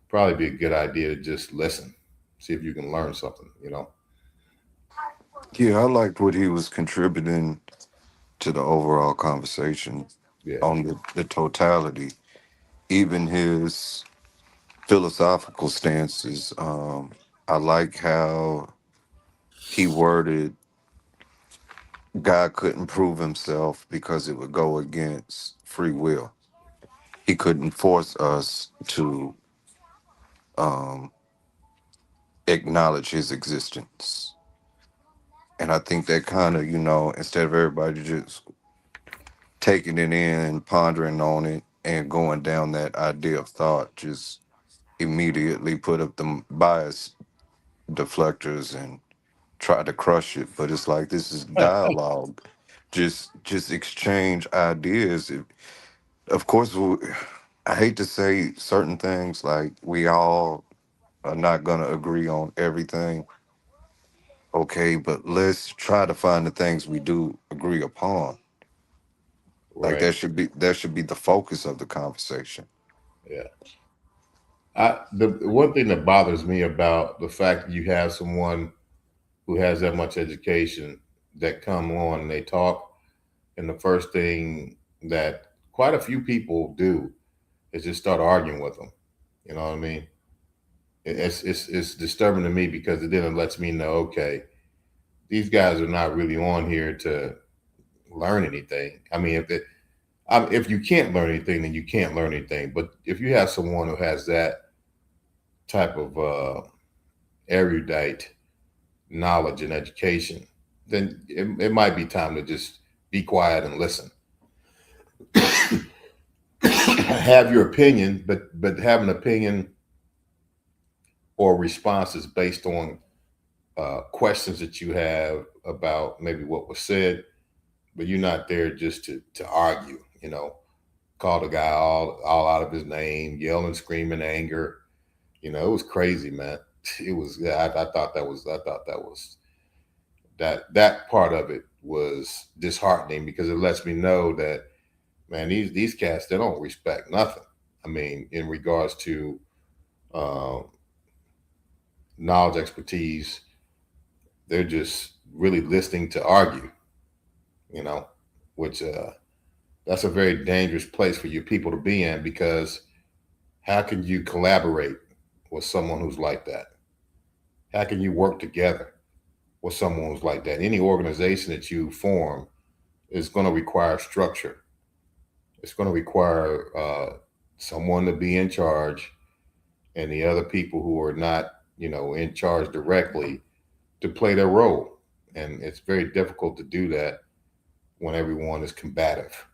probably be a good idea to just listen, see if you can learn something, you know. Yeah, I liked what he was contributing to the overall conversation on the totality, even his philosophical stances. I like how he worded God couldn't prove himself because it would go against free will. He couldn't force us to acknowledge his existence. And I think that kind of, you know, instead of everybody just taking it in, pondering on it, and going down that idea of thought, just immediately put up the bias deflectors and try to crush it. But it's like, this is dialogue. Just exchange ideas. Of course, I hate to say certain things, like we all are not going to agree on everything. Okay, but let's try to find the things we do agree upon. Like Right. that should be the focus of the conversation. Yeah. The one thing that bothers me about the fact that you have someone who has that much education that come on and they talk, and the first thing that quite a few people do is just start arguing with them. You know what I mean? It's disturbing to me because it then lets me know, okay, these guys are not really on here to learn anything. I mean, if you can't learn anything, then you can't learn anything. But if you have someone who has that type of erudite knowledge and education, then it might be time to just be quiet and listen. Have your opinion, but have an opinion or responses based on questions that you have about maybe what was said, but you're not there just to argue, you know, call the guy all out of his name, yell and scream in anger. You know, it was crazy, man. It was, I thought that part of it was disheartening because it lets me know that, man, these cats, they don't respect nothing. I mean, in regards to knowledge, expertise, they're just really listening to argue, you know, which that's a very dangerous place for your people to be in, because how can you collaborate with someone who's like that? How can you work together with someone who's like that? Any organization that you form is going to require structure. It's going to require someone to be in charge and the other people who are not, you know, in charge directly to play their role. And it's very difficult to do that when everyone is combative.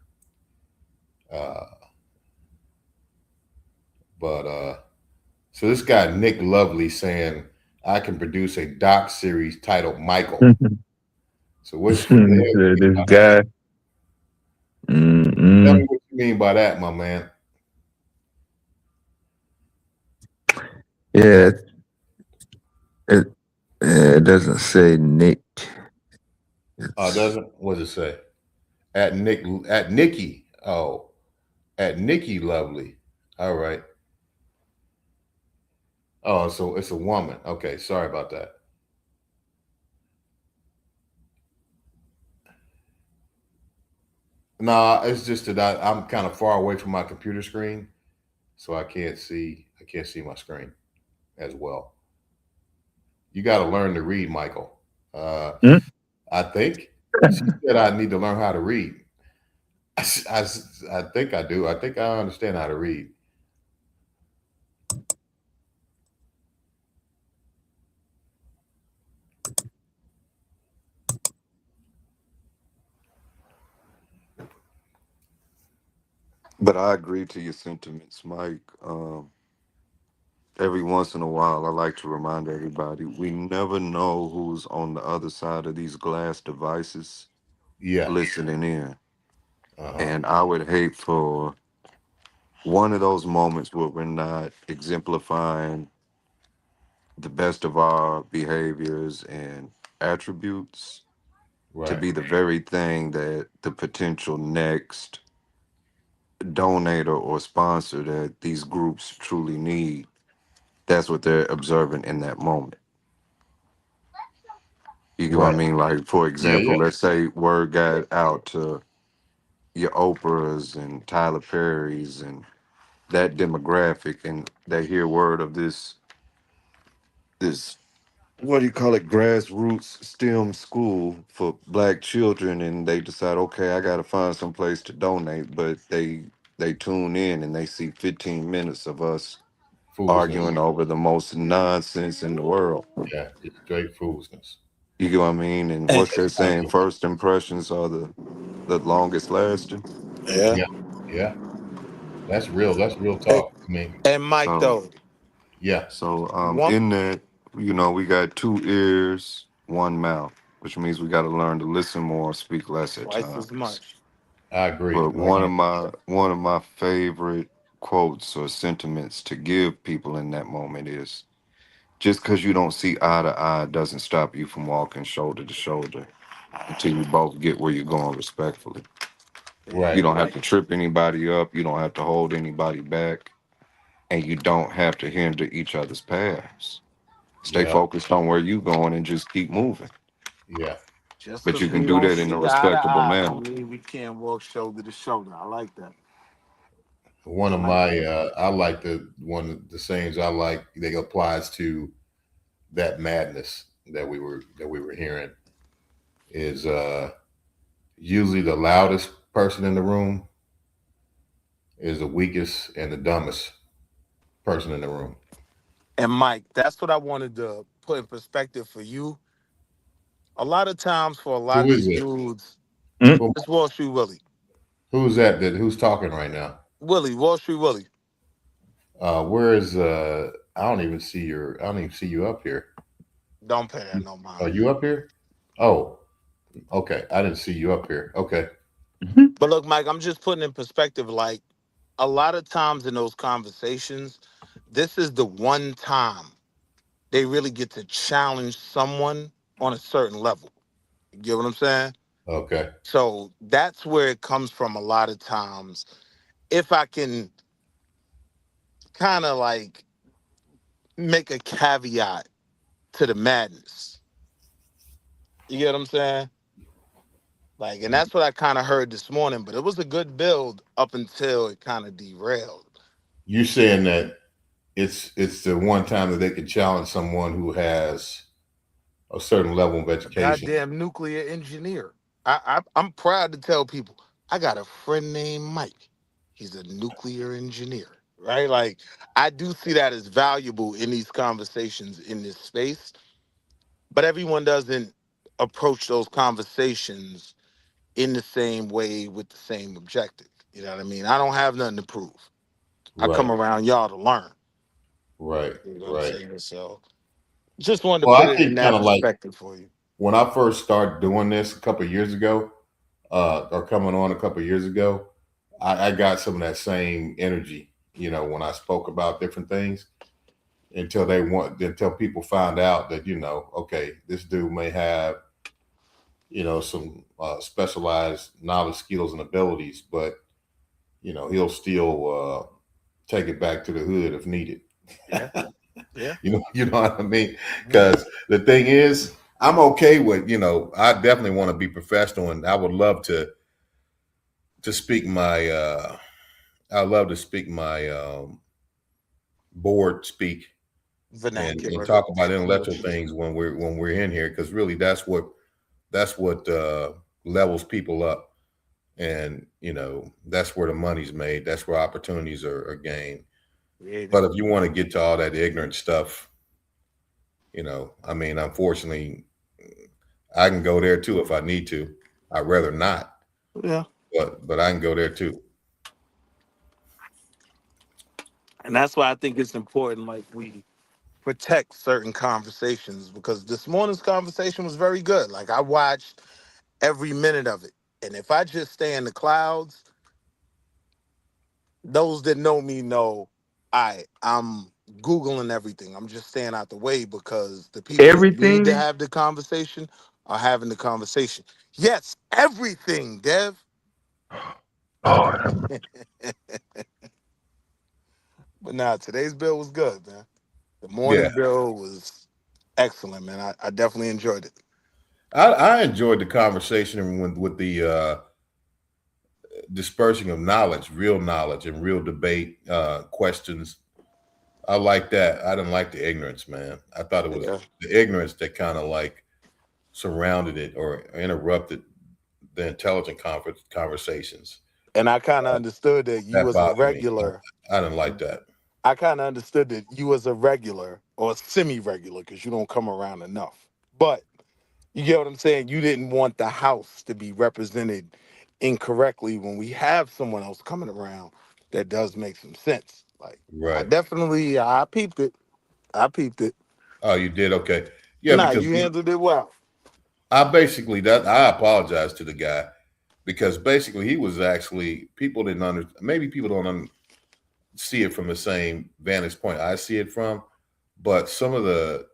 So this guy, Nick Lovely, saying I can produce a doc series titled Michael. So what the hell you mean This by guy. that? Tell me what you mean by that, my man. Yeah, it doesn't say Nick. Doesn't? What does it say? At Nikki. Oh, at Nikki Lovely. All right. Oh, so it's a woman. Okay, sorry about that. Nah, it's just that I'm kind of far away from my computer screen, so I can't see my screen as well. You got to learn to read, Michael. I think she said I need to learn how to read. I think I do. I think I understand how to read. But I agree to your sentiments, Mike. Every once in a while, I like to remind everybody we never know who's on the other side of these glass devices Yeah. listening in. Uh-huh. And I would hate for one of those moments where we're not exemplifying the best of our behaviors and attributes to Right. be the very thing that the potential next donator or sponsor that these groups truly need. That's what they're observing in that moment. You get what I Right. mean? Like, for Yeah, example, yeah. let's say word got out to your Oprahs and Tyler Perry's and that demographic, and they hear word of this what do you call it, grassroots STEM school for black children, and they decide, okay, I got to find some place to donate, but they tune in and they see 15 minutes of us Foolishness. arguing over the most nonsense in the world. Yeah, it's straight foolishness. You get what I mean? And And, what's that saying? First impressions are the longest lasting. yeah. Yeah. Yeah. That's real. That's real And, talk. I mean, and Mike, So though, yeah. one in that, we got 2 ears, 1 mouth, which means we got to learn to listen more, speak less at twice as times. much. I agree. But one of my favorite quotes or sentiments to give people in that moment is, just because you don't see eye to eye doesn't stop you from walking shoulder to shoulder until you both get where you're going respectfully. You Right. don't have to trip anybody up. You don't have to hold anybody back. And you don't have to hinder each other's paths. Stay Yeah. focused on where you're going and just keep moving. Yeah. Just But because you can we do don't that in a see eye to respectable eye manner. don't mean we can't walk shoulder to shoulder. I like that. One I of like my that. I like one of the sayings I like that applies to that madness that we were hearing is usually the loudest person in the room is the weakest and the dumbest person in the room. And Mike, that's what I wanted to put in perspective for you. A lot of times for a lot Who of is these it? dudes, Who, it's Wall Street Willie. who's who's talking right now? Wall Street Willie. Where is I don't even see you up here. Don't pay that no Are mind. you up here? Oh, okay. I didn't see you up here. Okay. But look, Mike, I'm just putting in perspective, like a lot of times in those conversations, this is the one time they really get to challenge someone on a certain level. You get what I'm saying? Okay. So that's where it comes from a lot of times. If I can kind of like make a caveat to the madness. You get what I'm saying? Like, and that's what I kind of heard this morning, but it was a good build up until it kind of derailed. You're saying that it's the one time that they can challenge someone who has a certain level of A education. goddamn nuclear engineer. I'm proud to tell people I got a friend named Mike. He's a nuclear engineer, right? Like I do see that as valuable in these conversations in this space, but everyone doesn't approach those conversations in the same way with the same objective. You know what I mean? I don't have nothing to prove. I Right. come around y'all to learn. Right. You know what I'm Right. saying? So Just wanted to Well, put I it in think kind that of like perspective for you. when I first started doing this a couple of years ago, or coming on a couple of years ago, I got some of that same energy, when I spoke about different things until people find out that, okay, this dude may have, some specialized knowledge, skills, and abilities, but, he'll still take it back to the hood if needed. Yeah. Yeah. You know what I mean? Because the thing is, I'm okay with, I definitely want to be professional, and I would love to speak my I love to speak my board speak and Vernacular. talk about intellectual things when we're in here, because really that's what levels people up, and that's where the money's made, that's where opportunities are gained. But if you want to get to all that ignorant stuff, I mean, unfortunately, I can go there too if I need to. I'd rather not. Yeah. But I can go there too. And that's why I think it's important, like, we protect certain conversations, because this morning's conversation was very good. Like, I watched every minute of it. And if I just stay in the clouds, those that know me know I'm Googling everything. I'm just staying out the way, because the people that need to Everything. have the conversation are having the conversation. Yes, everything, Dev. But nah, today's bill was good, man. The Yeah. morning bill was excellent, man. I definitely enjoyed it. I enjoyed the conversation with the dispersing of knowledge, real knowledge, and real debate questions. I like that. I didn't like the ignorance, man. I thought it was the ignorance that kind of like surrounded it or interrupted the intelligent conversations. And I kind of understood that you That was a bothered me. regular. I didn't like that. I kind of understood that you was a regular or semi-regular, because you don't come around enough. But you get what I'm saying? You didn't want the house to be represented incorrectly when we have someone else coming around that does make some sense. Like, Right. I peeped it. I peeped it. Oh, you did? Okay. Yeah, Nah, because you handled it well. I apologize to the guy, because basically he was actually, people didn't understand. Maybe people don't see it from the same vantage point I see it from, but some of the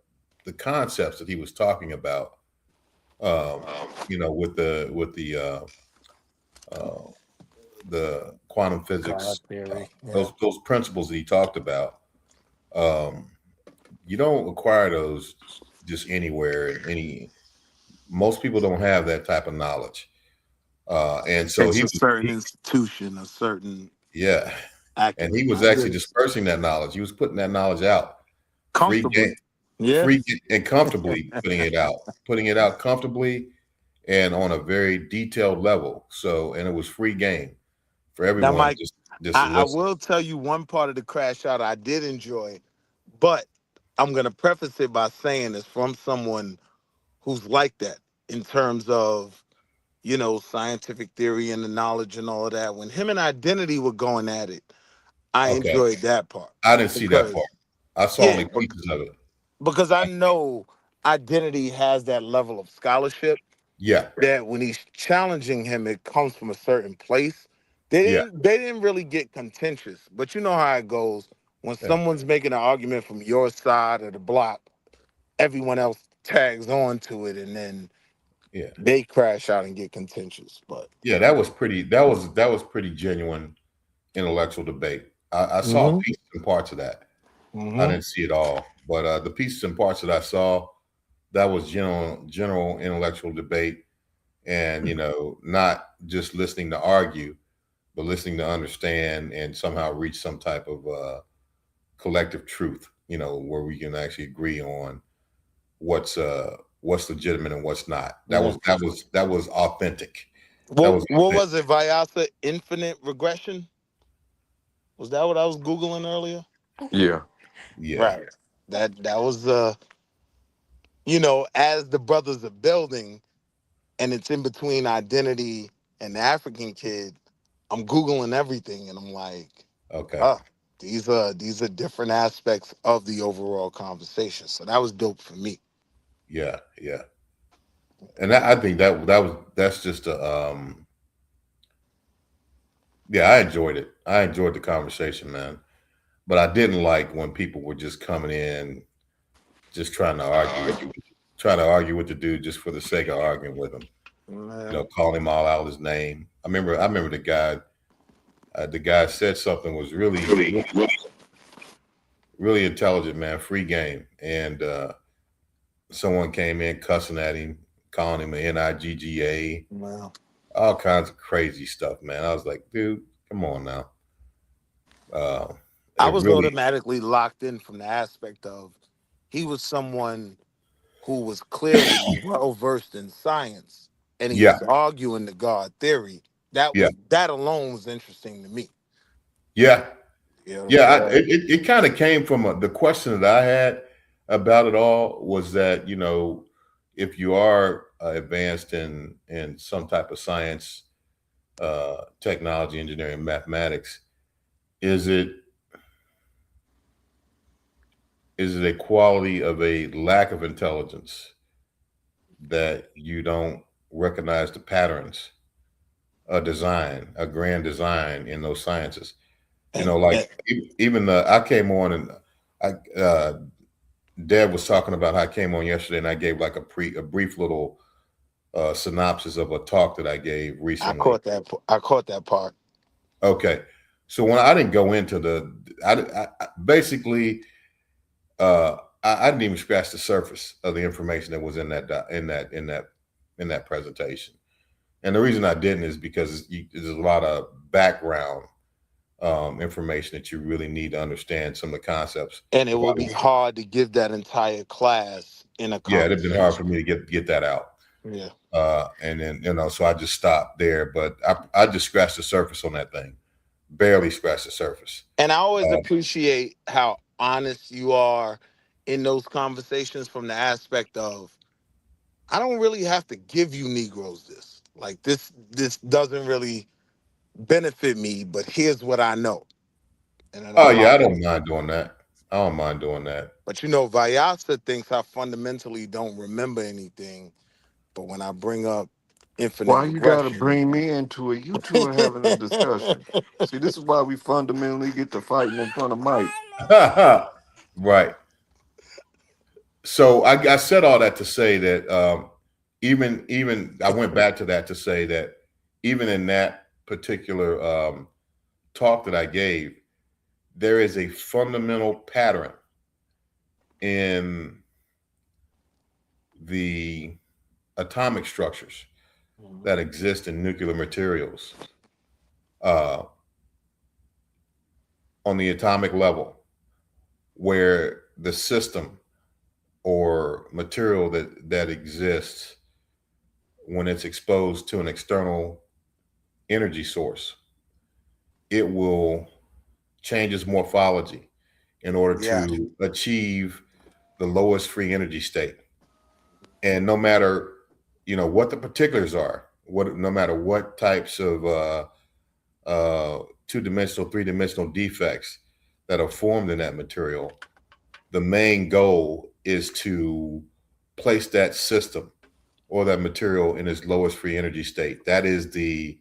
concepts that he was talking about, with the quantum physics, Theory. those principles that he talked about, you don't acquire those just anywhere. Most people don't have that type of knowledge, and so It's a certain institution, a certain and he was actually dispersing that knowledge. He was putting that knowledge out comfortably, free and comfortably, putting it out comfortably and on a very detailed level. So, and it was free game for everyone. Now, Mike, just I will tell you one part of the crash out I did enjoy, but I'm going to preface it by saying it's from someone who's like that in terms of, scientific theory and the knowledge and all of that. When him and Identity were going at it, I enjoyed that part. I didn't see that part. I saw only pieces of it. Because I know Identity has that level of scholarship. Yeah. That when he's challenging him, it comes from a certain place. They didn't really get contentious, but you know how it goes. When someone's making an argument from your side of the block, everyone else tags on to it, and then they crash out and get contentious. But that was pretty genuine intellectual debate. I saw pieces and parts of that. I didn't see it all, but the pieces and parts that I saw, that was general intellectual debate, and not just listening to argue, but listening to understand and somehow reach some type of collective truth, where we can actually agree on what's legitimate and what's not. That was authentic. What was it, Vyasa? Infinite regression? Was that what I was Googling earlier? Yeah. Right. That was as the brothers are building, and it's in between Identity and the African kid, I'm Googling everything, and I'm like, okay. These are different aspects of the overall conversation. So that was dope for me. Yeah, yeah. And I think that's just a yeah, I enjoyed it. I enjoyed the conversation, man. But I didn't like when people were just coming in, just trying to argue with the dude just for the sake of arguing with him. Calling him all out his name. I remember the guy. The guy said something was really intelligent, man. Free game, and someone came in cussing at him, calling him an NIGGA. Wow. All kinds of crazy stuff, man. I was like, dude, come on now. I was automatically locked in from the aspect of he was someone who was clearly well versed in science, and he was arguing the God theory. That alone was interesting to me. Yeah, you know it kind of came from the question that I had about it all was that if you are advanced in some type of science, technology, engineering, mathematics, is it a quality of a lack of intelligence that you don't recognize the patterns, a grand design in those sciences? Even I came on and Deb was talking about how I came on yesterday, and I gave like a brief little synopsis of a talk that I gave recently. I caught that part. Okay, so when I didn't go into I basically I didn't even scratch the surface of the information that was in that presentation, and the reason I didn't is because there's a lot of background information that you really need to understand some of the concepts. And it will be hard to give that entire class in a conversation. It'd been hard for me to get that out. Yeah. And then so I just stopped there, but I just scratched the surface on that thing, barely scratched the surface. And I always appreciate how honest you are in those conversations from the aspect of, I don't really have to give you Negroes this. Like this doesn't really benefit me, but here's what I know. I don't mind doing that. I don't mind doing that. But Vyasa thinks I fundamentally don't remember anything. But when I bring up infinite why you gotta bring me into it? You two are having a discussion. See, this is why we fundamentally get to fighting in front of Mike. Right. So I said all that to say that even I went back to that to say that even in that particular talk that I gave, there is a fundamental pattern in the atomic structures that exist in nuclear materials on the atomic level, where the system or material that exists when it's exposed to an external energy source, it will change its morphology in order to achieve the lowest free energy state. And no matter what the particulars are, no matter what types of two-dimensional, three-dimensional defects that are formed in that material, the main goal is to place that system or that material in its lowest free energy state. That is the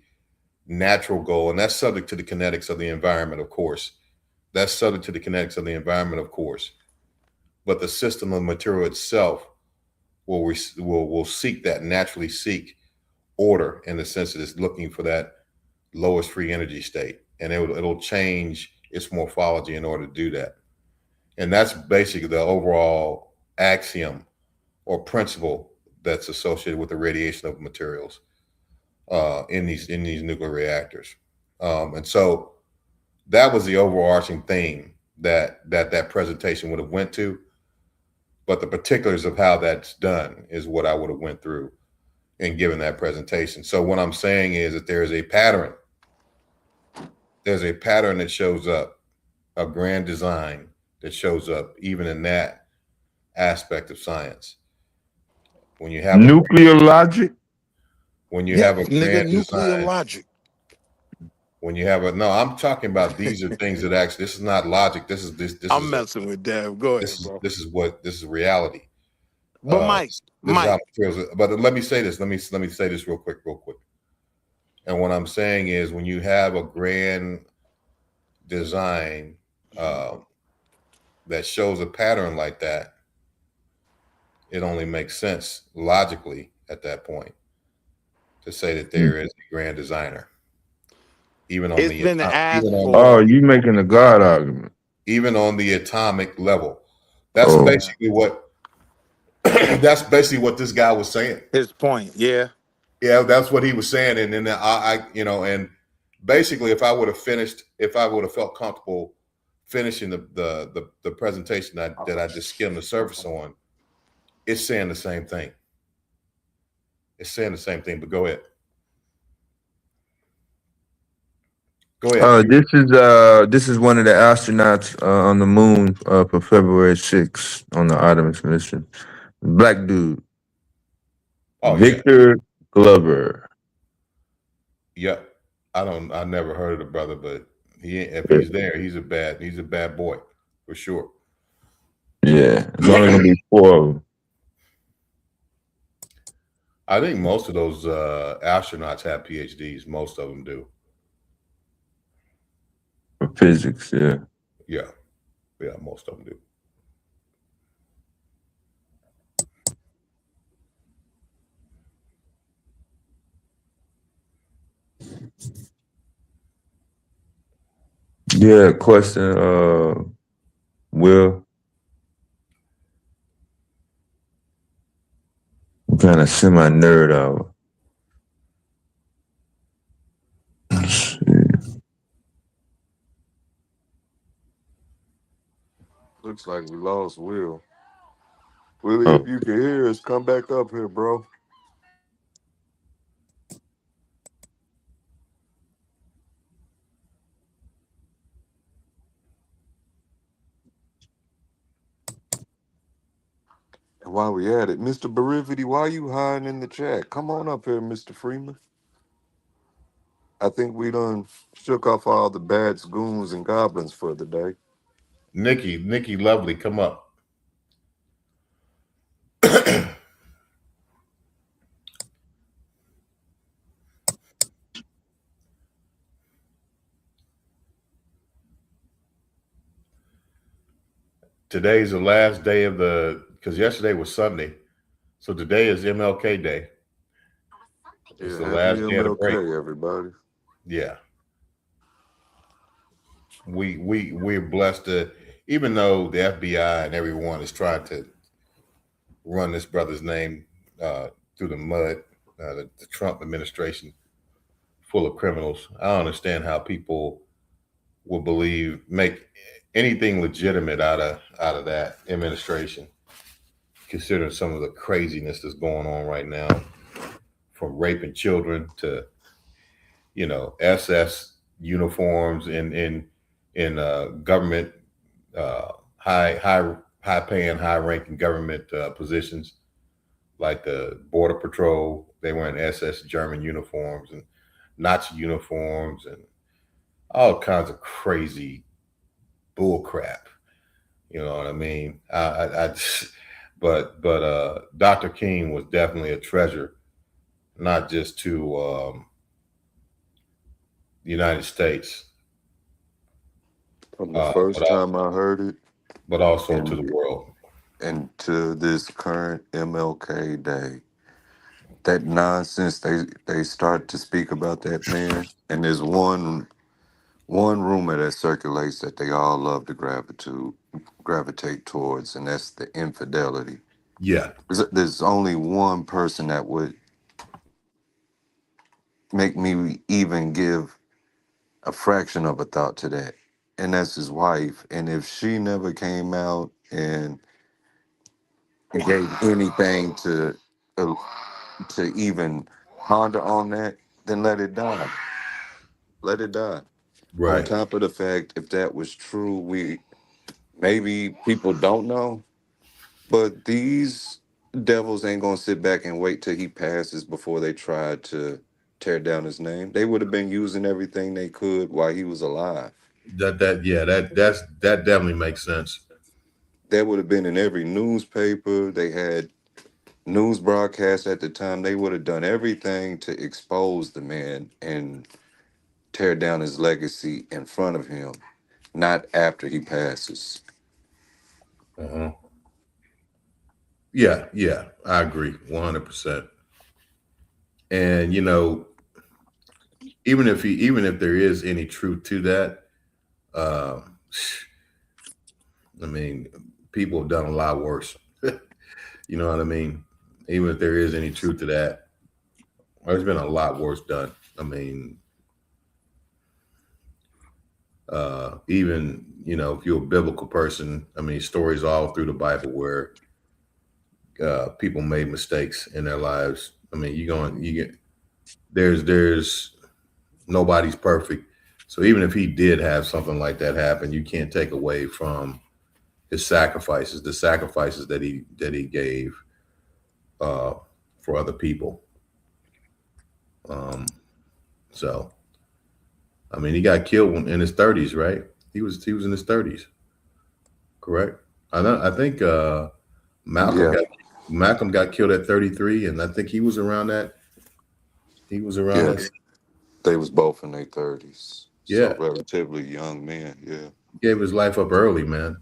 natural goal, and that's subject to the kinetics of the environment, of course. But the system of material itself will seek that, naturally seek order in the sense that it's looking for that lowest free energy state, and it'll change its morphology in order to do that. And that's basically the overall axiom or principle that's associated with the radiation of materials in these nuclear reactors. And so that was the overarching theme that presentation would have went to. But the particulars of how that's done is what I would have went through in giving that presentation. So what I'm saying is that there is a pattern. There's a pattern that shows up, a grand design that shows up even in that aspect of science. When you have nuclear logic, when you have a grand nuclear design, logic. when you have a no, I'm talking about these are things that actually. This is not logic. This I'm messing with Dev. Go ahead, bro. This is reality. But Mike, this is how materials. But let me say this. Let me say this real quick. And what I'm saying is, when you have a grand design that shows a pattern like that, it only makes sense logically at that point to say that there is a grand designer. Even on you making a God argument. Even on the atomic level. That's basically what that's basically what this guy was saying. His point, yeah. Yeah, that's what he was saying. And then I and basically if I would have felt comfortable finishing the presentation that I just skimmed the surface on, it's saying the same thing. It's saying the same thing, but go ahead. Go ahead. This is one of the astronauts on the moon for February 6th on the Artemis mission. Black dude. Victor Glover. Yeah. I never heard of the brother, but if he's there, he's a bad boy for sure. Yeah, there's only gonna be 4 of them. I think most of those astronauts have PhDs. Most of them do. For physics, yeah. Yeah, most of them do. Yeah, question, Will. I'm kind of semi-nerd out. Looks like we lost Will. Willie, if you can hear us, come back up here, bro. And while we at it, Mr. Berivity, why you hiding in the chat? Come on up here, Mr. Freeman. I think we done shook off all the bad goons and goblins for the day. Nikki Lovely, come up. Today's the last day of because yesterday was Sunday. So today is MLK Day. It's the last day of the break. Everybody. Yeah. We're blessed to, even though the FBI and everyone is trying to run this brother's name through the mud, the Trump administration full of criminals. I don't understand how people will make anything legitimate out of that administration, considering some of the craziness that's going on right now, from raping children to, SS uniforms in government, high paying, high ranking government positions, like the Border Patrol. They were in SS German uniforms and Nazi uniforms and all kinds of crazy bull crap. You know what I mean? But Dr. King was definitely a treasure, not just to the United States. From the first time I heard it. But also to the world. And to this current MLK Day. That nonsense they start to speak about that man. And there's one rumor that circulates that they all love to gravitate towards, and that's the infidelity. Yeah. There's only one person that would make me even give a fraction of a thought to that, and that's his wife. And if she never came out and gave anything to even ponder on that, then let it die. Let it die. Right. On top of the fact, if that was true, maybe people don't know, but these devils ain't gonna sit back and wait till he passes before they try to tear down his name. They would have been using everything they could while he was alive. That definitely makes sense. That would have been in every newspaper. They had news broadcasts at the time. They would have done everything to expose the man and tear down his legacy in front of him, not after he passes. Uh-huh. Yeah, I agree 100%. And even if there is any truth to that, I mean, people have done a lot worse. You know what I mean? Even if there is any truth to that, there's been a lot worse done. I mean, even if you're a biblical person, I mean, stories all through the Bible where people made mistakes in their lives. I mean, there's nobody's perfect. So even if he did have something like that happen, you can't take away from his sacrifices, the sacrifices that he gave for other people. So, I mean, he got killed in his 30s, right? He was in his 30s, correct? I think Malcolm got killed at 33, and I think he was around that. He was around that. They was both in their 30s. Yeah, so relatively young men. Yeah, he gave his life up early, man.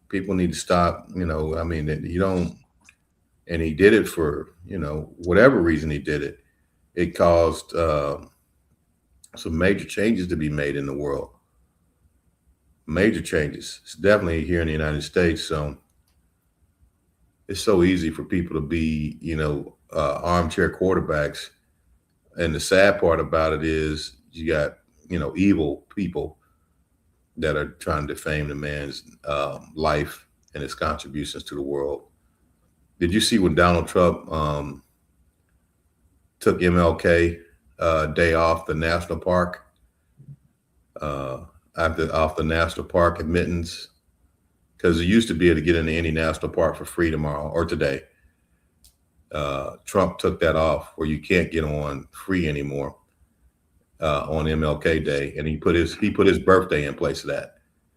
People need to stop. I mean, you don't. And he did it for whatever reason he did it. It caused some major changes to be made in the world. Major changes. It's definitely here in the United States. So it's so easy for people to be, armchair quarterbacks. And the sad part about it is you got, evil people that are trying to defame the man's life and his contributions to the world. Did you see when Donald Trump took MLK day off the national park? Off the national park admittance, because it used to be able to get into any national park for free tomorrow or today. Trump took that off where you can't get on free anymore on MLK Day, and he put his birthday in place of that.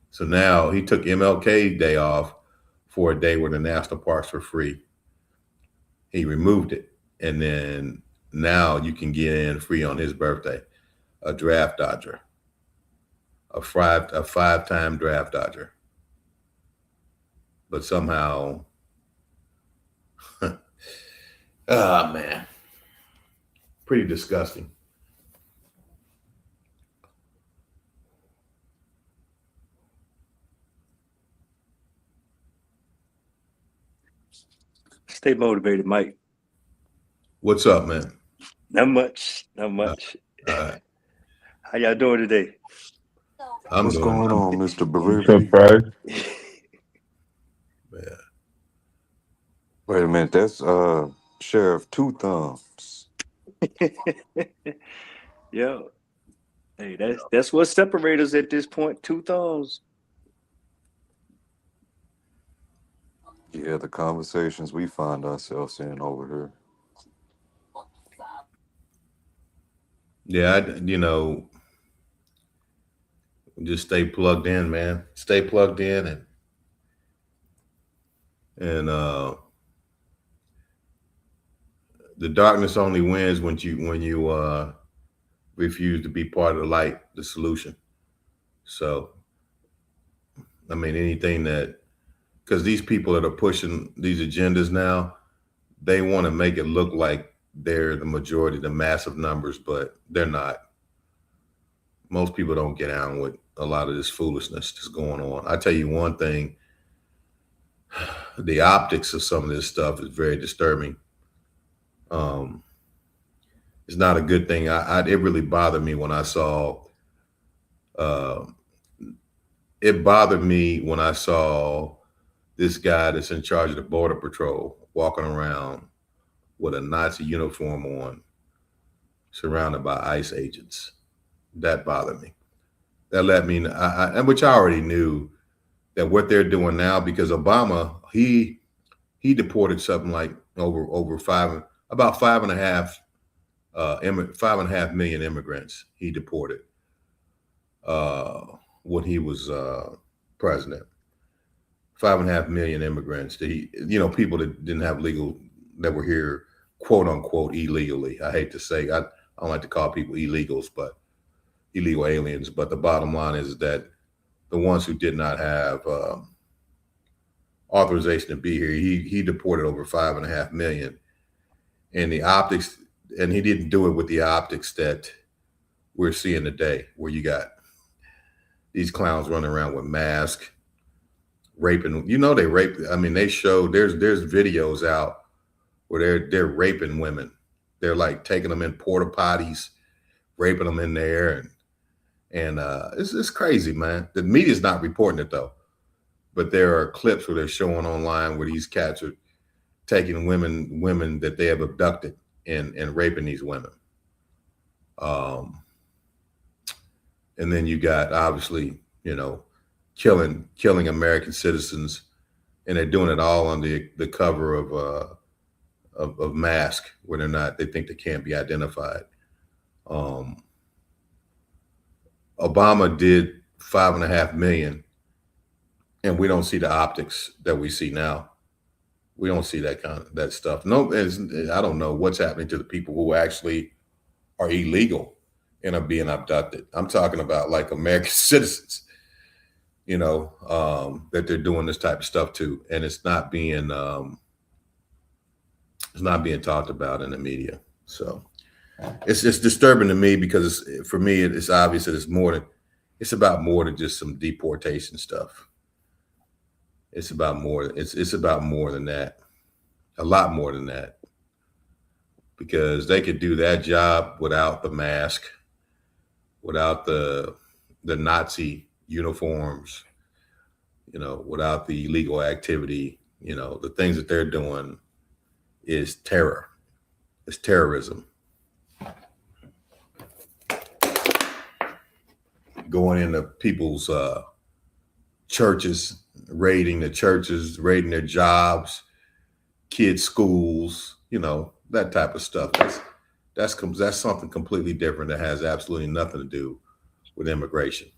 So now he took MLK Day off for a day where the national parks were free. He removed it, and then now you can get in free on his birthday. A draft dodger. A five-time draft dodger. But somehow, oh man, pretty disgusting. Stay motivated, Mike. What's up, man? Not much. All right. How y'all doing today? What's going on, Mr. What's up, Berivity? Fred? Yeah. Wait a minute, that's Sheriff Two Thumbs. Yo, hey, that's what separates us at this point. Two thumbs. Yeah, the conversations we find ourselves in over here. Yeah, just stay plugged in, man. Stay plugged in, and the darkness only wins when you refuse to be part of the light, the solution. So, I mean, anything because these people that are pushing these agendas now, they want to make it look like they're the majority, the massive numbers, but they're not. Most people don't get down with a lot of this foolishness that's going on. I tell you one thing, the optics of some of this stuff is very disturbing. It's not a good thing. It really bothered me when I saw, this guy that's in charge of the Border Patrol walking around with a Nazi uniform on, surrounded by ICE agents. That bothered me. That let me know, which I already knew, that what they're doing now, because Obama, he deported something like about 5.5 5.5 million immigrants he deported when he was president. 5.5 million immigrants that people that didn't have legal, that were here, quote unquote, illegally. I hate to say, I don't like to call people illegals, but illegal aliens. But the bottom line is that the ones who did not have authorization to be here, he deported over 5.5 million. And the optics, and he didn't do it with the optics that we're seeing today, where you got these clowns running around with masks, raping. They rape. I mean, they show there's videos out where they're raping women. They're like taking them in porta potties, raping them in there, and it's crazy, man. The media's not reporting it though, but there are clips where they're showing online where these cats are taking women that they have abducted and raping these women. And then you got, obviously, killing American citizens, and they're doing it all under the cover of mask, where they think they can't be identified. Obama did 5.5 million, and we don't see the optics that we see now. We don't see that stuff. No, I don't know what's happening to the people who actually are illegal and are being abducted. I'm talking about like American citizens, that they're doing this type of stuff to, and it's not being talked about in the media. So it's just disturbing to me, because for me it's obvious that it's about more than just some deportation stuff. It's about more. It's about more than that, a lot more than that, because they could do that job without the mask, without the Nazi uniforms, without the illegal activity. The things that they're doing is terror. It's terrorism. Going into people's churches, raiding the churches, raiding their jobs, kids' schools, that type of stuff. That's something completely different that has absolutely nothing to do with immigration.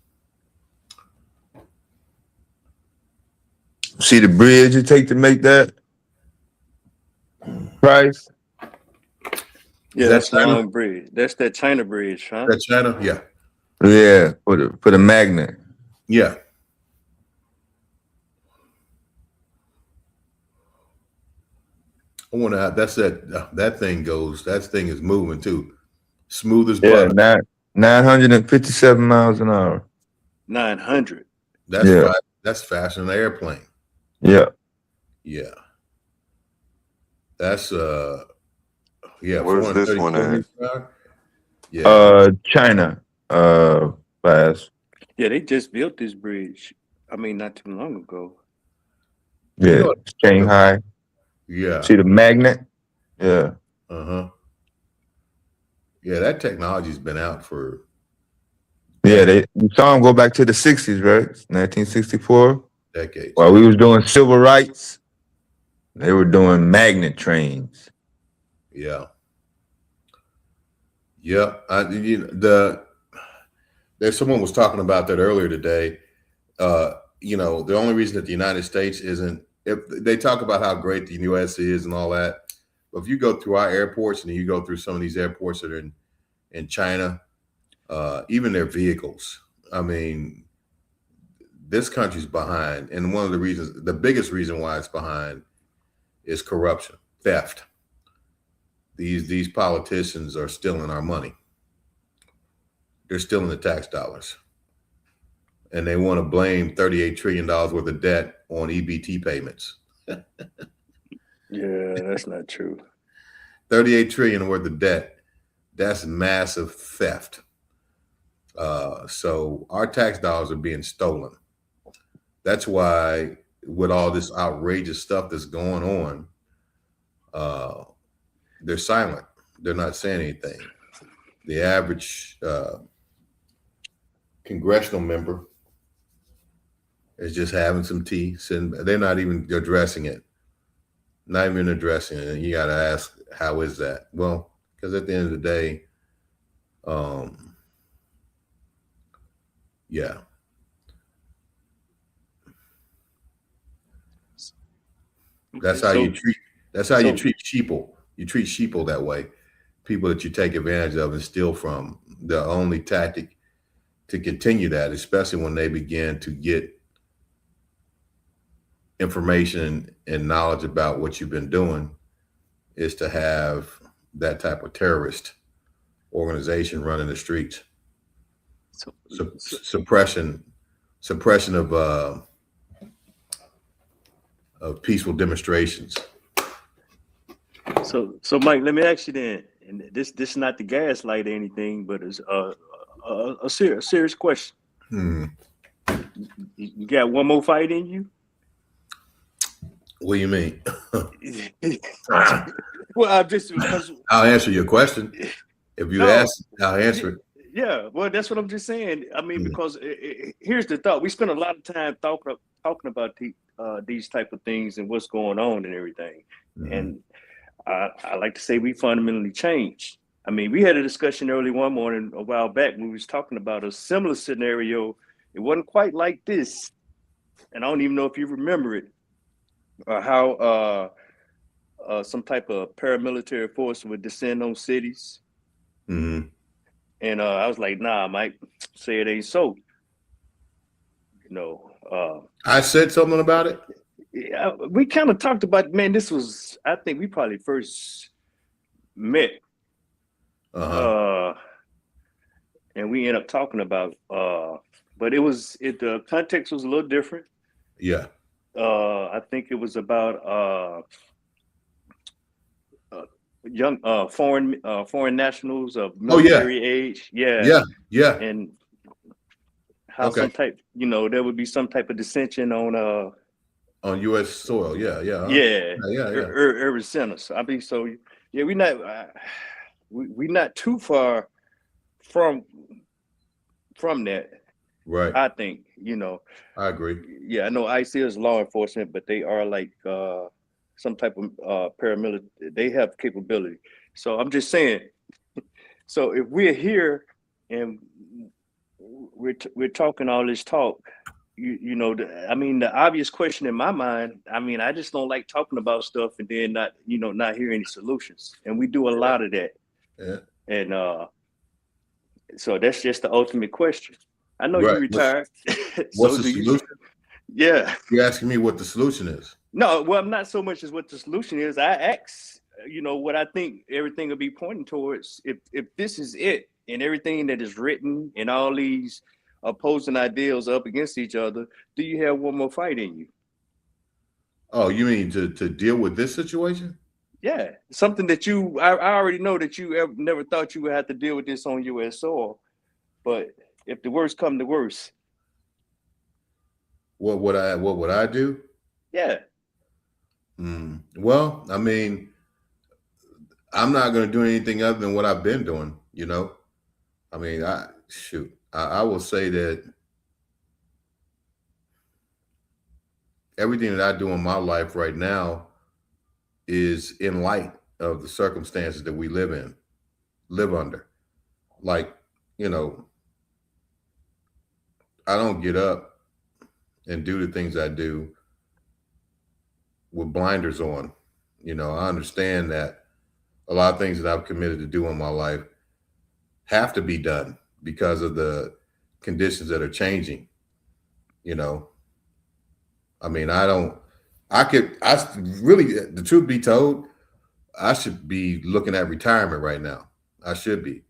See the bridge it take to make that price? Yeah, that's Long Bridge. That's that China bridge, huh? That China, yeah. Yeah, for the magnet. Yeah. I wonder how that thing is moving too. Smooth as butter. Yeah, 957 miles an hour. 900. That's faster than an airplane. Yeah. Yeah. That's Where's this one at? Yeah. China. Fast. Yeah, they just built this bridge. I mean, not too long ago. Yeah, Shanghai. Yeah. See the magnet? Yeah. Uh-huh. Yeah, that technology's been out for. Yeah, you saw them go back to the 60s, right? 1964. Decades. While we was doing civil rights, they were doing magnet trains. Yeah. Yeah. There's someone was talking about that earlier today. The only reason that the United States isn't, if they talk about how great the U.S. is and all that, but if you go through our airports and you go through some of these airports that are in China, even their vehicles, I mean, this country's behind. And one of the biggest reason why it's behind is corruption, theft. These politicians are stealing our money. They're stealing the tax dollars. And they want to blame $38 trillion worth of debt on EBT payments. Yeah, that's not true. 38 trillion worth of debt. That's massive theft. So our tax dollars are being stolen. That's why, with all this outrageous stuff that's going on, they're silent. They're not saying anything. The average congressional member is just having some tea. They're not even addressing it. Not even addressing it. And you got to ask, how is that? Well, Because at the end of the day, yeah. That's how you treat. That's how you treat sheeple. You treat sheeple that way. People that you take advantage of and steal from. The only tactic to continue that, especially when they begin to get information and knowledge about what you've been doing, is to have that type of terrorist organization running the streets. Suppression of peaceful demonstrations. So Mike, let me ask you then, and this is not the gaslight or anything, but it's a serious question. You got one more fight in you? What do you mean? Well, I'm just because I'll answer your question. If you ask, I'll answer it. Yeah, well, that's what I'm just saying. I mean, because here's the thought: we spend a lot of time talking about these type of things and what's going on and everything. And I like to say we fundamentally changed. I mean, we had a discussion early one morning a while back when we was talking about a similar scenario. It wasn't quite like this, and I don't even know if you remember it, or how some type of paramilitary force would descend on cities. And I was like, nah, Mike, say it ain't so. You know, I said something about it. Yeah, we kind of talked about, man, this was, I think we probably first met. And we ended up talking about, but the context was a little different. Yeah. I think it was about young foreign nationals of military age. Yeah. And how some type, there would be some type of dissension on U.S. soil. Yeah. Urban centers. I mean, so yeah, we're not too far from that. Right. I think, I agree. Yeah, I know ICE is law enforcement, but they are like some type of paramilitary. They have capability. So I'm just saying. So if we're here and we're talking all this talk, I mean, the obvious question in my mind. I mean, I just don't like talking about stuff and then not hear any solutions. And we do a lot of that. Yeah. And so that's just the ultimate question. I know you retired. What's the solution? Yeah. You're asking me what the solution is. No, well, not so much as what the solution is. I ask, what I think everything will be pointing towards. If this is it, and everything that is written and all these opposing ideals up against each other, do you have one more fight in you? Oh, you mean to deal with this situation? Yeah, something that I already know that you never thought you would have to deal with this on U.S. soil, but if the worst come to worst, what would I do? Yeah. Well, I mean, I'm not going to do anything other than what I've been doing. I mean, I will say that everything that I do in my life right now is in light of the circumstances that we live under. Like, I don't get up and do the things I do with blinders on. I understand that a lot of things that I've committed to do in my life have to be done because of the conditions that are changing. I mean, the truth be told, I should be looking at retirement right now. I should be,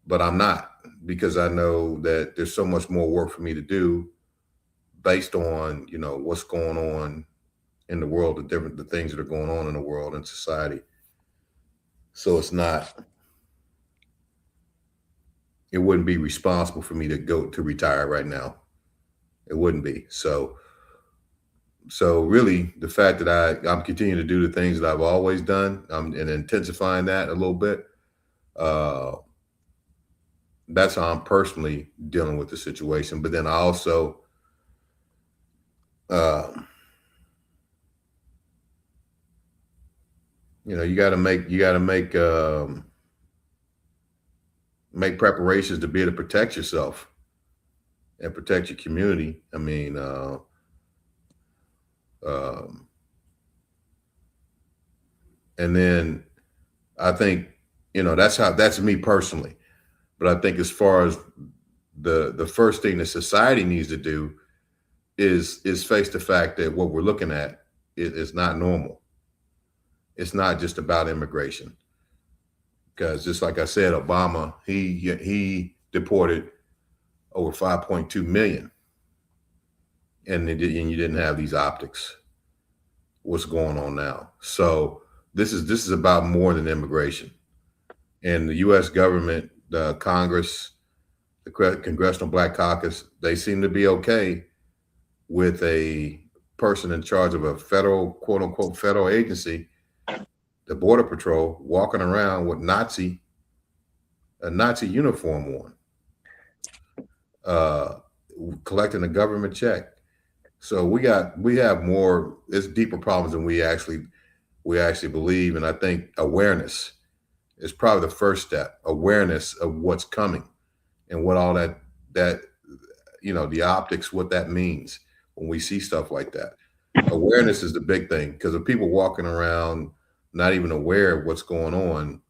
but I'm not, because I know that there's so much more work for me to do based on, what's going on in the world, the things that are going on in the world and society. So it wouldn't be responsible for me to go to retire right now. It wouldn't be. So really, the fact that I'm continuing to do the things that I've always done, and intensifying that a little bit, that's how I'm personally dealing with the situation. But then I also, you got to make make preparations to be able to protect yourself and protect your community. I mean, and then I think, that's me personally. But I think as far as the first thing that society needs to do is face the fact that what we're looking at is not normal. It's not just about immigration. Because just like I said, Obama, he deported over 5.2 million. And you didn't have these optics. What's going on now? So this is about more than immigration. And the U.S. government, the Congress, the Congressional Black Caucus, they seem to be okay with a person in charge of a federal, quote unquote, federal agency, the Border Patrol, walking around with a Nazi uniform on, collecting a government check. So we have more, it's deeper problems than we actually believe. And I think awareness is probably the first step. Awareness of what's coming and what all that the optics, what that means when we see stuff like that. Awareness is the big thing, because of people walking around not even aware of what's going on,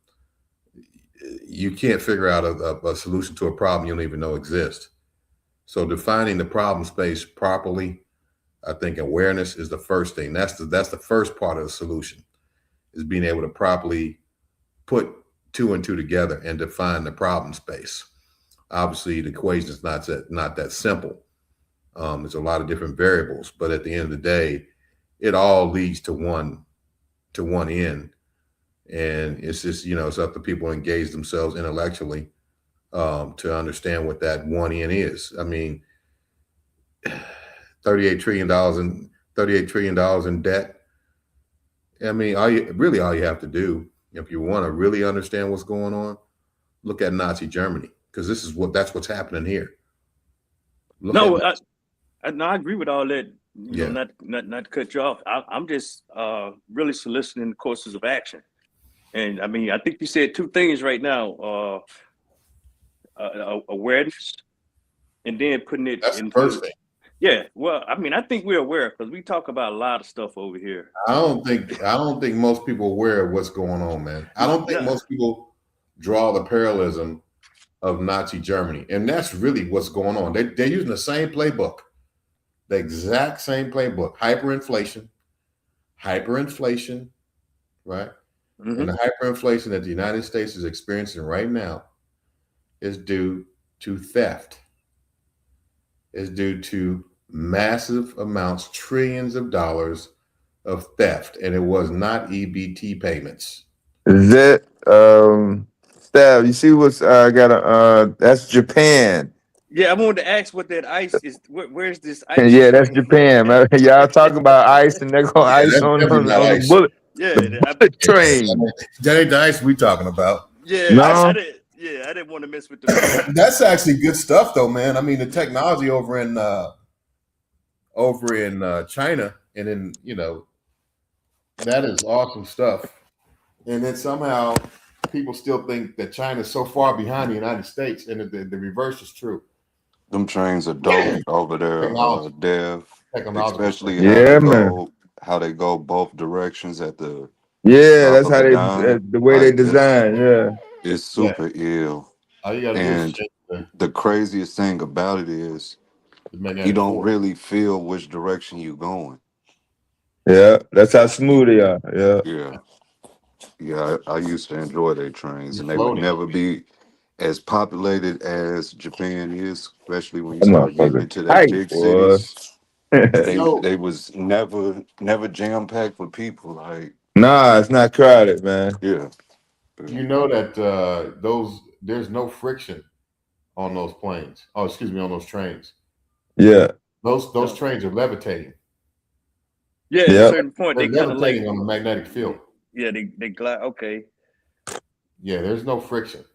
you can't figure out a solution to a problem you don't even know exists. So defining the problem space properly, I think awareness is the first thing. That's the first part of the solution, is being able to properly put two and two together and define the problem space. Obviously, the equation is not that simple. There's a lot of different variables, but at the end of the day, it all leads to one end. And it's just, it's up to people to engage themselves intellectually to understand what that one end is. I mean, $38 trillion in debt. I mean, all you have to do, if you want to really understand what's going on, look at Nazi Germany, because that's what's happening here. I agree with all that. Not to cut you off. I'm just really soliciting courses of action. And I mean, I think you said two things right now: awareness, and then putting it. That's the first thing. Yeah, well, I mean, I think we're aware, because we talk about a lot of stuff over here. I don't think most people are aware of what's going on, man. I don't think most people draw the parallelism of Nazi Germany, and that's really what's going on. They're using the same playbook, the exact same playbook. Hyperinflation, right? Mm-hmm. And the hyperinflation that the United States is experiencing right now is due to theft. Is due to massive amounts, trillions of dollars of theft, and it was not EBT payments. Is that Stab? You see what's that's Japan. Yeah, I wanted to ask what that ice is. Where's this ice? Yeah, that's Japan. Man. Y'all talking about ice, and they're going ice on the bullet. Yeah, the bullet train. That ain't the ice we talking about. Yeah, no. I didn't want to mess with the. That's actually good stuff, though, man. I mean, the technology over in China, and then that is awesome stuff. And then somehow people still think that China's so far behind the United States, and the reverse is true. Them trains are dope over there, Dev. Especially how they go both directions at the that's how the way they design. Yeah, it's super ill. All you gotta and do the craziest thing about it is you don't really feel which direction you're going. Yeah, that's how smooth they are. Yeah. I used to enjoy their trains, and they would never be as populated as Japan is, especially when you start getting into the big cities. They was never jam packed with people. Like, nah, it's not crowded, man. Yeah. You know that there's no friction on those planes. Oh, excuse me, on those trains. Yeah. Those trains are levitating. Yeah, at a certain point they're they kind of levitating on the magnetic field. Yeah, they glide. Okay. Yeah, there's no friction.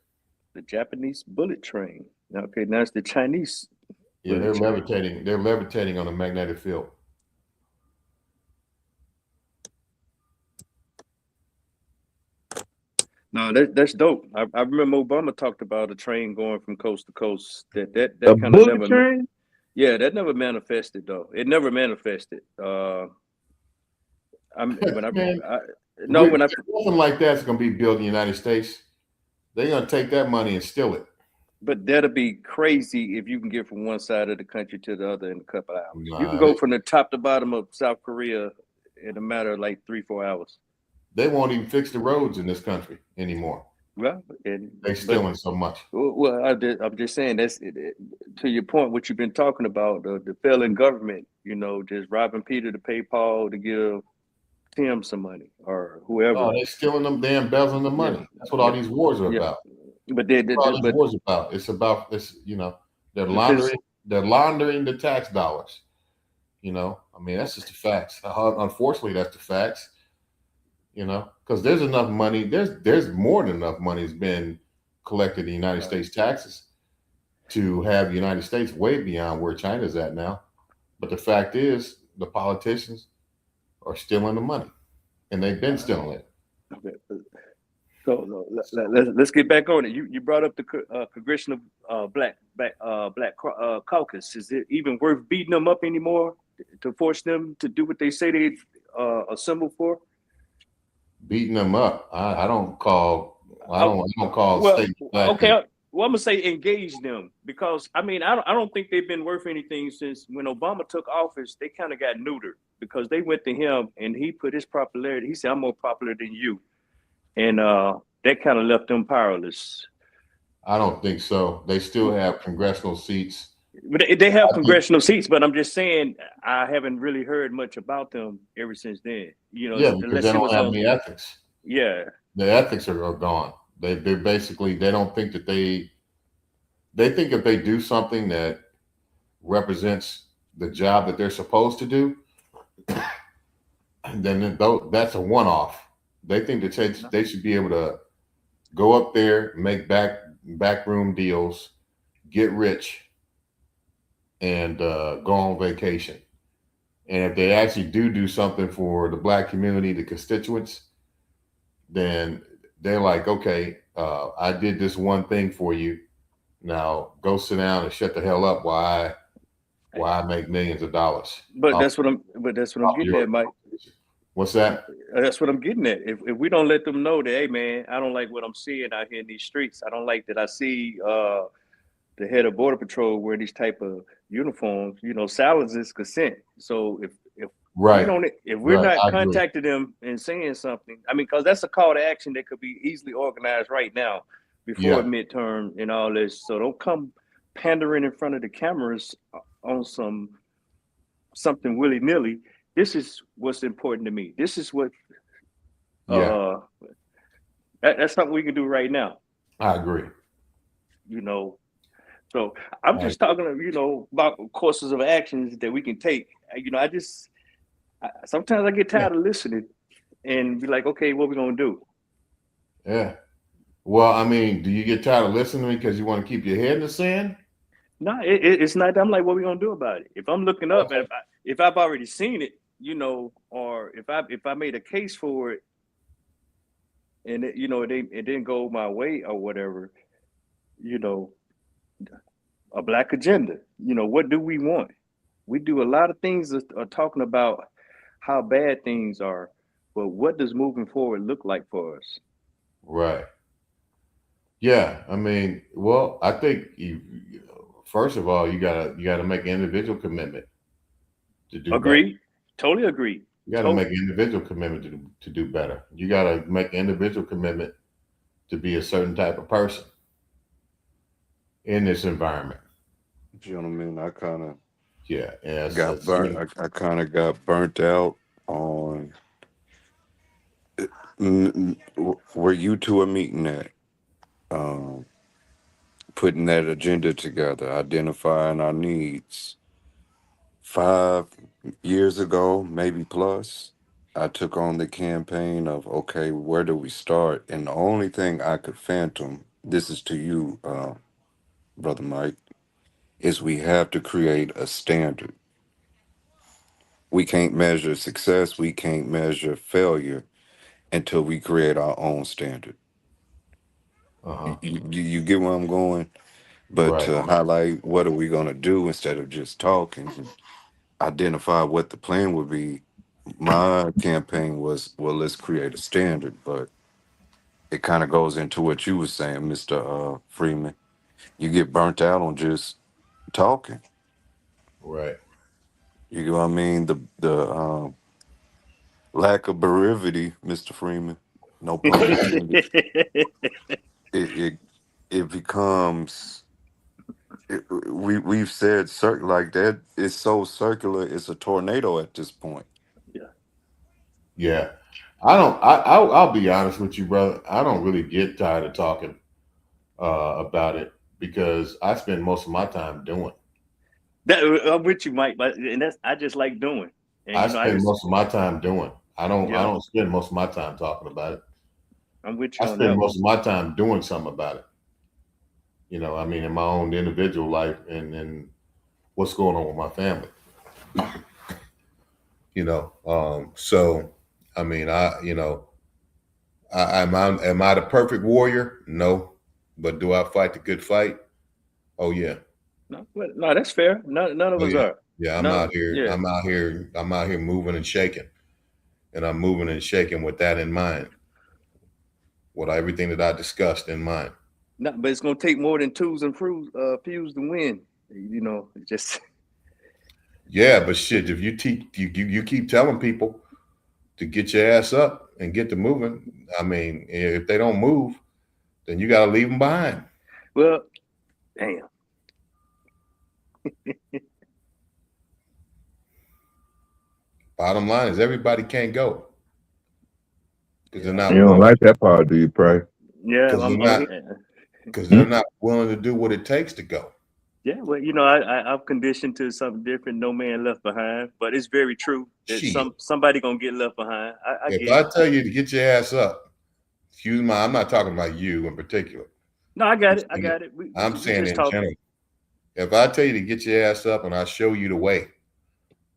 The Japanese bullet train. Okay, now it's the Chinese. Yeah, they're levitating. They're levitating on a magnetic field. No, that's dope. I remember Obama talked about a train going from coast to coast. A That kind of bullet never, train? yeah, that never manifested though. It never manifested. I'm when Man, I no when I nothing like that's going to be built in the United States. They're going to take that money and steal it. But that'll be crazy if you can get from one side of the country to the other in a couple of hours. You can Nah, go from the top to bottom of South Korea in a matter of like 3-4 hours. they won't even fix the roads in this country anymore. Well, They stealing so much. Well, I'm just saying to your point. What you've been talking about the failing government, just robbing Peter to pay Paul to give Tim some money or whoever. Oh, they stealing them, they embezzling the money. That's what all these wars are about. But all these wars about. It's about this. They're laundering the tax dollars. I mean, that's just the facts. Unfortunately, that's the facts. Because there's enough money. There's more than enough money has been collected in the United States taxes to have the United States way beyond where China's at now. But the fact is, the politicians are stealing the money, and they've been stealing it. So let's get back on it. You brought up the congressional black caucus. Is it even worth beating them up anymore to force them to do what they say they assembled for? Beating them up. I don't call. I don't call state. Okay. Well, I'm gonna say engage them because I don't think they've been worth anything since when Obama took office. They kind of got neutered because they went to him and he put his popularity. He said, "I'm more popular than you," and that kind of left them powerless. I don't think so. They still have congressional seats. But they have congressional seats, but I'm just saying I haven't really heard much about them ever since then. Yeah, because they don't have any ethics. Yeah, the ethics are gone. They basically they don't think that they think if they do something that represents the job that they're supposed to do, then that's a one-off. They think that they should be able to go up there, make backroom deals, get rich, and go on vacation. And if they actually do something for the black community, the constituents, then they're like, okay, I did this one thing for you. Now go sit down and shut the hell up while I make millions of dollars. But that's what I'm getting at, Mike. What's that? That's what I'm getting at. If we don't let them know that, hey man, I don't like what I'm seeing out here in these streets. I don't like that I see the head of Border Patrol wearing these type of uniforms. Silence is consent. So if we're not contacting them and saying something, because that's a call to action that could be easily organized right now before midterm and all this. So don't come pandering in front of the cameras on something willy-nilly. This is what's important to me. This is what that's something we can do right now. I agree. So I'm just talking, about courses of actions that we can take. Sometimes I get tired of listening and be like, okay, what we gonna do? Yeah. Well, do you get tired of listening because you want to keep your head in the sand? No, it's not. I'm like, what we gonna do about it? If I'm looking up, and if I've already seen it, or if I made a case for it, and it didn't go my way or whatever, a black agenda. What do we want? We do a lot of things that are talking about how bad things are, but what does moving forward look like for us? Right. Yeah. Well, I think first of all, you gotta make an individual commitment to do Agree. better. Totally agree. You gotta make an individual commitment to do better. You gotta make an individual commitment to be a certain type of person in this environment. Gentlemen, I kind of got burnt. I kind of got burnt out on where you two are meeting at, putting that agenda together, identifying our needs. 5 years ago, maybe plus, I took on the campaign of, okay, where do we start? And the only thing I could phantom, this is to you, Brother Mike, is we have to create a standard. We can't measure success, we can't measure failure until we create our own standard. You get where I'm going? But Right. to highlight what are we going to do instead of just talking, and identify what the plan would be. My campaign was, well, let's create a standard, but it kind of goes into what you were saying, Mr. Freeman. You get burnt out on just talking. Right. You know what I mean? The lack of brevity, Mr. Freeman. No pun intended. it it becomes. We've said like that. It's so circular. It's a tornado at this point. Yeah. I'll be honest with you, brother. I don't really get tired of talking about it because I spend most of my time doing. I'm with you, Mike, but and that's I just like doing, and I I spend just most of my time doing. I yeah, don't spend most of my time talking about it. I'm with I you on spend that one. most of my time doing something about it. I mean, in my own individual life and what's going on with my family. So I mean, am I the perfect warrior? No, but do I fight the good fight? Oh yeah. No, that's fair. None of Oh us yeah. are. Yeah, I'm None. out here. Yeah. I'm out here moving and shaking, and I'm moving and shaking with that in mind, with everything that I discussed in mind. No, but it's gonna take more than twos and fuse to win. Just Yeah, but shit, if you keep telling people to get your ass up and get to moving, I mean, if they don't move, then you got to leave them behind. well, damn. Bottom line is everybody can't go because they're not You don't willing. like that part, do you, Pray? Yeah, Because they're not willing to do what it takes to go. yeah. Well, I'm conditioned to something different. No man left behind, but it's very true that Shit. somebody gonna get left behind. I If get I it. tell you to get your ass up, I'm not talking about you in particular. No, I got it. I got it. I'm We saying just in talking. general. If I tell you to get your ass up and I show you the way,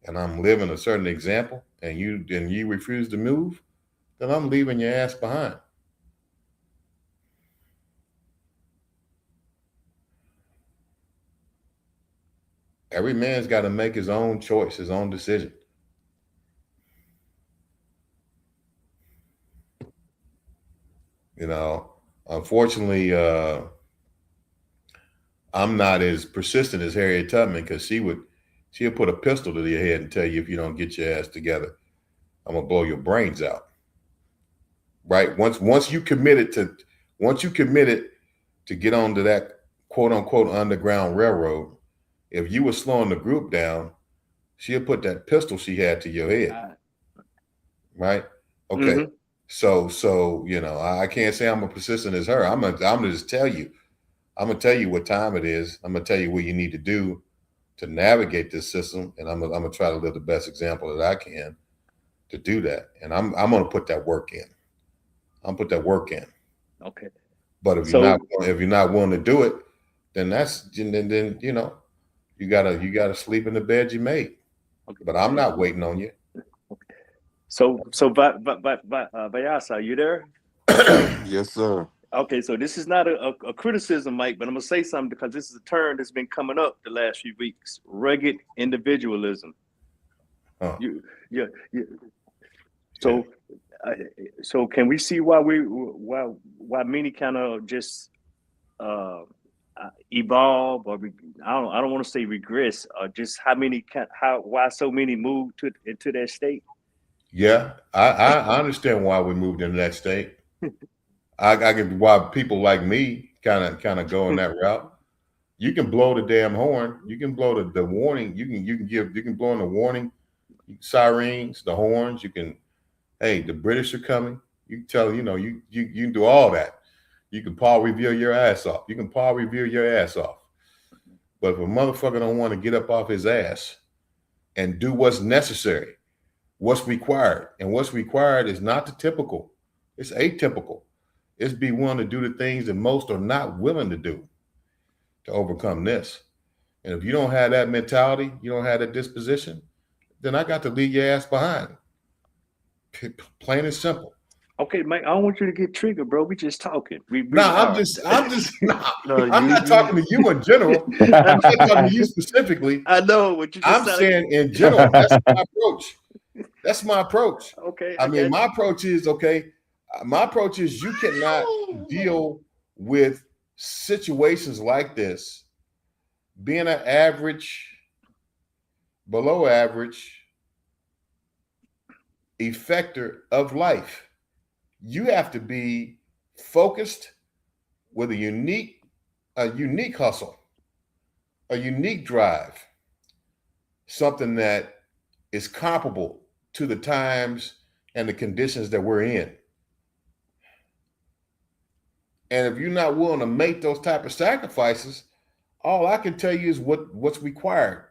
and I'm living a certain example, and you refuse to move, then I'm leaving your ass behind. Every man's got to make his own choice, his own decision. Unfortunately, I'm not as persistent as Harriet Tubman because she'll put a pistol to your head and tell you if you don't get your ass together, I'm gonna blow your brains out. Right? Once you committed to get onto that quote unquote underground railroad, if you were slowing the group down, she'll put that pistol she had to your head. Right? Okay. Mm-hmm. So I can't say I'm as persistent as her. I'm gonna just tell you. I'm gonna tell you what time it is. I'm gonna tell you what you need to do to navigate this system, and I'm gonna try to live the best example that I can to do that. And I'm gonna put that work in. I'm put that work in. Okay. But if you're not willing to do it, then then you gotta sleep in the bed you made. Okay. But I'm not waiting on you. So Vayasa, are you there? Yes, sir. Okay, so this is not a criticism, Mike, but I'm gonna say something because this is a term that's been coming up the last few weeks: rugged individualism. Huh. Yeah. So can we see why many kind of just evolve, or I don't want to say regress, or just why so many move into that state? Yeah, I understand why we moved into that state. I can why people like me kind of go in that route. You can blow the damn horn. You can blow the warning. You can blow in the warning sirens, the horns. You can, hey, the British are coming. You can tell, you can do all that. You can Paul revere your ass off. You can Paul revere your ass off. But if a motherfucker don't want to get up off his ass and do what's necessary, what's required, and what's required is not the typical. It's atypical. It's be willing to do the things that most are not willing to do to overcome this. And if you don't have that mentality, you don't have that disposition, then I got to leave your ass behind. Plain and simple. Okay, Mike, I don't want you to get triggered, bro. We just talking. We really Nah, are. I'm not talking to you in general. I'm not talking to you specifically. I know what you just I'm said. saying in general. That's my approach. That's my approach. Okay, I I mean, got my you. approach is okay. My approach is you cannot deal with situations like this being an average, below average effector of life. You have to be focused with a unique hustle, a unique drive, something that is comparable to the times and the conditions that we're in. And if you're not willing to make those type of sacrifices, all I can tell you is what's required.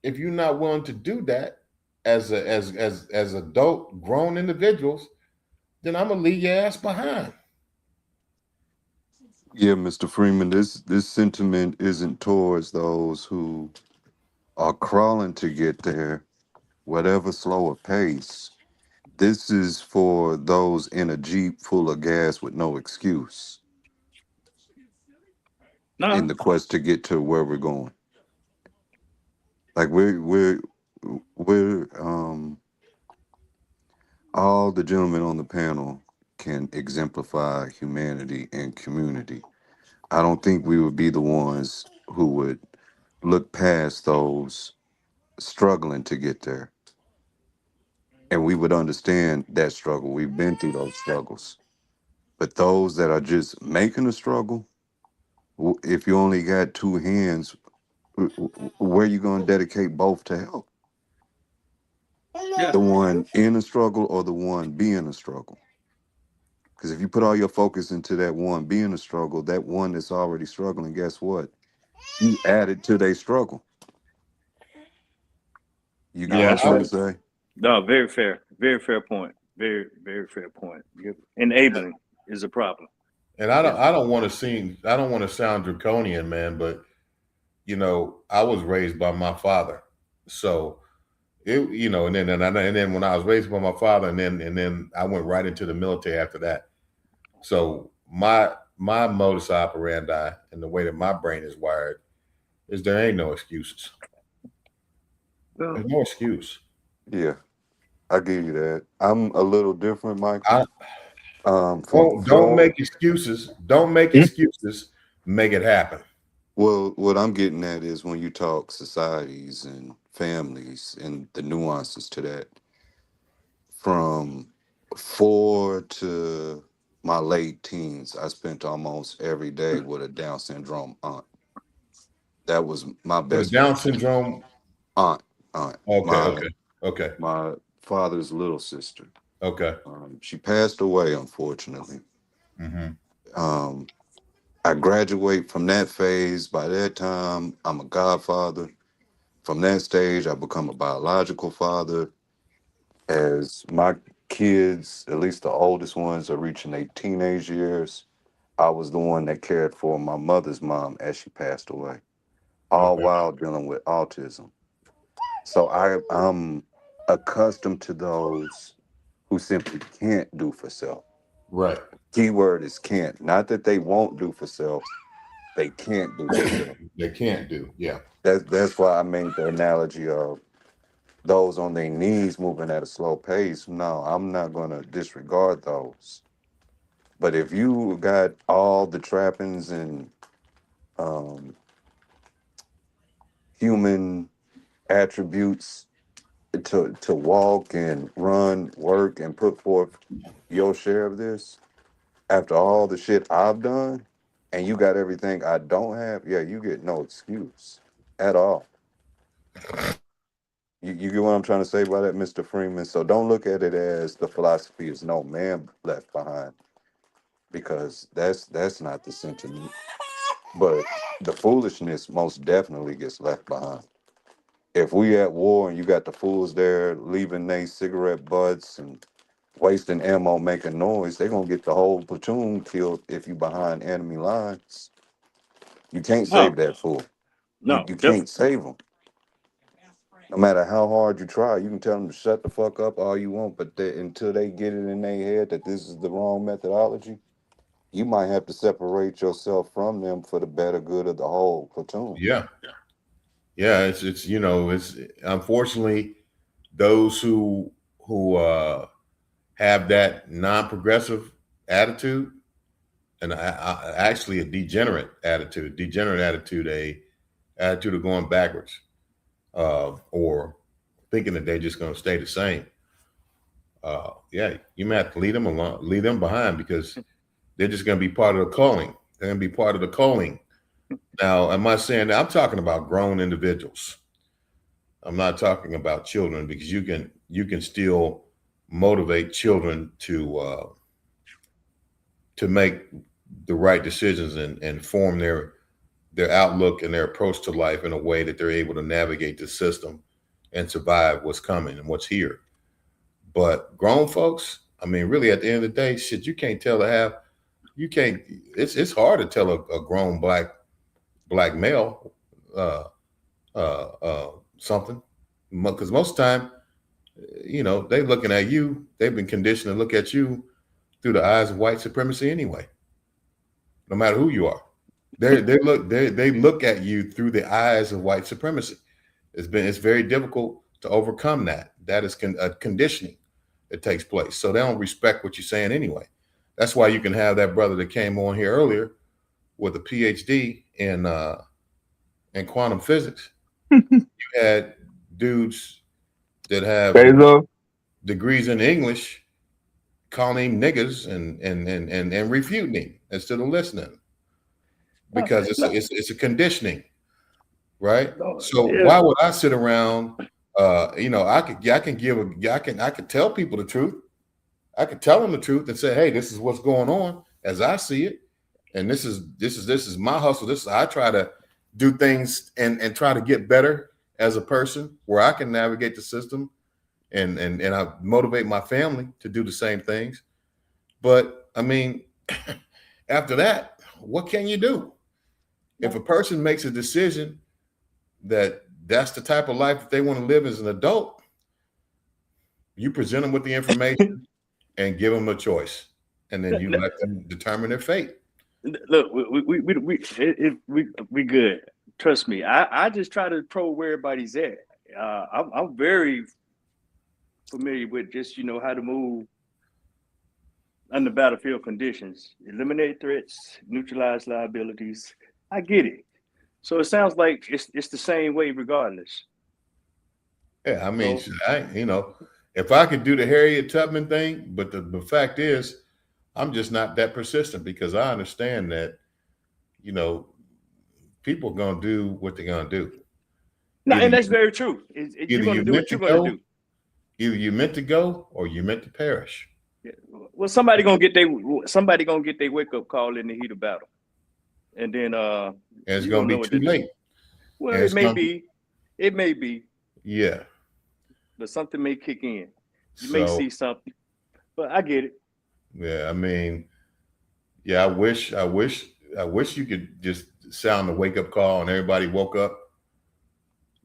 If you're not willing to do that as adult grown individuals, then I'm gonna leave your ass behind. Yeah, Mr. Freeman, this sentiment isn't towards those who are crawling to get there, whatever slower pace. This is for those in a Jeep full of gas with no excuse in No, the quest to get to where we're going. Like we're all the gentlemen on the panel can exemplify humanity and community. I don't think we would be the ones who would look past those struggling to get there. And we would understand that struggle. We've been through those struggles. But those that are just making a struggle, if you only got two hands, where you going to dedicate both to help? yeah, The one in a struggle or the one being a struggle? Because if you put all your focus into that one being a struggle, that one that's already struggling, guess what? You added to their struggle. You no, get what I'm that's trying to right. say? No, very fair point. Very fair point. Enabling is a problem. And I don't want to sound draconian, man, but I was raised by my father. So and then when I was raised by my father, and then I went right into the military after that. So my modus operandi and the way that my brain is wired is there ain't no excuses. There's no excuse. Yeah, I give you that. I'm a little different, Michael. I From don't going, make excuses. Don't make excuses. Make it happen. well, what I'm getting at is when you talk societies and families and the nuances to that, from 4 to my late teens, I spent almost every day with a Down syndrome aunt. That was my With a best Down friend. syndrome. Aunt. Okay. Okay. My father's little sister. Okay. She passed away, unfortunately. Mm-hmm. I graduate from that phase. By that time, I'm a godfather. From that stage, I become a biological father. As my kids, at least the oldest ones, are reaching their teenage years, I was the one that cared for my mother's mom as she passed away, all Okay. while dealing with autism. So I'm accustomed to those who simply can't do for self. Right. Keyword is can't. Not that they won't do for self, they can't do for self. They can't do. Yeah. That's why I made the analogy of those on their knees moving at a slow pace. No, I'm not going to disregard those. But if you got all the trappings and um, human attributes to walk and run, work, and put forth your share of this, after all the shit I've done, and you got everything I don't have, yeah, you get no excuse at all. You get what I'm trying to say by that, Mr. Freeman? So don't look at it as the philosophy is no man left behind, because that's not the sentiment. But the foolishness most definitely gets left behind. If we at war and you got the fools there leaving their cigarette butts and wasting ammo, making noise, they're gonna get the whole platoon killed if you behind enemy lines. You can't save No, that fool. You no, can't save them. No matter how hard you try, you can tell them to shut the fuck up all you want, but until they get it in their head that this is the wrong methodology, you might have to separate yourself from them for the better good of the whole platoon. Yeah. Yeah, it's you know, it's unfortunately those who have that non-progressive attitude, and actually a degenerate attitude, a attitude of going backwards, or thinking that they're just going to stay the same. Yeah, you may have to lead them behind, because they're just going to be part of the culling. They're going to be part of the culling. Now, am I saying that? I'm talking about grown individuals. I'm not talking about children, because you can still motivate children to make the right decisions and form their outlook and their approach to life in a way that they're able to navigate the system and survive what's coming and what's here. But grown folks, I mean, really, at the end of the day, shit, you can't tell it's hard to tell a grown black male something, because most of the time, you know, they looking at you, they've been conditioned to look at you through the eyes of white supremacy anyway, no matter who you are. They look at you through the eyes of white supremacy. It's very difficult to overcome that. That is a conditioning that takes place. So they don't respect what you're saying anyway. That's why you can have that brother that came on here earlier with a PhD in quantum physics. You had dudes that have degrees in English calling him niggas and refuting him instead of listening, because it's a conditioning, right? So why would I sit around? You know, I could tell people the truth. I could tell them the truth and say, hey, this is what's going on as I see it, and this is my hustle. This is how I try to do things and try to get better as a person, where I can navigate the system and I motivate my family to do the same things. But I mean, after that, what can you do? If a person makes a decision that that's the type of life that they want to live as an adult, you present them with the information and give them a choice, and then you let them determine their fate. Look, we good. Trust me. I just try to probe where everybody's at. I'm very familiar with just, you know, how to move under battlefield conditions, eliminate threats, neutralize liabilities. I get it. So it sounds like it's the same way regardless. Yeah, I mean, you know, if I could do the Harriet Tubman thing, but the fact is, I'm just not that persistent, because I understand that, you know, people are going to do what they're going to do. No, and that's very true. You're going to do what you're going to do. Either you meant to go or you meant to perish. Yeah. Well, somebody gonna get their wake up call in the heat of battle, and then and it's gonna be too late. Well, it may be. Yeah. But something may kick in. You may see something, but I get it. Yeah, I mean, yeah, I wish you could just sound the wake up call and everybody woke up.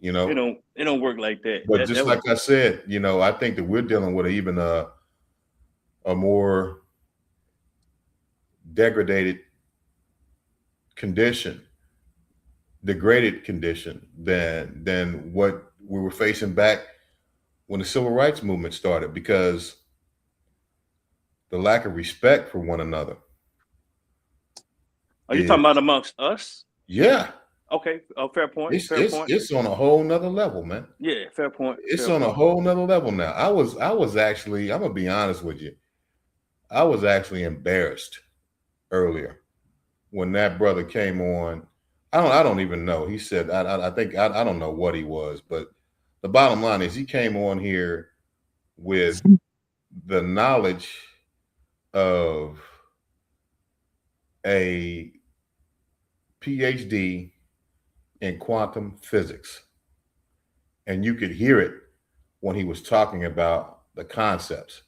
You know, it don't work like that. But just like I said, you know, I think that we're dealing with even a more degraded condition than what we were facing back when the civil rights movement started, because the lack of respect for one another. Are you talking about amongst us? Yeah. Okay. Fair point. It's on a whole nother level, man. Yeah, fair point. It's on a whole nother level now. I was actually, I'm gonna be honest with you, I was actually embarrassed earlier when that brother came on. I don't even know. He said, I think I don't know what he was, but the bottom line is he came on here with the knowledge of a PhD in quantum physics. And you could hear it when he was talking about the concepts,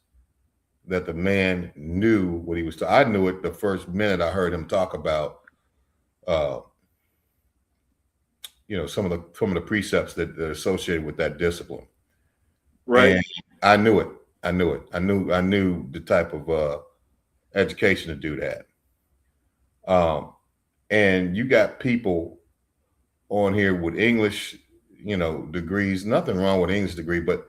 that the man knew what he was I knew it the first minute I heard him talk about some of the precepts that are associated with that discipline. Right. And I knew it. I knew the type of education to do that. And you got people on here with English, degrees. Nothing wrong with English degree, but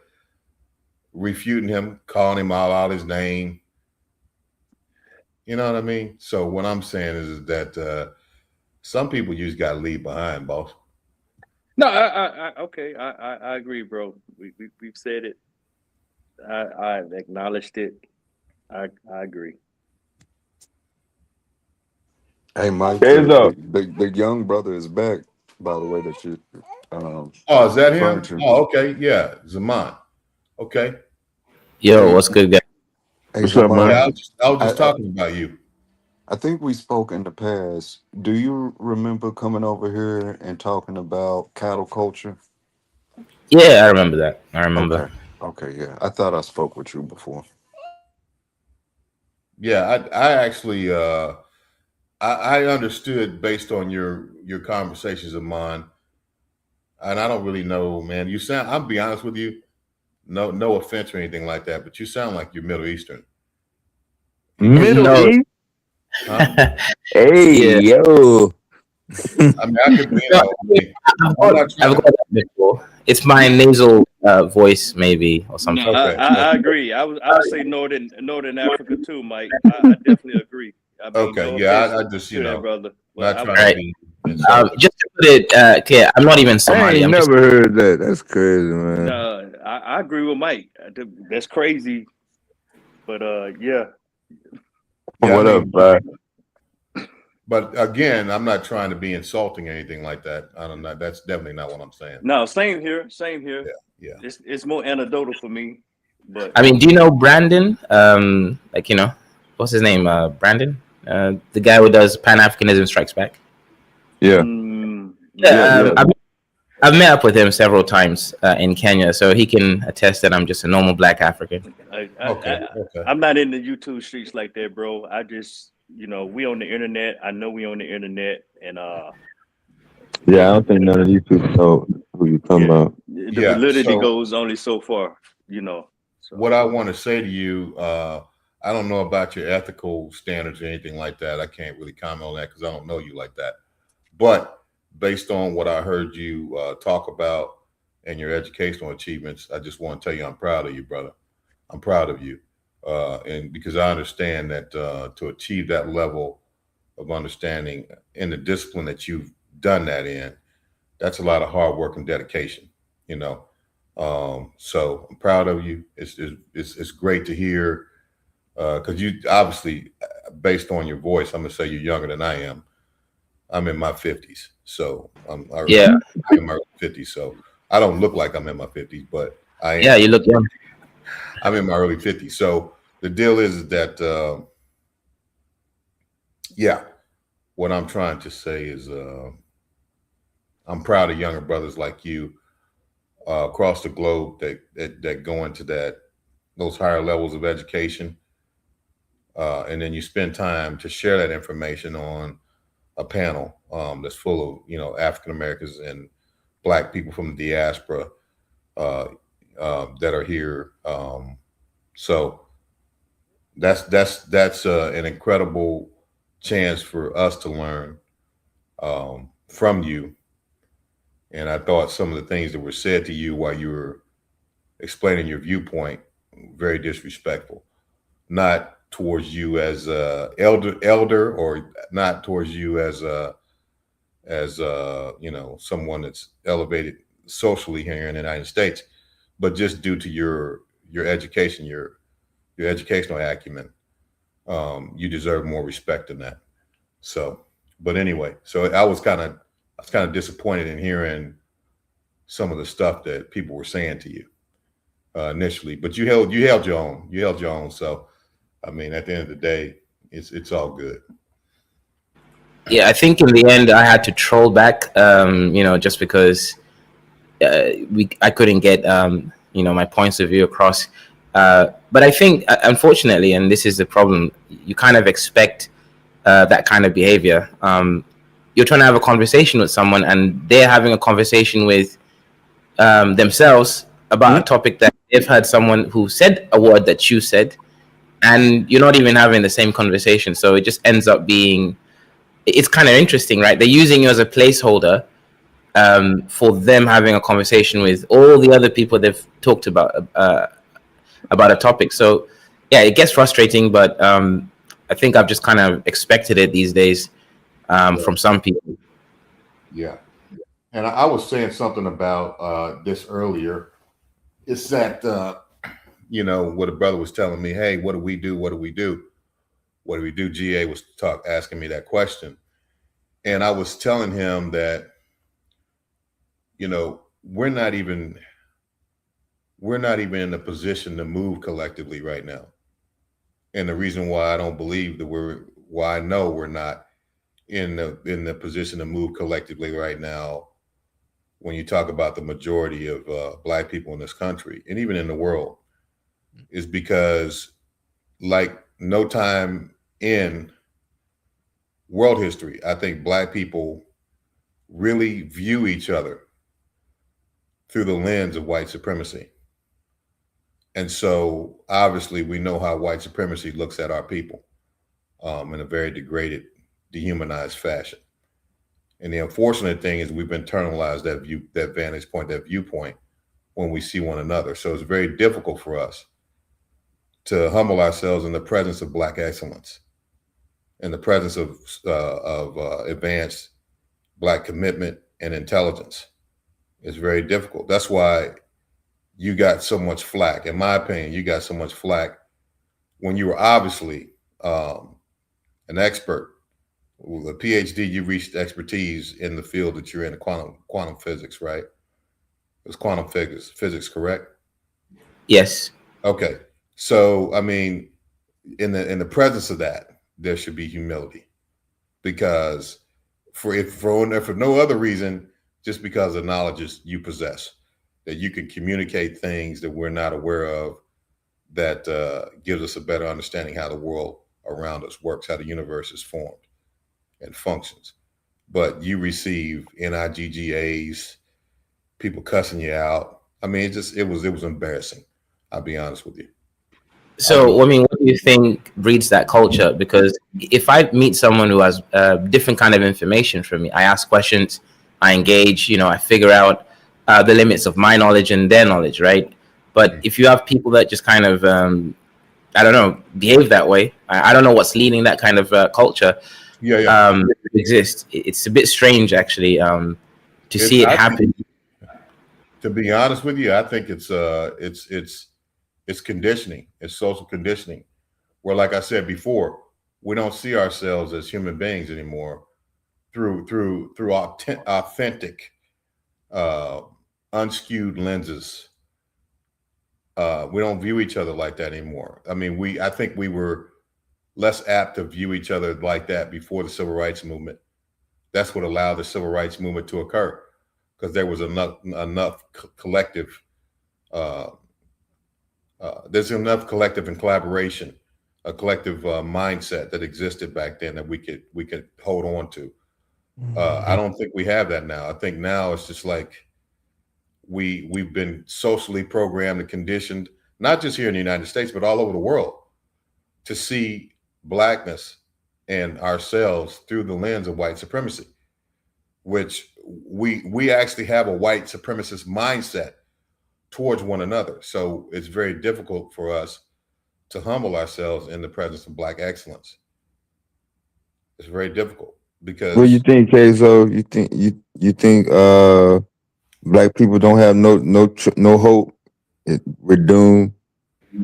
refuting him, calling him out his name. You know what I mean? So what I'm saying is that some people you just got to leave behind, boss. No, okay, I agree, bro. We've said it. I acknowledged it. I agree. Hey, Mike, Hands up. the young brother is back, by the way, that you is that him? referring to. Oh, okay. Yeah. Zaman. Okay. Yo, what's good, guys? Hey, What's up, Zaman, man? Yeah, I was just talking about you. I think we spoke in the past. Do you remember coming over here and talking about cattle culture? Yeah, I remember that. I remember. Okay, yeah. I thought I spoke with you before. Yeah, I actually I understood based on your conversations of mine, and I don't really know, man. You sound, I'll be honest with you, no offense or anything like that, but you sound like you're Middle Eastern. Middle East? Huh? Hey, yo. I mean, I could be. I've got that before. It's my nasal voice, maybe, or something. No, I agree. I would say Northern Africa too, Mike. I definitely agree. I mean, Okay, no yeah, offense I just to that, brother. not trying Right. to be insulting. Just to put it clear, I'm not even I Somali. ain't I'm never heard that. That's crazy, man. No, I agree with Mike. That's crazy, but yeah. What up, bud? But again, I'm not trying to be insulting or anything like that. I don't know. That's definitely not what I'm saying. No, same here. Yeah. It's more anecdotal for me, but I mean, do you know Brandon? What's his name? Brandon, the guy who does Pan Africanism Strikes Back. Yeah. I've met up with him several times in Kenya, so he can attest that I'm just a normal Black African. I'm not in the YouTube streets like that, bro. I just, we on the internet. I know we on the internet, and Yeah, I don't think none of these people know who you talking about. the validity goes only so far, So. What I want to say to you, I don't know about your ethical standards or anything like that. I can't really comment on that because I don't know you like that. But based on what I heard you talk about and your educational achievements, I just want to tell you I'm proud of you, brother. I'm proud of you. And because I understand that to achieve that level of understanding in the discipline that you've done that in, that's a lot of hard work and dedication, So I'm proud of you. It's great to hear because you obviously, based on your voice, I'm gonna say you're younger than I am. I'm in my 50s, so I'm in my early 50s. So I don't look like I'm in my 50s, but I am. Yeah, you look young. I'm in my early 50s. So the deal is that, what I'm trying to say is I'm proud of younger brothers like you across the globe that go into those higher levels of education, and then you spend time to share that information on a panel that's full of African Americans and Black people from the diaspora that are here. So that's an incredible chance for us to learn from you. And I thought some of the things that were said to you while you were explaining your viewpoint very disrespectful, not towards you as elder, or not towards you as someone that's elevated socially here in the United States, but just due to your education, your educational acumen, you deserve more respect than that. So, but anyway, so I was kind of disappointed in hearing some of the stuff that people were saying to you initially, but you held your own. So, I mean, at the end of the day, it's all good. Yeah, I think in the end I had to troll back, just because I couldn't get my points of view across. But I think, unfortunately, and this is the problem, you kind of expect that kind of behavior. you're trying to have a conversation with someone, and they're having a conversation with themselves about a topic that they've heard someone who said a word that you said, and you're not even having the same conversation. So it just ends up being, it's kind of interesting, right? They're using you as a placeholder for them having a conversation with all the other people they've talked about a topic. So yeah, it gets frustrating, but I think I've just kind of expected it these days from some people. Yeah. And I was saying something about this earlier. It's that, what a brother was telling me, hey, what do we do? What do we do? What do we do? GA was asking me that question. And I was telling him that, we're not even in a position to move collectively right now. And the reason why I don't believe that why I know we're not in the position to move collectively right now, when you talk about the majority of Black people in this country and even in the world, is because like no time in world history, I think Black people really view each other through the lens of white supremacy. And so obviously we know how white supremacy looks at our people in a very degraded, dehumanized fashion. And the unfortunate thing is we've internalized that vantage point, that viewpoint when we see one another. So it's very difficult for us to humble ourselves in the presence of Black excellence, in the presence of advanced Black commitment and intelligence. It's very difficult. That's why you got so much flack. In my opinion, you got so much flack when you were obviously an expert. With a PhD, you reached expertise in the field that you're in, quantum physics, right? It's quantum physics, correct? Yes. Okay. So, I mean, in the presence of that, there should be humility, because for no other reason, just because of knowledge you possess, that you can communicate things that we're not aware of, that gives us a better understanding how the world around us works, how the universe is formed and functions. But you receive NIGGAs, people cussing you out. I mean, it was embarrassing. I'll be honest with you. So, I mean, what do you think breeds that culture? Because if I meet someone who has different kind of information from me, I ask questions, I engage, I figure out the limits of my knowledge and their knowledge, right? But if you have people that just kind of, I don't know, behave that way, I don't know what's leading that kind of culture to exist. It's a bit strange, actually, to see it happen. To be honest with you, I think it's conditioning. It's social conditioning, where, like I said before, we don't see ourselves as human beings anymore through authentic, unskewed lenses. We don't view each other like that anymore. I mean, I think we were less apt to view each other like that before the Civil Rights Movement. That's what allowed the Civil Rights Movement to occur, because there was enough collective. There's enough collective and collaboration, a collective mindset that existed back then that we could hold on to. I don't think we have that now. I think now it's just like we've been socially programmed and conditioned, not just here in the United States, but all over the world, to see Blackness and ourselves through the lens of white supremacy, which we actually have a white supremacist mindset towards one another. So it's very difficult for us to humble ourselves in the presence of Black excellence. It's very difficult because. What do you think, Kayzo? You think Black people don't have no hope? We're doomed.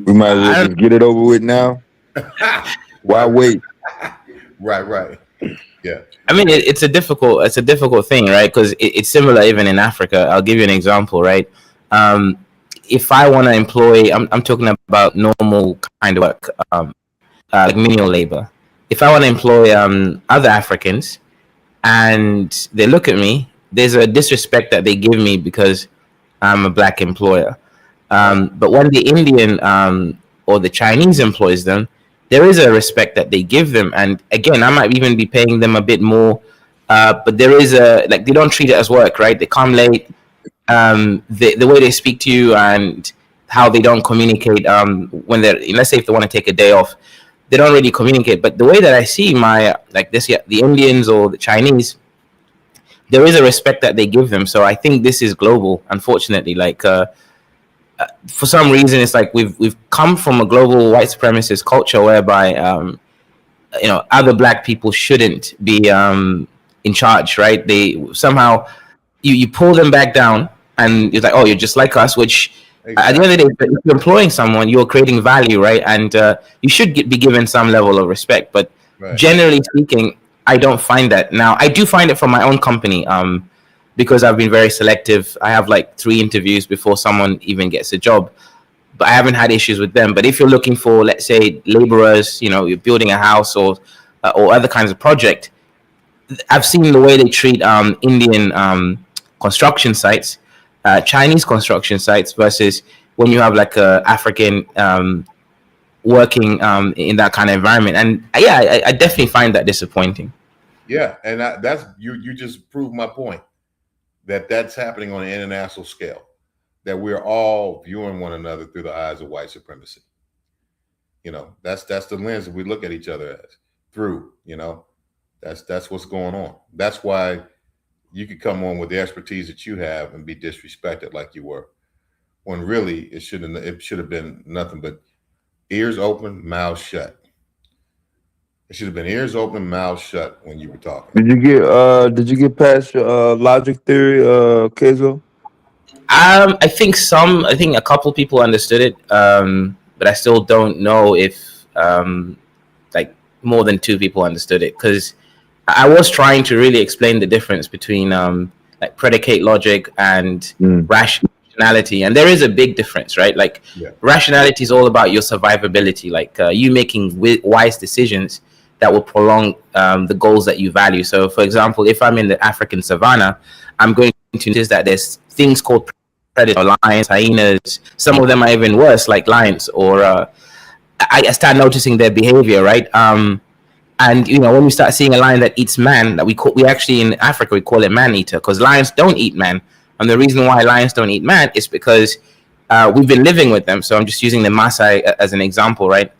We might as well just get it over with now. Why wait? Right. Yeah. I mean, it's a difficult thing, right? Because it's similar even in Africa. I'll give you an example, right? If I want to employ, I'm talking about normal kind of work, like menial labor. If I want to employ other Africans, and they look at me, there's a disrespect that they give me because I'm a Black employer. But when the Indian or the Chinese employs them, there is a respect that they give them. And again, I might even be paying them a bit more but there is a like they don't treat it as work, right? They come late. The way they speak to you and how they don't communicate when they're, let's say if they want to take a day off, they don't really communicate. But the way that I see my like this, the Indians or the Chinese, there is a respect that they give them. So I think this is global, unfortunately. Like for some reason, it's like we've come from a global white supremacist culture whereby other black people shouldn't be in charge, right? They somehow you pull them back down, and it's like, oh, you're just like us. Which at the end of the day, if you're employing someone, you're creating value, right? And you should be given some level of respect. But generally speaking, I don't find that. Now, I do find it from my own company, because I've been very selective. I have like 3 interviews before someone even gets a job, but I haven't had issues with them. But if you're looking for, let's say, laborers, you're building a house or other kinds of project, I've seen the way they treat Indian construction sites, Chinese construction sites, versus when you have like a African working in that kind of environment. And I definitely find that disappointing. Yeah, and that's you just proved my point, that that's happening on an international scale, that we're all viewing one another through the eyes of white supremacy. That's the lens that we look at each other as through. That's what's going on. That's why you could come on with the expertise that you have and be disrespected like you were, when really it should have been nothing but ears open, mouth shut. It should have been ears open, mouth shut when you were talking. Did you get past your logic theory, Kezo? I think a couple people understood it, but I still don't know if like more than 2 people understood it, because I was trying to really explain the difference between like predicate logic and rationality, and there is a big difference, right? Like rationality is all about your survivability, like you making wise decisions that will prolong the goals that you value. So, for example, if I'm in the African savannah, I'm going to notice that there's things called predators, lions, hyenas. Some of them are even worse, like lions. Or I start noticing their behavior, right? And when we start seeing a lion that eats man, that we actually in Africa we call it man eater, because lions don't eat man. And the reason why lions don't eat man is because we've been living with them. So I'm just using the Maasai as an example, right?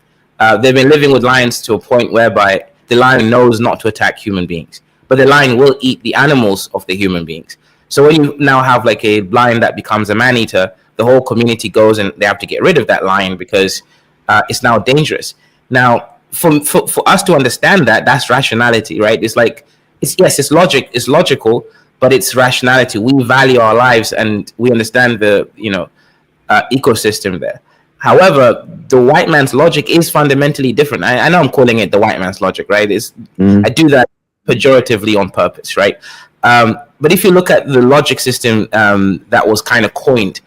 They've been living with lions to a point whereby the lion knows not to attack human beings, but the lion will eat the animals of the human beings. So when you now have like a lion that becomes a man eater, the whole community goes and they have to get rid of that lion because it's now dangerous. Now, for us to understand that, that's rationality, right? It's like, it's logical, but it's rationality. We value our lives and we understand the ecosystem there. However, the white man's logic is fundamentally different. I know I'm calling it the white man's logic, right? I do that pejoratively on purpose, right? But if you look at the logic system that was kind of coined,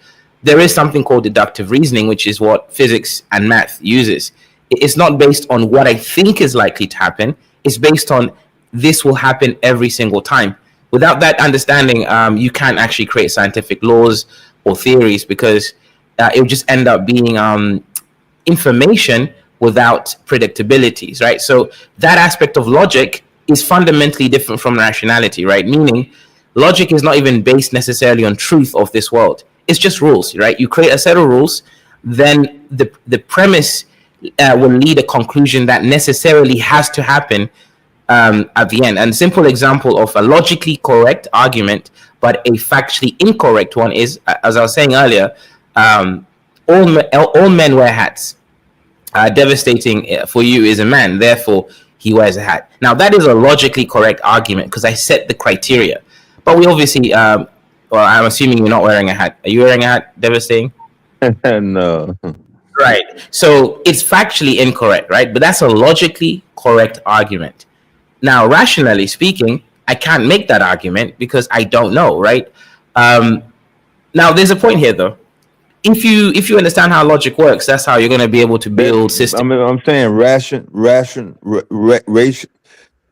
there is something called deductive reasoning, which is what physics and math uses. It's not based on what I think is likely to happen. It's based on this will happen every single time. Without that understanding, you can't actually create scientific laws or theories, because it would just end up being information without predictabilities, right? So that aspect of logic is fundamentally different from rationality, right? Meaning logic is not even based necessarily on truth of this world. It's just rules, right? You create a set of rules, then the premise will lead a conclusion that necessarily has to happen at the end. And simple example of a logically correct argument, but a factually incorrect one is, as I was saying earlier, all men wear hats. Devastating for you is a man, therefore he wears a hat. Now that is a logically correct argument because I set the criteria. But we obviously, well, I'm assuming you're not wearing a hat. Are you wearing a hat, Devastating? No. Right. So it's factually incorrect, right? But that's a logically correct argument. Now, rationally speaking, I can't make that argument because I don't know, right? Now, there's a point here, though. If you understand how logic works, that's how you're going to be able to build systems. I mean, I'm saying ratio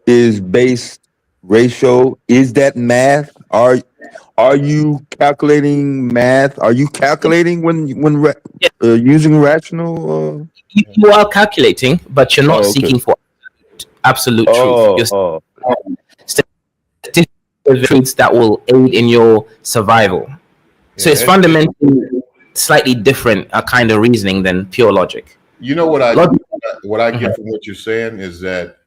is based ratio. Is that math? Are you calculating math? Are you calculating when using rational? You are calculating, but you're not seeking for absolute truth. You're truths that will aid in your survival. So it's fundamentally slightly different a kind of reasoning than pure logic. You know what I get from what you're saying is that,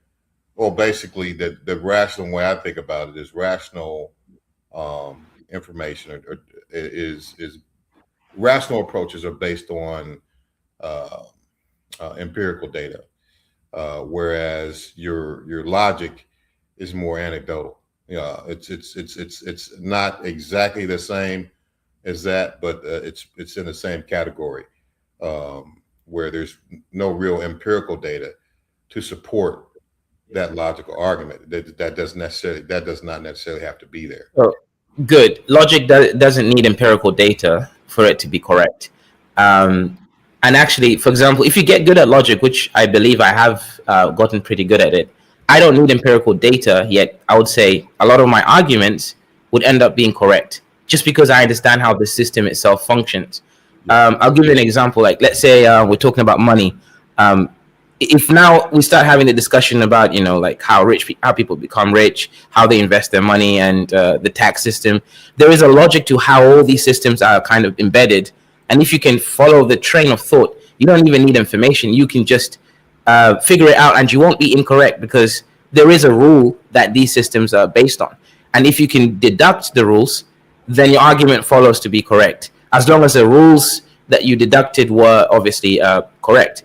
well, basically the rational way I think about it is rational information is rational approaches are based on empirical data, whereas your logic is more anecdotal. Yeah, it's not exactly the same as that, but it's in the same category, where there's no real empirical data to support that logical argument. That does not necessarily have to be there. Oh, good. Logic doesn't need empirical data for it to be correct. And actually, for example, if you get good at logic, which I believe I have gotten pretty good at it, I don't need empirical data, yet I would say a lot of my arguments would end up being correct just because I understand how the system itself functions. I'll give you an example. Like, let's say we're talking about money. If now we start having a discussion about, like how people become rich, how they invest their money, and the tax system, there is a logic to how all these systems are kind of embedded. And if you can follow the train of thought, you don't even need information. You can just figure it out, and you won't be incorrect because there is a rule that these systems are based on. And if you can deduct the rules, then your argument follows to be correct, as long as the rules that you deducted were obviously correct.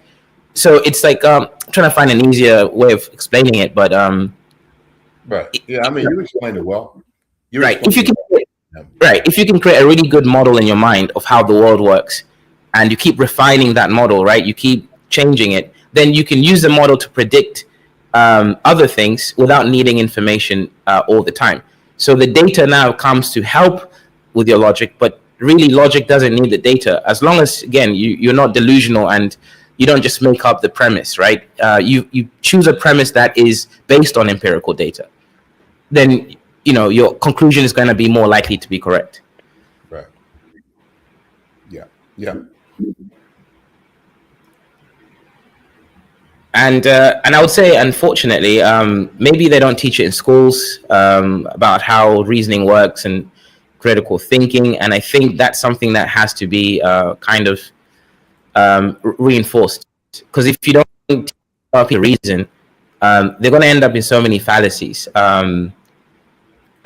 So it's like trying to find an easier way of explaining it, but right. Yeah, I mean, you explained it well. If you can create a really good model in your mind of how the world works, and you keep refining that model, right? You keep changing it, then you can use the model to predict other things without needing information all the time. So the data now comes to help with your logic, but really logic doesn't need the data, as long as, again, you're not delusional and you don't just make up the premise, right? You choose a premise that is based on empirical data. Then, your conclusion is going to be more likely to be correct. Right. Yeah. Yeah. And I would say, unfortunately, maybe they don't teach it in schools about how reasoning works and critical thinking. And I think that's something that has to be kind of reinforced, because if you don't teach people reason, they're going to end up in so many fallacies.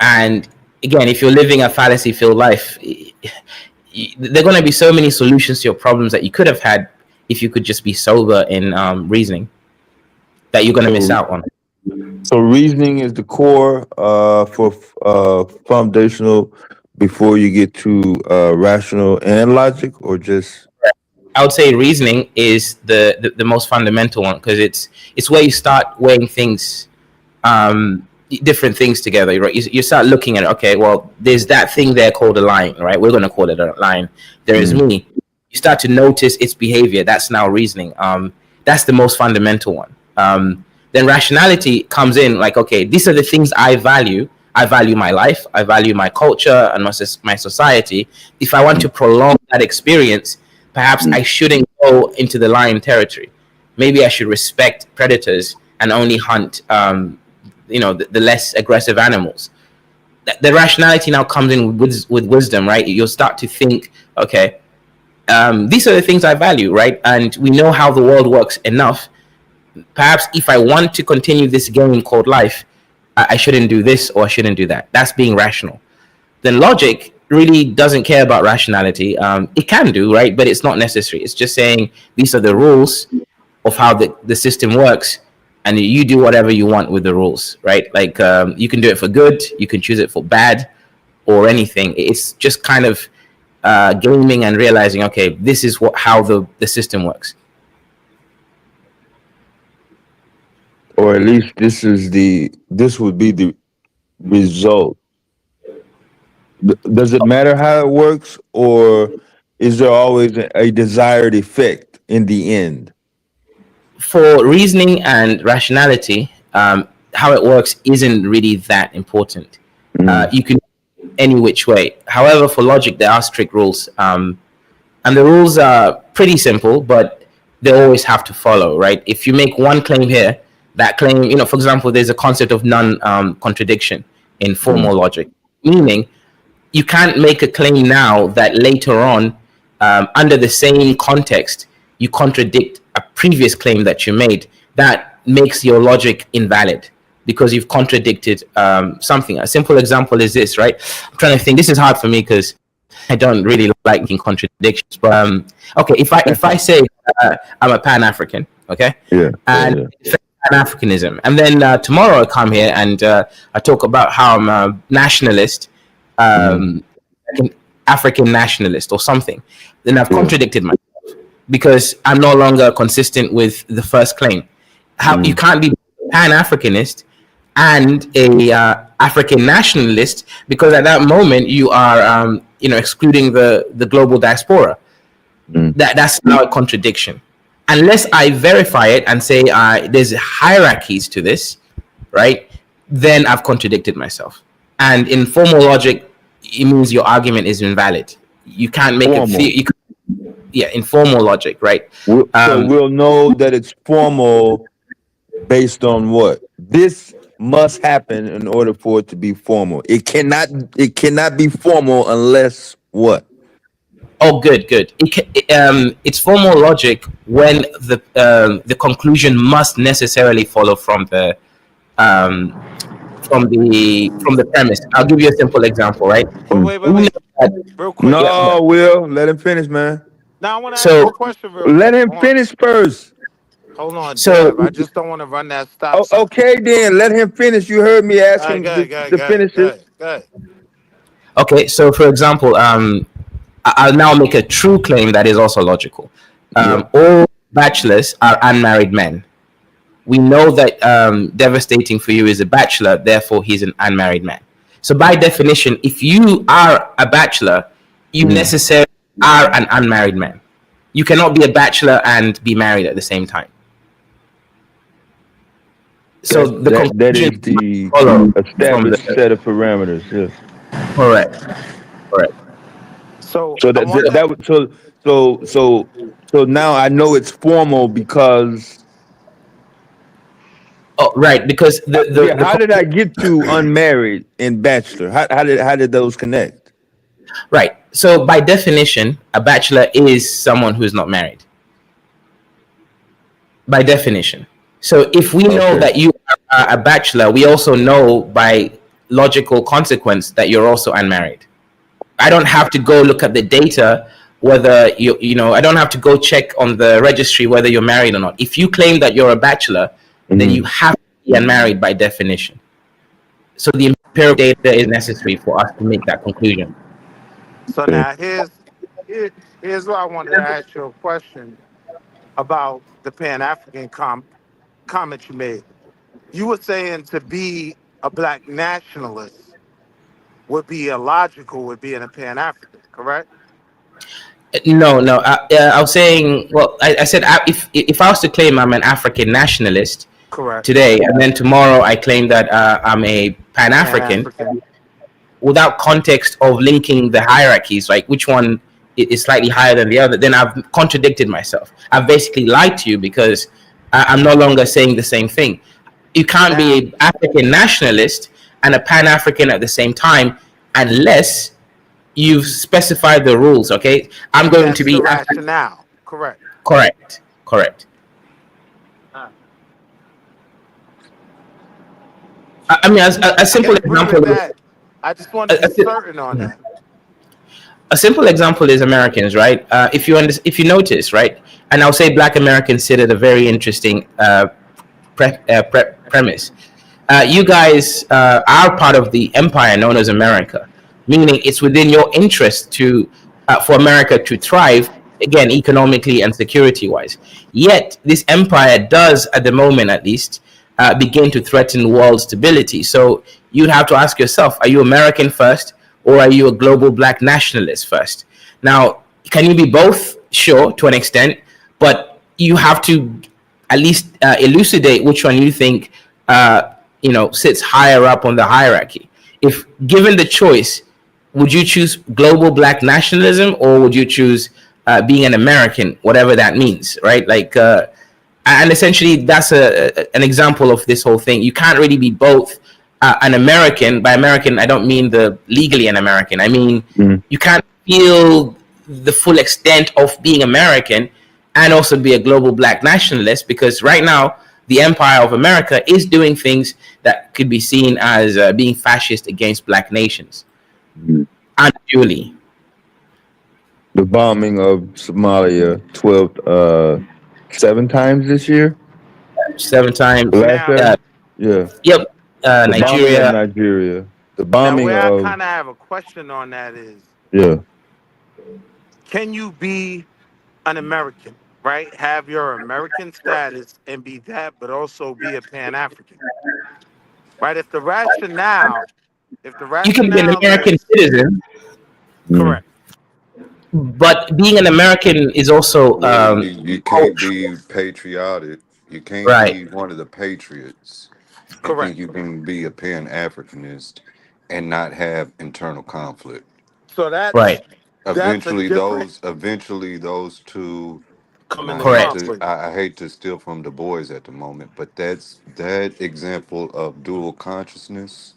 And again, if you're living a fallacy-filled life, there are going to be so many solutions to your problems that you could have had if you could just be sober in reasoning, that you're going to miss out on. So reasoning is the core for foundational before you get to rational and logic, or just? I would say reasoning is the most fundamental one, because it's where you start weighing things, different things together, right? You start looking at it. Okay, well, there's that thing there called a line, right? We're going to call it a line. There is me. You start to notice its behavior. That's now reasoning. That's the most fundamental one. Then rationality comes in, like, okay, these are the things I value. I value my life. I value my culture and my society. If I want to prolong that experience, perhaps I shouldn't go into the lion territory. Maybe I should respect predators and only hunt, the less aggressive animals. The rationality now comes in with wisdom, right? You'll start to think, okay, these are the things I value, right? And we know how the world works enough. Perhaps if I want to continue this game called life, I shouldn't do this or I shouldn't do that. That's being rational. Then logic really doesn't care about rationality. It can do, right? But it's not necessary. It's just saying these are the rules of how the system works, and you do whatever you want with the rules, right? Like you can do it for good, you can choose it for bad, or anything. It's just kind of gaming and realizing, okay, this is how the system works. Or at least this would be the result. Does it matter how it works, or is there always a desired effect in the end? For reasoning and rationality, how it works isn't really that important. You can any which way. However, for logic, there are strict rules, and the rules are pretty simple, but they always have to follow, right? If you make one claim here, that claim, for example, there's a concept of non-contradiction. in formal logic, meaning you can't make a claim now that later on, under the same context, you contradict a previous claim that you made. That makes your logic invalid because you've contradicted something. A simple example is this, right? I'm trying to think. This is hard for me because I don't really like making contradictions. But okay, if I say I'm a Pan-African, okay, and Pan-Africanism, and then tomorrow I come here and I talk about how I'm a nationalist, like an African nationalist or something, then I've contradicted myself because I'm no longer consistent with the first claim. How you can't be Pan-Africanist and a African nationalist, because at that moment you are excluding the global diaspora. That's now a contradiction. Unless I verify it and say there's hierarchies to this, right? Then I've contradicted myself. And in formal logic, it means your argument is invalid. You can't make in formal logic, right? So we'll know that it's formal based on what? This must happen in order for it to be formal. It cannot be formal unless what? Oh, good. It's formal logic when the conclusion must necessarily follow from the premise. I'll give you a simple example, right? Wait. Real quick. No, Will, let him finish, man. Now I want to ask you a question real quick. Let him finish first. Hold on, Dev. I just don't want to run that stop sign. Okay, then let him finish. You heard me ask him to finish it. Okay, so for example, I'll now make a true claim that is also logical. All bachelors are unmarried men. We know that Devastating for You is a bachelor, therefore he's an unmarried man. So by definition, if you are a bachelor, you necessarily are an unmarried man. You cannot be a bachelor and be married at the same time. So that is the established set of parameters. Yes. Correct. So now I know it's formal because. Oh, right. Because how did I get to unmarried and bachelor? How did those connect? Right. So by definition, a bachelor is someone who is not married. By definition. So if we know that you are a bachelor, we also know by logical consequence that you're also unmarried. I don't have to go look at the data whether I don't have to go check on the registry whether you're married or not. If you claim that you're a bachelor, then you have to be unmarried by definition. So the empirical data is necessary for us to make that conclusion. So now here's what I wanted to ask you a question about the Pan-African comment you made. You were saying to be a black nationalist would be illogical with being a Pan-African, correct? No. I was saying, well, I said if I was to claim I'm an African nationalist today, and then tomorrow I claim that I'm a Pan-African, without context of linking the hierarchies, like which one is slightly higher than the other, then I've contradicted myself. I've basically lied to you because I'm no longer saying the same thing. You can't be an African nationalist and a Pan-African at the same time unless you've specified the rules, okay? I'm going to be the rationale. Correct. I mean, a simple example. I just want to be certain on that. A simple example is Americans, right? If you notice, right, and I'll say Black Americans sit at a very interesting premise. You guys are part of the empire known as America, meaning it's within your interest for America to thrive, again, economically and security-wise. Yet this empire does, at the moment at least, begin to threaten world stability. So you'd have to ask yourself, are you American first, or are you a global Black nationalist first? Now, can you be both? Sure, to an extent, but you have to at least elucidate which one you think sits higher up on the hierarchy. If given the choice, would you choose global Black nationalism, or would you choose being an American, whatever that means, right? Like, and essentially that's an example of this whole thing. You can't really be both an American. By American, I don't mean the legally an American. I mean you can't feel the full extent of being American and also be a global black nationalist, because right now the empire of America is doing things that could be seen as being fascist against black nations. Unduly. The bombing of Somalia 7 times this year. 7 times. Yeah. Yep. The Nigeria. bombing of Nigeria. The bombing where of. I kind of have a question on that is, Yeah. can you be an American, right? Have your American status and be that, but also be a Pan-African, right? If the rationale You can be an American citizen. Correct. But being an American is also you can't be patriotic. You can't be one of the patriots. Correct. I think you can be a Pan-Africanist and not have internal conflict. So that's right. Eventually, those two come and into conflict. I hate to steal from Du Bois at the moment, but that example of dual consciousness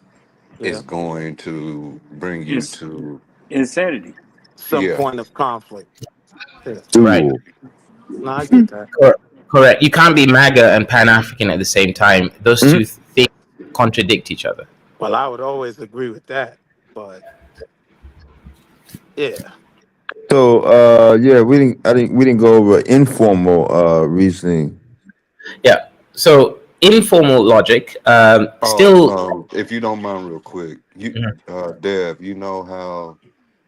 is going to bring you to insanity. Some point of conflict. Right. No, I get that. Correct. You can't be MAGA and Pan-African at the same time. Those two things contradict each other. Well, I would always agree with that, but yeah. So we didn't go over informal reasoning. Yeah. So informal logic still. If you don't mind, real quick, Dev, you know how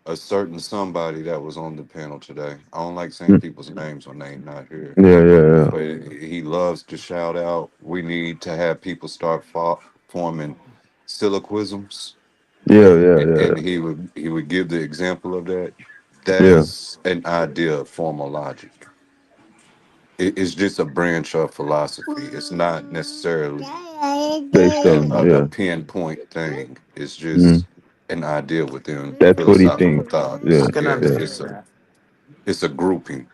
a certain somebody that was on the panel today. I don't like saying people's names when they're not here. Yeah. But he loves to shout out. We need to have people start forming syllogisms. Yeah. And he would give the example of that. That's an idea of formal logic. It's just a branch of philosophy. It's not necessarily Based on a pinpoint thing. It's just an idea within that's what he philosophical thinks. thought. Yeah. It's a grouping.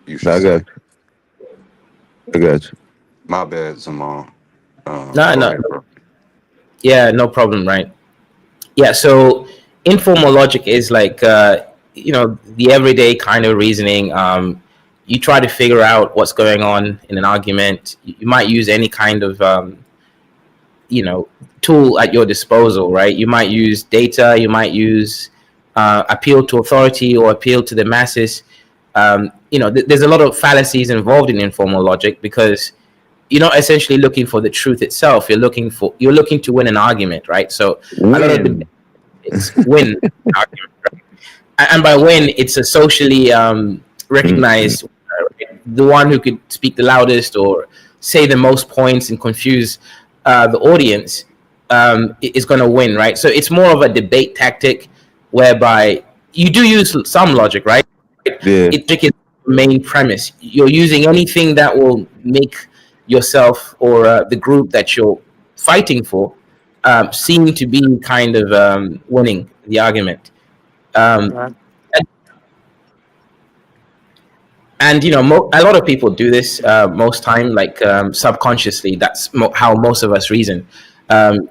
You should I say. got you. My bad, Zaman. No. Yeah, no problem. Right. Yeah. So informal logic is like the everyday kind of reasoning. You try to figure out what's going on in an argument. You might use any kind of tool at your disposal, right? You might use data. You might use appeal to authority or appeal to the masses. There's a lot of fallacies involved in informal logic because you're not essentially looking for the truth itself. You're looking to win an argument, right? So a lot of the it's win argument, right? And by win, it's a socially recognized the one who could speak the loudest or say the most points and confuse the audience is going to win, right? So it's more of a debate tactic whereby you do use some logic, right? It's the main premise. You're using anything that will make yourself or the group that you're fighting for seem to be kind of winning the argument. And a lot of people do this most time, like subconsciously. That's how most of us reason.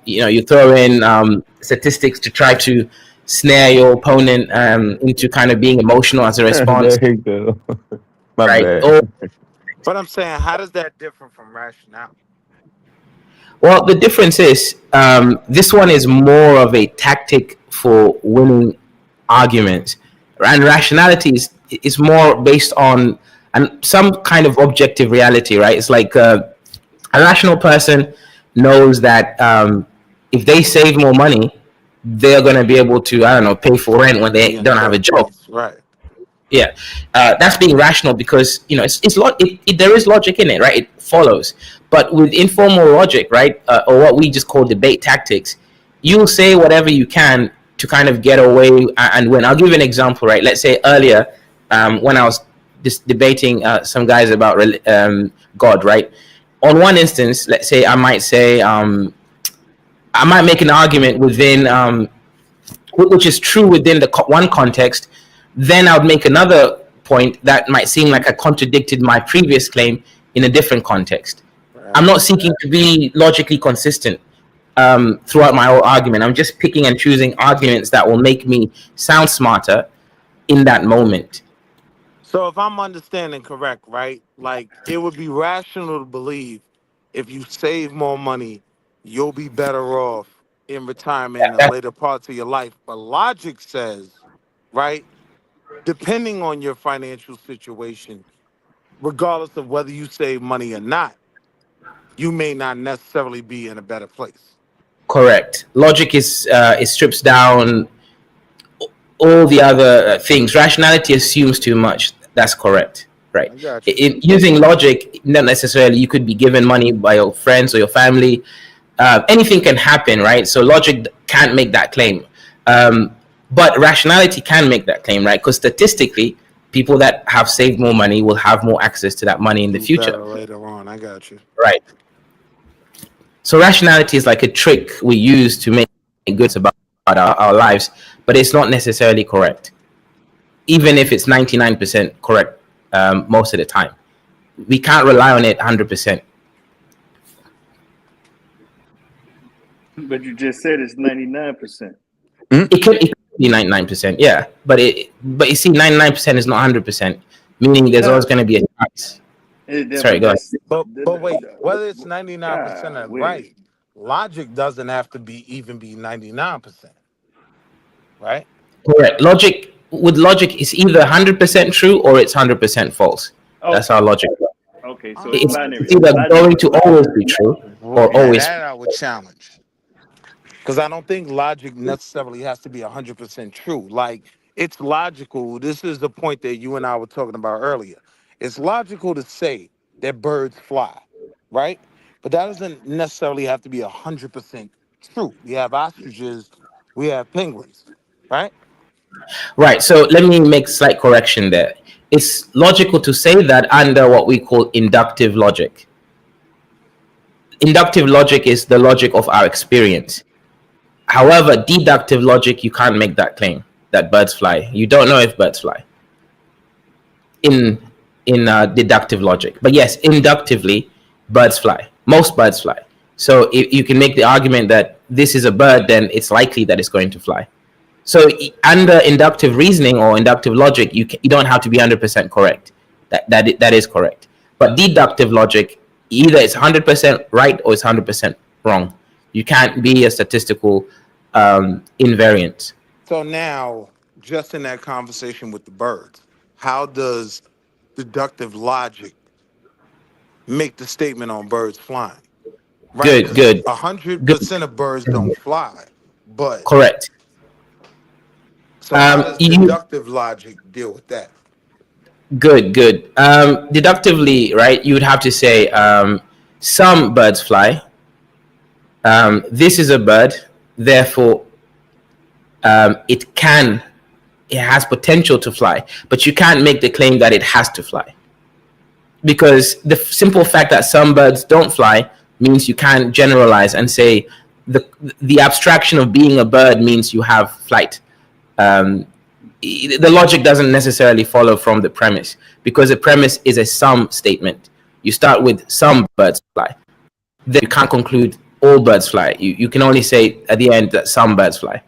You throw in statistics to try to snare your opponent into kind of being emotional as a response. There you go. My right? bad. But I'm saying, how does that differ from rationale? Well, the difference is this one is more of a tactic for winning arguments, and rationality is more based on some kind of objective reality, right? It's like a rational person knows that if they save more money, they're going to be able to, pay for rent when they don't have a job. Right. Yeah, that's being rational because there is logic in it, right? It follows. But with informal logic, right, or what we just call debate tactics, you'll say whatever you can to kind of get away and win. I'll give you an example, right? Let's say earlier when I was just debating some guys about God, right? On one instance, let's say I might say I might make an argument within which is true within the one context. Then I would make another point that might seem like I contradicted my previous claim in a different context. I'm not seeking to be logically consistent. throughout my whole argument. I'm just picking and choosing arguments that will make me sound smarter in that moment. So if I'm understanding correct, right? Like it would be rational to believe if you save more money, you'll be better off in retirement and later parts of your life. But logic says, right, depending on your financial situation, regardless of whether you save money or not, you may not necessarily be in a better place. Correct. Logic is it strips down all the other things. Rationality assumes too much. That's correct. Right. I got you. Using logic, not necessarily you could be given money by your friends or your family. Anything can happen, right? So logic can't make that claim. But rationality can make that claim, right? Because statistically, people that have saved more money will have more access to that money in the future. Later on, I got you. Right. So rationality is like a trick we use to make goods about our lives, but it's not necessarily correct. Even if it's 99% correct most of the time. We can't rely on it 100%. But you just said it's 99%. It could be 99%, yeah. But you see, 99% is not 100%, meaning there's always going to be a chance. Sorry, go ahead. But wait, whether it's 99% right, logic doesn't have to even be 99%, right? Correct. Logic is either 100% true or it's 100% false. That's our logic. Okay, so It's binary. either going to always be true or always. That I would challenge. Because I don't think logic necessarily has to be 100% true. Like, it's logical. This is the point that you and I were talking about earlier. It's logical to say that birds fly, right? But that doesn't necessarily have to be 100% true. We have ostriches, we have penguins, right? Right. So let me make slight correction there. It's logical to say that under what we call inductive logic. Inductive logic is the logic of our experience. However, deductive logic, you can't make that claim that birds fly. You don't know if birds fly in deductive logic. But yes, inductively, birds fly. Most birds fly. So if you can make the argument that this is a bird, then it's likely that it's going to fly. So under inductive reasoning or inductive logic, you don't have to be 100% correct. That is correct. But deductive logic, either it's 100% right or it's 100% wrong. You can't be a statistical invariant. So now, just in that conversation with the birds, how does deductive logic make the statement on birds flying? Right? Good. 100% of birds don't fly, but correct. So how does deductive logic deal with that? Good. Deductively, right, you would have to say some birds fly. This is a bird, therefore it has potential to fly, but you can't make the claim that it has to fly. Because the simple fact that some birds don't fly means you can't generalize and say the abstraction of being a bird means you have flight. The logic doesn't necessarily follow from the premise, because the premise is a sum statement. You start with some birds fly. Then you can't conclude all birds fly. You can only say at the end that some birds fly.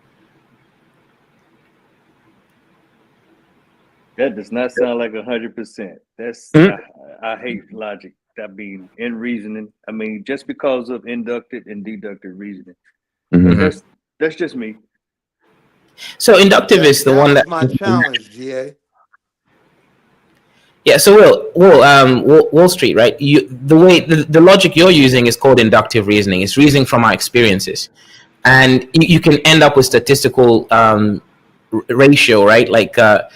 That does not sound like 100%. That's I hate logic. I mean, in reasoning. I mean, just because of inductive and deductive reasoning. That's just me. So inductive is the one that my challenge, GA. Yeah. So Wall Street, right? The logic you're using is called inductive reasoning. It's reasoning from our experiences, and you can end up with statistical ratio, right? Like a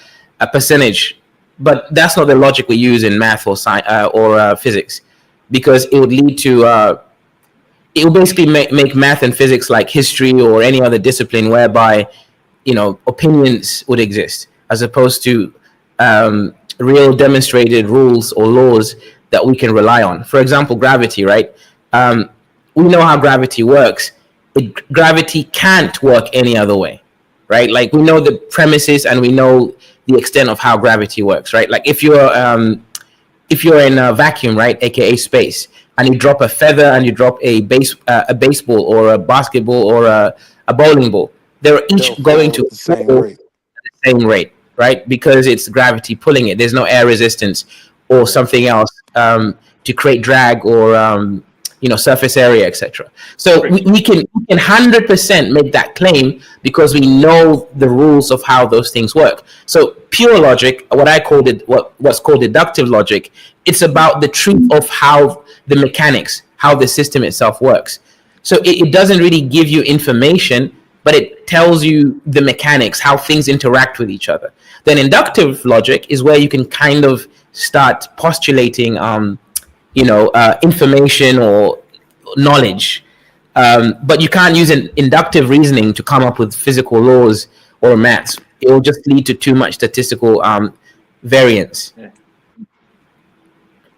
percentage, but that's not the logic we use in math or science or physics, because it would lead to it will basically make math and physics like history or any other discipline whereby opinions would exist, as opposed to real demonstrated rules or laws that we can rely on. For example, gravity, right? We know how gravity works, but gravity can't work any other way, right? Like, we know the premises and we know the extent of how gravity works, right? Like if you're in a vacuum, right, aka space, and you drop a feather and you drop a baseball or a basketball or a bowling ball, they're each going to at the same fall rate. same rate, right? Because it's gravity pulling it. There's no air resistance or something else to create drag or surface area, etc. So we can 100% make that claim because we know the rules of how those things work. So pure logic, what's called deductive logic, it's about the truth of how the mechanics, how the system itself works. So it doesn't really give you information, but it tells you the mechanics, how things interact with each other. Then inductive logic is where you can kind of start postulating, information or knowledge. But you can't use an inductive reasoning to come up with physical laws or maths. It will just lead to too much statistical variance. Yeah.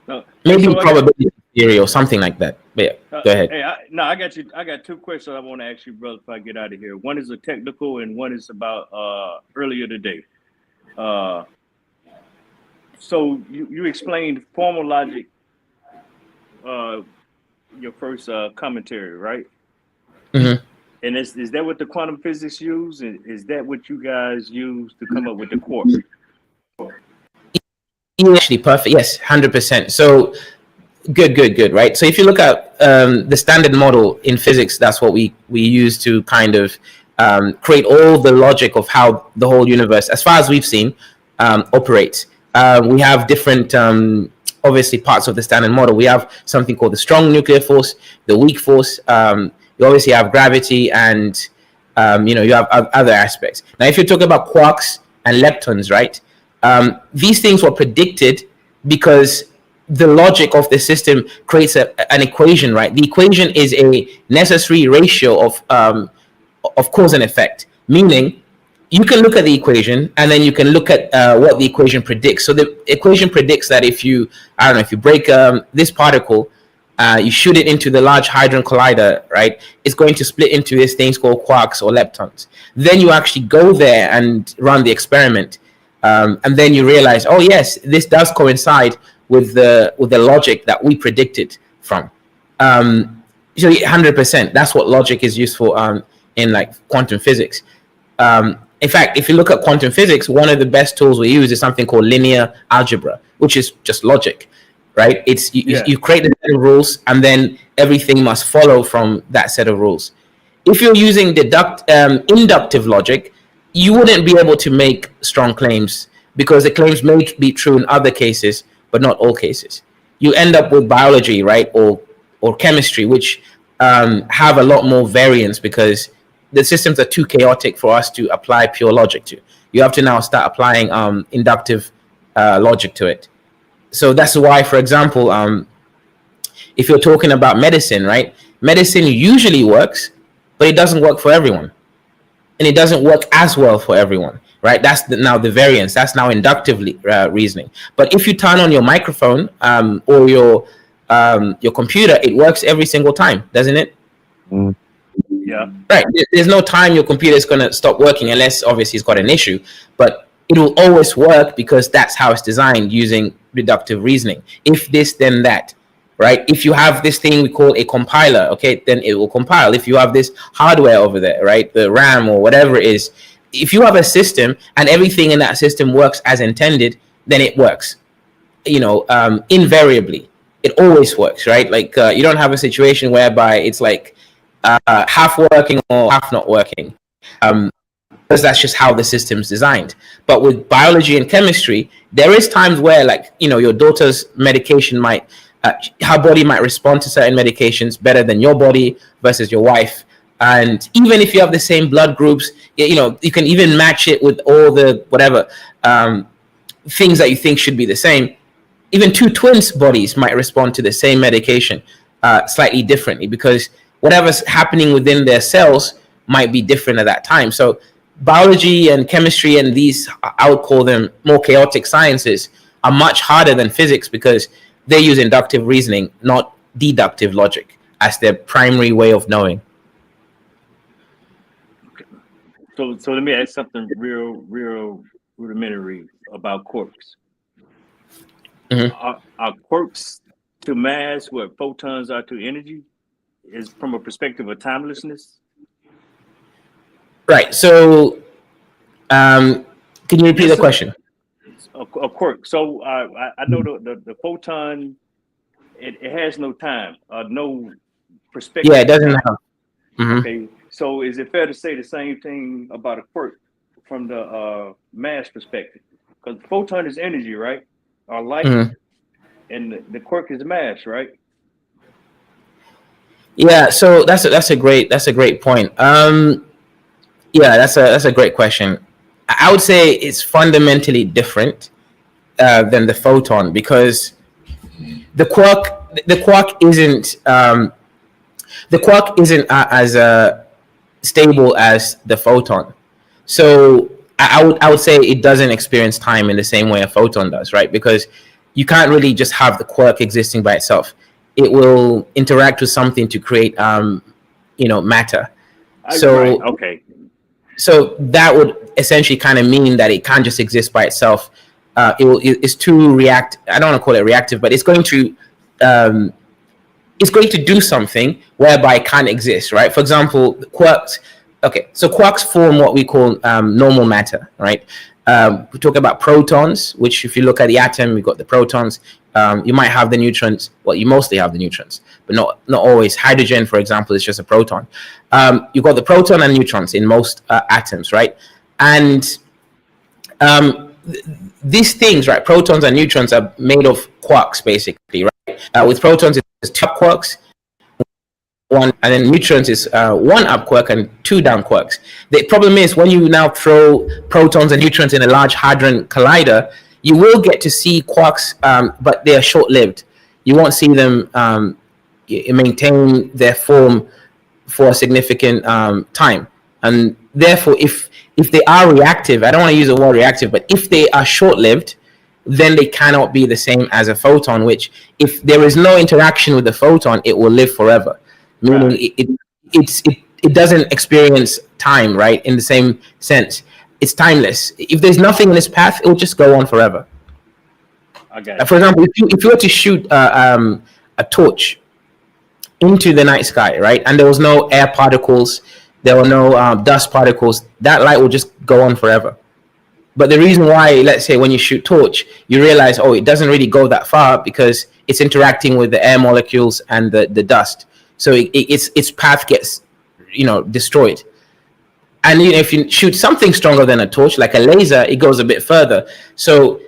No, Maybe so probability theory or something like that. But yeah, go ahead. Hey, I got you. I got two questions I want to ask you, brother, if I get out of here. One is a technical, and one is about earlier today. So you explained formal logic, your first commentary, right? Mm-hmm. And is that what the quantum physics use? And is that what you guys use to come up with the quark? Actually, perfect. Yes, 100%. So good, right? So if you look at the standard model in physics, that's what we use to kind of create all the logic of how the whole universe, as far as we've seen, operates. We have different, obviously, parts of the standard model. We have something called the strong nuclear force, the weak force. You obviously have gravity, and you have other aspects. Now, if you talk about quarks and leptons, right? These things were predicted because the logic of the system creates an equation, right? The equation is a necessary ratio of cause and effect, meaning you can look at the equation and then you can look at what the equation predicts. So the equation predicts that if you break this particle, you shoot it into the Large Hadron Collider, right? It's going to split into these things called quarks or leptons. Then you actually go there and run the experiment. And then you realize, oh yes, this does coincide with the logic that we predicted from. So 100%, that's what logic is used for in like quantum physics. In fact, if you look at quantum physics, one of the best tools we use is something called linear algebra, which is just logic, right? It's you create the set of rules, and then everything must follow from that set of rules. If you're using inductive logic, you wouldn't be able to make strong claims because the claims may be true in other cases, but not all cases. You end up with biology, right, or chemistry, which have a lot more variance because the systems are too chaotic for us to apply pure logic to. You have to now start applying inductive logic to it. So that's why, for example, if you're talking about medicine, right, medicine usually works, but it doesn't work for everyone. And it doesn't work as well for everyone, right? That's now the variance. That's now inductively reasoning. But if you turn on your microphone or your computer, it works every single time, doesn't it? Mm. Yeah. Right. There's no time your computer is going to stop working unless obviously it's got an issue. But it will always work because that's how it's designed, using deductive reasoning. If this, then that. Right? If you have this thing we call a compiler, okay, then it will compile. If you have this hardware over there, right, the RAM or whatever it is, if you have a system and everything in that system works as intended, then it works. Invariably, it always works, right? Like you don't have a situation whereby it's like half working or half not working, because that's just how the system's designed. But with biology and chemistry, there is times where, like, your daughter's medication might. Her body might respond to certain medications better than your body versus your wife. And even if you have the same blood groups, you can even match it with all the whatever things that you think should be the same. Even two twins' bodies might respond to the same medication slightly differently because whatever's happening within their cells might be different at that time. So biology and chemistry and these, I would call them more chaotic sciences, are much harder than physics because they use inductive reasoning, not deductive logic, as their primary way of knowing. So let me ask something real rudimentary about quarks. Mm-hmm. Are quarks to mass what photons are to energy is from a perspective of timelessness. Right. So, can you repeat the question? A quirk. So I know the photon, it has no time, no perspective. Yeah, it doesn't have. Mm-hmm. Okay. So is it fair to say the same thing about a quirk from the mass perspective? Because the photon is energy, right? Or light, and the quirk is mass, right? Yeah. So that's a great point. Yeah, that's a great question. I would say it's fundamentally different than the photon, because the quark isn't as stable as the photon. So I would say it doesn't experience time in the same way a photon does, right? Because you can't really just have the quark existing by itself. It will interact with something to create matter. So right. Okay. So that would essentially kind of mean that it can't just exist by itself. It's too react. I don't want to call it reactive, but it's going to do something whereby it can't exist, right? For example, quarks. Okay, so quarks form what we call normal matter, right? We talk about protons, which if you look at the atom, you've got the protons. You might have the neutrons. Well, you mostly have the neutrons, but not always. Hydrogen, for example, is just a proton. You've got the proton and neutrons in most atoms, right? And these things, right, protons and neutrons are made of quarks, basically, right? With protons, it's 2 up quarks, one, and then neutrons is 1 up quark and 2 down quarks. The problem is when you now throw protons and neutrons in a large hadron collider, you will get to see quarks, but they are short-lived. You won't see them maintain their form for a significant time. And therefore, if they are reactive, I don't want to use the word reactive, but if they are short-lived, then they cannot be the same as a photon, which if there is no interaction with the photon, it will live forever. Meaning it doesn't experience time, right? In the same sense, it's timeless. If there's nothing in its path, it will just go on forever. Okay. For example, if you were to shoot a torch into the night sky, right, and there was no air particles, there were no dust particles, that light will just go on forever. But the reason why, let's say, when you shoot torch, you realize, it doesn't really go that far because it's interacting with the air molecules and the dust. So its path gets, destroyed. And if you shoot something stronger than a torch, like a laser, it goes a bit further. So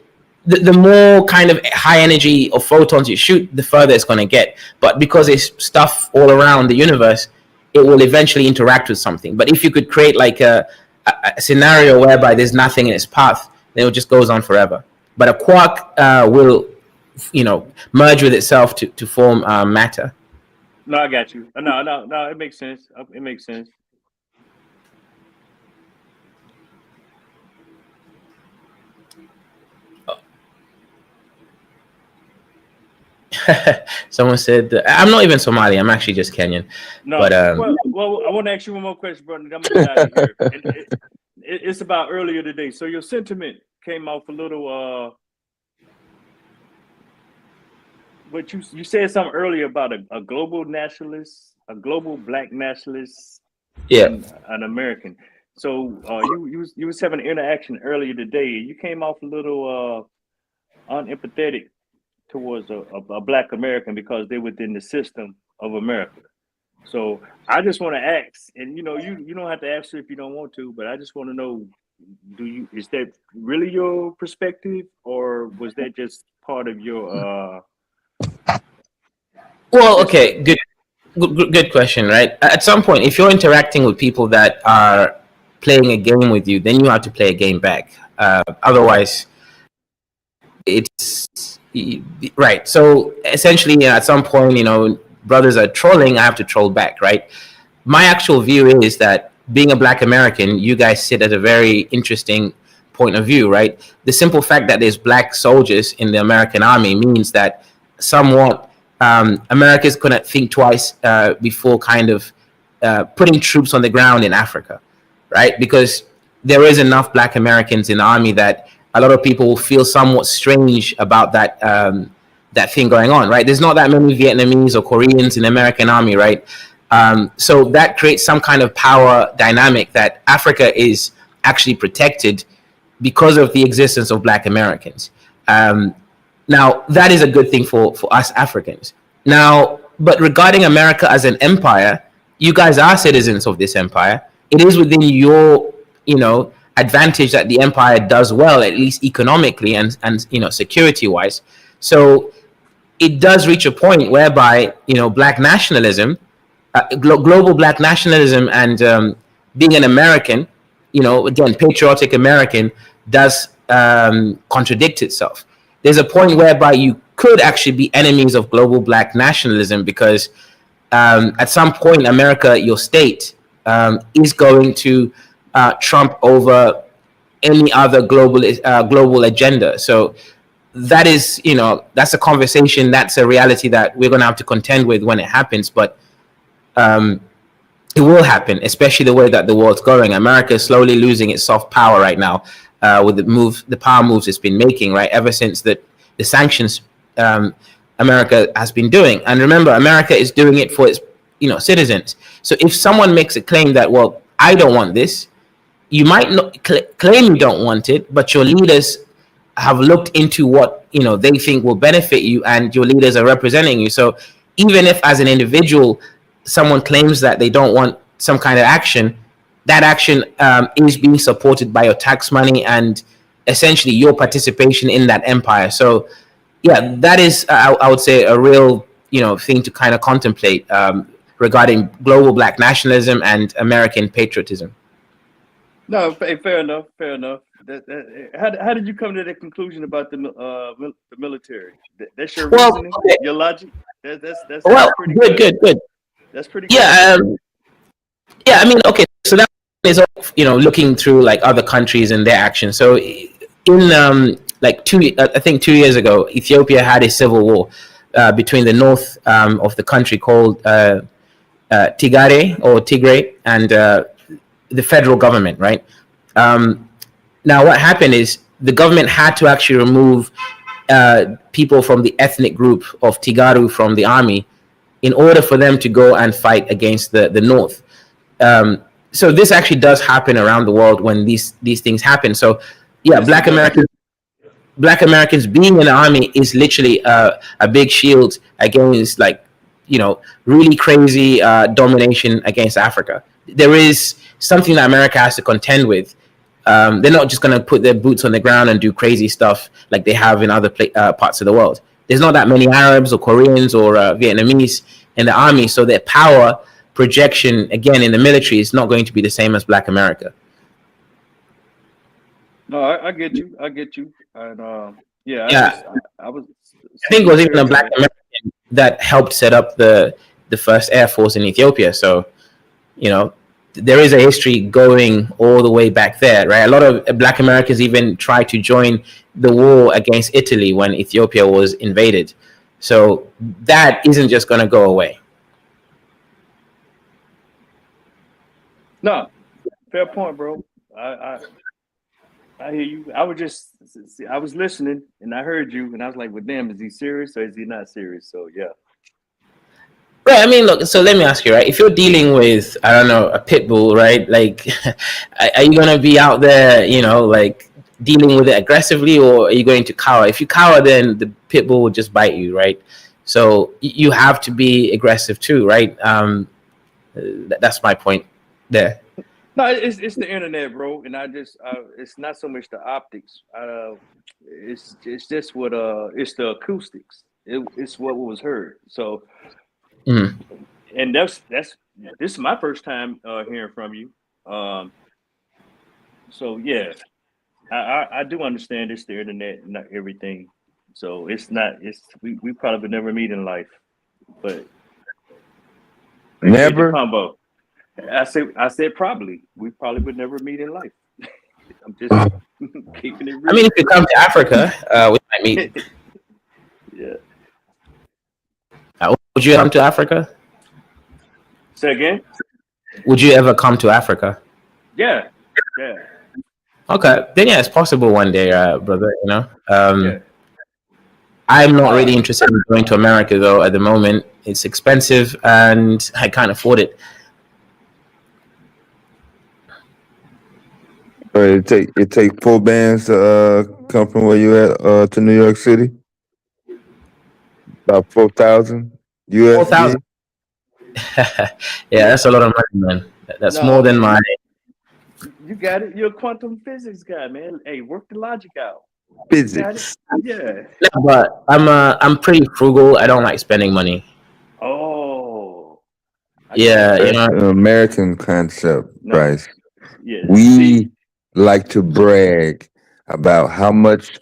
the more kind of high energy of photons you shoot, the further it's going to get. But because there's stuff all around the universe, it will eventually interact with something. But if you could create like a scenario whereby there's nothing in its path, then it just goes on forever. But a quark will, merge with itself to form matter. No, I got you. No, it makes sense. It makes sense. Someone said, I'm not even Somali, I'm actually just Kenyan. No, but well, I want to ask you one more question, brother. I'm gonna get out of here. It's about earlier today. So your sentiment came off a little but you said something earlier about a global nationalist, a global black nationalist, an American. So you was having an interaction earlier today. You came off a little unempathetic towards a black American because they're within the system of America. So I just want to ask, and you don't have to answer if you don't want to, but I just want to know, is that really your perspective, or was that just part of your Well, okay, good question, right? At some point, if you're interacting with people that are playing a game with you, then you have to play a game back. Otherwise, it's right. So essentially, at some point, brothers are trolling, I have to troll back, right? My actual view is that being a black American, you guys sit at a very interesting point of view, right? The simple fact that there's black soldiers in the American army means that somewhat America's going to think twice before kind of putting troops on the ground in Africa, right? Because there is enough black Americans in the army that a lot of people will feel somewhat strange about that that thing going on, right? There's not that many Vietnamese or Koreans in the American army, right? So that creates some kind of power dynamic that Africa is actually protected because of the existence of Black Americans. Now, that is a good thing for us Africans. Now, but regarding America as an empire, you guys are citizens of this empire. It is within your, advantage that the empire does well, at least economically and security-wise. So it does reach a point whereby, Black nationalism, global Black nationalism and being an American, again, patriotic American, does contradict itself. There's a point whereby you could actually be enemies of global Black nationalism because at some point, America, your state, is going to trump over any other global agenda. So that is, that's a conversation, that's a reality that we're going to have to contend with when it happens. But it will happen, especially the way that the world's going. America is slowly losing its soft power right now with the power moves it's been making, right? Ever since the sanctions America has been doing. And remember, America is doing it for its citizens. So if someone makes a claim that, well, I don't want this, you might not claim you don't want it, but your leaders have looked into what they think will benefit you, and your leaders are representing you. So even if as an individual someone claims that they don't want some kind of action, that action is being supported by your tax money and essentially your participation in that empire. So yeah, that is I would say a real thing to kind of contemplate regarding global Black nationalism and American patriotism. No, fair enough. Fair enough. How did you come to that conclusion about the military? That's your reasoning, your logic. That's pretty good. That's pretty good. Yeah. I mean, okay. So that is looking through like other countries and their actions. So in like 2 years ago, Ethiopia had a civil war between the north of the country called Tigray and the federal government, right? Now, what happened is the government had to actually remove people from the ethnic group of Tigaru from the army in order for them to go and fight against the North. So this actually does happen around the world when these things happen. So yeah, Black Americans being in the army is literally a big shield against really crazy domination against Africa. There is something that America has to contend with. They're not just going to put their boots on the ground and do crazy stuff like they have in other parts of the world. There's not that many Arabs or Koreans or Vietnamese in the army, so their power projection, again, in the military is not going to be the same as Black America. No, I get you. And I think it was even a Black American that helped set up the first Air Force in Ethiopia. So, there is a history going all the way back there, right? A lot of Black Americans even tried to join the war against Italy when Ethiopia was invaded. So that isn't just going to go away. No, fair point, bro. I hear you. I was listening and I heard you and I was like, well, damn, is he serious or is he not serious? So yeah. Right. I mean, look, so let me ask you, right? If you're dealing with, I don't know, a pit bull, right? Like, are you going to be out there, like dealing with it aggressively, or are you going to cower? If you cower, then the pit bull will just bite you, right? So you have to be aggressive too, right? That's my point there. No, it's the internet, bro, and it's not so much the optics. It's just what it's the acoustics. It's what was heard. So. And this is my first time hearing from you. So yeah, I do understand it's the internet and not everything. So we probably would never meet in life, but never combo. I said probably we probably would never meet in life. I'm just keeping it real. I mean, if you come to Africa, we might meet. Yeah. Would you come to Africa? Say again? Would you ever come to Africa? Yeah. Okay, then yeah, it's possible one day, brother. I'm not really interested in going to America though at the moment. It's expensive and I can't afford it. It take 4 bands to come from where you at to New York City. About 4,000 USD. 4,000. Yeah, that's a lot of money, man. That's more than my. You got it. You're a quantum physics guy, man. Hey, work the logic out. Physics. Yeah. No, but I'm pretty frugal. I don't like spending money. Oh. Yeah, you That's know. an American concept, Bryce. Yeah. We like to brag about how much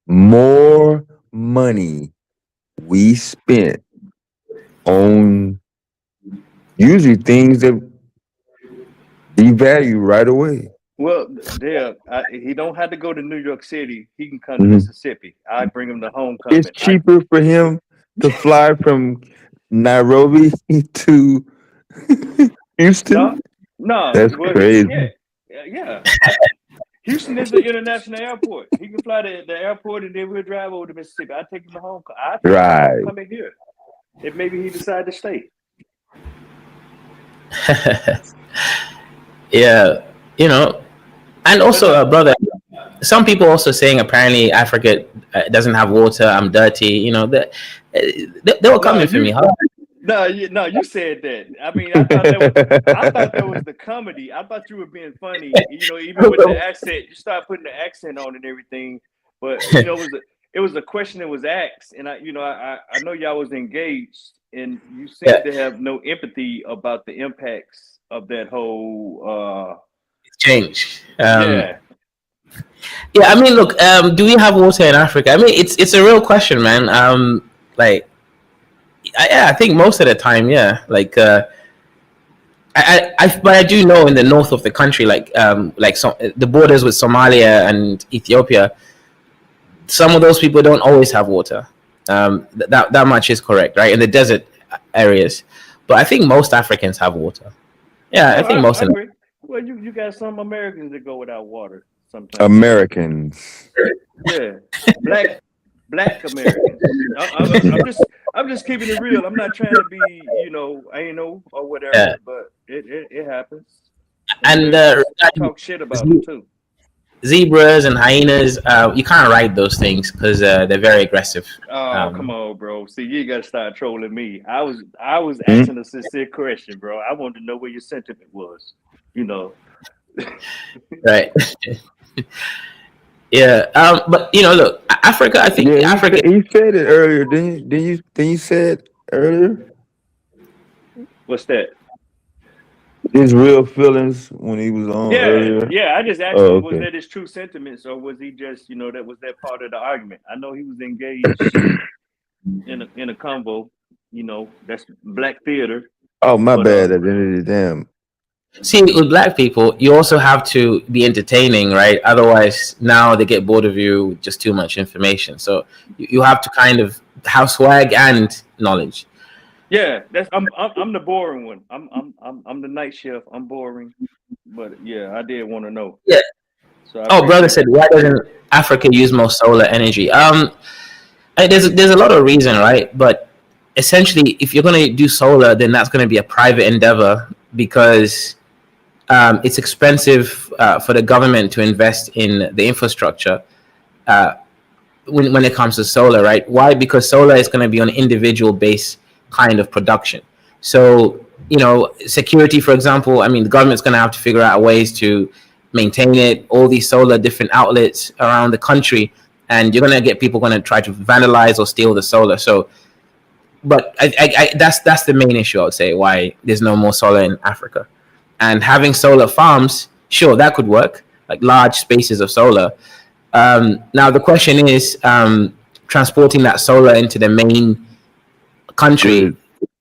more money we spent on usually things that devalue right away. Well, he don't have to go to New York City. He can come to Mississippi. I bring him to homecoming. It's cheaper for him to fly from Nairobi to Houston. No, That's crazy. Yeah. Houston is an international airport. He can fly to the airport and then we'll drive over to Mississippi. I take him to homecoming. I take him to homecoming here. If maybe he decide to stay. Yeah, you know, and also, brother, some people also saying apparently Africa doesn't have water. I'm dirty. You know, they were coming for me. Huh? No, you said that. I mean, I thought that was the comedy. I thought you were being funny. You know, even with the accent, you start putting the accent on and everything. But you know, it was a question that was asked, and I know y'all was engaged, and you seemed to have no empathy about the impacts of that whole change. Yeah, I mean, look, do we have water in Africa? I mean, it's a real question, man. Like, I think most of the time, yeah. Like, but I do know in the north of the country, like the borders with Somalia and Ethiopia, some of those people don't always have water. That much is correct, right? In the desert areas, but I think most Africans have water. Yeah, I think most of them. agree. Well, you got some Americans that go without water sometimes. Americans. Yeah, black Americans. I'm just keeping it real. I'm not trying to be, anal or whatever, but it happens. And talk shit about them too. Zebras and hyenas, you can't ride those things because they're very aggressive. Oh, come on, bro. See, you got to start trolling me. I was asking a sincere question, bro. I wanted to know where your sentiment was. You know. Right. Yeah. But look, Africa. I think Africa. You said it earlier, didn't you say it earlier? What's that? His real feelings when he was on earlier. Yeah. I just asked him, was that his true sentiments, or was he just, that was that part of the argument? I know he was engaged in a convo. That's black theater. Oh, my bad. At the end of the damn. See, with black people, you also have to be entertaining, right? Otherwise, now they get bored of you with just too much information. So you have to kind of have swag and knowledge. Yeah, I'm the boring one. I'm the night shift. I'm boring, but yeah, I did want to know. Yeah. So brother said, why doesn't Africa use more solar energy? There's a lot of reason, right? But essentially, if you're going to do solar, then that's going to be a private endeavor because it's expensive for the government to invest in the infrastructure when it comes to solar, right? Why? Because solar is going to be on an individual base kind of production. So, security, for example, I mean, the government's going to have to figure out ways to maintain it, all these solar different outlets around the country, and you're going to get people going to try to vandalize or steal the solar. So, but that's the main issue, I would say, why there's no more solar in Africa. And having solar farms, sure, that could work, like large spaces of solar. Now, the question is transporting that solar into the main country,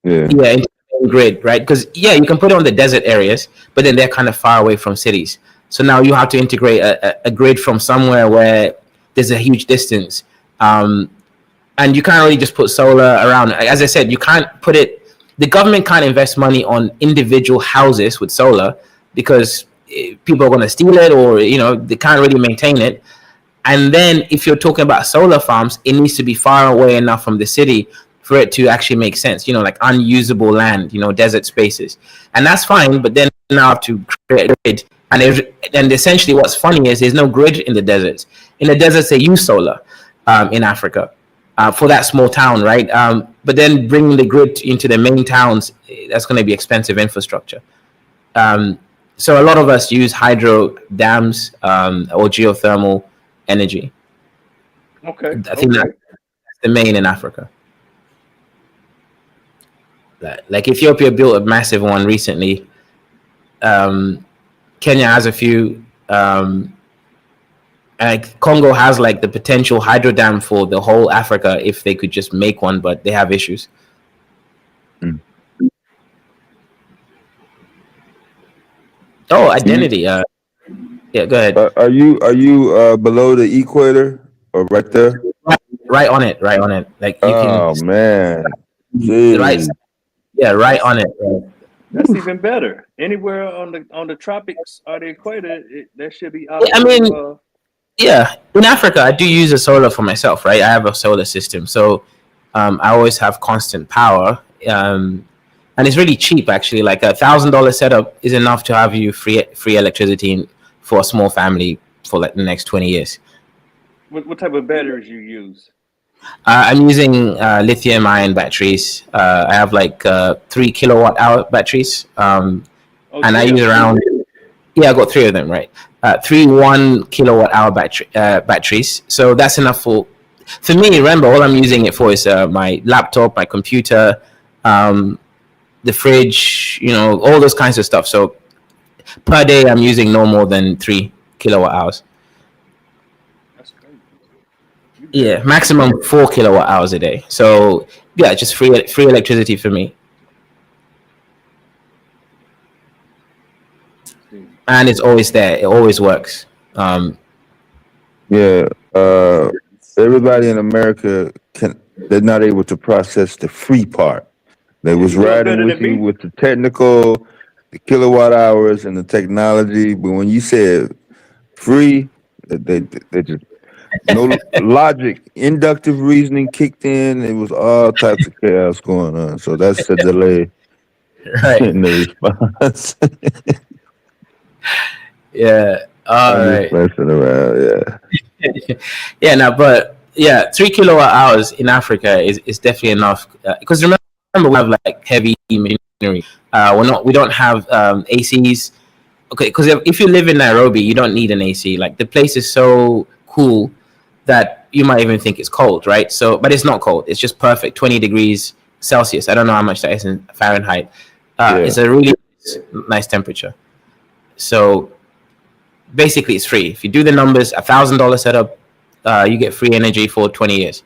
into the main grid, right? Because, you can put it on the desert areas, but then they're kind of far away from cities. So now you have to integrate a grid from somewhere where there's a huge distance. And you can't really just put solar around. As I said, you can't put it. The government can't invest money on individual houses with solar because people are going to steal it, or they can't really maintain it. And then if you're talking about solar farms, it needs to be far away enough from the city for it to actually make sense, like unusable land, desert spaces. And that's fine, but then now I have to create a grid. And essentially what's funny is there's no grid in the deserts. In the deserts, they use solar in Africa for that small town, right? But then bringing the grid into the main towns, that's going to be expensive infrastructure. So a lot of us use hydro dams or geothermal energy. Okay. I think that's the main in Africa. Like Ethiopia built a massive one recently. Kenya has a few. Like Congo has like the potential hydro dam for the whole Africa if they could just make one, but they have issues. Oh, identity. Yeah, go ahead. Are you below the equator or right there? Right on it. Like you can. Oh man. Right. Yeah, right on it. That's even better. Anywhere on the tropics or the equator, that should be. Yeah, in Africa, I do use a solar for myself, right? I have a solar system, so I always have constant power, and it's really cheap actually. Like $1,000 setup is enough to have you free electricity for a small family for like the next 20 years. What type of batteries you use? I'm using lithium-ion batteries. I have like 3 kilowatt-hour batteries, and I use around. Yeah, I got 3 of them, right? 3 1 kilowatt-hour batteries. So that's enough for me. Remember, all I'm using it for is my laptop, my computer, the fridge, all those kinds of stuff. So per day, I'm using no more than 3 kilowatt-hours. Yeah, maximum 4 kilowatt hours a day. So yeah, just free electricity for me. And it's always there. It always works. Yeah. Everybody in America they're not able to process the free part. They was riding with you with the technical, the kilowatt hours and the technology. But when you said free, they just no logic, inductive reasoning kicked in. It was all types of chaos going on. So that's the delay in the response. Yeah. All right. Just messing around. Yeah. Yeah. No, but yeah, 3 kilowatt hours in Africa is definitely enough. Because remember, we have like heavy machinery. We don't have ACs. Okay, because if you live in Nairobi, you don't need an AC. Like the place is so cool that you might even think it's cold, right? So, but it's not cold. It's just perfect, 20 degrees Celsius. I don't know how much that is in Fahrenheit. It's a really nice temperature. So basically, it's free. If you do the numbers, $1,000 setup, you get free energy for 20 years.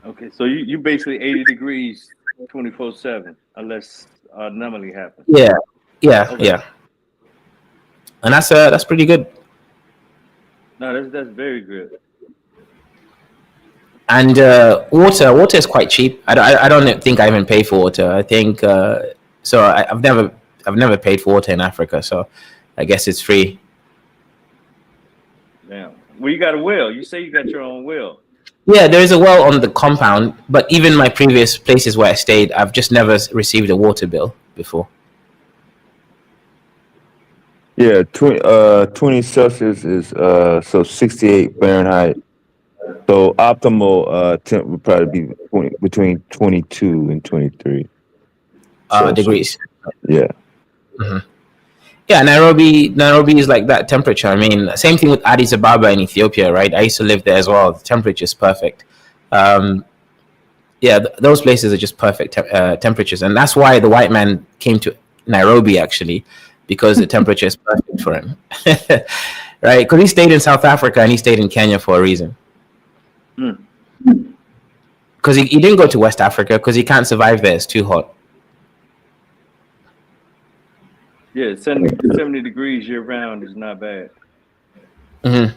Okay, so you basically 80 degrees 24/7, unless anomaly happens. Yeah. And that's pretty good. No, that's very good. And water is quite cheap. I don't think I even pay for water. I think so. I've never paid for water in Africa, so I guess it's free. Damn. Well, you got a well. You say you got your own well. Yeah, there is a well on the compound, but even my previous places where I stayed, I've just never received a water bill before. Yeah, 20 Celsius is so 68 Fahrenheit. So optimal temp would probably be between 22 and 23 degrees. Yeah. Mm-hmm. Yeah, Nairobi is like that temperature. I mean, same thing with Addis Ababa in Ethiopia, right? I used to live there as well. The temperature is perfect. Those places are just perfect temperatures, and that's why the white man came to Nairobi actually, because the temperature is perfect for him, right? Because he stayed in South Africa and he stayed in Kenya for a reason. Because he didn't go to West Africa because he can't survive there. It's too hot. Yeah, 70 degrees year round is not bad. Mm-hmm.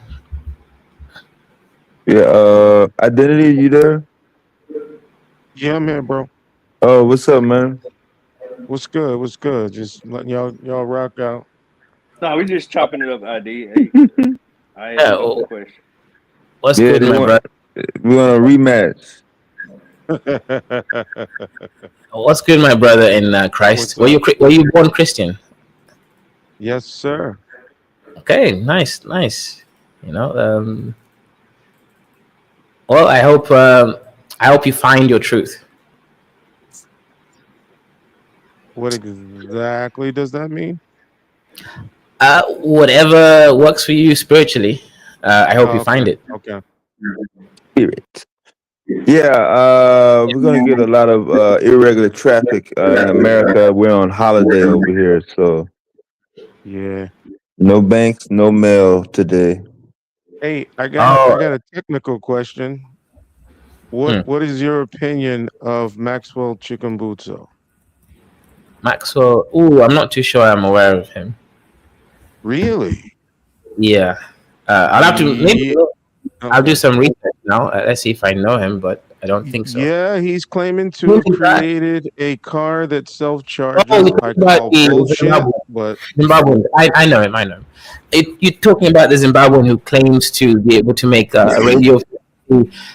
Yeah, Identity, you there? Yeah, I'm here, bro. Oh, what's up, man? What's good? What's good? Just letting y'all rock out. No, we just chopping it up, ID. Hey, I had a question. What's Yeah, good, they my want. brother? We want a rematch. What's good, my brother in Christ? What's up? Were you born Christian? Yes, sir. Okay, nice, nice. You know, well, I hope you find your truth. What exactly does that mean? Whatever works for you spiritually, I hope Oh, you okay. find it. Okay. Spirit. Yeah, we're gonna get a lot of irregular traffic in America. We're on holiday over here, so Yeah. no banks, no mail today. Hey, I Oh, got a technical question. hmm. What is your opinion of Maxwell Chikumbutso? Maxwell. Ooh, I'm not too sure. I'm aware of him. Really? Yeah, I'll have to maybe. Yeah. I'll do Okay. some research now. Let's see if I know him, but I don't think so. Yeah, he's claiming to Who's have the guy? created a car that Oh, self-charges. you're I talking about call the bullshit, Zimbabwean. but Zimbabwean. I know him. I know him. You're talking about the Zimbabwean who claims to be able to make a radio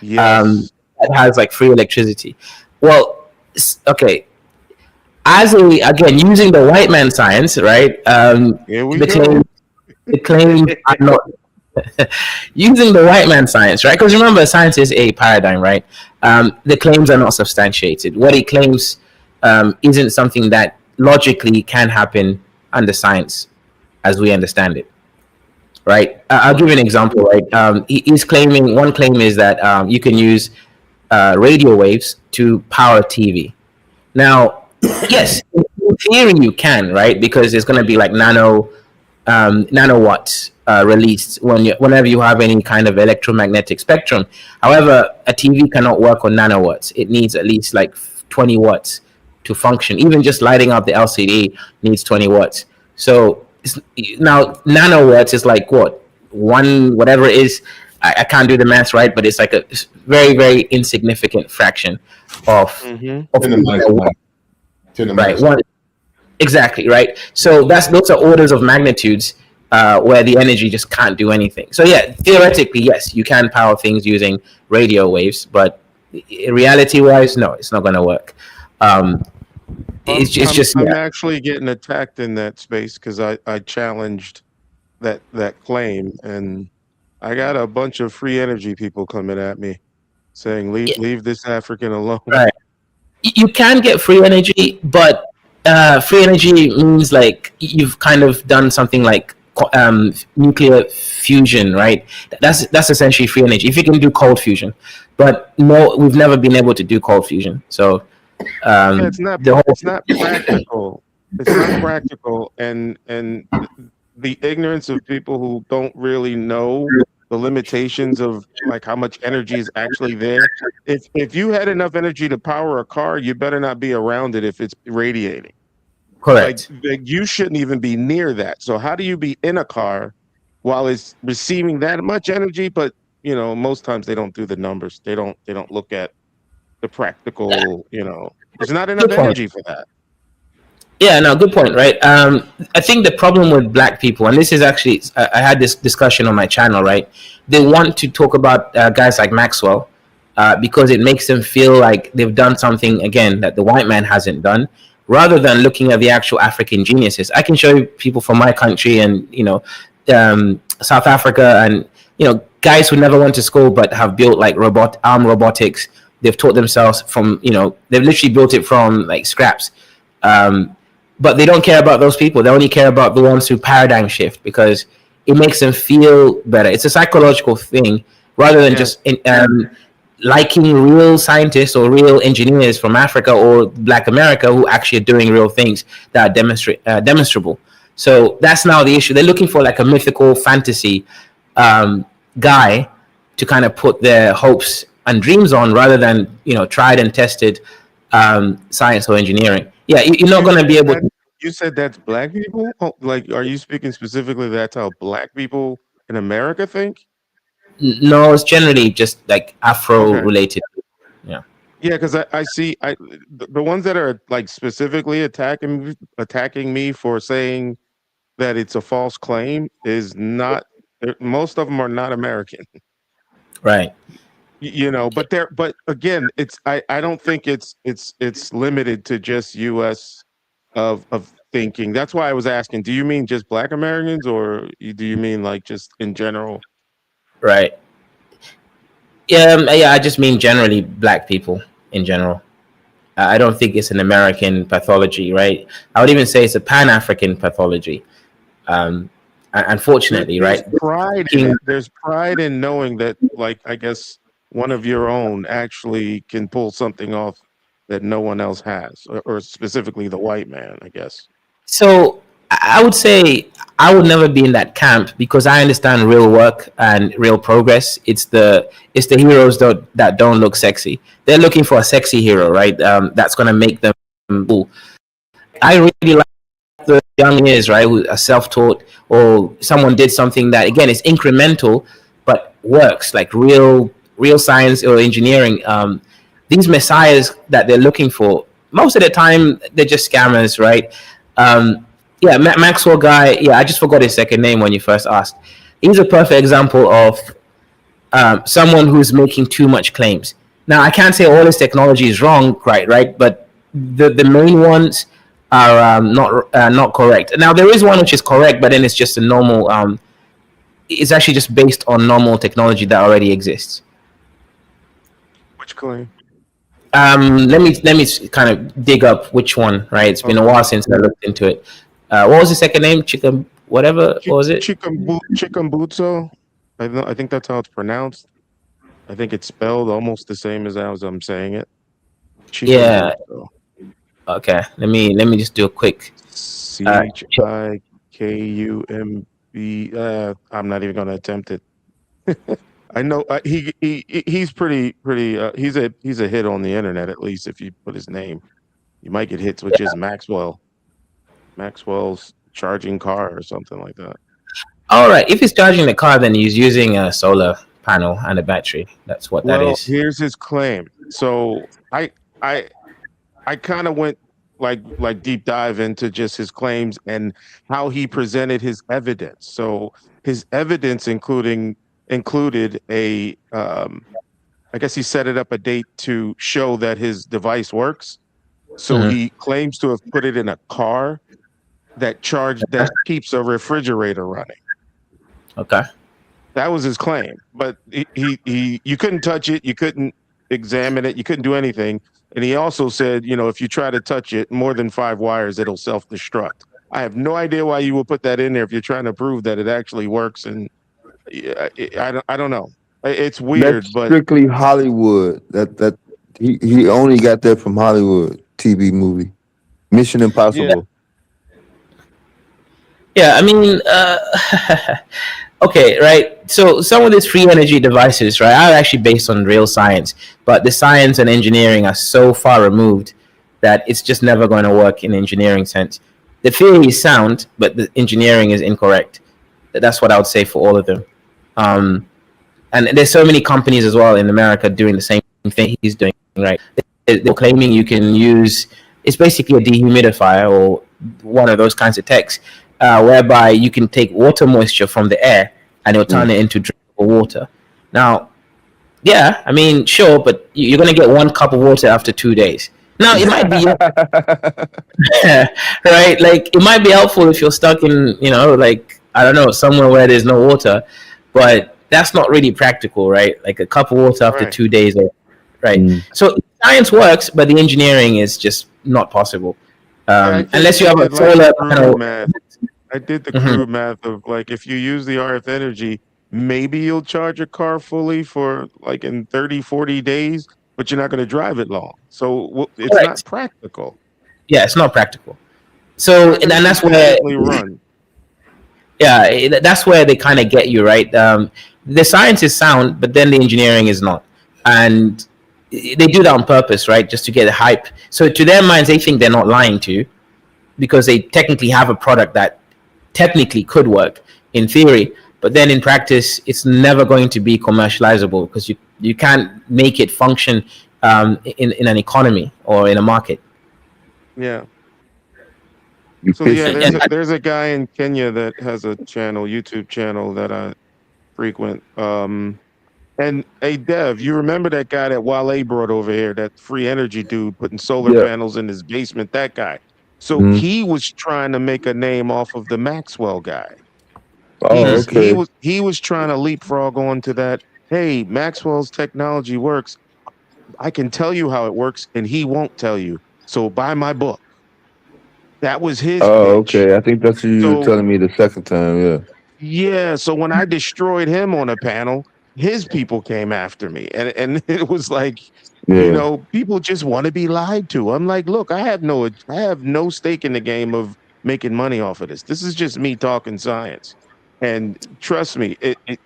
yes. that has like free electricity. Well, okay. As a again using the white man science, right? Here we The go. claims are not using the white man science, right? Because remember, science is a paradigm, right? The claims are not substantiated. What he claims isn't something that logically can happen under science as we understand it, right? I'll give you Right. an example, right? He's claiming one claim is that you can use radio waves to power TV. Now, yes, in theory you can, right? Because it's going to be like nanowatts released whenever you have any kind of electromagnetic spectrum. However, a TV cannot work on nanowatts. It needs at least like 20 watts to function. Even just lighting up the LCD needs 20 watts. So now nanowatts is like what? One, whatever it is. I can't do the math right, but it's like a very, very insignificant fraction of Mm-hmm. of 10 to minus 9. 10 to right minus one. Exactly, right? So those are orders of magnitudes where the energy just can't do anything. So yeah, theoretically, yes, you can power things using radio waves, but reality wise, no, it's not going to work. Um, it's just I'm yeah. actually getting attacked in that space because I challenged that claim, and I got a bunch of free energy people coming at me saying leave this African alone. Right. You can get free energy, but free energy means like you've kind of done something like nuclear fusion, right? That's essentially free energy. If you can do cold fusion, but no, we've never been able to do cold fusion. So Yeah, the whole it's not practical. It's not practical, and the ignorance of people who don't really know the limitations of like how much energy is actually there. If you had enough energy to power a car, you better not be around it if it's radiating. correct. Like you shouldn't even be near that. So how do you be in a car while it's receiving that much energy? But you know, most times they don't do the numbers. They don't look at the practical. You know, there's not enough Good point. energy for that. Yeah, no, good point, right? I think the problem with black people, and this is actually, I had this discussion on my channel, right? They want to talk about guys like Maxwell because it makes them feel like they've done something, again, that the white man hasn't done, rather than looking at the actual African geniuses. I can show you people from my country and, South Africa and, guys who never went to school but have built like arm robotics. They've taught themselves from, they've literally built it from like scraps. But they don't care about those people. They only care about the ones who paradigm shift because it makes them feel better. It's a psychological thing rather than just liking real scientists or real engineers from Africa or Black America who actually are doing real things that are demonstrable. So that's now the issue. They're looking for like a mythical fantasy guy to kind of put their hopes and dreams on rather than, tried and tested science or engineering. Yeah, you're not going to be able to. You said that's black people? Oh, like, are you speaking specifically that's how black people in America think? No, it's generally just like Afro Okay. related. Yeah. Yeah, because I see the ones that are like specifically attacking me for saying that it's a false claim is not most of them are not American. Right. But again, I don't think it's limited to just U.S. of thinking. That's why I was asking. Do you mean just Black Americans, or do you mean like just in general? Right. Yeah. I just mean generally Black people in general. I don't think it's an American pathology, right? I would even say it's a Pan-African pathology. Unfortunately, There's right? pride in it. There's pride in knowing that, like, I guess one of your own actually can pull something off that no one else has, or specifically the white man, I guess. So I would say I would never be in that camp because I understand real work and real progress. It's the heroes that don't look sexy. They're looking for a sexy hero, right? That's gonna make them cool. I really like the young years, right, who are self-taught or someone did something that again is incremental but works, like real science or engineering. These messiahs that they're looking for, most of the time they're just scammers, right? Yeah, Maxwell guy. Yeah, I just forgot his second name when you first asked. He's a perfect example of someone who's making too much claims. Now, I can't say all this technology is wrong, right? But the main ones are not correct. Now, there is one which is correct, but then it's just a normal. It's actually just based on normal technology that already exists. Which claim? Let me kind of dig up which one. Right, it's been a while since I looked into it. What was the second name? Chicken, whatever. What was it? Chickambuzo. I think that's how it's pronounced. I think it's spelled almost the same as I'm saying it. Yeah. Okay. Let me just do a quick. CHIKUMB. I'm not even going to attempt it. I know he's pretty. He's a hit on the internet, at least if you put his name. You might get hits with just Maxwell's charging car or something like that. All right. If he's charging the car, then he's using a solar panel and a battery. That's what that is. Here's his claim. So I kind of went like deep dive into just his claims and how he presented his evidence. So his evidence included a I guess he set it up a date to show that his device works. So he claims to have put it in a car that keeps a refrigerator running. Okay. That was his claim, but you couldn't touch it, you couldn't examine it, you couldn't do anything. And he also said, if you try to touch it more than 5 wires, it'll self-destruct. I have no idea why you would put that in there if you're trying to prove that it actually works. And I don't know. It's weird, That's but strictly Hollywood. That he only got that from Hollywood TV movie, Mission Impossible. Yeah, I mean, okay, right. So some of these free energy devices, right, are actually based on real science, but the science and engineering are so far removed that it's just never going to work in engineering sense. The theory is sound, but the engineering is incorrect. That's what I would say for all of them. And there's so many companies as well in America doing the same thing he's doing, right? They're claiming you can use, it's basically a dehumidifier or one of those kinds of techs, whereby you can take water moisture from the air and it'll turn it into drinkable water. Now, yeah, I mean, sure, but you're going to get 1 cup of water after 2 days. Now, it might be, right? Like, it might be helpful if you're stuck in, like, I don't know, somewhere where there's no water, but that's not really practical, right? Like a cup of water after 2 days, right? So science works, but the engineering is just not possible. Unless you have a solar panel. I did the crude math of like, if you use the RF energy, maybe you'll charge your car fully for like in 30, 40 days, but you're not going to drive it long. So it's not practical. Yeah, it's not practical. So, and that's where that's where they kind of get you, right? The science is sound, but then the engineering is not. And they do that on purpose, right? Just to get a hype. So to their minds, they think they're not lying to you because they technically have a product that technically could work in theory, but then in practice, it's never going to be commercializable because you can't make it function in an economy or in a market. Yeah. So yeah, there's a guy in Kenya that has a channel, YouTube channel that I frequent, and And hey, Dev, you remember that guy that Wale brought over here, that free energy dude putting solar Yeah. panels in his basement? That guy. So Mhm. he was trying to make a name off of the Maxwell guy. He Oh, was he okay. was he was trying to leapfrog onto that. Hey, Maxwell's technology works. I can tell you how it works, and he won't tell you. So buy my book. That was his Oh, pitch. okay. I think that's what you were So telling me the second time. Yeah. yeah, so when I destroyed him on a panel, his people came after me. And it was like, Yeah. people just want to be lied to. I'm like, look, I have no stake in the game of making money off of this. This is just me talking science. And trust me,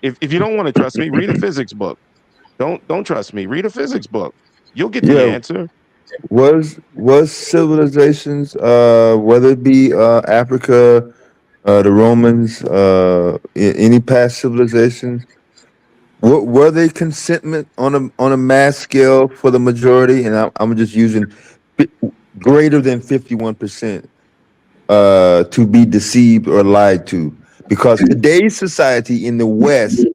if you don't want to trust me, read a physics book. Don't trust me. Read a physics book. You'll get the Yeah. answer. Was civilizations, whether it be Africa, the Romans, any past civilizations, were they consentment on a mass scale for the majority? And I'm just using fi- greater than 51% to be deceived or lied to, because today's society in the West,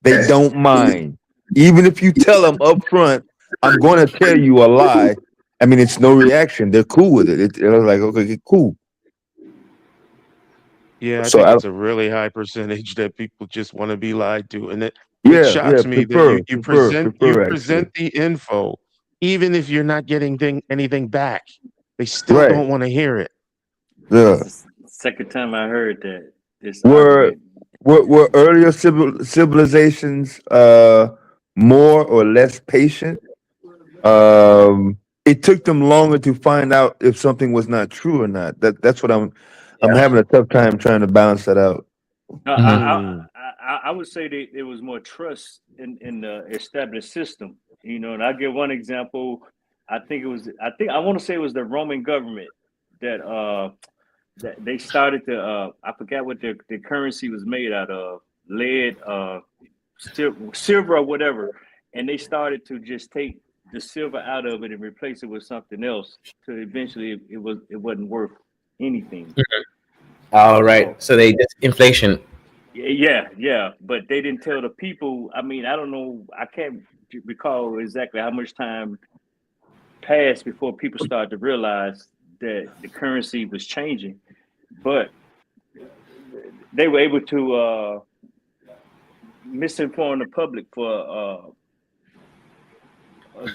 they don't mind. Even if you tell them up front, I'm going to tell you a lie. I mean, it's no reaction. They're cool with it. It's like, okay, cool. Yeah, I So think it's a really high percentage that people just want to be lied to, and it yeah, shocks me that you prefer present actually. the info, even if you're not getting anything back, they still Right. don't want to hear it. Yeah. That's the second time I heard that this Were argument. were earlier civilizations more or less patient? It took them longer to find out if something was not true or not. That's what I'm Yeah. having a tough time trying to balance that out. No, Mm. I would say that there was more trust in the established system. And I give one example. I want to say it was the Roman government that that they started to I forgot what their currency was made out of, lead, silver or whatever, and they started to just take the silver out of it and replace it with something else. To eventually it wasn't worth anything. All right. So So they just inflation. yeah, but they didn't tell the people. I mean, I don't know. I can't recall exactly how much time passed before people started to realize that the currency was changing, but they were able to misinform the public for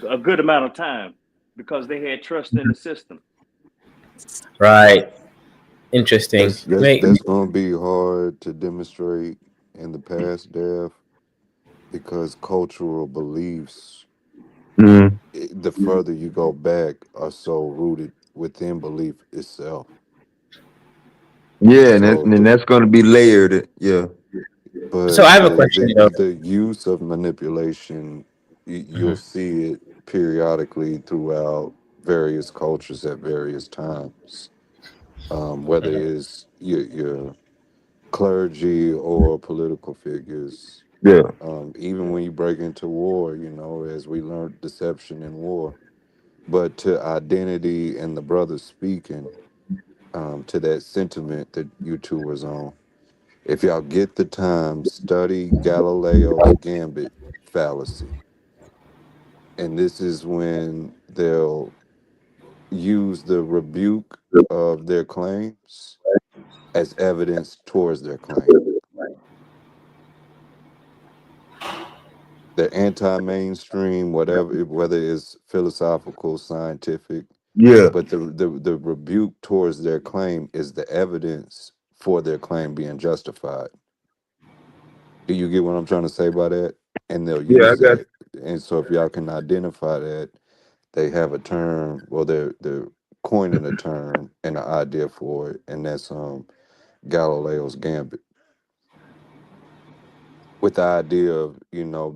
a good amount of time because they had trust in the system. Right. Interesting. Mate. That's gonna be hard to demonstrate in the past, Dev, because cultural beliefs, Mm. the further you go back, are so rooted within belief itself. Yeah, and, So and that's going to be layered. Yeah. So I but have a question, though. the use of manipulation, you'll Mhm. see it periodically throughout various cultures at various times. Whether it's your clergy or political figures. Yeah. Even when you break into war, as we learned, deception in war. But to identity and the brother speaking, to that sentiment that you two was on. If y'all get the time, study Galileo's gambit fallacy. And this is when they'll use the rebuke of their claims as evidence towards their claim. They're anti-mainstream, whether it's philosophical, scientific, Yeah. but the rebuke towards their claim is the evidence for their claim being justified. Do you get what I'm trying to say by that? And they'll Yeah, I use got that. And so if y'all can identify that, they have a term, well, they're coining a term and an idea for it, and that's Galileo's gambit. With the idea of,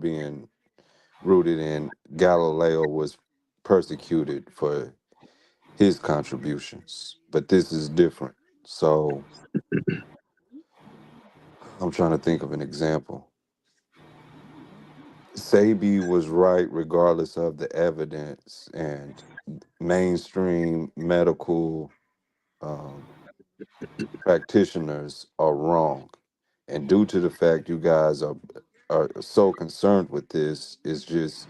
being rooted in Galileo was persecuted for his contributions, but this is different. So I'm trying to think of an example. Sabi was right regardless of the evidence, and mainstream medical um, practitioners are wrong. And due to the fact you guys are are so concerned with this is just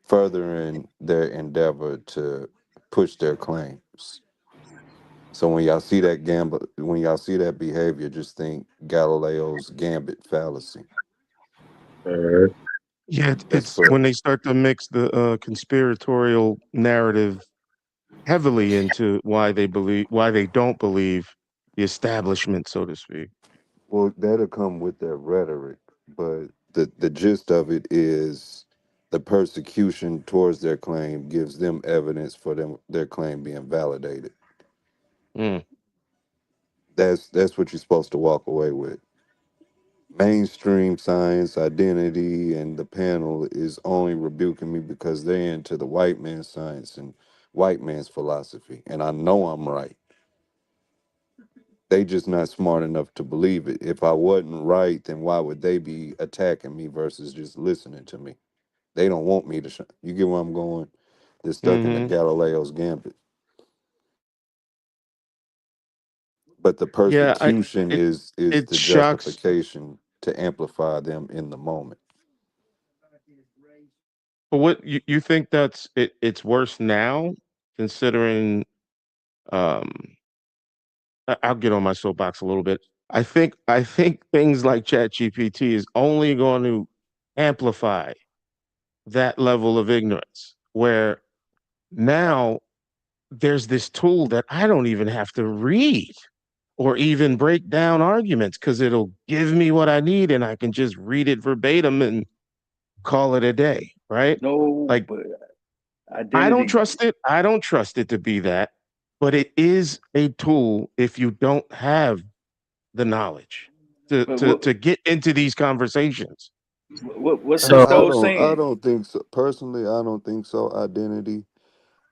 furthering their endeavor to push their claims. So when y'all see that behavior, just think Galileo's gambit fallacy. Yeah, That's it's for when they start to mix the conspiratorial narrative heavily into why they don't believe the establishment, so to speak. well, that'll come with their rhetoric, but the gist of it is the persecution towards their claim gives them evidence for their claim being validated. Mm. That's what you're supposed to walk away with. Mainstream science, identity, and the panel is only rebuking me because they're into the white man's science and white man's philosophy, and I know I'm right. They just not smart enough to believe it. If I wasn't right, then why would they be attacking me versus just listening to me? They don't want me to. You get where I'm going? They're stuck in the Hmm. Galileo's gambit. But the Yeah, persecution it is it the shocks. justification to amplify them in the moment. But what you think that's it's worse now, considering um I'll get on my soapbox a little bit. I think things like ChatGPT is only going to amplify that level of ignorance where now there's this tool that I don't even have to read or even break down arguments because it'll give me what I need and I can just read it verbatim and call it a day, right? No, Like but I don't identity. trust it. I don't trust it to be that, but it is a tool if you don't have the knowledge to But to to get into these conversations. what's So Costello I saying? don't think so. Personally, I don't think so. Identity.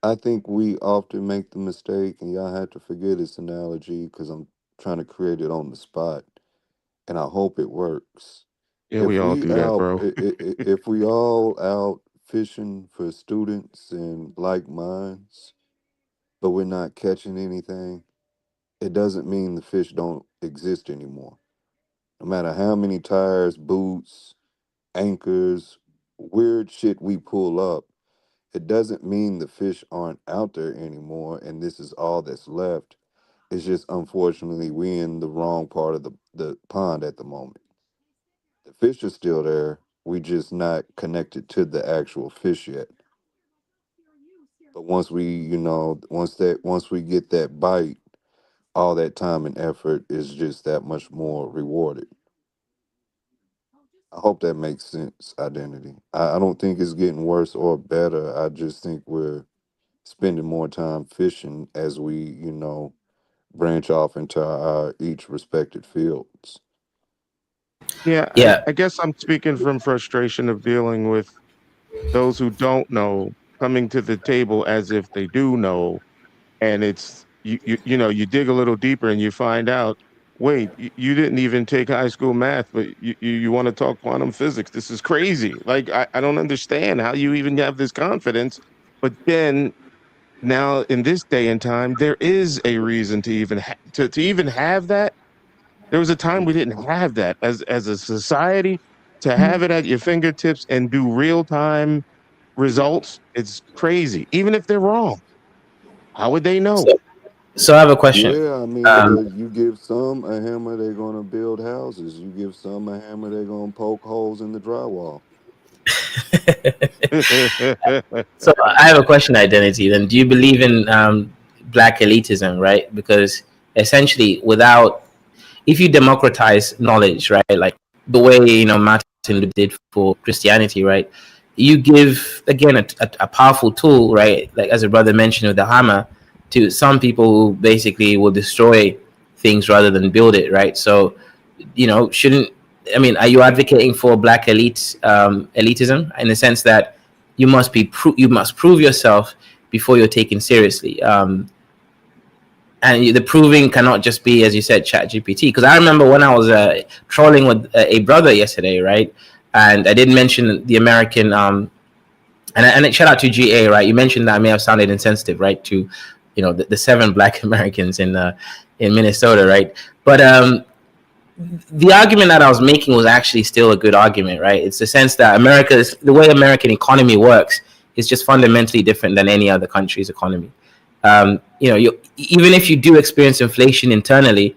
I think we often make the mistake, and y'all have to forget this analogy because I'm trying to create it on the spot, and I hope it works. Yeah, we all do that, bro. If we all out fishing for students and like minds, but we're not catching anything, it doesn't mean the fish don't exist anymore. No matter how many tires, boots, anchors, weird shit we pull up, it doesn't mean the fish aren't out there anymore and this is all that's left. It's just unfortunately we in the wrong part of the pond at the moment. The fish are still there. We just not connected to the actual fish yet. But once we, once we get that bite, all that time and effort is just that much more rewarded. I hope that makes sense, identity. I don't think it's getting worse or better. I just think we're spending more time fishing as we, branch off into our each respected fields. Yeah, I, yeah, I guess I'm speaking from frustration of dealing with those who don't know coming to the table as if they do know, and it's you dig a little deeper and you find out, wait, you didn't even take high school math, but you want to talk quantum physics. This is crazy. Like I don't understand how you even have this confidence. But then now in this day and time, there is a reason to even to even have that. There was a time we didn't have that as a society. To have it at your fingertips and do real time results, it's crazy. Even if they're wrong, how would they know? so, so I have a question. Yeah, I mean, Um, but you give some a hammer, they're gonna build houses. You give some a hammer, they're gonna poke holes in the drywall. so I have a question, identity. Then, do you believe in black elitism, right? Because essentially, without if you democratize knowledge, right, like the way Martin Luther did for Christianity, right, you give again a powerful tool, right, like as a brother mentioned with the hammer, to some people who basically will destroy things rather than build it, right? So, shouldn't are you advocating for black elitism in the sense that you must prove yourself before you're taken seriously? And the proving cannot just be, as you said, chat GPT. Because I remember when I was trolling with a brother yesterday, right? And I did mention the American and shout out to GA, right? You mentioned that I may have sounded insensitive, right, to the 7 black Americans in Minnesota, right? But the argument that I was making was actually still a good argument, right? It's the sense that the way American economy works is just fundamentally different than any other country's economy. Even if you do experience inflation internally,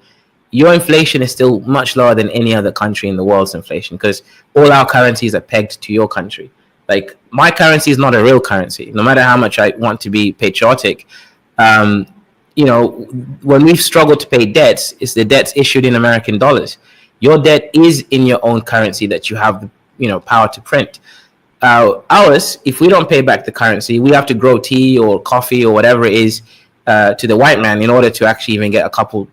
your inflation is still much lower than any other country in the world's inflation because all our currencies are pegged to your country. Like my currency is not a real currency, no matter how much I want to be patriotic. When we've struggled to pay debts, it's the debts issued in American dollars. Your debt is in your own currency that you have, power to print. Ours, if we don't pay back the currency, we have to grow tea or coffee or whatever it is to the white man in order to actually even get a couple,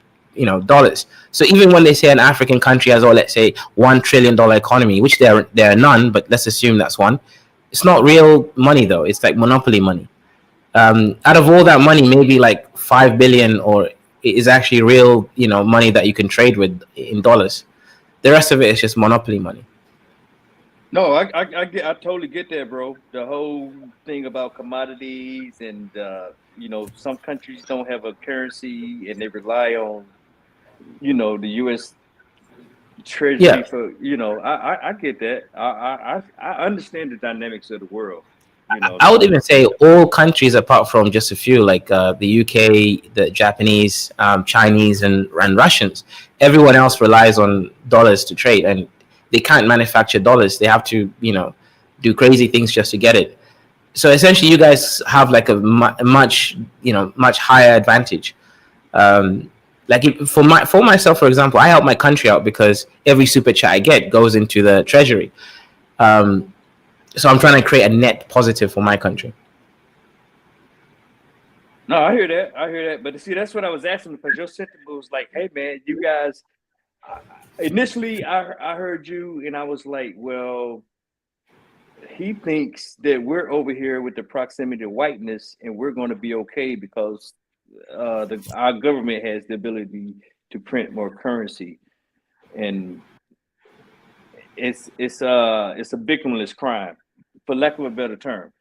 dollars. So even when they say an African country has, let's say, $1 trillion economy, which there are none, but let's assume that's one. It's not real money though. It's like monopoly money. Out of all that money, maybe like 5 billion or is actually real, money that you can trade with in dollars. The rest of it is just monopoly money. No, I totally get that, bro. The whole thing about commodities and some countries don't have a currency and they rely on the U.S. Treasury for I get that. I understand the dynamics of the world. I would even say all countries apart from just a few, like the UK, the Japanese, Chinese, and Russians. Everyone else relies on dollars to trade, and they can't manufacture dollars. They have to, do crazy things just to get it. So essentially, you guys have like a much higher advantage. For myself, for example, I help my country out because every super chat I get goes into the treasury. So I'm trying to create a net positive for my country. No, I hear that. But see, that's what I was asking because your sentiment was like, hey, man, you guys, initially I heard you and I was like, well, he thinks that we're over here with the proximity to whiteness and we're going to be okay because our government has the ability to print more currency. And it's a victimless crime, for lack of a better term.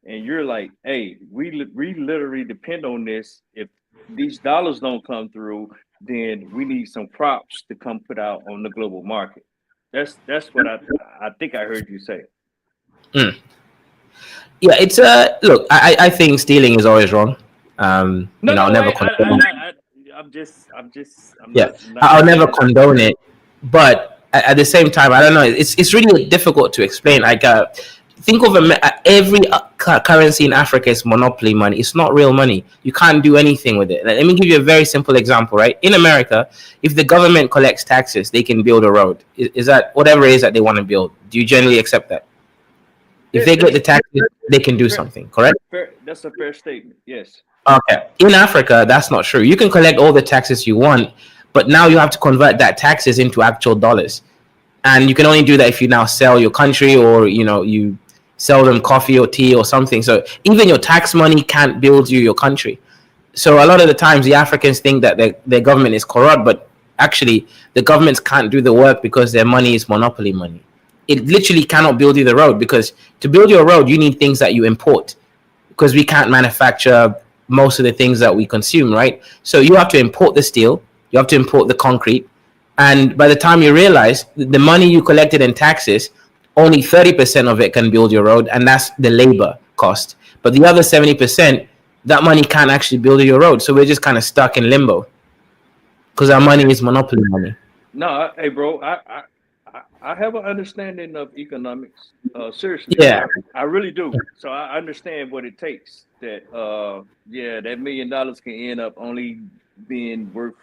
And you're like, hey, we literally depend on this. If these dollars don't come through, then we need some crops to come put out on the global market. That's what I think I heard you say. Yeah, it's look, I think stealing is always wrong. I'll never condone I'll never condone it, but at the same time, I don't know. It's really difficult to explain. Like, think of every currency in Africa is monopoly money. It's not real money. You can't do anything with it. Like, let me give you a very simple example. Right, in America, if the government collects taxes, they can build a road. Is that whatever it is that they want to build? Do you generally accept that? If they get the taxes, they can do something. Correct? That's a fair statement. Yes. Okay. In Africa, that's not true. You can collect all the taxes you want, but now you have to convert that taxes into actual dollars. And you can only do that if you now sell your country or, you sell them coffee or tea or something. So even your tax money can't build you your country. So a lot of the times the Africans think that their government is corrupt, but actually the governments can't do the work because their money is monopoly money. It literally cannot build you the road because to build your road, you need things that you import because we can't manufacture most of the things that we consume, right? So you have to import the steel, you have to import the concrete. And by the time you realize the money you collected in taxes, only 30% of it can build your road, and that's the labor cost. But the other 70%, that money can't actually build your road. So we're just kind of stuck in limbo because our money is monopoly money. No, hey, bro, I have an understanding of economics. Seriously, Yeah, I really do. So I understand what it takes. That that $1 million can end up only being worth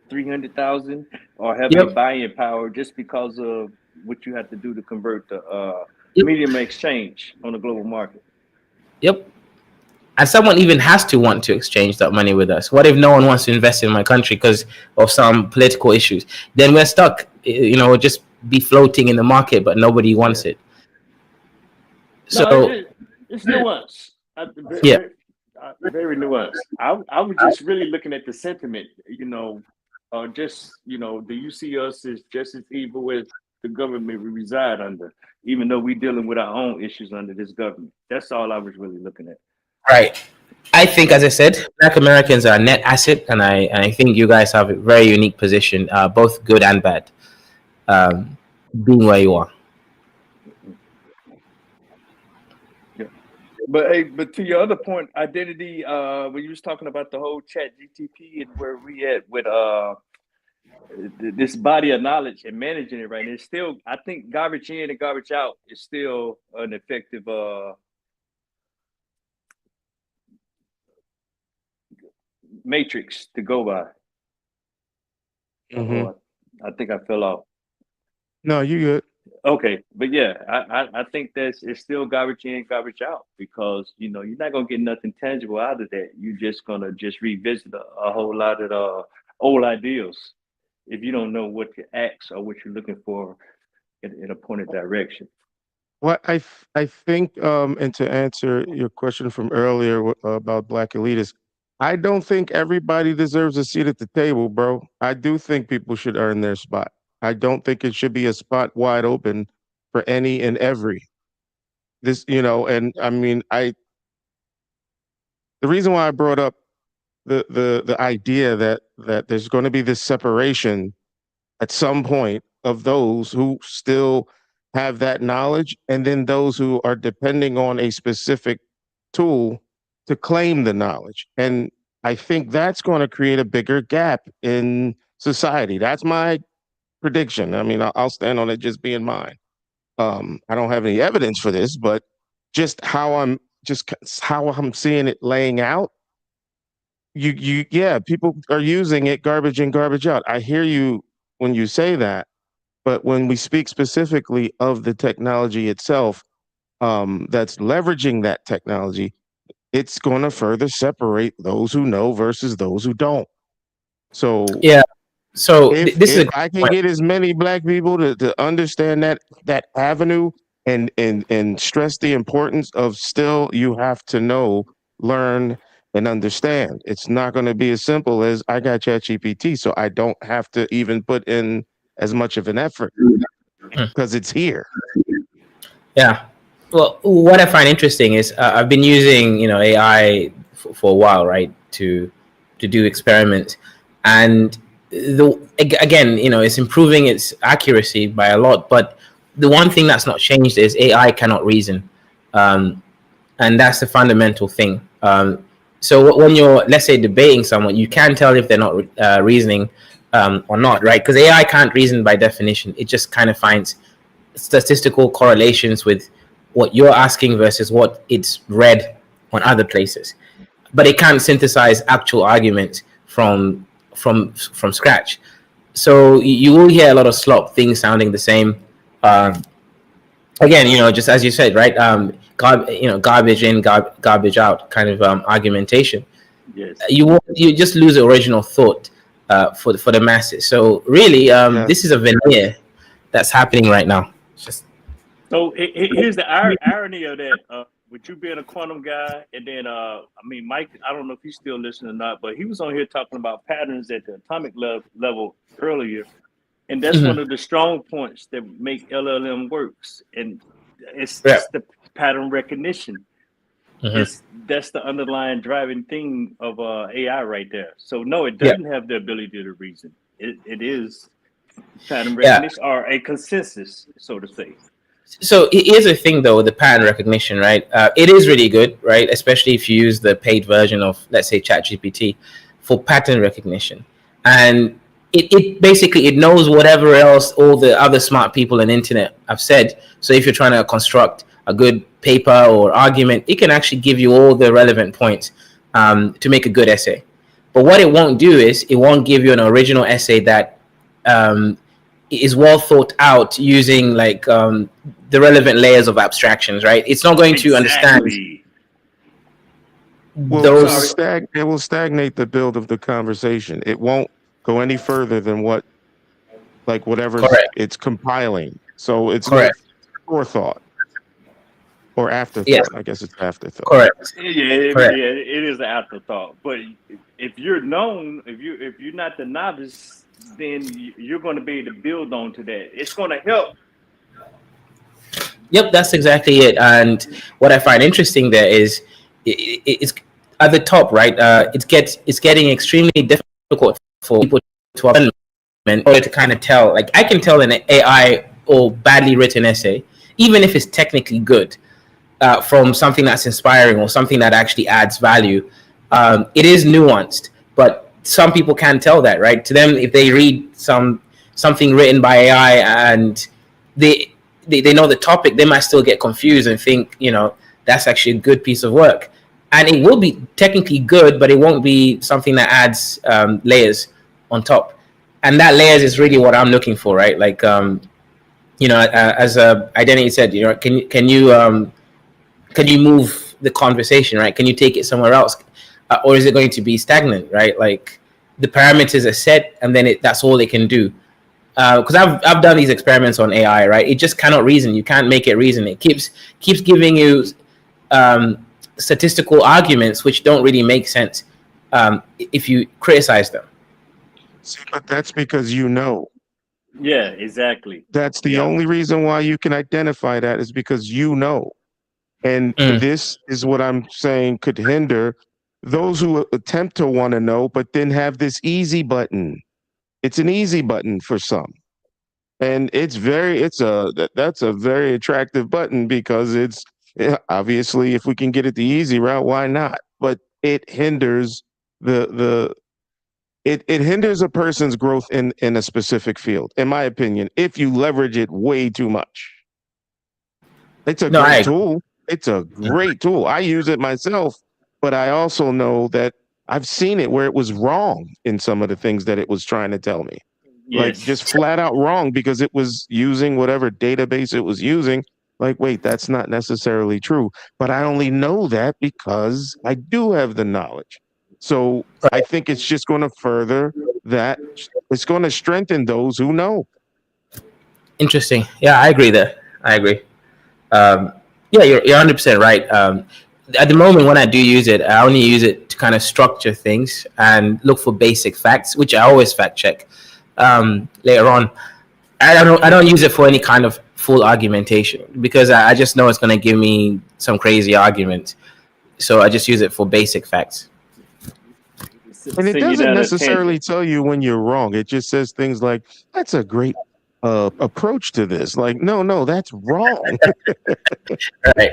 300,000 or having Yep. buying power just because of what you have to do to convert the Yep. medium of exchange on the global market. Yep. And someone even has to want to exchange that money with us. What if no one wants to invest in my country because of some political issues? Then we're stuck. We'll just be floating in the market, but nobody wants it. So It's nuanced. yeah. Very nuanced. I was just really looking at the sentiment, just, do you see us as just as evil as the government we reside under, even though we're dealing with our own issues under this government? That's all I was really looking at. Right. I think, as I said, Black Americans are a net asset, and I think you guys have a very unique position, both good and bad, being where you are. But hey, but to your other point, identity, when you was talking about the whole chat GTP and where we at with this body of knowledge and managing it right now, it's still, I think garbage in and garbage out is still an effective matrix to go by. I think I fell off. No, you good. Okay, but yeah, I think it's still garbage in, garbage out, because you're not gonna get nothing tangible out of that. You're just gonna revisit a whole lot of old ideals if you don't know what to ask or what you're looking for in a pointed direction. Well, I think, and to answer your question from earlier about Black elitists, I don't think everybody deserves a seat at the table, bro. I do think people should earn their spot. I don't think it should be a spot wide open for any and every. And I mean, the reason why I brought up the idea that there's going to be this separation at some point of those who still have that knowledge, and then those who are depending on a specific tool to claim the knowledge. And I think that's going to create a bigger gap in society. That's my prediction. I mean, I'll stand on it just being mine. I don't have any evidence for this, but just how I'm seeing it laying out. People are using it garbage in, garbage out. I hear you when you say that, but when we speak specifically of the technology itself, that's leveraging that technology, it's going to further separate those who know versus those who don't. So yeah. So if I can get as many Black people to understand that avenue and stress the importance of still you have to know, learn, and understand. It's not going to be as simple as I got ChatGPT, so I don't have to even put in as much of an effort because it's here. Yeah. Well, what I find interesting is I've been using AI for a while, right, to do experiments, and again, it's improving its accuracy by a lot. But the one thing that's not changed is AI cannot reason, and that's the fundamental thing. So when you're, let's say, debating someone, you can tell if they're not reasoning or not, right? Because AI can't reason by definition. It just kind of finds statistical correlations with what you're asking versus what it's read on other places, but it can't synthesize actual arguments from scratch. So you will hear a lot of slop, things sounding the same. Again, just as you said, right? Garbage in, garbage out kind of argumentation. Yes. You just lose the original thought for the masses. So really, this is a veneer that's happening right now. So here's the irony of that. With you being a quantum guy, and then Mike, I don't know if he's still listening or not, but he was on here talking about patterns at the atomic level earlier, and that's one of the strong points that make LLM works, and it's the pattern recognition. That's the underlying driving thing of AI right there. So no, it doesn't have the ability to reason. It is pattern recognition or a consensus, so to say. So here's the thing, though, with the pattern recognition, right? It is really good, right? Especially if you use the paid version of, let's say, ChatGPT for pattern recognition. And it basically, it knows whatever else all the other smart people on the internet have said. So if you're trying to construct a good paper or argument, it can actually give you all the relevant points to make a good essay. But what it won't do is it won't give you an original essay that is well thought out using the relevant layers of abstractions, right? It's not going to understand those. It will stagnate the build of the conversation. It won't go any further than whatever it's compiling. So it's no forethought or afterthought. Yes. I guess it's afterthought. Correct. It is an afterthought. But if you're known, if you're not the novice, then you're going to be able to build on to that. It's going to help. Yep, that's exactly it. And what I find interesting there is, at the top, right? It's getting extremely difficult for people to in order to kind of tell. Like I can tell an AI or badly written essay, even if it's technically good, from something that's inspiring or something that actually adds value. It is nuanced, but some people can't tell that, right? To them, if they read something written by AI and they know the topic, they might still get confused and think, that's actually a good piece of work. And it will be technically good, but it won't be something that adds layers on top. And that layers is really what I'm looking for, right? Like, as Identity said, can you move the conversation, right? Can you take it somewhere else, or is it going to be stagnant, right? Like the parameters are set, and then that's all it can do. Because I've done these experiments on AI, right? It just cannot reason. You can't make it reason. It keeps giving you statistical arguments which don't really make sense if you criticize them. See, but that's because you know. Yeah, exactly. That's the only reason why you can identify that is because you know. And this is what I'm saying could hinder those who attempt to want to know, but then have this easy button. It's an easy button for some. And that's a very attractive button because obviously if we can get it the easy route, why not? But it hinders it hinders a person's growth in a specific field, in my opinion, if you leverage it way too much. It's a great tool. It's a great tool. I use it myself, but I also know that I've seen it where it was wrong in some of the things that it was trying to tell me. Like just flat out wrong because it was using whatever database it was using. Like, wait, that's not necessarily true. But I only know that because I do have the knowledge. So I think it's just going to further that. It's going to strengthen those who know. Interesting. Yeah, I agree there. I agree. Yeah, you're 100% right. At the moment, when I do use it, I only use it to kind of structure things and look for basic facts, which I always fact check later on. I don't use it for any kind of full argumentation because I just know it's going to give me some crazy argument. So I just use it for basic facts. And it doesn't necessarily tell you when you're wrong. It just says things like, that's a great approach to this. Like, no, that's wrong. Right.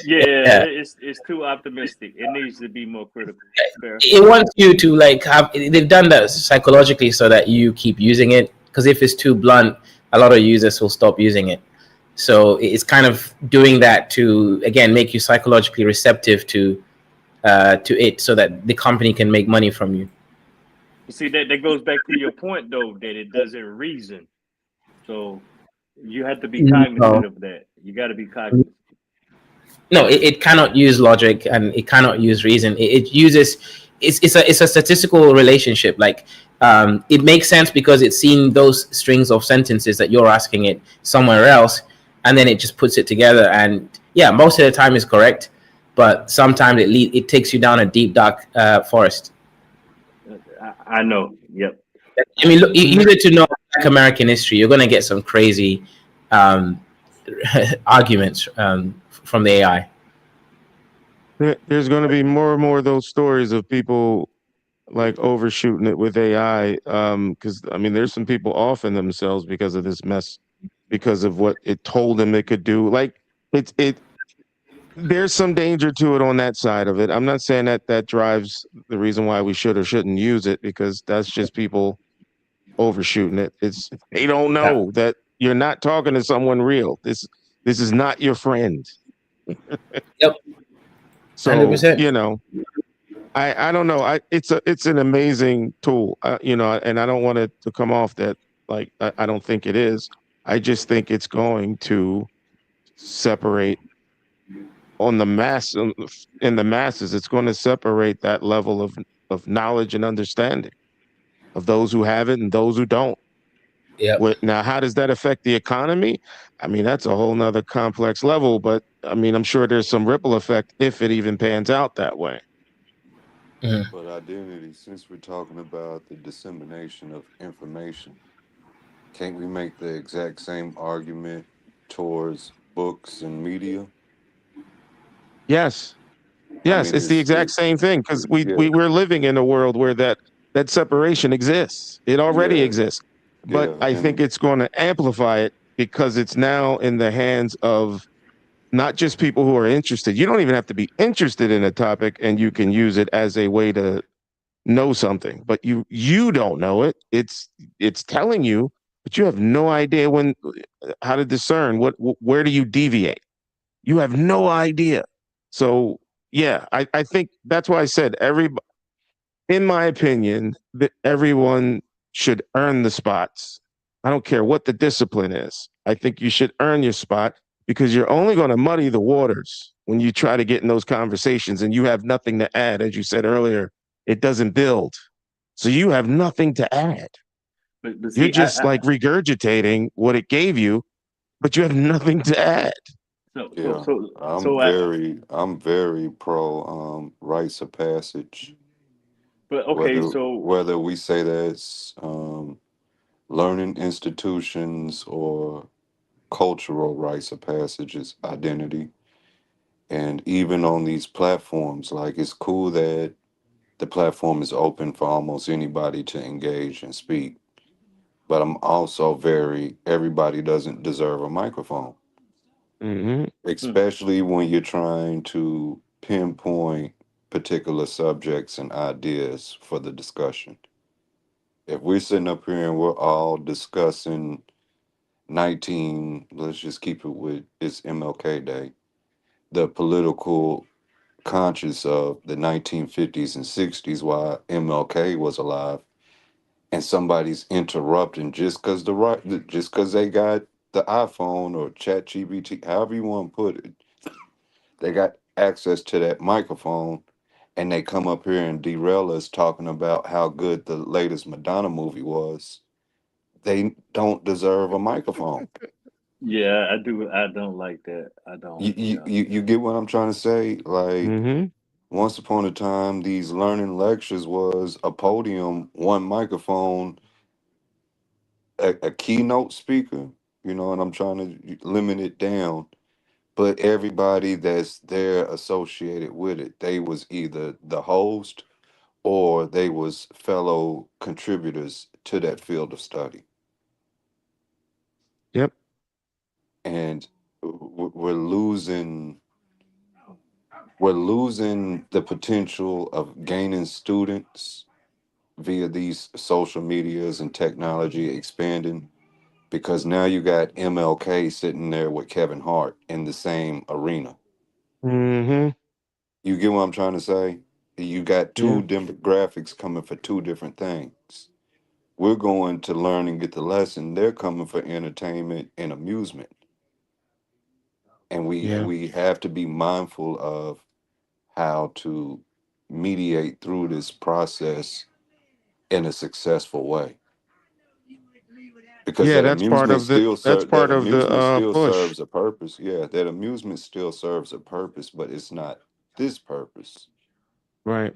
Yeah, it's too optimistic. It needs to be more critical. Fair. It wants you to they've done that psychologically so that you keep using it, because if it's too blunt, a lot of users will stop using it. So it's kind of doing that to, again, make you psychologically receptive to it so that the company can make money from you. You see, that goes back to your point, though, that it doesn't reason. So you have to be cognizant of that. You got to be cognizant. No, it cannot use logic and it cannot use reason. It uses it's a statistical relationship. Like it makes sense because it's seen those strings of sentences that you're asking it somewhere else, and then it just puts it together. And yeah, most of the time is correct, but sometimes it takes you down a deep dark forest. I know. Yep. I mean, look, you need to know Black American history. You're going to get some crazy arguments from the AI. There's going to be more and more of those stories of people like overshooting it with AI. Because I mean, there's some people offing themselves because of this mess, because of what it told them it could do. Like there's some danger to it on that side of it. I'm not saying that drives the reason why we should or shouldn't use it, because that's just people overshooting it. They don't know that you're not talking to someone real. This is not your friend. Yep. So 100%. I don't know. It's an amazing tool. And I don't want it to come off that like I don't think it is. I just think it's going to separate on the mass in the masses. It's going to separate that level of knowledge and understanding of those who have it and those who don't. Yeah. Now, how does that affect the economy? I mean, that's a whole nother complex level, but I mean, I'm sure there's some ripple effect if it even pans out that way. But identity, since we're talking about the dissemination of information, can't we make the exact same argument towards books and media? Yes. Yes, it's the exact same thing because we're living in a world where that separation exists. It already Yeah, exists, but yeah, I think it's going to amplify it because it's now in the hands of not just people who are interested. You don't even have to be interested in a topic, and you can use it as a way to know something. But you don't know it. It's telling you, but you have no idea how to discern where do you deviate. You have no idea. So yeah, I think that's why I said in my opinion, that everyone should earn the spots. I don't care what the discipline is. I think you should earn your spot because you're only going to muddy the waters when you try to get in those conversations and you have nothing to add. As you said earlier, it doesn't build. So you have nothing to add. But You're see, just like regurgitating what it gave you, but you have nothing to add. yeah. so I. I'm very pro rites of passage. But okay, so Whether we say that's learning institutions or cultural rites of passage is identity. And even on these platforms, like it's cool that the platform is open for almost anybody to engage and speak. But I'm also everybody doesn't deserve a microphone, especially when you're trying to pinpoint particular subjects and ideas for the discussion. If we're sitting up here and we're all discussing let's just keep it with it's MLK Day, the political conscious of the 1950s and 60s while MLK was alive, and somebody's interrupting just because just because they got the iPhone or Chat GBT, however you want to put it, they got access to that microphone, and they come up here and derail us talking about how good the latest Madonna movie was. They don't deserve a microphone. yeah, I do. I don't like that. I don't. Yeah. You get what I'm trying to say? Like once upon a time, these learning lectures was a podium, one microphone, a keynote speaker, and I'm trying to limit it down. But everybody that's there associated with it, they was either the host or they was fellow contributors to that field of study. Yep. And we're losing the potential of gaining students via these social medias and technology expanding because now you got MLK sitting there with Kevin Hart in the same arena. You get what I'm trying to say? You got two demographics coming for two different things. We're going to learn and get the lesson. They're coming for entertainment and amusement. And we have to be mindful of how to mediate through this process in a successful way. Because that amusement still push. serves a purpose. Yeah, that amusement still serves a purpose, but it's not this purpose. Right.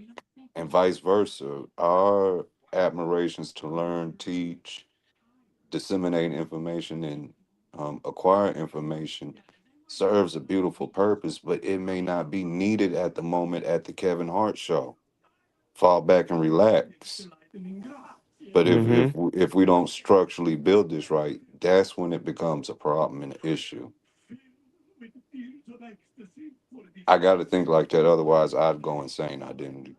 And vice versa. Our admirations to learn, teach, disseminate information, and acquire information serves a beautiful purpose, but it may not be needed at the moment at the Kevin Hart show. Fall back and relax. But if we don't structurally build this right, that's when it becomes a problem and an issue. I got to think like that, otherwise I'd go insane. Identity.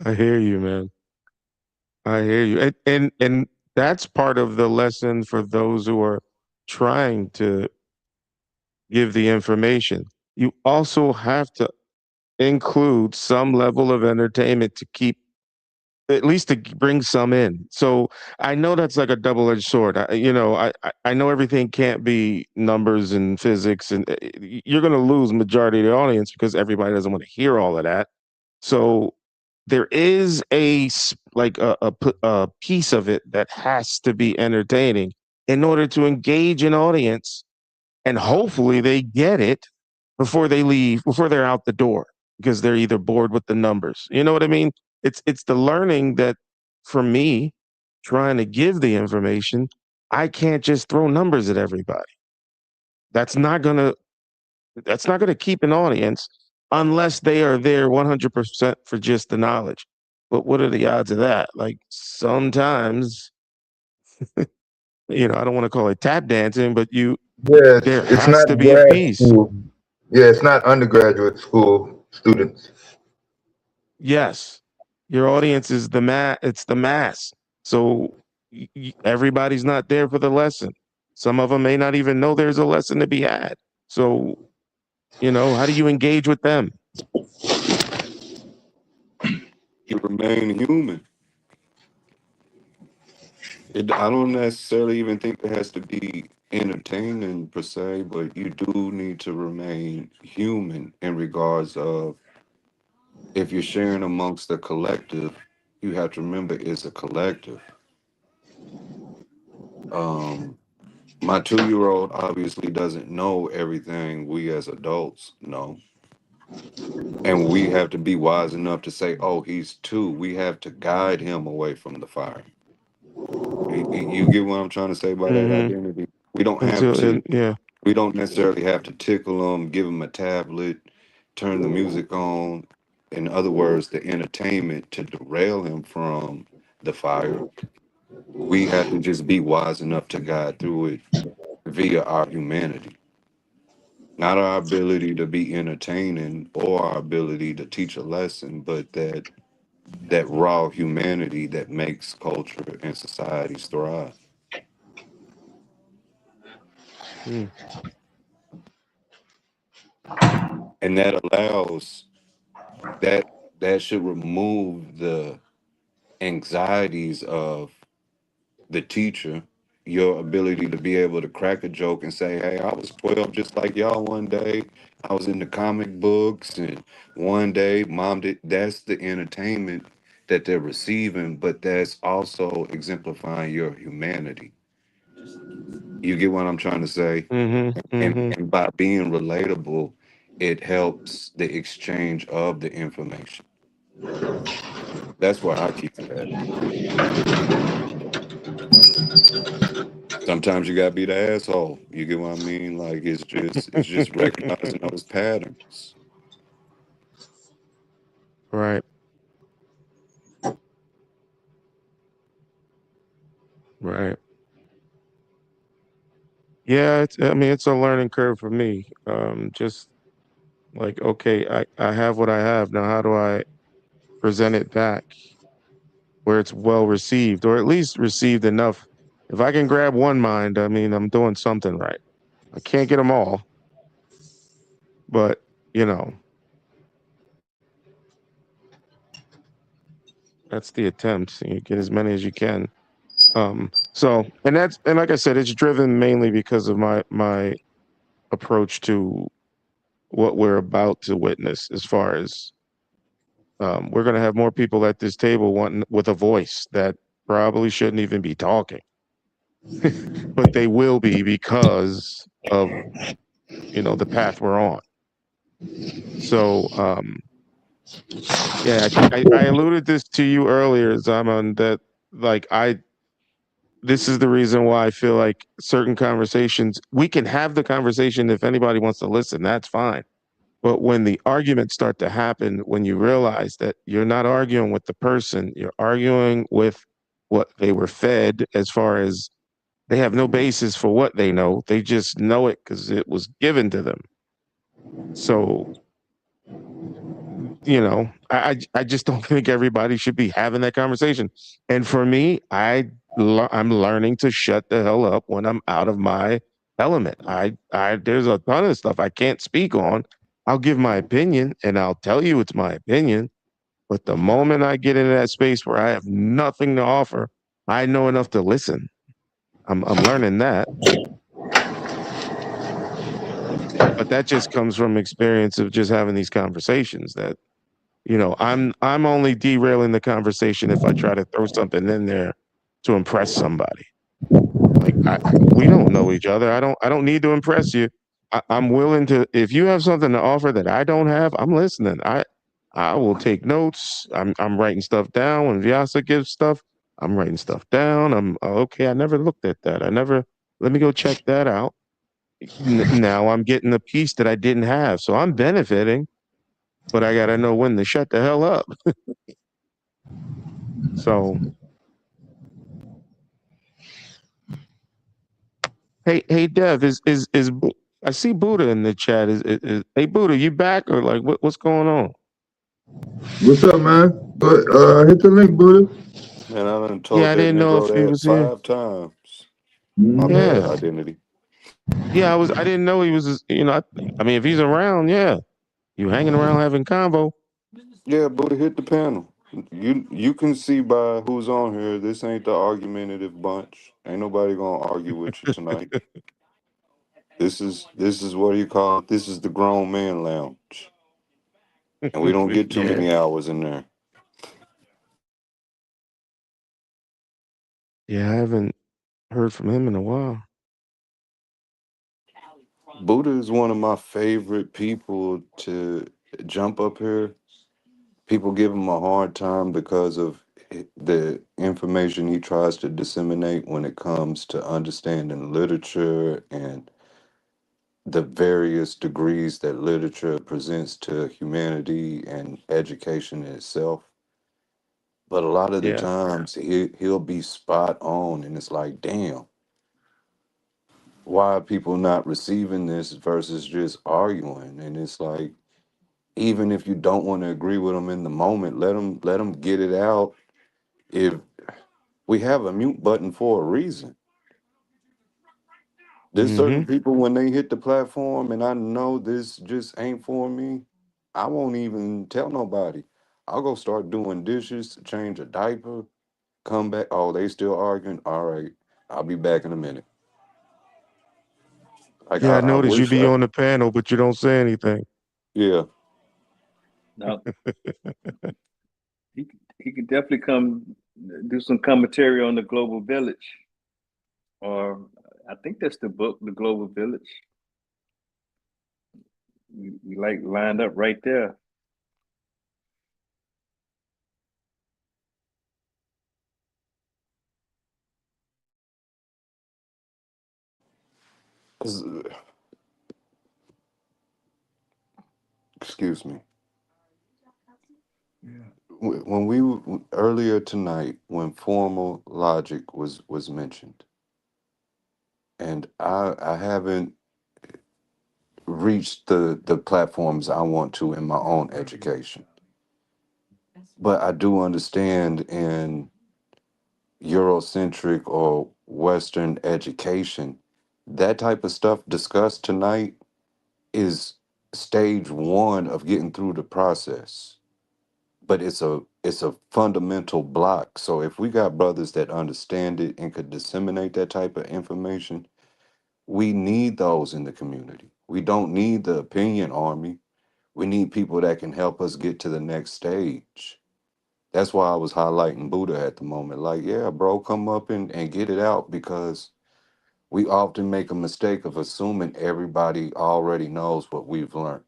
I hear you, man. I hear you. And that's part of the lesson for those who are trying to give the information. You also have to include some level of entertainment to keep at least to bring some in. So I know that's like a double-edged sword. I know everything can't be numbers and physics, and you're going to lose majority of the audience because everybody doesn't want to hear all of that. So there is a piece of it that has to be entertaining in order to engage an audience, and hopefully they get it before they leave, before they're out the door, because they're either bored with the numbers. You know what I mean? It's the learning that, for me, trying to give the information, I can't just throw numbers at everybody. That's not gonna That's not going to keep an audience unless they are there 100% for just the knowledge. But what are the odds of that? Like sometimes, I don't want to call it tap dancing, but Yes, there it's has not to be a grad piece. school. Yeah, it's not undergraduate school students. Yes, your audience is it's the mass. So everybody's not there for the lesson. Some of them may not even know there's a lesson to be had. So, how do you engage with them? You remain human. I don't necessarily even think it has to be entertaining per se, but you do need to remain human in regards of if you're sharing amongst the collective, you have to remember it's a collective. My 2-year-old obviously doesn't know everything we as adults know. And we have to be wise enough to say, oh, he's 2. We have to guide him away from the fire. You get what I'm trying to say by that Mm-hmm. identity? We don't have to, Yeah. we don't necessarily have to tickle him, give him a tablet, turn the music on. In other words, the entertainment to derail him from the fire. We have to just be wise enough to guide through it via our humanity. Not our ability to be entertaining or our ability to teach a lesson, but that raw humanity that makes culture and societies thrive. Mm. And that allows that should remove the anxieties of the teacher, your ability to be able to crack a joke and say, hey, I was 12 just like y'all one day. I was in the comic books and one day mom did. That's the entertainment that they're receiving, but that's also exemplifying your humanity. You get what I'm trying to say? Mm-hmm. And, Mm-hmm. and by being relatable, it helps the exchange of the information. That's where I keep it at. Sometimes you gotta be the asshole. You get what I mean? Like it's just recognizing those patterns. Right. Right. Yeah, it's a learning curve for me. Just like, okay, I have what I have. Now how do I present it back where it's well received, or at least received enough? If I can grab one mind, I'm doing something right. I can't get them all, but you know, that's the attempt. You get as many as you can. And like I said, it's driven mainly because of my approach to what we're about to witness. As far as we're going to have more people at this table wanting with a voice that probably shouldn't even be talking, but they will be because of the path we're on. So yeah, I alluded this to you earlier, Zaman, that like this is the reason why I feel like certain conversations, we can have the conversation if anybody wants to listen, that's fine. But when the arguments start to happen, when you realize that you're not arguing with the person, you're arguing with what they were fed, as far as they have no basis for what they know. They just know it because it was given to them. So, I just don't think everybody should be having that conversation. And for me, I'm learning to shut the hell up when I'm out of my element. There's a ton of stuff I can't speak on. I'll give my opinion and I'll tell you it's my opinion. But the moment I get into that space where I have nothing to offer, I know enough to listen. I'm learning that. But that just comes from experience of just having these conversations that I'm only derailing the conversation if I try to throw something in there to impress somebody. Like we don't know each other. I don't need to impress you. I'm willing to, if you have something to offer that I don't have, I'm listening. I will take notes. I'm writing stuff down. When Vyasa gives stuff, I'm writing stuff down. I'm okay. I never looked at that. Let me go check that out. now I'm getting a piece that I didn't have, so I'm benefiting, but I got to know when to shut the hell up. So, hey, Dev, is I see Buddha in the chat. Hey Buddha, you back or like what's going on? What's up, man? Hit the link, Buddha. Man, I done Yeah, told I that didn't know nigga if he that was here. 5 times. My bad, Yeah, identity. yeah, I didn't know he was. I mean, if he's around, yeah, you hanging around having convo. Yeah, Buddha hit the panel. You can see by who's on here. This ain't the argumentative bunch. Ain't nobody gonna argue with you tonight. This is what do you call it? This is the grown man lounge, and we don't get too Yeah. many hours in there. Yeah, I haven't heard from him in a while. Buddha is one of my favorite people to jump up here. People give him a hard time because of the information he tries to disseminate when it comes to understanding literature and the various degrees that literature presents to humanity and education itself. But a lot of the Yeah. times he'll be spot on, and it's like, damn, why are people not receiving this versus just arguing? And it's like, even if you don't want to agree with them in the moment, let them get it out. If we have a mute button for a reason. There's certain Mm-hmm. people when they hit the platform and I know this just ain't for me, I won't even tell nobody. I'll go start doing dishes, change a diaper, come back. Oh, they still arguing. All right, I'll be back in a minute. Like Yeah, I I noticed you wish be I, on the panel, but you don't say anything. yeah. Now he could definitely come do some commentary on the Global Village, or I think that's the book, The Global Village. We like lined up right there. 'Cause, excuse me. When earlier tonight, when formal logic was mentioned, and I haven't reached the platforms I want to in my own education. But I do understand in Eurocentric or Western education, that type of stuff discussed tonight is stage one of getting through the process. But it's a fundamental block. So if we got brothers that understand it and could disseminate that type of information, we need those in the community. We don't need the opinion army. We need people that can help us get to the next stage. That's why I was highlighting Buddha at the moment. Like, yeah, bro, come up and get it out because we often make a mistake of assuming everybody already knows what we've learned.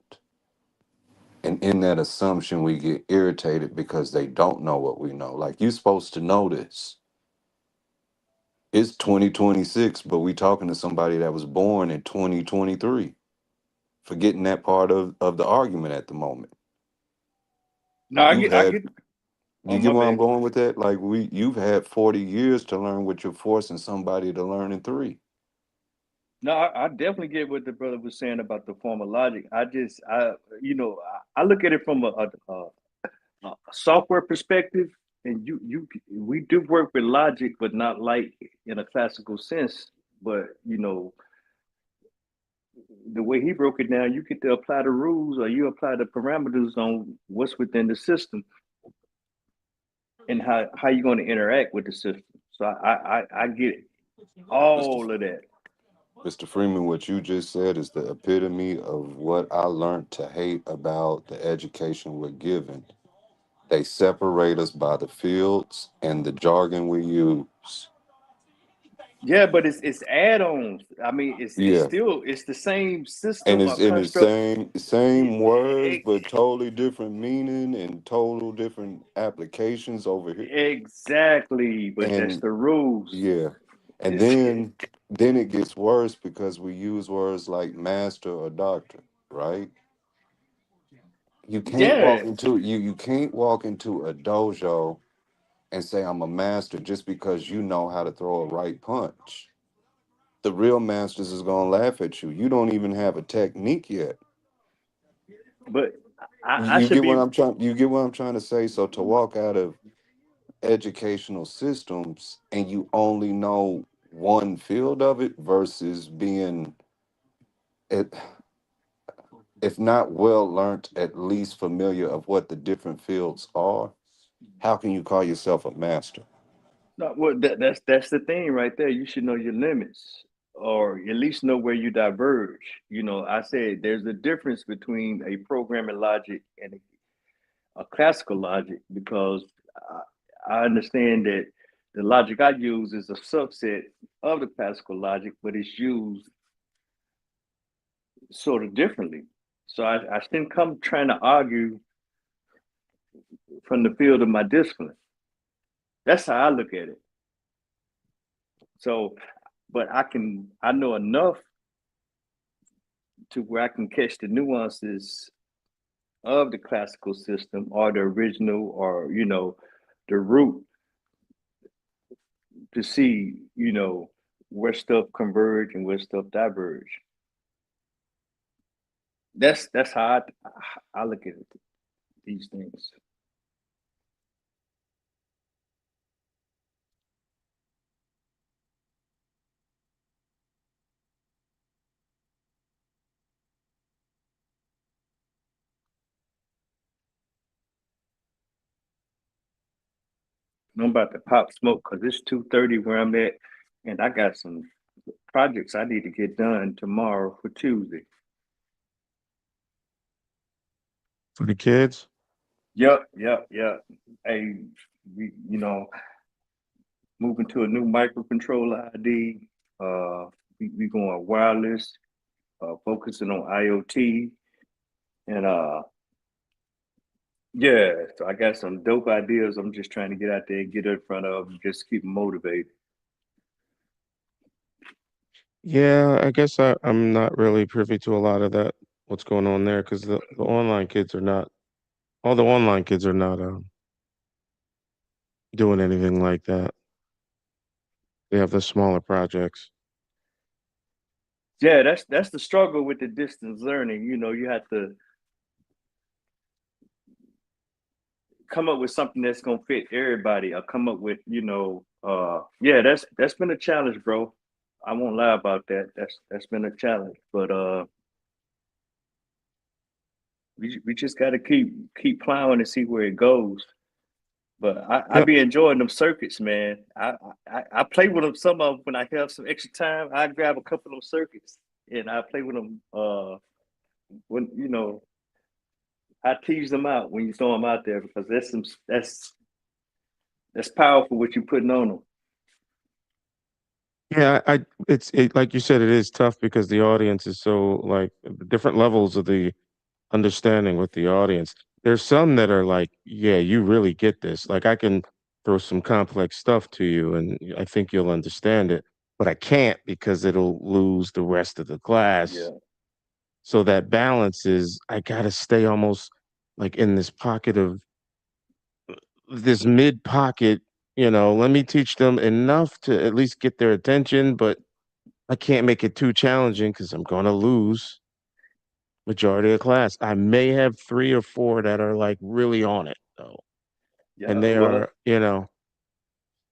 And in that assumption, we get irritated because they don't know what we know. Like, you're supposed to know this. It's 2026, but we talking to somebody that was born in 2023. Forgetting that part of the argument at the moment. No, You've I had get. Oh, You get my where I'm bad. going with that? Like you've had 40 years to learn what you're forcing somebody to learn in 3. No, I definitely get what the brother was saying about the formal logic. I look at it from a software perspective, and we do work with logic, but not like in a classical sense. But the way he broke it down, you get to apply the rules or you apply the parameters on what's within the system and how you're going to interact with the system. So I get all of that. Mr. Freeman, what you just said is the epitome of what I learned to hate about the education we're given. They separate us by the fields and the jargon we use. Yeah, but it's add-ons. I mean, it's Yeah. still it's the same And system it's or in the construct. same words, but totally different meaning and total different applications over here. Exactly, but that's And the rules. yeah. And It's then then it gets worse because we use words like master or doctor, right? You can't Yeah, walk into you can't walk into a dojo and say I'm a master just because you know how to throw a right punch. The real masters is gonna laugh at you. You don't even have a technique yet. but I You should get what be. I'm trying to say. So to walk out of educational systems and you only know one field of it versus being it if not well learned, at least familiar of what the different fields are, how can you call yourself a master? No, well, that's the thing right there. You should know your limits, or at least know where you diverge. You know, I said there's a difference between a programming logic and a classical logic because I understand that the logic I use is a subset of the classical logic, but it's used sort of differently. So I shouldn't come trying to argue from the field of my discipline. That's how I look at it. So, but I know enough to where I can catch the nuances of the classical system or the original or, the root to see, where stuff converge and where stuff diverge. That's how I look at it, these things. I'm about to pop smoke because it's 2:30 where I'm at, and I got some projects I need to get done tomorrow for Tuesday. For the kids? Yep. Hey, moving to a new microcontroller ID. We going wireless, focusing on IoT, and yeah. So I got some dope ideas. I'm just trying to get out there and get in front of, and just keep 'em motivated. Yeah, I guess I'm not really privy to a lot of that, what's going on there, because the online kids are not, all the online kids are not doing anything like that. They have the smaller projects. Yeah, that's the struggle with the distance learning. You have to come up with something that's gonna fit everybody, or come up with, yeah, that's been a challenge, bro. I won't lie about that. That's been a challenge, but we just got to keep plowing and see where it goes. But I Yep. be enjoying them circuits, man. I play with them. Some of them when I have some extra time, I grab a couple of them circuits and I play with them. When I tease them out when you throw them out there because that's powerful what you're putting on them. Yeah, it's like you said, it is tough because the audience is so like the different levels of the understanding with the audience. There's some that are like, yeah, you really get this. Like I can throw some complex stuff to you and I think you'll understand it, but I can't because it'll lose the rest of the class. Yeah. So that balance is I gotta stay almost like in this pocket of this mid pocket, let me teach them enough to at least get their attention, but I can't make it too challenging because I'm gonna lose majority of class. I may have 3 or 4 that are, like, really on it, though, and Yeah. they Well, are,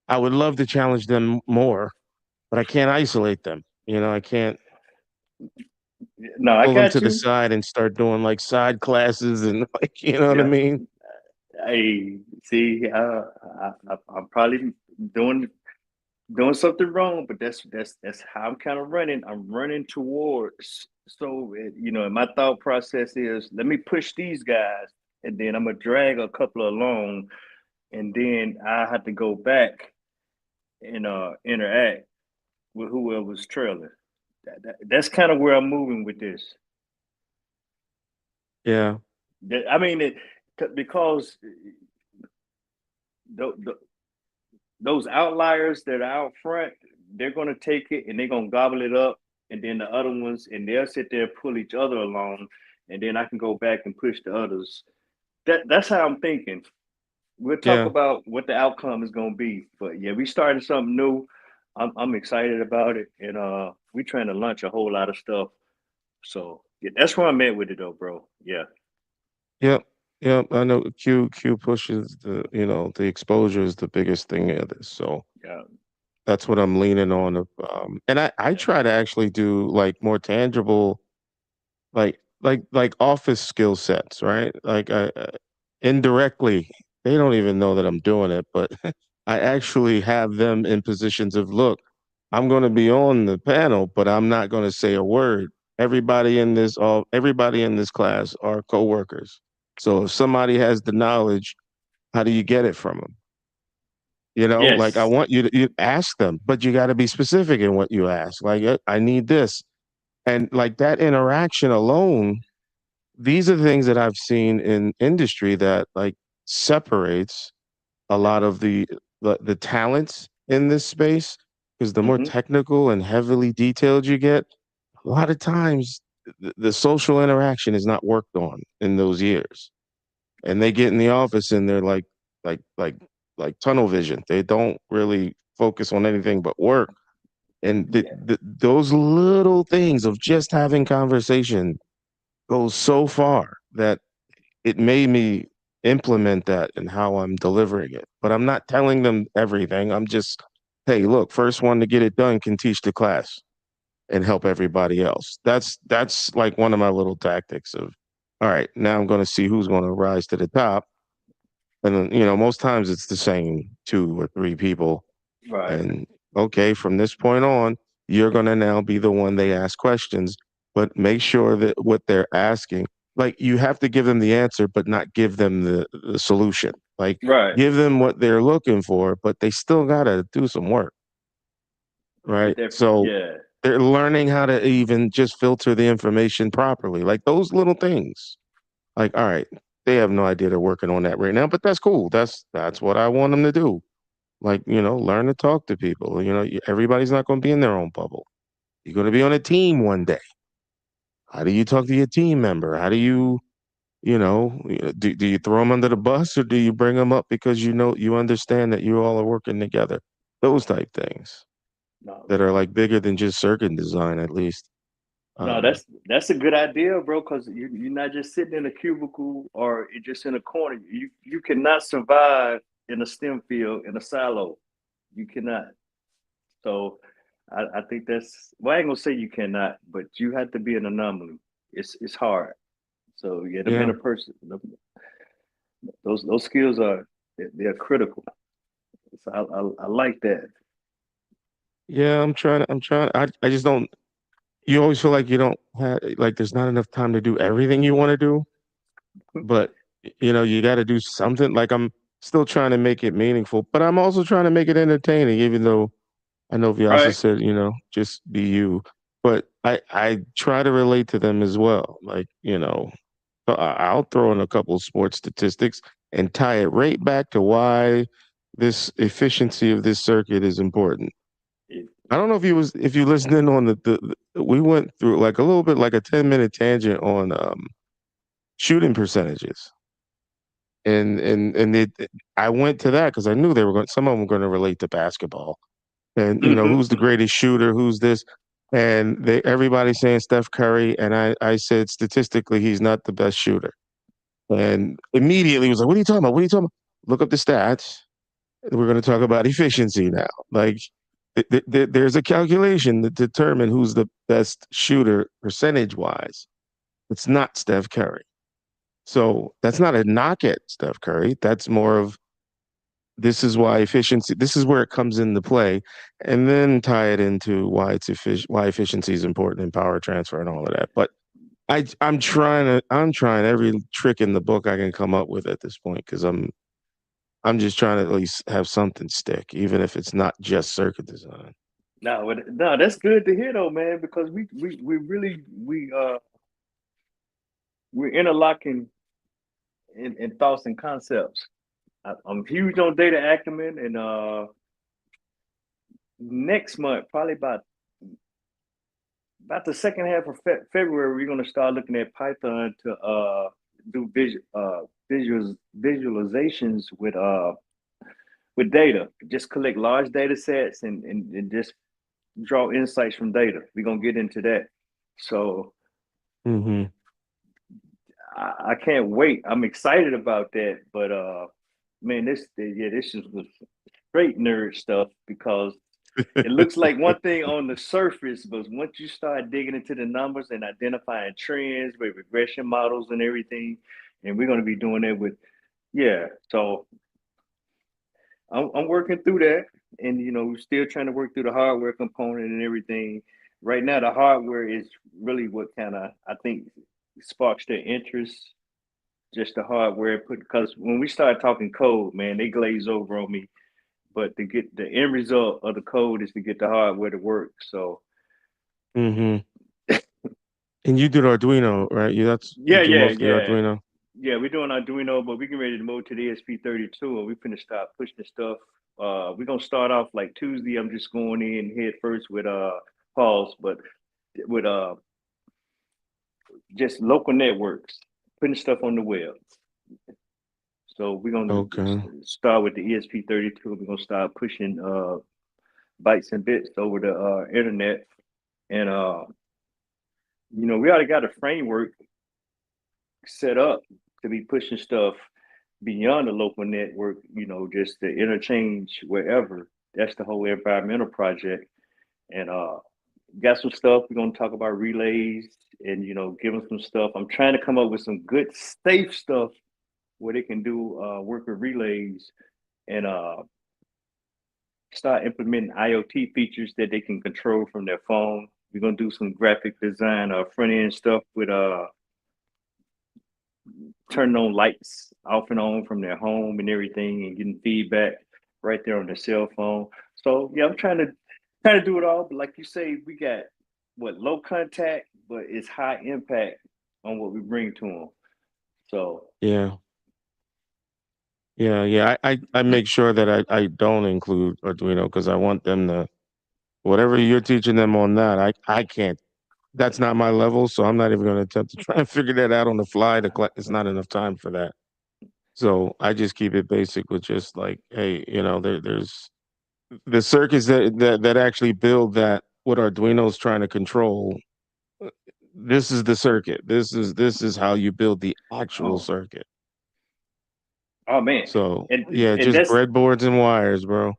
I would love to challenge them more, but I can't isolate them, I can't no, I pull them got to the you. side and start doing, like, side classes and, like, you know what I Yeah. mean? Hey, see, I'm probably doing something wrong, but that's how I'm kind of running. I'm running towards. So and my thought process is, let me push these guys, and then I'm gonna drag a couple along, and then I have to go back and interact with whoever's trailing. That's kind of where I'm moving with this. Yeah. I mean, because those outliers that are out front, they're gonna take it and they're gonna gobble it up, and then the other ones, and they'll sit there and pull each other along, and then I can go back and push the others. That's how I'm thinking. We'll talk Yeah. about what the outcome is gonna be, but yeah, we started something new. I'm excited about it, and we trying to launch a whole lot of stuff. So yeah, that's where I'm at with it, though, bro. Yeah. Yep. Yep. I know Q pushes the exposure is the biggest thing of this. So Yeah. that's what I'm leaning on. And I try to actually do like more tangible, like office skill sets, right? Like indirectly, they don't even know that I'm doing it, but I actually have them in positions of, look, I'm going to be on the panel, but I'm not going to say a word. Everybody in this class are coworkers. So if somebody has the knowledge, how do you get it from them? Like I Yes. want you ask them, but you got to be specific in what you ask. Like I need this, and like that interaction alone, these are things that I've seen in industry that like separates a lot of the talents in this space, because the more Mm-hmm. technical and heavily detailed you get, a lot of times the social interaction is not worked on in those years, and they get in the office and they're like like like tunnel vision. They don't really focus on anything but work, and those little things of just having conversation goes so far that it made me implement that in how I'm delivering it. But I'm not telling them everything. I'm just, hey, look, first one to get it done can teach the class and help everybody else. That's like one of my little tactics of, all right, now I'm going to see who's going to rise to the top. And then, most times it's the same 2 or 3 people. Right. And okay, from this point on, you're going to now be the one they ask questions, but make sure that what they're asking, like you have to give them the answer, but not give them the solution. Like Right. give them what they're looking for, but they still got to do some work. Get Right. that. So Yeah. they're learning how to even just filter the information properly, like those little things. Like, all right, they have no idea they're working on that right now, but that's cool. That's what I want them to do. Like, learn to talk to people. Everybody's not going to be in their own bubble. You're going to be on a team one day. How do you talk to your team member? How do do you throw them under the bus, or do you bring them up because you understand that you all are working together? Those type things No. that are like bigger than just circuit design, at least. No, that's a good idea, bro. Because you're not just sitting in a cubicle or you're just in a corner. You cannot survive in a STEM field in a silo. You cannot. So I think that's, well, I ain't gonna say you cannot, but you have to be an anomaly. It's hard. So yeah, the Yeah. better person, those skills they're critical. So I like that. Yeah, I just don't, you always feel like you don't have, like, there's not enough time to do everything you want to do, but you got to do something. Like, I'm still trying to make it meaningful, but I'm also trying to make it entertaining, even though I know Vyasa Right. said, just be you. But I try to relate to them as well. Like, I'll throw in a couple of sports statistics and tie it right back to why this efficiency of this circuit is important. I don't know if you listened in on we went through like a little bit like a 10-minute tangent on shooting percentages. And I went to that because I knew some of them were going to relate to basketball. And who's the greatest shooter, who's this? And everybody's saying Steph Curry, and I said statistically he's not the best shooter. And immediately he was like, "What are you talking about? What are you talking about? Look up the stats. We're going to talk about efficiency now." Like, there's a calculation to determine who's the best shooter percentage wise. It's not Steph Curry. So that's not a knock at Steph Curry. That's more of, this is why efficiency. This is where it comes into play, and then tie it into why why efficiency is important in power transfer and all of that. But I'm trying every trick in the book I can come up with at this point, because I'm just trying to at least have something stick, even if it's not just circuit design. No, that's good to hear though, man, because we really we're interlocking in thoughts and concepts. I'm huge on data acumen, and next month, probably about the second half of February, we're gonna start looking at Python to do visualizations with data. Just collect large data sets and just draw insights from data. We're gonna get into that. So I can't wait. I'm excited about that. But man, this just was straight nerd stuff because it looks like one thing on the surface, but once you start digging into the numbers and identifying trends with regression models and everything, and we're going to be doing that with, so I'm working through that, and we're still trying to work through the hardware component and everything. Right now, the hardware is really what kind of, I think, sparks their interest. Just the hardware, because when we start talking code, man, they glaze over on me. But to get the end result of the code is to get the hardware to work. So, and you did Arduino, right? You do mostly Arduino. Yeah, we're doing Arduino, but we getting ready to move to the ESP32, and we're finna start pushing the stuff. We're gonna start off like Tuesday. I'm just going in head first with Pulse, but with just local networks, putting stuff on the web. So we're gonna start with the ESP32. We're gonna start pushing bytes and bits over the internet, and we already got a framework set up to be pushing stuff beyond the local network. Just the interchange wherever. That's the whole environmental project, and got some stuff. We're gonna talk about relays and give them some stuff. I'm trying to come up with some good safe stuff where they can do work with relays and start implementing IoT features that they can control from their phone. We're gonna do some graphic design, front end stuff with turning on lights off and on from their home and everything, and getting feedback right there on their cell phone. So yeah, I'm trying to do it all. But like you say, we got low contact, but it's high impact on what we bring to them. So I make sure that I don't include Arduino because I want them to, whatever you're teaching them on that, I can't. That's not my level, so I'm not even going to attempt to try and figure that out on the fly. It's not enough time for that. So I just keep it basic with just like, hey, there's the circuits that actually build that what Arduino's trying to control. This is the circuit. This is how you build the actual circuit. Oh man! So and just breadboards and wires, bro.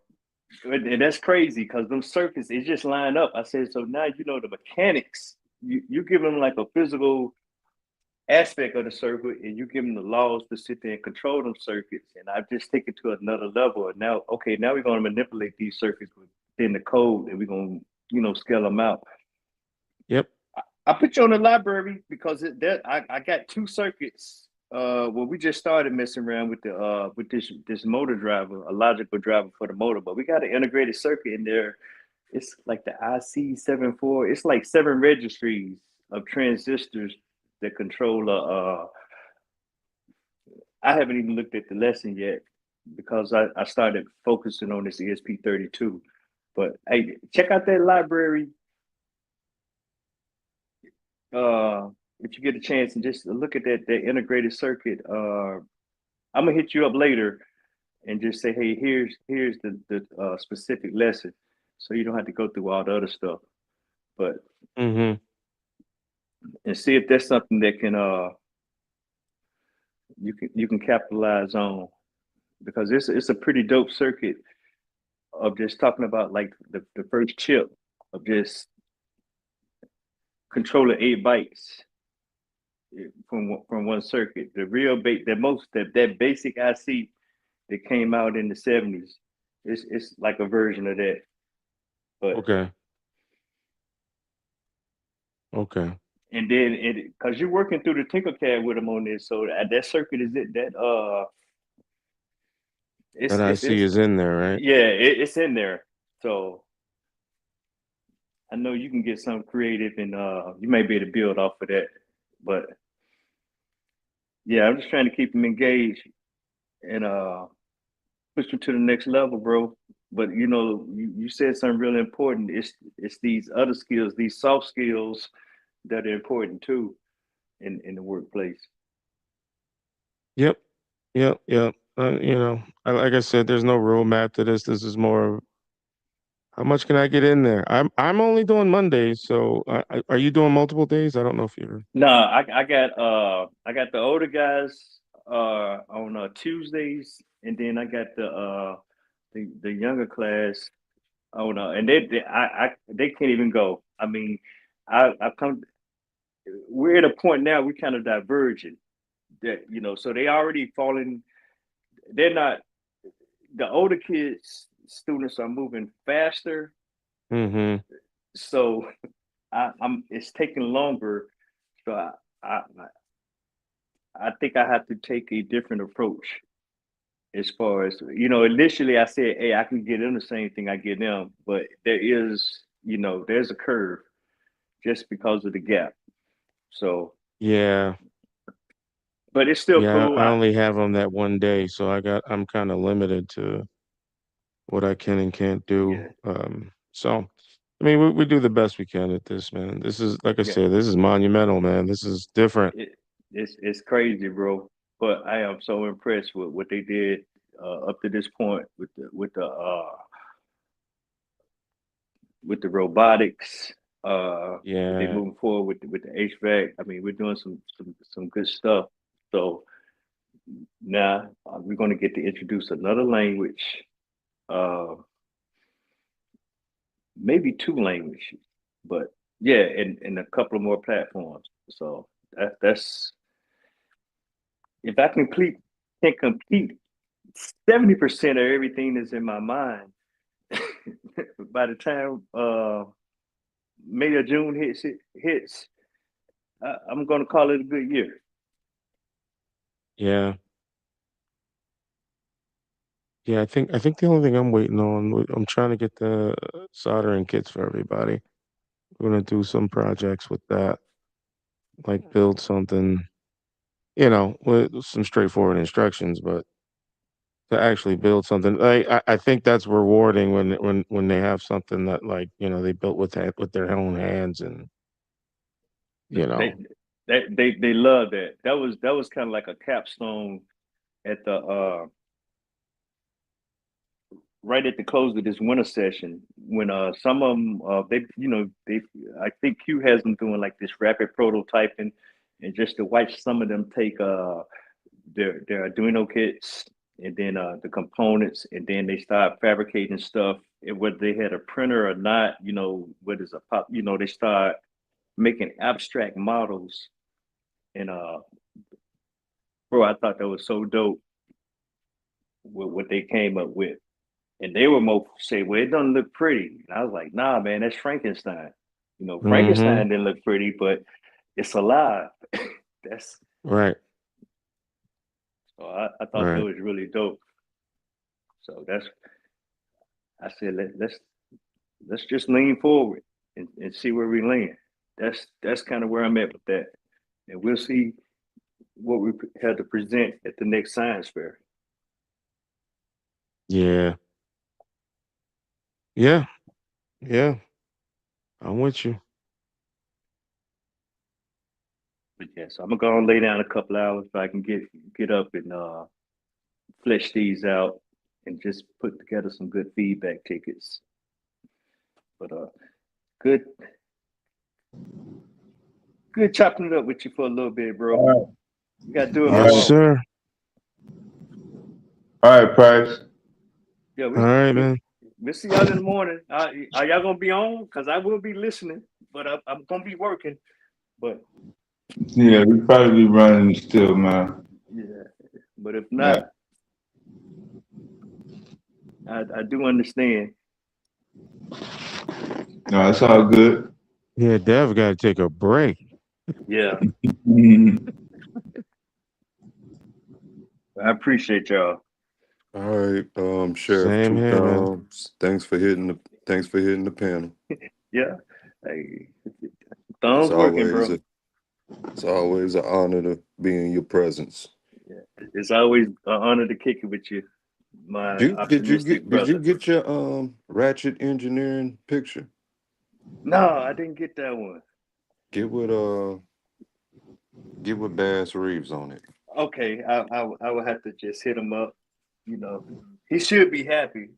And that's crazy because them circuits, it just line up. I said, so now the mechanics. You give them like a physical aspect of the circuit, and you give them the laws to sit there and control them circuits. And I just take it to another level. And now we're going to manipulate these circuits within the code, and we're going to scale them out. Yep. I put you on the library because I got two circuits. We just started messing around with this motor driver, a logical driver for the motor, but we got an integrated circuit in there. It's like the IC74. It's like 7 registries of transistors that control I haven't even looked at the lesson yet because I started focusing on this ESP32. But hey, check out that library. If you get a chance and just look at that integrated circuit. I'm gonna hit you up later and just say, hey, here's the specific lesson, so you don't have to go through all the other stuff. But and see if there's something that can you can capitalize on, because it's a pretty dope circuit of just talking about like the first chip of just controlling 8 bytes from one circuit. The real that basic IC that came out in the 70s, it's like a version of that. But okay. And then because you're working through the Tinkercad with them on this, so that circuit is that IC is in there, right? Yeah, it's in there. So I know you can get something creative, and you may be able to build off of that. But yeah, I'm just trying to keep them engaged and push them to the next level, bro. but you know, you said something really important. It's these other skills, these soft skills that are important too in the workplace. Yep. Yep. Yep. You know, like I said, there's no roadmap to this. This is more of how much can I get in there? I'm only doing Mondays, so are you doing multiple days? I don't know if you're. No, I got the older guys on Tuesdays, and then I got the younger class on and they can't even go. I mean, I come. We're at a point now we're kind of diverging. That you know, so they already falling. They're not the older kids. Students are moving faster, Mm-hmm. so I'm. It's taking longer. So I I think I have to take a different approach as far as you know. Initially, I said, "Hey, I can get them the same thing I get them," but there is, you know, there's a curve just because of the gap. So, Yeah. but it's still Yeah. cool. I only have them that one day, so I'm kind of limited to what I can and can't do. Yeah, So I mean, we do the best we can at this, man. This is like I yeah. said, this is monumental, man. This is different. It's crazy, bro. But I am so impressed with what they did up to this point with the robotics. They Yeah. moving forward with the HVAC. I mean, we're doing some good stuff. So now we're going to get to introduce another language, uh, maybe two languages, but yeah, and a couple of more platforms. So that's if I can complete 70% of everything that's in my mind by the time May or June hits, I'm gonna call it a good year. Yeah. Yeah, I think the only thing I'm waiting on, I'm trying to get the soldering kits for everybody. We're gonna do some projects with that, like build something, with some straightforward instructions, but to actually build something, I think that's rewarding when they have something that like, they built with their own hands and, you They know. they love that. That was kind of like a capstone at the right at the close of this winter session when some of them they I think Q has them doing like this rapid prototyping and just to watch some of them take their Arduino kits and then the components and then they start fabricating stuff and whether they had a printer or not, what is a pop, they start making abstract models and bro, I thought that was so dope with what they came up with. And they were more say, well, it doesn't look pretty. And I was like, nah, man, that's Frankenstein. Mm-hmm. Frankenstein didn't look pretty, but it's alive. That's Right. so I thought that Right. was really dope. So I said let's just lean forward and see where we land. That's kind of where I'm at with that. And we'll see what we have to present at the next science fair. Yeah. Yeah. Yeah. I'm with you. But yeah, so I'm gonna go and lay down a couple hours so I can get up and flesh these out and just put together some good feedback tickets. But good chopping it up with you for a little bit, bro. All right. You gotta do it All Yes, more. right. sir. All right, Price. Yeah, All right, man. we'll see y'all in the morning. Are y'all gonna be on? Cause I will be listening, but I'm gonna be working. But Yeah, we probably be running still, man. yeah, but if Yeah. not, I do understand. No, it's all good. Yeah, Dev got to take a break. Yeah, I appreciate y'all. All right, Sheriff Same Two here, man. Thumbs. Thanks for hitting the panel. Yeah, hey, It's thumbs working, always bro. a it's always an honor to be in your presence. Yeah, it's always an honor to kick it with you. My Did you optimistic brother. get your ratchet engineering picture? No, I didn't get that one. Get with Bass Reeves on it. Okay, I will have to just hit him up. You know, he should be happy.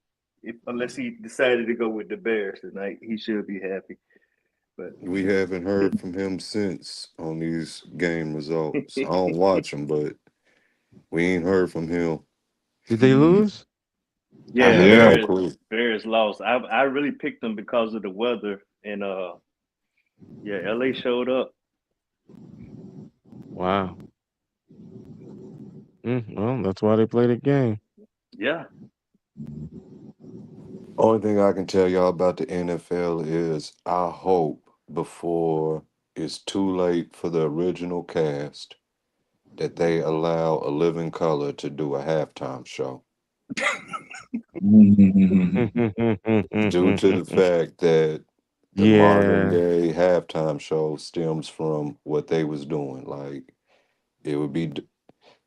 Unless he decided to go with the Bears tonight, he should be happy. But We haven't heard from him since on these game results. I don't watch them, but we ain't heard from him. Did they lose? I yeah, have no clue. Bears lost. I really picked them because of the weather, and yeah, LA showed up. Wow. Well, that's why they played a game. Yeah. Only thing I can tell y'all about the NFL is I hope before it's too late for the original cast that they allow A Living Color to do a halftime show. Due to the fact that the modern Yeah. day halftime show stems from what they was doing. Like it would be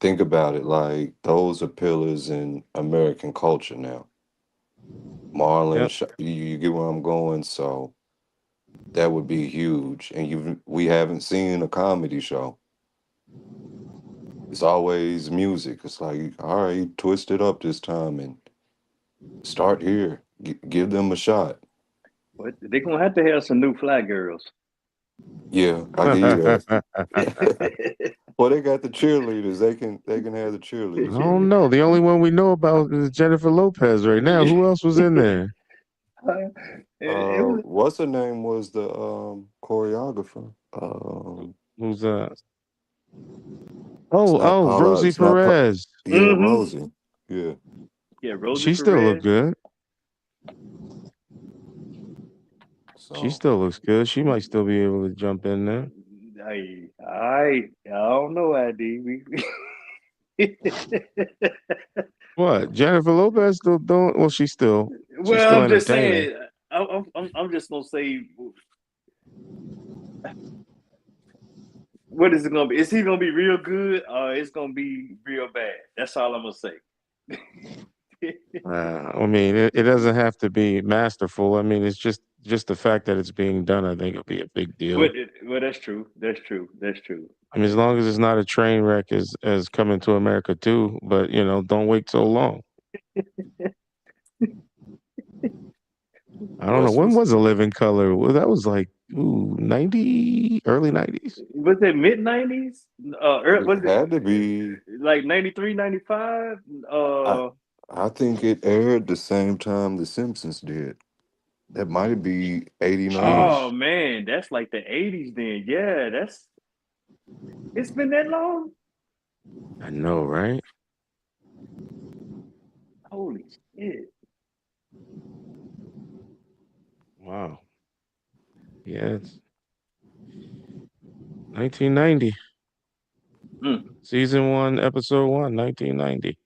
think about it, like those are pillars in American culture now. Marlon, Yep. you get where I'm going, so that would be huge. And we haven't seen a comedy show. It's always music. It's like, all right, twist it up this time and start here. Give them a shot. But they're gonna have to have some new fly girls. Yeah, I can hear that. Well, they got the cheerleaders. They can have the I cheerleaders. don't know. The only one we know about is Jennifer Lopez right now. Who else was in there? It was What's her name was the choreographer? Who's that? It's not Oh, Paula. Rosie It's not. Perez. Yeah, Rosie. Yeah. Yeah, Rosie She still look Perez. good. So She still looks good. She might still be able to jump in there. I don't know, ID. What? Jennifer Lopez still don't? Well, she's still Well, I'm just entertaining. saying. I'm just gonna say, what is it gonna be? Is he gonna be real good, or it's gonna be real bad? That's all I'm gonna say. I mean, it doesn't have to be masterful. I mean, it's just the fact that it's being done. I think it'll be a big deal. Well, that's true. That's true. That's true. I mean, as long as it's not a train wreck as Coming to America too. But don't wait so long. I don't know. When was A Living Color? Well, that was like 90, early 90s. Was it mid 90s? Was it had to be. Like 93, 95? I think it aired the same time The Simpsons did. That might be 89. Oh man, that's like the 80s then. Yeah, it's been that long. I know, right? Holy shit. Wow. Yeah, it's 1990. Season 1, episode 1, 1990.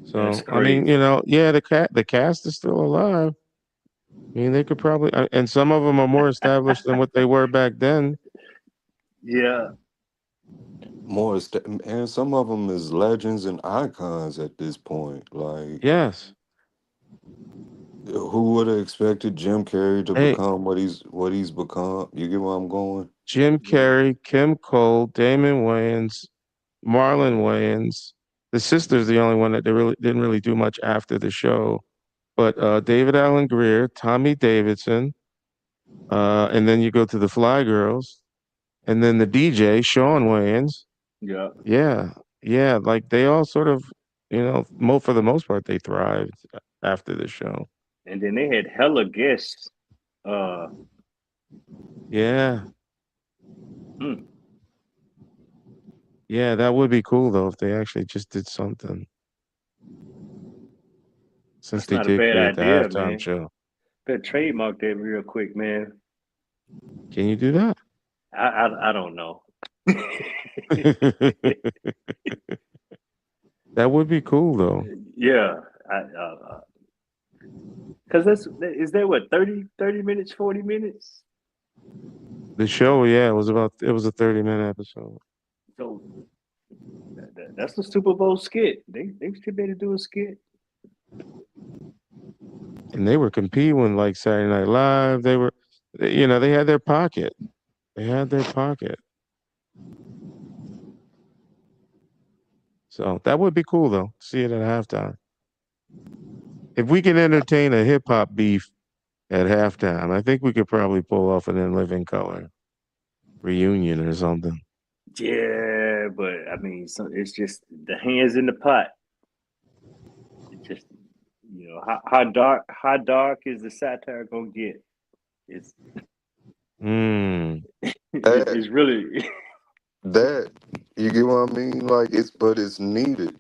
So I mean, yeah, the cast is still alive. I mean, they could probably, and some of them are more established than what they were back then. Yeah. And some of them is legends and icons at this point. Like, yes, who would have expected Jim Carrey to become what he's become? You get where I'm going? Jim Carrey, Kim Cole, Damon Wayans, Marlon Wayans. The sister's the only one that they really didn't really do much after the show. But David Allen Greer, Tommy Davidson, and then you go to the Fly Girls, and then the DJ, Sean Wayans. Yeah. Yeah. Like they all sort of, for the most part, they thrived after the show. And then they had hella guests. Yeah. Yeah, that would be cool though if they actually just did something. Since That's they not a did bad create the idea, halftime man. show. Better trademark that real quick, man. Can you do that? I don't know. That would be cool though. Yeah. Because is that what 30 minutes, 40 minutes? The show, yeah, it was a 30-minute episode. So That's the Super Bowl skit. They should be able to do a skit. And they were competing with like Saturday Night Live. They had their pocket. They had their pocket. So that would be cool though. See it at halftime. If we can entertain a hip hop beef at halftime, I think we could probably pull off an In Living Color reunion or something. Yeah, but I mean, it's just the hands in the pot. It just, how dark is the satire gonna get? It's it's really That you get what I mean? Like it's needed.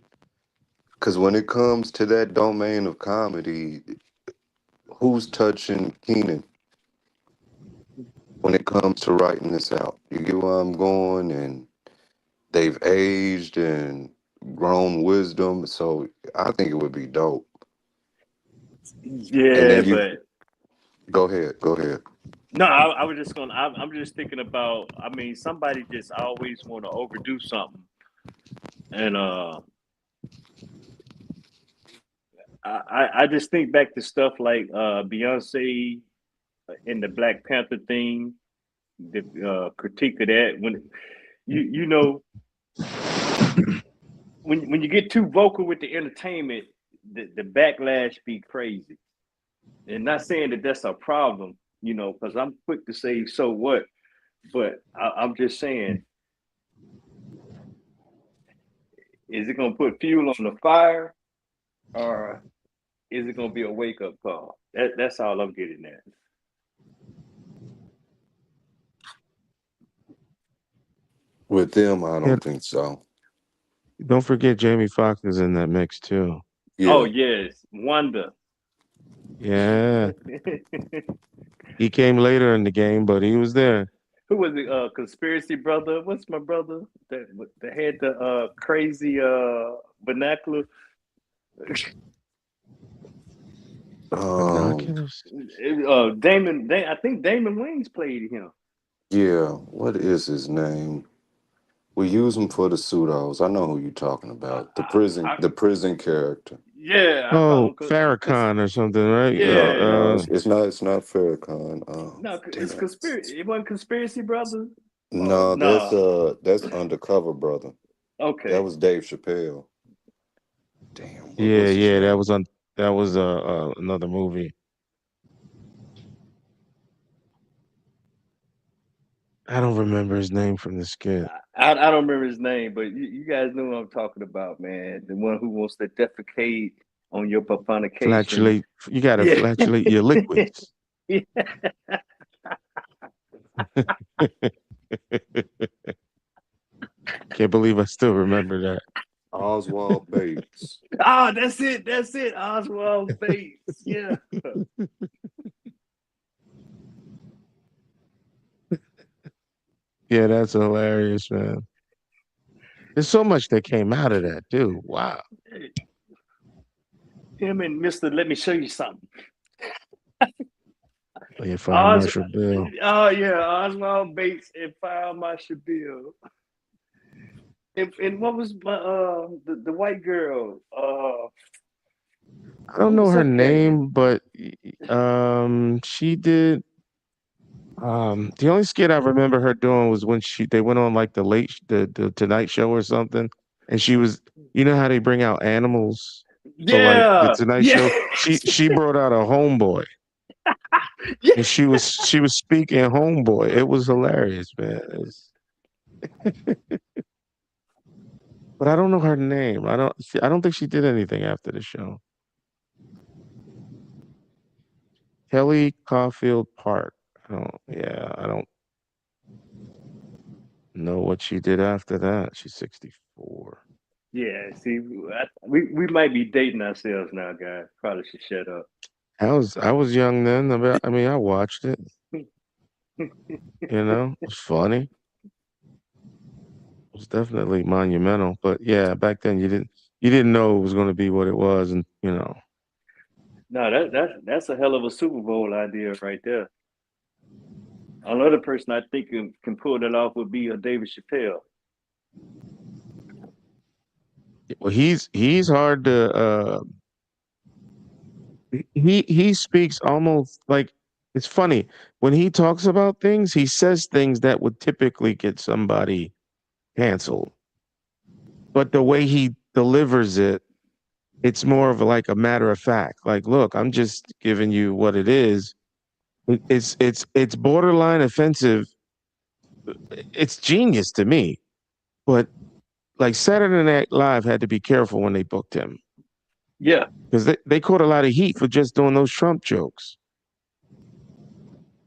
Cause when it comes to that domain of comedy, who's touching Keenan when it comes to writing this out? You get where I'm going? And they've aged and grown wisdom. So I think it would be dope. And yeah, then you but go ahead. no, I was just gonna. I'm just thinking about. I mean, somebody just always want to overdo something, and I just think back to stuff like Beyonce in the Black Panther thing, the critique of that when you know when you get too vocal with the entertainment, the backlash be crazy. And not saying that that's a problem, because I'm quick to say so what, but I'm just saying, is it gonna put fuel on the fire, or is it gonna be a wake up call? That's all I'm getting at. With them, I don't think so. Don't forget Jamie Foxx is in that mix too. Oh Yeah. yes, Wonder. Yeah. He came later in the game, but he was there. Who was it? Conspiracy brother. What's my brother that had the crazy vernacular? Binoculars? Damon. I think Damon Wayans played him. Yeah. What is his name? We use him for the pseudos. I know who you're talking about. The prison character. Yeah, I call Oh, him. Farrakhan or something, right? No, it's not Farrakhan. No, it's Damn it. conspiracy. It wasn't conspiracy brother. No, No. that's Undercover Brother. Okay. That was Dave Chappelle. Damn, what was his Yeah, name? that was another movie. I don't remember his name from the skit. I don't remember his name, but you guys know what I'm talking about, man. The one who wants to defecate on your personification. Flatulate. You gotta Yeah. flatulate your liquids. Yeah. Can't believe I still remember that. Oswald Bates. Oh, that's it. That's it. Oswald Bates. Yeah. Yeah, that's hilarious, man. There's so much that came out of that, too. Wow. Him and Mr. Let me show you something. You find Marshall Bill. Oh yeah, Oswald Bates and Fire Marshall Bill. And what was the white girl? I don't know her name, but she did. The only skit I remember her doing was when they went on like the Tonight Show or something, and she was, you know how they bring out animals for like the Yeah, Tonight yeah. Show. She brought out a homeboy, and she was speaking homeboy. It was hilarious, man. But I don't know her name. I don't think she did anything after the show. Kelly Caulfield Park. I don't know what she did after that. She's 64. Yeah, see, we might be dating ourselves now, guys. Probably should shut up. I was young then. I mean, I watched it. It was funny. It was definitely monumental. But yeah, back then you didn't know it was going to be what it was, and No, that's a hell of a Super Bowl idea right there. Another person I think can pull that off would be David Chappelle. Well, he's hard to. He speaks almost like it's funny when he talks about things. He says things that would typically get somebody canceled, but the way he delivers it, it's more of like a matter of fact. Like, look, I'm just giving you what it is. It's borderline offensive. It's genius to me, but like Saturday Night Live had to be careful when they booked him. Yeah, because they caught a lot of heat for just doing those Trump jokes.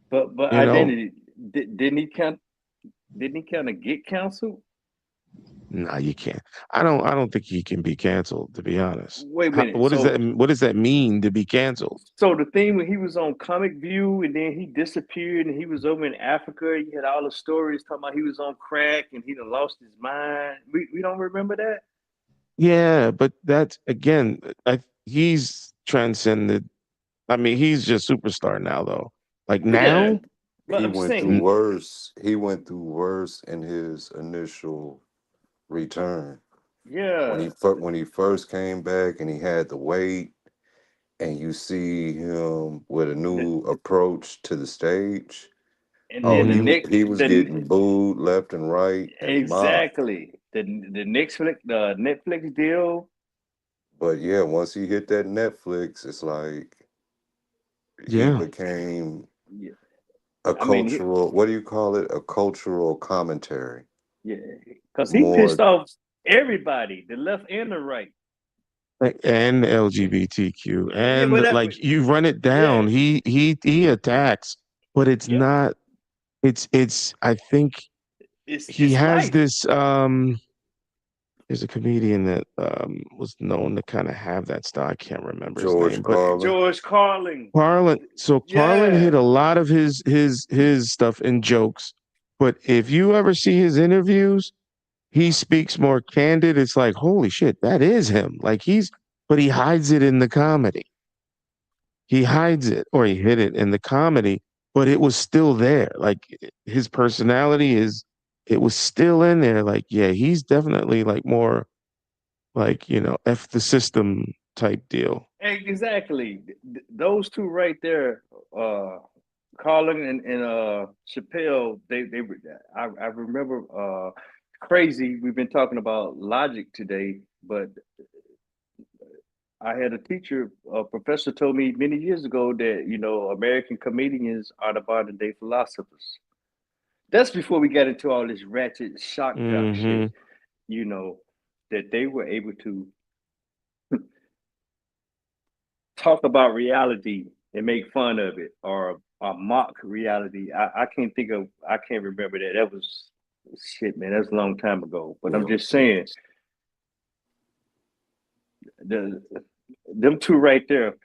but You know, identity didn't he count? Didn't he kind of get canceled? nah, you can't. I don't think he can be canceled. To be honest, Wait a minute. what does that? What does that mean to be canceled? So the thing when he was on Comic View and then he disappeared and he was over in Africa, he had all the stories talking about he was on crack and he done lost his mind. We don't remember that. Yeah, but that's again, he's transcended. I mean, he's just superstar now, though. Like Yeah, now, but He I'm went through saying, worse. He went through worse in his initial return. yeah, When he first came back and he had the weight, and you see him with a the, new approach to the stage. and Oh, then the mhm. next he was the getting booed left and right and mocked. exactly the Netflix deal. But yeah, once he hit that Netflix, it's like he Yeah, became Yeah, a I mean, cultural, what do you call it? A cultural commentary. yeah, because he More, pissed off everybody, the left and the right. and LGBTQ, Yeah, but and like you run it yeah, down. He attacks, but it's yeah, not. It's. I think he it's has life. this. There's a comedian that was known to kind of have that style. I can't remember his George name, but Carlin. George Carlin. Carlin. So Carlin hit Yeah, a lot of his stuff in jokes, but if you ever see his interviews, he speaks more candid. It's like, holy shit, that is him. Like but he hides it in the comedy. He hides it, or he hid it in the comedy, but it was still there. Like his personality it was still in there. Like, yeah, he's definitely like more like, F the system type deal. exactly. Those two right there, uh, Carlin and Chappelle. They were. I remember. Crazy. We've been talking about logic today, but I had a teacher, a professor told me many years ago that, American comedians are the modern day philosophers. That's before we got into all this ratchet shock jock shit, Hmm. you know, that they were able to talk about reality and make fun of it or mock reality. I can't remember that. That was shit, man. That's a long time ago. But I'm Yeah. just saying, the them two right there.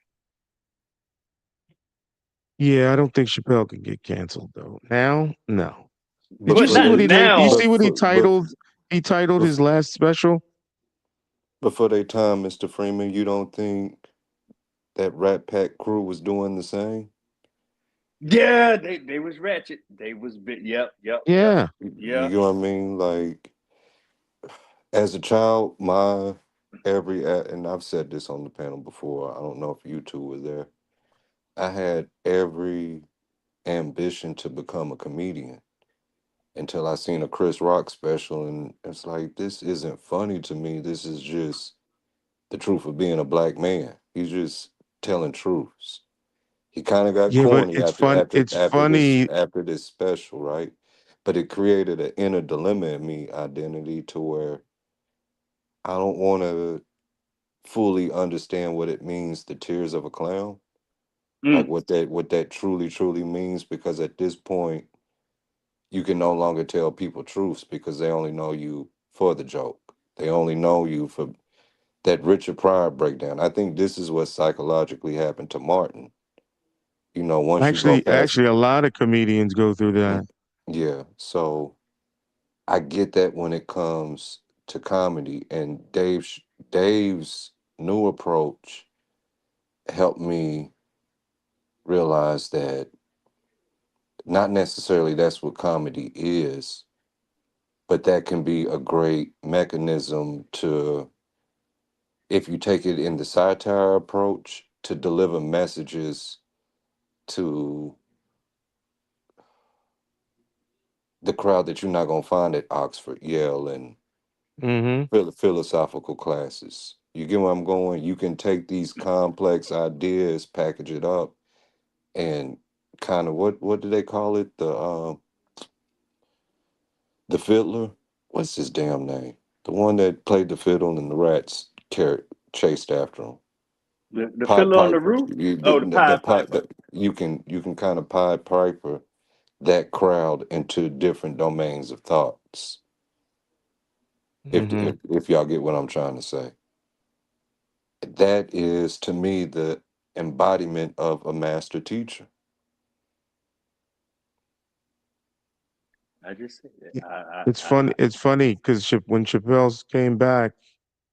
Yeah, I don't think Chappelle can get canceled though. Now, no. Did But you But for see not what they, he did? You now. see what he titled? He titled but his last special. before they time, Mr. Freeman, you don't think that Rat Pack crew was doing the same? Yeah, they was ratchet. They was bit. Yep, yep, yep. Yeah. You Yeah. know what I mean? Like as a child, my and I've said this on the panel before. I don't know if you two were there. I had every ambition to become a comedian until I seen a Chris Rock special, and it's like this isn't funny to me. This is just the truth of being a black man. He's just telling truths. He kind of got Yeah, but corny it's fun. It's funny. after this special, right? But it created an inner dilemma in me, identity, to where I don't want to fully understand what it means, the tears of a clown, like Mm. what that truly means, because at this point you can no longer tell people truths because they only know you for the joke. They only know you for that Richard Pryor breakdown. I think this is what psychologically happened to Martin. Once you go past, Actually, a lot of comedians go through that. yeah. So I get that when it comes to comedy, and Dave's new approach helped me realize that not necessarily that's what comedy is, but that can be a great mechanism to if you take it in the satire approach to deliver messages to the crowd that you're not going to find at Oxford, Yale, and philosophical classes. You get where I'm going? You can take these complex ideas, package it up, and kind of what do they call it? The fiddler. What's his damn name? The one that played the fiddle and the rats chased after him. The Pied fiddler on the Piper. roof. Oh, the Pied Piper. You can kind of Pied Piper that crowd into different domains of thoughts. If y'all get what I'm trying to say, that is to me the embodiment of a master teacher. I just said that. It's funny. It's funny because when Chappelle's came back,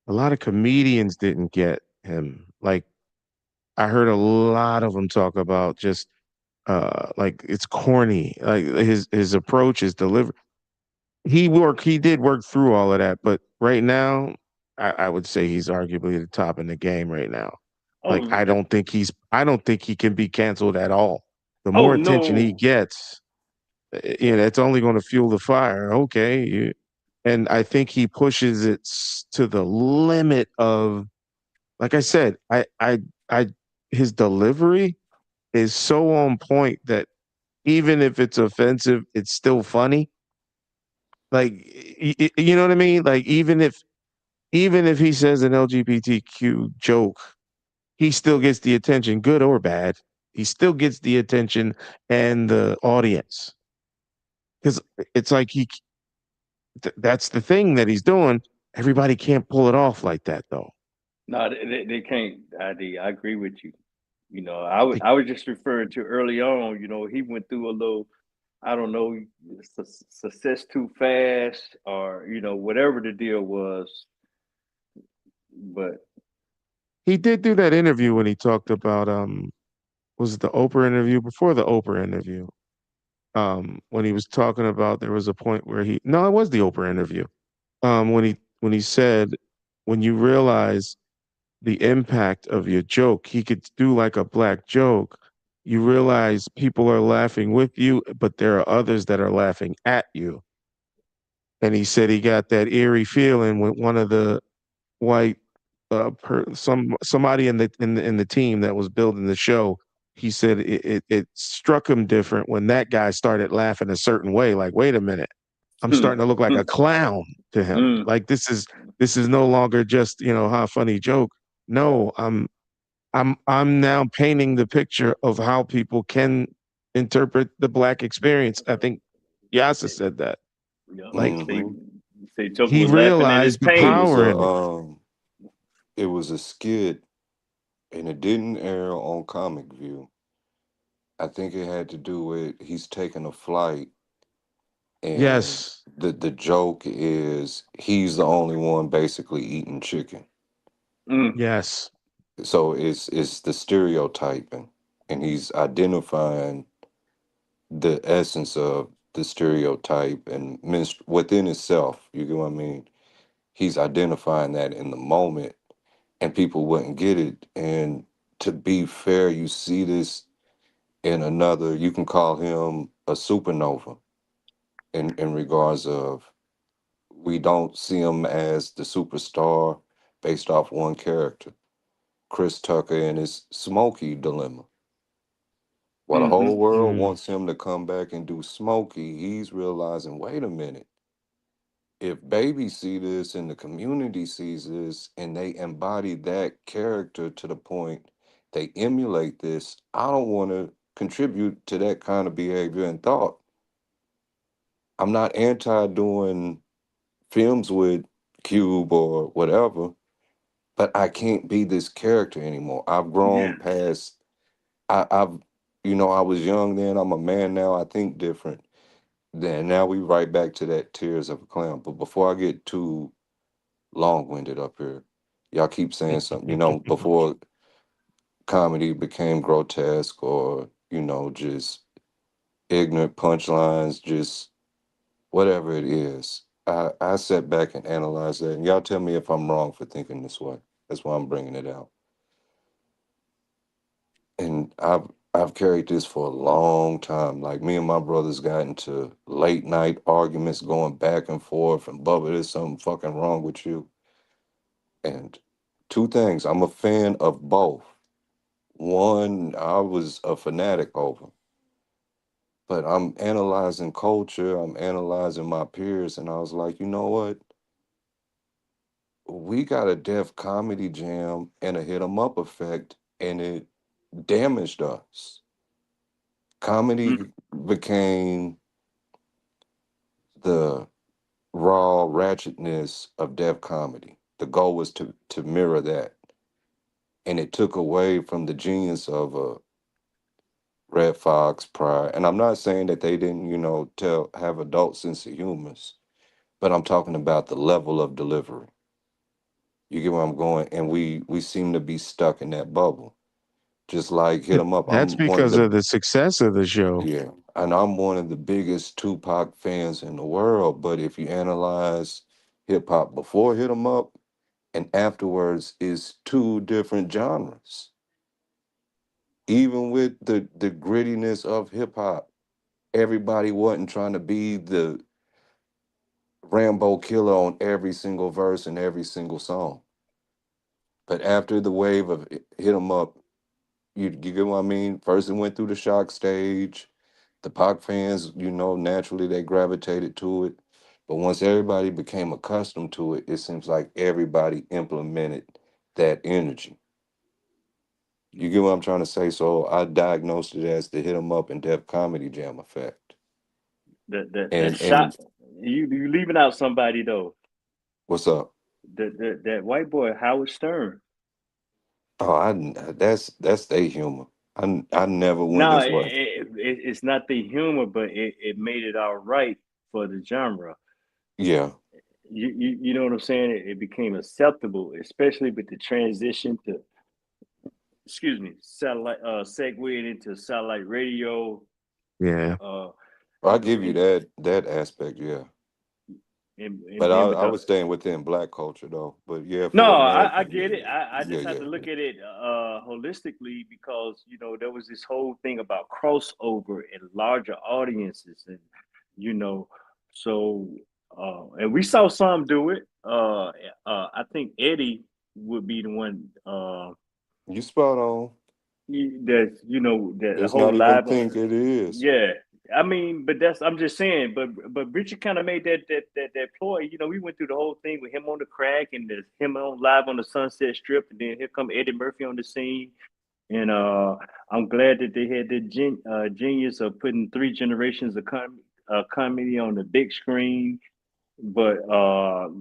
a lot of comedians didn't get him. Like I heard a lot of them talk about just like it's corny. Like his approach, his delivery. He did work through all of that, but right now, I would say he's arguably the top in the game right now. Like Oh, I don't think he can be canceled at all. The oh more attention he no. gets, it's only going to fuel the fire. Okay, and I think he pushes it to the limit of, like I said, I his delivery is so on point that even if it's offensive, it's still funny. Like, you know what I mean? Like, even if he says an LGBTQ joke, he still gets the attention, good or bad. He still gets the attention and the audience because it's like that's the thing that he's doing. Everybody can't pull it off like that, though. No, they can't. I agree with you. I was just referring to early on. He went through a little, I don't know, success too fast, or whatever the deal was. But He did do that interview when he talked about was it the Oprah interview before the Oprah interview? When he was talking about there was a point where no, it was the Oprah interview. When he said when you realize the impact of your joke, he could do like a black joke. You realize people are laughing with you, but there are others that are laughing at you. And he said he got that eerie feeling when one of the white somebody in the team that was building the show, he said it struck him different when that guy started laughing a certain way. Like, wait a minute, I'm starting to look like a clown to him. Like this is no longer just funny joke. No, I'm now painting the picture of how people can interpret the black experience. I think Yasa said that. Like say Joker he was laughing at his realized the pain. power in it. It was a skit, and it didn't air on Comic View. I think it had to do with he's taking a flight, and Yes. the joke is he's the only one basically eating chicken. Yes. So it's the stereotyping, and he's identifying the essence of the stereotype and within itself. You get what I mean? He's identifying that in the moment, and people wouldn't get it. And to be fair, you see this in another. You can call him a supernova in regards of we don't see him as the superstar based off one character. Chris Tucker and his Smokey dilemma. While the whole world wants him to come back and do Smokey, he's realizing, wait a minute. If baby see this and the community sees this and they embody that character to the point they emulate this, I don't want to contribute to that kind of behavior and thought. I'm not anti doing films with Cube or whatever, but I can't be this character anymore. I've grown past. I've, I was young then. I'm a man now. I think different. Then now we right back to that tears of a clown. But before I get too long-winded up here, y'all keep saying something. Before comedy became grotesque or just ignorant punchlines, just whatever it is. I sat back and analyzed that, and y'all tell me if I'm wrong for thinking this way. That's why I'm bringing it out. And I've carried this for a long time. Like me and my brothers got into late night arguments going back and forth, and Bubba, there's something fucking wrong with you. And two things, I'm a fan of both. One, I was a fanatic over, but I'm analyzing culture, I'm analyzing my peers, and I was like, you know what? We got a Def Comedy Jam and a hit 'em up effect, and it damaged us. Comedy became the raw ratchetness of Def Comedy. The goal was to mirror that, and it took away from the genius of Red Fox, Pride. And I'm not saying that they didn't, have adult sense of humor, but I'm talking about the level of delivery. You get where I'm going? And we seem to be stuck in that bubble. Just like Hit 'em Up. That's I'm one of because the of the success of the show. Yeah. And I'm one of the biggest Tupac fans in the world. But if you analyze hip hop before Hit 'em Up and afterwards, is two different genres. Even with the grittiness of hip hop, everybody wasn't trying to be the Rambo killer on every single verse and every single song. But after the wave of Hit 'em Up, you get what I mean? First it went through the shock stage. The Pac fans, naturally they gravitated to it. But once everybody became accustomed to it, it seems like everybody implemented that energy. You get what I'm trying to say? So I diagnosed it as the Hit 'em Up and Def Comedy Jam effect. That shot, you leaving out somebody though. What's up? That white boy Howard Stern. Oh, that's their humor. I never went No, as well. it's not the humor, but it made it all right for the genre. Yeah. You know what I'm saying? It became acceptable, especially with the transition to, satellite, segued into satellite radio. Yeah. I'll give you that aspect, yeah. And But then I was staying within black culture though. But yeah, no, for America, I get it. I just have yeah. to look at it holistically because there was this whole thing about crossover and larger audiences, and so and we saw some do it. I think Eddie would be the one. You spot on. That that It's whole not even live. think it is. Yeah, I mean, but I'm just saying. But Richard kind of made that ploy. We went through the whole thing with him on the crack and him on live on the Sunset Strip, and then here come Eddie Murphy on the scene. And I'm glad that they had the genius of putting three generations of comedy on the big screen. But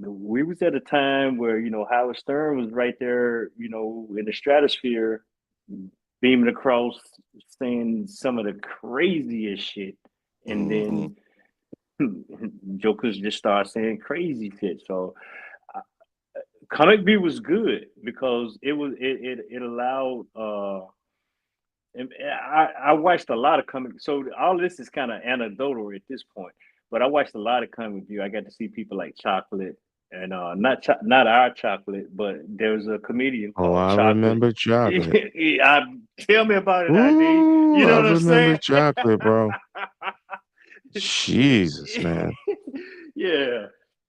we was at a time where Howard Stern was right there, in the stratosphere, beaming across, saying some of the craziest shit, and then jokers just start saying crazy shit. So Comic View was good because it allowed. And I watched a lot of comic. So all this is kind of anecdotal at this point, but I watched a lot of Comic View. I got to see people like Chocolate and not our Chocolate, but there was a comedian Oh, called I Chocolate. remember Chocolate. Tell me about it, ID. Ooh, You know I what I'm remember saying? Chocolate, bro. Jesus, man. Yeah.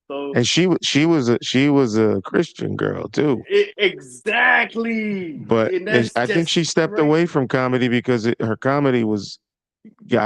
So And she was a Christian girl too. exactly, But and that's I think just she stepped great. away from comedy because her comedy was